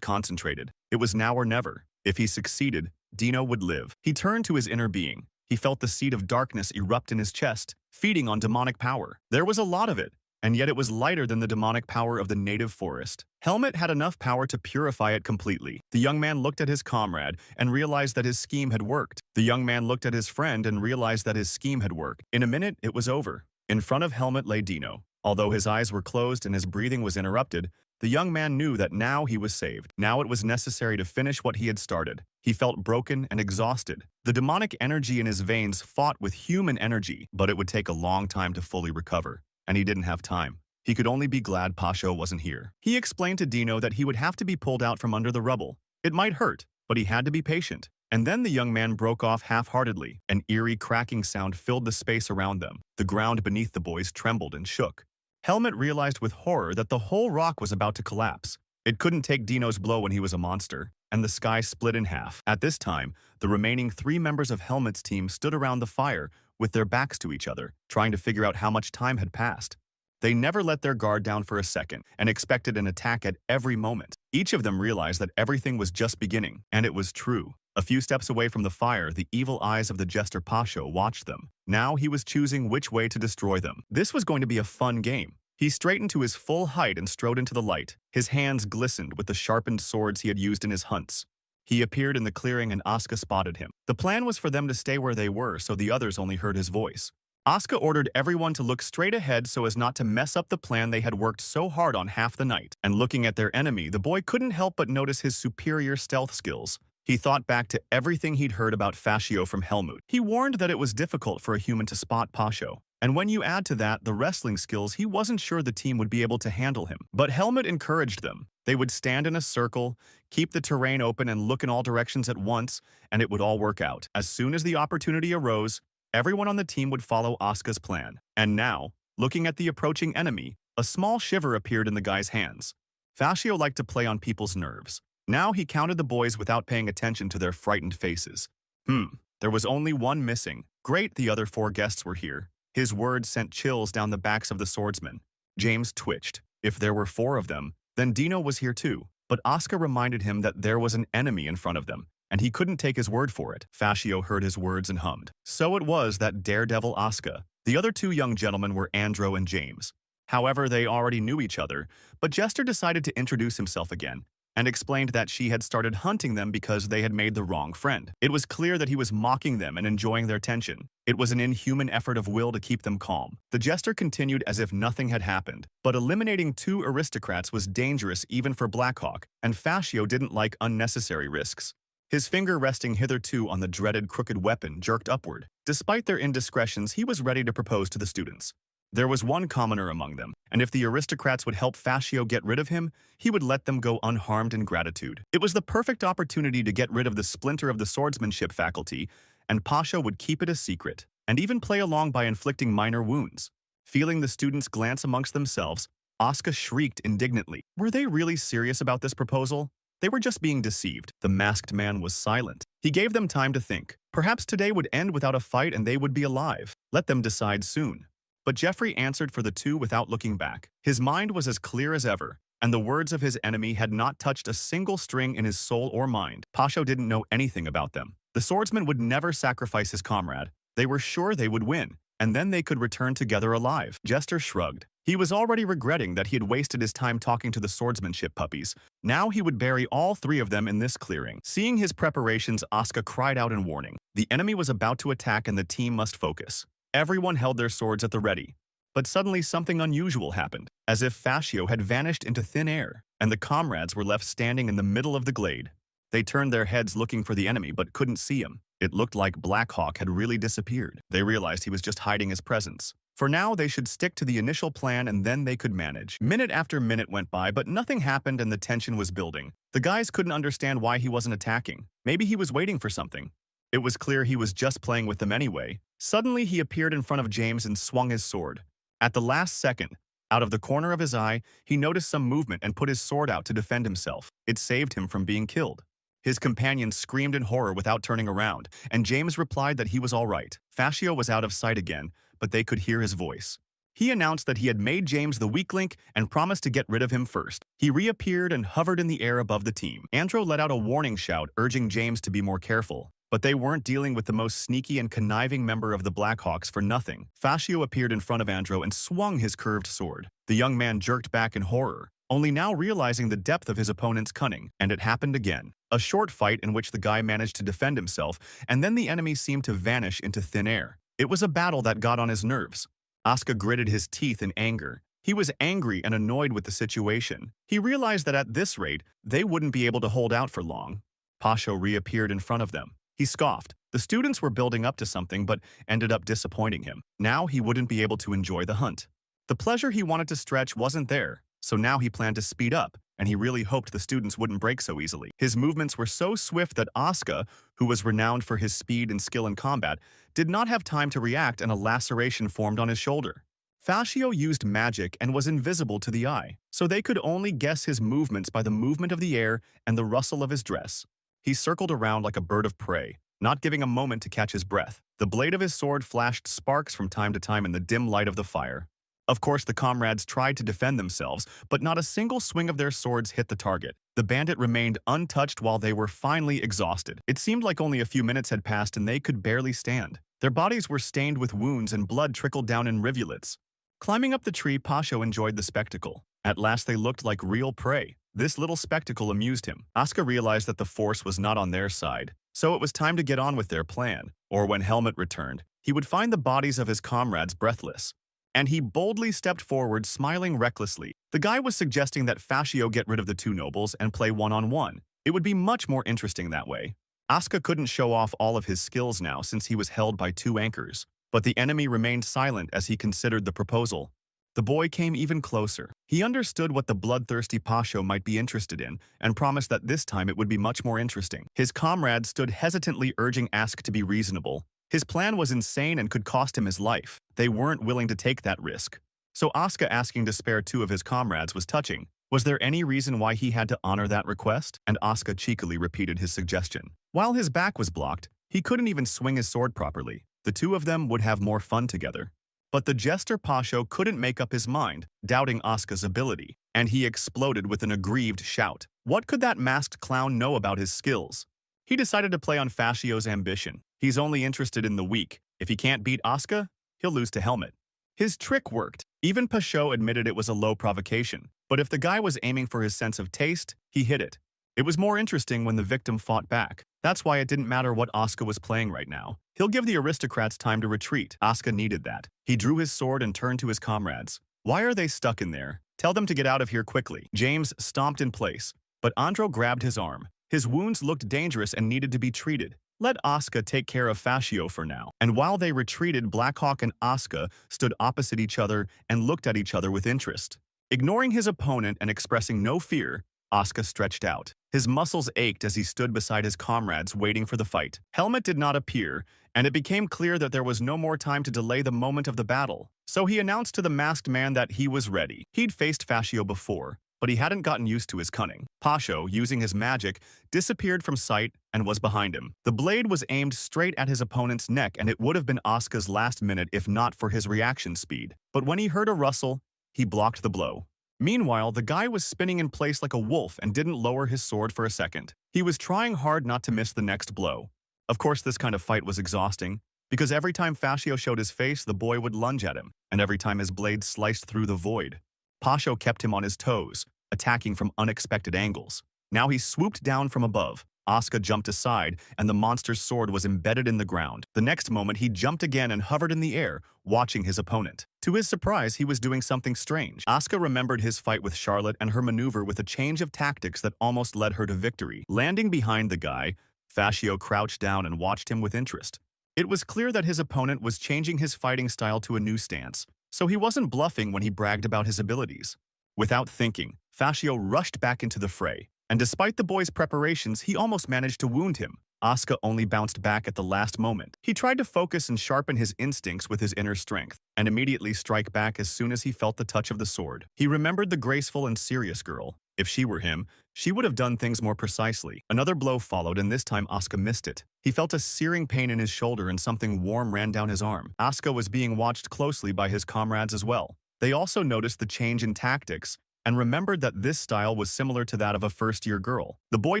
concentrated. It was now or never. If he succeeded, Dino would live. He turned to his inner being. He felt the seed of darkness erupt in his chest, feeding on demonic power. There was a lot of it, and yet it was lighter than the demonic power of the native forest. Helmet had enough power to purify it completely. The young man looked at his comrade and realized that his scheme had worked. The young man looked at his friend and realized that his scheme had worked. In a minute, it was over. In front of Helmet lay Dino. Although his eyes were closed and his breathing was interrupted, the young man knew that now he was saved. Now it was necessary to finish what he had started. He felt broken and exhausted. The demonic energy in his veins fought with human energy, but it would take a long time to fully recover. And he didn't have time. He could only be glad Pasho wasn't here. He explained to Dino that he would have to be pulled out from under the rubble. It might hurt, but he had to be patient. And then the young man broke off half-heartedly. An eerie cracking sound filled the space around them. The ground beneath the boys trembled and shook. Helmet realized with horror that the whole rock was about to collapse. It couldn't take Dino's blow when he was a monster, and the sky split in half. At this time, the remaining 3 members of Helmet's team stood around the fire with their backs to each other, trying to figure out how much time had passed. They never let their guard down for a second and expected an attack at every moment. Each of them realized that everything was just beginning, and it was true. A few steps away from the fire, the evil eyes of the jester Pasho watched them. Now he was choosing which way to destroy them. This was going to be a fun game. He straightened to his full height and strode into the light. His hands glistened with the sharpened swords he had used in his hunts. He appeared in the clearing and Asuka spotted him. The plan was for them to stay where they were, so the others only heard his voice. Asuka ordered everyone to look straight ahead so as not to mess up the plan they had worked so hard on half the night. And looking at their enemy, the boy couldn't help but notice his superior stealth skills. He thought back to everything he'd heard about Fascio from Helmut. He warned that it was difficult for a human to spot Pasho. And when you add to that the wrestling skills, he wasn't sure the team would be able to handle him. But Helmut encouraged them. They would stand in a circle, keep the terrain open and look in all directions at once, and it would all work out. As soon as the opportunity arose, everyone on the team would follow Asuka's plan. And now, looking at the approaching enemy, a small shiver appeared in the guy's hands. Fascio liked to play on people's nerves. Now he counted the boys without paying attention to their frightened faces. There was only one missing. Great, the other 4 guests were here. His words sent chills down the backs of the swordsmen. James twitched. If there were 4 of them, then Dino was here too. But Asuka reminded him that there was an enemy in front of them, and he couldn't take his word for it. Fascio heard his words and hummed. So it was that daredevil Asuka. The other 2 young gentlemen were Andro and James. However, they already knew each other, but Jester decided to introduce himself again, and explained that she had started hunting them because they had made the wrong friend. It was clear that he was mocking them and enjoying their tension. It was an inhuman effort of will to keep them calm. The Jester continued as if nothing had happened, but eliminating 2 aristocrats was dangerous even for Blackhawk, and Fascio didn't like unnecessary risks. His finger resting hitherto on the dreaded crooked weapon jerked upward. Despite their indiscretions, he was ready to propose to the students. There was one commoner among them, and if the aristocrats would help Fascio get rid of him, he would let them go unharmed in gratitude. It was the perfect opportunity to get rid of the splinter of the swordsmanship faculty, and Pasha would keep it a secret, and even play along by inflicting minor wounds. Feeling the students glance amongst themselves, Asuka shrieked indignantly. Were they really serious about this proposal? They were just being deceived. The masked man was silent. He gave them time to think. Perhaps today would end without a fight and they would be alive. Let them decide soon. But Jeffrey answered for the 2 without looking back. His mind was as clear as ever, and the words of his enemy had not touched a single string in his soul or mind. Pasho didn't know anything about them. The swordsman would never sacrifice his comrade. They were sure they would win, and then they could return together alive. Jester shrugged. He was already regretting that he had wasted his time talking to the swordsmanship puppies. Now he would bury all 3 of them in this clearing. Seeing his preparations, Asuka cried out in warning. The enemy was about to attack and the team must focus. Everyone held their swords at the ready. But suddenly something unusual happened, as if Fascio had vanished into thin air, and the comrades were left standing in the middle of the glade. They turned their heads looking for the enemy but couldn't see him. It looked like Blackhawk had really disappeared. They realized he was just hiding his presence. For now, they should stick to the initial plan and then they could manage. Minute after minute went by, but nothing happened and the tension was building. The guys couldn't understand why he wasn't attacking. Maybe he was waiting for something. It was clear he was just playing with them anyway. Suddenly, he appeared in front of James and swung his sword. At the last second, out of the corner of his eye, he noticed some movement and put his sword out to defend himself. It saved him from being killed. His companions screamed in horror without turning around, and James replied that he was all right. Fascio was out of sight again, but they could hear his voice. He announced that he had made James the weak link and promised to get rid of him first. He reappeared and hovered in the air above the team. Andro let out a warning shout, urging James to be more careful. But they weren't dealing with the most sneaky and conniving member of the Blackhawks for nothing. Fascio appeared in front of Andro and swung his curved sword. The young man jerked back in horror, only now realizing the depth of his opponent's cunning. And it happened again. A short fight in which the guy managed to defend himself, and then the enemy seemed to vanish into thin air. It was a battle that got on his nerves. Asuka gritted his teeth in anger. He was angry and annoyed with the situation. He realized that at this rate, they wouldn't be able to hold out for long. Pasho reappeared in front of them. He scoffed. The students were building up to something but ended up disappointing him. Now he wouldn't be able to enjoy the hunt. The pleasure he wanted to stretch wasn't there, so now he planned to speed up, and he really hoped the students wouldn't break so easily. His movements were so swift that Asuka, who was renowned for his speed and skill in combat, did not have time to react and a laceration formed on his shoulder. Fascio used magic and was invisible to the eye, so they could only guess his movements by the movement of the air and the rustle of his dress. He circled around like a bird of prey, not giving a moment to catch his breath. The blade of his sword flashed sparks from time to time in the dim light of the fire. Of course, the comrades tried to defend themselves, but not a single swing of their swords hit the target. The bandit remained untouched while they were finally exhausted. It seemed like only a few minutes had passed and they could barely stand. Their bodies were stained with wounds and blood trickled down in rivulets. Climbing up the tree, Pasho enjoyed the spectacle. At last they looked like real prey. This little spectacle amused him. Asuka realized that the force was not on their side, so it was time to get on with their plan. Or when Helmet returned, he would find the bodies of his comrades breathless. And he boldly stepped forward, smiling recklessly. The guy was suggesting that Fascio get rid of the two nobles and play one-on-one. It would be much more interesting that way. Asuka couldn't show off all of his skills now since he was held by two anchors, but the enemy remained silent as he considered the proposal. The boy came even closer. He understood what the bloodthirsty Pasho might be interested in and promised that this time it would be much more interesting. His comrades stood hesitantly urging Asuka to be reasonable. His plan was insane and could cost him his life. They weren't willing to take that risk. So Asuka asking to spare two of his comrades was touching. Was there any reason why he had to honor that request? And Asuka cheekily repeated his suggestion. While his back was blocked, he couldn't even swing his sword properly. The two of them would have more fun together. But the jester Pasho couldn't make up his mind, doubting Asuka's ability, and he exploded with an aggrieved shout. What could that masked clown know about his skills? He decided to play on Fascio's ambition. He's only interested in the weak. If he can't beat Asuka, he'll lose to Helmet. His trick worked. Even Pasho admitted it was a low provocation. But if the guy was aiming for his sense of taste, he hit it. It was more interesting when the victim fought back. That's why it didn't matter what Asuka was playing right now. He'll give the aristocrats time to retreat. Asuka needed that. He drew his sword and turned to his comrades. Why are they stuck in there? Tell them to get out of here quickly. James stomped in place, but Andro grabbed his arm. His wounds looked dangerous and needed to be treated. Let Asuka take care of Fascio for now. And while they retreated, Blackhawk and Asuka stood opposite each other and looked at each other with interest. Ignoring his opponent and expressing no fear, Asuka stretched out. His muscles ached as he stood beside his comrades waiting for the fight. Helmet did not appear, and it became clear that there was no more time to delay the moment of the battle. So he announced to the masked man that he was ready. He'd faced Fascio before, but he hadn't gotten used to his cunning. Pasho, using his magic, disappeared from sight and was behind him. The blade was aimed straight at his opponent's neck, and it would have been Asuka's last minute if not for his reaction speed. But when he heard a rustle, he blocked the blow. Meanwhile, the guy was spinning in place like a wolf and didn't lower his sword for a second. He was trying hard not to miss the next blow. Of course, this kind of fight was exhausting, because every time Fascio showed his face, the boy would lunge at him, and every time his blade sliced through the void, Pasho kept him on his toes, attacking from unexpected angles. Now he swooped down from above. Asuka jumped aside, and the monster's sword was embedded in the ground. The next moment, he jumped again and hovered in the air, watching his opponent. To his surprise, he was doing something strange. Asuka remembered his fight with Charlotte and her maneuver with a change of tactics that almost led her to victory. Landing behind the guy, Fascio crouched down and watched him with interest. It was clear that his opponent was changing his fighting style to a new stance, so he wasn't bluffing when he bragged about his abilities. Without thinking, Fascio rushed back into the fray, and despite the boy's preparations, he almost managed to wound him. Asuka only bounced back at the last moment. He tried to focus and sharpen his instincts with his inner strength, and immediately strike back as soon as he felt the touch of the sword. He remembered the graceful and serious girl. If she were him, she would have done things more precisely. Another blow followed, and this time Asuka missed it. He felt a searing pain in his shoulder and something warm ran down his arm. Asuka was being watched closely by his comrades as well. They also noticed the change in tactics and remembered that this style was similar to that of a first-year girl. The boy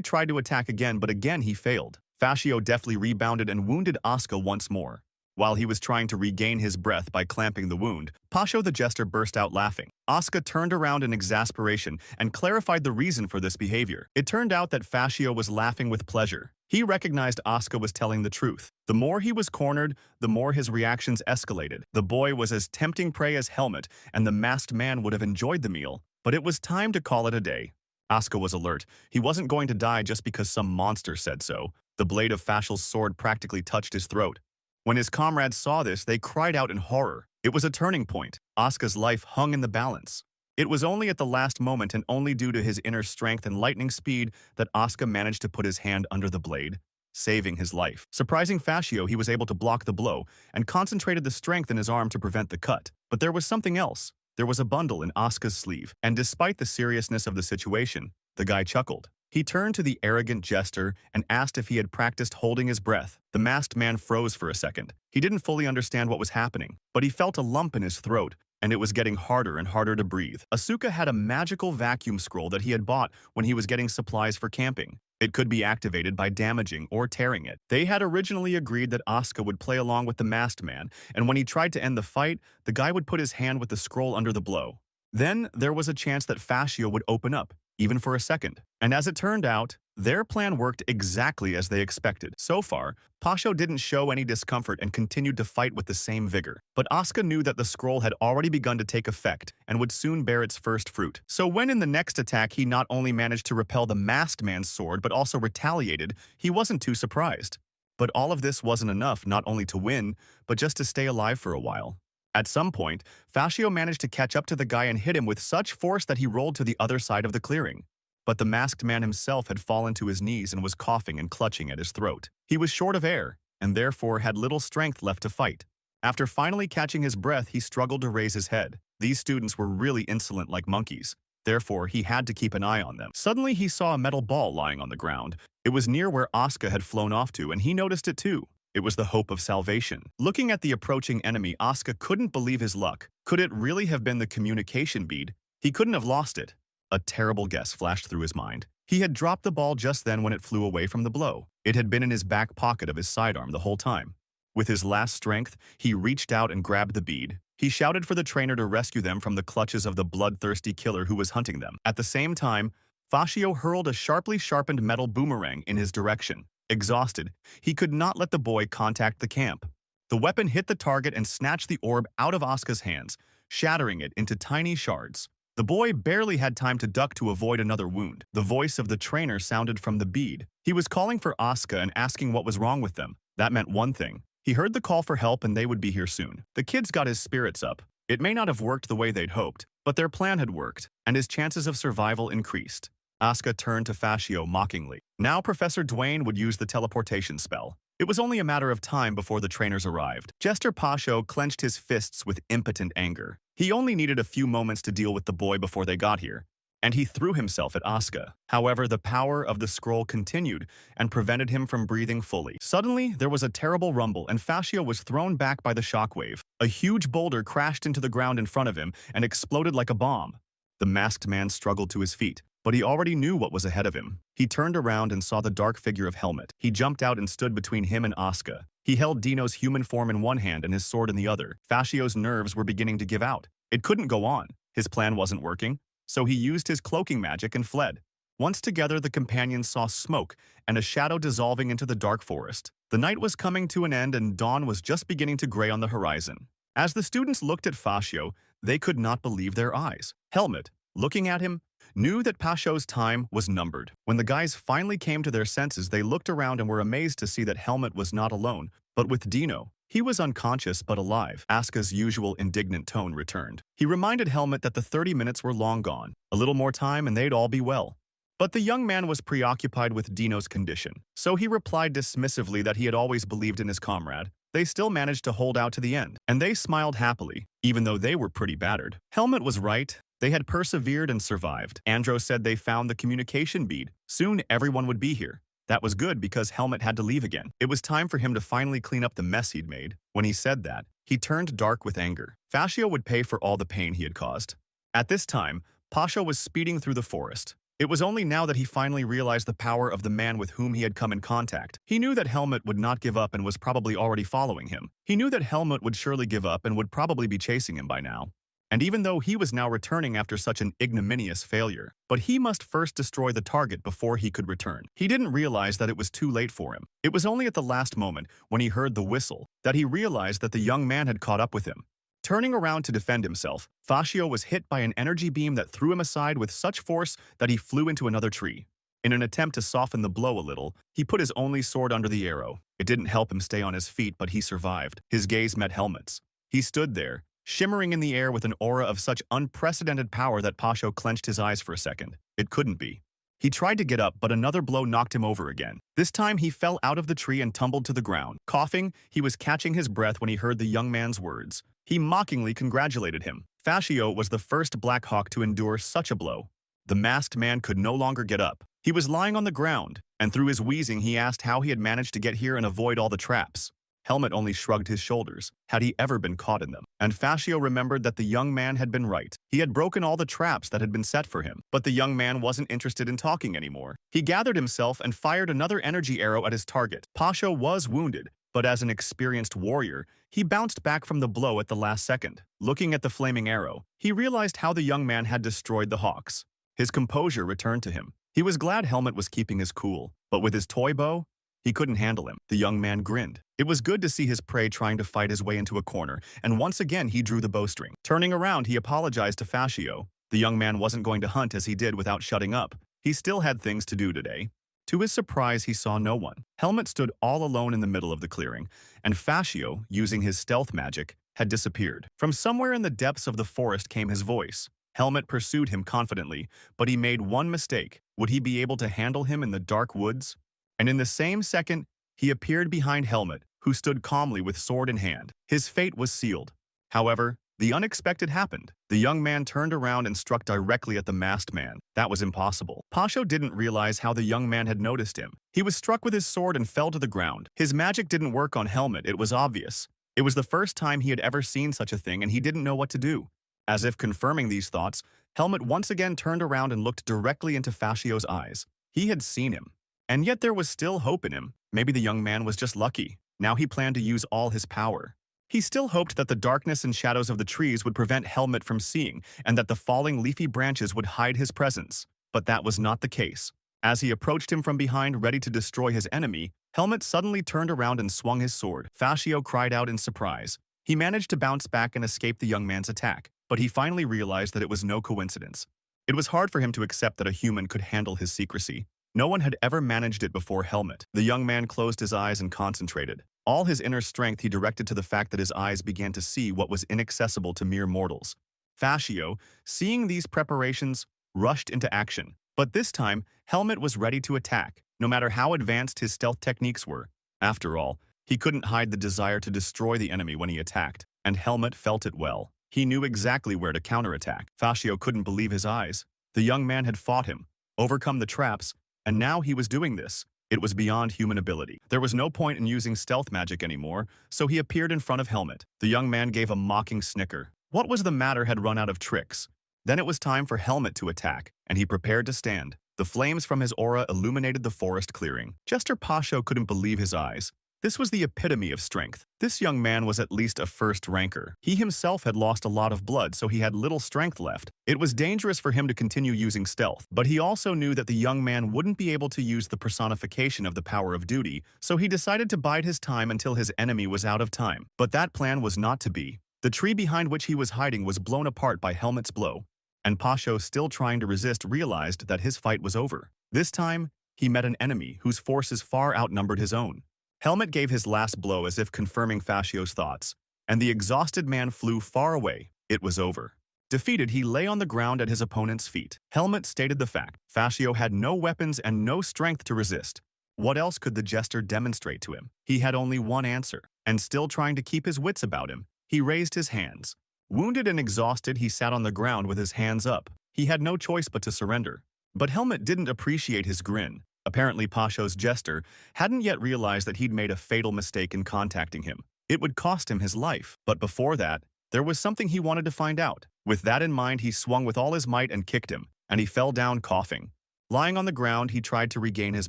tried to attack again, but again he failed. Fascio deftly rebounded and wounded Asuka once more. While he was trying to regain his breath by clamping the wound, Pasho the jester burst out laughing. Asuka turned around in exasperation and clarified the reason for this behavior. It turned out that Fascio was laughing with pleasure. He recognized Asuka was telling the truth. The more he was cornered, the more his reactions escalated. The boy was as tempting prey as Helmet, and the masked man would have enjoyed the meal. But it was time to call it a day. Asuka was alert. He wasn't going to die just because some monster said so. The blade of Fascio's sword practically touched his throat. When his comrades saw this, they cried out in horror. It was a turning point. Asuka's life hung in the balance. It was only at the last moment and only due to his inner strength and lightning speed that Asuka managed to put his hand under the blade, saving his life. Surprising Fascio, he was able to block the blow and concentrated the strength in his arm to prevent the cut. But there was something else. There was a bundle in Asuka's sleeve, and despite the seriousness of the situation, the guy chuckled. He turned to the arrogant jester and asked if he had practiced holding his breath. The masked man froze for a second. He didn't fully understand what was happening, but he felt a lump in his throat, and it was getting harder and harder to breathe. Asuka had a magical vacuum scroll that he had bought when he was getting supplies for camping. It could be activated by damaging or tearing it. They had originally agreed that Asuka would play along with the masked man, and when he tried to end the fight, the guy would put his hand with the scroll under the blow. Then there was a chance that Fascio would open up. even for a second. And as it turned out, their plan worked exactly as they expected. So far, Pasho didn't show any discomfort and continued to fight with the same vigor. But Asuka knew that the scroll had already begun to take effect and would soon bear its first fruit. So when in the next attack he not only managed to repel the masked man's sword but also retaliated, he wasn't too surprised. But all of this wasn't enough not only to win, but just to stay alive for a while. At some point, Fascio managed to catch up to the guy and hit him with such force that he rolled to the other side of the clearing. But the masked man himself had fallen to his knees and was coughing and clutching at his throat. He was short of air, and therefore had little strength left to fight. After finally catching his breath, he struggled to raise his head. These students were really insolent like monkeys. Therefore, he had to keep an eye on them. Suddenly, he saw a metal ball lying on the ground. It was near where Asuka had flown off to, and he noticed it too. It was the hope of salvation. Looking at the approaching enemy, Asuka couldn't believe his luck. Could it really have been the communication bead? He couldn't have lost it. A terrible guess flashed through his mind. He had dropped the ball just then when it flew away from the blow. It had been in his back pocket of his sidearm the whole time. With his last strength, he reached out and grabbed the bead. He shouted for the trainer to rescue them from the clutches of the bloodthirsty killer who was hunting them. At the same time, Fascio hurled a sharply sharpened metal boomerang in his direction. Exhausted, he could not let the boy contact the camp. The weapon hit the target and snatched the orb out of Asuka's hands, shattering it into tiny shards. The boy barely had time to duck to avoid another wound. The voice of the trainer sounded from the bead. He was calling for Asuka and asking what was wrong with them. That meant one thing. He heard the call for help and they would be here soon. The kids got his spirits up. It may not have worked the way they'd hoped, but their plan had worked, and his chances of survival increased. Asuka turned to Fascio mockingly. Now Professor Dwayne would use the teleportation spell. It was only a matter of time before the trainers arrived. Jester Pasho clenched his fists with impotent anger. He only needed a few moments to deal with the boy before they got here, and he threw himself at Asuka. However, the power of the scroll continued and prevented him from breathing fully. Suddenly, there was a terrible rumble, and Fascio was thrown back by the shockwave. A huge boulder crashed into the ground in front of him and exploded like a bomb. The masked man struggled to his feet, but he already knew what was ahead of him. He turned around and saw the dark figure of Helmet. He jumped out and stood between him and Asuka. He held Dino's human form in one hand and his sword in the other. Fascio's nerves were beginning to give out. It couldn't go on. His plan wasn't working, so he used his cloaking magic and fled. Once together, the companions saw smoke and a shadow dissolving into the dark forest. The night was coming to an end and dawn was just beginning to gray on the horizon. As the students looked at Fascio, they could not believe their eyes. Helmet, looking at him, knew that Pasho's time was numbered. When the guys finally came to their senses, they looked around and were amazed to see that Helmet was not alone, but with Dino. He was unconscious but alive. Asuka's usual indignant tone returned. He reminded Helmet that the 30 minutes were long gone. A little more time and they'd all be well. But the young man was preoccupied with Dino's condition, so he replied dismissively that he had always believed in his comrade. They still managed to hold out to the end, and they smiled happily, even though they were pretty battered. Helmet was right. They had persevered and survived. Andro said they found the communication bead. Soon everyone would be here. That was good because Helmet had to leave again. It was time for him to finally clean up the mess he'd made. When he said that, he turned dark with anger. Fascio would pay for all the pain he had caused. At this time, Pasha was speeding through the forest. It was only now that he finally realized the power of the man with whom he had come in contact. He knew that Helmet would not give up and was probably already following him. He knew that Helmet would surely give up and would probably be chasing him by now. And even though he was now returning after such an ignominious failure, but he must first destroy the target before he could return. He didn't realize that it was too late for him. It was only at the last moment, when he heard the whistle, that he realized that the young man had caught up with him. Turning around to defend himself, Fascio was hit by an energy beam that threw him aside with such force that he flew into another tree. In an attempt to soften the blow a little, he put his only sword under the arrow. It didn't help him stay on his feet, but he survived. His gaze met Helmet's. He stood there, shimmering in the air with an aura of such unprecedented power that Pasho clenched his eyes for a second. It couldn't be. He tried to get up, but another blow knocked him over again. This time he fell out of the tree and tumbled to the ground. Coughing, he was catching his breath when he heard the young man's words. He mockingly congratulated him. Fascio was the first Black Hawk to endure such a blow. The masked man could no longer get up. He was lying on the ground, and through his wheezing he asked how he had managed to get here and avoid all the traps. Helmet only shrugged his shoulders. Had he ever been caught in them? And Fascio remembered that the young man had been right. He had broken all the traps that had been set for him. But the young man wasn't interested in talking anymore. He gathered himself and fired another energy arrow at his target. Pasho was wounded, but as an experienced warrior, he bounced back from the blow at the last second. Looking at the flaming arrow, he realized how the young man had destroyed the hawks. His composure returned to him. He was glad Helmet was keeping his cool, but with his toy bow, he couldn't handle him. The young man grinned. It was good to see his prey trying to fight his way into a corner, and once again he drew the bowstring. Turning around, he apologized to Fascio. The young man wasn't going to hunt as he did without shutting up. He still had things to do today. To his surprise, he saw no one. Helmet stood all alone in the middle of the clearing, and Fascio, using his stealth magic, had disappeared. From somewhere in the depths of the forest came his voice. Helmet pursued him confidently, but he made one mistake. Would he be able to handle him in the dark woods? And in the same second, he appeared behind Helmet, who stood calmly with sword in hand. His fate was sealed. However, the unexpected happened. The young man turned around and struck directly at the masked man. That was impossible. Pasho didn't realize how the young man had noticed him. He was struck with his sword and fell to the ground. His magic didn't work on Helmet, it was obvious. It was the first time he had ever seen such a thing and he didn't know what to do. As if confirming these thoughts, Helmet once again turned around and looked directly into Fascio's eyes. He had seen him. And yet there was still hope in him. Maybe the young man was just lucky. Now he planned to use all his power. He still hoped that the darkness and shadows of the trees would prevent Helmet from seeing, and that the falling leafy branches would hide his presence. But that was not the case. As he approached him from behind, ready to destroy his enemy, Helmet suddenly turned around and swung his sword. Fascio cried out in surprise. He managed to bounce back and escape the young man's attack, but he finally realized that it was no coincidence. It was hard for him to accept that a human could handle his secrecy. No one had ever managed it before Helmet. The young man closed his eyes and concentrated. All his inner strength he directed to the fact that his eyes began to see what was inaccessible to mere mortals. Fascio, seeing these preparations, rushed into action. But this time, Helmet was ready to attack, no matter how advanced his stealth techniques were. After all, he couldn't hide the desire to destroy the enemy when he attacked, and Helmet felt it well. He knew exactly where to counterattack. Fascio couldn't believe his eyes. The young man had fought him, overcome the traps, and now he was doing this. It was beyond human ability. There was no point in using stealth magic anymore, so he appeared in front of Helmet. The young man gave a mocking snicker. What was the matter had run out of tricks. Then it was time for Helmet to attack, and he prepared to stand. The flames from his aura illuminated the forest clearing. Jester Pasho couldn't believe his eyes. This was the epitome of strength. This young man was at least a first ranker. He himself had lost a lot of blood, so he had little strength left. It was dangerous for him to continue using stealth, but he also knew that the young man wouldn't be able to use the personification of the power of duty, so he decided to bide his time until his enemy was out of time. But that plan was not to be. The tree behind which he was hiding was blown apart by Helmet's blow, and Pasho, still trying to resist, realized that his fight was over. This time, he met an enemy whose forces far outnumbered his own. Helmet gave his last blow as if confirming Fascio's thoughts, and the exhausted man flew far away. It was over. Defeated, he lay on the ground at his opponent's feet. Helmet stated the fact. Fascio had no weapons and no strength to resist. What else could the jester demonstrate to him? He had only one answer, and still trying to keep his wits about him, he raised his hands. Wounded and exhausted, he sat on the ground with his hands up. He had no choice but to surrender. But Helmet didn't appreciate his grin. Apparently, Pasho's jester hadn't yet realized that he'd made a fatal mistake in contacting him. It would cost him his life. But before that, there was something he wanted to find out. With that in mind, he swung with all his might and kicked him, and he fell down coughing. Lying on the ground, he tried to regain his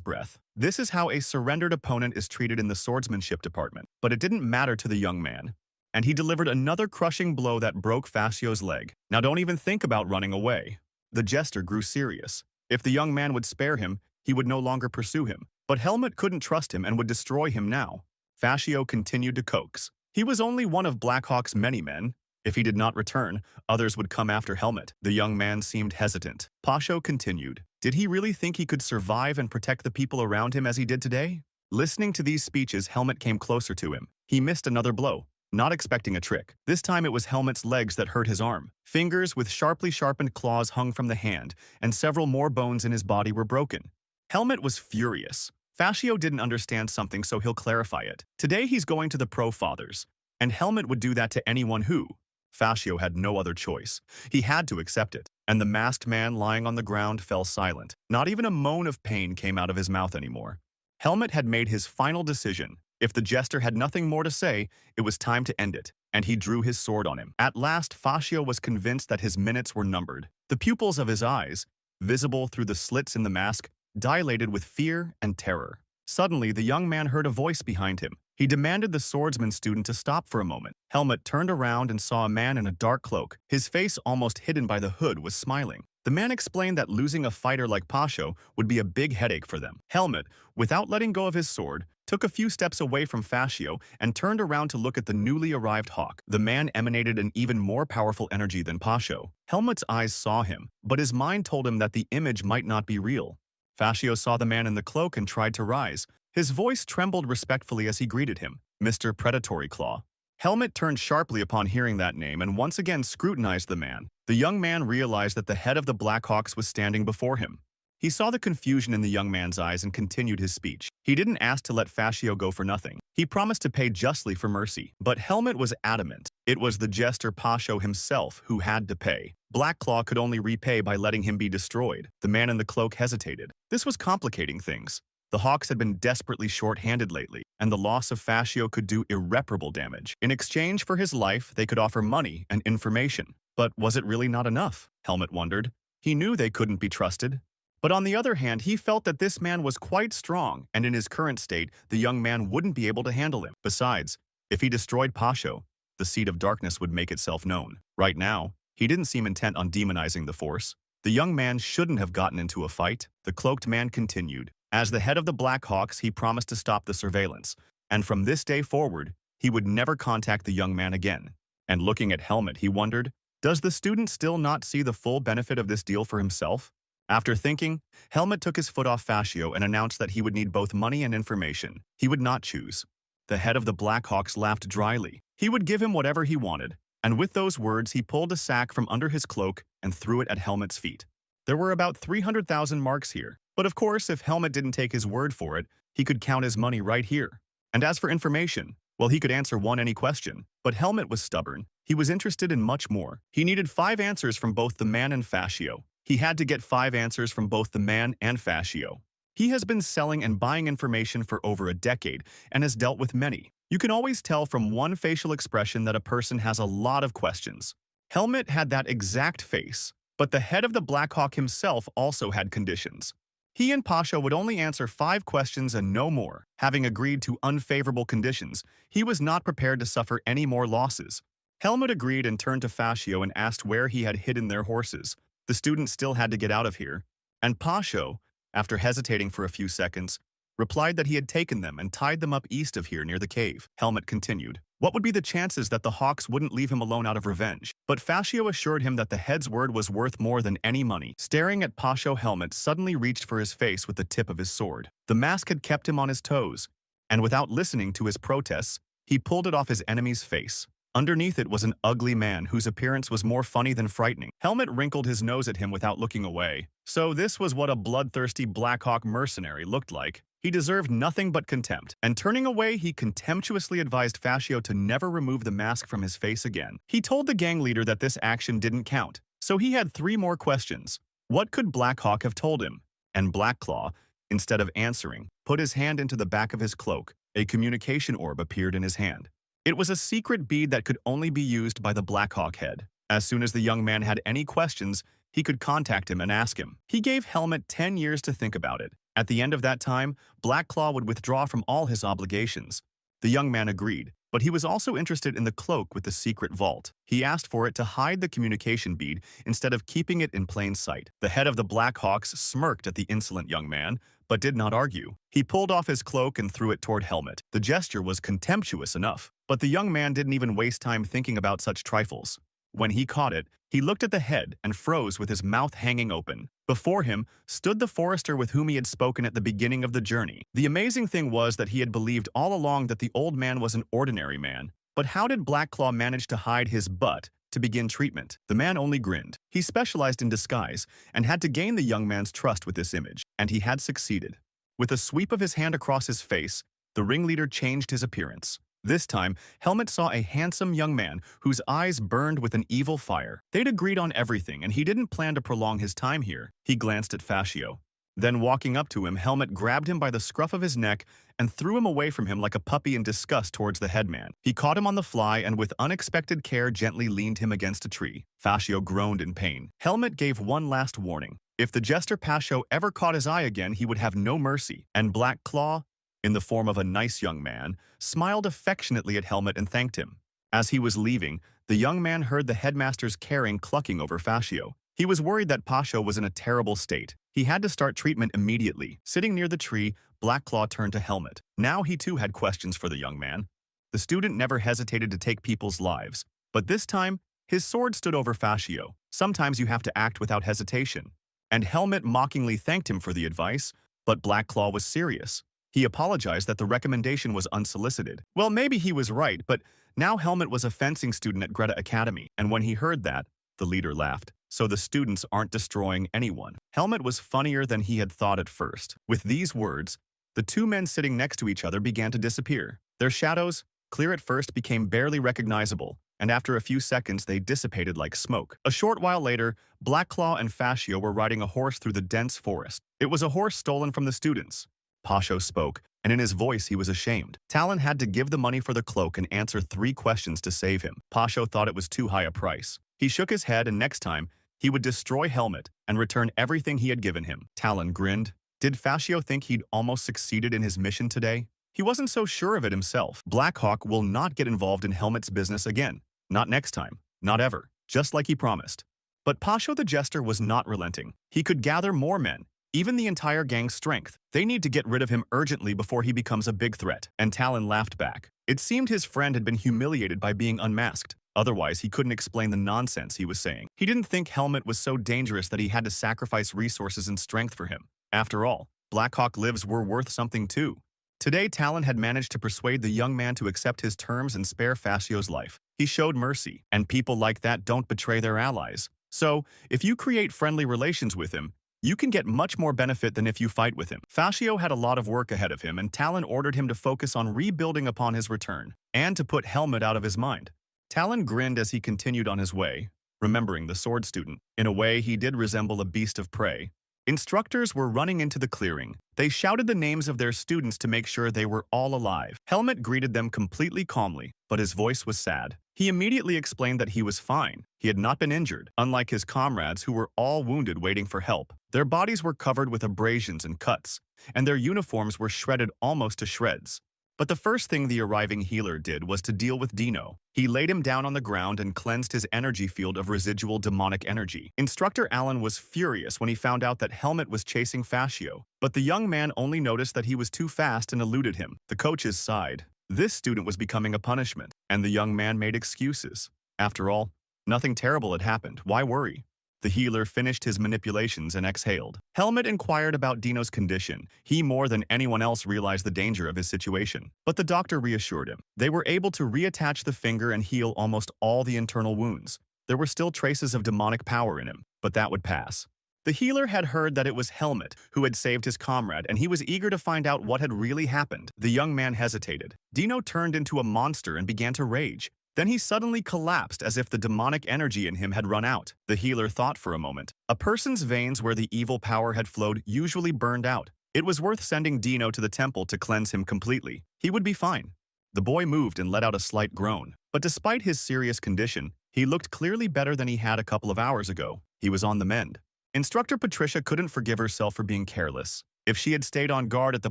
breath. This is how a surrendered opponent is treated in the swordsmanship department. But it didn't matter to the young man, and he delivered another crushing blow that broke Fascio's leg. Now don't even think about running away. The jester grew serious. If the young man would spare him, he would no longer pursue him. But Helmet couldn't trust him and would destroy him now. Fascio continued to coax. He was only one of Blackhawk's many men. If he did not return, others would come after Helmet. The young man seemed hesitant. Pasho continued. Did he really think he could survive and protect the people around him as he did today? Listening to these speeches, Helmet came closer to him. He missed another blow, not expecting a trick. This time it was Helmet's legs that hurt his arm. Fingers with sharply sharpened claws hung from the hand, and several more bones in his body were broken. Helmet was furious. Fascio didn't understand something, so he'll clarify it. Today he's going to the Pro Fathers, and Helmet would do that to anyone who. Fascio had no other choice. He had to accept it, and the masked man lying on the ground fell silent. Not even a moan of pain came out of his mouth anymore. Helmet had made his final decision. If the jester had nothing more to say, it was time to end it, and he drew his sword on him. At last, Fascio was convinced that his minutes were numbered. The pupils of his eyes, visible through the slits in the mask, dilated with fear and terror. Suddenly, the young man heard a voice behind him. He demanded the swordsman student to stop for a moment. Helmet turned around and saw a man in a dark cloak. His face, almost hidden by the hood, was smiling. The man explained that losing a fighter like Pasho would be a big headache for them. Helmet, without letting go of his sword, took a few steps away from Fascio and turned around to look at the newly arrived hawk. The man emanated an even more powerful energy than Pasho. Helmet's eyes saw him, but his mind told him that the image might not be real. Fascio saw the man in the cloak and tried to rise. His voice trembled respectfully as he greeted him, Mr. Predatory Claw. Helmet turned sharply upon hearing that name and once again scrutinized the man. The young man realized that the head of the Blackhawks was standing before him. He saw the confusion in the young man's eyes and continued his speech. He didn't ask to let Fascio go for nothing. He promised to pay justly for mercy. But Helmet was adamant. It was the jester Pasho himself who had to pay. Blackclaw could only repay by letting him be destroyed. The man in the cloak hesitated. This was complicating things. The Hawks had been desperately short-handed lately, and the loss of Fascio could do irreparable damage. In exchange for his life, they could offer money and information. But was it really not enough? Helmet wondered. He knew they couldn't be trusted. But on the other hand, he felt that this man was quite strong, and in his current state, the young man wouldn't be able to handle him. Besides, if he destroyed Pasho, the seed of darkness would make itself known. Right now, he didn't seem intent on demonizing the force. The young man shouldn't have gotten into a fight. The cloaked man continued. As the head of the Blackhawks, he promised to stop the surveillance, and from this day forward, he would never contact the young man again. And looking at Helmet, he wondered, does the student still not see the full benefit of this deal for himself? After thinking, Helmet took his foot off Fascio and announced that he would need both money and information. He would not choose. The head of the Blackhawks laughed dryly. He would give him whatever he wanted, and with those words, he pulled a sack from under his cloak and threw it at Helmet's feet. There were about 300,000 marks here. But of course, if Helmet didn't take his word for it, he could count his money right here. And as for information, well, he could answer any question. But Helmet was stubborn. He was interested in much more. He needed 5 answers from both the man and Fascio. He had to get 5 answers from both the man and Fascio. He has been selling and buying information for over a decade and has dealt with many. You can always tell from one facial expression that a person has a lot of questions. Helmet had that exact face, but the head of the Blackhawk himself also had conditions. He and Pasha would only answer 5 questions and no more. Having agreed to unfavorable conditions, he was not prepared to suffer any more losses. Helmut agreed and turned to Fascio and asked where he had hidden their horses. The student still had to get out of here. And Pasho, after hesitating for a few seconds, replied that he had taken them and tied them up east of here near the cave. Helmut continued. What would be the chances that the Hawks wouldn't leave him alone out of revenge? But Fascio assured him that the head's word was worth more than any money. Staring at Pasho, Helmut suddenly reached for his face with the tip of his sword. The mask had kept him on his toes, and without listening to his protests, he pulled it off his enemy's face. Underneath it was an ugly man whose appearance was more funny than frightening. Helmut wrinkled his nose at him without looking away. So this was what a bloodthirsty Blackhawk mercenary looked like. He deserved nothing but contempt, and turning away, he contemptuously advised Fascio to never remove the mask from his face again. He told the gang leader that this action didn't count, so he had 3 more questions. What could Blackhawk have told him? And Blackclaw, instead of answering, put his hand into the back of his cloak. A communication orb appeared in his hand. It was a secret bead that could only be used by the Blackhawk head. As soon as the young man had any questions, he could contact him and ask him. He gave Helmet 10 years to think about it. At the end of that time, Blackclaw would withdraw from all his obligations. The young man agreed, but he was also interested in the cloak with the secret vault. He asked for it to hide the communication bead instead of keeping it in plain sight. The head of the Blackhawks smirked at the insolent young man, but did not argue. He pulled off his cloak and threw it toward Helmet. The gesture was contemptuous enough, but the young man didn't even waste time thinking about such trifles. When he caught it, he looked at the head and froze with his mouth hanging open. Before him stood the forester with whom he had spoken at the beginning of the journey. The amazing thing was that he had believed all along that the old man was an ordinary man. But how did Blackclaw manage to hide his butt to begin treatment? The man only grinned. He specialized in disguise and had to gain the young man's trust with this image, and he had succeeded. With a sweep of his hand across his face, the ringleader changed his appearance. This time, Helmet saw a handsome young man whose eyes burned with an evil fire. They'd agreed on everything, and he didn't plan to prolong his time here. He glanced at Fascio. Then, walking up to him, Helmet grabbed him by the scruff of his neck and threw him away from him like a puppy in disgust towards the headman. He caught him on the fly and with unexpected care gently leaned him against a tree. Fascio groaned in pain. Helmet gave one last warning. If the jester Pasho ever caught his eye again, he would have no mercy. And Blackclaw, in the form of a nice young man, smiled affectionately at Helmet and thanked him. As he was leaving, the young man heard the headmaster's caring clucking over Fascio. He was worried that Pasho was in a terrible state. He had to start treatment immediately. Sitting near the tree, Blackclaw turned to Helmet. Now he too had questions for the young man. The student never hesitated to take people's lives, but this time, his sword stood over Fascio. Sometimes you have to act without hesitation. And Helmet mockingly thanked him for the advice, but Blackclaw was serious. He apologized that the recommendation was unsolicited. Well, maybe he was right, but now Helmet was a fencing student at Greta Academy, and when he heard that, the leader laughed. So the students aren't destroying anyone. Helmet was funnier than he had thought at first. With these words, the two men sitting next to each other began to disappear. Their shadows, clear at first, became barely recognizable, and after a few seconds they dissipated like smoke. A short while later, Blackclaw and Fascio were riding a horse through the dense forest. It was a horse stolen from the students. Pasho spoke, and in his voice he was ashamed. Talon had to give the money for the cloak and answer 3 questions to save him. Pasho thought it was too high a price. He shook his head, and next time, he would destroy Helmet and return everything he had given him. Talon grinned. Did Fascio think he'd almost succeeded in his mission today? He wasn't so sure of it himself. Blackhawk will not get involved in Helmet's business again. Not next time. Not ever. Just like he promised. But Pasho the Jester was not relenting. He could gather more men, even the entire gang's strength. They need to get rid of him urgently before he becomes a big threat. And Talon laughed back. It seemed his friend had been humiliated by being unmasked. Otherwise, he couldn't explain the nonsense he was saying. He didn't think Helmet was so dangerous that he had to sacrifice resources and strength for him. After all, Blackhawk lives were worth something too. Today, Talon had managed to persuade the young man to accept his terms and spare Fascio's life. He showed mercy, and people like that don't betray their allies. So, if you create friendly relations with him, you can get much more benefit than if you fight with him. Fascio had a lot of work ahead of him, and Talon ordered him to focus on rebuilding upon his return, and to put Helmet out of his mind. Talon grinned as he continued on his way, remembering the sword student. In a way, he did resemble a beast of prey. Instructors were running into the clearing. They shouted the names of their students to make sure they were all alive. Helmet greeted them completely calmly, but his voice was sad. He immediately explained that he was fine. He had not been injured, unlike his comrades who were all wounded waiting for help. Their bodies were covered with abrasions and cuts, and their uniforms were shredded almost to shreds. But the first thing the arriving healer did was to deal with Dino. He laid him down on the ground and cleansed his energy field of residual demonic energy. Instructor Allen was furious when he found out that Helmet was chasing Fascio, but the young man only noticed that he was too fast and eluded him. The coaches sighed. This student was becoming a punishment, and the young man made excuses. After all, nothing terrible had happened. Why worry? The healer finished his manipulations and exhaled. Helmet inquired about Dino's condition. He more than anyone else realized the danger of his situation. But the doctor reassured him. They were able to reattach the finger and heal almost all the internal wounds. There were still traces of demonic power in him, but that would pass. The healer had heard that it was Helmet who had saved his comrade, and he was eager to find out what had really happened. The young man hesitated. Dino turned into a monster and began to rage. Then he suddenly collapsed as if the demonic energy in him had run out. The healer thought for a moment. A person's veins where the evil power had flowed usually burned out. It was worth sending Dino to the temple to cleanse him completely. He would be fine. The boy moved and let out a slight groan. But despite his serious condition, he looked clearly better than he had a couple of hours ago. He was on the mend. Instructor Patricia couldn't forgive herself for being careless. If she had stayed on guard at the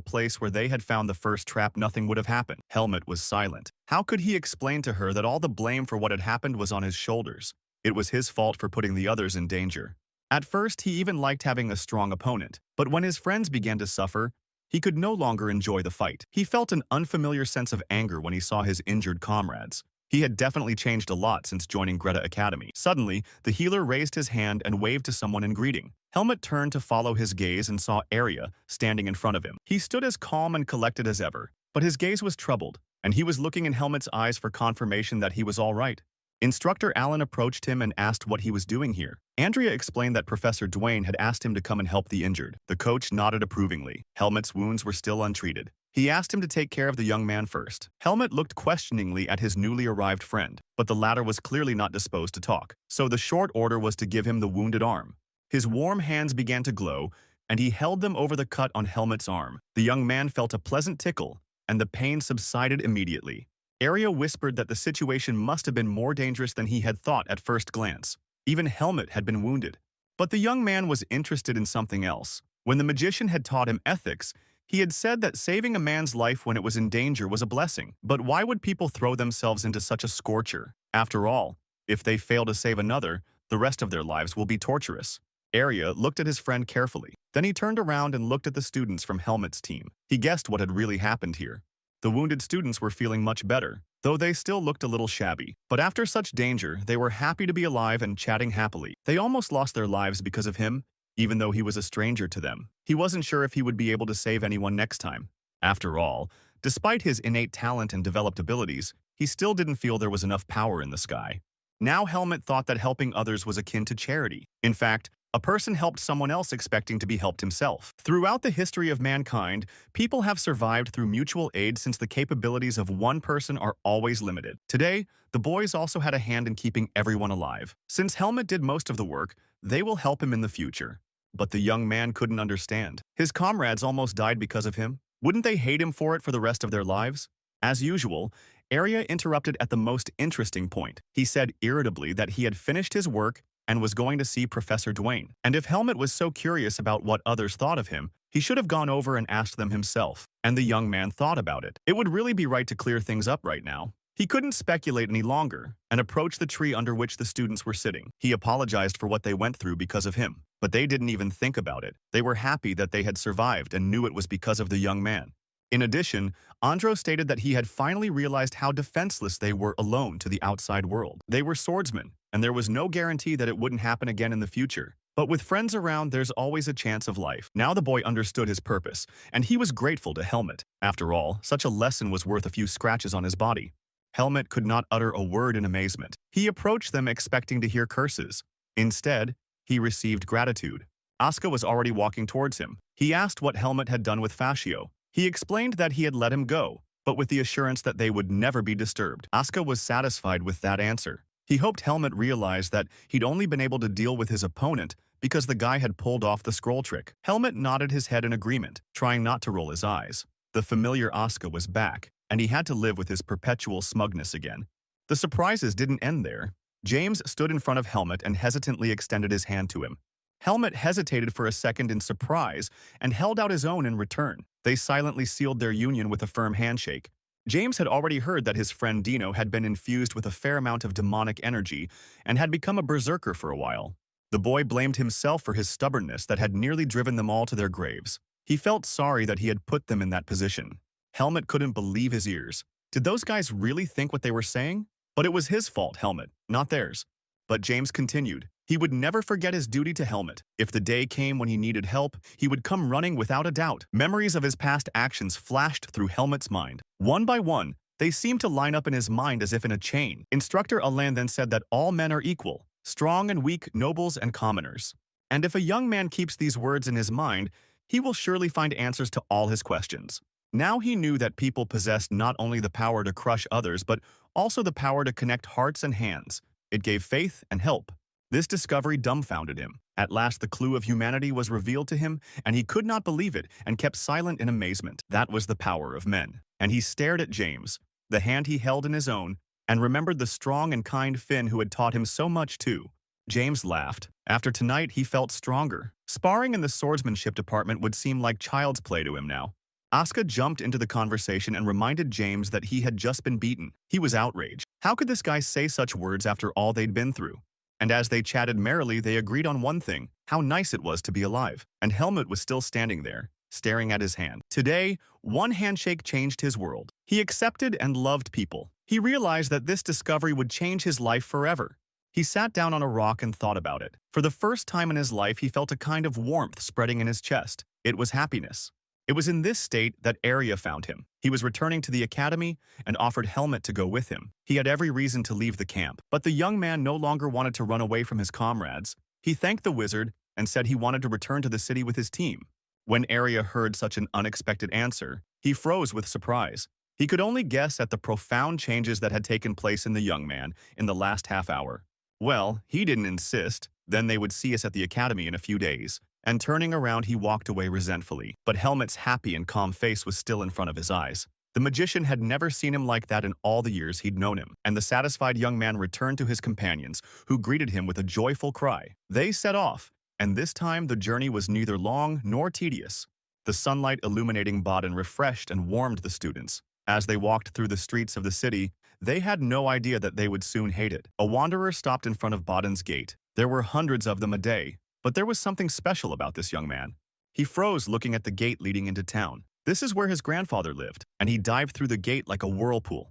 place where they had found the first trap, nothing would have happened. Helmet was silent. How could he explain to her that all the blame for what had happened was on his shoulders? It was his fault for putting the others in danger. At first, he even liked having a strong opponent, but when his friends began to suffer, he could no longer enjoy the fight. He felt an unfamiliar sense of anger when he saw his injured comrades. He had definitely changed a lot since joining Greta Academy. Suddenly, the healer raised his hand and waved to someone in greeting. Helmet turned to follow his gaze and saw Arya standing in front of him. He stood as calm and collected as ever, but his gaze was troubled, and he was looking in Helmet's eyes for confirmation that he was all right. Instructor Allen approached him and asked what he was doing here. Andrea explained that Professor Dwayne had asked him to come and help the injured. The coach nodded approvingly. Helmet's wounds were still untreated. He asked him to take care of the young man first. Helmet looked questioningly at his newly arrived friend, but the latter was clearly not disposed to talk. So the short order was to give him the wounded arm. His warm hands began to glow, and he held them over the cut on Helmet's arm. The young man felt a pleasant tickle, and the pain subsided immediately. Arya whispered that the situation must have been more dangerous than he had thought at first glance. Even Helmet had been wounded. But the young man was interested in something else. When the magician had taught him ethics, he had said that saving a man's life when it was in danger was a blessing. But why would people throw themselves into such a scorcher? After all, if they fail to save another, The rest of their lives will be torturous. Arya looked at his friend carefully. Then he turned around and looked at the students from Helmet's team. He guessed what had really happened here. The wounded students were feeling much better, though they still looked a little shabby. But after such danger, they were happy to be alive and chatting happily. They almost lost their lives because of him, even though he was a stranger to them. He wasn't sure if he would be able to save anyone next time. After all, despite his innate talent and developed abilities, he still didn't feel there was enough power in the sky. Now Helmet thought that helping others was akin to charity. In fact, a person helped someone else expecting to be helped himself. Throughout the history of mankind, people have survived through mutual aid since the capabilities of one person are always limited. Today, the boys also had a hand in keeping everyone alive. Since Helmet did most of the work, they will help him in the future. But the young man couldn't understand. His comrades almost died because of him. Wouldn't they hate him for it for the rest of their lives? As usual, Arya interrupted at the most interesting point. He said irritably that he had finished his work and was going to see Professor Dwayne. And if Helmet was so curious about what others thought of him, he should have gone over and asked them himself. And the young man thought about it. It would really be right to clear things up right now. He couldn't speculate any longer and approached the tree under which the students were sitting. He apologized for what they went through because of him. But they didn't even think about it. They were happy that they had survived and knew it was because of the young man. In addition, Andro stated that he had finally realized how defenseless they were alone to the outside world. They were swordsmen, and there was no guarantee that it wouldn't happen again in the future. But with friends around, there's always a chance of life. Now the boy understood his purpose, and he was grateful to Helmet. After all, such a lesson was worth a few scratches on his body. Helmet could not utter a word in amazement. He approached them expecting to hear curses. Instead, he received gratitude. Asuka was already walking towards him. He asked what Helmet had done with Fascio. He explained that he had let him go, but with the assurance that they would never be disturbed. Asuka was satisfied with that answer. He hoped Helmet realized that he'd only been able to deal with his opponent because the guy had pulled off the scroll trick. Helmet nodded his head in agreement, trying not to roll his eyes. The familiar Asuka was back, and he had to live with his perpetual smugness again. The surprises didn't end there. James stood in front of Helmet and hesitantly extended his hand to him. Helmet hesitated for a second in surprise and held out his own in return. They silently sealed their union with a firm handshake. James had already heard that his friend Dino had been infused with a fair amount of demonic energy and had become a berserker for a while. The boy blamed himself for his stubbornness that had nearly driven them all to their graves. He felt sorry that he had put them in that position. Helmet couldn't believe his ears. Did those guys really think what they were saying? But it was his fault, Helmet, not theirs. But James continued. He would never forget his duty to Helmet. If the day came when he needed help, he would come running without a doubt. Memories of his past actions flashed through Helmet's mind. One by one, they seemed to line up in his mind as if in a chain. Instructor Alan then said that all men are equal, strong and weak, nobles and commoners. And if a young man keeps these words in his mind, he will surely find answers to all his questions. Now he knew that people possessed not only the power to crush others, but also the power to connect hearts and hands. It gave faith and help. This discovery dumbfounded him. At last the clue of humanity was revealed to him, and he could not believe it and kept silent in amazement. That was the power of men. And he stared at James, the hand he held in his own, and remembered the strong and kind Finn who had taught him so much too. James laughed. After tonight, he felt stronger. Sparring in the swordsmanship department would seem like child's play to him now. Asuka jumped into the conversation and reminded James that he had just been beaten. He was outraged. How could this guy say such words after all they'd been through? And as they chatted merrily, they agreed on one thing, how nice it was to be alive. And Helmet was still standing there, staring at his hand. Today, one handshake changed his world. He accepted and loved people. He realized that this discovery would change his life forever. He sat down on a rock and thought about it. For the first time in his life, he felt a kind of warmth spreading in his chest. It was happiness. It was in this state that Arya found him. He was returning to the academy and offered Helmet to go with him. He had every reason to leave the camp, but the young man no longer wanted to run away from his comrades. He thanked the wizard and said he wanted to return to the city with his team. When Arya heard such an unexpected answer, he froze with surprise. He could only guess at the profound changes that had taken place in the young man in the last half hour. Well, he didn't insist. Then they would see us at the academy in a few days. And turning around, he walked away resentfully. But Helmet's happy and calm face was still in front of his eyes. The magician had never seen him like that in all the years he'd known him. And the satisfied young man returned to his companions, who greeted him with a joyful cry. They set off, and this time the journey was neither long nor tedious. The sunlight illuminating Baden refreshed and warmed the students. As they walked through the streets of the city, they had no idea that they would soon hate it. A wanderer stopped in front of Baden's gate. There were hundreds of them a day, but there was something special about this young man. He froze looking at the gate leading into town. This is where his grandfather lived, and he dived through the gate like a whirlpool.